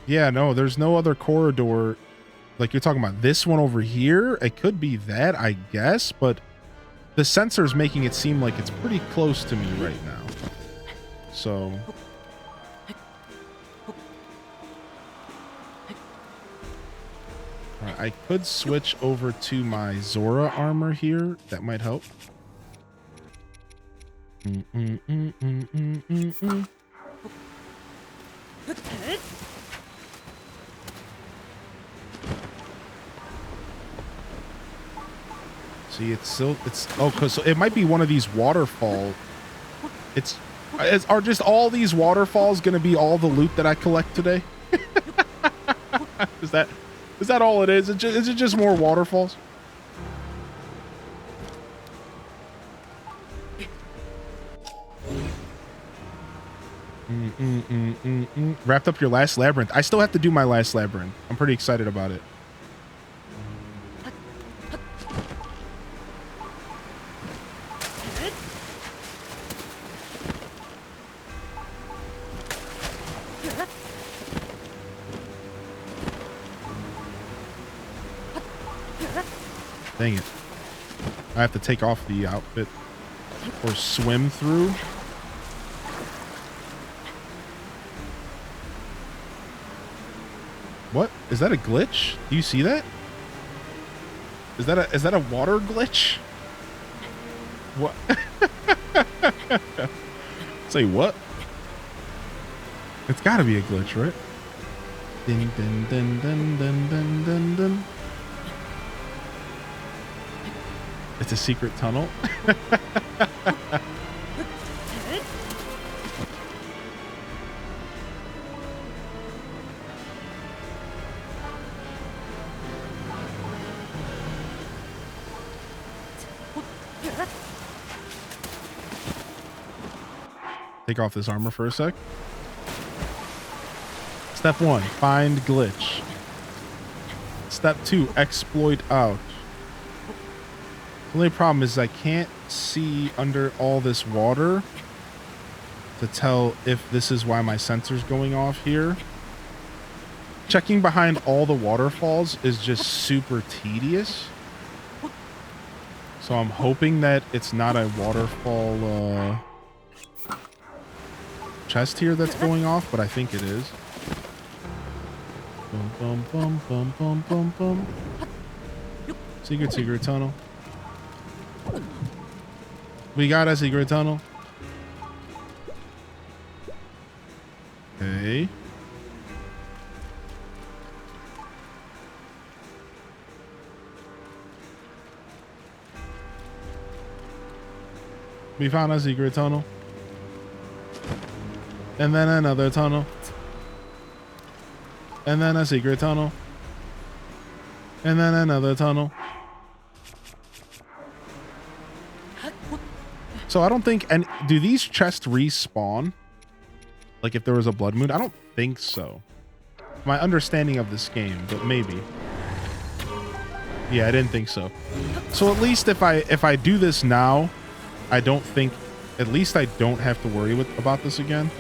[SPEAKER 1] Yeah, no, there's no other corridor. Like you're talking about this one over here. It could be that, I guess, but the sensor's making it seem like it's pretty close to me right now. So all right, I could switch over to my Zora armor here. That might help. See, it's so it might be one of these waterfall. Are just all these waterfalls gonna be all the loot that I collect today? Is that all it is? Is it just more waterfalls? Wrapped up your last labyrinth. I still have to do my last labyrinth. I'm pretty excited about it. Dang it. I have to take off the outfit or swim through. What? Is that a glitch? Do you see that? Is that a water glitch? What? Say what? It's got to be a glitch, right? Dun, dun, dun, dun, dun, dun, dun, dun. It's a secret tunnel. Take off this armor for a sec. Step 1, find glitch. Step 2, exploit out. The only problem is I can't see under all this water to tell if this is why my sensor's going off here. checking behind all the waterfalls is just super tedious. So I'm hoping that it's not a waterfall chest here that's going off, but I think it is. Bum, bum, bum, bum, bum, bum, bum. Secret tunnel. We got a secret tunnel. Okay. We found a secret tunnel. And then another tunnel. And then a secret tunnel. And then another tunnel. So I don't think, and do these chests respawn? Like if there was a blood moon? I don't think so. My understanding of this game, but maybe. Yeah, I didn't think so. So at least if I do this now, I don't think, at least I don't have to worry about this again.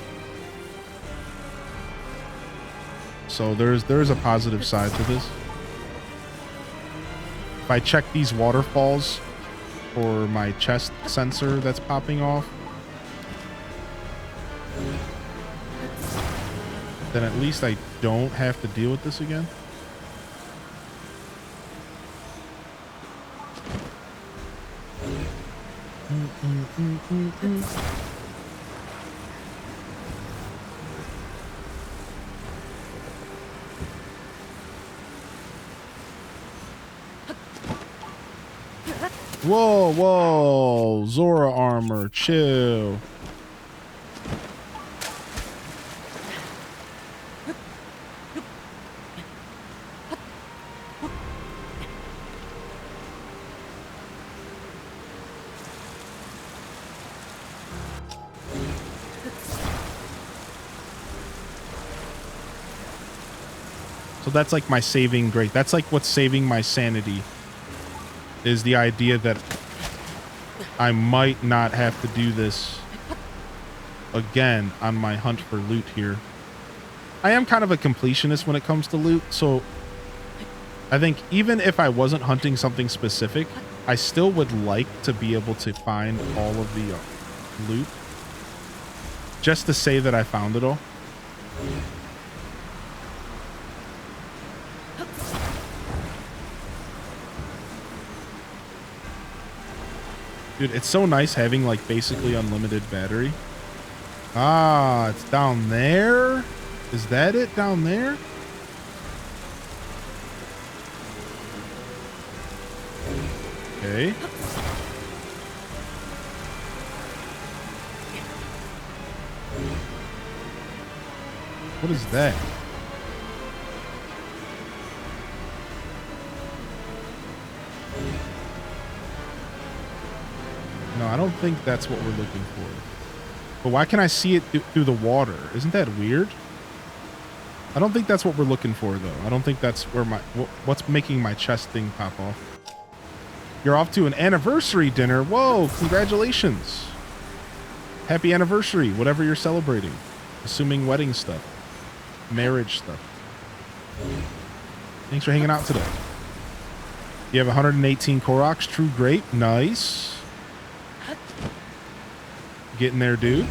[SPEAKER 1] So there's a positive side to this. If I check these waterfalls for my chest sensor that's popping off, then at least I don't have to deal with this again. Whoa, whoa, Zora armor, chill. So that's like my saving grace. That's like what's saving my sanity, is the idea that I might not have to do this again on my hunt for loot here. I am kind of a completionist when it comes to loot, so I think even if I wasn't hunting something specific, I still would like to be able to find all of the loot, just to say that I found it all. Dude, it's so nice having like basically unlimited battery. Ah, it's down there? Is that it down there? Okay. What is that? No, I don't think that's what we're looking for. But why can I see it through the water? Isn't that weird? I don't think that's what we're looking for, though. I don't think that's where what's making my chest thing pop off. You're off to an anniversary dinner. Whoa, congratulations. Happy anniversary, whatever you're celebrating. Assuming wedding stuff. Marriage stuff. Thanks for hanging out today. You have 118 Koroks. True grape. Nice. Getting there, dude.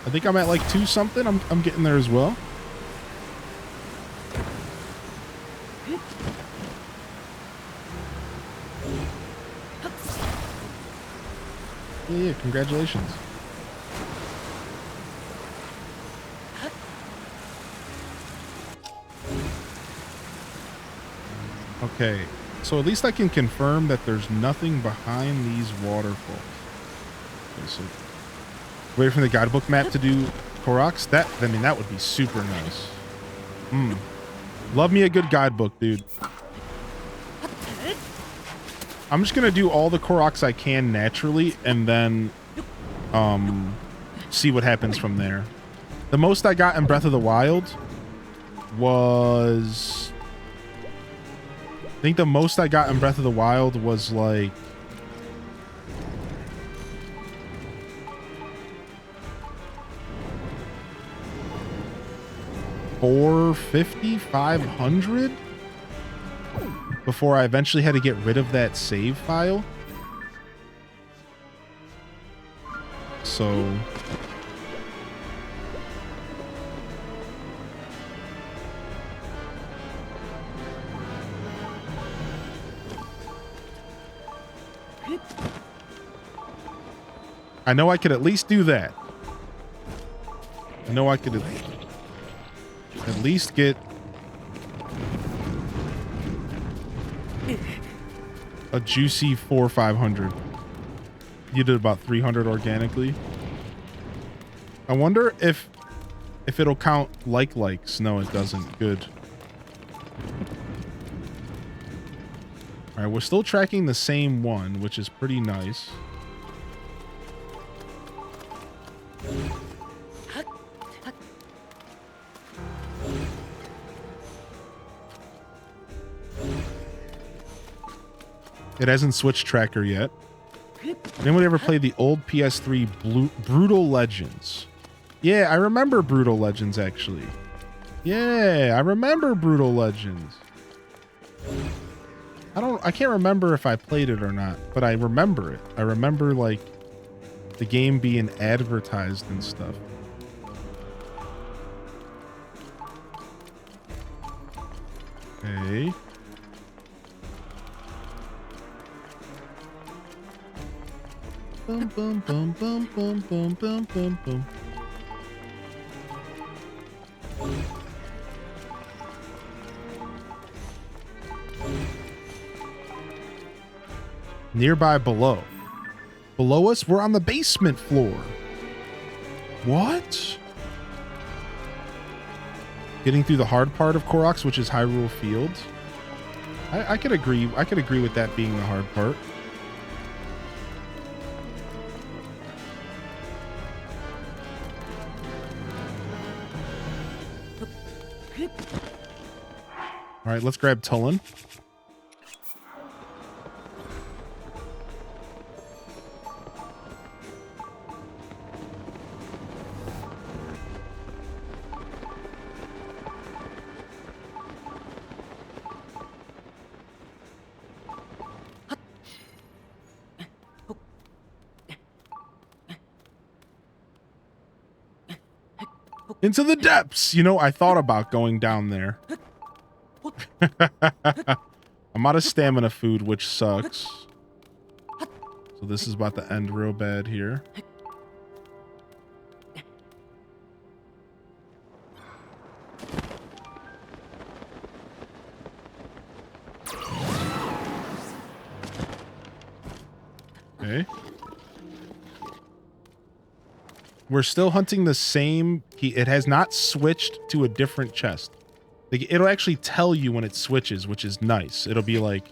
[SPEAKER 1] I think I'm at like 2 something. I'm getting there as well. Yeah, congratulations. Okay, so at least I can confirm that there's nothing behind these waterfalls. Okay, so wait for the guidebook map to do Koroks. I mean, that would be super nice. Love me a good guidebook, dude. I'm just gonna do all the Koroks I can naturally, and then see what happens from there. The most I got in Breath of the Wild was, I think the most I got in Breath of the Wild was like, 450, 500 before I eventually had to get rid of that save file. So I know I could at least do that. I know I could at least get a juicy 400-500. You did about 300 organically. I wonder if it'll count likes. No, it doesn't. Good. All right, we're still tracking the same one, which is pretty nice. It hasn't switched tracker yet. Anyone ever play the old PS3 Brutal Legends? Yeah, I remember Brutal Legends, actually. Yeah, I remember Brutal Legends. I can't remember if I played it or not, but I remember it. I remember, like, the game being advertised and stuff. Okay. Boom, boom, boom, boom, boom, boom, boom, boom, boom. Nearby below. Below us, we're on the basement floor. What? Getting through the hard part of Koroks, which is Hyrule Fields. I could agree. I could agree with that being the hard part. All right, let's grab Tulin. Into the depths. You know, I thought about going down there. I'm out of stamina food, which sucks. So this is about to end real bad here. Okay. We're still hunting the same key. It has not switched to a different chest. Like, it'll actually tell you when it switches, which is nice. It'll be like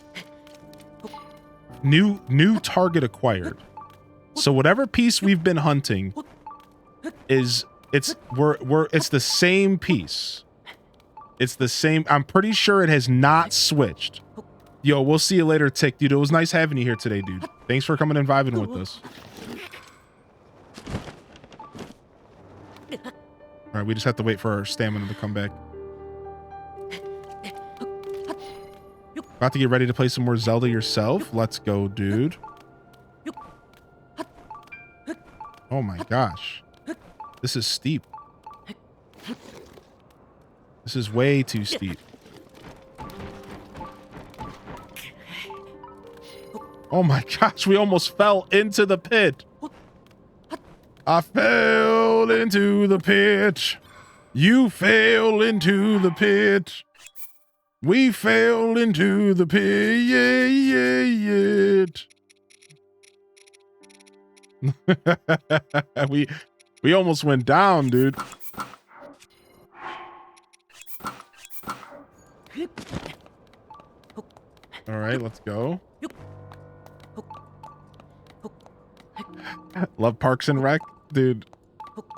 [SPEAKER 1] new target acquired. So whatever piece we've been hunting is it's the same piece. It's the same. I'm pretty sure it has not switched. Yo, we'll see you later, Tick. Dude, it was nice having you here today, dude. Thanks for coming and vibing with us. All right, we just have to wait for our stamina to come back. About to get ready to play some more Zelda yourself? Let's go, dude. Oh my gosh. This is steep. This is way too steep. Oh my gosh, we almost fell into the pit. I fell into the pit. You fell into the pit. We fell into the pit. Yeah. We almost went down, dude. All right, let's go. Love Parks and Rec, dude.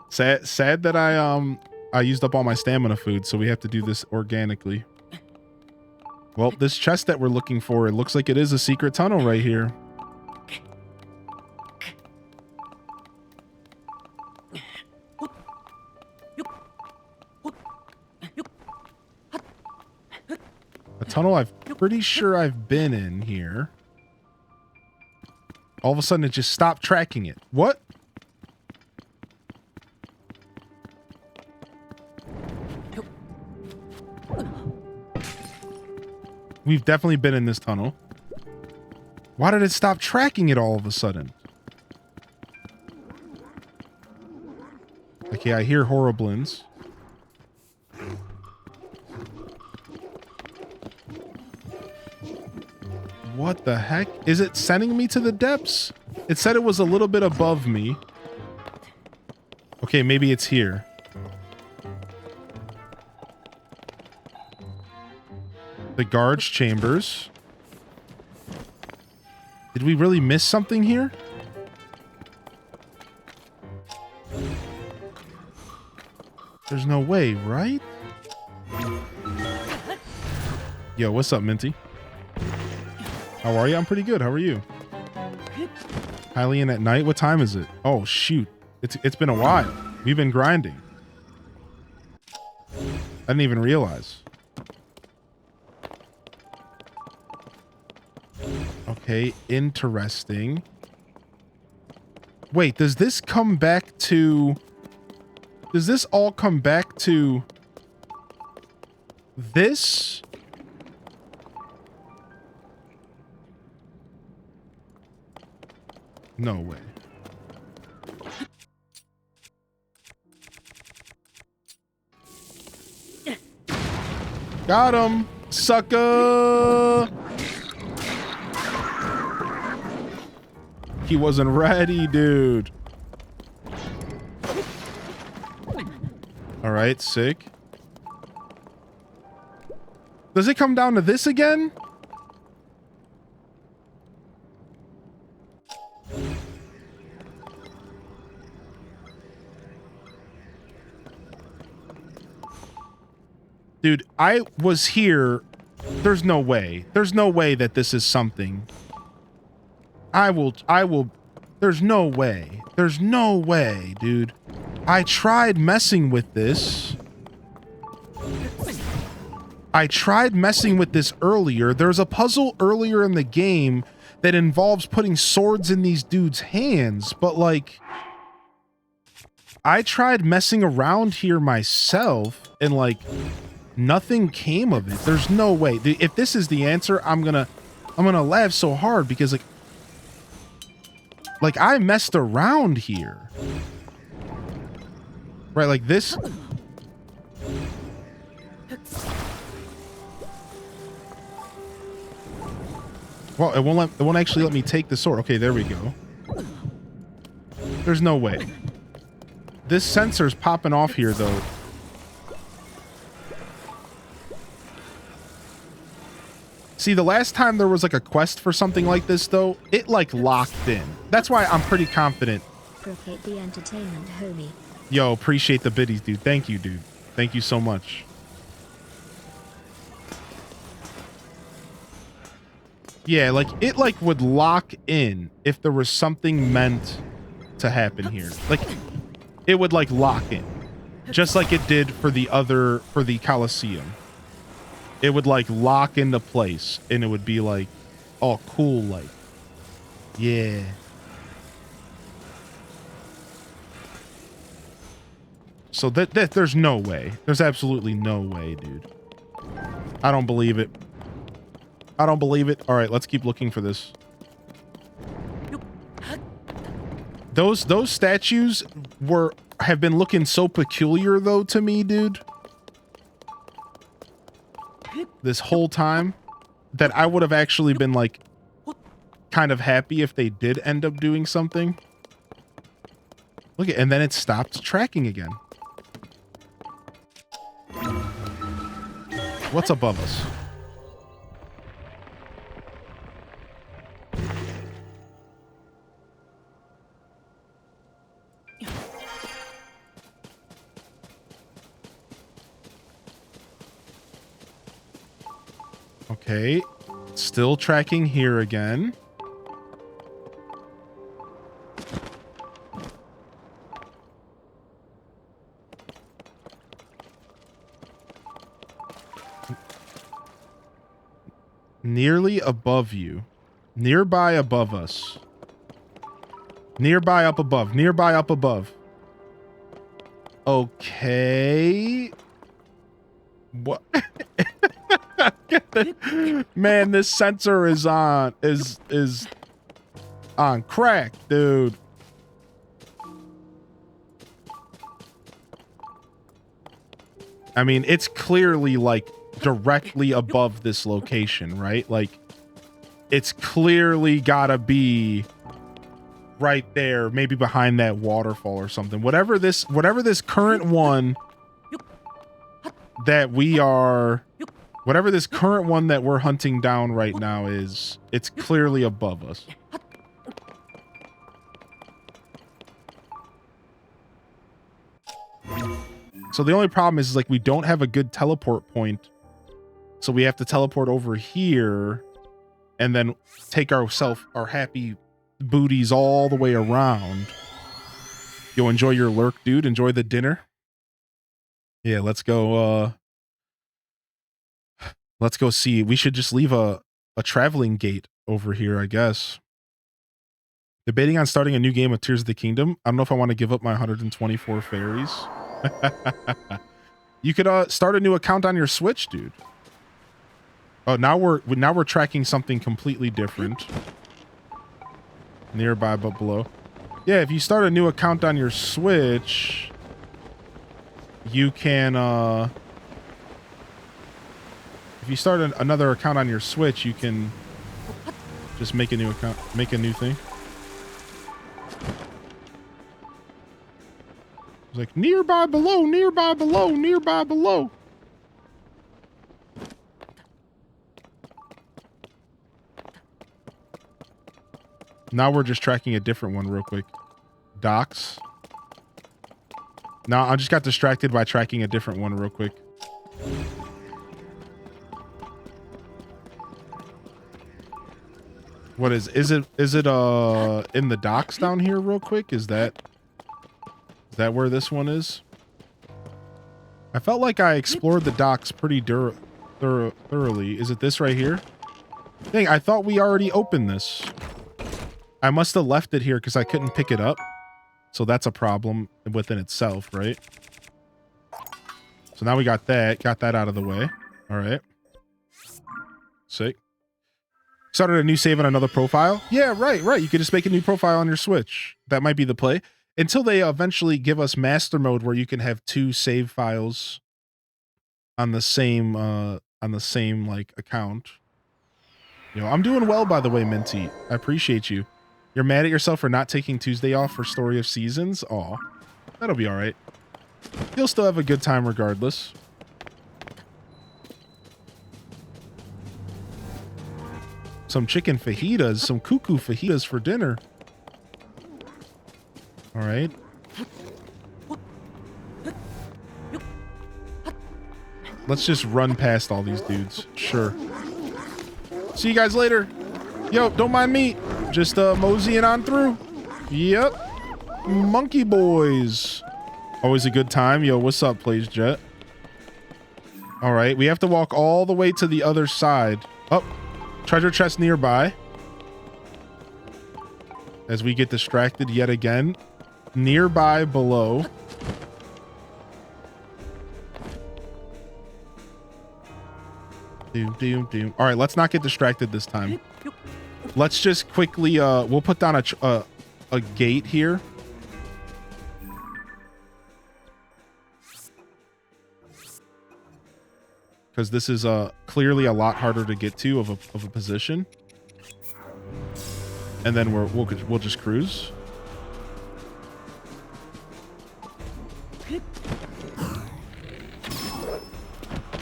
[SPEAKER 1] Sad that I used up all my stamina food, so we have to do this organically. Well, this chest that we're looking for, it looks like it is a secret tunnel right here. tunnel I'm pretty sure I've been in here. All of a sudden, it just stopped tracking it. What? We've definitely been in this tunnel. Why did it stop tracking it all of a sudden? Okay, I hear Horriblins. What the heck? Is it sending me to the depths? It said it was a little bit above me. Okay, maybe it's here. The guards chambers. Did we really miss something here? There's no way, right? Yo, what's up, Minty? How are you? I'm pretty good. How are you? Hylian at night? What time is it? Oh, shoot. It's been a while. We've been grinding. I didn't even realize. Okay, interesting. Wait, does this come back to... Does this all come back to... this? No way. Got him, sucker! He wasn't ready, dude. All right, sick. Does it come down to this again? Dude, I was here. There's no way. There's no way that this is something. I will, there's no way. There's no way, dude. I tried messing with this. I tried messing with this earlier. There's a puzzle earlier in the game that involves putting swords in these dudes' hands, but like, I tried messing around here myself and like, nothing came of it. There's no way. If this is the answer, I'm gonna laugh so hard because like I messed around here. Right, like this. Well, it won't actually let me take the sword. Okay, there we go. There's no way. This sensor's popping off here though. See, the last time there was like a quest for something like this though, it like locked in. That's why I'm pretty confident.
[SPEAKER 4] Appreciate the entertainment, homie.
[SPEAKER 1] Yo, appreciate the biddies, dude. Thank you, dude. Thank you so much. Yeah, like it like would lock in if there was something meant to happen here. Like it would like lock in. Just like it did for the Colosseum. It would like lock into place and it would be like, oh, cool, like, yeah. So that there's no way. There's absolutely no way, dude. I don't believe it. I don't believe it. All right, let's keep looking for this. Those statues have been looking so peculiar though to me, dude. This whole time that I would have actually been like kind of happy if they did end up doing something. Look at, and then it stopped tracking again. What's above us? Okay, still tracking here again. Nearly above you. Nearby above us. Nearby up above. Nearby up above. Okay. What? Man, this sensor is on on crack, dude. I mean, it's clearly like directly above this location, right? Like it's clearly gotta be right there, maybe behind that waterfall or something. Whatever this current one that we're hunting down right now is, it's clearly above us. So the only problem is like we don't have a good teleport point. So we have to teleport over here and then take our happy booties all the way around. Yo, enjoy your lurk, dude. Enjoy the dinner. Yeah, let's go see. We should just leave a traveling gate over here, I guess. Debating on starting a new game of Tears of the Kingdom. I don't know if I want to give up my 124 fairies. You could start a new account on your Switch, dude. Oh, now we're tracking something completely different. Nearby but below. Yeah, if you start a new account on your Switch, you can if you start another account on your Switch, you can just make a new account, make a new thing. It's like nearby below, nearby below, nearby below. Now we're just tracking a different one real quick. Docks. Now I just got distracted by tracking a different one real quick. What is it in the docks down here real quick? Is that where this one is? I felt like I explored the docks pretty thoroughly. Is it this right here? Dang, I thought we already opened this. I must have left it here because I couldn't pick it up. So that's a problem within itself, right? So now we got that out of the way. All right. Sick. Started a new save on another profile. Yeah, right. You could just make a new profile on your Switch. That might be the play. Until they eventually give us master mode where you can have 2 save files on the same like account. You know, I'm doing well, by the way, Minty. I appreciate you. You're mad at yourself for not taking Tuesday off for Story of Seasons? Aw, that'll be all right. You'll still have a good time regardless. Some chicken fajitas, some cuckoo fajitas for dinner. All right. Let's just run past all these dudes. Sure. See you guys later. Yo, don't mind me. Just moseying on through. Yep. Monkey boys. Always a good time. Yo, what's up, Plays Jet? All right, we have to walk all the way to the other side. Oh, treasure chest nearby. As we get distracted yet again. Nearby below. All right, let's not get distracted this time. Let's just quickly we'll put down a gate here. Because this is clearly a lot harder to get to of a position. And then we'll just cruise.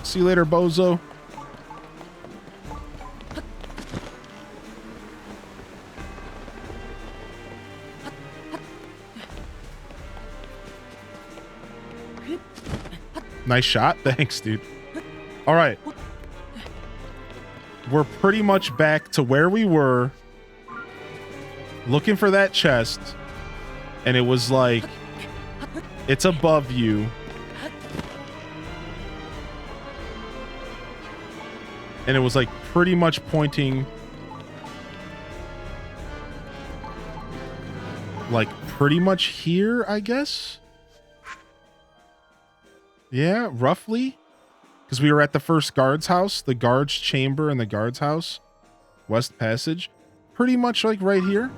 [SPEAKER 1] See you later, bozo. Nice shot. Thanks, dude. All right. We're pretty much back to where we were. Looking for that chest. And it was like, it's above you. and it was like pretty much pointing like pretty much here, I guess. Yeah, roughly. Because we were at the first guard's house, the guard's chamber and the guard's house. West Passage. Pretty much like right here.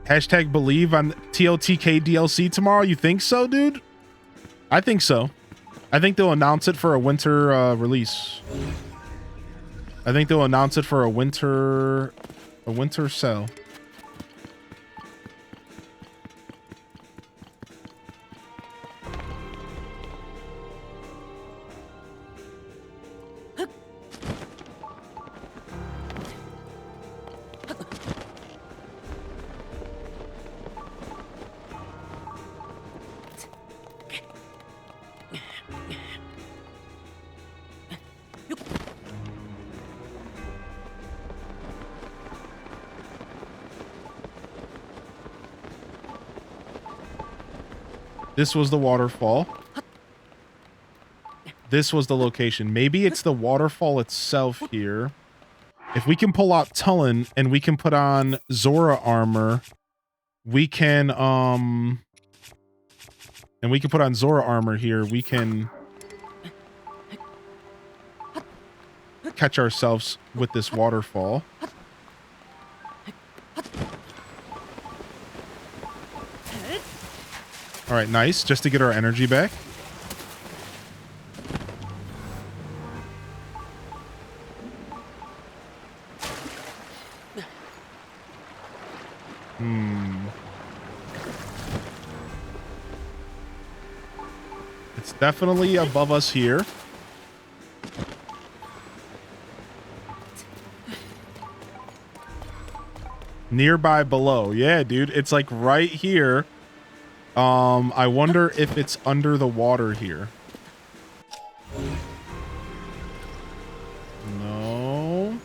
[SPEAKER 1] Hashtag believe on TLTK DLC tomorrow. You think so, dude? I think so. I think they'll announce it for a winter release. I think they'll announce it for a winter sale. This was the waterfall. This was the location. Maybe it's the waterfall itself here. If we can pull out Tullen and we can put on Zora armor, we can and we can put on Zora armor here. We can catch ourselves with this waterfall. All right, nice. Just to get our energy back. It's definitely above us here. Nearby below. Yeah, dude. It's like right here. I wonder if it's under the water here. No.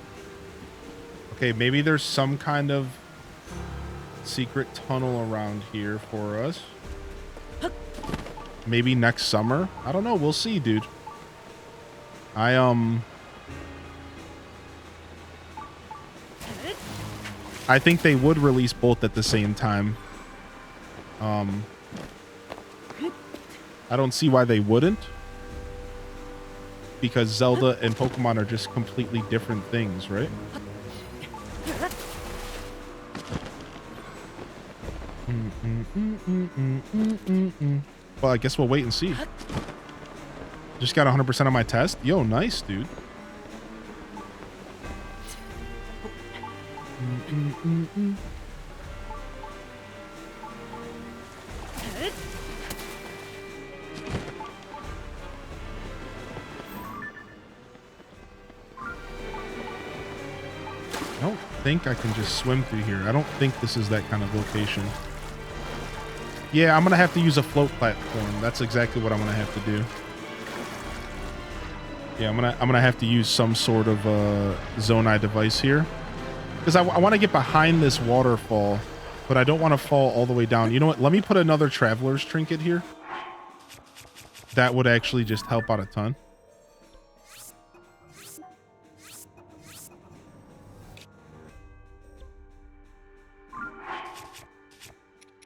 [SPEAKER 1] Okay, maybe there's some kind of secret tunnel around here for us. Maybe next summer. I don't know. We'll see, dude. I think they would release both at the same time. I don't see why they wouldn't. Because Zelda and Pokemon are just completely different things, right? Well, I guess we'll wait and see. Just got 100% on my test. Yo, nice, dude. I don't think I can just swim through here. I don't think this is that kind of location. Yeah, I'm gonna have to use a float platform. That's exactly what I'm gonna have to do. Yeah, I'm gonna have to use some sort of Zonai device here, because I want to get behind this waterfall, but I don't want to fall all the way down. You know what? Let me put another traveler's trinket here. That would actually just help out a ton.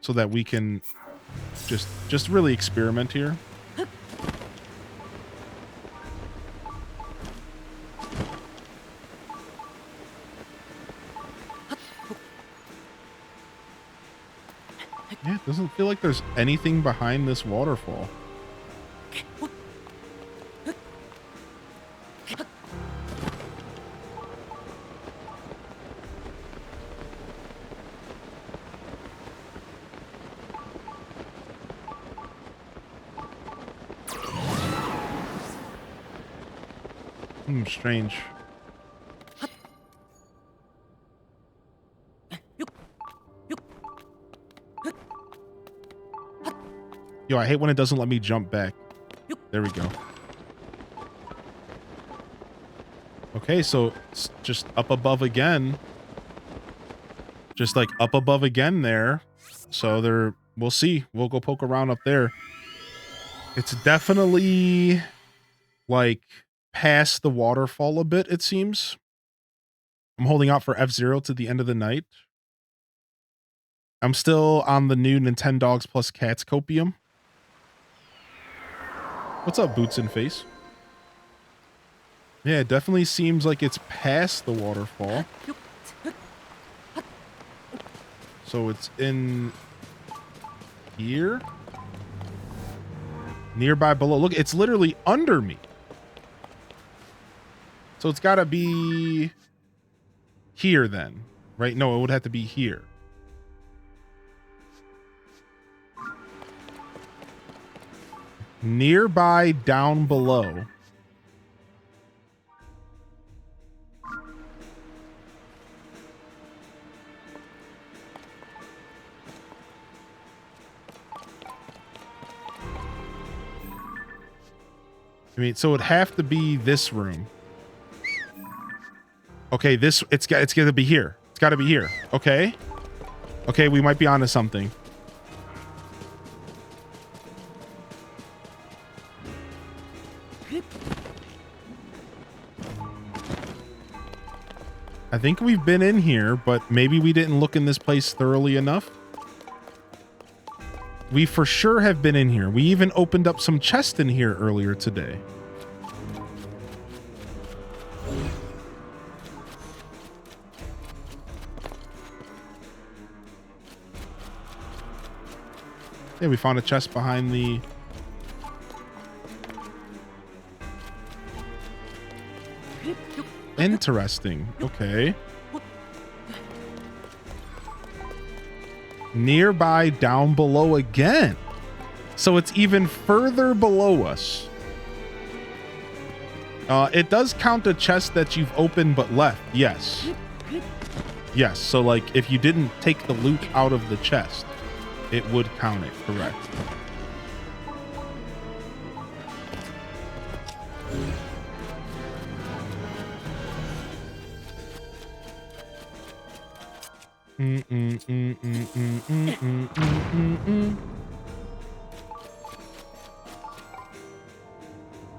[SPEAKER 1] So that we can just really experiment here. Yeah, it doesn't feel like there's anything behind this waterfall. Strange. Yo, I hate when it doesn't let me jump back. There we go. Okay, so it's just up above again. Just like up above again there. So there, we'll see. We'll go poke around up there. It's definitely like past the waterfall a bit, it seems. I'm holding out for F-Zero to the end of the night. I'm still on the new Nintendogs plus Cats copium. What's up, Boots and Face? Yeah, it definitely seems like it's past the waterfall. So it's in here. Nearby below. Look, it's literally under me. So it's got to be here then, right? No, it would have to be here. Nearby down below. I mean, so it'd have to be this room. Okay, it's got to be here. It's got to be here. Okay. Okay, we might be onto something. I think we've been in here, but maybe we didn't look in this place thoroughly enough. We for sure have been in here. We even opened up some chests in here earlier today. Yeah, we found a chest behind the... Interesting. Okay. Nearby down below again. So it's even further below us. It does count a chest that you've opened but left. Yes. Yes. So like if you didn't take the loot out of the chest, it would count it. Correct.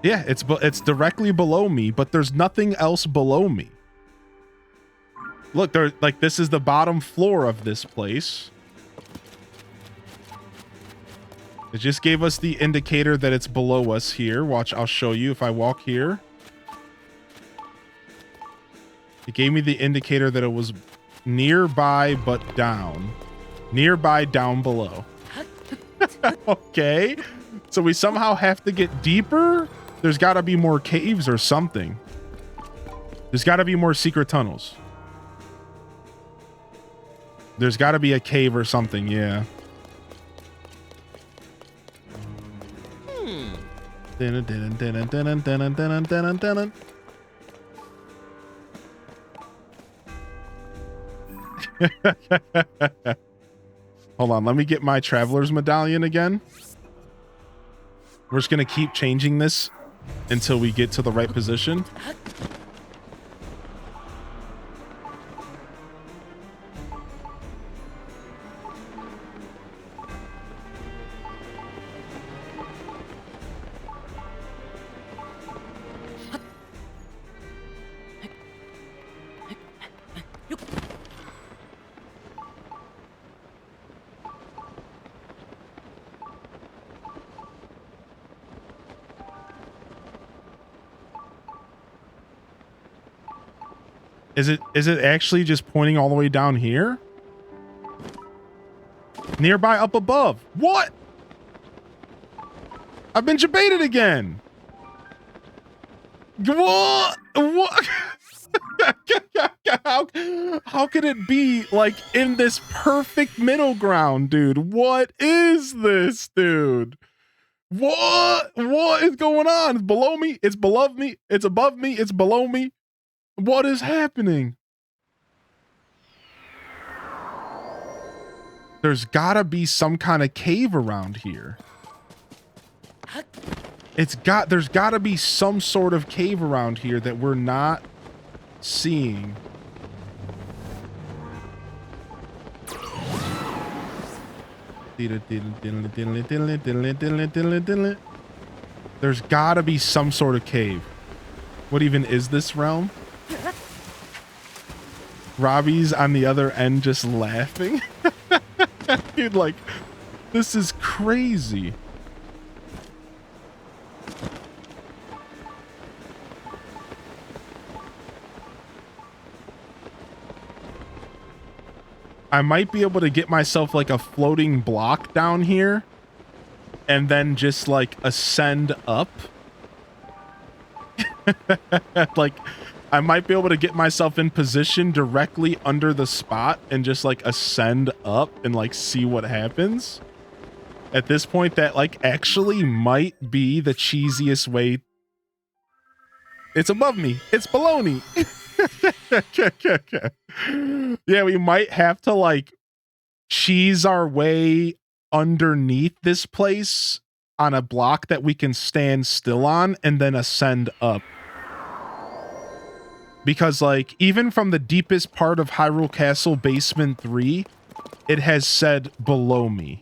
[SPEAKER 1] Yeah, it's directly below me, but there's nothing else below me. Look, this is the bottom floor of this place. It just gave us the indicator that it's below us here. Watch, I'll show you if I walk here. It gave me the indicator that it was nearby but down. Nearby down below. Okay. So we somehow have to get deeper? There's got to be more caves or something. There's got to be more secret tunnels. There's got to be a cave or something, yeah. Hold on, let me get my traveler's medallion again. We're just gonna keep changing this until we get to the right position. Is it actually just pointing all the way down here? Nearby up above. What? I've been debated again. What? What? How could it be like in this perfect middle ground, dude? What is this, dude? What is going on? It's below me. It's below me. It's above me. It's below me. What is happening? There's gotta be some kind of cave around here. There's gotta be some sort of cave around here that we're not seeing. There's gotta be some sort of cave. What even is this realm? Robbie's on the other end just laughing. Dude, like, this is crazy. I might be able to get myself like a floating block down here and then just like ascend up. Like, I might be able to get myself in position directly under the spot and just like ascend up and like see what happens. At this point, that like actually might be the cheesiest way. It's above me. It's baloney. Yeah, we might have to like cheese our way underneath this place on a block that we can stand still on and then ascend up. Because like even from the deepest part of Hyrule Castle Basement 3, it has said below me.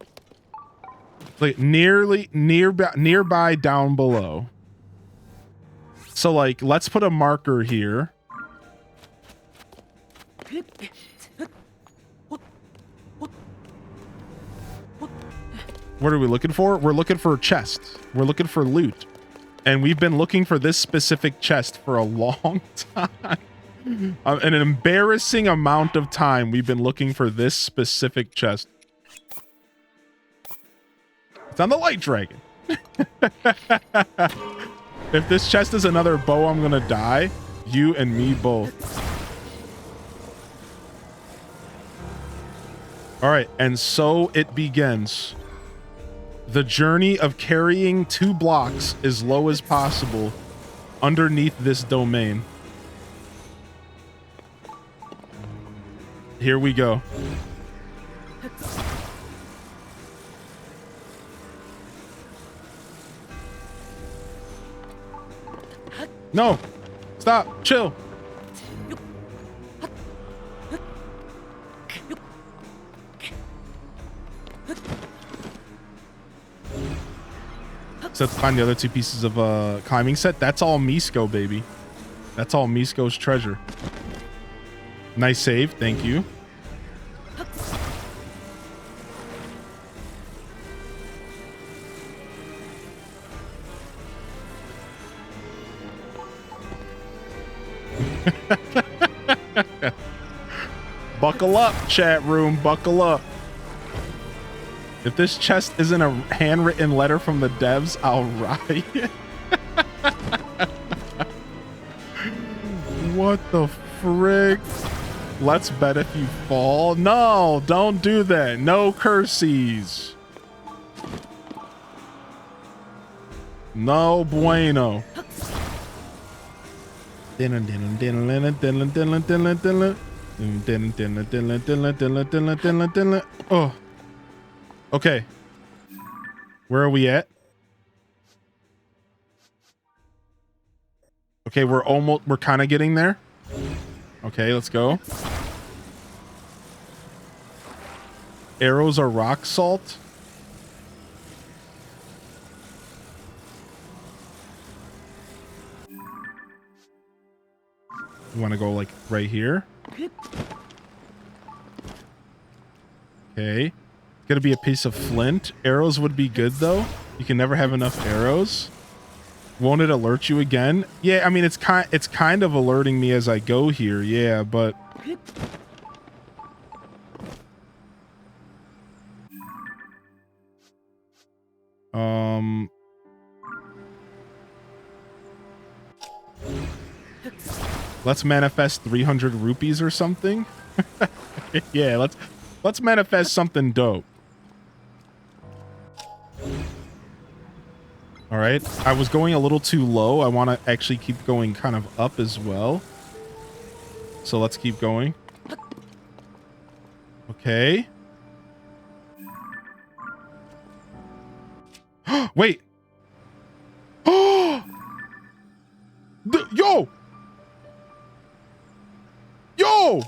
[SPEAKER 1] Like nearby down below. So like let's put a marker here. What are we looking for? We're looking for a chest. We're looking for loot. And we've been looking for this specific chest for a long time. An embarrassing amount of time we've been looking for this specific chest. It's on the light dragon. If this chest is another bow, I'm gonna die. You and me both. All right, and so it begins. The journey of carrying 2 blocks as low as possible underneath this domain. Here we go. No! Stop! Chill! So let's find the other 2 pieces of climbing set. That's all Misko, baby. That's all Misko's treasure. Nice save, thank you. Buckle up, chat room, buckle up. If this chest isn't a handwritten letter from the devs, I'll riot. What the frig? Let's bet if you fall. No, don't do that. No cursies. No bueno. Oh. Okay. Where are we at? Okay, we're kind of getting there. Okay, let's go. Arrows are rock salt. You want to go like right here? Okay. Gonna be a piece of flint. Arrows would be good though. You can never have enough arrows. Won't it alert you again? Yeah, I mean it's kind of alerting me as I go here. Yeah, but let's manifest 300 rupees or something. Yeah, let's manifest something dope. All right, I was going a little too low. I want to actually keep going kind of up as well. So let's keep going. Okay. Wait. Yo! Yo!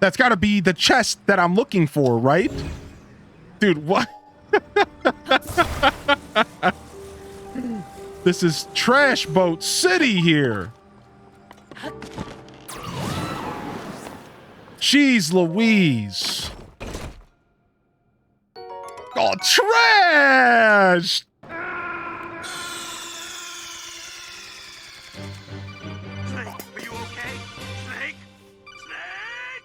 [SPEAKER 1] That's got to be the chest that I'm looking for, right? Dude, what? This is Trash Boat City here. Jeez Louise. Oh, trash!
[SPEAKER 5] Snake, are you okay? Snake? Snake?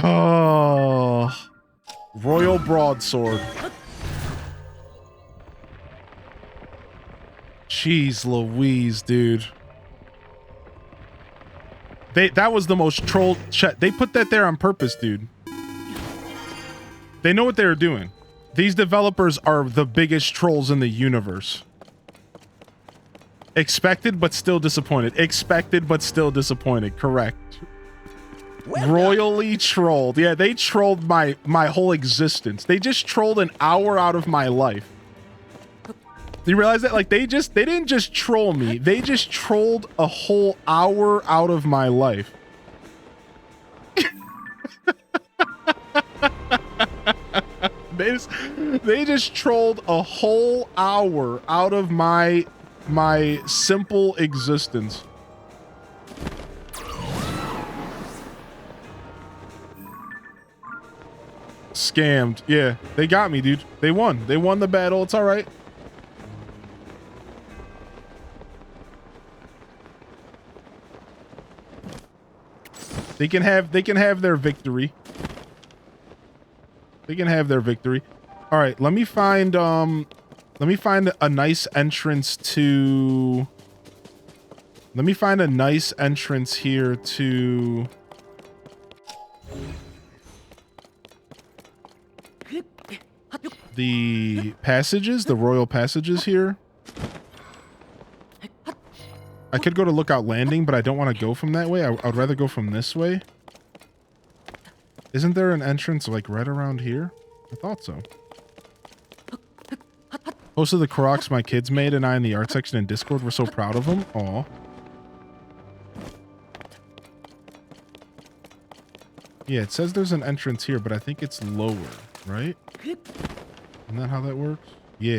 [SPEAKER 1] Oh, Royal Broadsword. Jeez Louise, dude. That was the most trolled chat. They put that there on purpose, dude. They know what they're doing. These developers are the biggest trolls in the universe. Expected, but still disappointed. Expected, but still disappointed. Correct. Royally trolled. Yeah, they trolled my whole existence. They just trolled an hour out of my life. You realize that? Like, they didn't just troll me. They just trolled a whole hour out of my life. They just trolled a whole hour out of my simple existence. Scammed. Yeah, they got me, dude. They won. They won the battle. It's all right. They can have their victory. They can have their victory. All right, let me find a nice entrance to here to the passages, the royal passages here. I could go to Lookout Landing, but I don't want to go from that way. I'd rather go from this way. Isn't there an entrance like right around here? I thought so. Most of the Crocs my kids made and I in the art section in Discord were so proud of them. Aw. Yeah, it says there's an entrance here, but I think it's lower, right? Isn't that how that works? Yeah.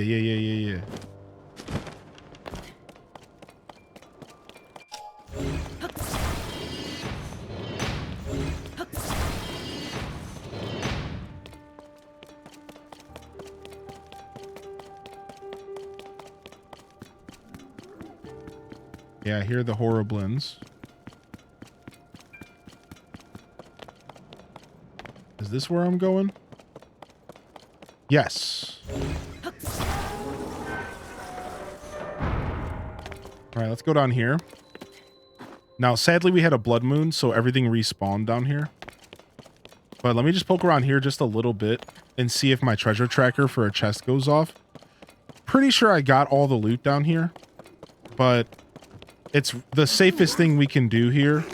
[SPEAKER 1] Yeah, I hear the Horriblins. Is this where I'm going? Yes. All right, let's go down here. Now, sadly, we had a blood moon, so everything respawned down here. But let me just poke around here just a little bit and see if my treasure tracker for a chest goes off. Pretty sure I got all the loot down here, but it's the safest thing we can do here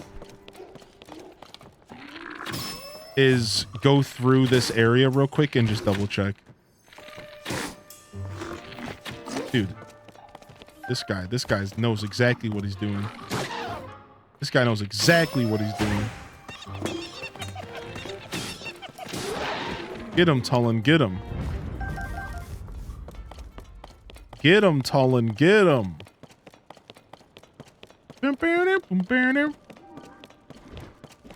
[SPEAKER 1] is go through this area real quick and just double check. Dude, this guy knows exactly what he's doing. This guy knows exactly what he's doing. Get him, Tullen, get him. Get him, Tullen, get him.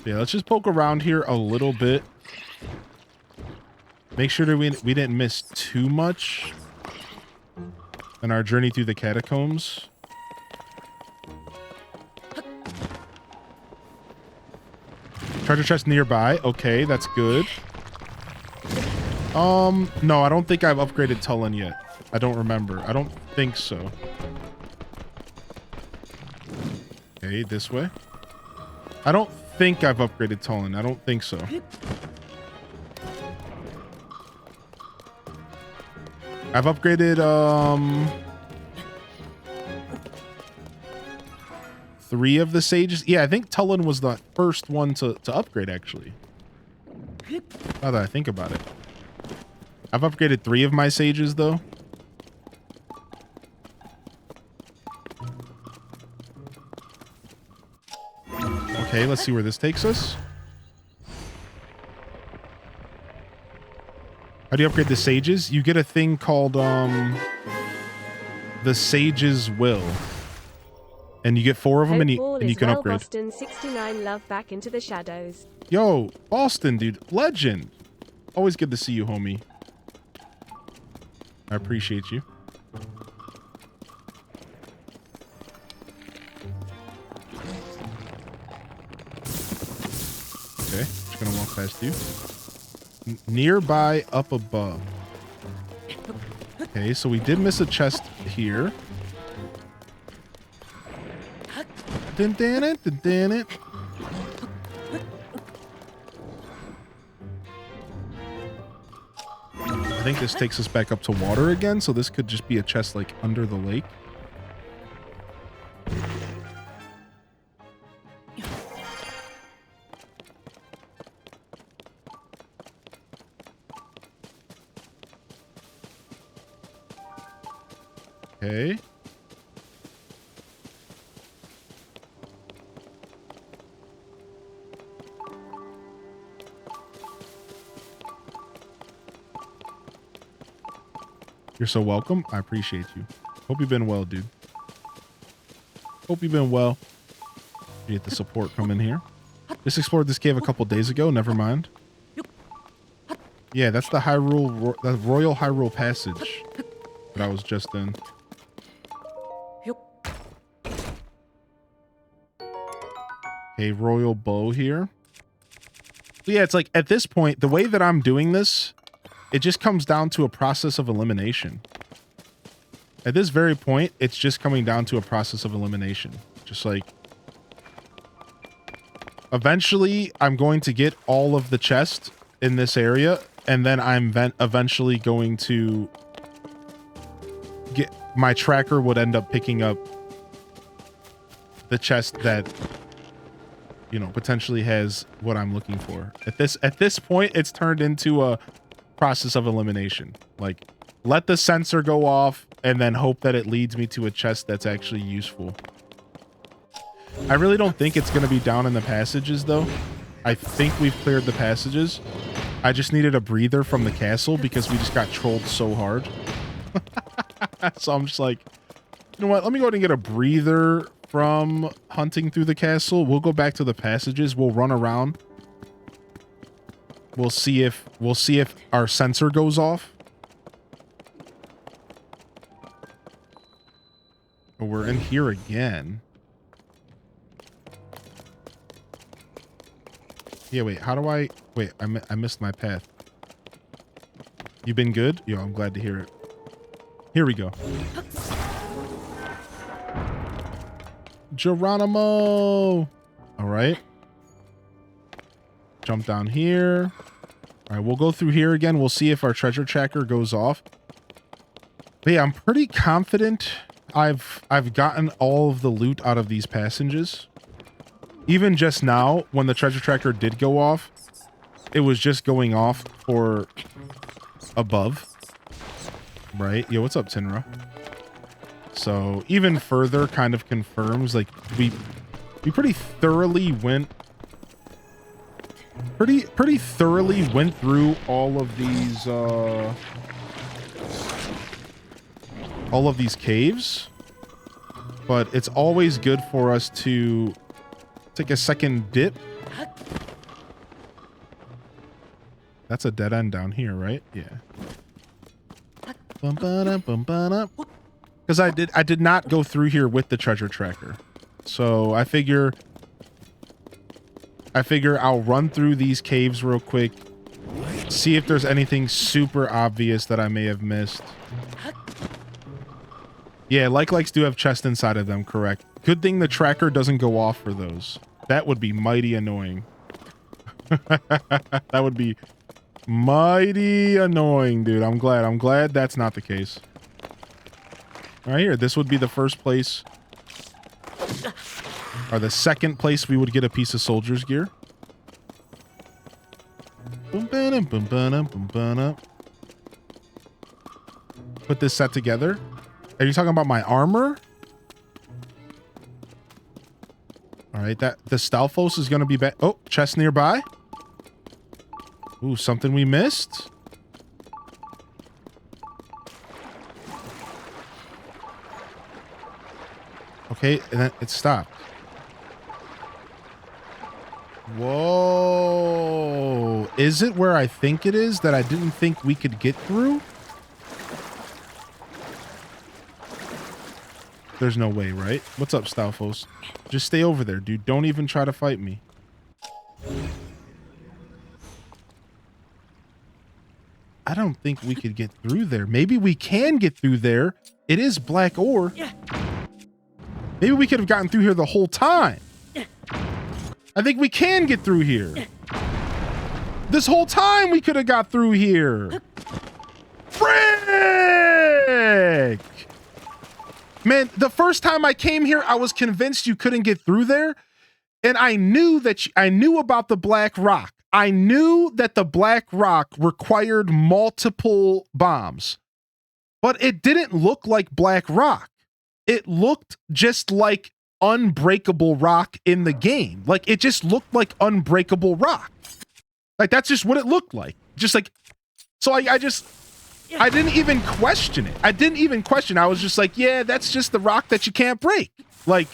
[SPEAKER 1] Yeah, let's just poke around here a little bit. Make sure that we didn't miss too much in our journey through the catacombs. Treasure chest nearby. Okay, that's good. No, I don't think I've upgraded Tullen yet. I don't remember. I don't think so. Okay, this way. I don't think I've upgraded Tullen. I don't think so. I've upgraded, 3 of the sages. Yeah, I think Tullen was the first one to upgrade, actually. Now that I think about it. I've upgraded 3 of my sages, though. Okay, let's see where this takes us. How do you upgrade the sages? You get a thing called the Sage's Will. And you get 4 of them, and you can upgrade.
[SPEAKER 3] Boston 69 love back into the shadows.
[SPEAKER 1] Yo, Boston, dude, legend. Always good to see you, homie. I appreciate you. Okay, just gonna walk past you. Nearby, up above. Okay, so we did miss a chest here. Dun, dun, it, dun, dun, it. I think this takes us back up to water again, so this could just be a chest like under the lake. Okay. You're so welcome. I appreciate you. Hope you've been well, dude. Hope you've been well. You get the support coming here. Just explored this cave a couple days ago. Never mind. Yeah, that's the the Royal Hyrule Passage that I was just in. Okay, Royal Bow here. So yeah, it's like at this point, the way that I'm doing this, it just comes down to a process of elimination. At this very point, it's just coming down to a process of elimination. Just like, eventually, I'm going to get all of the chests in this area, and then I'm eventually going to get, my tracker would end up picking up the chest that, you know, potentially has what I'm looking for. At this point, it's turned into a process of elimination. Like, let the sensor go off and then hope that it leads me to a chest that's actually useful. I really don't think it's going to be down in the passages, though. I think we've cleared the passages. I just needed a breather from the castle because we just got trolled so hard. So I'm just like, you know what? Let me go ahead and get a breather from hunting through the castle. We'll go back to the passages. We'll run around. We'll see if our sensor goes off. But we're in here again. Yeah, wait, how do I... Wait, I missed my path. You been good? Yo, I'm glad to hear it. Here we go. Geronimo! Alright. Jump down here. Alright, we'll go through here again. We'll see if our treasure tracker goes off. But yeah, I'm pretty confident I've gotten all of the loot out of these passages. Even just now, when the treasure tracker did go off, it was just going off for above. Right? Yo, what's up, Tinra? So, even further kind of confirms, like, we pretty thoroughly went... Pretty thoroughly went through all of these caves. But it's always good for us to take a second dip. That's a dead end down here, right? Yeah. Because I did not go through here with the treasure tracker. So I figure I'll run through these caves real quick. See if there's anything super obvious that I may have missed. Yeah, likes do have chests inside of them, correct. Good thing the tracker doesn't go off for those. That would be mighty annoying. That would be mighty annoying, dude. I'm glad that's not the case. All right, here. This would be the first place. Or the second place we would get a piece of soldier's gear. Put this set together. Are you talking about my armor? All right, the Stalfos is going to be back. Oh, chest nearby. Ooh, something we missed. Okay, and then it stopped. Whoa. Is it where I think it is that I didn't think we could get through? There's no way, right? What's up, Stalfos? Just stay over there, dude. Don't even try to fight me. I don't think we could get through there. Maybe we can get through there. It is black ore. Maybe we could have gotten through here the whole time. I think we can get through here. This whole time we could have got through here. Frick! Man, the first time I came here, I was convinced you couldn't get through there. And I knew that I knew about the black rock. I knew that the black rock required multiple bombs. But it didn't look like black rock. It looked just like unbreakable rock in the game. Like, it just looked like unbreakable rock. Like, that's just what it looked like. Just like, so I didn't even question it. I didn't even question. I was just like, yeah, that's just the rock that you can't break. Like,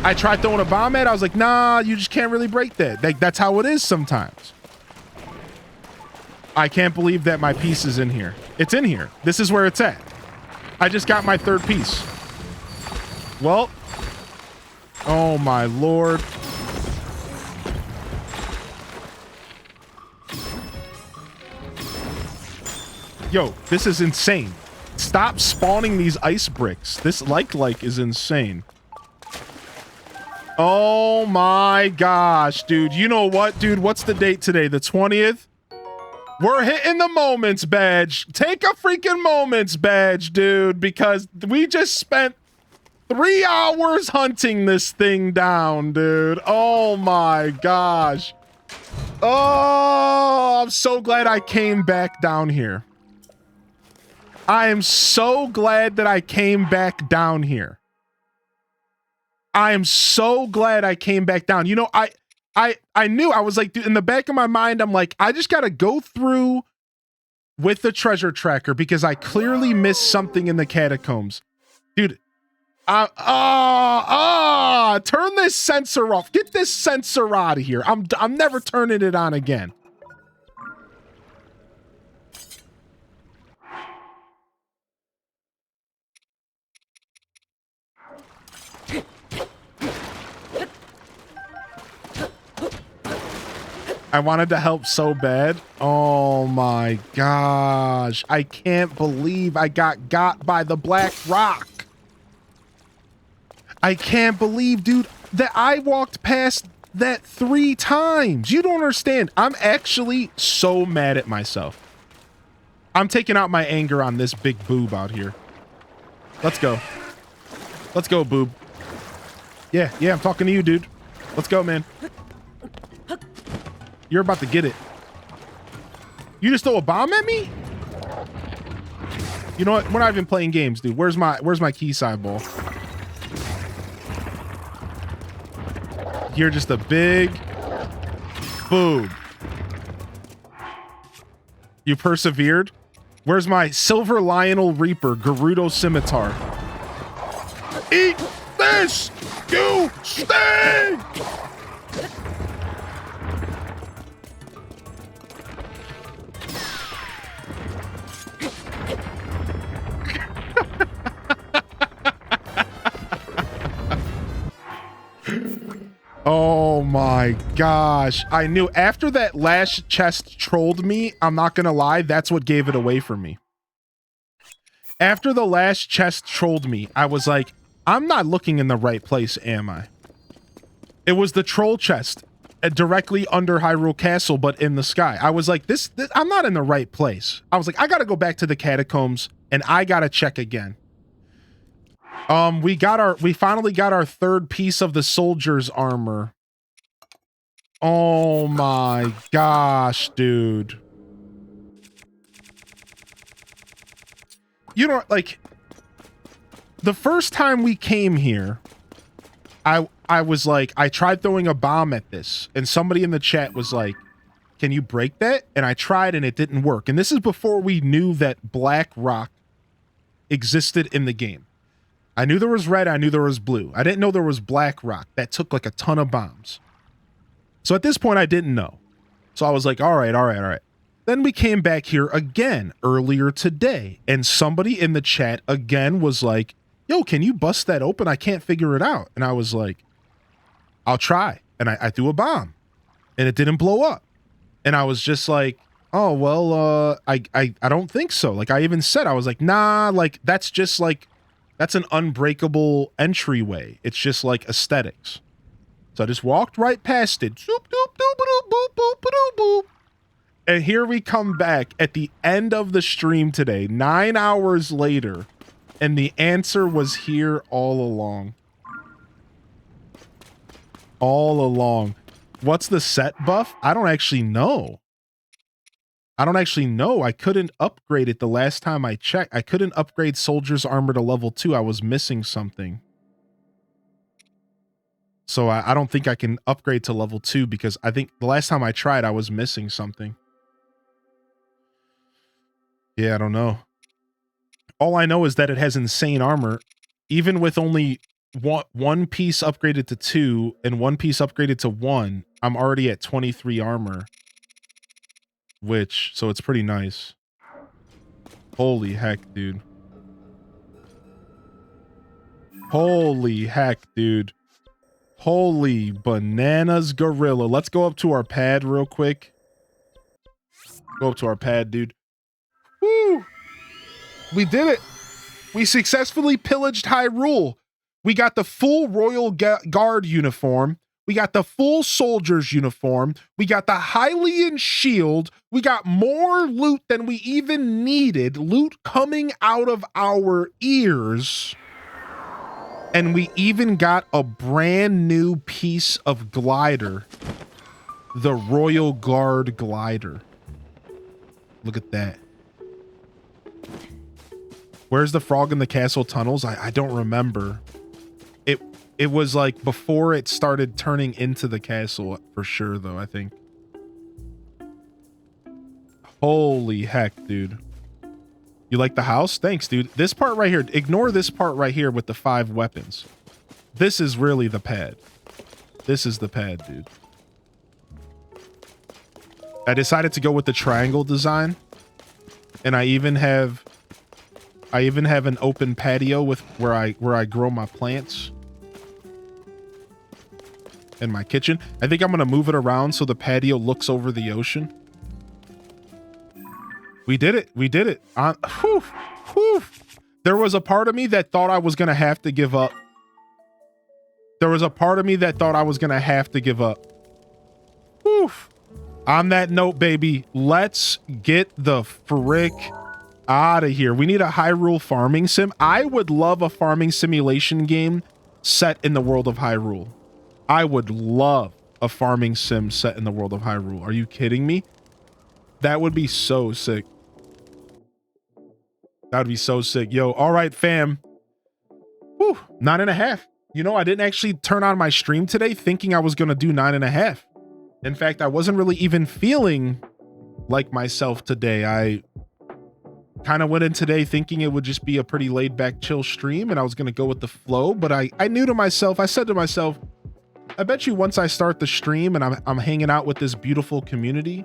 [SPEAKER 1] I tried throwing a bomb at it. I was like, nah, you just can't really break that. Like, that's how it is sometimes. I can't believe that my piece is in here. It's in here. This is where it's at. I just got my third piece. Well, oh my lord. Yo, this is insane. Stop spawning these ice bricks. This like is insane. Oh my gosh, dude. You know what, dude? What's the date today? The 20th? We're hitting the moments badge. Take a freaking moments badge, dude, because we just spent 3 hours hunting this thing down, dude. Oh my gosh. Oh, I'm so glad I came back down here. I am so glad that I came back down here. I am so glad I came back down. You know, I knew, I was like, dude, in the back of my mind, I'm like, I just got to go through with the treasure tracker because I clearly missed something in the catacombs. Dude, turn this sensor off. Get this sensor out of here. I'm never turning it on again. I wanted to help so bad. Oh my gosh. I can't believe I got by the black rock. I can't believe, dude, that I walked past that 3 times. You don't understand. I'm actually so mad at myself. I'm taking out my anger on this big boob out here. Let's go. Let's go, boob. Yeah, I'm talking to you, dude. Let's go, man. You're about to get it. You just throw a bomb at me? You know what? We're not even playing games, dude. Where's my key side ball? You're just a big boob. You persevered? Where's my Silver Lionel Reaper Gerudo Scimitar? Eat this, you stink! Oh my gosh. I knew after that last chest trolled me, I'm not gonna lie, that's what gave it away for me. After the last chest trolled me, I was like, I'm not looking in the right place, am I? It was the troll chest directly under Hyrule Castle, but in the sky. I was like, this I'm not in the right place. I was like, I gotta go back to the catacombs and I gotta check again. We finally got our third piece of the soldier's armor. Oh my gosh, dude. You know, like, the first time we came here, I was like, I tried throwing a bomb at this, and somebody in the chat was like, can you break that? And I tried and it didn't work. And this is before we knew that black rock existed in the game. I knew there was red. I knew there was blue. I didn't know there was black rock that took like a ton of bombs. So at this point, I didn't know. So I was like, all right. Then we came back here again earlier today, and somebody in the chat again was like, yo, can you bust that open? I can't figure it out. And I was like, I'll try. And I threw a bomb, and it didn't blow up. And I was just like, oh, well, I don't think so. Like, I even said, I was like, nah, like, that's just like, that's an unbreakable entryway. It's just like aesthetics. So I just walked right past it. Zoop, doop, doop, doop, boop, boop, boop, boop. And here we come back at the end of the stream today, 9 hours later, and the answer was here all along. All along. What's the set buff? I don't actually know. I couldn't upgrade it the last time I checked. I couldn't upgrade Soldier's Armor to level 2. I was missing something. So I don't think I can upgrade to level 2 because I think the last time I tried, I was missing something. Yeah, I don't know. All I know is that it has insane armor. Even with only one piece upgraded to 2 and one piece upgraded to 1, I'm already at 23 armor. So it's pretty nice. Holy heck, dude. Holy heck, dude. Holy bananas gorilla. Let's go up to our pad real quick. Go up to our pad, dude. Woo! We did it. We successfully pillaged Hyrule. We got the full Royal Guard uniform. We got the full soldier's uniform. We got the Hylian shield. We got more loot than we even needed. Loot coming out of our ears. And we even got a brand new piece of glider. The Royal Guard glider. Look at that. Where's the frog in the castle tunnels? I don't remember. It was like before it started turning into the castle for sure, though, I think. Holy heck, dude. You like the house? Thanks, dude. This part right here, ignore this part right here with the 5 weapons. This is really the pad. This is the pad, dude. I decided to go with the triangle design. And I even have an open patio with where I grow my plants. In my kitchen. I think I'm going to move it around so the patio looks over the ocean. We did it. We did it. Whew, whew. There was a part of me that thought I was going to have to give up. There was a part of me that thought I was going to have to give up. Whew. On that note, baby, let's get the frick out of here. We need a Hyrule farming sim. I would love a farming simulation game set in the world of Hyrule. I would love a farming sim set in the world of Hyrule. Are you kidding me? That would be so sick. That would be so sick. Yo, all right, fam. Whew, 9.5. You know, I didn't actually turn on my stream today thinking I was going to do 9.5. In fact, I wasn't really even feeling like myself today. I kind of went in today thinking it would just be a pretty laid back, chill stream and I was going to go with the flow. But I knew to myself, I said to myself, I bet you once I start the stream and I'm hanging out with this beautiful community,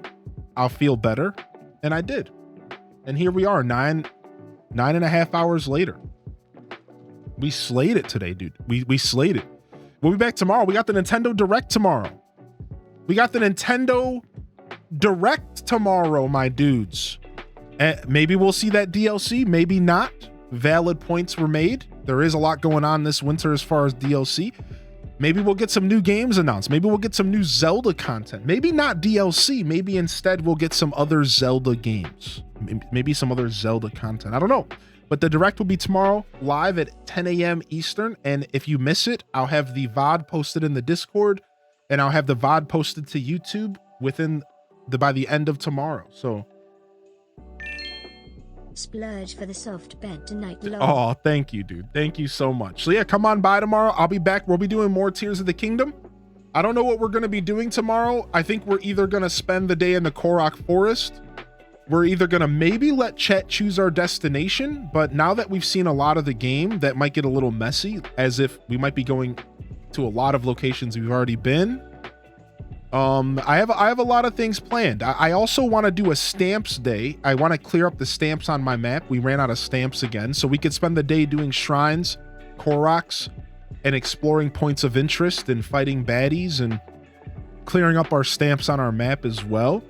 [SPEAKER 1] I'll feel better. And I did. And here we are 9.5 hours later. We slayed it today, dude. We slayed it. We'll be back tomorrow. We got the Nintendo Direct tomorrow. We got the Nintendo Direct tomorrow, my dudes. Maybe we'll see that DLC, maybe not. Valid points were made. There is a lot going on this winter as far as DLC. Maybe we'll get some new games announced. Maybe we'll get some new Zelda content. Maybe not DLC. Maybe instead we'll get some other Zelda games. Maybe some other Zelda content. I don't know. But the Direct will be tomorrow live at 10 a.m. Eastern. And if you miss it, I'll have the VOD posted in the Discord. And I'll have the VOD posted to YouTube by the end of tomorrow. So
[SPEAKER 4] splurge for the soft bed tonight, lol.
[SPEAKER 1] Oh, thank you, dude. Thank you so much. So yeah, come on by tomorrow. I'll be back. We'll be doing more Tears of the Kingdom. I don't know what we're going to be doing tomorrow. I think we're either going to spend the day in the Korok Forest we're either going to maybe let chat choose our destination, but now that we've seen a lot of the game, that might get a little messy, as if we might be going to a lot of locations we've already been. I have a lot of things planned. I also want to do a stamps day. I want to clear up the stamps on my map. We ran out of stamps again, so we could spend the day doing shrines, Koroks, and exploring points of interest and fighting baddies and clearing up our stamps on our map as well.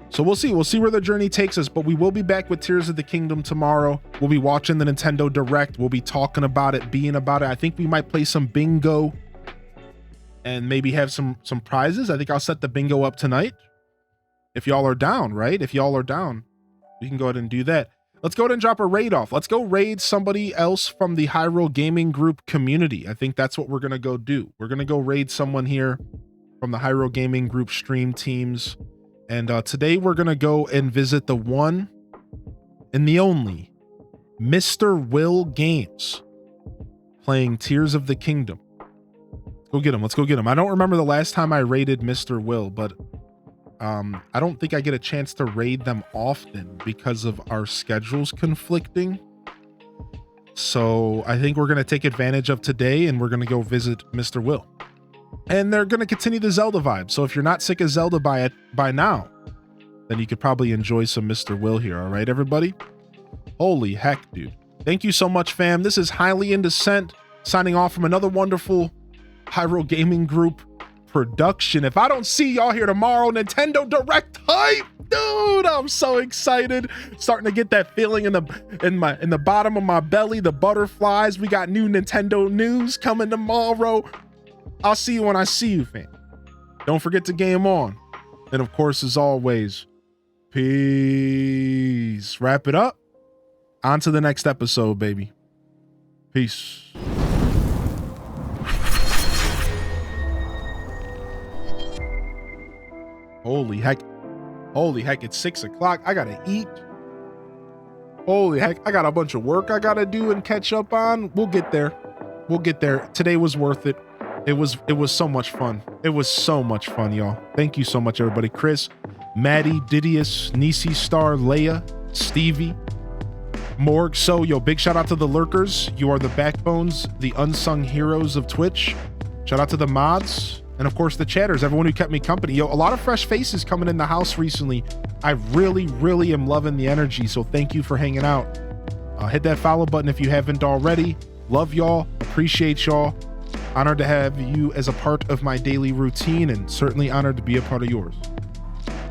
[SPEAKER 1] So we'll see where the journey takes us, but we will be back with Tears of the Kingdom tomorrow. We'll be watching the Nintendo Direct. We'll be talking about it, being about it. I think we might play some bingo and maybe have some prizes. I think I'll set the bingo up tonight. If y'all are down, right? If y'all are down, we can go ahead and do that. Let's go ahead and drop a raid off. Let's go raid somebody else from the Hyrule Gaming Group community. I think that's what we're going to go do. We're going to go raid someone here from the Hyrule Gaming Group stream teams. And today we're going to go and visit the one and the only Mr. Will Games playing Tears of the Kingdom. Go get him. Let's go get him. I don't remember the last time I raided Mr. Will, but I don't think I get a chance to raid them often because of our schedules conflicting. So I think we're going to take advantage of today and we're going to go visit Mr. Will. And they're going to continue the Zelda vibe. So if you're not sick of Zelda by now, then you could probably enjoy some Mr. Will here. All right, everybody? Holy heck, dude. Thank you so much, fam. This is Hylian Descent signing off from another wonderful Hyrule Gaming Group production. If I don't see y'all here tomorrow, Nintendo Direct hype, dude, I'm so excited. Starting to get that feeling in the bottom of my belly, the butterflies. We got new Nintendo news coming tomorrow. I'll see you when I see you, fam. Don't forget to game on. And of course, as always, peace. Wrap it up. On to the next episode, baby. Peace. Holy heck. Holy heck, it's 6 o'clock. I gotta eat. Holy heck, I got a bunch of work I gotta do and catch up on. We'll get there. We'll get there. Today was worth it. It was so much fun. It was so much fun, y'all. Thank you so much, everybody. Chris, Maddie, Didius, Nisi Star, Leia, Stevie, Morg. So, yo, big shout out to the lurkers. You are the backbones, the unsung heroes of Twitch. Shout out to the mods. And of course, the chatters, everyone who kept me company. Yo, a lot of fresh faces coming in the house recently. I really, really am loving the energy. So thank you for hanging out. Hit that follow button if you haven't already. Love y'all. Appreciate y'all. Honored to have you as a part of my daily routine and certainly honored to be a part of yours.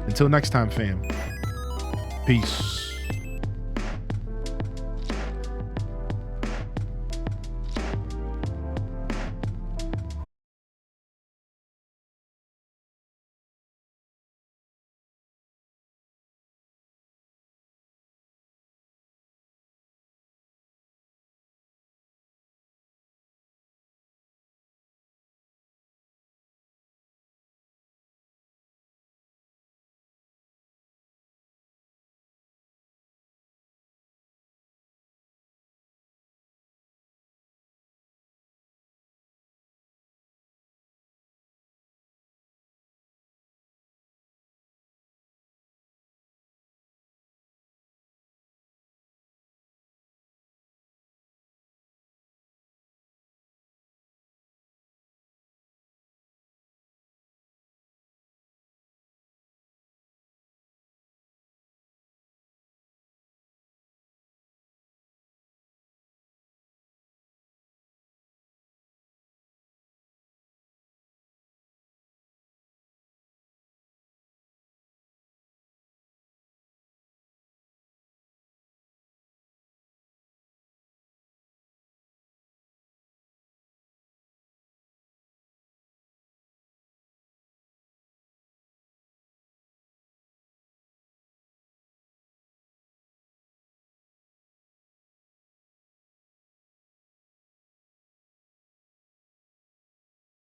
[SPEAKER 1] Until next time, fam. Peace.